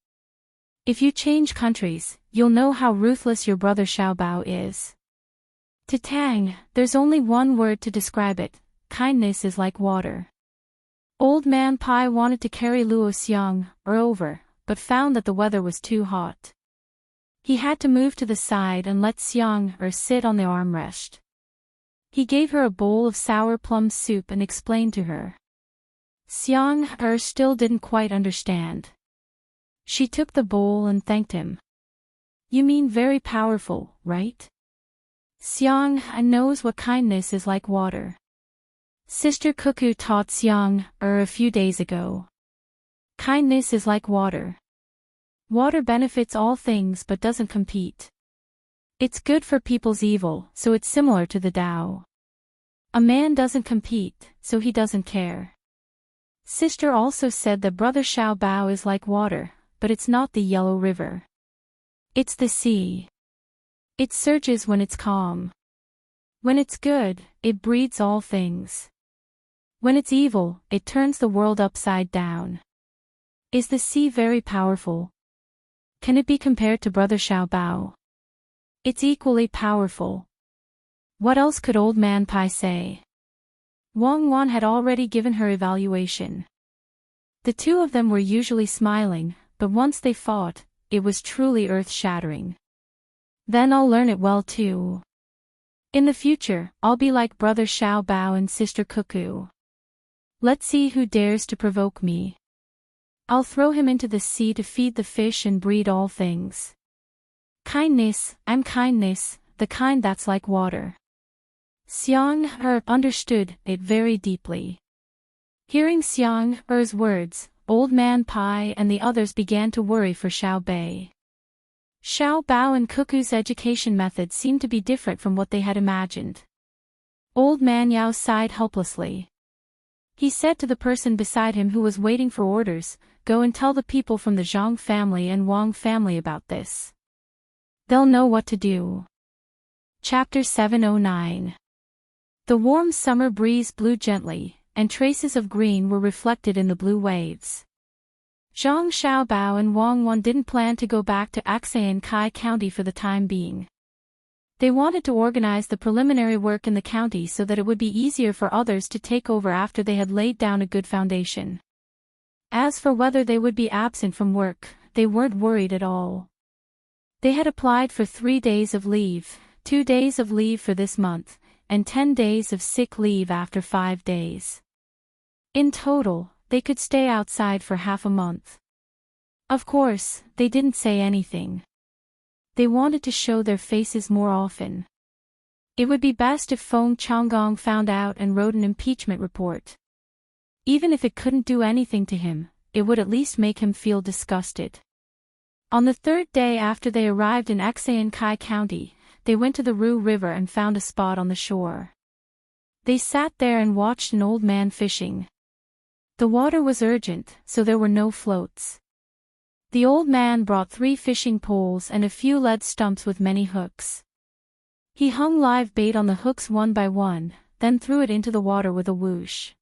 If you change countries, you'll know how ruthless your brother Xiao Bao is. To Tang, there's only one word to describe it: kindness is like water. Old Man Pai wanted to carry Luo Xiang over, but found that the weather was too hot. He had to move to the side and let Xiang sit on the armrest. He gave her a bowl of sour plum soup and explained to her. Xiang still didn't quite understand. She took the bowl and thanked him. You mean very powerful, right? Xiang knows what kindness is like water. Sister Cuckoo taught Xiang a few days ago. Kindness is like water. Water benefits all things but doesn't compete. It's good for people's evil, so it's similar to the Tao. A man doesn't compete, so he doesn't care. Sister also said that brother Xiao Bao is like water, but it's not the Yellow River. It's the sea. It surges when it's calm. When it's good, it breeds all things. When it's evil, it turns the world upside down. Is the sea very powerful? Can it be compared to Brother Xiao Bao? It's equally powerful. What else could Old Man Pai say? Wang Wan had already given her evaluation. The two of them were usually smiling, but once they fought, it was truly earth-shattering. Then I'll learn it well too. In the future, I'll be like Brother Xiao Bao and Sister Cuckoo. Let's see who dares to provoke me. I'll throw him into the sea to feed the fish and breed all things. Kindness, I'm kindness, the kind that's like water. Xiang Er understood it very deeply. Hearing Xiang Er's words, Old Man Pai and the others began to worry for Xiao Bei. Xiao Bao and Cuckoo's education methods seemed to be different from what they had imagined. Old Man Yao sighed helplessly. He said to the person beside him who was waiting for orders, "Go and tell the people from the Zhang family and Wang family about this. They'll know what to do." Chapter 709. The warm summer breeze blew gently, and traces of green were reflected in the blue waves. Zhang Xiaobao and Wang Wan didn't plan to go back to Kai County for the time being. They wanted to organize the preliminary work in the county so that it would be easier for others to take over after they had laid down a good foundation. As for whether they would be absent from work, they weren't worried at all. They had applied for 3 days of leave, 2 days of leave for this month, and 10 days of sick leave after 5 days. In total, they could stay outside for half a month. Of course, they didn't say anything. They wanted to show their faces more often. It would be best if Feng Changgong found out and wrote an impeachment report. Even if it couldn't do anything to him, it would at least make him feel disgusted. On the 3rd day after they arrived in Kai County, they went to the Ru River and found a spot on the shore. They sat there and watched an old man fishing. The water was urgent, so there were no floats. The old man brought 3 fishing poles and a few lead stumps with many hooks. He hung live bait on the hooks one by one, then threw it into the water with a whoosh.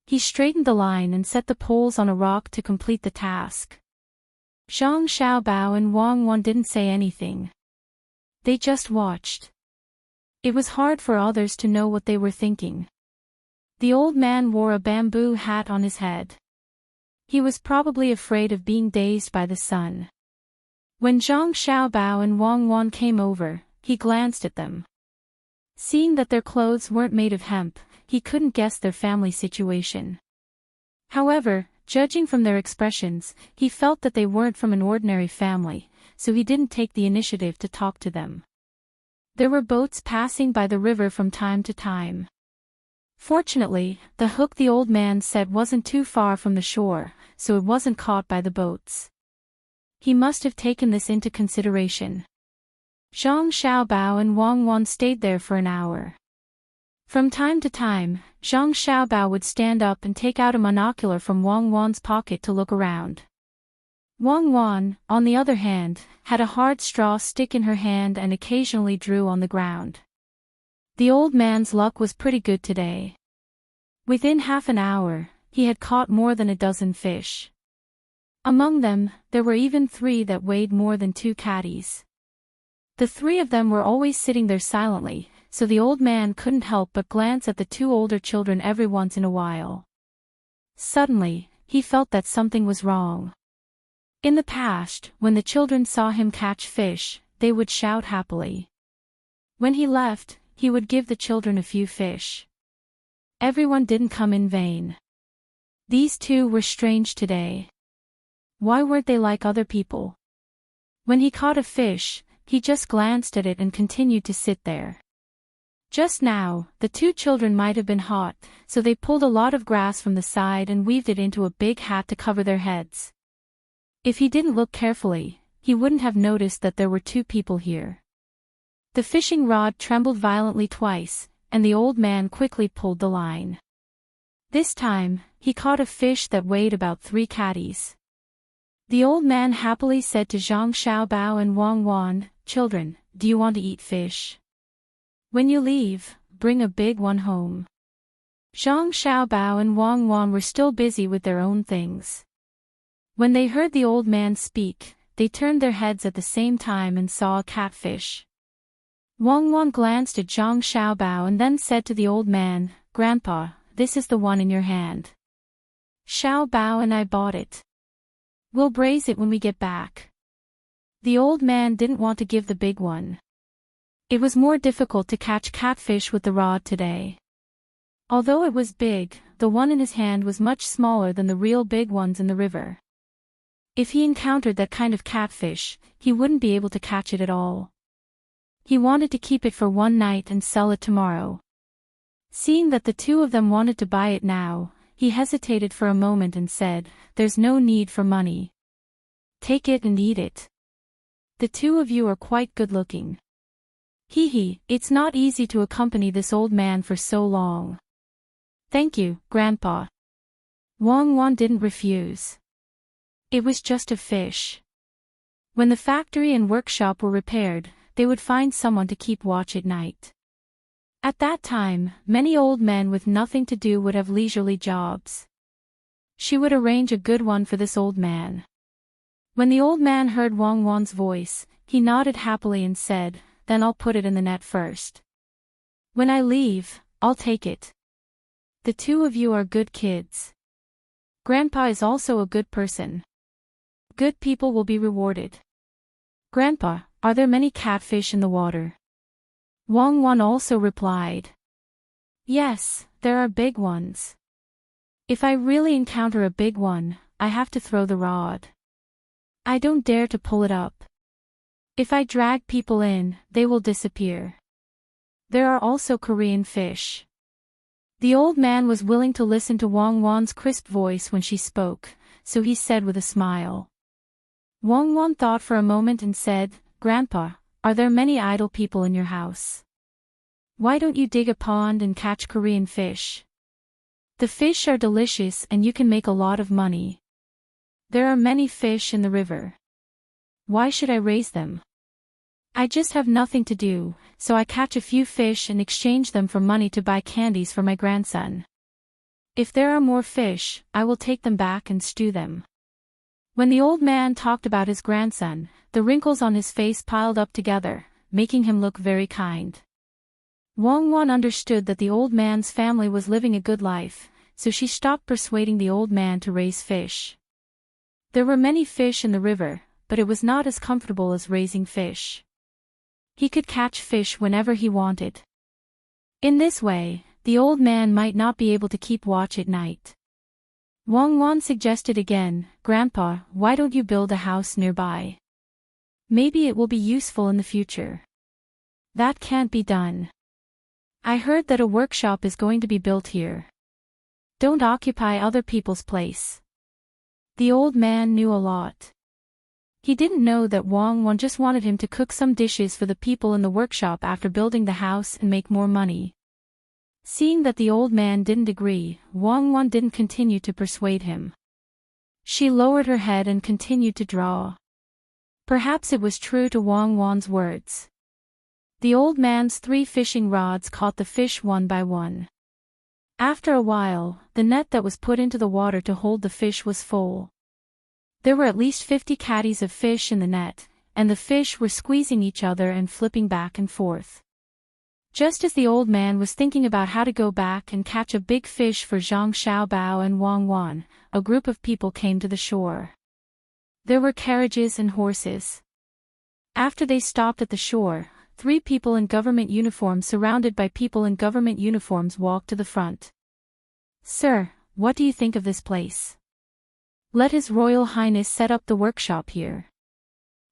He straightened the line and set the poles on a rock to complete the task. Zhang Xiaobao and Wang Wan didn't say anything. They just watched. It was hard for others to know what they were thinking. The old man wore a bamboo hat on his head. He was probably afraid of being dazed by the sun. When Zhang Xiaobao and Wang Wan came over, he glanced at them. Seeing that their clothes weren't made of hemp, he couldn't guess their family situation. However, judging from their expressions, he felt that they weren't from an ordinary family, so he didn't take the initiative to talk to them. There were boats passing by the river from time to time. Fortunately, the hook the old man said wasn't too far from the shore, so it wasn't caught by the boats. He must have taken this into consideration. Zhang Xiaobao and Wang Wan stayed there for an hour. From time to time, Zhang Xiaobao would stand up and take out a monocular from Wang Wan's pocket to look around. Wang Wan, on the other hand, had a hard straw stick in her hand and occasionally drew on the ground. The old man's luck was pretty good today. Within half an hour, he had caught more than a dozen fish. Among them, there were even 3 that weighed more than 2 catties. The 3 of them were always sitting there silently, so the old man couldn't help but glance at the 2 older children every once in a while. Suddenly, he felt that something was wrong. In the past, when the children saw him catch fish, they would shout happily. When he left, he would give the children a few fish. Everyone didn't come in vain. These 2 were strange today. Why weren't they like other people? When he caught a fish, he just glanced at it and continued to sit there. Just now, the 2 children might have been hot, so they pulled a lot of grass from the side and weaved it into a big hat to cover their heads. If he didn't look carefully, he wouldn't have noticed that there were 2 people here. The fishing rod trembled violently twice, and the old man quickly pulled the line. This time, he caught a fish that weighed about 3 catties. The old man happily said to Zhang Xiaobao and Wang Wan, "Children, do you want to eat fish? When you leave, bring a big one home." Zhang Xiaobao and Wang Wan were still busy with their own things. When they heard the old man speak, they turned their heads at the same time and saw a catfish. Wang Wan glanced at Zhang Xiaobao and then said to the old man, "Grandpa, this is the one in your hand. Xiaobao and I bought it. We'll braise it when we get back." The old man didn't want to give the big one. It was more difficult to catch catfish with the rod today. Although it was big, the one in his hand was much smaller than the real big ones in the river. If he encountered that kind of catfish, he wouldn't be able to catch it at all. He wanted to keep it for one night and sell it tomorrow. Seeing that the two of them wanted to buy it now, he hesitated for a moment and said, "There's no need for money. Take it and eat it. The two of you are quite good-looking." It's not easy to accompany this old man for so long. "Thank you, Grandpa." Wang Wan didn't refuse. It was just a fish. When the factory and workshop were repaired, they would find someone to keep watch at night. At that time, many old men with nothing to do would have leisurely jobs. She would arrange a good one for this old man. When the old man heard Wang Wan's voice, he nodded happily and said, "Then I'll put it in the net first. When I leave, I'll take it. The two of you are good kids. Grandpa is also a good person. Good people will be rewarded." "Grandpa, are there many catfish in the water?" Wang Wan also replied. "Yes, there are big ones. If I really encounter a big one, I have to throw the rod. I don't dare to pull it up. If I drag people in, they will disappear. There are also Korean fish." The old man was willing to listen to Wang Wan's crisp voice when she spoke, so he said with a smile. Wang Wan thought for a moment and said, "Grandpa, are there many idle people in your house? Why don't you dig a pond and catch Korean fish? The fish are delicious and you can make a lot of money. There are many fish in the river. Why should I raise them? I just have nothing to do, so I catch a few fish and exchange them for money to buy candies for my grandson. If there are more fish, I will take them back and stew them." When the old man talked about his grandson, the wrinkles on his face piled up together, making him look very kind. Wang Wan understood that the old man's family was living a good life, so she stopped persuading the old man to raise fish. There were many fish in the river, but it was not as comfortable as raising fish. He could catch fish whenever he wanted. In this way, the old man might not be able to keep watch at night. Wang Wan suggested again, "Grandpa, why don't you build a house nearby? Maybe it will be useful in the future." "That can't be done. I heard that a workshop is going to be built here. Don't occupy other people's place." The old man knew a lot. He didn't know that Wang Wan just wanted him to cook some dishes for the people in the workshop after building the house and make more money. Seeing that the old man didn't agree, Wang Wan didn't continue to persuade him. She lowered her head and continued to draw. Perhaps it was true to Wang Wan's words. The old man's 3 fishing rods caught the fish one by one. After a while, the net that was put into the water to hold the fish was full. There were at least 50 caddies of fish in the net, and the fish were squeezing each other and flipping back and forth. Just as the old man was thinking about how to go back and catch a big fish for Zhang Xiaobao and Wang Wan, a group of people came to the shore. There were carriages and horses. After they stopped at the shore, 3 people in government uniforms surrounded by people in government uniforms walked to the front. "Sir, what do you think of this place? Let His Royal Highness set up the workshop here,"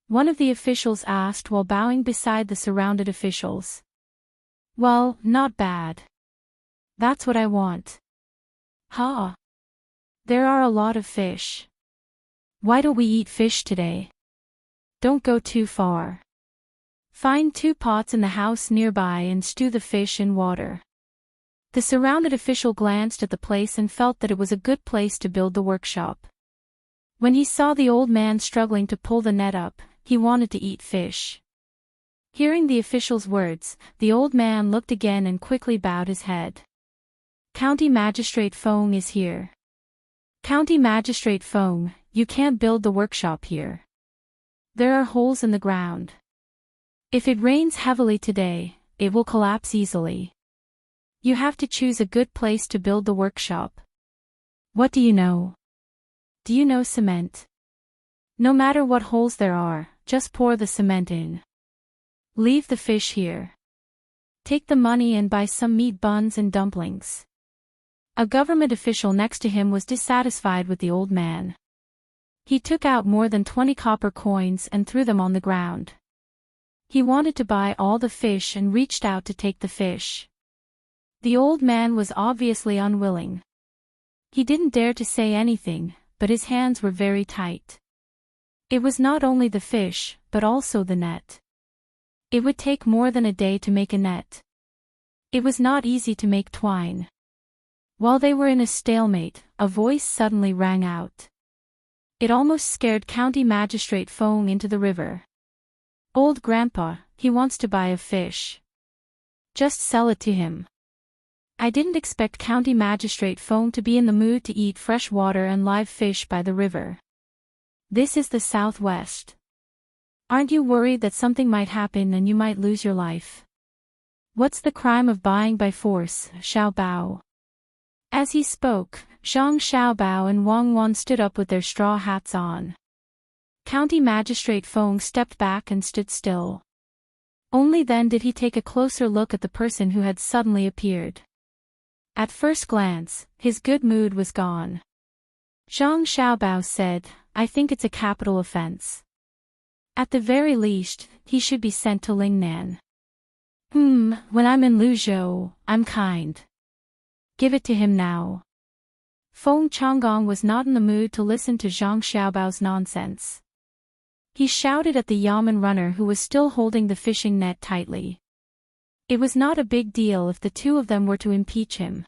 one of the officials asked while bowing beside the surrounded officials. "Well, not bad. That's what I want." "Ha! There are a lot of fish. Why don't we eat fish today? Don't go too far. Find 2 pots in the house nearby and stew the fish in water." The surrounded official glanced at the place and felt that it was a good place to build the workshop. When he saw the old man struggling to pull the net up, he wanted to eat fish. Hearing the official's words, the old man looked again and quickly bowed his head. "County Magistrate Feng is here." County Magistrate Feng, you can't build the workshop here. There are holes in the ground. If it rains heavily today, it will collapse easily. You have to choose a good place to build the workshop. What do you know? Do you know cement? No matter what holes there are, just pour the cement in. Leave the fish here. Take the money and buy some meat buns and dumplings. A government official next to him was dissatisfied with the old man. He took out more than 20 copper coins and threw them on the ground. He wanted to buy all the fish and reached out to take the fish. The old man was obviously unwilling. He didn't dare to say anything, but his hands were very tight. It was not only the fish, but also the net. It would take more than a day to make a net. It was not easy to make twine. While they were in a stalemate, a voice suddenly rang out. It almost scared County Magistrate Fong into the river. Old Grandpa, he wants to buy a fish. Just sell it to him. I didn't expect County Magistrate Fong to be in the mood to eat fresh water and live fish by the river. This is the Southwest. Aren't you worried that something might happen and you might lose your life? What's the crime of buying by force, Xiao Bao? As he spoke, Zhang Xiaobao and Wang Wan stood up with their straw hats on. County Magistrate Fong stepped back and stood still. Only then did he take a closer look at the person who had suddenly appeared. At first glance, his good mood was gone. Zhang Xiaobao said, I think it's a capital offense. At the very least, he should be sent to Lingnan. When I'm in Luzhou, I'm kind. Give it to him now. Feng Changgong was not in the mood to listen to Zhang Xiaobao's nonsense. He shouted at the yamen runner who was still holding the fishing net tightly. It was not a big deal if the two of them were to impeach him.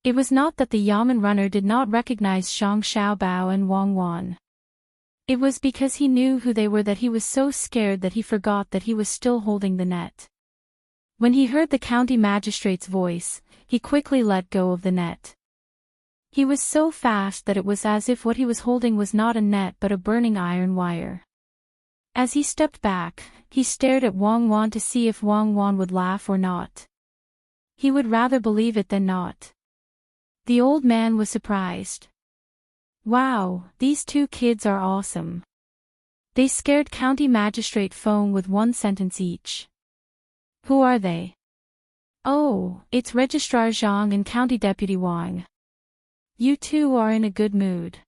It was not that the yamen runner did not recognize Zhang Xiaobao and Wang Wan. It was because he knew who they were that he was so scared that he forgot that he was still holding the net. When he heard the county magistrate's voice, he quickly let go of the net. He was so fast that it was as if what he was holding was not a net but a burning iron wire. As he stepped back, he stared at Wang Wan to see if Wang Wan would laugh or not. He would rather believe it than not. The old man was surprised. Wow, these two kids are awesome. They scared County Magistrate Fong with one sentence each. Who are they? Oh, it's Registrar Zhang and County Deputy Wang. You two are in a good mood.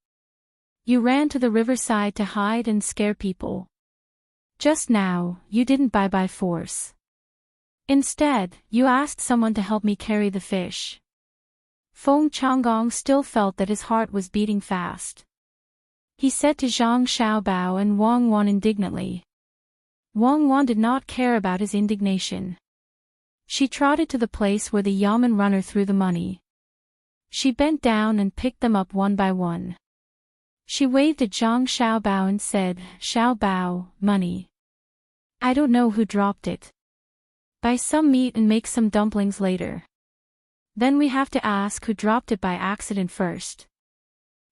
You ran to the riverside to hide and scare people. Just now, you didn't buy by force. Instead, you asked someone to help me carry the fish. Feng Changgong still felt that his heart was beating fast. He said to Zhang Xiaobao and Wang Wan indignantly. Wang Wan did not care about his indignation. She trotted to the place where the yamen runner threw the money. She bent down and picked them up one by one. She waved at Zhang Xiaobao and said, Xiaobao, money. I don't know who dropped it. Buy some meat and make some dumplings later. Then we have to ask who dropped it by accident first.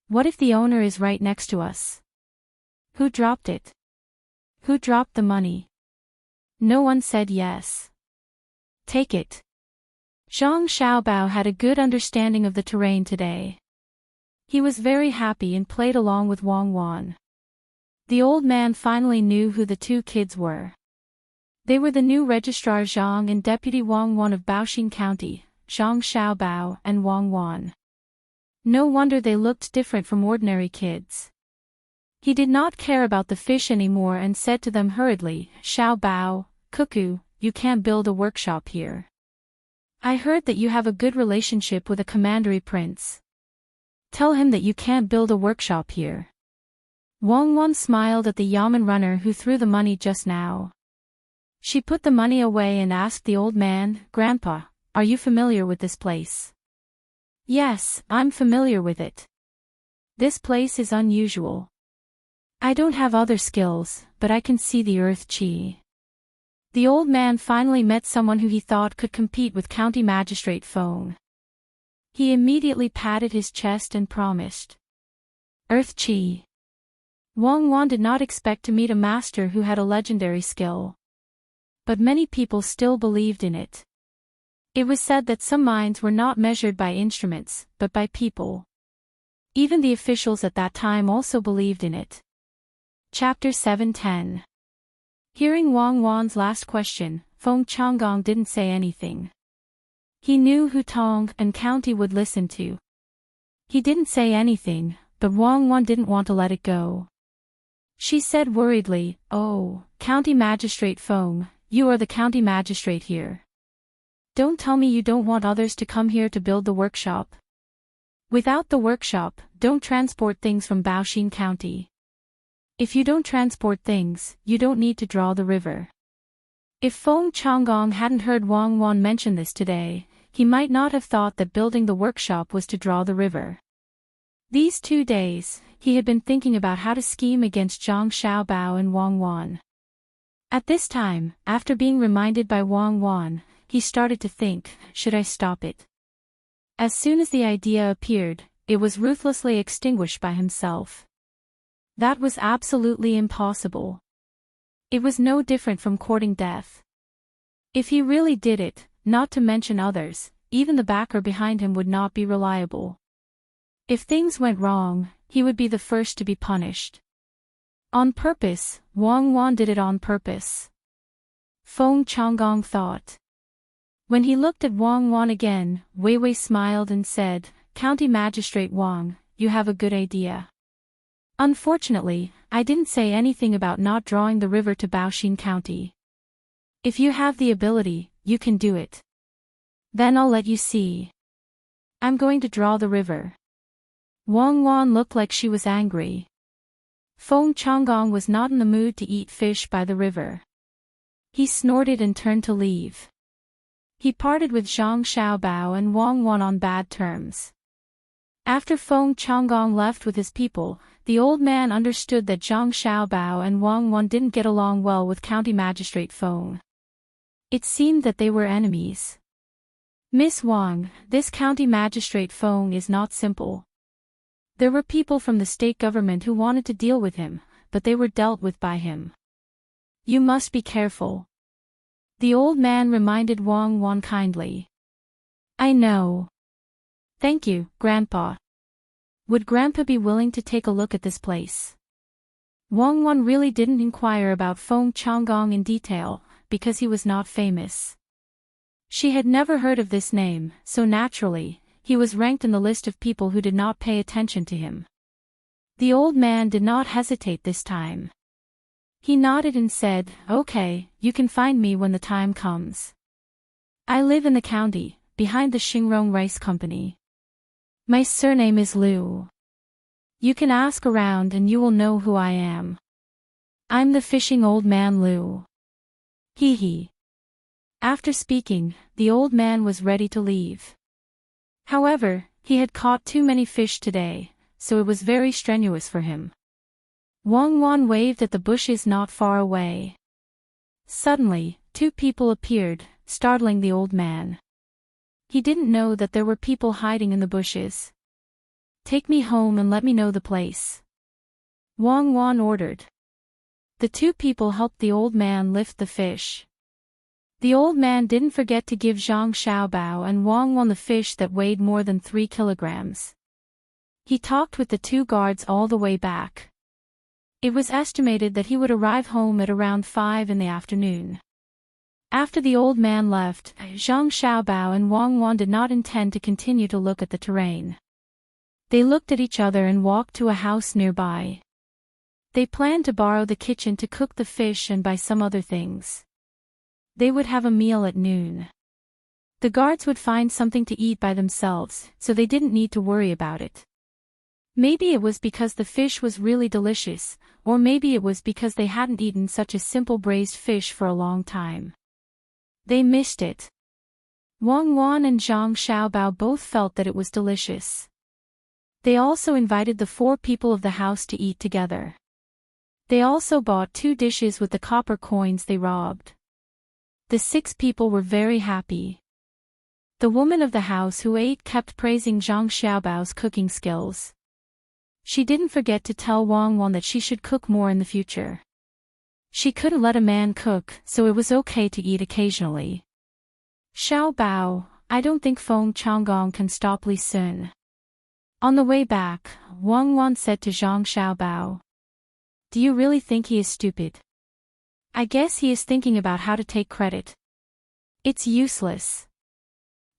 What if the owner is right next to us? Who dropped it? Who dropped the money? No one said yes. Take it. Zhang Xiaobao had a good understanding of the terrain today. He was very happy and played along with Wang Wan. The old man finally knew who the two kids were. They were the new Registrar Zhang and Deputy Wang Wan of Baoxing County, Zhang Xiaobao and Wang Wan. No wonder they looked different from ordinary kids. He did not care about the fish anymore and said to them hurriedly, Xiaobao, Cuckoo, you can't build a workshop here. I heard that you have a good relationship with a commandery prince. Tell him that you can't build a workshop here. Wang Wan smiled at the yamen runner who threw the money just now. She put the money away and asked the old man, Grandpa, are you familiar with this place? Yes, I'm familiar with it. This place is unusual. I don't have other skills, but I can see the earth chi. The old man finally met someone who he thought could compete with County Magistrate Fong. He immediately patted his chest and promised. Earth chi. Wang Wan did not expect to meet a master who had a legendary skill. But many people still believed in it. It was said that some minds were not measured by instruments, but by people. Even the officials at that time also believed in it. Chapter 710. Hearing Wang Wan's last question, Feng Changgong didn't say anything. He knew who Tang and County would listen to. He didn't say anything, but Wang Wan didn't want to let it go. She said worriedly, "Oh, County Magistrate Feng, you are the county magistrate here. Don't tell me you don't want others to come here to build the workshop. Without the workshop, don't transport things from Baoxin County. If you don't transport things, you don't need to draw the river." If Feng Changgong hadn't heard Wang Wan mention this today, he might not have thought that building the workshop was to draw the river. These 2 days, he had been thinking about how to scheme against Zhang Xiaobao and Wang Wan. At this time, after being reminded by Wang Wan, he started to think, should I stop it? As soon as the idea appeared, it was ruthlessly extinguished by himself. That was absolutely impossible. It was no different from courting death. If he really did it, not to mention others, even the backer behind him would not be reliable. If things went wrong, he would be the first to be punished. On purpose, Wang Wan did it on purpose. Feng Changgong thought. When he looked at Wang Wan again, Wei Wei smiled and said, "County Magistrate Wang, you have a good idea. Unfortunately, I didn't say anything about not drawing the river to Baoxin County. If you have the ability, you can do it. Then I'll let you see. I'm going to draw the river." Wang Wan looked like she was angry. Feng Changgong was not in the mood to eat fish by the river. He snorted and turned to leave. He parted with Zhang Xiaobao and Wang Wan on bad terms. After Feng Changgong left with his people, the old man understood that Zhang Xiaobao and Wang Wan didn't get along well with County Magistrate Feng. It seemed that they were enemies. "Miss Wang, this County Magistrate Feng is not simple. There were people from the state government who wanted to deal with him, but they were dealt with by him. You must be careful." The old man reminded Wang Wan kindly. "I know. Thank you, Grandpa. Would Grandpa be willing to take a look at this place?" Wang Wan really didn't inquire about Feng Changgong in detail, because he was not famous. She had never heard of this name, so naturally, he was ranked in the list of people who did not pay attention to him. The old man did not hesitate this time. He nodded and said, "Okay, you can find me when the time comes. I live in the county, behind the Xingrong Rice Company. My surname is Liu. You can ask around and you will know who I am. I'm the fishing old man Liu." Hee hee. After speaking, the old man was ready to leave. However, he had caught too many fish today, so it was very strenuous for him. Wang Wan waved at the bushes not far away. Suddenly, 2 people appeared, startling the old man. He didn't know that there were people hiding in the bushes. "Take me home and let me know the place," Wang Wan ordered. The 2 people helped the old man lift the fish. The old man didn't forget to give Zhang Xiaobao and Wang Wan the fish that weighed more than 3 kilograms. He talked with the 2 guards all the way back. It was estimated that he would arrive home at around 5 in the afternoon. After the old man left, Zhang Xiaobao and Wang Wan did not intend to continue to look at the terrain. They looked at each other and walked to a house nearby. They planned to borrow the kitchen to cook the fish and buy some other things. They would have a meal at noon. The guards would find something to eat by themselves, so they didn't need to worry about it. Maybe it was because the fish was really delicious, or maybe it was because they hadn't eaten such a simple braised fish for a long time. They missed it. Wang Wan and Zhang Xiaobao both felt that it was delicious. They also invited the 4 people of the house to eat together. They also bought 2 dishes with the copper coins they robbed. The 6 people were very happy. The woman of the house who ate kept praising Zhang Xiaobao's cooking skills. She didn't forget to tell Wang Wan that she should cook more in the future. She couldn't let a man cook, so it was okay to eat occasionally. Xiao Bao, I don't think Feng Changgong can stop Li Sun. On the way back, Wang Wan said to Zhang Xiaobao. Do you really think he is stupid? I guess he is thinking about how to take credit. It's useless.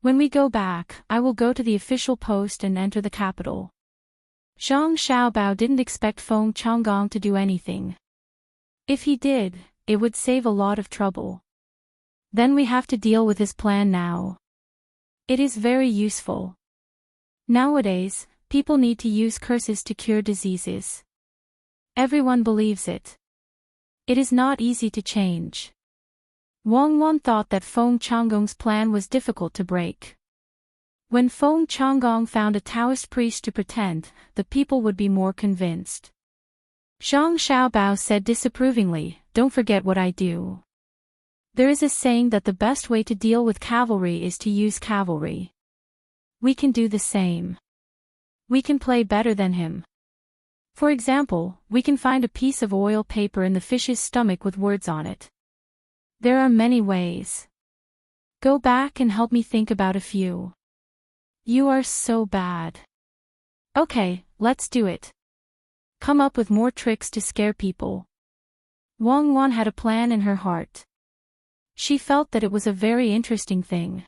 When we go back, I will go to the official post and enter the capital. Zhang Xiaobao didn't expect Feng Changgong to do anything. If he did, it would save a lot of trouble. Then we have to deal with his plan now. It is very useful. Nowadays, people need to use curses to cure diseases. Everyone believes it. It is not easy to change. Wang Wan thought that Feng Changgong's plan was difficult to break. When Feng Changgong found a Taoist priest to pretend, the people would be more convinced. Zhang Xiaobao said disapprovingly, don't forget what I do. There is a saying that the best way to deal with cavalry is to use cavalry. We can do the same. We can play better than him. For example, we can find a piece of oil paper in the fish's stomach with words on it. There are many ways. Go back and help me think about a few. You are so bad. Okay, let's do it. Come up with more tricks to scare people. Wang Wan had a plan in her heart. She felt that it was a very interesting thing.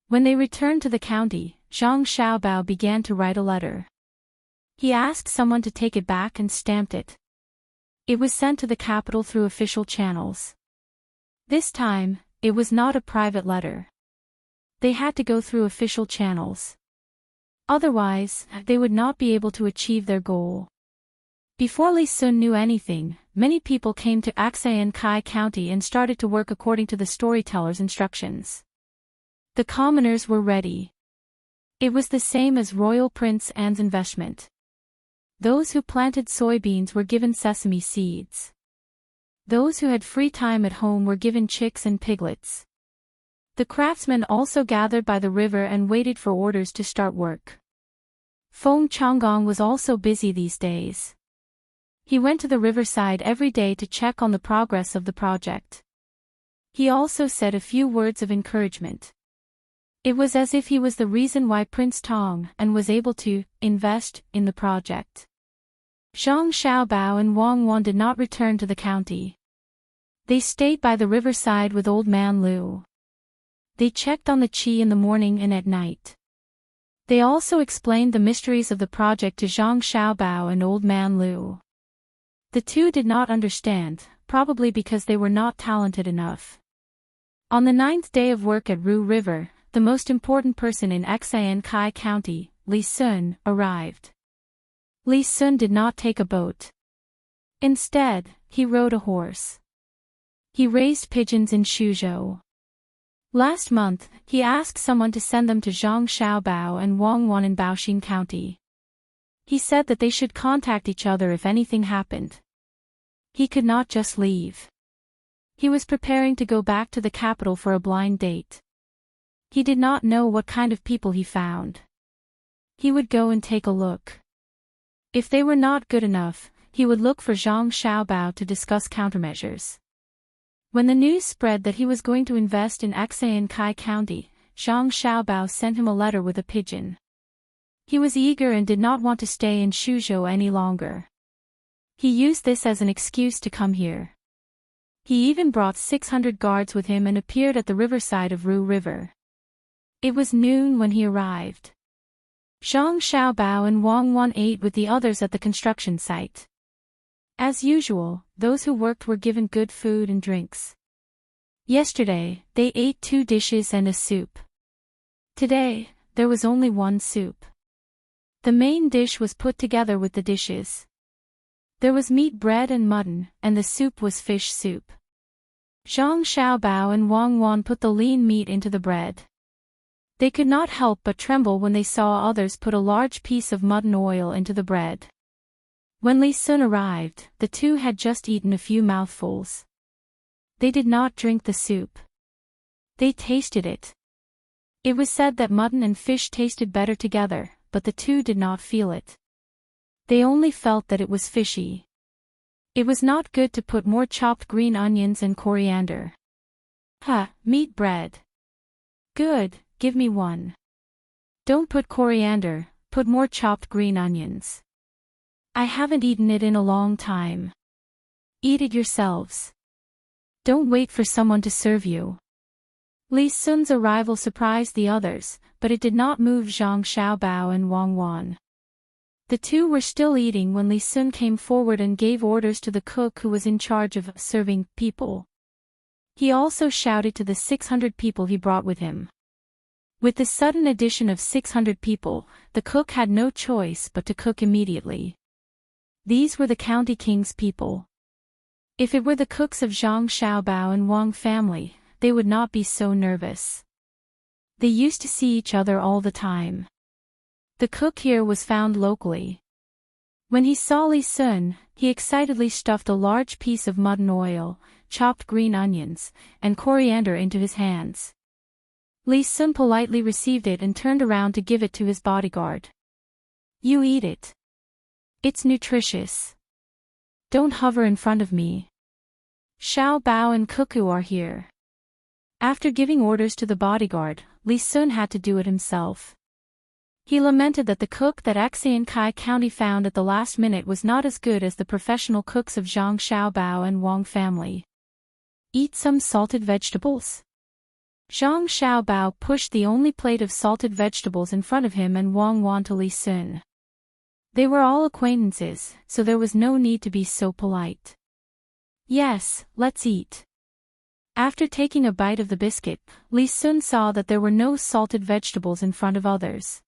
When they returned to the county, Zhang Xiaobao began to write a letter. He asked someone to take it back and stamped it. It was sent to the capital through official channels. This time, it was not a private letter. They had to go through official channels. Otherwise, they would not be able to achieve their goal. Before Li Sun knew anything, many people came to Aksayan Kai County and started to work according to the storyteller's instructions. The commoners were ready. It was the same as Royal Prince Anne's investment. Those who planted soybeans were given sesame seeds. Those who had free time at home were given chicks and piglets. The craftsmen also gathered by the river and waited for orders to start work. Feng Changgong was also busy these days. He went to the riverside every day to check on the progress of the project. He also said a few words of encouragement. It was as if he was the reason why Prince Tang and was able to invest in the project. Zhang Xiaobao and Wang Wan did not return to the county. They stayed by the riverside with Old Man Lu. They checked on the qi in the morning and at night. They also explained the mysteries of the project to Zhang Xiaobao and Old Man Lu. The two did not understand, probably because they were not talented enough. On the 9th day of work at Ru River, the most important person in Aksayan Kai County, Li Sun, arrived. Li Sun did not take a boat. Instead, he rode a horse. He raised pigeons in Shuzhou. Last month, he asked someone to send them to Zhang Xiaobao and Wang Wan in Baoxing County. He said that they should contact each other if anything happened. He could not just leave. He was preparing to go back to the capital for a blind date. He did not know what kind of people he found. He would go and take a look. If they were not good enough, he would look for Zhang Xiaobao to discuss countermeasures. When the news spread that he was going to invest in Aksayan Kai County, Zhang Xiaobao sent him a letter with a pigeon. He was eager and did not want to stay in Shuzhou any longer. He used this as an excuse to come here. He even brought 600 guards with him and appeared at the riverside of Ru River. It was noon when he arrived. Zhang Xiaobao and Wang Wan ate with the others at the construction site. As usual, those who worked were given good food and drinks. Yesterday, they ate 2 dishes and a soup. Today, there was only 1 soup. The main dish was put together with the dishes. There was meat, bread and mutton, and the soup was fish soup. Zhang Xiaobao and Wang Wan put the lean meat into the bread. They could not help but tremble when they saw others put a large piece of mutton oil into the bread. When Li Sun arrived, the two had just eaten a few mouthfuls. They did not drink the soup. They tasted it. It was said that mutton and fish tasted better together, but the two did not feel it. They only felt that it was fishy. It was not good to put more chopped green onions and coriander. Meat bread. Good, give me one. Don't put coriander, put more chopped green onions. I haven't eaten it in a long time. Eat it yourselves. Don't wait for someone to serve you. Li Sun's arrival surprised the others, but it did not move Zhang Xiaobao and Wang Wan. The two were still eating when Li Sun came forward and gave orders to the cook who was in charge of serving people. He also shouted to the 600 people he brought with him. With the sudden addition of 600 people, the cook had no choice but to cook immediately. These were the county king's people. If it were the cooks of Zhang Xiaobao and Wang family, they would not be so nervous. They used to see each other all the time. The cook here was found locally. When he saw Li Sun, he excitedly stuffed a large piece of mutton oil, chopped green onions, and coriander into his hands. Li Sun politely received it and turned around to give it to his bodyguard. You eat it. It's nutritious. Don't hover in front of me. Xiao Bao and Cuckoo are here. After giving orders to the bodyguard, Li Sun had to do it himself. He lamented that the cook that Xiankai County found at the last minute was not as good as the professional cooks of Zhang Xiaobao and Wang family. Eat some salted vegetables? Zhang Xiaobao pushed the only plate of salted vegetables in front of him and Wang Wan to Li Sun. They were all acquaintances, so there was no need to be so polite. Yes, let's eat. After taking a bite of the biscuit, Li Sun saw that there were no salted vegetables in front of others.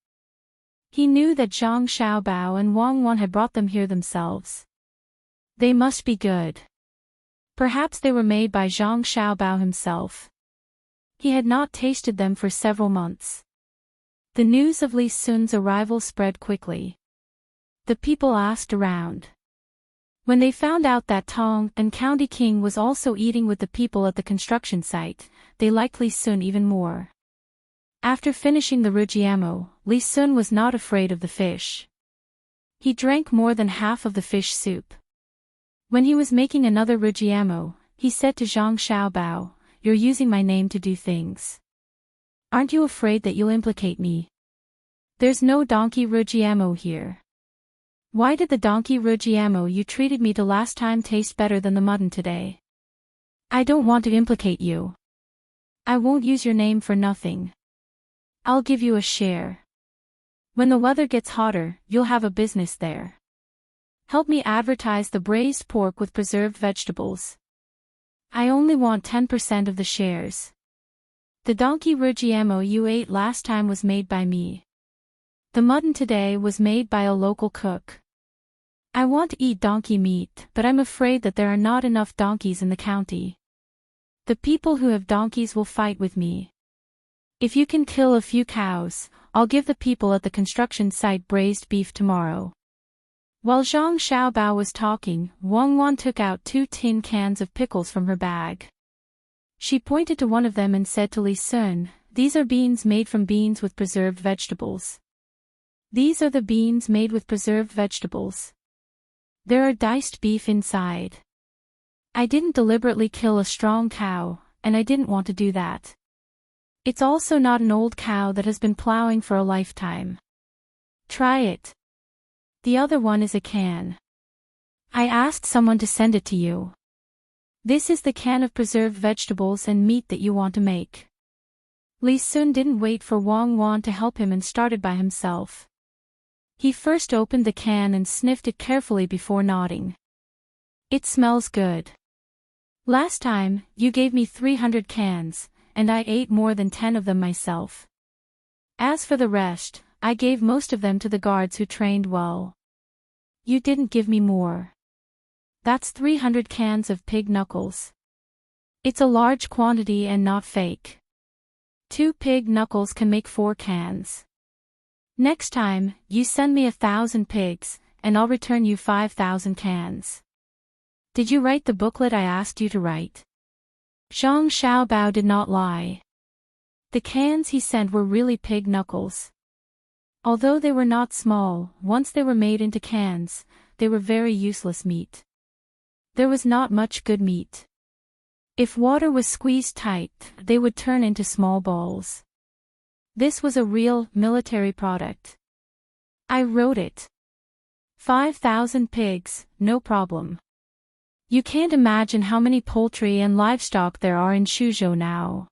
He knew that Zhang Xiaobao and Wang Wan had brought them here themselves. They must be good. Perhaps they were made by Zhang Xiaobao himself. He had not tasted them for several months. The news of Li Sun's arrival spread quickly. The people asked around. When they found out that Tang and County King was also eating with the people at the construction site, they liked Li Sun even more. After finishing the rujiamo, Li Sun was not afraid of the fish. He drank more than half of the fish soup. When he was making another rujiamo, he said to Zhang Xiaobao, "You're using my name to do things. Aren't you afraid that you'll implicate me? There's no donkey rujiamo here. Why did the donkey rujiamo you treated me to last time taste better than the mutton today? I don't want to implicate you. I won't use your name for nothing. I'll give you a share. When the weather gets hotter, you'll have a business there. Help me advertise the braised pork with preserved vegetables. I only want 10% of the shares. The donkey rujiamo you ate last time was made by me. The mutton today was made by a local cook. I want to eat donkey meat, but I'm afraid that there are not enough donkeys in the county. The people who have donkeys will fight with me. If you can kill a few cows, I'll give the people at the construction site braised beef tomorrow." While Zhang Xiaobao was talking, Wang Wan took out 2 tin cans of pickles from her bag. She pointed to one of them and said to Li Sun, "These are beans made from beans with preserved vegetables. These are the beans made with preserved vegetables. There are diced beef inside. I didn't deliberately kill a strong cow, and I didn't want to do that. It's also not an old cow that has been plowing for a lifetime. Try it. The other one is a can. I asked someone to send it to you. This is the can of preserved vegetables and meat that you want to make." Li Sun didn't wait for Wang Wan to help him and started by himself. He first opened the can and sniffed it carefully before nodding. "It smells good. Last time, you gave me 300 cans, and I ate more than 10 of them myself. As for the rest, I gave most of them to the guards who trained well. You didn't give me more. That's 300 cans of pig knuckles. It's a large quantity and not fake. 2 pig knuckles can make 4 cans. Next time, you send me 1,000 pigs, and I'll return you 5,000 cans. Did you write the booklet I asked you to write?" Zhang Xiaobao did not lie. The cans he sent were really pig knuckles. Although they were not small, once they were made into cans, they were very useless meat. There was not much good meat. If water was squeezed tight, they would turn into small balls. This was a real, military product. I wrote it. 5,000 pigs, no problem. You can't imagine how many poultry and livestock there are in Shuzhou now.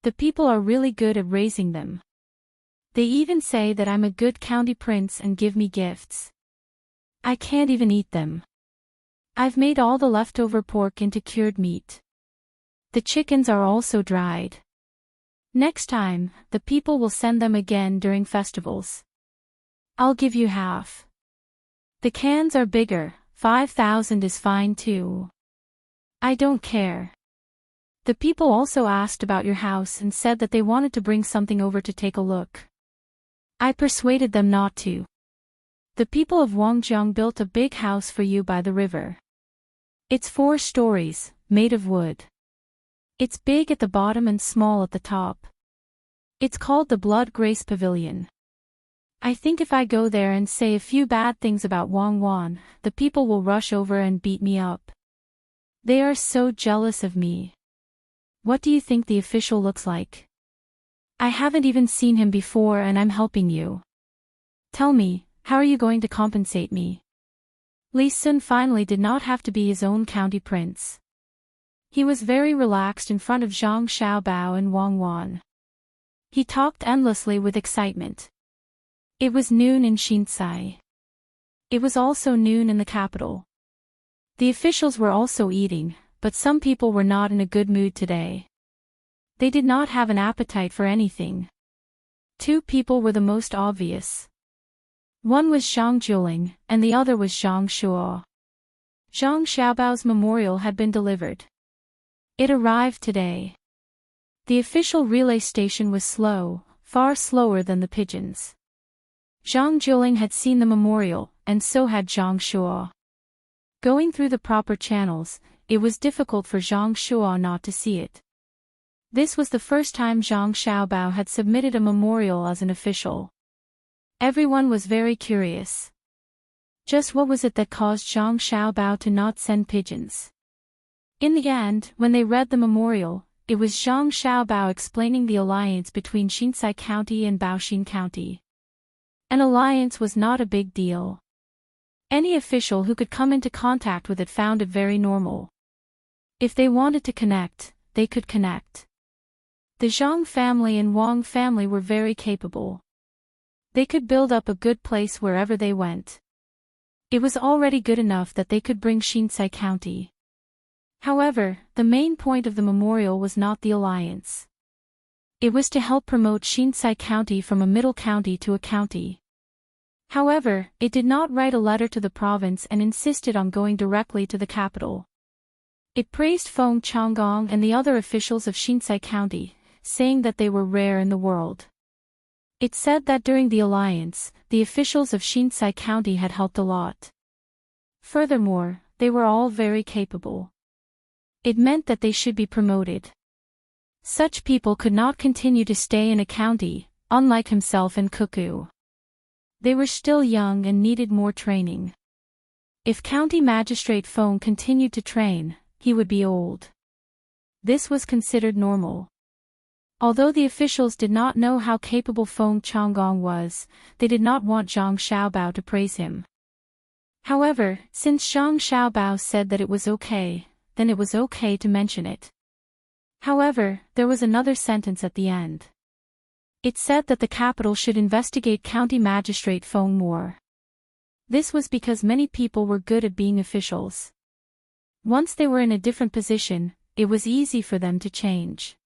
The people are really good at raising them. They even say that I'm a good county prince and give me gifts. I can't even eat them. I've made all the leftover pork into cured meat. The chickens are also dried. Next time, the people will send them again during festivals. I'll give you half. The cans are bigger, 5,000 is fine too. I don't care. The people also asked about your house and said that they wanted to bring something over to take a look. I persuaded them not to. The people of Wangjiang built a big house for you by the river. It's 4 stories, made of wood. It's big at the bottom and small at the top. It's called the Blood Grace Pavilion. I think if I go there and say a few bad things about Wang Wan, the people will rush over and beat me up. They are so jealous of me. What do you think the official looks like? I haven't even seen him before and I'm helping you. Tell me, how are you going to compensate me? Li Sun finally did not have to be his own county prince. He was very relaxed in front of Zhang Xiaobao and Wang Wan. He talked endlessly with excitement. It was noon in Xinsai. It was also noon in the capital. The officials were also eating, but some people were not in a good mood today. They did not have an appetite for anything. 2 people were the most obvious. One was Zhang Juling, and the other was Zhang Shuo. Zhang Xiaobao's memorial had been delivered. It arrived today. The official relay station was slow, far slower than the pigeons. Zhang Juling had seen the memorial, and so had Zhang Shuo. Going through the proper channels, it was difficult for Zhang Shuo not to see it. This was the first time Zhang Xiaobao had submitted a memorial as an official. Everyone was very curious. Just what was it that caused Zhang Xiaobao to not send pigeons? In the end, when they read the memorial, it was Zhang Xiaobao explaining the alliance between Xinsai County and Baoxin County. An alliance was not a big deal. Any official who could come into contact with it found it very normal. If they wanted to connect, they could connect. The Zhang family and Wang family were very capable. They could build up a good place wherever they went. It was already good enough that they could bring Xinsai County. However, the main point of the memorial was not the alliance. It was to help promote Xinsai County from a middle county to a county. However, it did not write a letter to the province and insisted on going directly to the capital. It praised Feng Changgong and the other officials of Xinsai County, saying that they were rare in the world. It said that during the alliance, the officials of Xinsai County had helped a lot. Furthermore, they were all very capable. It meant that they should be promoted. Such people could not continue to stay in a county, unlike himself and Cuckoo. They were still young and needed more training. If County Magistrate Feng continued to train, he would be old. This was considered normal. Although the officials did not know how capable Feng Changgong was, they did not want Zhang Xiaobao to praise him. However, since Zhang Xiaobao said that it was okay, then it was okay to mention it. However, there was another sentence at the end. It said that the capital should investigate County Magistrate Feng more. This was because many people were good at being officials. Once they were in a different position, it was easy for them to change.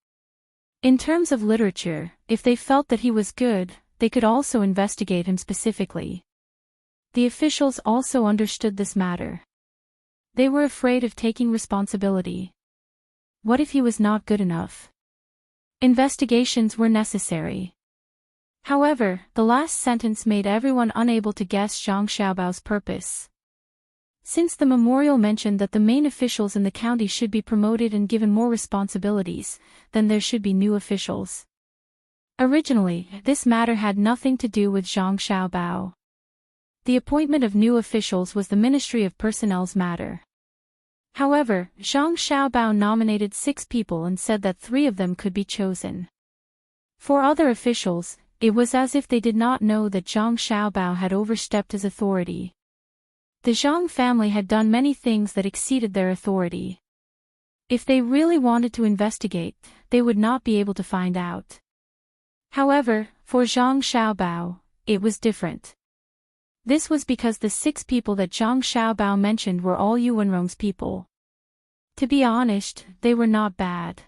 In terms of literature, if they felt that he was good, they could also investigate him specifically. The officials also understood this matter. They were afraid of taking responsibility. What if he was not good enough? Investigations were necessary. However, the last sentence made everyone unable to guess Zhang Xiaobao's purpose. Since the memorial mentioned that the main officials in the county should be promoted and given more responsibilities, then there should be new officials. Originally, this matter had nothing to do with Zhang Xiaobao. The appointment of new officials was the Ministry of Personnel's matter. However, Zhang Xiaobao nominated 6 people and said that 3 of them could be chosen. For other officials, it was as if they did not know that Zhang Xiaobao had overstepped his authority. The Zhang family had done many things that exceeded their authority. If they really wanted to investigate, they would not be able to find out. However, for Zhang Xiaobao, it was different. This was because the 6 people that Zhang Xiaobao mentioned were all Yuanrong's people. To be honest, they were not bad.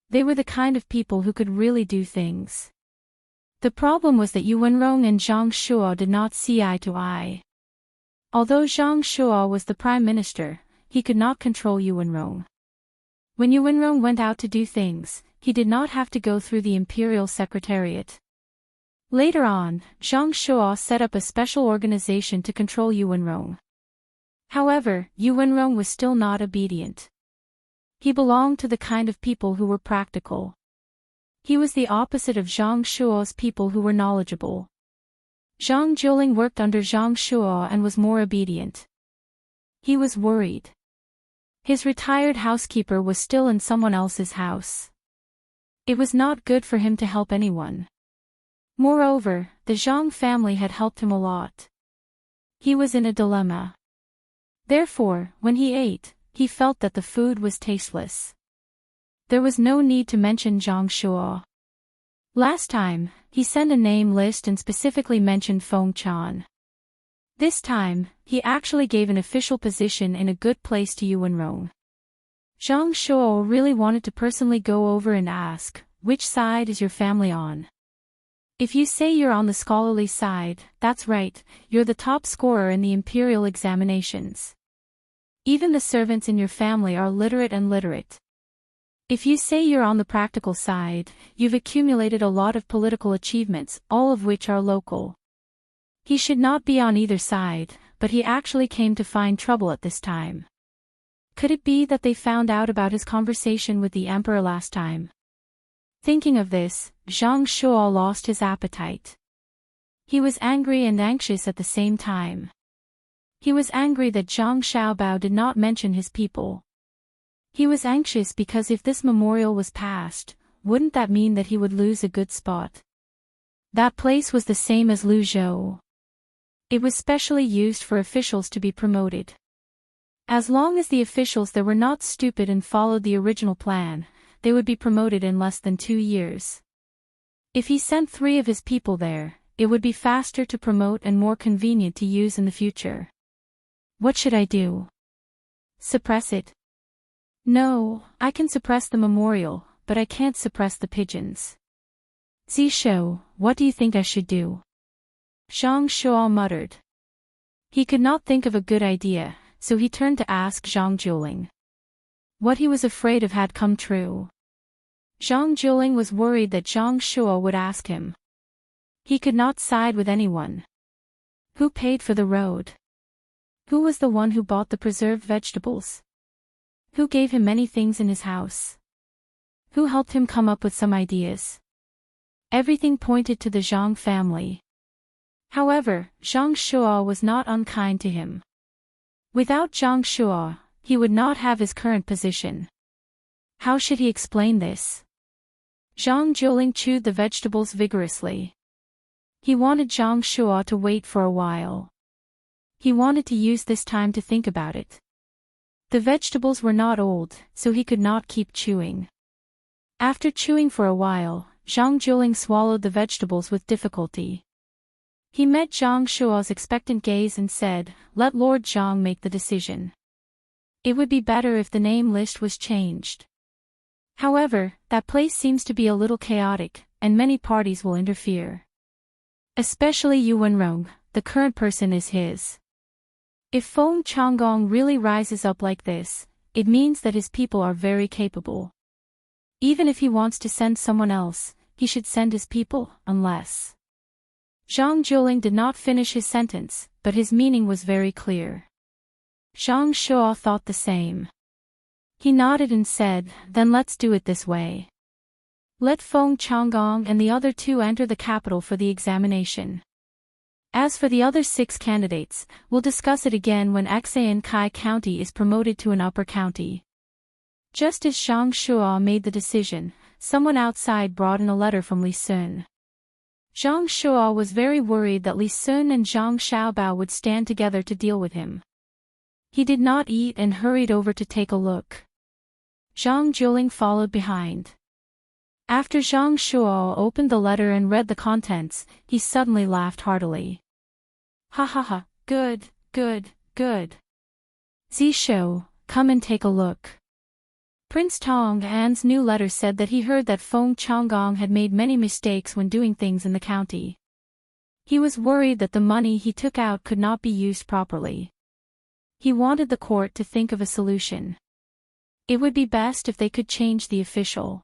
They were the kind of people who could really do things. The problem was that Yuanrong and Zhang Shuo did not see eye to eye. Although Zhang Shuo was the prime minister, he could not control Yuanrong. When Yuanrong went out to do things, he did not have to go through the imperial secretariat. Later on, Zhang Shuo set up a special organization to control Yuanrong. However, Yuanrong was still not obedient. He belonged to the kind of people who were practical. He was the opposite of Zhang Shuo's people who were knowledgeable. Zhang Jiuling worked under Zhang Shuo and was more obedient. He was worried. His retired housekeeper was still in someone else's house. It was not good for him to help anyone. Moreover, the Zhang family had helped him a lot. He was in a dilemma. Therefore, when he ate, he felt that the food was tasteless. There was no need to mention Zhang Shuo. Last time, he sent a name list and specifically mentioned Feng Chan. This time, he actually gave an official position in a good place to Yuanrong. Zhang Shuo really wanted to personally go over and ask, which side is your family on? If you say you're on the scholarly side, that's right, you're the top scorer in the imperial examinations. Even the servants in your family are literate and literate. If you say you're on the practical side, you've accumulated a lot of political achievements, all of which are local. He should not be on either side, but he actually came to find trouble at this time. Could it be that they found out about his conversation with the emperor last time? Thinking of this, Zhang Shuo lost his appetite. He was angry and anxious at the same time. He was angry that Zhang Xiaobao did not mention his people. He was anxious because if this memorial was passed, wouldn't that mean that he would lose a good spot? That place was the same as Luzhou. It was specially used for officials to be promoted. As long as the officials there were not stupid and followed the original plan, they would be promoted in less than 2 years. If he sent 3 of his people there, it would be faster to promote and more convenient to use in the future. What should I do? Suppress it? No, I can suppress the memorial, but I can't suppress the pigeons. Zishou, what do you think I should do? Zhang Shuo muttered. He could not think of a good idea, so he turned to ask Zhang Jiuling. What he was afraid of had come true. Zhang Jiuling was worried that Zhang Shuo would ask him. He could not side with anyone. Who paid for the road? Who was the one who bought the preserved vegetables? Who gave him many things in his house? Who helped him come up with some ideas? Everything pointed to the Zhang family. However, Zhang Shuo was not unkind to him. Without Zhang Shuo, he would not have his current position. How should he explain this? Zhang Jiuling chewed the vegetables vigorously. He wanted Zhang Shuo to wait for a while. He wanted to use this time to think about it. The vegetables were not old, so he could not keep chewing. After chewing for a while, Zhang Jiuling swallowed the vegetables with difficulty. He met Zhang Shuo's expectant gaze and said, "Let Lord Zhang make the decision. It would be better if the name list was changed. However, that place seems to be a little chaotic, and many parties will interfere. Especially Yuanrong, the current person is his. If Feng Changgong really rises up like this, it means that his people are very capable. Even if he wants to send someone else, he should send his people, unless..." Zhang Jiuling did not finish his sentence, but his meaning was very clear. Zhang Shuo thought the same. He nodded and said, "Then let's do it this way." Let Feng Changgong and the other 2 enter the capital for the examination. As for the other 6 candidates, we'll discuss it again when Xan Kai County is promoted to an upper county. Just as Zhang Shuo made the decision, someone outside brought in a letter from Li Sun. Zhang Shuo was very worried that Li Sun and Zhang Xiaobao would stand together to deal with him. He did not eat and hurried over to take a look. Zhang Juling followed behind. After Zhang Shuo opened the letter and read the contents, he suddenly laughed heartily. Ha ha ha, good, good, good. Zishou, come and take a look. Prince Tong An's new letter said that he heard that Feng Changgong had made many mistakes when doing things in the county. He was worried that the money he took out could not be used properly. He wanted the court to think of a solution. It would be best if they could change the official.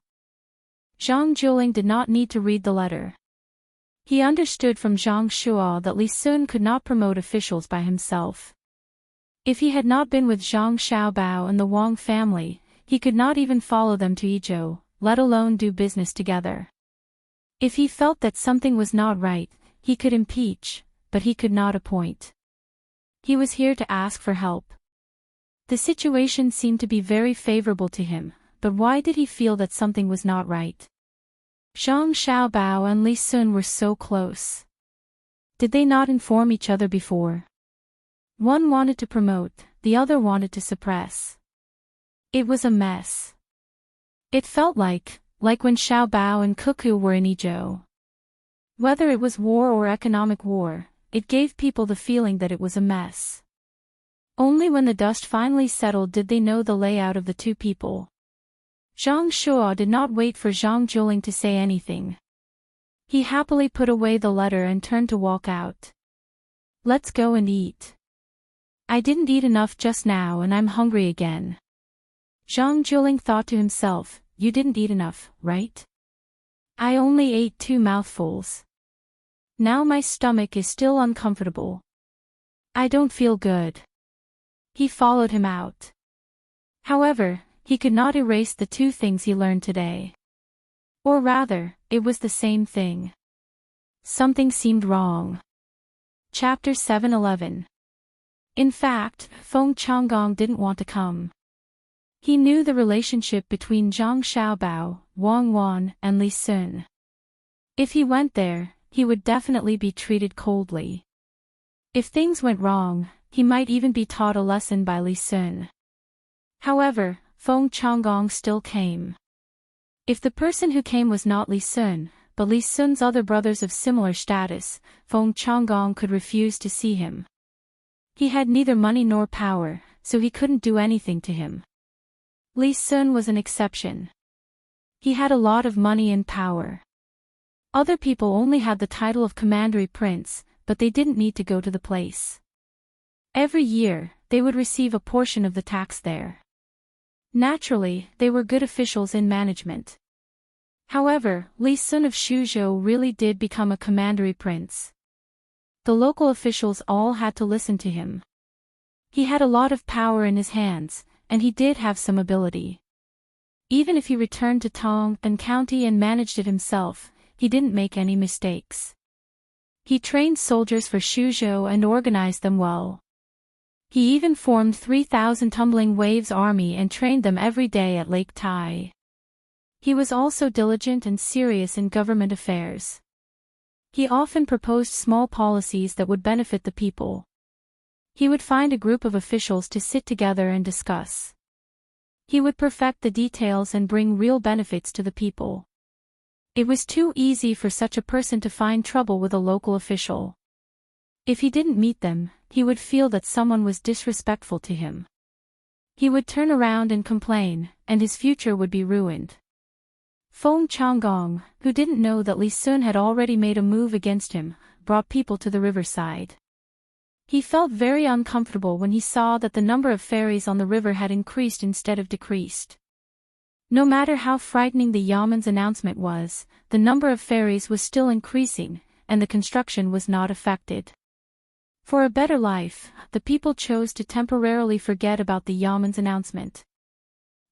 Zhang Juling did not need to read the letter. He understood from Zhang Shuo that Li Sun could not promote officials by himself. If he had not been with Zhang Xiaobao and the Wang family, he could not even follow them to Yizhou, let alone do business together. If he felt that something was not right, he could impeach, but he could not appoint. He was here to ask for help. The situation seemed to be very favorable to him, but why did he feel that something was not right? Zhang Xiaobao and Li Sun were so close. Did they not inform each other before? One wanted to promote, the other wanted to suppress. It was a mess. It felt like when Xiaobao and Cuckoo were in Yizhou. Whether it was war or economic war, it gave people the feeling that it was a mess. Only when the dust finally settled did they know the layout of the 2 people. Zhang Shuo did not wait for Zhang Juling to say anything. He happily put away the letter and turned to walk out. Let's go and eat. I didn't eat enough just now and I'm hungry again. Zhang Juling thought to himself, you didn't eat enough, right? I only ate 2 mouthfuls. Now my stomach is still uncomfortable. I don't feel good. He followed him out. However, he could not erase the 2 things he learned today. Or rather, it was the same thing. Something seemed wrong. Chapter 7:11. In fact, Feng Changgong didn't want to come. He knew the relationship between Zhang Xiaobao, Wang Wan, and Li Sun. If he went there, he would definitely be treated coldly. If things went wrong, he might even be taught a lesson by Li Sun. However, Feng Changgong still came. If the person who came was not Li Sun, but Li Sun's other brothers of similar status, Feng Changgong could refuse to see him. He had neither money nor power, so he couldn't do anything to him. Li Sun was an exception. He had a lot of money and power. Other people only had the title of commandery prince, but they didn't need to go to the place. Every year, they would receive a portion of the tax there. Naturally, they were good officials in management. However, Li Sun of Shuzhou really did become a commandery prince. The local officials all had to listen to him. He had a lot of power in his hands, and he did have some ability. Even if he returned to Tang and County and managed it himself, he didn't make any mistakes. He trained soldiers for Shuzhou and organized them well. He even formed 3,000 Tumbling Waves army and trained them every day at Lake Tai. He was also diligent and serious in government affairs. He often proposed small policies that would benefit the people. He would find a group of officials to sit together and discuss. He would perfect the details and bring real benefits to the people. It was too easy for such a person to find trouble with a local official. If he didn't meet them, he would feel that someone was disrespectful to him. He would turn around and complain, and his future would be ruined. Feng Changgong, who didn't know that Li Sun had already made a move against him, brought people to the riverside. He felt very uncomfortable when he saw that the number of ferries on the river had increased instead of decreased. No matter how frightening the Yaman's announcement was, the number of ferries was still increasing, and the construction was not affected. For a better life, the people chose to temporarily forget about the Yaman's announcement.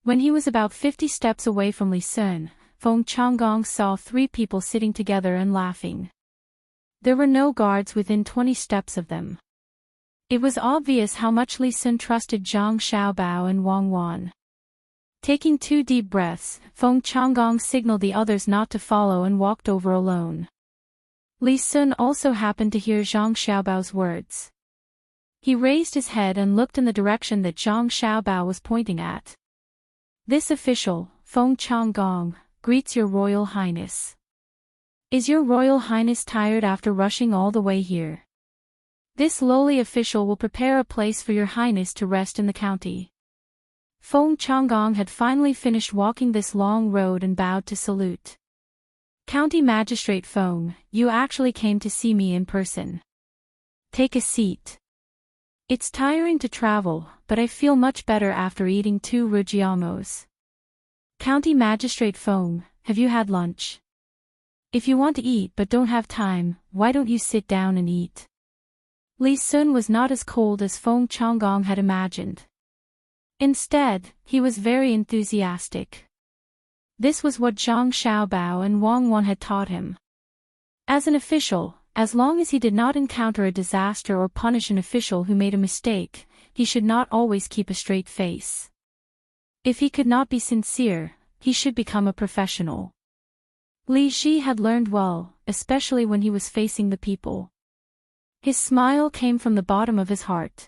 When he was about 50 steps away from Li Sun, Feng Changgong saw 3 people sitting together and laughing. There were no guards within 20 steps of them. It was obvious how much Li Sun trusted Zhang Xiaobao and Wang Wan. Taking 2 deep breaths, Feng Changgong signaled the others not to follow and walked over alone. Li Sun also happened to hear Zhang Xiaobao's words. He raised his head and looked in the direction that Zhang Xiaobao was pointing at. This official, Feng Changgong, greets your Royal Highness. Is your Royal Highness tired after rushing all the way here? This lowly official will prepare a place for your Highness to rest in the county. Feng Changgong had finally finished walking this long road and bowed to salute. County Magistrate Feng, you actually came to see me in person. Take a seat. It's tiring to travel, but I feel much better after eating 2 rujiamos. County Magistrate Feng, have you had lunch? If you want to eat but don't have time, why don't you sit down and eat? Li Sun was not as cold as Feng Changgong had imagined. Instead, he was very enthusiastic. This was what Zhang Xiaobao and Wang Wan had taught him. As an official, as long as he did not encounter a disaster or punish an official who made a mistake, he should not always keep a straight face. If he could not be sincere, he should become a professional. Li Shi had learned well, especially when he was facing the people. His smile came from the bottom of his heart.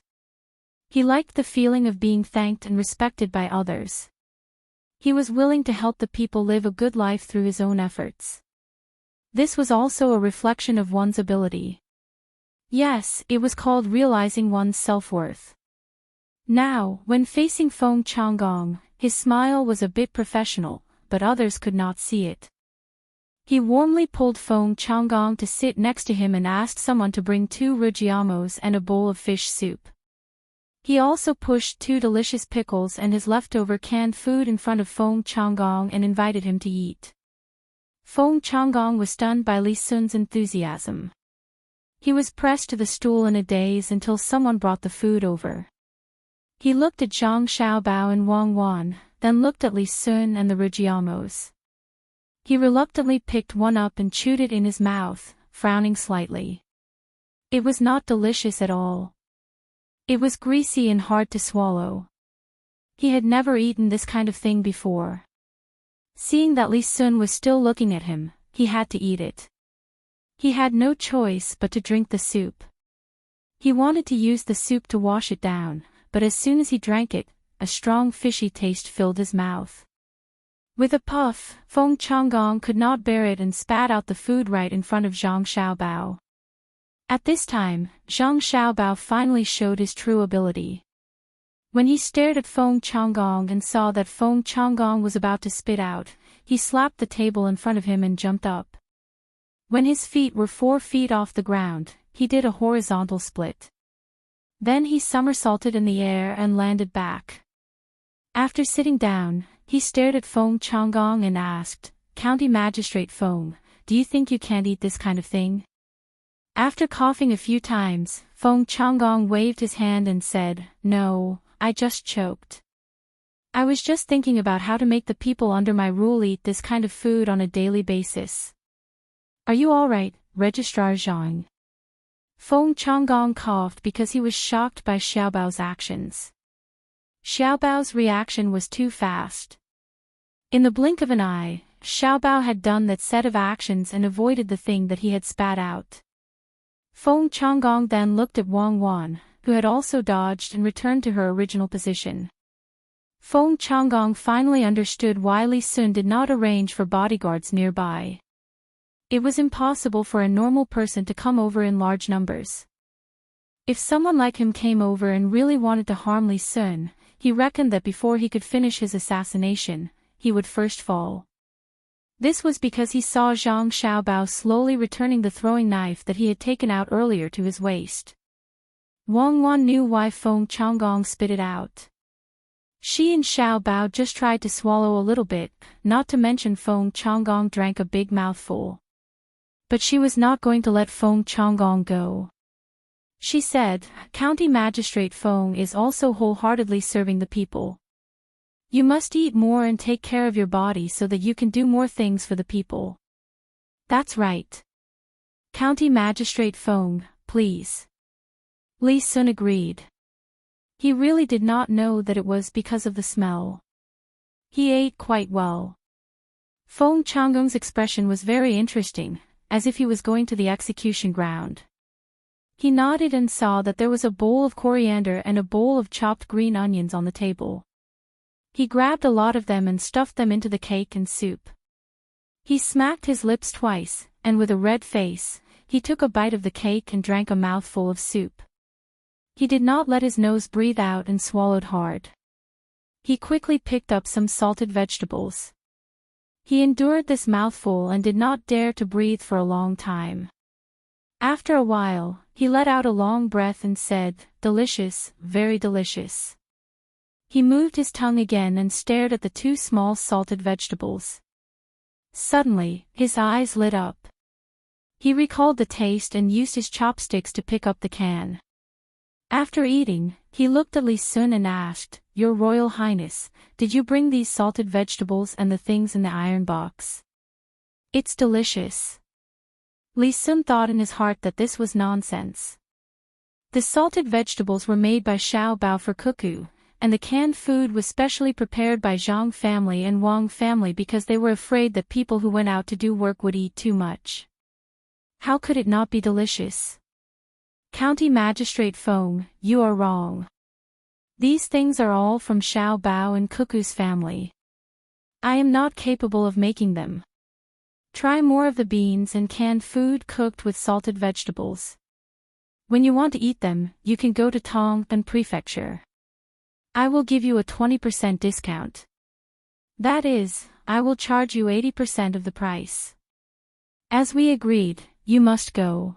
He liked the feeling of being thanked and respected by others. He was willing to help the people live a good life through his own efforts. This was also a reflection of one's ability. Yes, it was called realizing one's self-worth. Now, when facing Feng Changgong, his smile was a bit professional, but others could not see it. He warmly pulled Feng Changgong to sit next to him and asked someone to bring 2 rujiamos and a bowl of fish soup. He also pushed 2 delicious pickles and his leftover canned food in front of Feng Changgong and invited him to eat. Feng Changgong was stunned by Li Sun's enthusiasm. He was pressed to the stool in a daze until someone brought the food over. He looked at Zhang Xiaobao and Wang Wan, then looked at Li Sun and the rujiamos. He reluctantly picked one up and chewed it in his mouth, frowning slightly. It was not delicious at all. It was greasy and hard to swallow. He had never eaten this kind of thing before. Seeing that Li Sun was still looking at him, he had to eat it. He had no choice but to drink the soup. He wanted to use the soup to wash it down, but as soon as he drank it, a strong fishy taste filled his mouth. With a puff, Feng Changgong could not bear it and spat out the food right in front of Zhang Xiaobao. At this time, Zhang Xiaobao finally showed his true ability. When he stared at Feng Changgong and saw that Feng Changgong was about to spit out, he slapped the table in front of him and jumped up. When his feet were 4 feet off the ground, he did a horizontal split. Then he somersaulted in the air and landed back. After sitting down, he stared at Feng Changgong and asked, County Magistrate Feng, do you think you can't eat this kind of thing? After coughing a few times, Feng Changgong waved his hand and said, No, I just choked. I was just thinking about how to make the people under my rule eat this kind of food on a daily basis. Are you all right, Registrar Zhang? Feng Changgong coughed because he was shocked by Xiaobao's actions. Xiaobao's reaction was too fast. In the blink of an eye, Xiaobao had done that set of actions and avoided the thing that he had spat out. Feng Changgong then looked at Wang Wan, who had also dodged and returned to her original position. Feng Changgong finally understood why Li Sun did not arrange for bodyguards nearby. It was impossible for a normal person to come over in large numbers. If someone like him came over and really wanted to harm Li Sun, he reckoned that before he could finish his assassination, he would first fall. This was because he saw Zhang Xiaobao slowly returning the throwing knife that he had taken out earlier to his waist. Wang Wan knew why Feng Changgong spit it out. She and Xiaobao just tried to swallow a little bit, not to mention Feng Changgong drank a big mouthful. But she was not going to let Feng Changgong go. She said, County Magistrate Feng is also wholeheartedly serving the people. You must eat more and take care of your body so that you can do more things for the people. That's right. County Magistrate Feng, please. Li Sun agreed. He really did not know that it was because of the smell. He ate quite well. Feng Changgong's expression was very interesting, as if he was going to the execution ground. He nodded and saw that there was a bowl of coriander and a bowl of chopped green onions on the table. He grabbed a lot of them and stuffed them into the cake and soup. He smacked his lips twice, and with a red face, he took a bite of the cake and drank a mouthful of soup. He did not let his nose breathe out and swallowed hard. He quickly picked up some salted vegetables. He endured this mouthful and did not dare to breathe for a long time. After a while, he let out a long breath and said, "Delicious, very delicious." He moved his tongue again and stared at the two small salted vegetables. Suddenly, his eyes lit up. He recalled the taste and used his chopsticks to pick up the can. After eating, he looked at Li Sun and asked, "Your Royal Highness, did you bring these salted vegetables and the things in the iron box?" "It's delicious." Li Sun thought in his heart that this was nonsense. The salted vegetables were made by Xiao Bao for Cuckoo, and the canned food was specially prepared by Zhang family and Wang family because they were afraid that people who went out to do work would eat too much. How could it not be delicious? County Magistrate Feng, you are wrong. These things are all from Xiao Bao and Cuckoo's family. I am not capable of making them. Try more of the beans and canned food cooked with salted vegetables. When you want to eat them, you can go to Tang and Prefecture. I will give you a 20% discount. That is, I will charge you 80% of the price. As we agreed, you must go.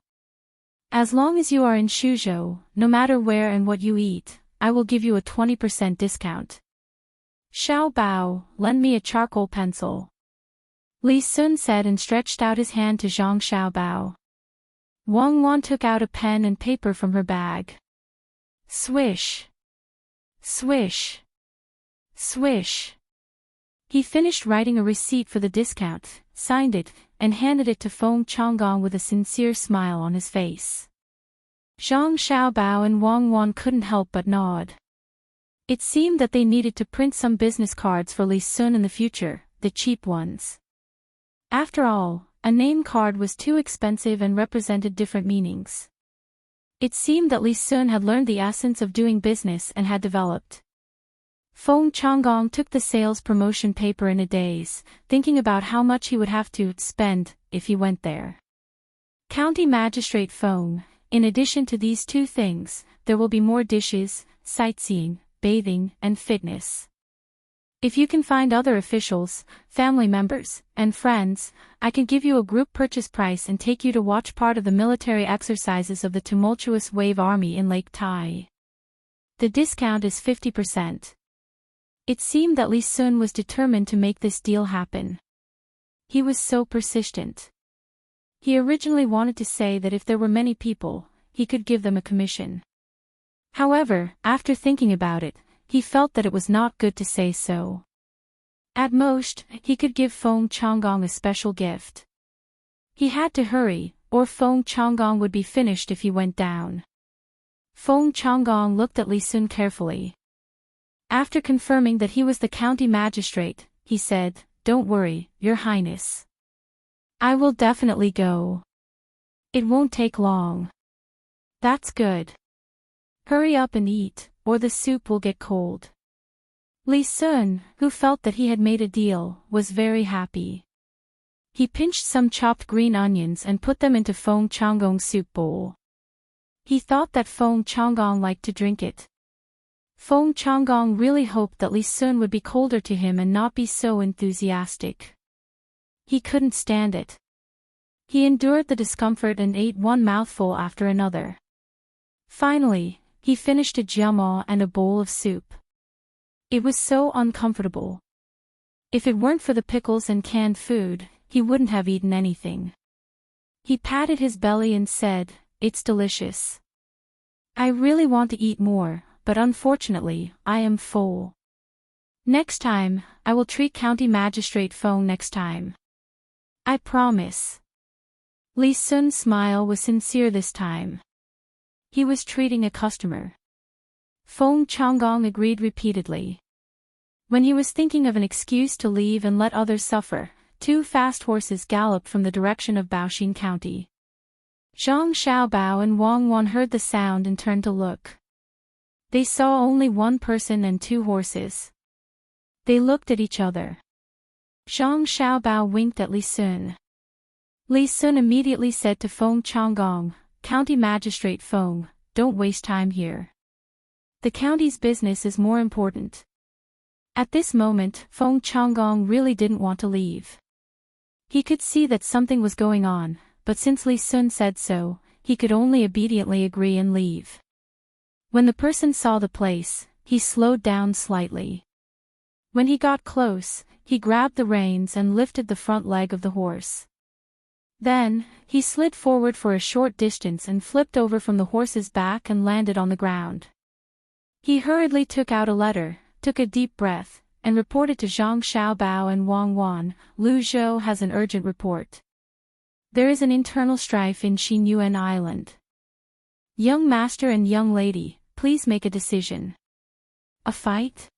As long as you are in Shuzhou, no matter where and what you eat, I will give you a 20% discount. Xiao Bao, lend me a charcoal pencil. Li Sun said and stretched out his hand to Zhang Xiao Bao. Wang Wan took out a pen and paper from her bag. Swish. Swish. Swish. He finished writing a receipt for the discount, signed it, and handed it to Feng Changgong with a sincere smile on his face. Zhang Xiaobao and Wang Wan couldn't help but nod. It seemed that they needed to print some business cards for Li Sun in the future, the cheap ones. After all, a name card was too expensive and represented different meanings. It seemed that Li Sun had learned the essence of doing business and had developed. Feng Changgong took the sales promotion paper in a daze, thinking about how much he would have to spend if he went there. County Magistrate Feng, in addition to these two things, there will be more dishes, sightseeing, bathing, and fitness. If you can find other officials, family members, and friends, I can give you a group purchase price and take you to watch part of the military exercises of the tumultuous wave army in Lake Tai. The discount is 50%. It seemed that Li Sun was determined to make this deal happen. He was so persistent. He originally wanted to say that if there were many people, he could give them a commission. However, after thinking about it, he felt that it was not good to say so. At most, he could give Feng Changgong a special gift. He had to hurry, or Feng Changgong would be finished if he went down. Feng Changgong looked at Li Sun carefully. After confirming that he was the county magistrate, he said, "Don't worry, Your Highness. I will definitely go. It won't take long." "That's good. Hurry up and eat, or the soup will get cold." Li Sun, who felt that he had made a deal, was very happy. He pinched some chopped green onions and put them into Feng Changgong's soup bowl. He thought that Feng Changgong liked to drink it. Feng Changgong really hoped that Li Sun would be colder to him and not be so enthusiastic. He couldn't stand it. He endured the discomfort and ate one mouthful after another. Finally, he finished a jiamao and a bowl of soup. It was so uncomfortable. If it weren't for the pickles and canned food, he wouldn't have eaten anything. He patted his belly and said, "It's delicious. I really want to eat more, but unfortunately, I am full." Next time, I will treat County Magistrate Feng next time. I promise. Li Sun's smile was sincere this time. He was treating a customer. Feng Changgong agreed repeatedly. When he was thinking of an excuse to leave and let others suffer, two fast horses galloped from the direction of Baoxin County. Zhang Xiaobao and Wang Wan heard the sound and turned to look. They saw only one person and two horses. They looked at each other. Zhang Xiaobao winked at Li Sun. Li Sun immediately said to Feng Changgong, "County Magistrate Feng, don't waste time here. The county's business is more important." At this moment, Feng Changgong really didn't want to leave. He could see that something was going on, but since Li Sun said so, he could only obediently agree and leave. When the person saw the place, he slowed down slightly. When he got close, he grabbed the reins and lifted the front leg of the horse. Then, he slid forward for a short distance and flipped over from the horse's back and landed on the ground. He hurriedly took out a letter, took a deep breath, and reported to Zhang Xiaobao and Wang Wan, "Lu Zhou has an urgent report. There is an internal strife in Xinyuan Island. Young master and young lady, please make a decision." "A fight?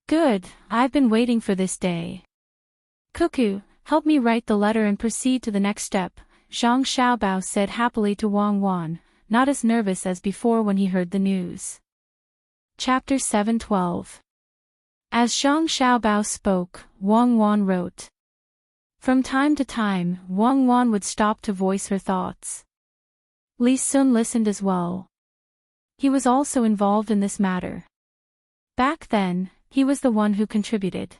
Good, I've been waiting for this day. Cuckoo, help me write the letter and proceed to the next step," Zhang Xiaobao said happily to Wang Wan, not as nervous as before when he heard the news. Chapter 712. As Zhang Xiaobao spoke, Wang Wan wrote. From time to time, Wang Wan would stop to voice her thoughts. Li Sun listened as well. He was also involved in this matter. Back then, he was the one who contributed.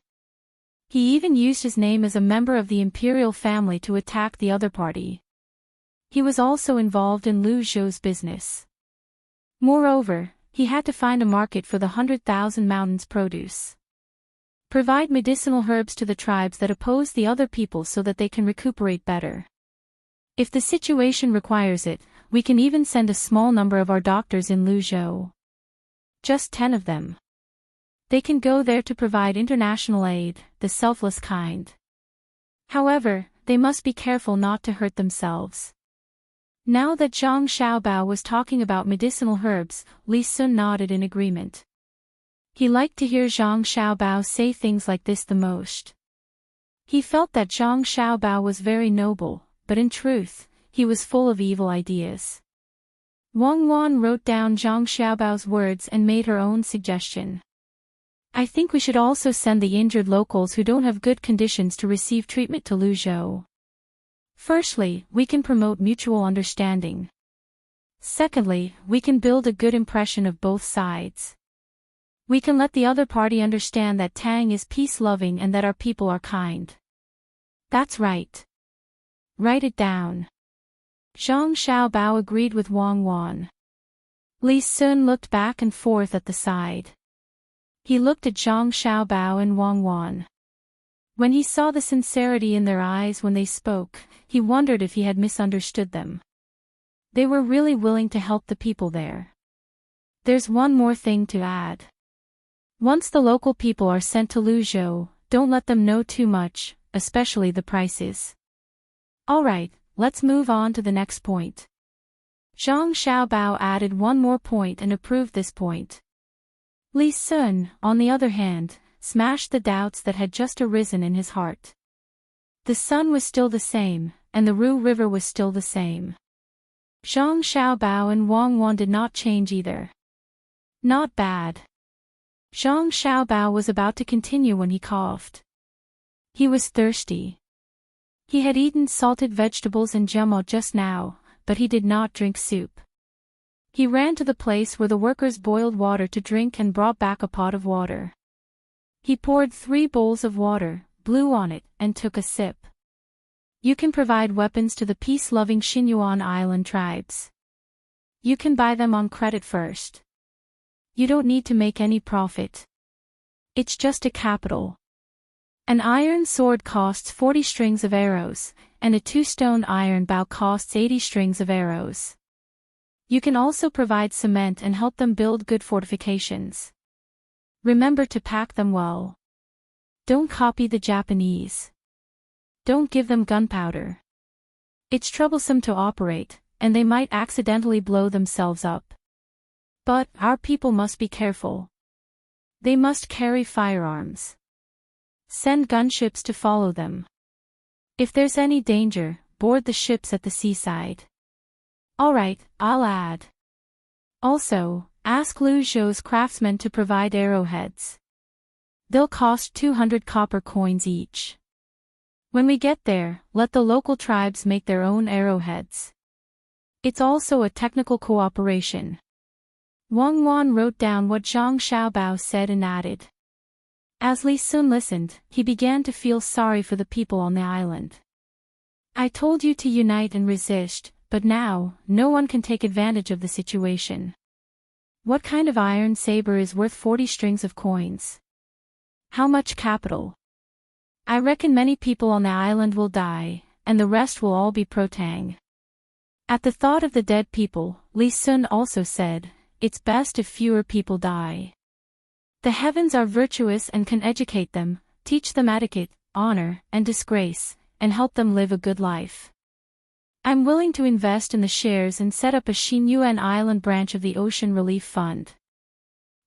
He even used his name as a member of the imperial family to attack the other party. He was also involved in Lu Zhou's business. Moreover, he had to find a market for the 100,000 mountains produce. Provide medicinal herbs to the tribes that oppose the other people so that they can recuperate better. If the situation requires it, we can even send a small number of our doctors in Lu Zhou. Just 10 of them. They can go there to provide international aid, the selfless kind. However, they must be careful not to hurt themselves. Now that Zhang Xiaobao was talking about medicinal herbs, Li Sun nodded in agreement. He liked to hear Zhang Xiaobao say things like this the most. He felt that Zhang Xiaobao was very noble, but in truth, he was full of evil ideas. Wang Wan wrote down Zhang Xiaobao's words and made her own suggestion. "I think we should also send the injured locals who don't have good conditions to receive treatment to Lu Zhou. Firstly, we can promote mutual understanding. Secondly, we can build a good impression of both sides. We can let the other party understand that Tang is peace-loving and that our people are kind." "That's right. Write it down." Zhang Xiaobao agreed with Wang Wan. Li Sun looked back and forth at the side. He looked at Zhang Xiaobao and Wang Wan. When he saw the sincerity in their eyes when they spoke, he wondered if he had misunderstood them. They were really willing to help the people there. There's one more thing to add. Once the local people are sent to Lu Zhou, don't let them know too much, especially the prices. Alright, let's move on to the next point. Zhang Xiaobao added one more point and approved this point. Li Sun, on the other hand, smashed the doubts that had just arisen in his heart. The sun was still the same, and the Ru River was still the same. Zhang Xiaobao and Wang Wan did not change either. Not bad. Zhang Xiaobao was about to continue when he coughed. He was thirsty. He had eaten salted vegetables and jamo just now, but he did not drink soup. He ran to the place where the workers boiled water to drink and brought back a pot of water. He poured 3 bowls of water, blew on it, and took a sip. You can provide weapons to the peace-loving Xinyuan Island tribes. You can buy them on credit first. You don't need to make any profit. It's just a capital. An iron sword costs 40 strings of arrows, and a 2-stone iron bow costs 80 strings of arrows. You can also provide cement and help them build good fortifications. Remember to pack them well. Don't copy the Japanese. Don't give them gunpowder. It's troublesome to operate, and they might accidentally blow themselves up. But our people must be careful. They must carry firearms. Send gunships to follow them. If there's any danger, board the ships at the seaside. Alright, I'll add. Also, ask Lu Zhou's craftsmen to provide arrowheads. They'll cost 200 copper coins each. When we get there, let the local tribes make their own arrowheads. It's also a technical cooperation. Wang Wan wrote down what Zhang Xiaobao said and added. As Li Sun listened, he began to feel sorry for the people on the island. I told you to unite and resist, but now, no one can take advantage of the situation. What kind of iron saber is worth 40 strings of coins? How much capital? I reckon many people on the island will die, and the rest will all be pro-Tang. At the thought of the dead people, Li Sun also said, it's best if fewer people die. The heavens are virtuous and can educate them, teach them etiquette, honor, and disgrace, and help them live a good life. I'm willing to invest in the shares and set up a Xinyuan Island branch of the Ocean Relief Fund.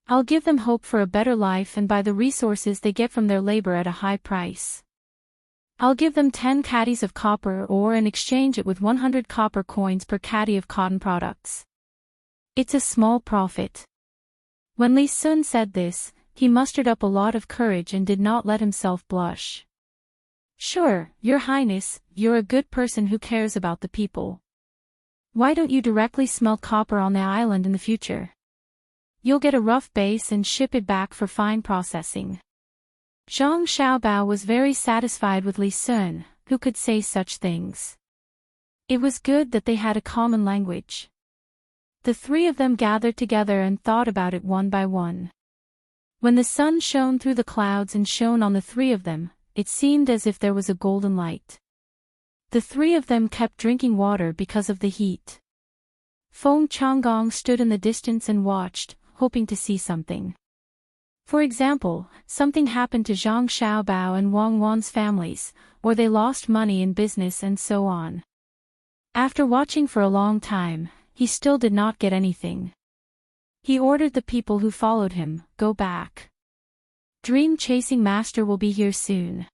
I'll give them hope for a better life and buy the resources they get from their labor at a high price. I'll give them 10 caddies of copper ore and exchange it with 100 copper coins per caddy of cotton products. It's a small profit. When Li Sun said this, he mustered up a lot of courage and did not let himself blush. Sure, Your Highness, you're a good person who cares about the people. Why don't you directly smelt copper on the island in the future? You'll get a rough base and ship it back for fine processing. Zhang Xiaobao was very satisfied with Li Sun, who could say such things. It was good that they had a common language. The three of them gathered together and thought about it one by one. When the sun shone through the clouds and shone on the three of them, it seemed as if there was a golden light. The three of them kept drinking water because of the heat. Feng Changgong stood in the distance and watched, hoping to see something. For example, something happened to Zhang Xiaobao and Wang Wan's families, or they lost money in business and so on. After watching for a long time, he still did not get anything. He ordered the people who followed him, go back. Dream Chasing Master will be here soon.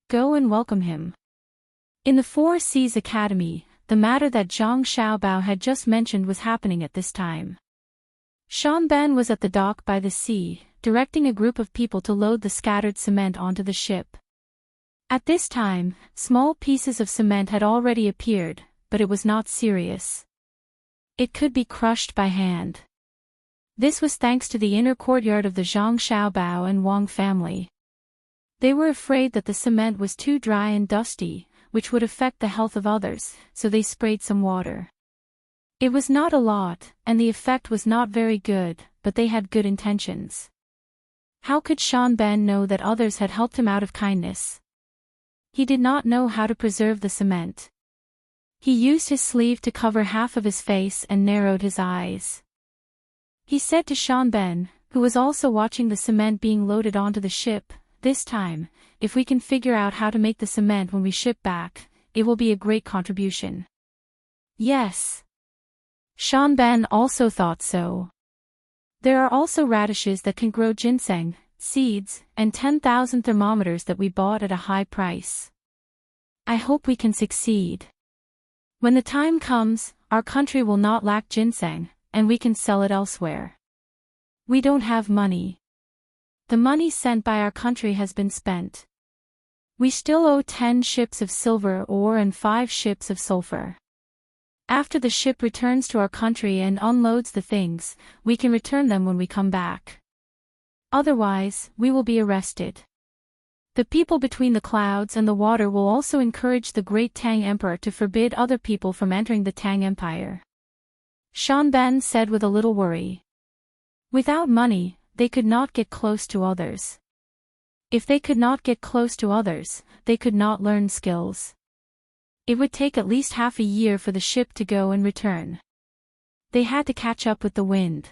Go and welcome him. In the Four Seas Academy, the matter that Zhang Xiaobao had just mentioned was happening at this time. Shan Ben was at the dock by the sea, directing a group of people to load the scattered cement onto the ship. At this time, small pieces of cement had already appeared, but it was not serious. It could be crushed by hand. This was thanks to the inner courtyard of the Zhang Xiaobao and Wang family. They were afraid that the cement was too dry and dusty, which would affect the health of others, so they sprayed some water. It was not a lot, and the effect was not very good, but they had good intentions. How could Shan Ben know that others had helped him out of kindness? He did not know how to preserve the cement. He used his sleeve to cover half of his face and narrowed his eyes. He said to Shan Ben, who was also watching the cement being loaded onto the ship, this time, if we can figure out how to make the cement when we ship back, it will be a great contribution. Yes. Shan Ben also thought so. There are also radishes that can grow ginseng, seeds, and 10,000 thermometers that we bought at a high price. I hope we can succeed. When the time comes, our country will not lack ginseng, and we can sell it elsewhere. We don't have money. The money sent by our country has been spent. We still owe 10 ships of silver ore and 5 ships of sulfur. After the ship returns to our country and unloads the things, we can return them when we come back. Otherwise, we will be arrested. The people between the clouds and the water will also encourage the great Tang Emperor to forbid other people from entering the Tang Empire. Shan Ben said with a little worry. Without money, they could not get close to others. If they could not get close to others, they could not learn skills. It would take at least half a year for the ship to go and return. They had to catch up with the wind.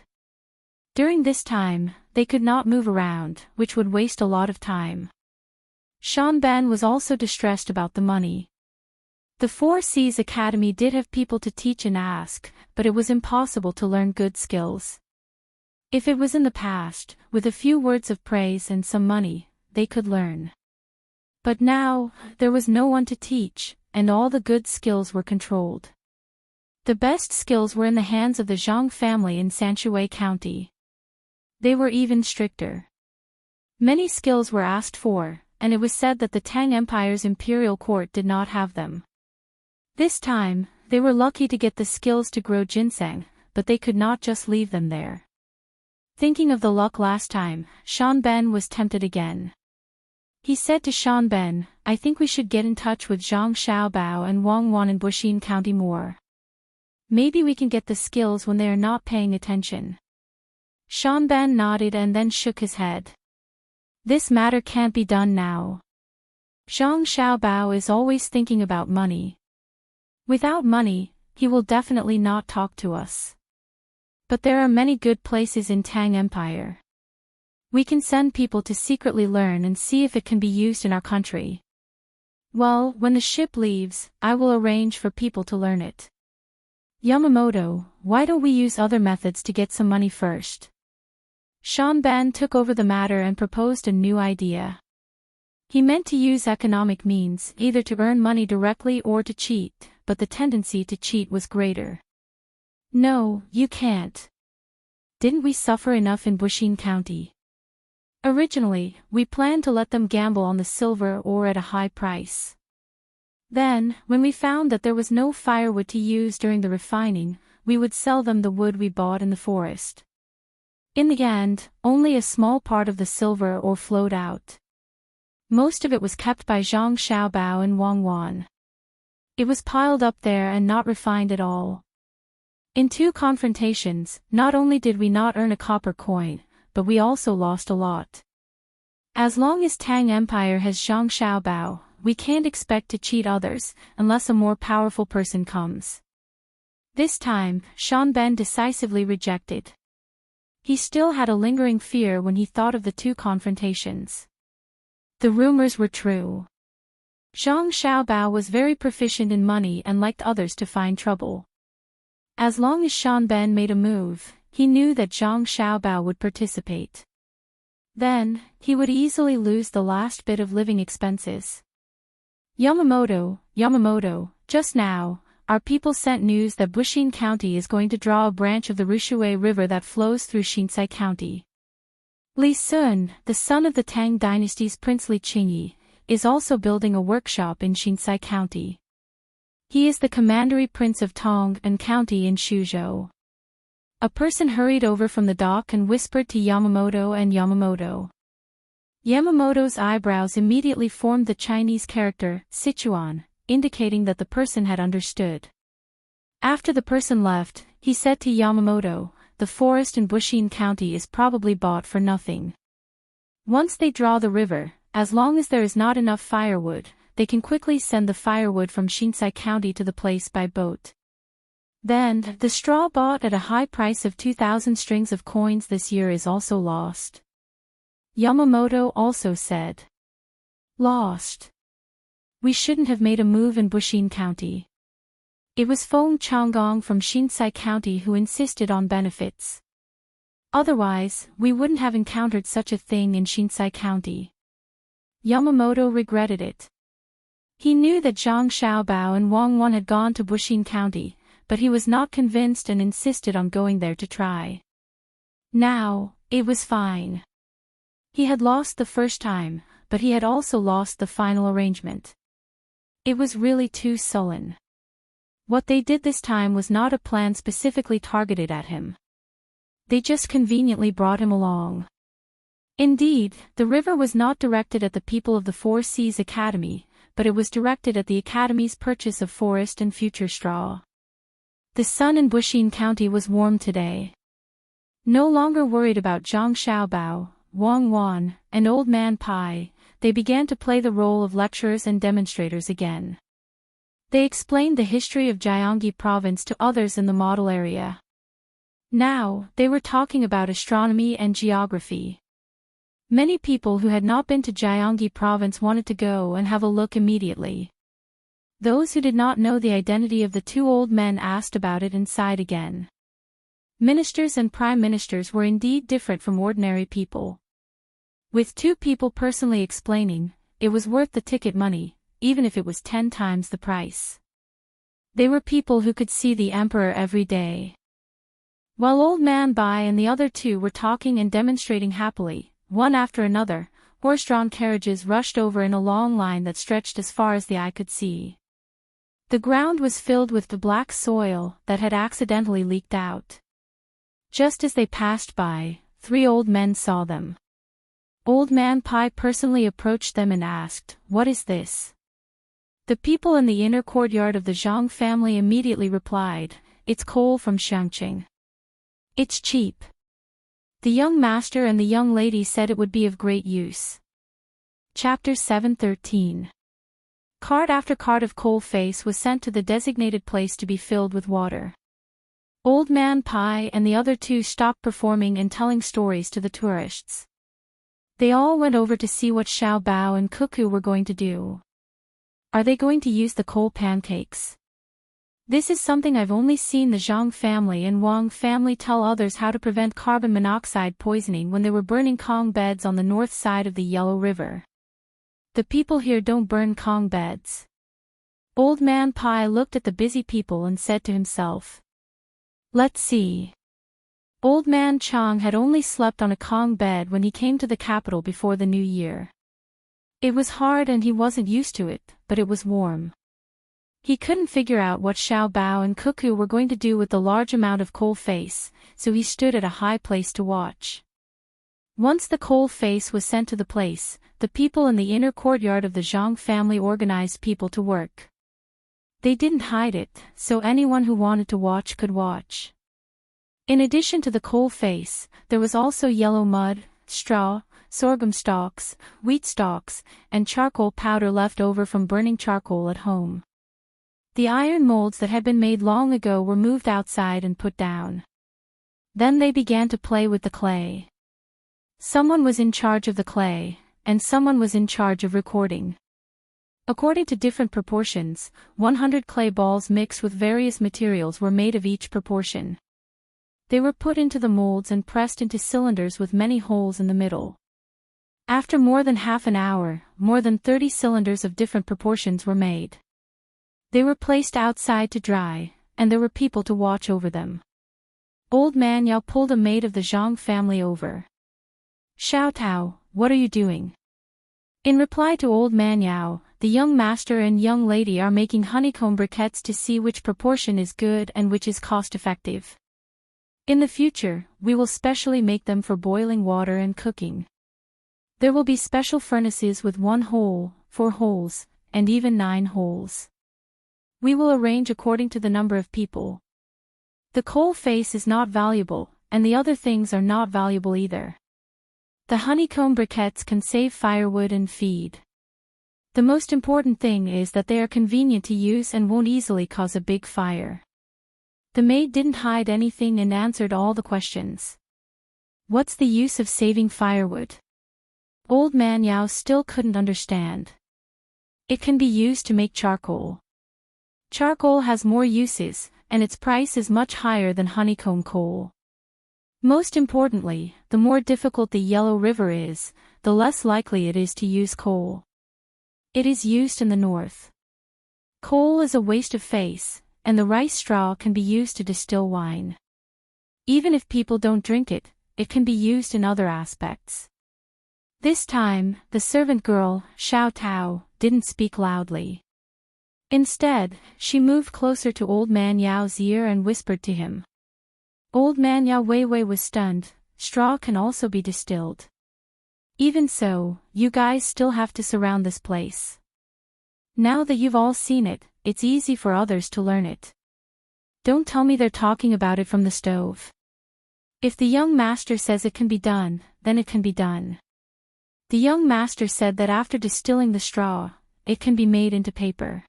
During this time, they could not move around, which would waste a lot of time. Shanban was also distressed about the money. The Four Seas Academy did have people to teach and ask, but it was impossible to learn good skills. If it was in the past, with a few words of praise and some money, they could learn. But now, there was no one to teach, and all the good skills were controlled. The best skills were in the hands of the Zhang family in Sanshui County. They were even stricter. Many skills were asked for, and it was said that the Tang Empire's imperial court did not have them. This time, they were lucky to get the skills to grow ginseng, but they could not just leave them there. Thinking of the luck last time, Shanben was tempted again. He said to Shanben, "I think we should get in touch with Zhang Xiaobao and Wang Wan in Buxin County more. Maybe we can get the skills when they are not paying attention." Shanben nodded and then shook his head. This matter can't be done now. Zhang Xiaobao is always thinking about money. Without money, he will definitely not talk to us. But there are many good places in Tang Empire. We can send people to secretly learn and see if it can be used in our country. Well, when the ship leaves, I will arrange for people to learn it. Yamamoto, why don't we use other methods to get some money first? Shanban took over the matter and proposed a new idea. He meant to use economic means either to earn money directly or to cheat, but the tendency to cheat was greater. No, you can't. Didn't we suffer enough in Buxin County? Originally, we planned to let them gamble on the silver ore at a high price. Then, when we found that there was no firewood to use during the refining, we would sell them the wood we bought in the forest. In the end, only a small part of the silver ore flowed out. Most of it was kept by Zhang Xiaobao and Wang Wan. It was piled up there and not refined at all. In 2 confrontations, not only did we not earn a copper coin, but we also lost a lot. As long as Tang Empire has Zhang Xiaobao, we can't expect to cheat others, unless a more powerful person comes. This time, Shanben decisively rejected. He still had a lingering fear when he thought of the 2 confrontations. The rumors were true. Zhang Xiaobao was very proficient in money and liked others to find trouble. As long as Shanben made a move, he knew that Zhang Xiaobao would participate. Then, he would easily lose the last bit of living expenses. Yamamoto, just now, our people sent news that Buxin County is going to draw a branch of the Rushui River that flows through Xinsai County. Li Sun, the son of the Tang dynasty's princely Qingyi, is also building a workshop in Xinsai County. He is the commandery prince of Tang and County in Shuzhou. A person hurried over from the dock and whispered to Yamamoto and Yamamoto. Yamamoto's eyebrows immediately formed the Chinese character, Sichuan, indicating that the person had understood. After the person left, he said to Yamamoto, "The forest in Buxin County is probably bought for nothing. Once they draw the river, as long as there is not enough firewood, they can quickly send the firewood from Xinsai County to the place by boat. Then, the straw bought at a high price of 2,000 strings of coins this year is also lost." Yamamoto also said. Lost. We shouldn't have made a move in Buxin County. It was Feng Changgong from Xinsai County who insisted on benefits. Otherwise, we wouldn't have encountered such a thing in Xinsai County. Yamamoto regretted it. He knew that Zhang Xiaobao and Wang Wan had gone to Buxin County, but he was not convinced and insisted on going there to try. Now, it was fine. He had lost the first time, but he had also lost the final arrangement. It was really too sullen. What they did this time was not a plan specifically targeted at him. They just conveniently brought him along. Indeed, the river was not directed at the people of the Four Seas Academy, but it was directed at the Academy's purchase of forest and future straw. The sun in Buxin County was warm today. No longer worried about Zhang Xiaobao, Wang Wan, and Old Man Pai, they began to play the role of lecturers and demonstrators again. They explained the history of Gyeonggi province to others in the model area. Now, they were talking about astronomy and geography. Many people who had not been to Gyeonggi province wanted to go and have a look immediately. Those who did not know the identity of the two old men asked about it and sighed again. Ministers and prime ministers were indeed different from ordinary people. With two people personally explaining, it was worth the ticket money, even if it was 10 times the price. They were people who could see the emperor every day. While Old Man Bai and the other two were talking and demonstrating happily, one after another, horse-drawn carriages rushed over in a long line that stretched as far as the eye could see. The ground was filled with the black soil that had accidentally leaked out. Just as they passed by, 3 old men saw them. Old Man Pai personally approached them and asked, "What is this?" The people in the inner courtyard of the Zhang family immediately replied, "It's coal from Xiangqing. It's cheap." The young master and the young lady said it would be of great use. Chapter 7:13. Cart after cart of coal face was sent to the designated place to be filled with water. Old Man Pai and the other two stopped performing and telling stories to the tourists. They all went over to see what Xiao Bao and Cuckoo were going to do. Are they going to use the coal pancakes? This is something I've only seen the Zhang family and Wang family tell others how to prevent carbon monoxide poisoning when they were burning Kong beds on the north side of the Yellow River. The people here don't burn Kong beds. Old Man Pai looked at the busy people and said to himself, "Let's see." Old Man Chang had only slept on a Kong bed when he came to the capital before the new year. It was hard and he wasn't used to it, but it was warm. He couldn't figure out what Xiao Bao and Cuckoo were going to do with the large amount of coal face, so he stood at a high place to watch. Once the coal face was sent to the place, the people in the inner courtyard of the Zhang family organized people to work. They didn't hide it, so anyone who wanted to watch could watch. In addition to the coal face, there was also yellow mud, straw, sorghum stalks, wheat stalks, and charcoal powder left over from burning charcoal at home. The iron molds that had been made long ago were moved outside and put down. Then they began to play with the clay. Someone was in charge of the clay, and someone was in charge of recording. According to different proportions, 100 clay balls mixed with various materials were made of each proportion. They were put into the molds and pressed into cylinders with many holes in the middle. After more than half an hour, more than 30 cylinders of different proportions were made. They were placed outside to dry, and there were people to watch over them. Old Man Yao pulled a maid of the Zhang family over. "Xiao Tao, what are you doing?" In reply to Old Man Yao, the young master and young lady are making honeycomb briquettes to see which proportion is good and which is cost-effective. In the future, we will specially make them for boiling water and cooking. There will be special furnaces with 1 hole, 4 holes, and even 9 holes. We will arrange according to the number of people. The coal face is not valuable, and the other things are not valuable either. The honeycomb briquettes can save firewood and feed. The most important thing is that they are convenient to use and won't easily cause a big fire. The maid didn't hide anything and answered all the questions. What's the use of saving firewood? Old Man Yao still couldn't understand. It can be used to make charcoal. Charcoal has more uses, and its price is much higher than honeycomb coal. Most importantly, the more difficult the Yellow River is, the less likely it is to use coal. It is used in the north. Coal is a waste of face, and the rice straw can be used to distill wine. Even if people don't drink it, it can be used in other aspects. This time, the servant girl, Xiao Tao, didn't speak loudly. Instead, she moved closer to Old Man Yao's ear and whispered to him. Old Man Yao Weiwei was stunned. Straw can also be distilled. Even so, you guys still have to surround this place. Now that you've all seen it, it's easy for others to learn it. Don't tell me they're talking about it from the stove. If the young master says it can be done, then it can be done. The young master said that after distilling the straw, it can be made into paper.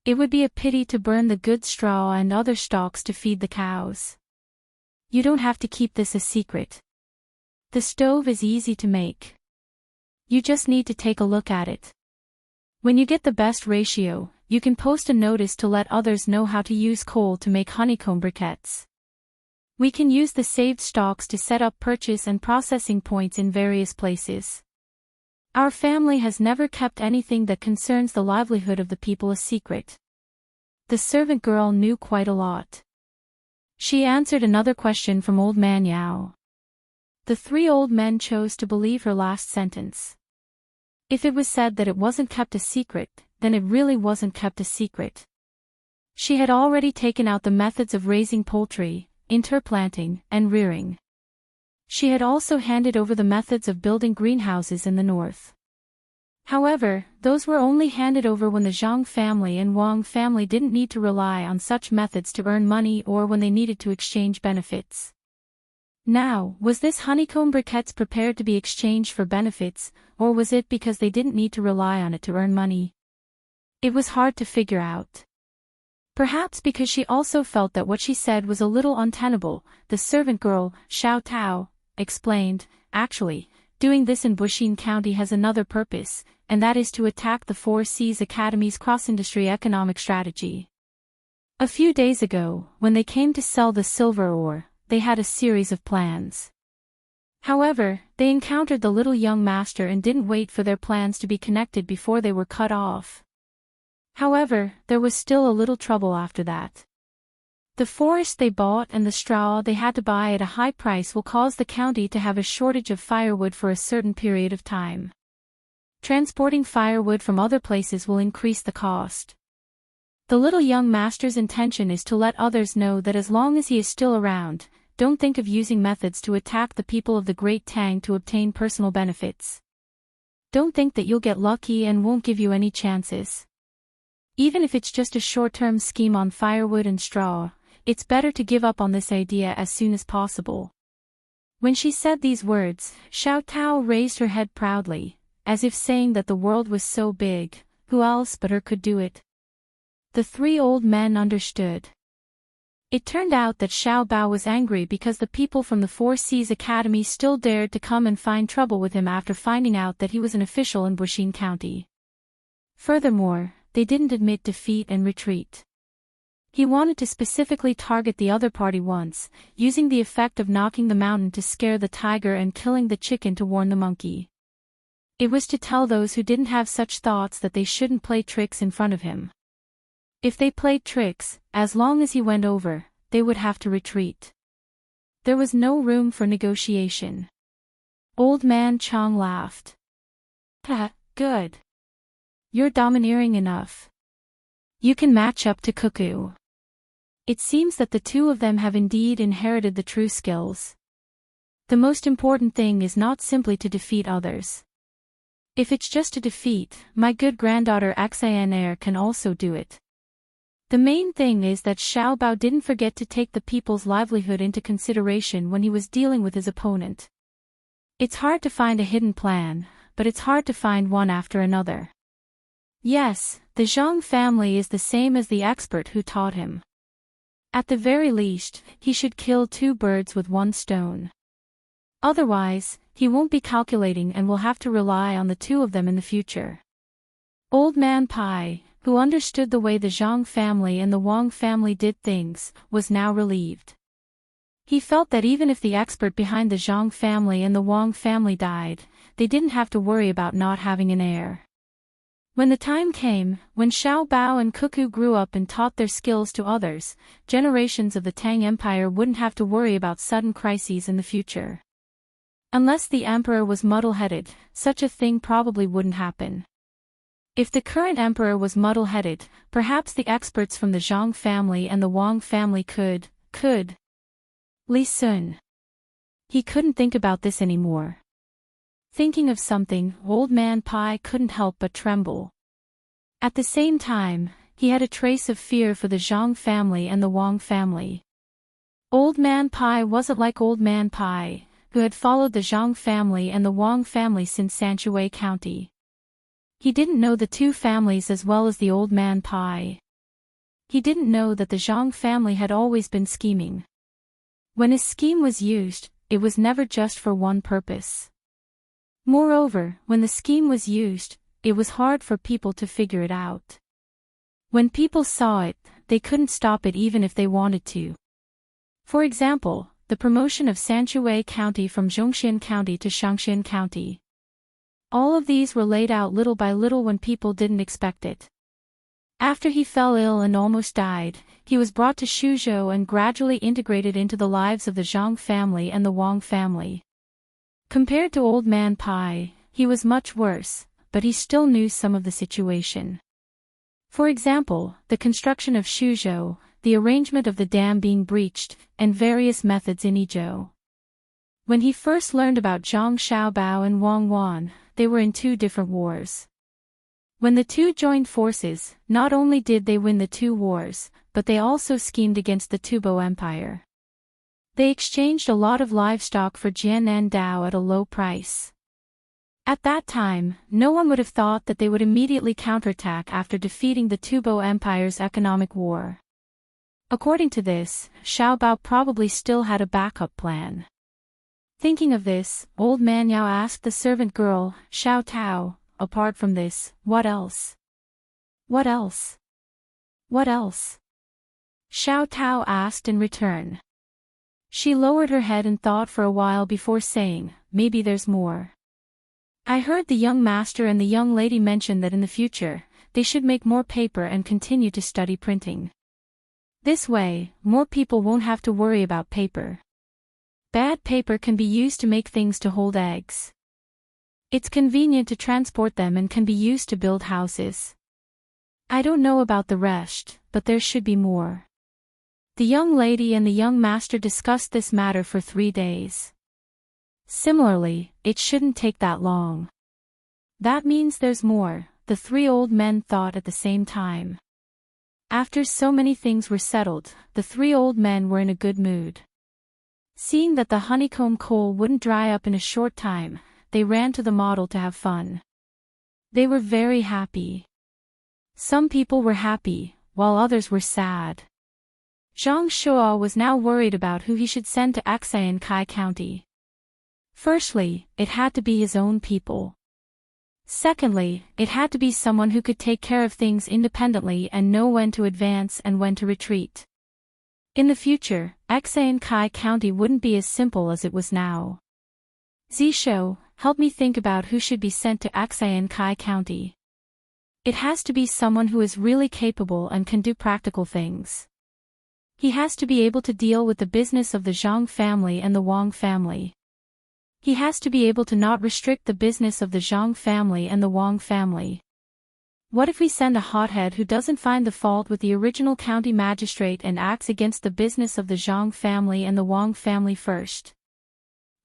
It would be a pity to burn the good straw and other stalks to feed the cows. You don't have to keep this a secret. The stove is easy to make. You just need to take a look at it. When you get the best ratio, you can post a notice to let others know how to use coal to make honeycomb briquettes. We can use the saved stocks to set up purchase and processing points in various places. Our family has never kept anything that concerns the livelihood of the people a secret. The servant girl knew quite a lot. She answered another question from Old Man Yao. The three old men chose to believe her last sentence. If it was said that it wasn't kept a secret, then it really wasn't kept a secret. She had already taken out the methods of raising poultry, interplanting, and rearing. She had also handed over the methods of building greenhouses in the north. However, those were only handed over when the Zhang family and Wang family didn't need to rely on such methods to earn money or when they needed to exchange benefits. Now, was this honeycomb briquettes prepared to be exchanged for benefits, or was it because they didn't need to rely on it to earn money? It was hard to figure out. Perhaps because she also felt that what she said was a little untenable, the servant girl, Xiao Tao, explained, actually, doing this in Buxin County has another purpose, and that is to attack the Four Seas Academy's cross-industry economic strategy. A few days ago, when they came to sell the silver ore, they had a series of plans. However, they encountered the little young master and didn't wait for their plans to be connected before they were cut off. However, there was still a little trouble after that. The forest they bought and the straw they had to buy at a high price will cause the county to have a shortage of firewood for a certain period of time. Transporting firewood from other places will increase the cost. The little young master's intention is to let others know that as long as he is still around, don't think of using methods to attack the people of the Great Tang to obtain personal benefits. Don't think that you'll get lucky and won't give you any chances. Even if it's just a short-term scheme on firewood and straw, it's better to give up on this idea as soon as possible. When she said these words, Xiao Tao raised her head proudly, as if saying that the world was so big, who else but her could do it? The three old men understood. It turned out that Xiao Bao was angry because the people from the Four Seas Academy still dared to come and find trouble with him after finding out that he was an official in Buxin County. Furthermore, they didn't admit defeat and retreat. He wanted to specifically target the other party once, using the effect of knocking the mountain to scare the tiger and killing the chicken to warn the monkey. It was to tell those who didn't have such thoughts that they shouldn't play tricks in front of him. If they played tricks, as long as he went over, they would have to retreat. There was no room for negotiation. Old Man Chong laughed. Ha, good. You're domineering enough. You can match up to Cuckoo. It seems that the two of them have indeed inherited the true skills. The most important thing is not simply to defeat others. If it's just to defeat, my good granddaughter Xanair can also do it. The main thing is that Xiao Bao didn't forget to take the people's livelihood into consideration when he was dealing with his opponent. It's hard to find a hidden plan, but it's hard to find one after another. Yes, the Zhang family is the same as the expert who taught him. At the very least, he should kill two birds with one stone. Otherwise, he won't be calculating and will have to rely on the two of them in the future. Old Man Pai, who understood the way the Zhang family and the Wang family did things, was now relieved. He felt that even if the expert behind the Zhang family and the Wang family died, they didn't have to worry about not having an heir. When the time came, when Xiao Bao and Cuckoo grew up and taught their skills to others, generations of the Tang Empire wouldn't have to worry about sudden crises in the future. Unless the emperor was muddle-headed, such a thing probably wouldn't happen. If the current emperor was muddle-headed, perhaps the experts from the Zhang family and the Wang family could. Li Sun. He couldn't think about this anymore. Thinking of something, Old Man Pai couldn't help but tremble. At the same time, he had a trace of fear for the Zhang family and the Wang family. Old Man Pai wasn't like Old Man Pai, who had followed the Zhang family and the Wang family since Sanshui County. He didn't know the two families as well as the Old Man Pai. He didn't know that the Zhang family had always been scheming. When a scheme was used, it was never just for one purpose. Moreover, when the scheme was used, it was hard for people to figure it out. When people saw it, they couldn't stop it even if they wanted to. For example, the promotion of Sanshui County from Zhongxian County to Shaanxi County. All of these were laid out little by little when people didn't expect it. After he fell ill and almost died, he was brought to Suzhou and gradually integrated into the lives of the Zhang family and the Wang family. Compared to Old Man Pai, he was much worse, but he still knew some of the situation. For example, the construction of Suzhou, the arrangement of the dam being breached, and various methods in Yizhou. When he first learned about Zhang Xiaobao and Wang Wan, they were in two different wars. When the two joined forces, not only did they win the two wars, but they also schemed against the Tubo Empire. They exchanged a lot of livestock for Jianan Dao at a low price. At that time, no one would have thought that they would immediately counterattack after defeating the Tubo Empire's economic war. According to this, Xiaobao probably still had a backup plan. Thinking of this, Old Man Yao asked the servant girl, Xiao Tao, apart from this, what else? What else? What else? Xiao Tao asked in return. She lowered her head and thought for a while before saying, maybe there's more. I heard the young master and the young lady mention that in the future, they should make more paper and continue to study printing. This way, more people won't have to worry about paper. Bad paper can be used to make things to hold eggs. It's convenient to transport them and can be used to build houses. I don't know about the rest, but there should be more. The young lady and the young master discussed this matter for 3 days. Similarly, it shouldn't take that long. That means there's more, the 3 old men thought at the same time. After so many things were settled, the 3 old men were in a good mood. Seeing that the honeycomb coal wouldn't dry up in a short time, they ran to the model to have fun. They were very happy. Some people were happy, while others were sad. Zhang Shuo was now worried about who he should send to Axian Kai County. Firstly, it had to be his own people. Secondly, it had to be someone who could take care of things independently and know when to advance and when to retreat. In the future, Axian Kai County wouldn't be as simple as it was now. Zishou, help me think about who should be sent to Axian Kai County. It has to be someone who is really capable and can do practical things. He has to be able to deal with the business of the Zhang family and the Wang family. He has to be able to not restrict the business of the Zhang family and the Wang family. What if we send a hothead who doesn't find the fault with the original county magistrate and acts against the business of the Zhang family and the Wang family first?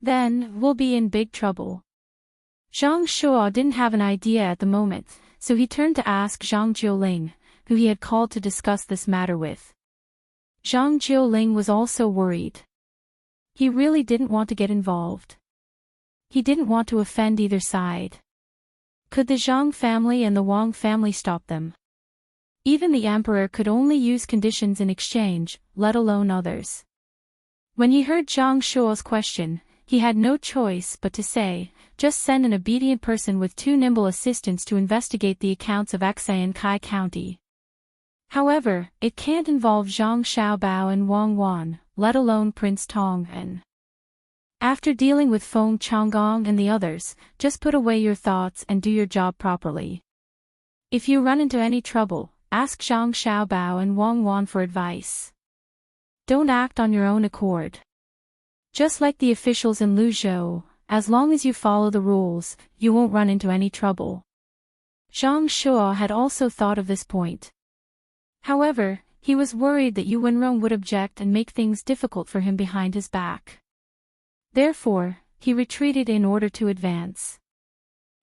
Then, we'll be in big trouble. Zhang Shuo didn't have an idea at the moment, so he turned to ask Zhang Jiuling, who he had called to discuss this matter with. Zhang Jiuling was also worried. He really didn't want to get involved. He didn't want to offend either side. Could the Zhang family and the Wang family stop them? Even the emperor could only use conditions in exchange, let alone others. When he heard Zhang Shuo's question, he had no choice but to say, just send an obedient person with 2 nimble assistants to investigate the accounts of Axian Kai County. However, it can't involve Zhang Xiaobao and Wang Wan, let alone Prince Tang and. After dealing with Feng Changgong and the others, just put away your thoughts and do your job properly. If you run into any trouble, ask Zhang Xiaobao and Wang Wan for advice. Don't act on your own accord. Just like the officials in Luzhou, as long as you follow the rules, you won't run into any trouble. Zhang Shuo had also thought of this point. However, he was worried that Yu Wenrong would object and make things difficult for him behind his back. Therefore, he retreated in order to advance.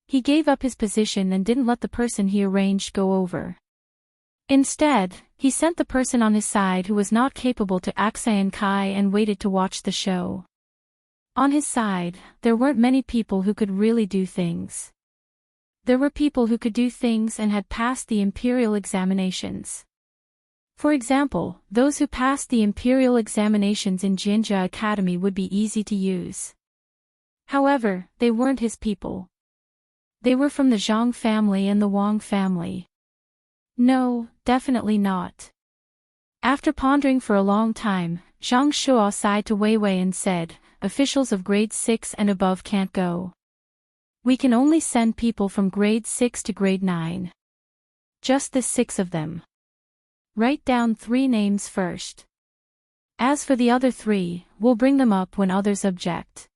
He gave up his position and didn't let the person he arranged go over. Instead, he sent the person on his side who was not capable to Axian Kai and waited to watch the show. On his side, there weren't many people who could really do things. There were people who could do things and had passed the imperial examinations. For example, those who passed the imperial examinations in Jinja Academy would be easy to use. However, they weren't his people. They were from the Zhang family and the Wang family. No, definitely not. After pondering for a long time, Zhang Shuo sighed to Wei Wei and said, "Officials of grade 6 and above can't go. We can only send people from grade 6 to grade 9. Just the 6 of them. Write down 3 names first. As for the other 3, we'll bring them up when others object."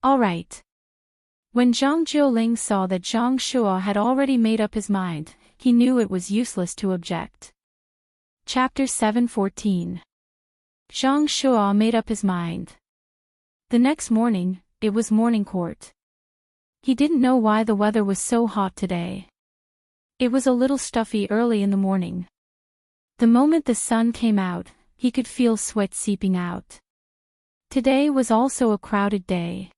All right. When Zhang Jiuling saw that Zhang Shuo had already made up his mind, he knew it was useless to object. Chapter 7:14. Zhang Shuo made up his mind. The next morning, it was morning court. He didn't know why the weather was so hot today. It was a little stuffy early in the morning. The moment the sun came out, he could feel sweat seeping out. Today was also a crowded day.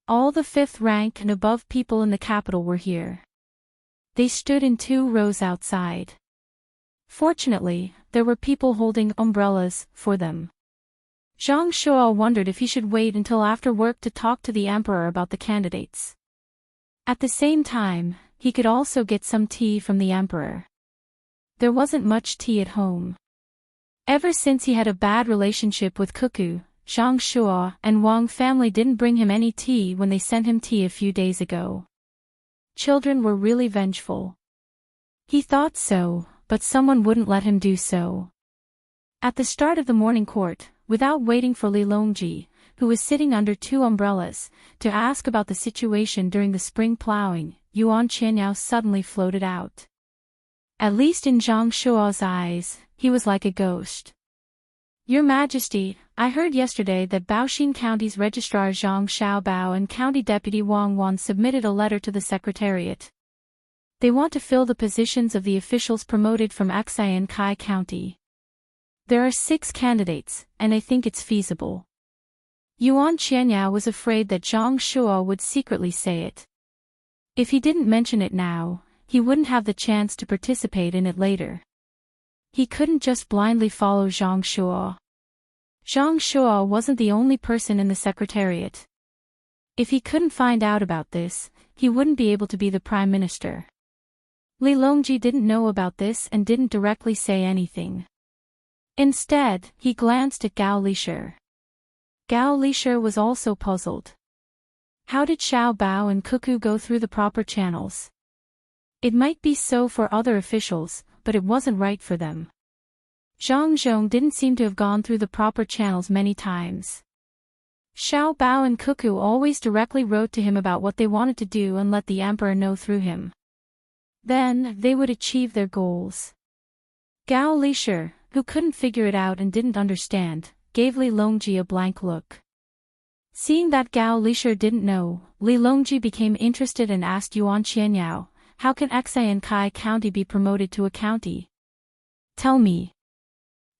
All the 5th rank and above people in the capital were here. They stood in 2 rows outside. Fortunately, there were people holding umbrellas for them. Zhang Shuo wondered if he should wait until after work to talk to the emperor about the candidates. At the same time, he could also get some tea from the emperor. There wasn't much tea at home. Ever since he had a bad relationship with Cuckoo, Zhang Shuo and Wang family didn't bring him any tea when they sent him tea a few days ago. Children were really vengeful. He thought so, but someone wouldn't let him do so. At the start of the morning court, without waiting for Li Longji, who was sitting under 2 umbrellas, to ask about the situation during the spring plowing, Yuan Qianyao suddenly floated out. At least in Zhang Shuo's eyes, he was like a ghost. "Your Majesty, I heard yesterday that Baoxin County's Registrar Zhang Xiaobao and County Deputy Wang Wan submitted a letter to the Secretariat. They want to fill the positions of the officials promoted from Xian Kai County. There are 6 candidates, and I think it's feasible." Yuan Qianyao was afraid that Zhang Shuo would secretly say it. If he didn't mention it now, he wouldn't have the chance to participate in it later. He couldn't just blindly follow Zhang Shuo. Zhang Shuo wasn't the only person in the Secretariat. If he couldn't find out about this, he wouldn't be able to be the Prime Minister. Li Longji didn't know about this and didn't directly say anything. Instead, he glanced at Gao Lisher. Gao Lisher was also puzzled. How did Xiao Bao and Cuckoo go through the proper channels? It might be so for other officials, but it wasn't right for them. Zhang Zhong didn't seem to have gone through the proper channels many times. Xiao Bao and Cuckoo always directly wrote to him about what they wanted to do and let the emperor know through him. Then, they would achieve their goals. Gao Lisher, who couldn't figure it out and didn't understand, gave Li Longji a blank look. Seeing that Gao Lisher didn't know, Li Longji became interested and asked Yuan Qianyao, "How can Xian Kai County be promoted to a county? Tell me."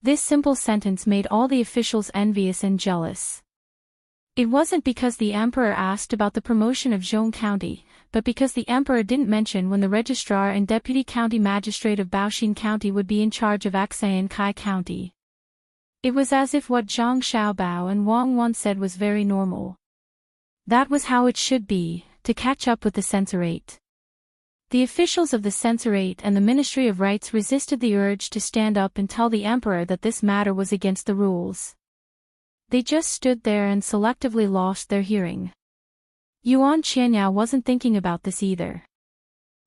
This simple sentence made all the officials envious and jealous. It wasn't because the emperor asked about the promotion of Zhong County, but because the emperor didn't mention when the registrar and deputy county magistrate of Baoxin County would be in charge of Xian Kai County. It was as if what Zhang Xiaobao and Wang Wan said was very normal. That was how it should be, to catch up with the censorate. The officials of the censorate and the Ministry of Rights resisted the urge to stand up and tell the emperor that this matter was against the rules. They just stood there and selectively lost their hearing. Yuan Qianyao wasn't thinking about this either.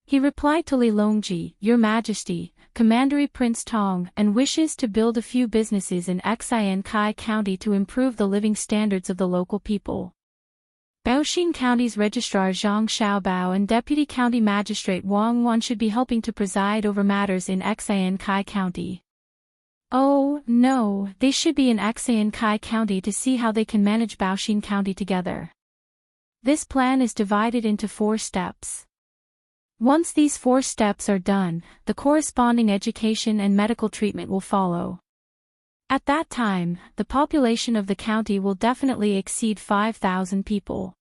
He replied to Li Longji, "Your Majesty, Commandery Prince Tang and wishes to build a few businesses in Xian Kai County to improve the living standards of the local people. Baoxin County's Registrar Zhang Xiaobao and Deputy County Magistrate Wang Wan should be helping to preside over matters in Xian Kai County. Oh, no, they should be in Xian Kai County to see how they can manage Baoxin County together. This plan is divided into 4 steps. Once these 4 steps are done, the corresponding education and medical treatment will follow. At that time, the population of the county will definitely exceed 5,000 people.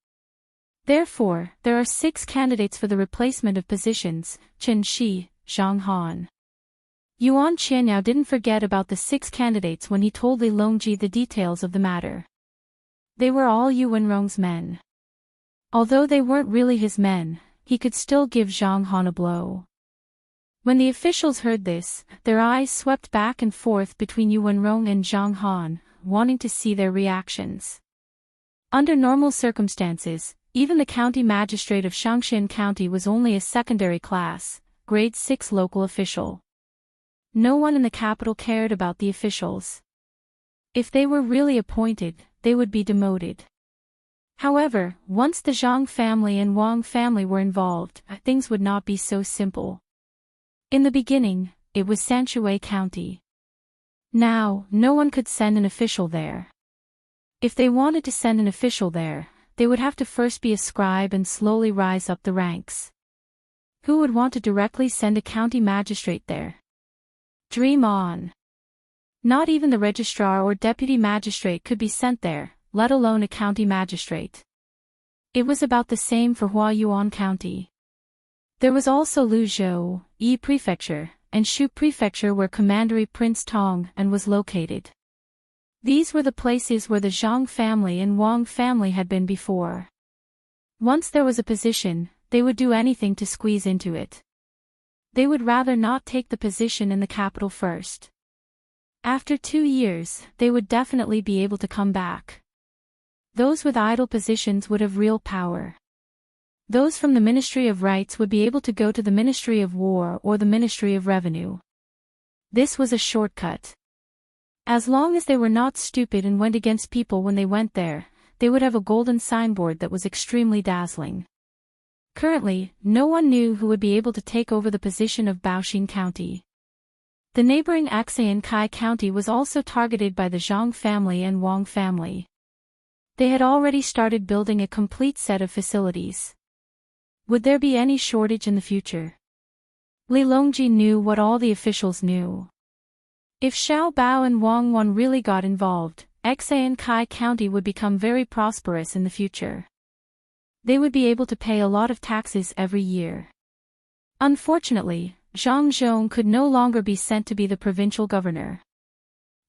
Therefore, there are 6 candidates for the replacement of positions: Chen Shi, Zhang Han. Yuan Qianyao didn't forget about the 6 candidates when he told Li Longji the details of the matter. They were all Yu Wenrong's men. Although they weren't really his men, he could still give Zhang Han a blow. When the officials heard this, their eyes swept back and forth between Yu Wenrong and Zhang Han, wanting to see their reactions. Under normal circumstances, even the county magistrate of Shangshan County was only a secondary class, grade 6 local official. No one in the capital cared about the officials. If they were really appointed, they would be demoted. However, once the Zhang family and Wang family were involved, things would not be so simple. In the beginning, it was Sanshui County. Now, no one could send an official there. If they wanted to send an official there, they would have to first be a scribe and slowly rise up the ranks. Who would want to directly send a county magistrate there? Dream on. Not even the registrar or deputy magistrate could be sent there, let alone a county magistrate. It was about the same for Huayuan County. There was also Luzhou, Yi Prefecture, and Shu Prefecture where Commandery Prince Tang and was located. These were the places where the Zhang family and Wang family had been before. Once there was a position, they would do anything to squeeze into it. They would rather not take the position in the capital first. After 2 years, they would definitely be able to come back. Those with idle positions would have real power. Those from the Ministry of Rights would be able to go to the Ministry of War or the Ministry of Revenue. This was a shortcut. As long as they were not stupid and went against people when they went there, they would have a golden signboard that was extremely dazzling. Currently, no one knew who would be able to take over the position of Baoxing County. The neighboring Axayan Kai County was also targeted by the Zhang family and Wang family. They had already started building a complete set of facilities. Would there be any shortage in the future? Li Longji knew what all the officials knew. If Xiao Bao and Wang Wan really got involved, Xan Kai County would become very prosperous in the future. They would be able to pay a lot of taxes every year. Unfortunately, Zhang Zhong could no longer be sent to be the provincial governor.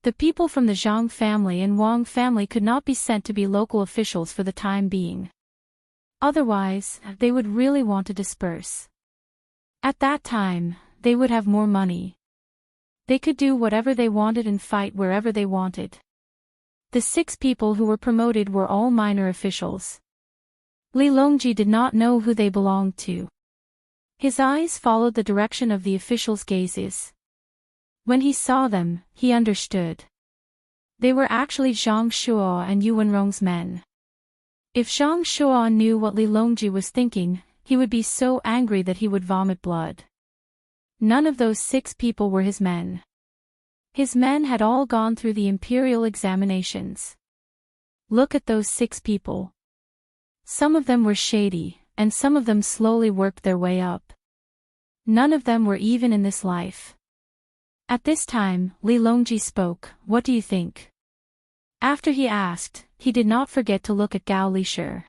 The people from the Zhang family and Wang family could not be sent to be local officials for the time being. Otherwise, they would really want to disperse. At that time, they would have more money. They could do whatever they wanted and fight wherever they wanted. The 6 people who were promoted were all minor officials. Li Longji did not know who they belonged to. His eyes followed the direction of the officials' gazes. When he saw them, he understood. They were actually Zhang Shuo and Yu Wenrong's men. If Zhang Shuo knew what Li Longji was thinking, he would be so angry that he would vomit blood. None of those 6 people were his men. His men had all gone through the imperial examinations. Look at those 6 people. Some of them were shady, and some of them slowly worked their way up. None of them were even in this life. At this time, Li Longji spoke, "What do you think?" After he asked, he did not forget to look at Gao Lishir.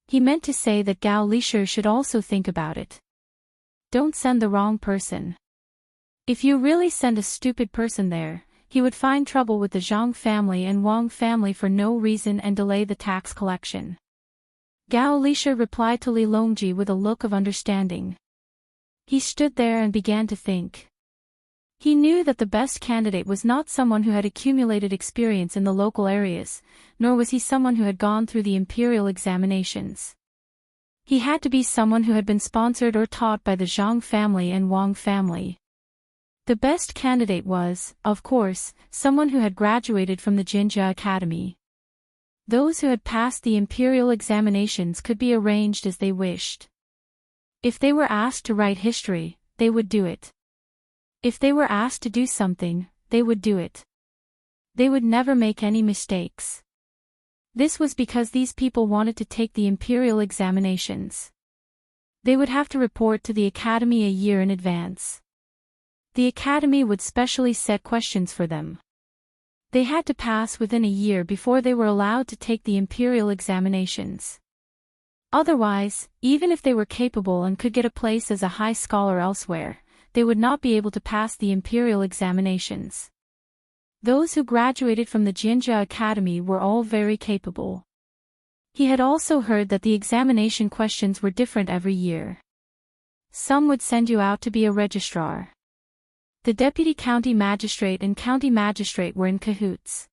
He meant to say that Gao Lishir should also think about it. Don't send the wrong person. If you really send a stupid person there, he would find trouble with the Zhang family and Wang family for no reason and delay the tax collection. Gao Lishir replied to Li Longji with a look of understanding. He stood there and began to think. He knew that the best candidate was not someone who had accumulated experience in the local areas, nor was he someone who had gone through the imperial examinations. He had to be someone who had been sponsored or taught by the Zhang family and Wang family. The best candidate was, of course, someone who had graduated from the Jinjia Academy. Those who had passed the imperial examinations could be arranged as they wished. If they were asked to write history, they would do it. If they were asked to do something, they would do it. They would never make any mistakes. This was because these people wanted to take the imperial examinations. They would have to report to the academy a year in advance. The academy would specially set questions for them. They had to pass within a year before they were allowed to take the imperial examinations. Otherwise, even if they were capable and could get a place as a high scholar elsewhere, they would not be able to pass the imperial examinations. Those who graduated from the Jinja Academy were all very capable. He had also heard that the examination questions were different every year. Some would send you out to be a registrar. The deputy county magistrate and county magistrate were in cahoots.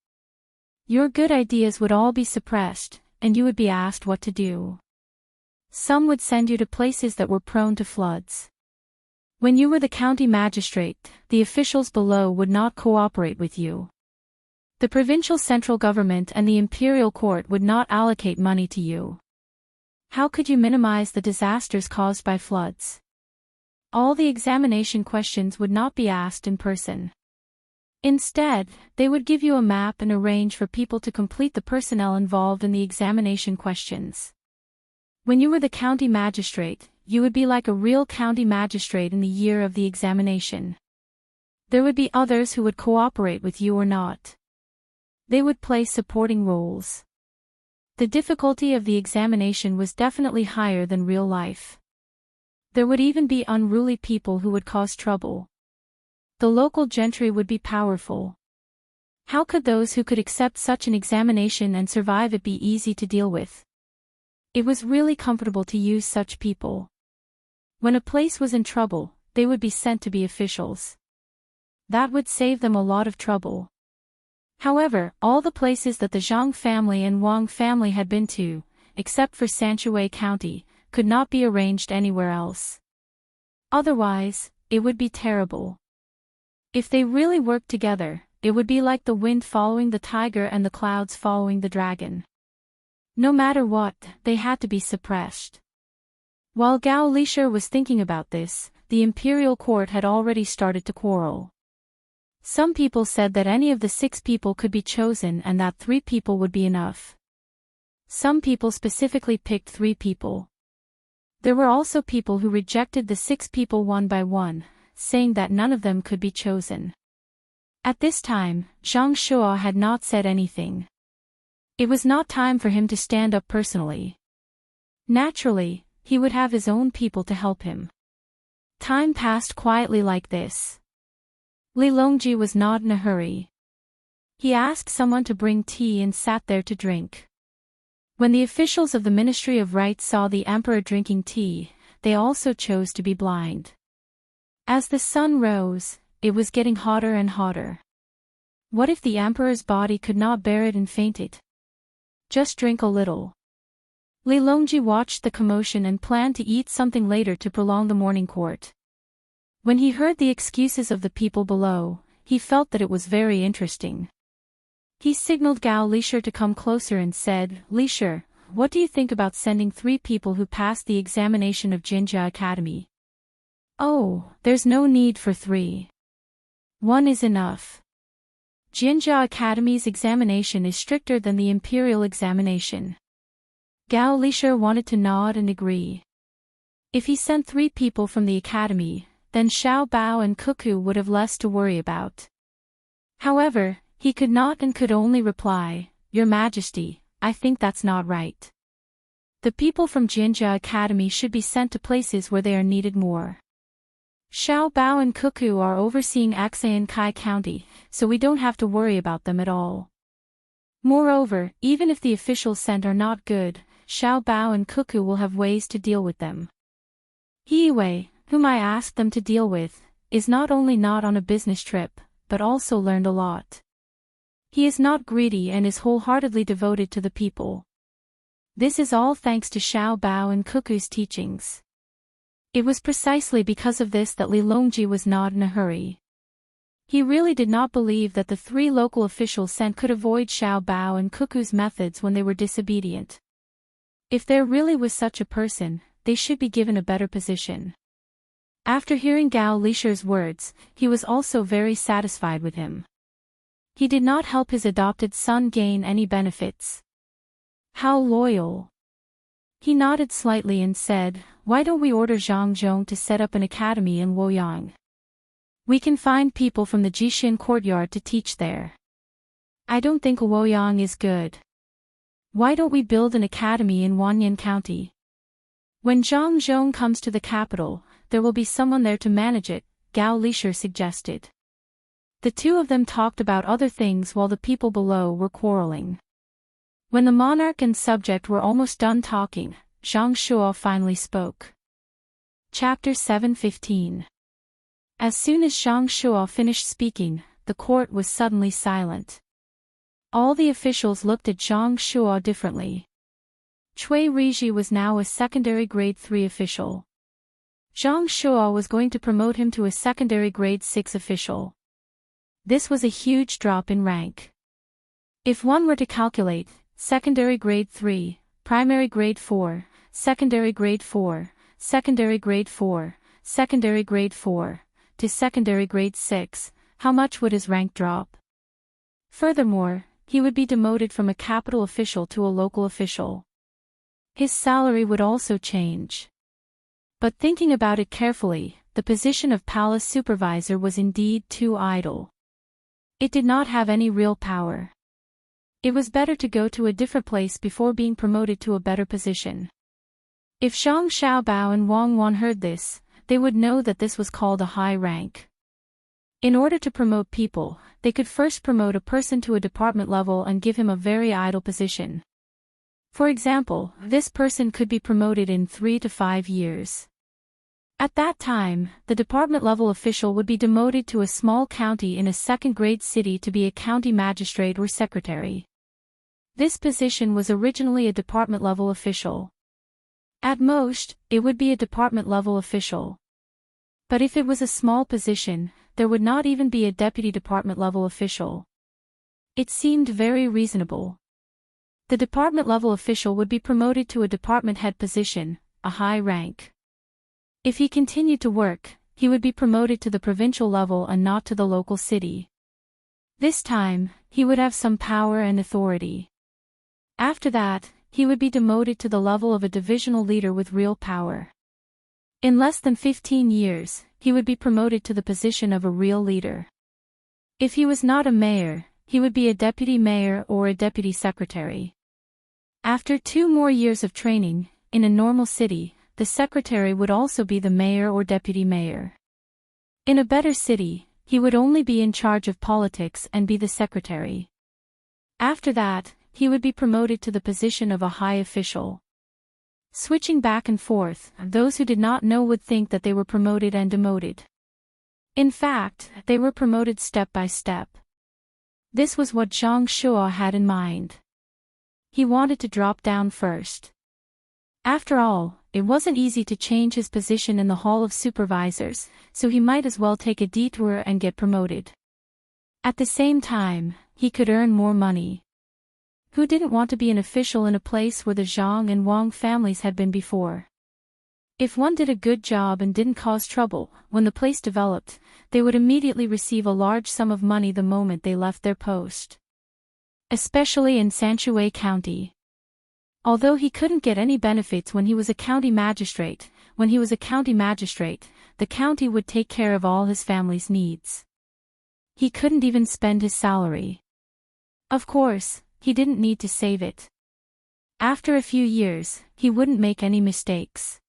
Your good ideas would all be suppressed, and you would be asked what to do. Some would send you to places that were prone to floods. When you were the county magistrate, the officials below would not cooperate with you. The provincial central government and the imperial court would not allocate money to you. How could you minimize the disasters caused by floods? All the examination questions would not be asked in person. Instead, they would give you a map and arrange for people to complete the personnel involved in the examination questions. When you were the county magistrate, you would be like a real county magistrate in the year of the examination. There would be others who would cooperate with you or not. They would play supporting roles. The difficulty of the examination was definitely higher than real life. There would even be unruly people who would cause trouble. The local gentry would be powerful. How could those who could accept such an examination and survive it be easy to deal with? It was really comfortable to use such people. When a place was in trouble, they would be sent to be officials. That would save them a lot of trouble. However, all the places that the Zhang family and Wang family had been to, except for Sanshui County, could not be arranged anywhere else. Otherwise, it would be terrible. If they really worked together, it would be like the wind following the tiger and the clouds following the dragon. No matter what, they had to be suppressed. While Gao Lishur was thinking about this, the imperial court had already started to quarrel. Some people said that any of the 6 people could be chosen and that 3 people would be enough. Some people specifically picked 3 people. There were also people who rejected the 6 people one by one, saying that none of them could be chosen. At this time, Zhang Shuo had not said anything. It was not time for him to stand up personally. Naturally, he would have his own people to help him. Time passed quietly like this. Li Longji was not in a hurry. He asked someone to bring tea and sat there to drink. When the officials of the Ministry of Rites saw the emperor drinking tea, they also chose to be blind. As the sun rose, it was getting hotter and hotter. What if the emperor's body could not bear it and fainted? Just drink a little. Li Longji watched the commotion and planned to eat something later to prolong the morning court. When he heard the excuses of the people below, he felt that it was very interesting. He signaled Gao Lishur to come closer and said, "Lishur, what do you think about sending 3 people who passed the examination of Jinja Academy?" "Oh, there's no need for 3. 1 is enough. Jinja Academy's examination is stricter than the imperial examination." Gao Lishur wanted to nod and agree. If he sent 3 people from the academy, then Xiao Bao and Cuckoo would have less to worry about. However, he could not and could only reply, "Your Majesty, I think that's not right. The people from Jinja Academy should be sent to places where they are needed more. Xiao Bao and Cuckoo are overseeing Axayan Kai County, so we don't have to worry about them at all. Moreover, even if the officials sent are not good, Xiao Bao and Cuckoo will have ways to deal with them. Hiwei, whom I asked them to deal with, is not only not on a business trip, but also learned a lot. He is not greedy and is wholeheartedly devoted to the people. This is all thanks to Xiao Bao and Cuckoo's teachings." It was precisely because of this that Li Longji was not in a hurry. He really did not believe that the 3 local officials sent could avoid Xiao Bao and Cuckoo's methods when they were disobedient. If there really was such a person, they should be given a better position. After hearing Gao Lishur's words, he was also very satisfied with him. He did not help his adopted son gain any benefits. How loyal. He nodded slightly and said, "Why don't we order Zhang Zhong to set up an academy in Luoyang? We can find people from the Jixin courtyard to teach there. I don't think Luoyang is good. Why don't we build an academy in Wanyan County? When Zhang Zhong comes to the capital, there will be someone there to manage it, Gao Lisher suggested. The two of them talked about other things while the people below were quarreling. When the monarch and subject were almost done talking, Zhang Shuo finally spoke. Chapter 7:15. As soon as Zhang Shuo finished speaking, the court was suddenly silent. All the officials looked at Zhang Shuo differently. Cui Riji was now a secondary grade 3 official. Zhang Shuo was going to promote him to a secondary grade 6 official. This was a huge drop in rank. If one were to calculate, secondary grade 3, primary grade 4, secondary grade 4, secondary grade 4, secondary grade 4, to secondary grade 6, how much would his rank drop? Furthermore, he would be demoted from a capital official to a local official. His salary would also change. But thinking about it carefully, the position of palace supervisor was indeed too idle. It did not have any real power. It was better to go to a different place before being promoted to a better position. If Zhang Xiaobao and Wang Wan heard this, they would know that this was called a high rank. In order to promote people, they could first promote a person to a department level and give him a very idle position. For example, this person could be promoted in 3 to 5 years. At that time, the department level official would be demoted to a small county in a second-grade city to be a county magistrate or secretary. This position was originally a department level official. At most, it would be a department level official. But if it was a small position, there would not even be a deputy department level official. It seemed very reasonable. The department level official would be promoted to a department head position, a high rank. If he continued to work, he would be promoted to the provincial level and not to the local city. This time, he would have some power and authority. After that, he would be demoted to the level of a divisional leader with real power. In less than 15 years, he would be promoted to the position of a real leader. If he was not a mayor, he would be a deputy mayor or a deputy secretary. After 2 more years of training, in a normal city, the secretary would also be the mayor or deputy mayor. In a better city, he would only be in charge of politics and be the secretary. After that, he would be promoted to the position of a high official. Switching back and forth, those who did not know would think that they were promoted and demoted. In fact, they were promoted step by step. This was what Zhang Shuo had in mind. He wanted to drop down first. After all, it wasn't easy to change his position in the Hall of Supervisors, so he might as well take a detour and get promoted. At the same time, he could earn more money. Who didn't want to be an official in a place where the Zhang and Wang families had been before? If one did a good job and didn't cause trouble, when the place developed, they would immediately receive a large sum of money the moment they left their post. Especially in Sanshui County. Although he couldn't get any benefits when he was a county magistrate, the county would take care of all his family's needs. He couldn't even spend his salary. Of course, he didn't need to save it. After a few years, he wouldn't make any mistakes.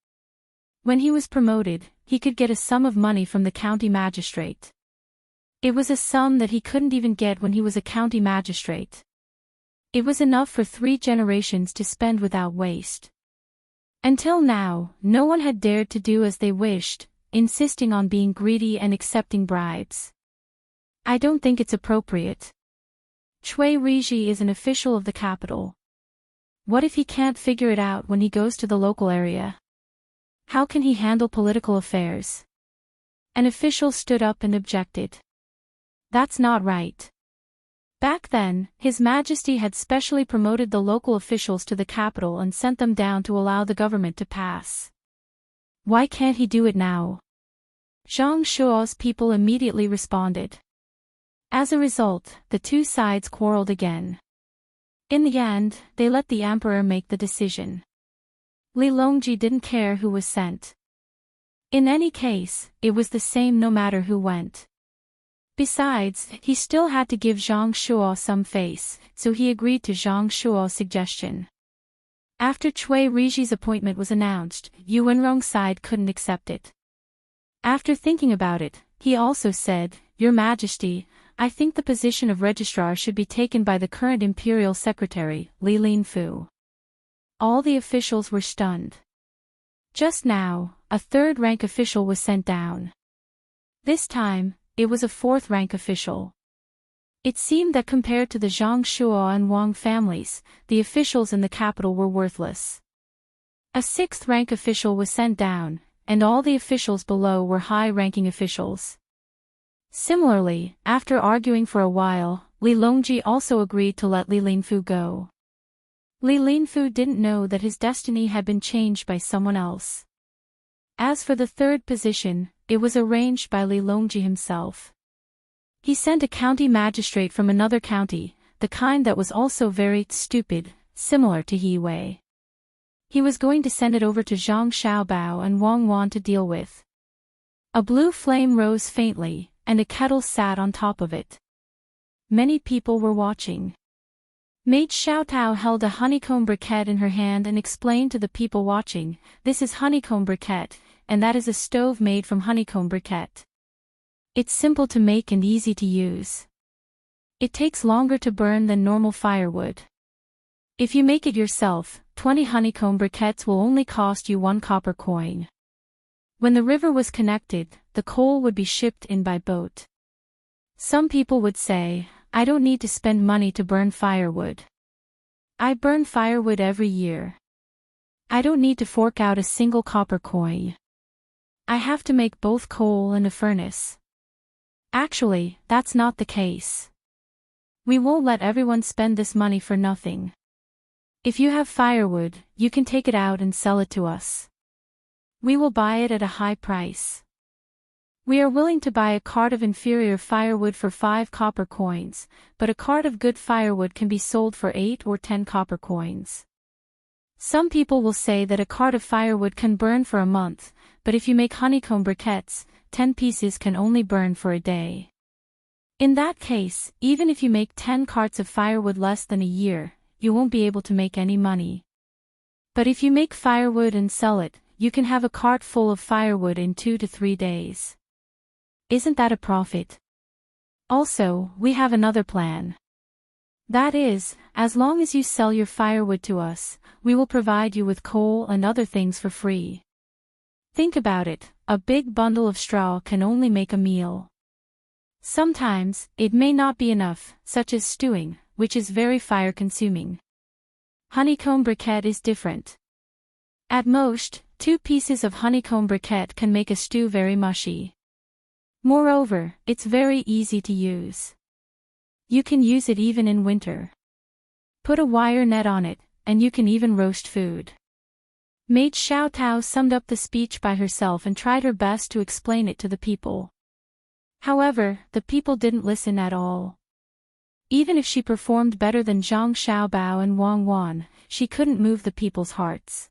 When he was promoted, he could get a sum of money from the county magistrate. It was a sum that he couldn't even get when he was a county magistrate. It was enough for 3 generations to spend without waste. Until now, no one had dared to do as they wished, insisting on being greedy and accepting bribes. I don't think it's appropriate. Cui Riji is an official of the capital. What if he can't figure it out when he goes to the local area? How can he handle political affairs? An official stood up and objected. That's not right. Back then, His Majesty had specially promoted the local officials to the capital and sent them down to allow the government to pass. Why can't he do it now? Zhang Shuo's people immediately responded. As a result, the two sides quarreled again. In the end, they let the emperor make the decision. Li Longji didn't care who was sent. In any case, it was the same no matter who went. Besides, he still had to give Zhang Shuo some face, so he agreed to Zhang Shuo's suggestion. After Cui Riji's appointment was announced, Yuanrong's side couldn't accept it. After thinking about it, he also said, "Your Majesty, I think the position of registrar should be taken by the current imperial secretary, Li Linfu." All the officials were stunned. Just now, a third-rank official was sent down. This time, it was a fourth-rank official. It seemed that compared to the Zhang Shuo and Wang families, the officials in the capital were worthless. A sixth-rank official was sent down, and all the officials below were high-ranking officials. Similarly, after arguing for a while, Li Longji also agreed to let Li Linfu go. Li Linfu didn't know that his destiny had been changed by someone else. As for the third position, it was arranged by Li Longji himself. He sent a county magistrate from another county, the kind that was also very stupid, similar to He Wei. He was going to send it over to Zhang Xiaobao and Wang Wan to deal with. A blue flame rose faintly, and a kettle sat on top of it. Many people were watching. Maid Xiaotao held a honeycomb briquette in her hand and explained to the people watching, "This is honeycomb briquette, and that is a stove made from honeycomb briquette. It's simple to make and easy to use. It takes longer to burn than normal firewood. If you make it yourself, 20 honeycomb briquettes will only cost you 1 copper coin." When the river was connected, the coal would be shipped in by boat. Some people would say, "I don't need to spend money to burn firewood. I burn firewood every year. I don't need to fork out a single copper coin. I have to make both coal and a furnace." Actually, that's not the case. We won't let everyone spend this money for nothing. If you have firewood, you can take it out and sell it to us. We will buy it at a high price. We are willing to buy a cart of inferior firewood for 5 copper coins, but a cart of good firewood can be sold for 8 or 10 copper coins. Some people will say that a cart of firewood can burn for a month, but if you make honeycomb briquettes, 10 pieces can only burn for a day. In that case, even if you make 10 carts of firewood less than a year, you won't be able to make any money. But if you make firewood and sell it, you can have a cart full of firewood in 2 to 3 days. Isn't that a profit? Also, we have another plan. That is, as long as you sell your firewood to us, we will provide you with coal and other things for free. Think about it, a big bundle of straw can only make a meal. Sometimes, it may not be enough, such as stewing, which is very fire-consuming. Honeycomb briquette is different. At most, 2 pieces of honeycomb briquette can make a stew very mushy. Moreover, it's very easy to use. You can use it even in winter. Put a wire net on it, and you can even roast food. Maid Xiaotao summed up the speech by herself and tried her best to explain it to the people. However, the people didn't listen at all. Even if she performed better than Zhang Xiaobao and Wang Wan, she couldn't move the people's hearts.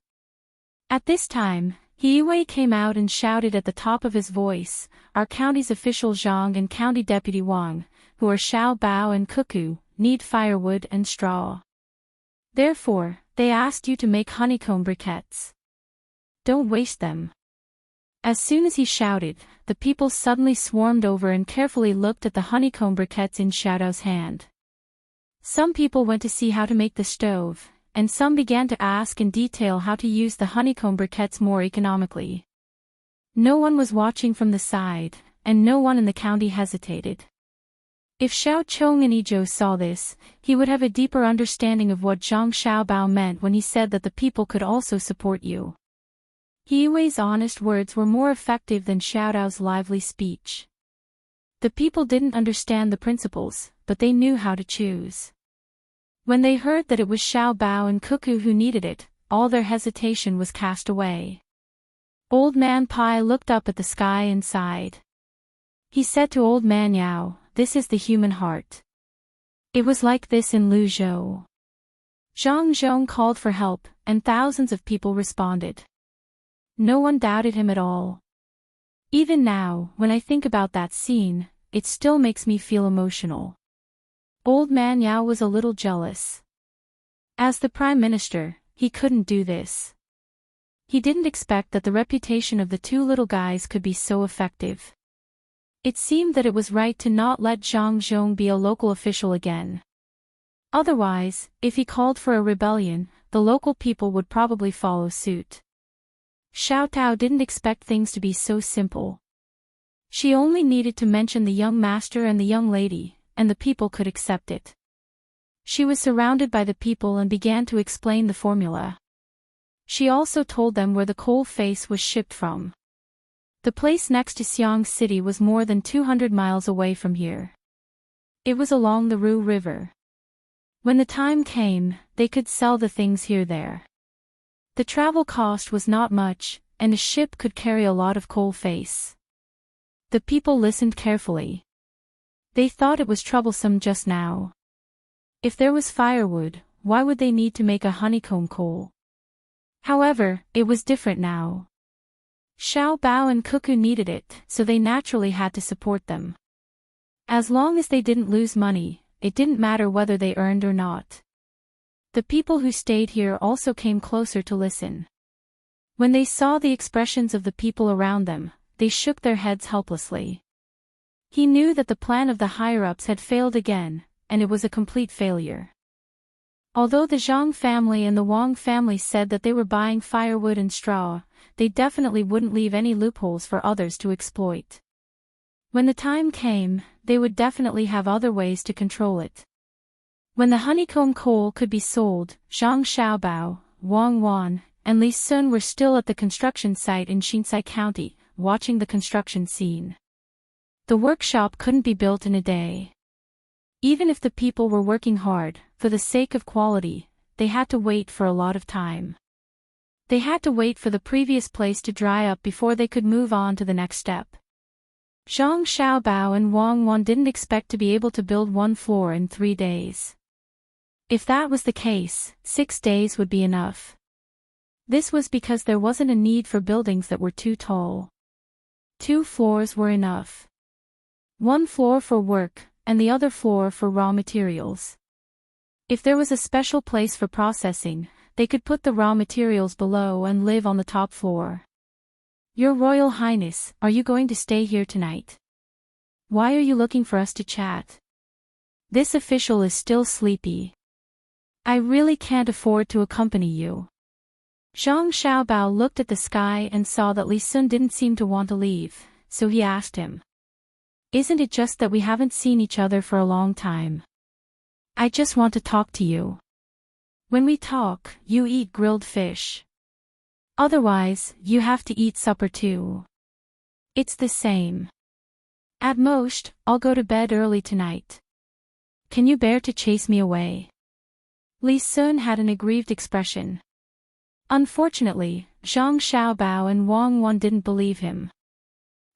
At this time, He Wei came out and shouted at the top of his voice, "Our county's official Zhang and county deputy Wang, who are Xiao Bao and Cuckoo, need firewood and straw. Therefore, they asked you to make honeycomb briquettes. Don't waste them." As soon as he shouted, the people suddenly swarmed over and carefully looked at the honeycomb briquettes in Xiaodao's hand. Some people went to see how to make the stove, and some began to ask in detail how to use the honeycomb briquettes more economically. No one was watching from the side, and no one in the county hesitated. If Xiao Chong and Izhou saw this, he would have a deeper understanding of what Zhang Xiaobao meant when he said that the people could also support you. He Wei's honest words were more effective than Xiaodao's lively speech. The people didn't understand the principles, but they knew how to choose. When they heard that it was Xiao Bao and Cuckoo who needed it, all their hesitation was cast away. Old Man Pai looked up at the sky and sighed. He said to Old Man Yao, "This is the human heart." It was like this in Luzhou. Zhang Zhong called for help, and thousands of people responded. No one doubted him at all. Even now, when I think about that scene, it still makes me feel emotional. Old Man Yao was a little jealous. As the Prime Minister, he couldn't do this. He didn't expect that the reputation of the 2 little guys could be so effective. It seemed that it was right to not let Zhang Zhong be a local official again. Otherwise, if he called for a rebellion, the local people would probably follow suit. Xiao Tao didn't expect things to be so simple. She only needed to mention the young master and the young lady, and the people could accept it. She was surrounded by the people and began to explain the formula. She also told them where the coal face was shipped from. The place next to Xiang City was more than 200 miles away from here. It was along the Ru River. When the time came, they could sell the things here there. The travel cost was not much, and a ship could carry a lot of coal face. The people listened carefully. They thought it was troublesome just now. If there was firewood, why would they need to make a honeycomb coal? However, it was different now. Xiao Bao and Cuckoo needed it, so they naturally had to support them. As long as they didn't lose money, it didn't matter whether they earned or not. The people who stayed here also came closer to listen. When they saw the expressions of the people around them, they shook their heads helplessly. He knew that the plan of the higher-ups had failed again, and it was a complete failure. Although the Zhang family and the Wang family said that they were buying firewood and straw, they definitely wouldn't leave any loopholes for others to exploit. When the time came, they would definitely have other ways to control it. When the honeycomb coal could be sold, Zhang Xiaobao, Wang Wan, and Li Sun were still at the construction site in Xinsai County, watching the construction scene. The workshop couldn't be built in a day. Even if the people were working hard, for the sake of quality, they had to wait for a lot of time. They had to wait for the previous place to dry up before they could move on to the next step. Zhang Xiaobao and Wang Wan didn't expect to be able to build one floor in 3 days. If that was the case, 6 days would be enough. This was because there wasn't a need for buildings that were too tall. 2 floors were enough. 1 floor for work, and the other floor for raw materials. If there was a special place for processing, they could put the raw materials below and live on the top floor. Your Royal Highness, are you going to stay here tonight? Why are you looking for us to chat? This official is still sleepy. I really can't afford to accompany you. Zhang Xiaobao looked at the sky and saw that Li Sun didn't seem to want to leave, so he asked him. Isn't it just that we haven't seen each other for a long time? I just want to talk to you. When we talk, you eat grilled fish. Otherwise, you have to eat supper too. It's the same. At most, I'll go to bed early tonight. Can you bear to chase me away? Li Sun had an aggrieved expression. Unfortunately, Zhang Xiaobao and Wang Wan didn't believe him.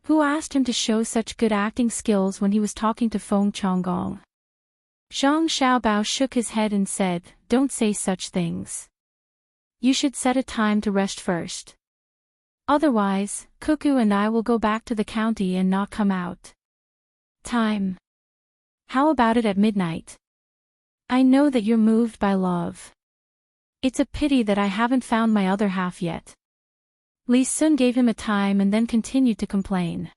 Who asked him to show such good acting skills when he was talking to Feng Chonggong? Zhang Xiaobao shook his head and said, Don't say such things. You should set a time to rest first. Otherwise, Cuckoo and I will go back to the county and not come out. Time. How about it at midnight? I know that you're moved by love. It's a pity that I haven't found my other half yet. Li Sun gave him a time and then continued to complain.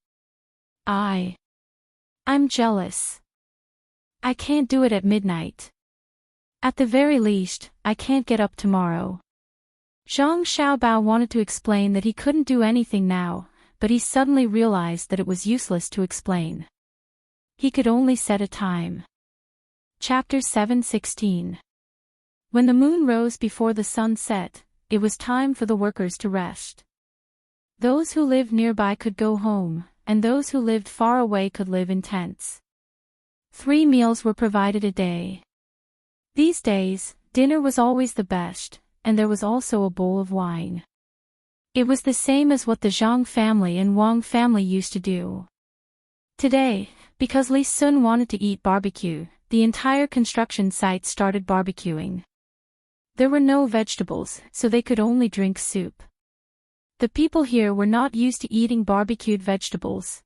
I'm jealous. I can't do it at midnight. At the very least, I can't get up tomorrow. Zhang Xiaobao wanted to explain that he couldn't do anything now, but he suddenly realized that it was useless to explain. He could only set a time. Chapter 7:16. When the moon rose before the sun set, it was time for the workers to rest. Those who lived nearby could go home, and those who lived far away could live in tents. 3 meals were provided a day. These days, dinner was always the best, and there was also a bowl of wine. It was the same as what the Zhang family and Wang family used to do. Today, because Li Sun wanted to eat barbecue, the entire construction site started barbecuing. There were no vegetables, so they could only drink soup. The people here were not used to eating barbecued vegetables.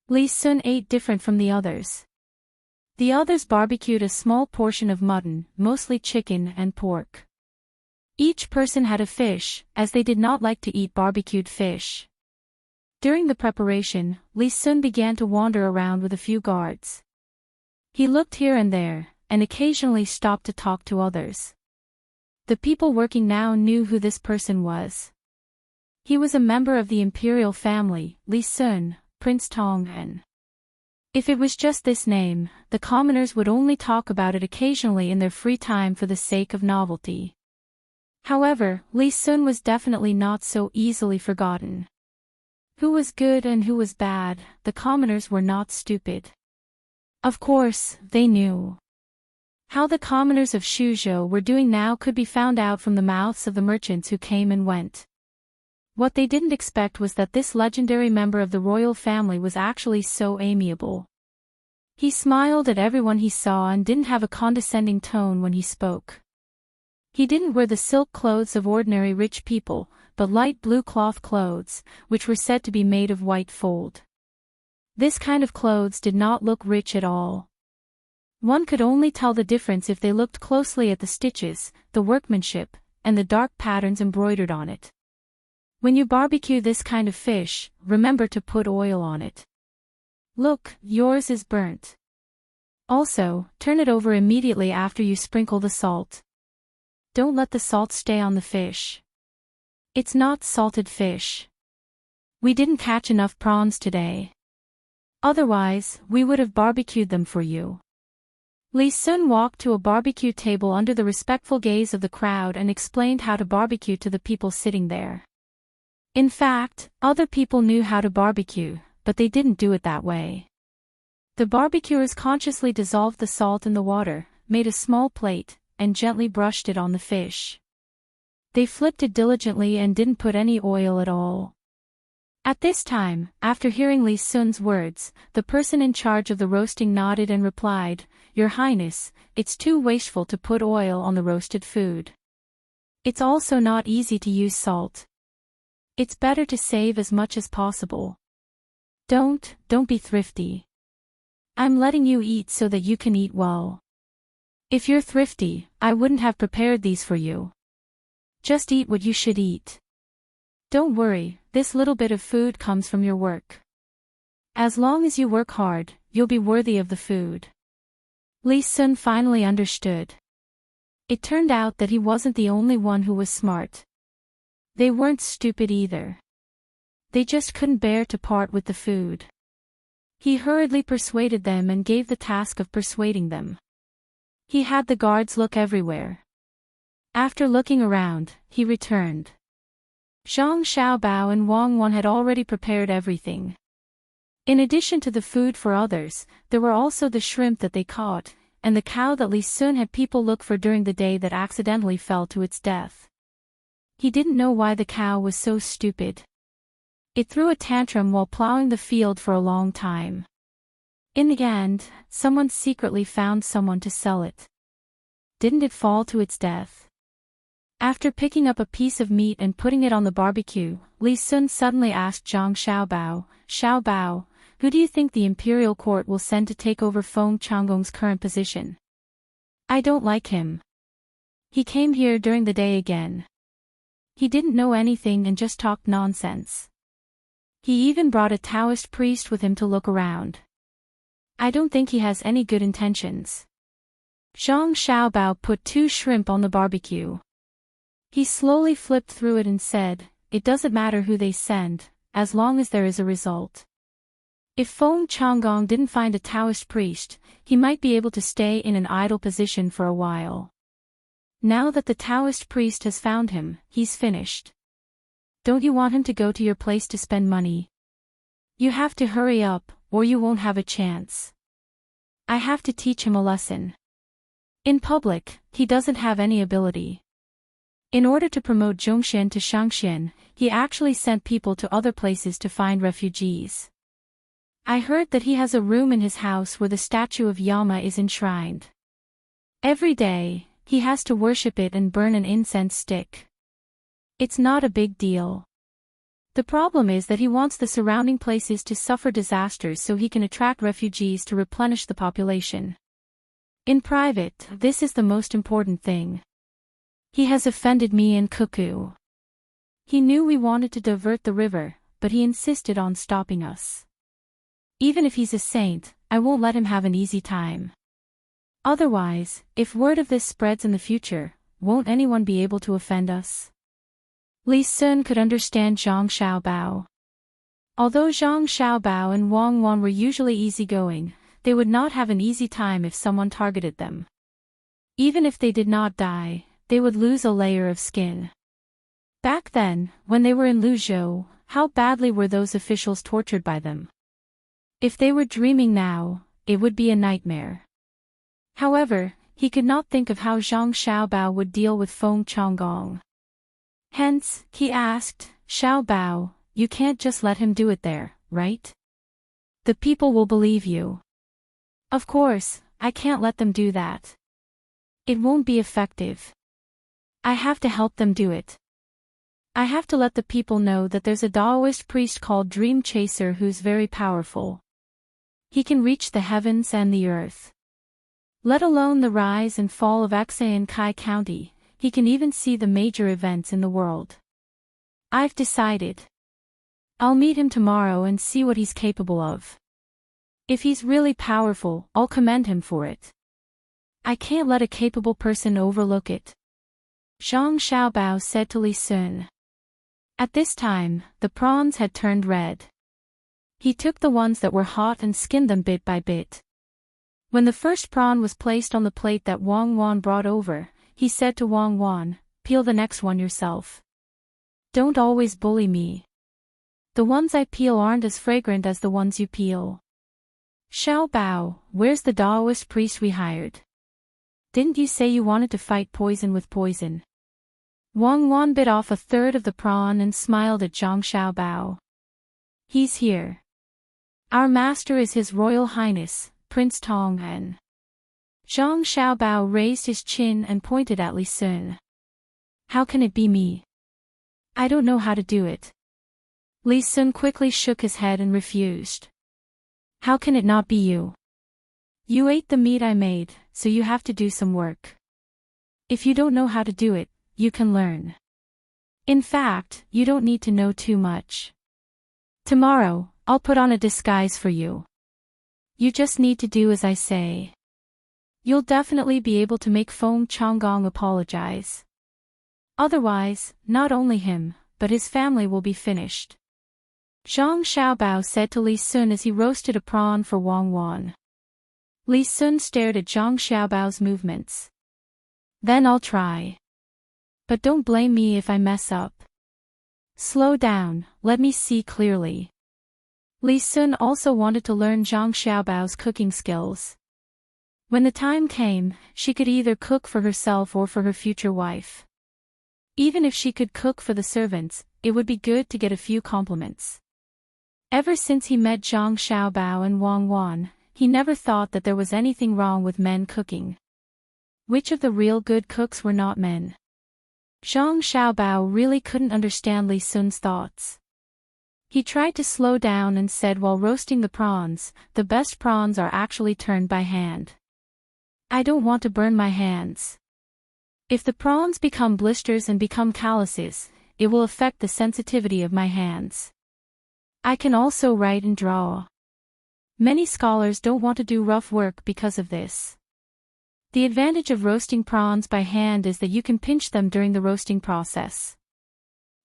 Li Sun ate different from the others. The others barbecued a small portion of mutton, mostly chicken and pork. Each person had a fish, as they did not like to eat barbecued fish. During the preparation, Li Sun began to wander around with a few guards. He looked here and there, and occasionally stopped to talk to others. The people working now knew who this person was. He was a member of the imperial family, Li Sun, Prince Tang. If it was just this name, the commoners would only talk about it occasionally in their free time for the sake of novelty. However, Li Sun was definitely not so easily forgotten. Who was good and who was bad, the commoners were not stupid. Of course, they knew. How the commoners of Shuzhou were doing now could be found out from the mouths of the merchants who came and went. What they didn't expect was that this legendary member of the royal family was actually so amiable. He smiled at everyone he saw and didn't have a condescending tone when he spoke. He didn't wear the silk clothes of ordinary rich people, but light blue cloth clothes, which were said to be made of white fold. This kind of clothes did not look rich at all. One could only tell the difference if they looked closely at the stitches, the workmanship, and the dark patterns embroidered on it. When you barbecue this kind of fish, remember to put oil on it. Look, yours is burnt. Also, turn it over immediately after you sprinkle the salt. Don't let the salt stay on the fish. It's not salted fish. We didn't catch enough prawns today. Otherwise, we would have barbecued them for you. Li Sun walked to a barbecue table under the respectful gaze of the crowd and explained how to barbecue to the people sitting there. In fact, other people knew how to barbecue, but they didn't do it that way. The barbecuers consciously dissolved the salt in the water, made a small plate, and gently brushed it on the fish. They flipped it diligently and didn't put any oil at all. At this time, after hearing Li Sun's words, the person in charge of the roasting nodded and replied, "Your Highness, it's too wasteful to put oil on the roasted food. It's also not easy to use salt. It's better to save as much as possible. Don't be thrifty. I'm letting you eat so that you can eat well. If you're thrifty, I wouldn't have prepared these for you. Just eat what you should eat. Don't worry, this little bit of food comes from your work. As long as you work hard, you'll be worthy of the food." Li Sun finally understood. It turned out that he wasn't the only one who was smart. They weren't stupid either. They just couldn't bear to part with the food. He hurriedly persuaded them and gave the task of persuading them. He had the guards look everywhere. After looking around, he returned. Zhang Xiaobao and Wang Wan had already prepared everything. In addition to the food for others, there were also the shrimp that they caught, and the cow that Li Sun had people look for during the day that accidentally fell to its death. He didn't know why the cow was so stupid. It threw a tantrum while plowing the field for a long time. In the end, someone secretly found someone to sell it. Didn't it fall to its death? After picking up a piece of meat and putting it on the barbecue, Li Sun suddenly asked Zhang Xiaobao, "Xiaobao, who do you think the imperial court will send to take over Feng Changgong's current position? I don't like him. He came here during the day again. He didn't know anything and just talked nonsense. He even brought a Taoist priest with him to look around. I don't think he has any good intentions." Zhang Xiaobao put 2 shrimp on the barbecue. He slowly flipped through it and said, "It doesn't matter who they send, as long as there is a result. If Feng Changgong didn't find a Taoist priest, he might be able to stay in an idle position for a while. Now that the Taoist priest has found him, he's finished. Don't you want him to go to your place to spend money? You have to hurry up, or you won't have a chance. I have to teach him a lesson. In public, he doesn't have any ability. In order to promote Zhongxian to Shangxian, he actually sent people to other places to find refugees. I heard that he has a room in his house where the statue of Yama is enshrined. Every day, he has to worship it and burn an incense stick. It's not a big deal. The problem is that he wants the surrounding places to suffer disasters so he can attract refugees to replenish the population. In private, this is the most important thing. He has offended me and Cuckoo. He knew we wanted to divert the river, but he insisted on stopping us. Even if he's a saint, I won't let him have an easy time. Otherwise, if word of this spreads in the future, won't anyone be able to offend us? Li Sun could understand Zhang Xiaobao. Although Zhang Xiaobao and Wang Wan were usually easygoing, they would not have an easy time if someone targeted them. Even if they did not die, they would lose a layer of skin. Back then, when they were in Luzhou, how badly were those officials tortured by them? If they were dreaming now, it would be a nightmare. However, he could not think of how Zhang Xiaobao would deal with Feng Changgong. Hence, he asked, Xiaobao, you can't just let him do it there, right? The people will believe you. Of course, I can't let them do that. It won't be effective. I have to help them do it. I have to let the people know that there's a Taoist priest called Dream Chaser who's very powerful. He can reach the heavens and the earth. Let alone the rise and fall of Aksai and Kai County, he can even see the major events in the world. I've decided. I'll meet him tomorrow and see what he's capable of. If he's really powerful, I'll commend him for it. I can't let a capable person overlook it. Zhang Xiaobao said to Li Sun. At this time, the prawns had turned red. He took the ones that were hot and skinned them bit by bit. When the first prawn was placed on the plate that Wang Wan brought over, he said to Wang Wan, peel the next one yourself. Don't always bully me. The ones I peel aren't as fragrant as the ones you peel. Xiaobao, where's the Taoist priest we hired? Didn't you say you wanted to fight poison with poison? Wang Wan bit off a third of the prawn and smiled at Zhang Xiaobao. He's here. Our master is His Royal Highness, Prince Tang. Zhang Xiaobao raised his chin and pointed at Li Sun. How can it be me? I don't know how to do it. Li Sun quickly shook his head and refused. How can it not be you? You ate the meat I made, so you have to do some work. If you don't know how to do it, you can learn. In fact, you don't need to know too much. Tomorrow, I'll put on a disguise for you. You just need to do as I say. You'll definitely be able to make Feng Changgong apologize. Otherwise, not only him, but his family will be finished. Zhang Xiaobao said to Li Sun as he roasted a prawn for Wang Wan. Li Sun stared at Zhang Xiaobao's movements. Then I'll try. But don't blame me if I mess up. Slow down, let me see clearly. Li Sun also wanted to learn Zhang Xiaobao's cooking skills. When the time came, she could either cook for herself or for her future wife. Even if she could cook for the servants, it would be good to get a few compliments. Ever since he met Zhang Xiaobao and Wang Wan, he never thought that there was anything wrong with men cooking. Which of the real good cooks were not men? Zhang Xiaobao really couldn't understand Li Sun's thoughts. He tried to slow down and said while roasting the prawns, the best prawns are actually turned by hand. I don't want to burn my hands. If the prawns become blisters and become calluses, it will affect the sensitivity of my hands. I can also write and draw. Many scholars don't want to do rough work because of this. The advantage of roasting prawns by hand is that you can pinch them during the roasting process.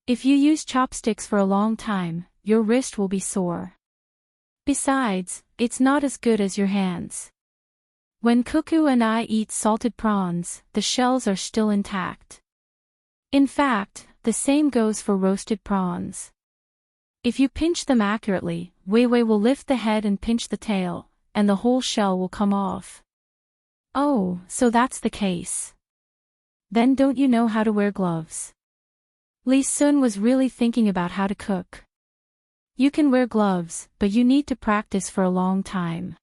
If you use chopsticks for a long time, your wrist will be sore. Besides, it's not as good as your hands. When Cuckoo and I eat salted prawns, the shells are still intact. In fact, the same goes for roasted prawns. If you pinch them accurately, Wei Wei will lift the head and pinch the tail, and the whole shell will come off. Oh, so that's the case. Then don't you know how to wear gloves? Li Sun was really thinking about how to cook. You can wear gloves, but you need to practice for a long time.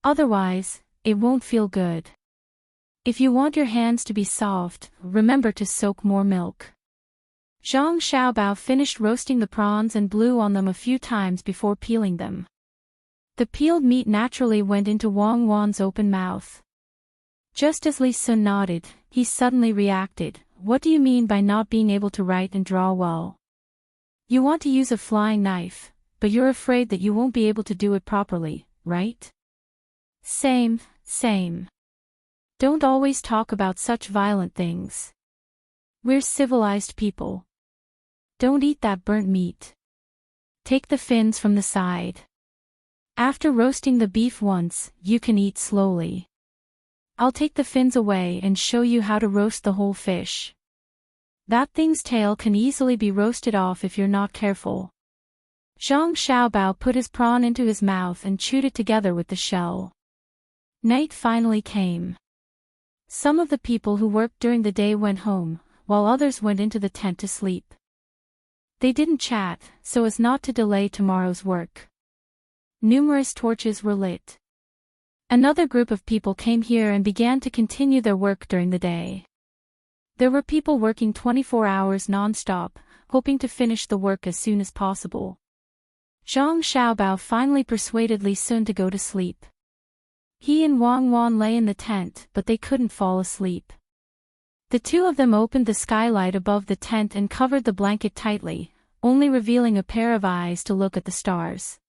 Otherwise, it won't feel good. If you want your hands to be soft, remember to soak more milk. Zhang Xiaobao finished roasting the prawns and blew on them a few times before peeling them. The peeled meat naturally went into Wang Wan's open mouth. Just as Li Sun nodded, he suddenly reacted, "What do you mean by not being able to write and draw well?" You want to use a flying knife, but you're afraid that you won't be able to do it properly, right? Same. Don't always talk about such violent things. We're civilized people. Don't eat that burnt meat. Take the fins from the side. After roasting the beef once, you can eat slowly. I'll take the fins away and show you how to roast the whole fish. That thing's tail can easily be roasted off if you're not careful. Zhang Xiaobao put his prawn into his mouth and chewed it together with the shell. Night finally came. Some of the people who worked during the day went home, while others went into the tent to sleep. They didn't chat, so as not to delay tomorrow's work. Numerous torches were lit. Another group of people came here and began to continue their work during the day. There were people working 24 hours non-stop, hoping to finish the work as soon as possible. Zhang Xiaobao finally persuaded Li Sun to go to sleep. He and Wang Wan lay in the tent, but they couldn't fall asleep. The two of them opened the skylight above the tent and covered the blanket tightly, only revealing a pair of eyes to look at the stars.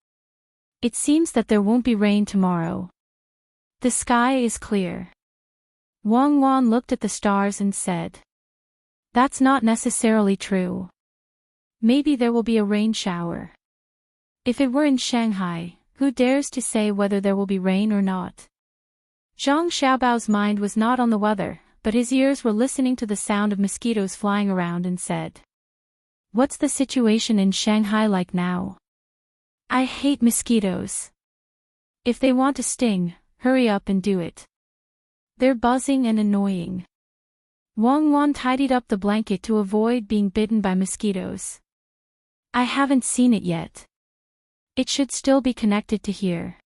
It seems that there won't be rain tomorrow. The sky is clear. Wang Wan looked at the stars and said, "That's not necessarily true. Maybe there will be a rain shower. If it were in Shanghai, who dares to say whether there will be rain or not?" Zhang Xiaobao's mind was not on the weather, but his ears were listening to the sound of mosquitoes flying around and said, "What's the situation in Shanghai like now? I hate mosquitoes. If they want to sting, hurry up and do it. They're buzzing and annoying." Wang Wan tidied up the blanket to avoid being bitten by mosquitoes. "I haven't seen it yet. It should still be connected to here.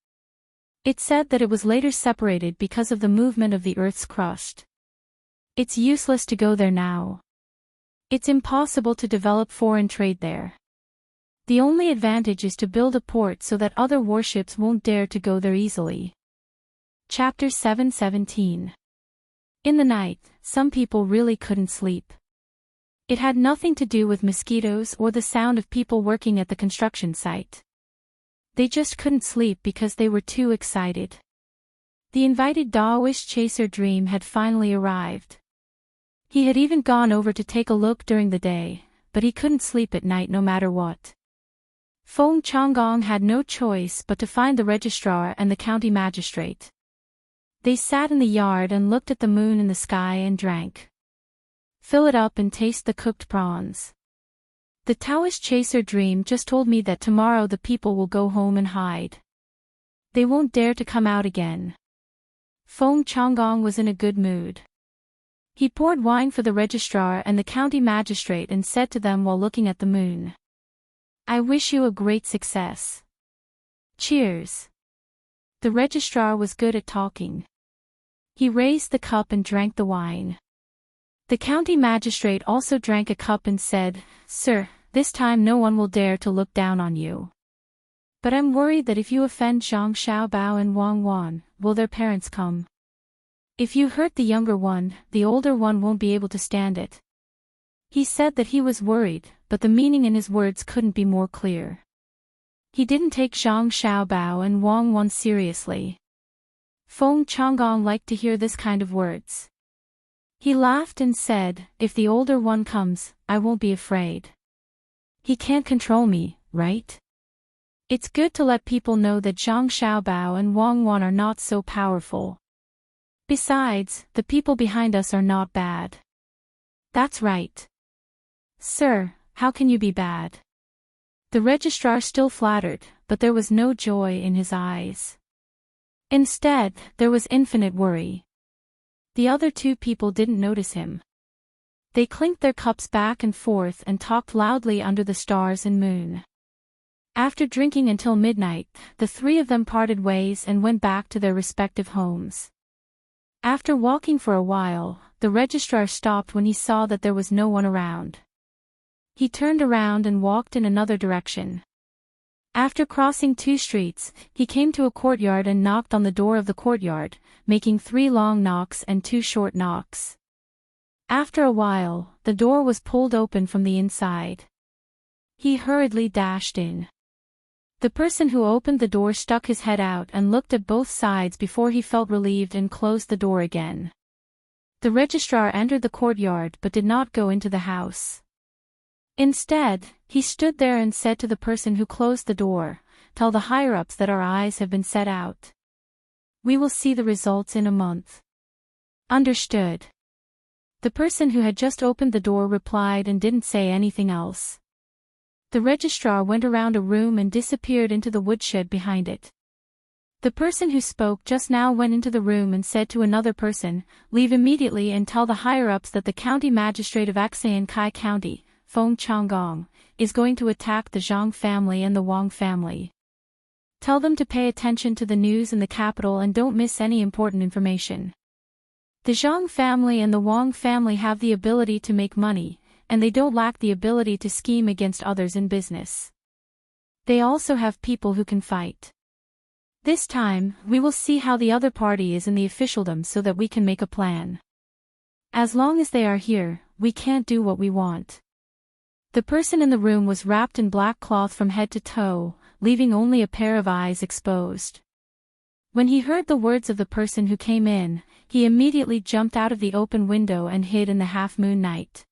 It said that it was later separated because of the movement of the Earth's crust. It's useless to go there now. It's impossible to develop foreign trade there. The only advantage is to build a port so that other warships won't dare to go there easily." Chapter 7:17. In the night, some people really couldn't sleep. It had nothing to do with mosquitoes or the sound of people working at the construction site. They just couldn't sleep because they were too excited. The invited Daoist chaser Dream had finally arrived. He had even gone over to take a look during the day, but he couldn't sleep at night no matter what. Feng Changgong had no choice but to find the registrar and the county magistrate. They sat in the yard and looked at the moon in the sky and drank. "Fill it up and taste the cooked prawns. The Taoist chaser Dream just told me that tomorrow the people will go home and hide. They won't dare to come out again." Feng Changgong was in a good mood. He poured wine for the registrar and the county magistrate and said to them while looking at the moon, "I wish you a great success. Cheers." The registrar was good at talking. He raised the cup and drank the wine. The county magistrate also drank a cup and said, "Sir, this time no one will dare to look down on you. But I'm worried that if you offend Zhang Xiaobao and Wang Wan, will their parents come? If you hurt the younger one, the older one won't be able to stand it." He said that he was worried, but the meaning in his words couldn't be more clear. He didn't take Zhang Xiaobao and Wang Wan seriously. Feng Changgong liked to hear this kind of words. He laughed and said, "If the older one comes, I won't be afraid. He can't control me, right? It's good to let people know that Zhang Xiaobao and Wang Wan are not so powerful. Besides, the people behind us are not bad." "That's right. Sir, how can you be bad?" The registrar still flattered, but there was no joy in his eyes. Instead, there was infinite worry. The other two people didn't notice him. They clinked their cups back and forth and talked loudly under the stars and moon. After drinking until midnight, the three of them parted ways and went back to their respective homes. After walking for a while, the registrar stopped when he saw that there was no one around. He turned around and walked in another direction. After crossing 2 streets, he came to a courtyard and knocked on the door of the courtyard, making 3 long knocks and 2 short knocks. After a while, the door was pulled open from the inside. He hurriedly dashed in. The person who opened the door stuck his head out and looked at both sides before he felt relieved and closed the door again. The registrar entered the courtyard but did not go into the house. Instead, he stood there and said to the person who closed the door, "Tell the higher-ups that our eyes have been set out. We will see the results in a month." Understood. The person who had just opened the door replied and didn't say anything else. The registrar went around a room and disappeared into the woodshed behind it. The person who spoke just now went into the room and said to another person, "Leave immediately and tell the higher-ups that the county magistrate of Kai County, Feng Changgong, is going to attack the Zhang family and the Wang family. Tell them to pay attention to the news in the capital and don't miss any important information. The Zhang family and the Wang family have the ability to make money, and they don't lack the ability to scheme against others in business. They also have people who can fight. This time, we will see how the other party is in the officialdom so that we can make a plan. As long as they are here, we can't do what we want." The person in the room was wrapped in black cloth from head to toe, leaving only a pair of eyes exposed. When he heard the words of the person who came in, he immediately jumped out of the open window and hid in the half-moon night.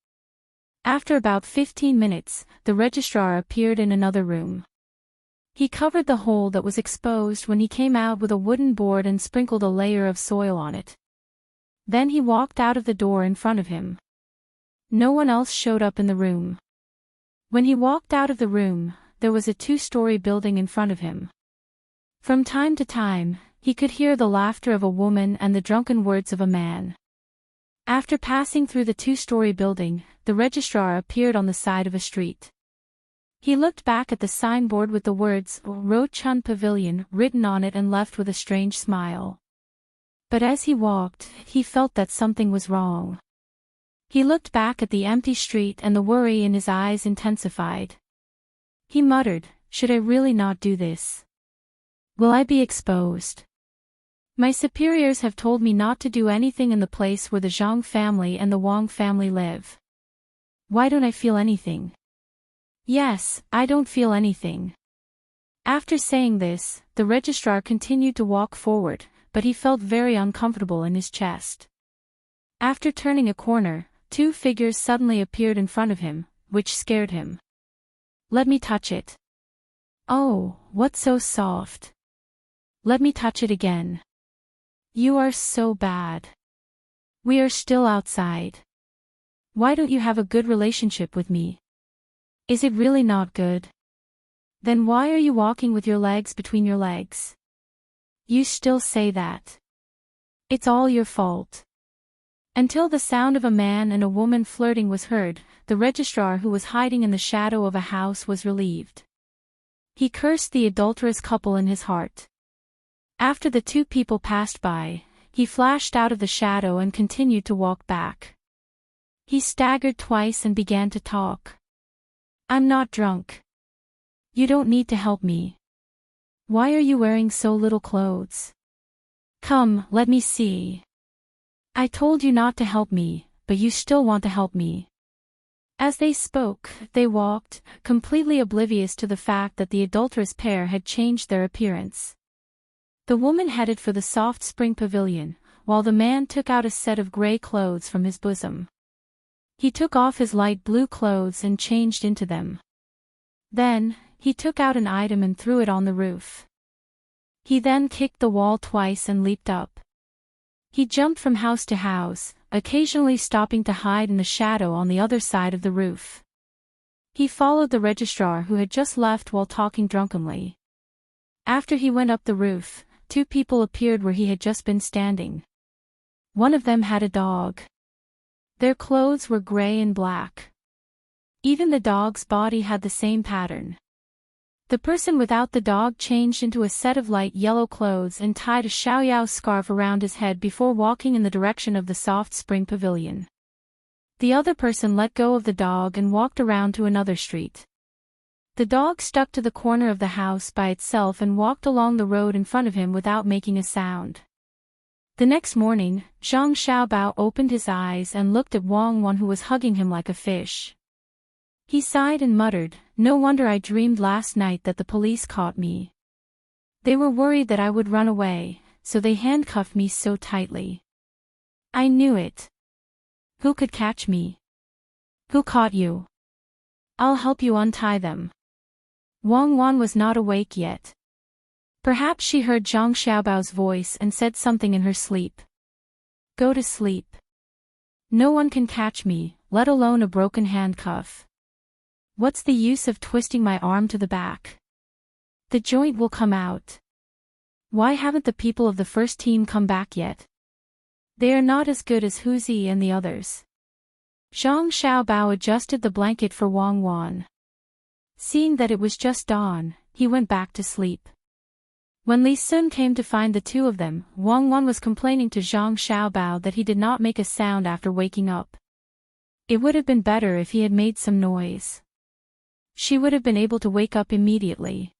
After about 15 minutes, the registrar appeared in another room. He covered the hole that was exposed when he came out with a wooden board and sprinkled a layer of soil on it. Then he walked out of the door in front of him. No one else showed up in the room. When he walked out of the room, there was a 2-story building in front of him. From time to time, he could hear the laughter of a woman and the drunken words of a man. After passing through the 2-story building, the registrar appeared on the side of a street. He looked back at the signboard with the words, "Ro Chun Pavilion," written on it and left with a strange smile. But as he walked, he felt that something was wrong. He looked back at the empty street and the worry in his eyes intensified. He muttered, "Should I really not do this? Will I be exposed? My superiors have told me not to do anything in the place where the Zhang family and the Wang family live. Why don't I feel anything? Yes, I don't feel anything." After saying this, the registrar continued to walk forward, but he felt very uncomfortable in his chest. After turning a corner, 2 figures suddenly appeared in front of him, which scared him. "Let me touch it." "Oh, what's so soft? Let me touch it again." "You are so bad. We are still outside. Why don't you have a good relationship with me? Is it really not good? Then why are you walking with your legs between your legs? You still say that. It's all your fault." Until the sound of a man and a woman flirting was heard, the registrar who was hiding in the shadow of a house was relieved. He cursed the adulterous couple in his heart. After the 2 people passed by, he flashed out of the shadow and continued to walk back. He staggered twice and began to talk. "I'm not drunk. You don't need to help me. Why are you wearing so little clothes? Come, let me see. I told you not to help me, but you still want to help me." As they spoke, they walked, completely oblivious to the fact that the adulterous pair had changed their appearance. The woman headed for the soft spring pavilion, while the man took out a set of gray clothes from his bosom. He took off his light blue clothes and changed into them. Then, he took out an item and threw it on the roof. He then kicked the wall twice and leaped up. He jumped from house to house, occasionally stopping to hide in the shadow on the other side of the roof. He followed the registrar who had just left while talking drunkenly. After he went up the roof, 2 people appeared where he had just been standing. One of them had a dog. Their clothes were gray and black. Even the dog's body had the same pattern. The person without the dog changed into a set of light yellow clothes and tied a xiaoyao scarf around his head before walking in the direction of the soft spring pavilion. The other person let go of the dog and walked around to another street. The dog stuck to the corner of the house by itself and walked along the road in front of him without making a sound. The next morning, Zhang Xiaobao opened his eyes and looked at Wang Wan who was hugging him like a fish. He sighed and muttered, "No wonder I dreamed last night that the police caught me. They were worried that I would run away, so they handcuffed me so tightly. I knew it. Who could catch me? Who caught you? I'll help you untie them." Wang Wan was not awake yet. Perhaps she heard Zhang Xiaobao's voice and said something in her sleep. "Go to sleep. No one can catch me, let alone a broken handcuff. What's the use of twisting my arm to the back? The joint will come out. Why haven't the people of the first team come back yet? They are not as good as Huzi and the others." Zhang Xiaobao adjusted the blanket for Wang Wan. Seeing that it was just dawn, he went back to sleep. When Li Sun came to find the two of them, Wang Wan was complaining to Zhang Xiaobao that he did not make a sound after waking up. It would have been better if he had made some noise. She would have been able to wake up immediately.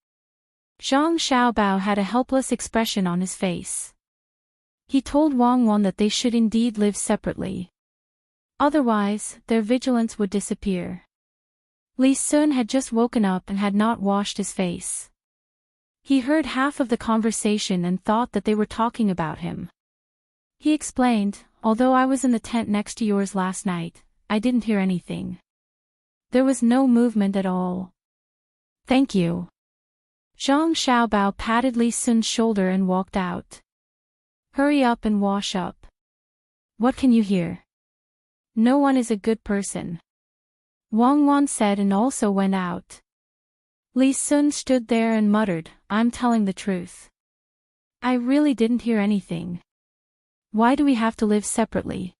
Zhang Xiaobao had a helpless expression on his face. He told Wang Wan that they should indeed live separately. Otherwise, their vigilance would disappear. Li Sun had just woken up and had not washed his face. He heard half of the conversation and thought that they were talking about him. He explained, "Although I was in the tent next to yours last night, I didn't hear anything. There was no movement at all." "Thank you." Zhang Xiaobao patted Li Sun's shoulder and walked out. "Hurry up and wash up. What can you hear? No one is a good person," Wang Wan said and also went out. Li Sun stood there and muttered, "I'm telling the truth. I really didn't hear anything. Why do we have to live separately?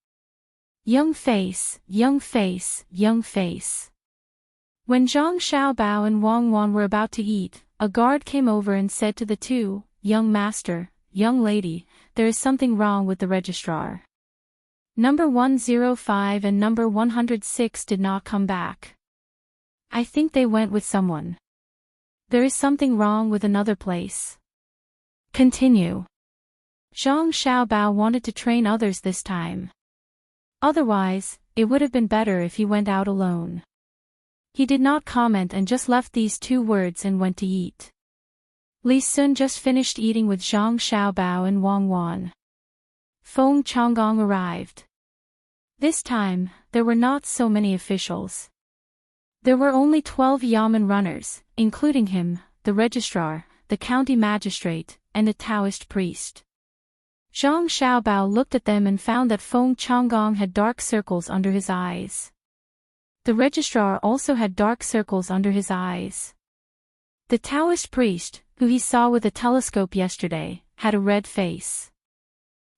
Young face, young face, young face." When Zhang Xiaobao and Wang Wan were about to eat, a guard came over and said to the two, "Young master, young lady, there is something wrong with the registrar. Number 105 and number 106 did not come back. I think they went with someone. There is something wrong with another place. Continue." Zhang Xiaobao wanted to train others this time. Otherwise, it would have been better if he went out alone. He did not comment and just left these two words and went to eat. Li Sun just finished eating with Zhang Xiaobao and Wang Wan. Feng Changgong arrived. This time, there were not so many officials. There were only 12 Yamen runners, including him, the registrar, the county magistrate, and a Taoist priest. Zhang Xiaobao looked at them and found that Feng Changgong had dark circles under his eyes. The registrar also had dark circles under his eyes. The Taoist priest, who he saw with a telescope yesterday, had a red face.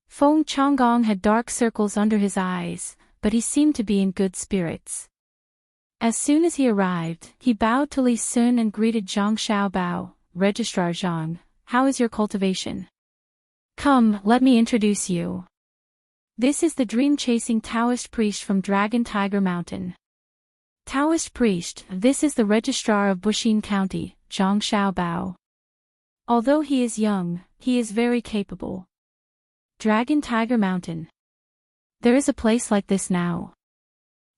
Feng Changgong had dark circles under his eyes, but he seemed to be in good spirits. As soon as he arrived, he bowed to Li Sun and greeted Zhang Xiaobao, "Registrar Zhang, how is your cultivation? Come, let me introduce you. This is the dream-chasing Taoist priest from Dragon Tiger Mountain. Taoist priest, this is the registrar of Buxin County, Zhang Xiaobao. Although he is young, he is very capable. Dragon Tiger Mountain. There is a place like this now.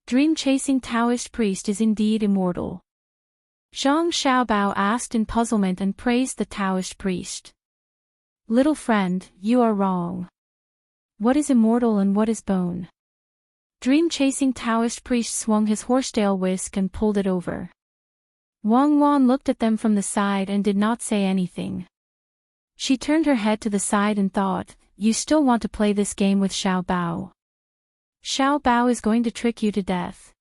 Dream-chasing Taoist priest is indeed immortal." Zhang Xiaobao asked in puzzlement and praised the Taoist priest. "Little friend, you are wrong. What is immortal and what is bone?" Dream-chasing Taoist priest swung his horsetail whisk and pulled it over. Wang Wan looked at them from the side and did not say anything. She turned her head to the side and thought, "You still want to play this game with Xiao Bao. Xiao Bao is going to trick you to death."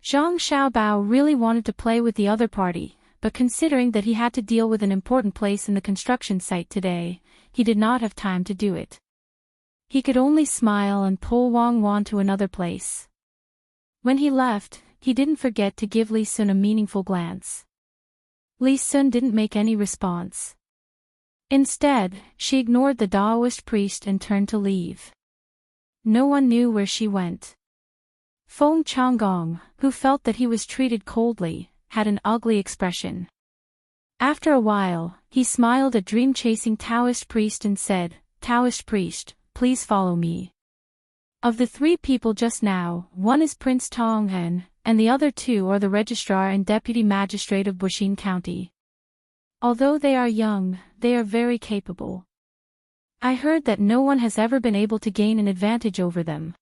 Zhang Xiaobao really wanted to play with the other party, but considering that he had to deal with an important place in the construction site today, he did not have time to do it. He could only smile and pull Wang Wan to another place. When he left, he didn't forget to give Li Sun a meaningful glance. Li Sun didn't make any response. Instead, she ignored the Taoist priest and turned to leave. No one knew where she went. Feng Changgong, who felt that he was treated coldly, had an ugly expression. After a while, he smiled at dream-chasing Taoist priest and said, "Taoist priest, please follow me. Of the three people just now, one is Prince Tong and the other two are the registrar and deputy magistrate of Bushin County. Although they are young, they are very capable. I heard that no one has ever been able to gain an advantage over them.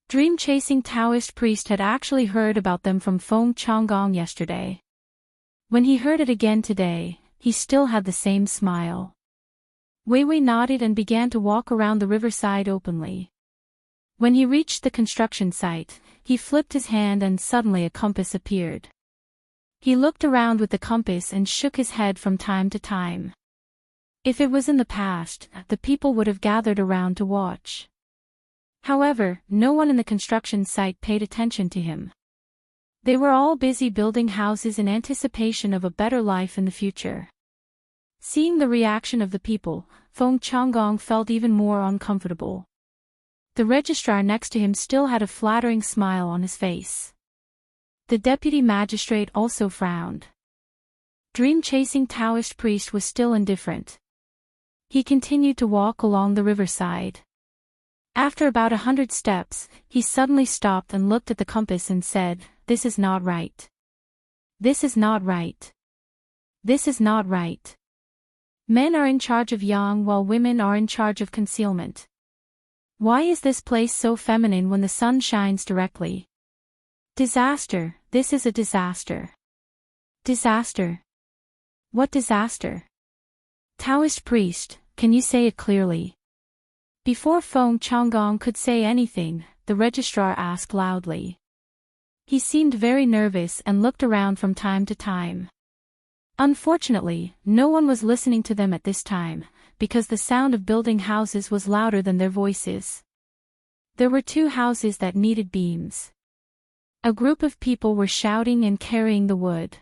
Dream-chasing Taoist priest had actually heard about them from Feng Changgong yesterday. When he heard it again today, he still had the same smile. Wei Wei nodded and began to walk around the riverside openly. When he reached the construction site, he flipped his hand and suddenly a compass appeared. He looked around with the compass and shook his head from time to time. If it was in the past, the people would have gathered around to watch. However, no one in the construction site paid attention to him. They were all busy building houses in anticipation of a better life in the future. Seeing the reaction of the people, Feng Changgong felt even more uncomfortable. The registrar next to him still had a flattering smile on his face. The deputy magistrate also frowned. Dream-chasing Taoist priest was still indifferent. He continued to walk along the riverside. After about 100 steps, he suddenly stopped and looked at the compass and said, "This is not right. This is not right. This is not right. Men are in charge of yang while women are in charge of concealment. Why is this place so feminine when the sun shines directly? Disaster, this is a disaster. Disaster. What disaster? Taoist priest, can you say it clearly?" Before Feng Changgong could say anything, the registrar asked loudly. He seemed very nervous and looked around from time to time. Unfortunately, no one was listening to them at this time, because the sound of building houses was louder than their voices. There were 2 houses that needed beams. A group of people were shouting and carrying the wood.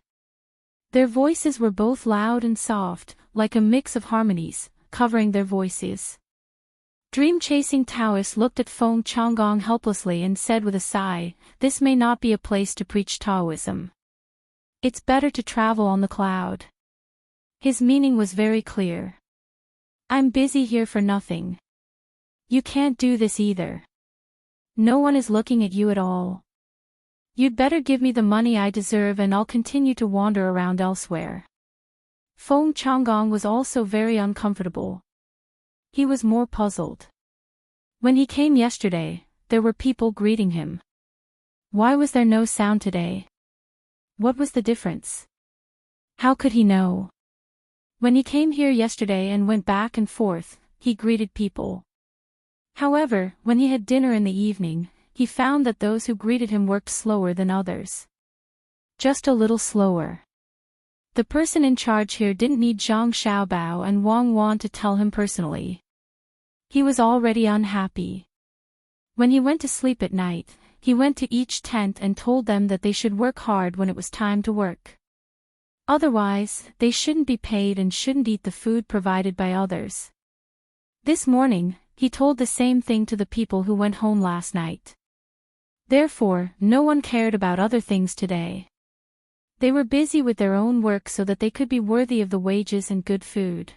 Their voices were both loud and soft, like a mix of harmonies, covering their voices. Dream-chasing Taoist looked at Feng Changgong helplessly and said with a sigh, "This may not be a place to preach Taoism. It's better to travel on the cloud." His meaning was very clear. "I'm busy here for nothing. You can't do this either. No one is looking at you at all. You'd better give me the money I deserve and I'll continue to wander around elsewhere." Feng Changgong was also very uncomfortable. He was more puzzled. When he came yesterday, there were people greeting him. Why was there no sound today? What was the difference? How could he know? When he came here yesterday and went back and forth, he greeted people. However, when he had dinner in the evening, he found that those who greeted him worked slower than others. Just a little slower. The person in charge here didn't need Zhang Xiaobao and Wang Wan to tell him personally. He was already unhappy. When he went to sleep at night, he went to each tent and told them that they should work hard when it was time to work. Otherwise, they shouldn't be paid and shouldn't eat the food provided by others. This morning, he told the same thing to the people who went home last night. Therefore, no one cared about other things today. They were busy with their own work so that they could be worthy of the wages and good food.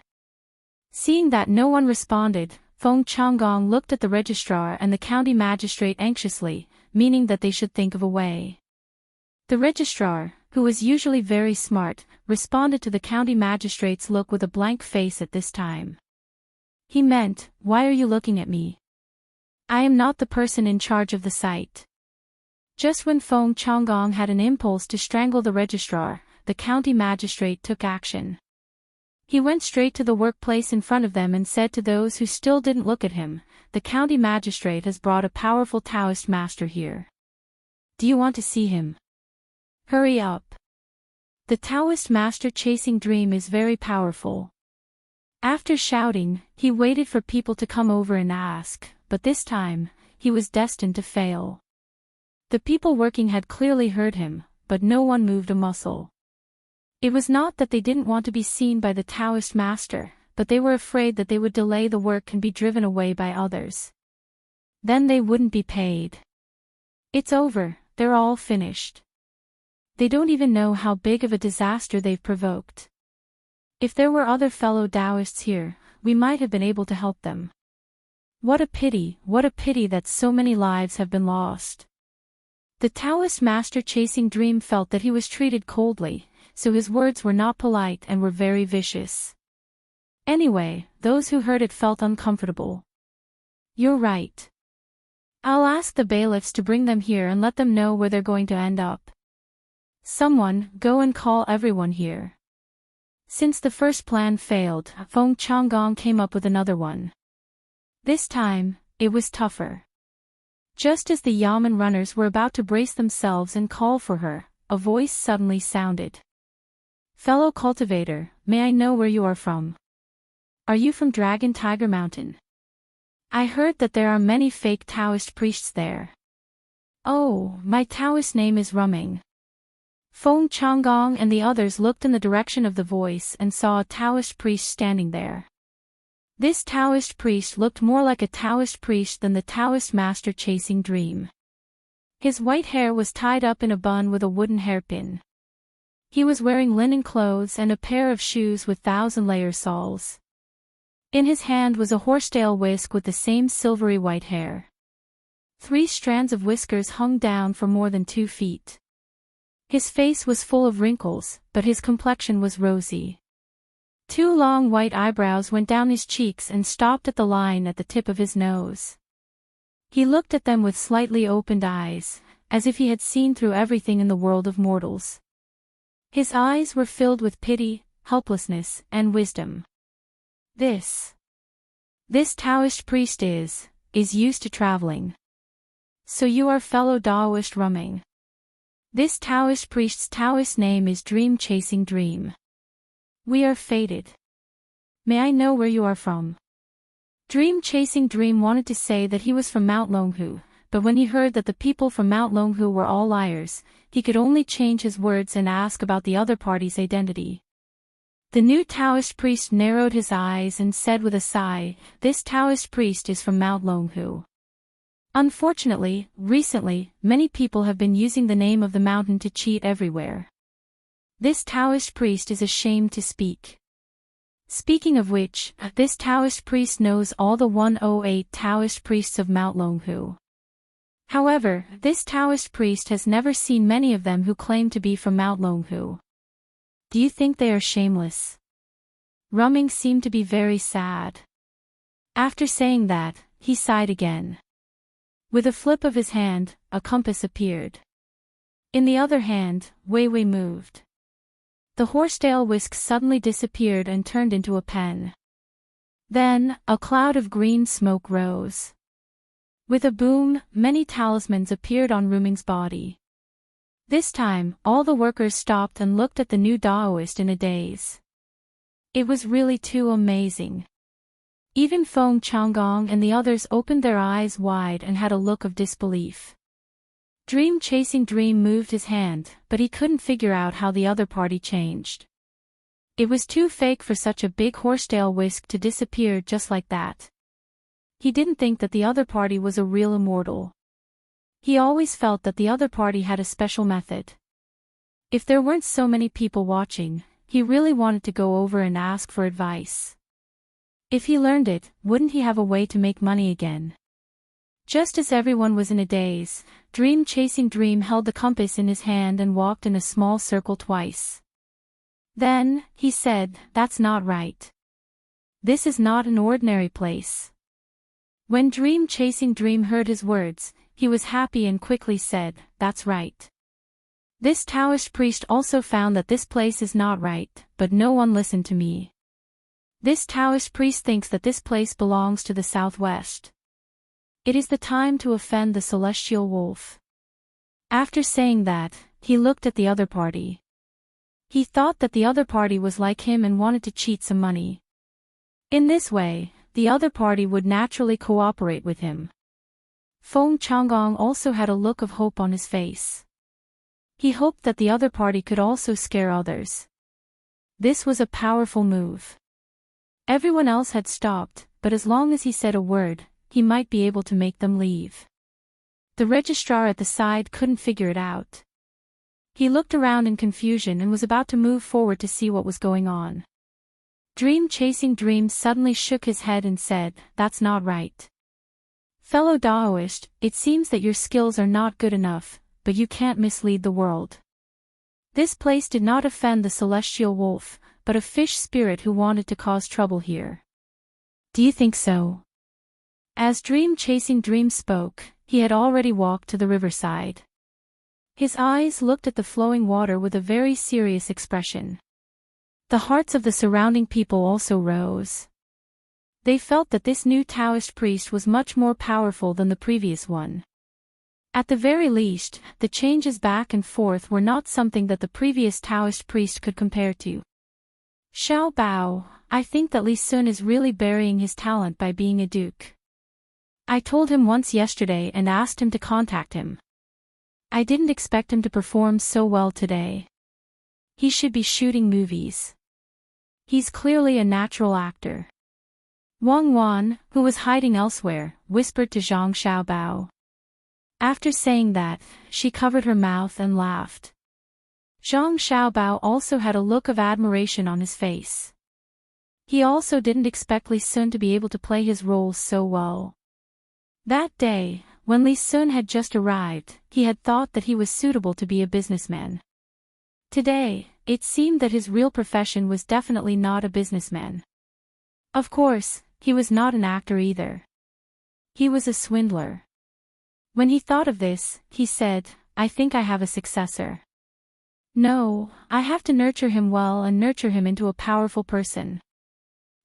Seeing that no one responded, Feng Changgong looked at the registrar and the county magistrate anxiously, meaning that they should think of a way. The registrar, who was usually very smart, responded to the county magistrate's look with a blank face at this time. He meant, "Why are you looking at me? I am not the person in charge of the site." Just when Feng Changgong had an impulse to strangle the registrar, the county magistrate took action. He went straight to the workplace in front of them and said to those who still didn't look at him, "The county magistrate has brought a powerful Taoist master here. Do you want to see him? Hurry up. The Taoist master chasing Dream is very powerful." After shouting, he waited for people to come over and ask, but this time, he was destined to fail. The people working had clearly heard him, but no one moved a muscle. It was not that they didn't want to be seen by the Taoist master, but they were afraid that they would delay the work and be driven away by others. Then they wouldn't be paid. It's over, they're all finished. They don't even know how big of a disaster they've provoked. If there were other fellow Taoists here, we might have been able to help them. What a pity that so many lives have been lost. The Taoist master chasing Dream felt that he was treated coldly, so his words were not polite and were very vicious. Anyway, those who heard it felt uncomfortable. You're right. I'll ask the bailiffs to bring them here and let them know where they're going to end up. Someone, go and call everyone here. Since the first plan failed, Feng Changgong came up with another one. This time, it was tougher. Just as the yamen runners were about to brace themselves and call for her, a voice suddenly sounded. Fellow cultivator, may I know where you are from? Are you from Dragon Tiger Mountain? I heard that there are many fake Taoist priests there. Oh, my Taoist name is Rumming. Feng Changgong and the others looked in the direction of the voice and saw a Taoist priest standing there. This Taoist priest looked more like a Taoist priest than the Taoist master chasing Dream. His white hair was tied up in a bun with a wooden hairpin. He was wearing linen clothes and a pair of shoes with 1,000-layer soles. In his hand was a horsetail whisk with the same silvery white hair. 3 strands of whiskers hung down for more than 2 feet. His face was full of wrinkles, but his complexion was rosy. 2 long white eyebrows went down his cheeks and stopped at the line at the tip of his nose. He looked at them with slightly opened eyes, as if he had seen through everything in the world of mortals. His eyes were filled with pity, helplessness, and wisdom. This Taoist priest is used to traveling. So you are fellow Taoist Rumming. This Taoist priest's Taoist name is Dream Chasing Dream. We are fated. May I know where you are from? Dream Chasing Dream wanted to say that he was from Mount Longhu, but when he heard that the people from Mount Longhu were all liars, he could only change his words and ask about the other party's identity. The new Taoist priest narrowed his eyes and said with a sigh, this Taoist priest is from Mount Longhu. Unfortunately, recently, many people have been using the name of the mountain to cheat everywhere. This Taoist priest is ashamed to speak. Speaking of which, this Taoist priest knows all the 108 Taoist priests of Mount Longhu. However, this Taoist priest has never seen many of them who claim to be from Mount Longhu. Do you think they are shameless? Rumming seemed to be very sad. After saying that, he sighed again. With a flip of his hand, a compass appeared. In the other hand, Wei Wei moved. The horsetail whisk suddenly disappeared and turned into a pen. Then, a cloud of green smoke rose. With a boom, many talismans appeared on Rumming's body. This time, all the workers stopped and looked at the new Taoist in a daze. It was really too amazing. Even Feng Changgong and the others opened their eyes wide and had a look of disbelief. Dream Chasing Dream moved his hand, but he couldn't figure out how the other party changed. It was too fake for such a big horsetail whisk to disappear just like that. He didn't think that the other party was a real immortal. He always felt that the other party had a special method. If there weren't so many people watching, he really wanted to go over and ask for advice. If he learned it, wouldn't he have a way to make money again? Just as everyone was in a daze, Dream Chasing Dream held the compass in his hand and walked in a small circle twice. Then, he said, that's not right. This is not an ordinary place. When Dream Chasing Dream heard his words, he was happy and quickly said, that's right. This Taoist priest also found that this place is not right, but no one listened to me. This Taoist priest thinks that this place belongs to the southwest. It is the time to offend the celestial wolf. After saying that, he looked at the other party. He thought that the other party was like him and wanted to cheat some money. In this way, the other party would naturally cooperate with him. Feng Changgong also had a look of hope on his face. He hoped that the other party could also scare others. This was a powerful move. Everyone else had stopped, but as long as he said a word, he might be able to make them leave. The registrar at the side couldn't figure it out. He looked around in confusion and was about to move forward to see what was going on. Dream Chasing Dream suddenly shook his head and said, that's not right. Fellow Taoist, it seems that your skills are not good enough, but you can't mislead the world. This place did not offend the celestial wolf, but a fish spirit who wanted to cause trouble here. Do you think so? As Dream Chasing Dream spoke, he had already walked to the riverside. His eyes looked at the flowing water with a very serious expression. The hearts of the surrounding people also rose. They felt that this new Taoist priest was much more powerful than the previous one. At the very least, the changes back and forth were not something that the previous Taoist priest could compare to. Xiao Bao, I think that Li Sun is really burying his talent by being a duke. I told him once yesterday and asked him to contact him. I didn't expect him to perform so well today. He should be shooting movies. He's clearly a natural actor. Wang Wan, who was hiding elsewhere, whispered to Zhang Xiaobao. After saying that, she covered her mouth and laughed. Zhang Xiaobao also had a look of admiration on his face. He also didn't expect Li Sun to be able to play his role so well. That day, when Li Sun had just arrived, he had thought that he was suitable to be a businessman. Today, it seemed that his real profession was definitely not a businessman. Of course, he was not an actor either. He was a swindler. When he thought of this, he said, I think I have a successor. No, I have to nurture him well and nurture him into a powerful person.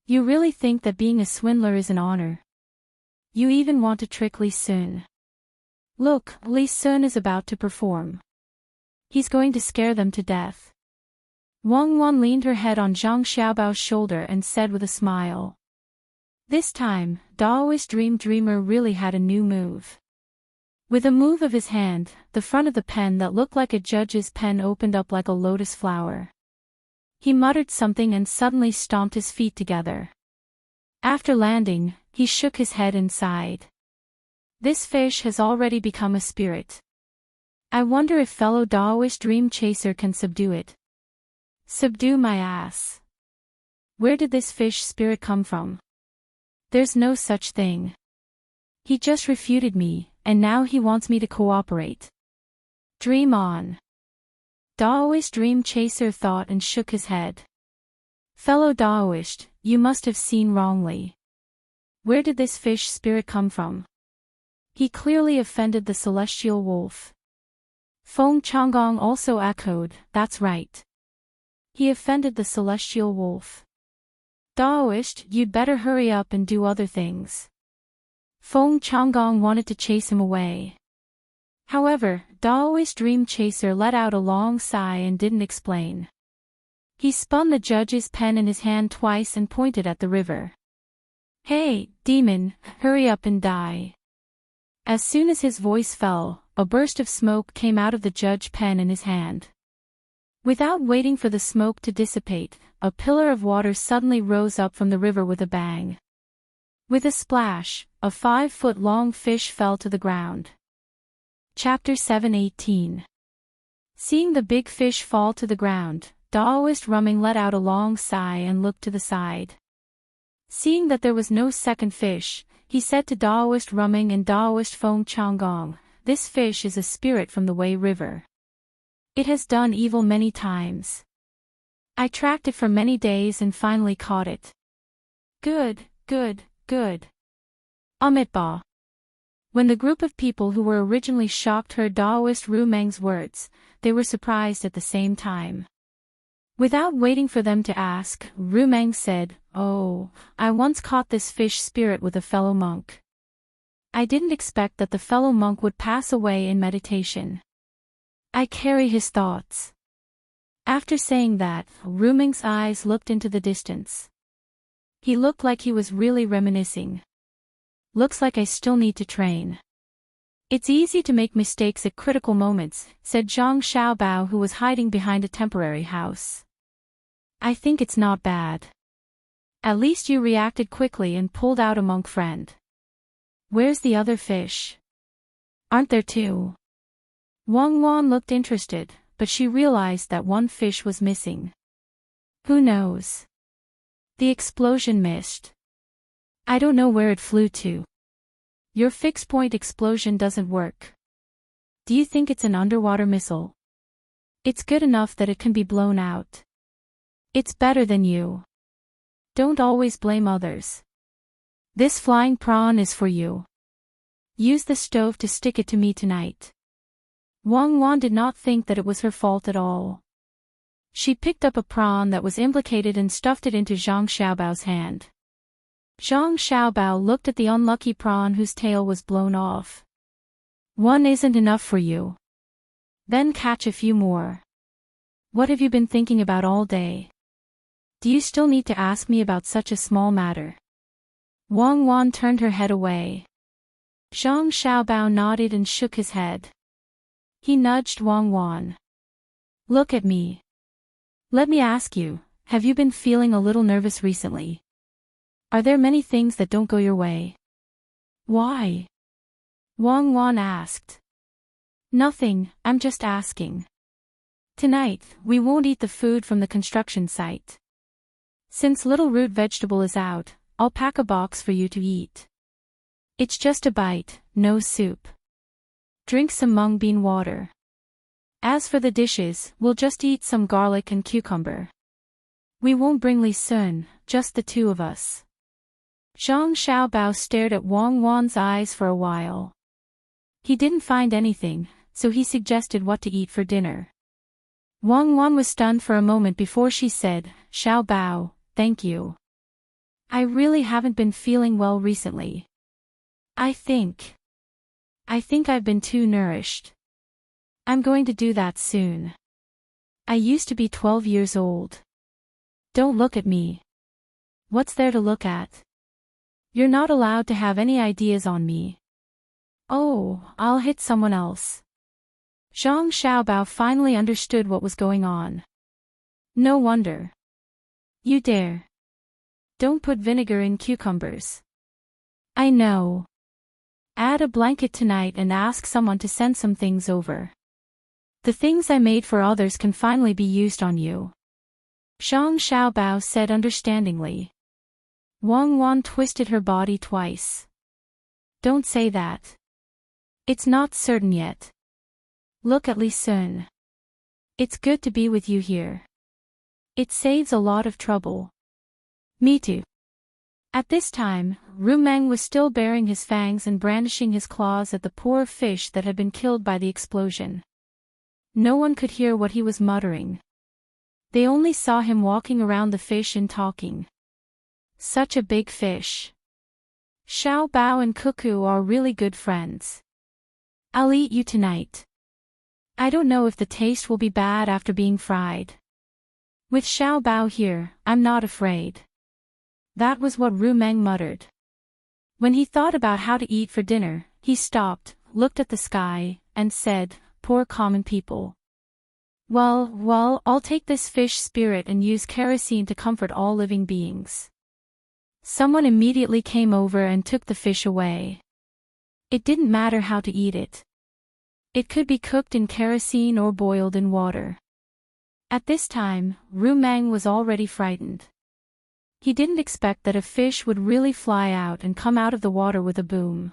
You really think that being a swindler is an honor? You even want to trick Li Sun. Look, Li Sun is about to perform. He's going to scare them to death. Wang Wan leaned her head on Zhang Xiaobao's shoulder and said with a smile. This time, Daoist Dreamer really had a new move. With a move of his hand, the front of the pen that looked like a judge's pen opened up like a lotus flower. He muttered something and suddenly stomped his feet together. After landing, he shook his head and sighed. This fish has already become a spirit. I wonder if fellow Daoist Dream Chaser can subdue it. Subdue my ass. Where did this fish spirit come from? There's no such thing. He just refuted me, and now he wants me to cooperate. Dream on. Daoist Dream Chaser thought and shook his head. Fellow Daoist, you must have seen wrongly. Where did this fish spirit come from? He clearly offended the celestial wolf. Feng Changgong also echoed, that's right. He offended the celestial wolf. Daoist, you'd better hurry up and do other things. Feng Changgong wanted to chase him away. However, Daoist Dream Chaser let out a long sigh and didn't explain. He spun the judge's pen in his hand twice and pointed at the river. Hey, demon, hurry up and die. As soon as his voice fell, a burst of smoke came out of the judge's pen in his hand. Without waiting for the smoke to dissipate, a pillar of water suddenly rose up from the river with a bang. With a splash, a 5-foot-long fish fell to the ground. Chapter 7:18. Seeing the big fish fall to the ground, Daoist Rumming let out a long sigh and looked to the side. Seeing that there was no second fish, he said to Daoist Rumming and Daoist Feng Changgong, this fish is a spirit from the Wei River. It has done evil many times. I tracked it for many days and finally caught it. Good, good, good. Ba. When the group of people who were originally shocked heard Daoist Rumeng's words, they were surprised at the same time. Without waiting for them to ask, Rumeng said, Oh, I once caught this fish spirit with a fellow monk. I didn't expect that the fellow monk would pass away in meditation. I carry his thoughts. After saying that, Rumeng's eyes looked into the distance. He looked like he was really reminiscing. Looks like I still need to train. It's easy to make mistakes at critical moments, said Zhang Xiaobao, who was hiding behind a temporary house. I think it's not bad. At least you reacted quickly and pulled out a monk friend. Where's the other fish? Aren't there two? Wang Wan looked interested, but she realized that one fish was missing. Who knows? The explosion missed. I don't know where it flew to. Your fixed point explosion doesn't work. Do you think it's an underwater missile? It's good enough that it can be blown out. It's better than you. Don't always blame others. This flying prawn is for you. Use the stove to stick it to me tonight. Wang Wan did not think that it was her fault at all. She picked up a prawn that was implicated and stuffed it into Zhang Xiaobao's hand. Zhang Xiaobao looked at the unlucky prawn whose tail was blown off. One isn't enough for you. Then catch a few more. What have you been thinking about all day? Do you still need to ask me about such a small matter? Wang Wan turned her head away. Zhang Xiaobao nodded and shook his head. He nudged Wang Wan. Look at me. Let me ask you, have you been feeling a little nervous recently? Are there many things that don't go your way? Why? Wang Wan asked. Nothing, I'm just asking. Tonight, we won't eat the food from the construction site. Since little root vegetable is out, I'll pack a box for you to eat. It's just a bite, no soup. Drink some mung bean water. As for the dishes, we'll just eat some garlic and cucumber. We won't bring Li Sun, just the two of us. Zhang Xiaobao stared at Wang Wan's eyes for a while. He didn't find anything, so he suggested what to eat for dinner. Wang Wan was stunned for a moment before she said, Xiaobao, thank you. I really haven't been feeling well recently. I think I've been too nourished. I'm going to do that soon. I used to be 12 years old. Don't look at me. What's there to look at? You're not allowed to have any ideas on me. Oh, I'll hit someone else. Zhang Xiaobao finally understood what was going on. No wonder. You dare. Don't put vinegar in cucumbers. I know. Add a blanket tonight and ask someone to send some things over. The things I made for others can finally be used on you. Zhang Xiaobao said understandingly. Wang Wan twisted her body twice. Don't say that. It's not certain yet. Look at Li Sun. It's good to be with you here. It saves a lot of trouble. Me too. At this time, Rumeng was still baring his fangs and brandishing his claws at the poor fish that had been killed by the explosion. No one could hear what he was muttering. They only saw him walking around the fish and talking. Such a big fish. Xiao Bao and Cuckoo are really good friends. I'll eat you tonight. I don't know if the taste will be bad after being fried. With Xiao Bao here, I'm not afraid. That was what Rumeng muttered. When he thought about how to eat for dinner, he stopped, looked at the sky, and said, Poor common people. Well, I'll take this fish spirit and use kerosene to comfort all living beings. Someone immediately came over and took the fish away. It didn't matter how to eat it. It could be cooked in kerosene or boiled in water. At this time, Rumeng was already frightened. He didn't expect that a fish would really fly out and come out of the water with a boom.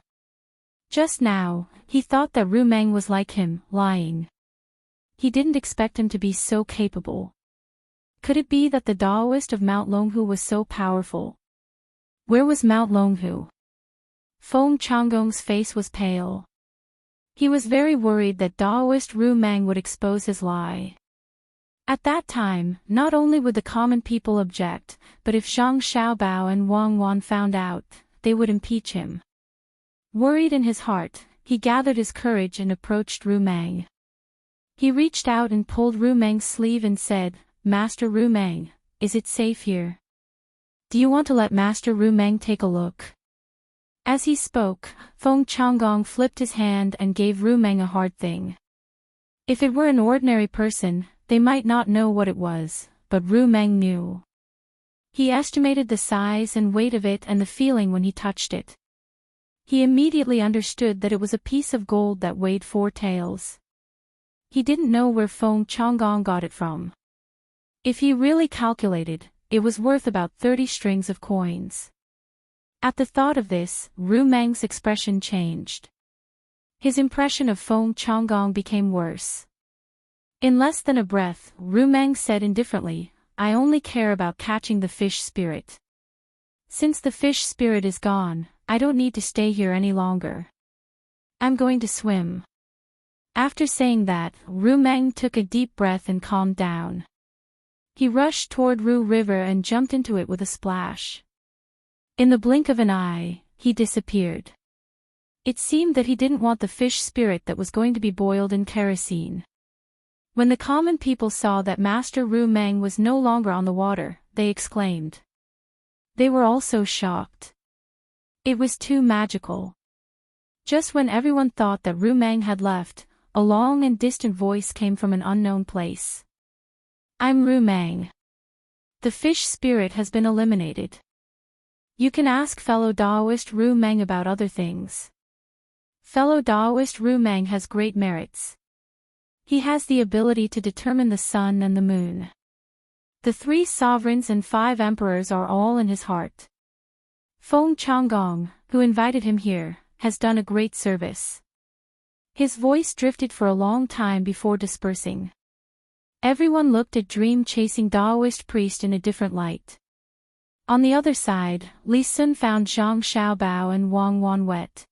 Just now, he thought that Rumeng was like him, lying. He didn't expect him to be so capable. Could it be that the Taoist of Mount Longhu was so powerful? Where was Mount Longhu? Feng Changgong's face was pale. He was very worried that Taoist Rumeng would expose his lie. At that time, not only would the common people object, but if Zhang Xiaobao and Wang Wan found out, they would impeach him. Worried in his heart, he gathered his courage and approached Rumeng. He reached out and pulled Rumeng's sleeve and said, Master Rumeng, is it safe here? Do you want to let Master Rumeng take a look? As he spoke, Feng Changgong flipped his hand and gave Rumeng a hard thing. If it were an ordinary person, they might not know what it was, but Rumeng knew. He estimated the size and weight of it and the feeling when he touched it. He immediately understood that it was a piece of gold that weighed 4 taels. He didn't know where Feng Changgong got it from. If he really calculated, it was worth about 30 strings of coins. At the thought of this, Rumeng's expression changed. His impression of Feng Changgong became worse. In less than a breath, Ru Meng said indifferently, I only care about catching the fish spirit. Since the fish spirit is gone, I don't need to stay here any longer. I'm going to swim. After saying that, Ru Meng took a deep breath and calmed down. He rushed toward Ru River and jumped into it with a splash. In the blink of an eye, he disappeared. It seemed that he didn't want the fish spirit that was going to be boiled in kerosene. When the common people saw that Master Ru Meng was no longer on the water, they exclaimed. They were all so shocked. It was too magical. Just when everyone thought that Ru Meng had left, a long and distant voice came from an unknown place. I'm Ru Meng. The fish spirit has been eliminated. You can ask fellow Taoist Ru Meng about other things. Fellow Taoist Ru Meng has great merits. He has the ability to determine the sun and the moon. The 3 sovereigns and 5 emperors are all in his heart. Feng Changgong, who invited him here, has done a great service. His voice drifted for a long time before dispersing. Everyone looked at dream-chasing Taoist priest in a different light. On the other side, Li Sun found Zhang Xiaobao and Wang Wan wet.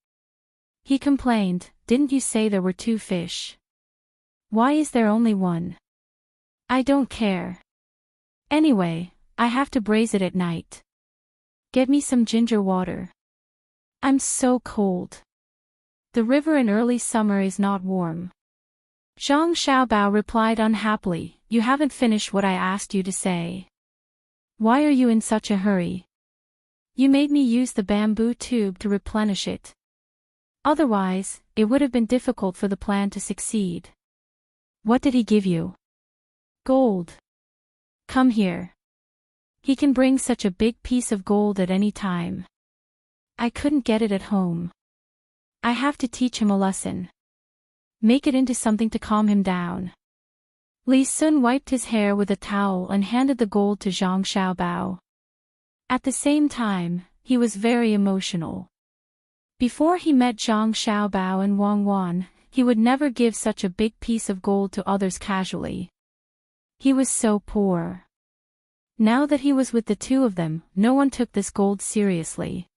He complained, didn't you say there were 2 fish? Why is there only 1? I don't care. Anyway, I have to braise it at night. Get me some ginger water. I'm so cold. The river in early summer is not warm. Zhang Xiaobao replied unhappily, you haven't finished what I asked you to say. Why are you in such a hurry? You made me use the bamboo tube to replenish it. Otherwise, it would have been difficult for the plan to succeed. What did he give you? Gold. Come here. He can bring such a big piece of gold at any time. I couldn't get it at home. I have to teach him a lesson. Make it into something to calm him down. Li Sun wiped his hair with a towel and handed the gold to Zhang Xiaobao. At the same time, he was very emotional. Before he met Zhang Xiaobao and Wang Wan, he would never give such a big piece of gold to others casually. He was so poor. Now that he was with the 2 of them, no one took this gold seriously.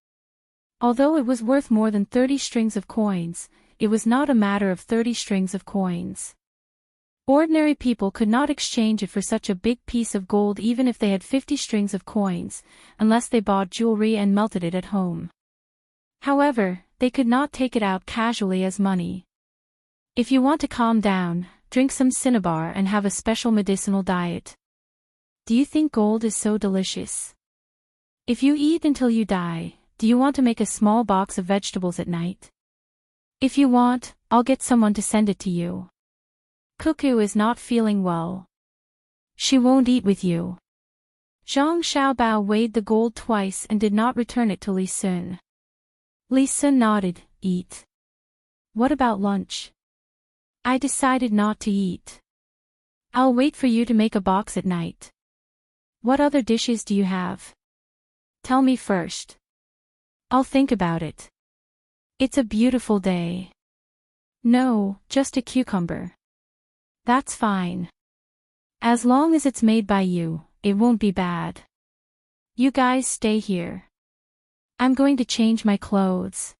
Although it was worth more than 30 strings of coins, it was not a matter of 30 strings of coins. Ordinary people could not exchange it for such a big piece of gold even if they had 50 strings of coins, unless they bought jewelry and melted it at home. However, they could not take it out casually as money. If you want to calm down, drink some cinnabar and have a special medicinal diet. Do you think gold is so delicious? If you eat until you die, do you want to make a small box of vegetables at night? If you want, I'll get someone to send it to you. Cuckoo is not feeling well. She won't eat with you. Zhang Xiaobao weighed the gold twice and did not return it to Li Sun. Li Sun nodded, eat. What about lunch? I decided not to eat. I'll wait for you to make a box at night. What other dishes do you have? Tell me first. I'll think about it. It's a beautiful day. No, just a cucumber. That's fine. As long as it's made by you, it won't be bad. You guys stay here. I'm going to change my clothes.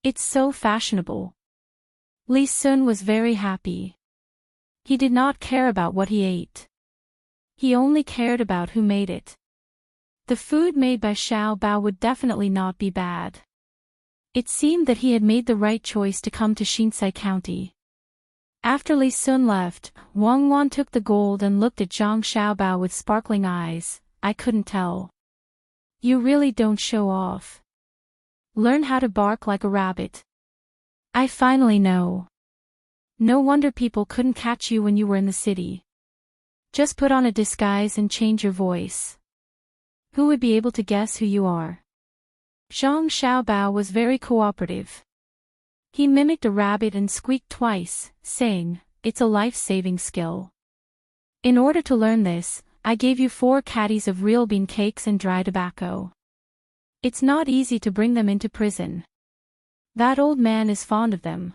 It's so fashionable. Li Sun was very happy. He did not care about what he ate. He only cared about who made it. The food made by Xiao Bao would definitely not be bad. It seemed that he had made the right choice to come to Shinsai County. After Li Sun left, Wang Wan took the gold and looked at Zhang Xiaobao with sparkling eyes. I couldn't tell. You really don't show off. Learn how to bark like a rabbit. I finally know. No wonder people couldn't catch you when you were in the city. Just put on a disguise and change your voice. Who would be able to guess who you are? Zhang Xiaobao was very cooperative. He mimicked a rabbit and squeaked twice, saying, it's a life-saving skill. In order to learn this, I gave you 4 caddies of real bean cakes and dry tobacco. It's not easy to bring them into prison. That old man is fond of them.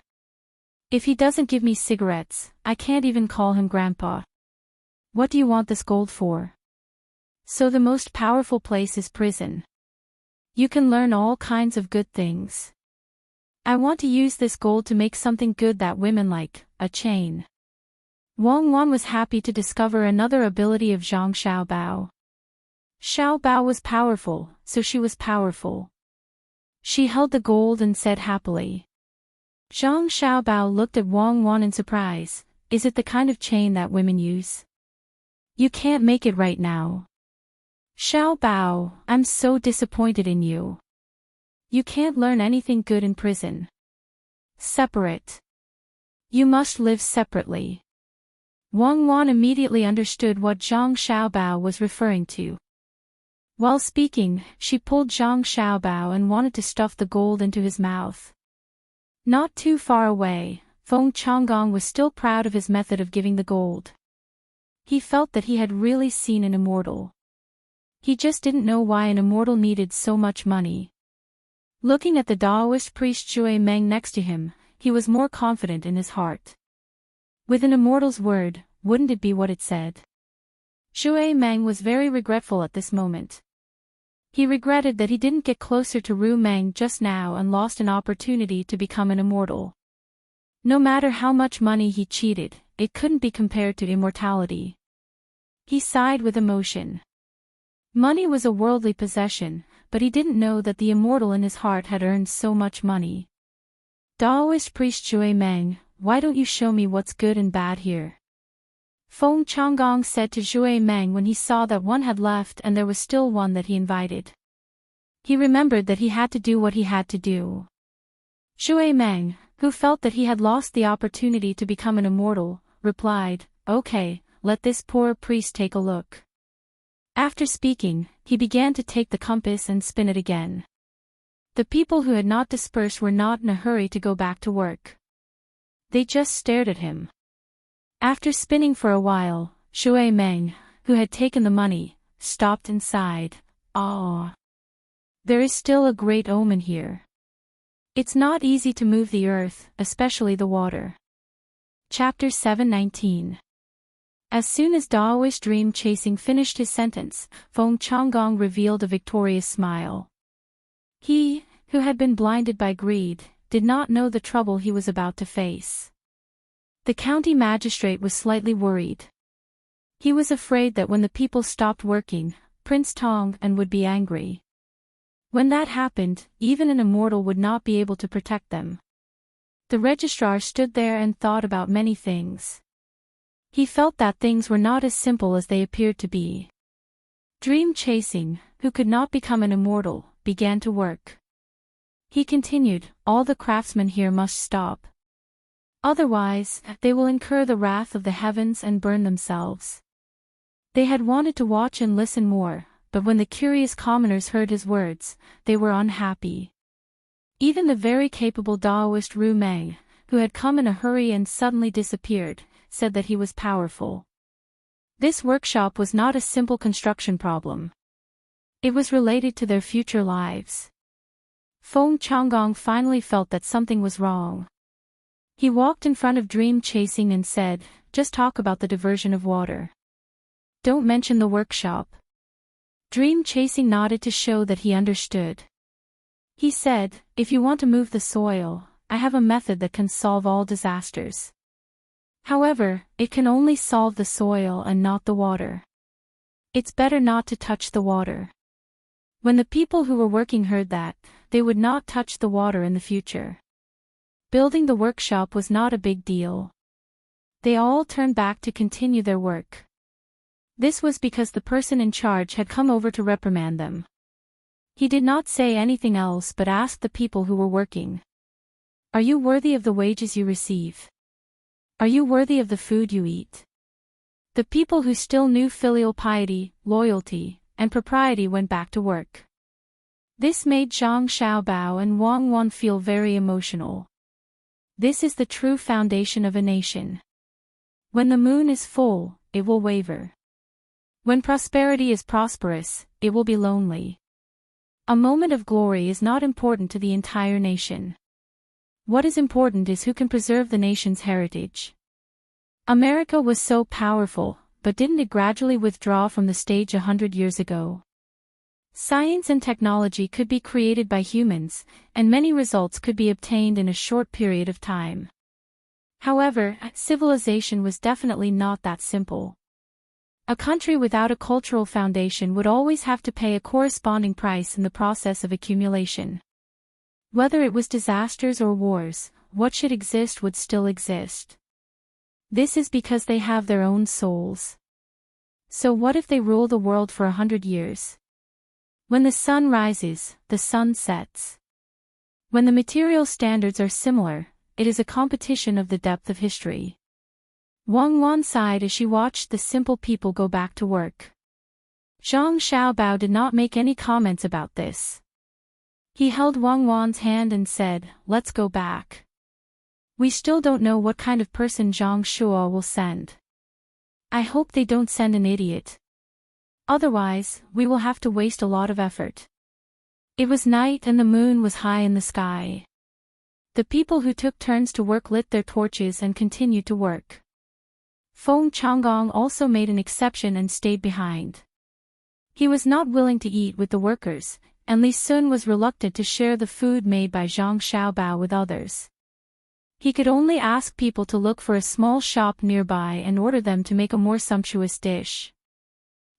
If he doesn't give me cigarettes, I can't even call him grandpa. What do you want this gold for? So the most powerful place is prison. You can learn all kinds of good things. I want to use this gold to make something good that women like, a chain. Wang Wan was happy to discover another ability of Zhang Xiaobao. Xiaobao was powerful, so she was powerful. She held the gold and said happily. Zhang Xiaobao looked at Wang Wan in surprise. Is it the kind of chain that women use? You can't make it right now. Xiaobao, I'm so disappointed in you. You can't learn anything good in prison. Separate. You must live separately. Wang Wan immediately understood what Zhang Xiaobao was referring to. While speaking, she pulled Zhang Xiaobao and wanted to stuff the gold into his mouth. Not too far away, Feng Changgong was still proud of his method of giving the gold. He felt that he had really seen an immortal. He just didn't know why an immortal needed so much money. Looking at the Taoist priest Zhui Meng next to him, he was more confident in his heart. With an immortal's word, wouldn't it be what it said? Zhui Meng was very regretful at this moment. He regretted that he didn't get closer to Ru Meng just now and lost an opportunity to become an immortal. No matter how much money he cheated, it couldn't be compared to immortality. He sighed with emotion. Money was a worldly possession, but he didn't know that the immortal in his heart had earned so much money. Taoist priest Zhui Meng, why don't you show me what's good and bad here? Feng Changgong said to Zhui Meng when he saw that one had left and there was still one that he invited. He remembered that he had to do what he had to do. Zhui Meng, who felt that he had lost the opportunity to become an immortal, replied, "Okay, let this poor priest take a look." After speaking, he began to take the compass and spin it again. The people who had not dispersed were not in a hurry to go back to work. They just stared at him. After spinning for a while, Zhui Meng, who had taken the money, stopped and sighed. "Ah, there is still a great omen here. It's not easy to move the earth, especially the water." Chapter 719. As soon as Taoist Dream Chasing finished his sentence, Feng Changgong revealed a victorious smile. He, who had been blinded by greed, did not know the trouble he was about to face. The county magistrate was slightly worried. He was afraid that when the people stopped working, Prince Tang and would be angry. When that happened, even an immortal would not be able to protect them. The registrar stood there and thought about many things. He felt that things were not as simple as they appeared to be. Dream Chasing, who could not become an immortal, began to work. He continued, "All the craftsmen here must stop. Otherwise, they will incur the wrath of the heavens and burn themselves." They had wanted to watch and listen more, but when the curious commoners heard his words, they were unhappy. Even the very capable Taoist Ru Meng, who had come in a hurry and suddenly disappeared, said that he was powerful. This workshop was not a simple construction problem. It was related to their future lives. Feng Changgong finally felt that something was wrong. He walked in front of Dream Chasing and said, "Just talk about the diversion of water. Don't mention the workshop." Dream Chasing nodded to show that he understood. He said, "If you want to move the soil, I have a method that can solve all disasters. However, it can only solve the soil and not the water. It's better not to touch the water." When the people who were working heard that, they would not touch the water in the future. Building the workshop was not a big deal. They all turned back to continue their work. This was because the person in charge had come over to reprimand them. He did not say anything else but asked the people who were working, "Are you worthy of the wages you receive? Are you worthy of the food you eat?" The people who still knew filial piety, loyalty, and propriety went back to work. This made Zhang Xiaobao and Wang Wan feel very emotional. This is the true foundation of a nation. When the moon is full, it will waver. When prosperity is prosperous, it will be lonely. A moment of glory is not important to the entire nation. What is important is who can preserve the nation's heritage. America was so powerful, but didn't it gradually withdraw from the stage 100 years ago? Science and technology could be created by humans, and many results could be obtained in a short period of time. However, civilization was definitely not that simple. A country without a cultural foundation would always have to pay a corresponding price in the process of accumulation. Whether it was disasters or wars, what should exist would still exist. This is because they have their own souls. So what if they rule the world for 100 years? When the sun rises, the sun sets. When the material standards are similar, it is a competition of the depth of history. Wang Wan sighed as she watched the simple people go back to work. Zhang Xiaobao did not make any comments about this. He held Wang Wan's hand and said, "Let's go back. We still don't know what kind of person Zhang Shuo will send. I hope they don't send an idiot. Otherwise, we will have to waste a lot of effort." It was night and the moon was high in the sky. The people who took turns to work lit their torches and continued to work. Feng Changgong also made an exception and stayed behind. He was not willing to eat with the workers, and Li Sun was reluctant to share the food made by Zhang Xiaobao with others. He could only ask people to look for a small shop nearby and order them to make a more sumptuous dish.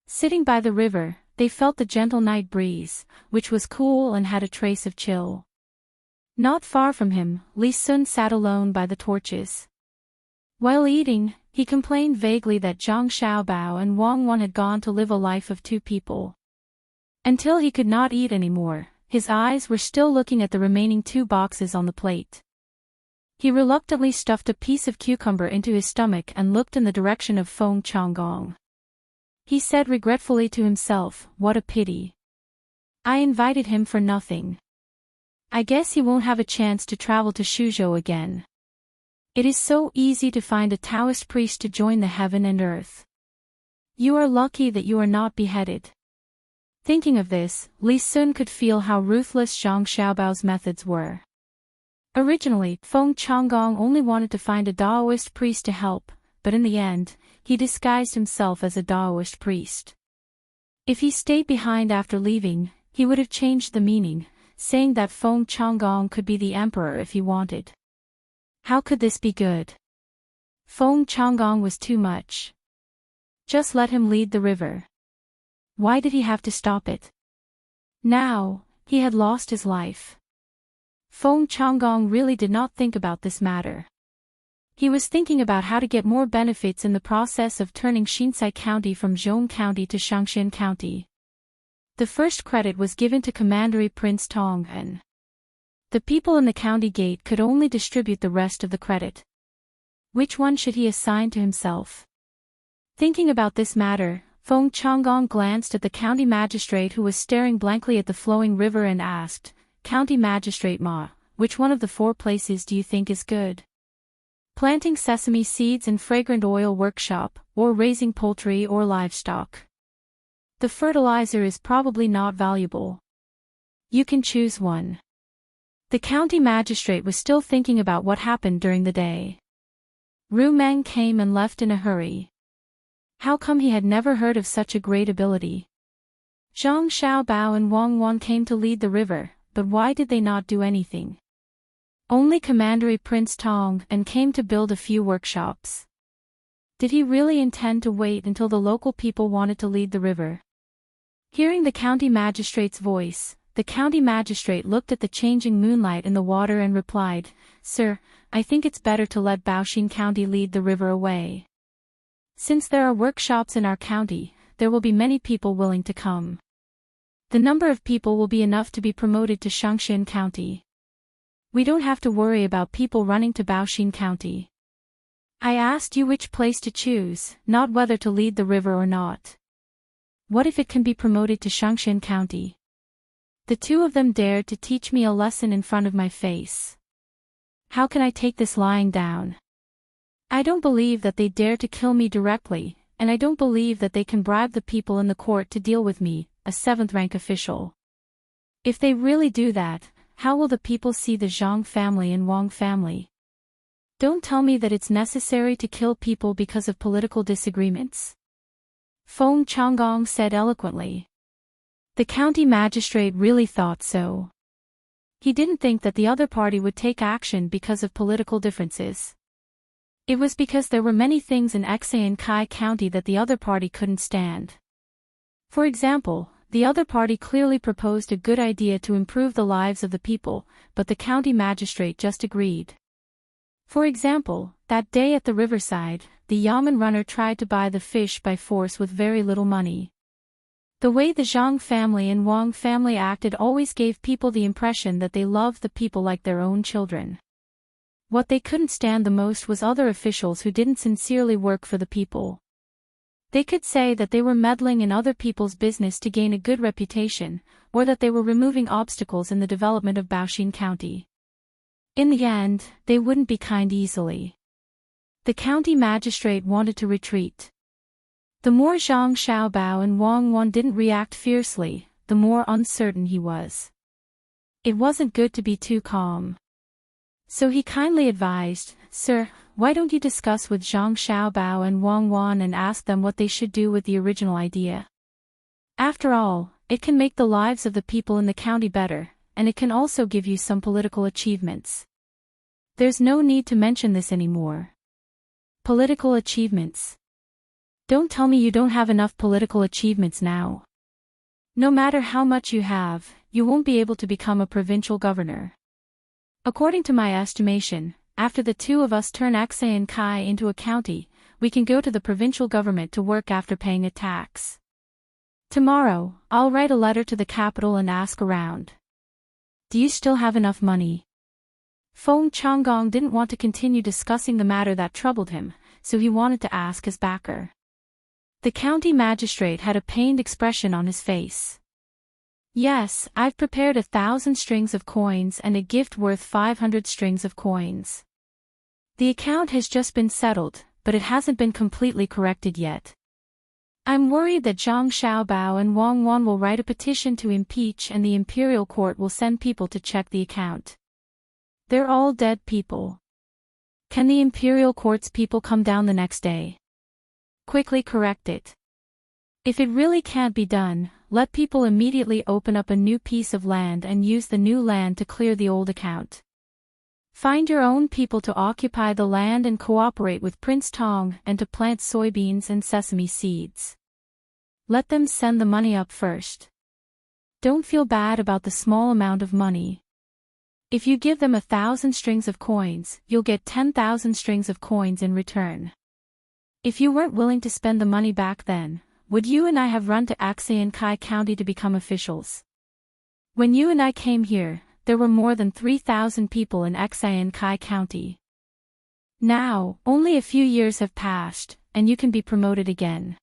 Sitting by the river, they felt the gentle night breeze, which was cool and had a trace of chill. Not far from him, Li Sun sat alone by the torches. While eating, he complained vaguely that Zhang Xiaobao and Wang Wan had gone to live a life of two people. Until he could not eat anymore, his eyes were still looking at the remaining 2 boxes on the plate. He reluctantly stuffed a piece of cucumber into his stomach and looked in the direction of Feng Changgong. He said regretfully to himself, "What a pity. I invited him for nothing. I guess he won't have a chance to travel to Suzhou again. It is so easy to find a Taoist priest to join the heaven and earth. You are lucky that you are not beheaded." Thinking of this, Li Sun could feel how ruthless Zhang Xiaobao's methods were. Originally, Feng Changgong only wanted to find a Daoist priest to help, but in the end, he disguised himself as a Daoist priest. If he stayed behind after leaving, he would have changed the meaning, saying that Feng Changgong could be the emperor if he wanted. How could this be good? Feng Changgong was too much. Just let him lead the river. Why did he have to stop it? Now, he had lost his life. Feng Changgong really did not think about this matter. He was thinking about how to get more benefits in the process of turning Xinsai County from Zhong County to Shaanxi County. The first credit was given to Commandery Prince Tang, and the people in the county gate could only distribute the rest of the credit. Which one should he assign to himself? Thinking about this matter, Feng Changgong glanced at the county magistrate who was staring blankly at the flowing river and asked, "County Magistrate Ma, which one of the 4 places do you think is good? Planting sesame seeds and fragrant oil workshop, or raising poultry or livestock? The fertilizer is probably not valuable. You can choose one." The county magistrate was still thinking about what happened during the day. Ru Meng came and left in a hurry. How come he had never heard of such a great ability? Zhang Xiaobao and Wang Wan came to lead the river, but why did they not do anything? Only Commandery Prince Tang and came to build a few workshops. Did he really intend to wait until the local people wanted to lead the river? Hearing the county magistrate's voice, the county magistrate looked at the changing moonlight in the water and replied, "Sir, I think it's better to let Baoxin County lead the river away. Since there are workshops in our county, there will be many people willing to come. The number of people will be enough to be promoted to Shaanxi County. We don't have to worry about people running to Baoxin County. I asked you which place to choose, not whether to lead the river or not. What if it can be promoted to Shaanxi County?" The 2 of them dared to teach me a lesson in front of my face. How can I take this lying down? I don't believe that they dare to kill me directly, and I don't believe that they can bribe the people in the court to deal with me, a 7th rank official. If they really do that, how will the people see the Zhang family and Wang family? Don't tell me that it's necessary to kill people because of political disagreements. Feng Changgong said eloquently. The county magistrate really thought so. He didn't think that the other party would take action because of political differences. It was because there were many things in Xiankai County that the other party couldn't stand. For example, the other party clearly proposed a good idea to improve the lives of the people, but the county magistrate just agreed. For example, that day at the riverside, the Yamen runner tried to buy the fish by force with very little money. The way the Zhang family and Wang family acted always gave people the impression that they loved the people like their own children. What they couldn't stand the most was other officials who didn't sincerely work for the people. They could say that they were meddling in other people's business to gain a good reputation, or that they were removing obstacles in the development of Baoxin County. In the end, they wouldn't be kind easily. The county magistrate wanted to retreat. The more Zhang Xiaobao and Wang Wan didn't react fiercely, the more uncertain he was. It wasn't good to be too calm. So he kindly advised, "Sir, why don't you discuss with Zhang Xiaobao and Wang Wan and ask them what they should do with the original idea? After all, it can make the lives of the people in the county better, and it can also give you some political achievements. There's no need to mention this anymore." Political achievements. Don't tell me you don't have enough political achievements now. No matter how much you have, you won't be able to become a provincial governor. According to my estimation, after the two of us turn Xiankai into a county, we can go to the provincial government to work after paying a tax. Tomorrow, I'll write a letter to the capital and ask around. Do you still have enough money? Feng Changgong didn't want to continue discussing the matter that troubled him, so he wanted to ask his backer. The county magistrate had a pained expression on his face. Yes, I've prepared 1,000 strings of coins and a gift worth 500 strings of coins. The account has just been settled, but it hasn't been completely corrected yet. I'm worried that Zhang Xiaobao and Wang Wan will write a petition to impeach and the imperial court will send people to check the account. They're all dead people. Can the imperial court's people come down the next day? Quickly correct it. If it really can't be done, let people immediately open up a new piece of land and use the new land to clear the old account. Find your own people to occupy the land and cooperate with Prince Tang and to plant soybeans and sesame seeds. Let them send the money up first. Don't feel bad about the small amount of money. If you give them 1,000 strings of coins, you'll get 10,000 strings of coins in return. If you weren't willing to spend the money back then, would you and I have run to Xiankai County to become officials? When you and I came here, there were more than 3,000 people in Xiankai County. Now, only a few years have passed, and you can be promoted again.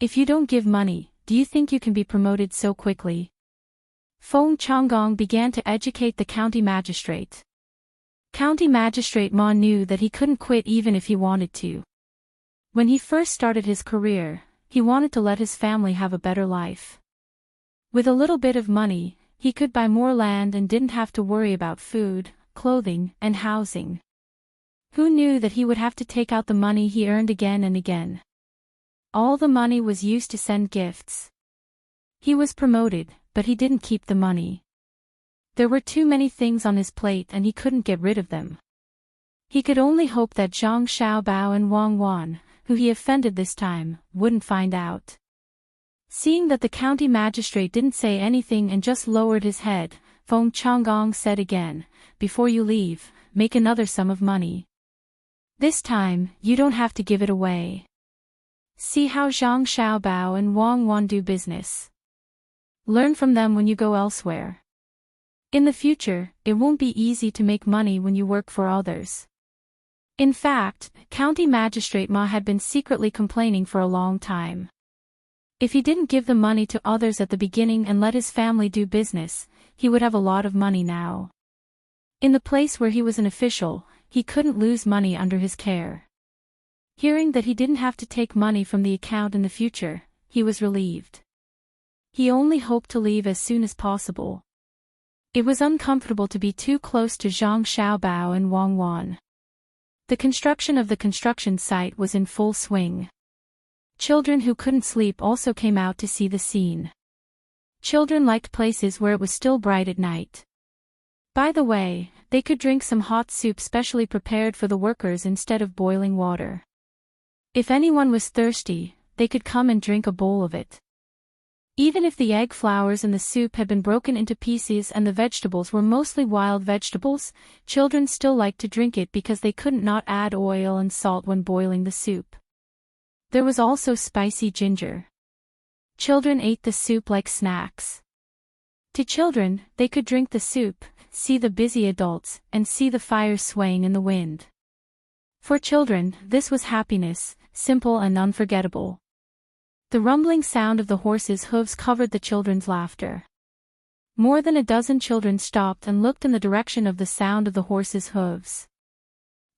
If you don't give money, do you think you can be promoted so quickly? Feng Changgong began to educate the county magistrate. County Magistrate Ma knew that he couldn't quit even if he wanted to. When he first started his career, he wanted to let his family have a better life. With a little bit of money, he could buy more land and didn't have to worry about food, clothing, and housing. Who knew that he would have to take out the money he earned again and again? All the money was used to send gifts. He was promoted, but he didn't keep the money. There were too many things on his plate and he couldn't get rid of them. He could only hope that Zhang Xiaobao and Wang Wan, who he offended this time, wouldn't find out. Seeing that the county magistrate didn't say anything and just lowered his head, Feng Changgong said again, "Before you leave, make another sum of money. This time, you don't have to give it away. See how Zhang Xiaobao and Wang Wan do business. Learn from them when you go elsewhere. In the future, it won't be easy to make money when you work for others." In fact, County Magistrate Ma had been secretly complaining for a long time. If he didn't give the money to others at the beginning and let his family do business, he would have a lot of money now. In the place where he was an official, he couldn't lose money under his care. Hearing that he didn't have to take money from the account in the future, he was relieved. He only hoped to leave as soon as possible. It was uncomfortable to be too close to Zhang Xiaobao and Wang Wan. The construction of the construction site was in full swing. Children who couldn't sleep also came out to see the scene. Children liked places where it was still bright at night. By the way, they could drink some hot soup specially prepared for the workers instead of boiling water. If anyone was thirsty, they could come and drink a bowl of it. Even if the egg flowers in the soup had been broken into pieces and the vegetables were mostly wild vegetables, children still liked to drink it because they couldn't not add oil and salt when boiling the soup. There was also spicy ginger. Children ate the soup like snacks. To children, they could drink the soup, see the busy adults, and see the fire swaying in the wind. For children, this was happiness, simple and unforgettable. The rumbling sound of the horses' hooves covered the children's laughter. More than a dozen children stopped and looked in the direction of the sound of the horses' hooves.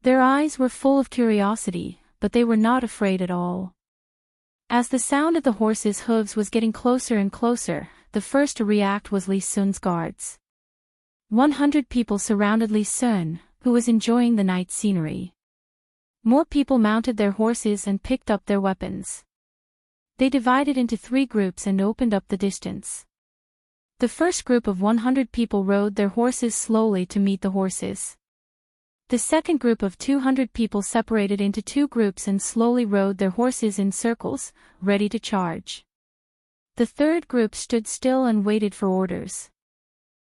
Their eyes were full of curiosity, but they were not afraid at all. As the sound of the horses' hooves was getting closer and closer, the first to react was Li Sun's guards. 100 people surrounded Li Sun, who was enjoying the night scenery. More people mounted their horses and picked up their weapons. They divided into 3 groups and opened up the distance. The first group of 100 people rode their horses slowly to meet the horses. The second group of 200 people separated into 2 groups and slowly rode their horses in circles, ready to charge. The third group stood still and waited for orders.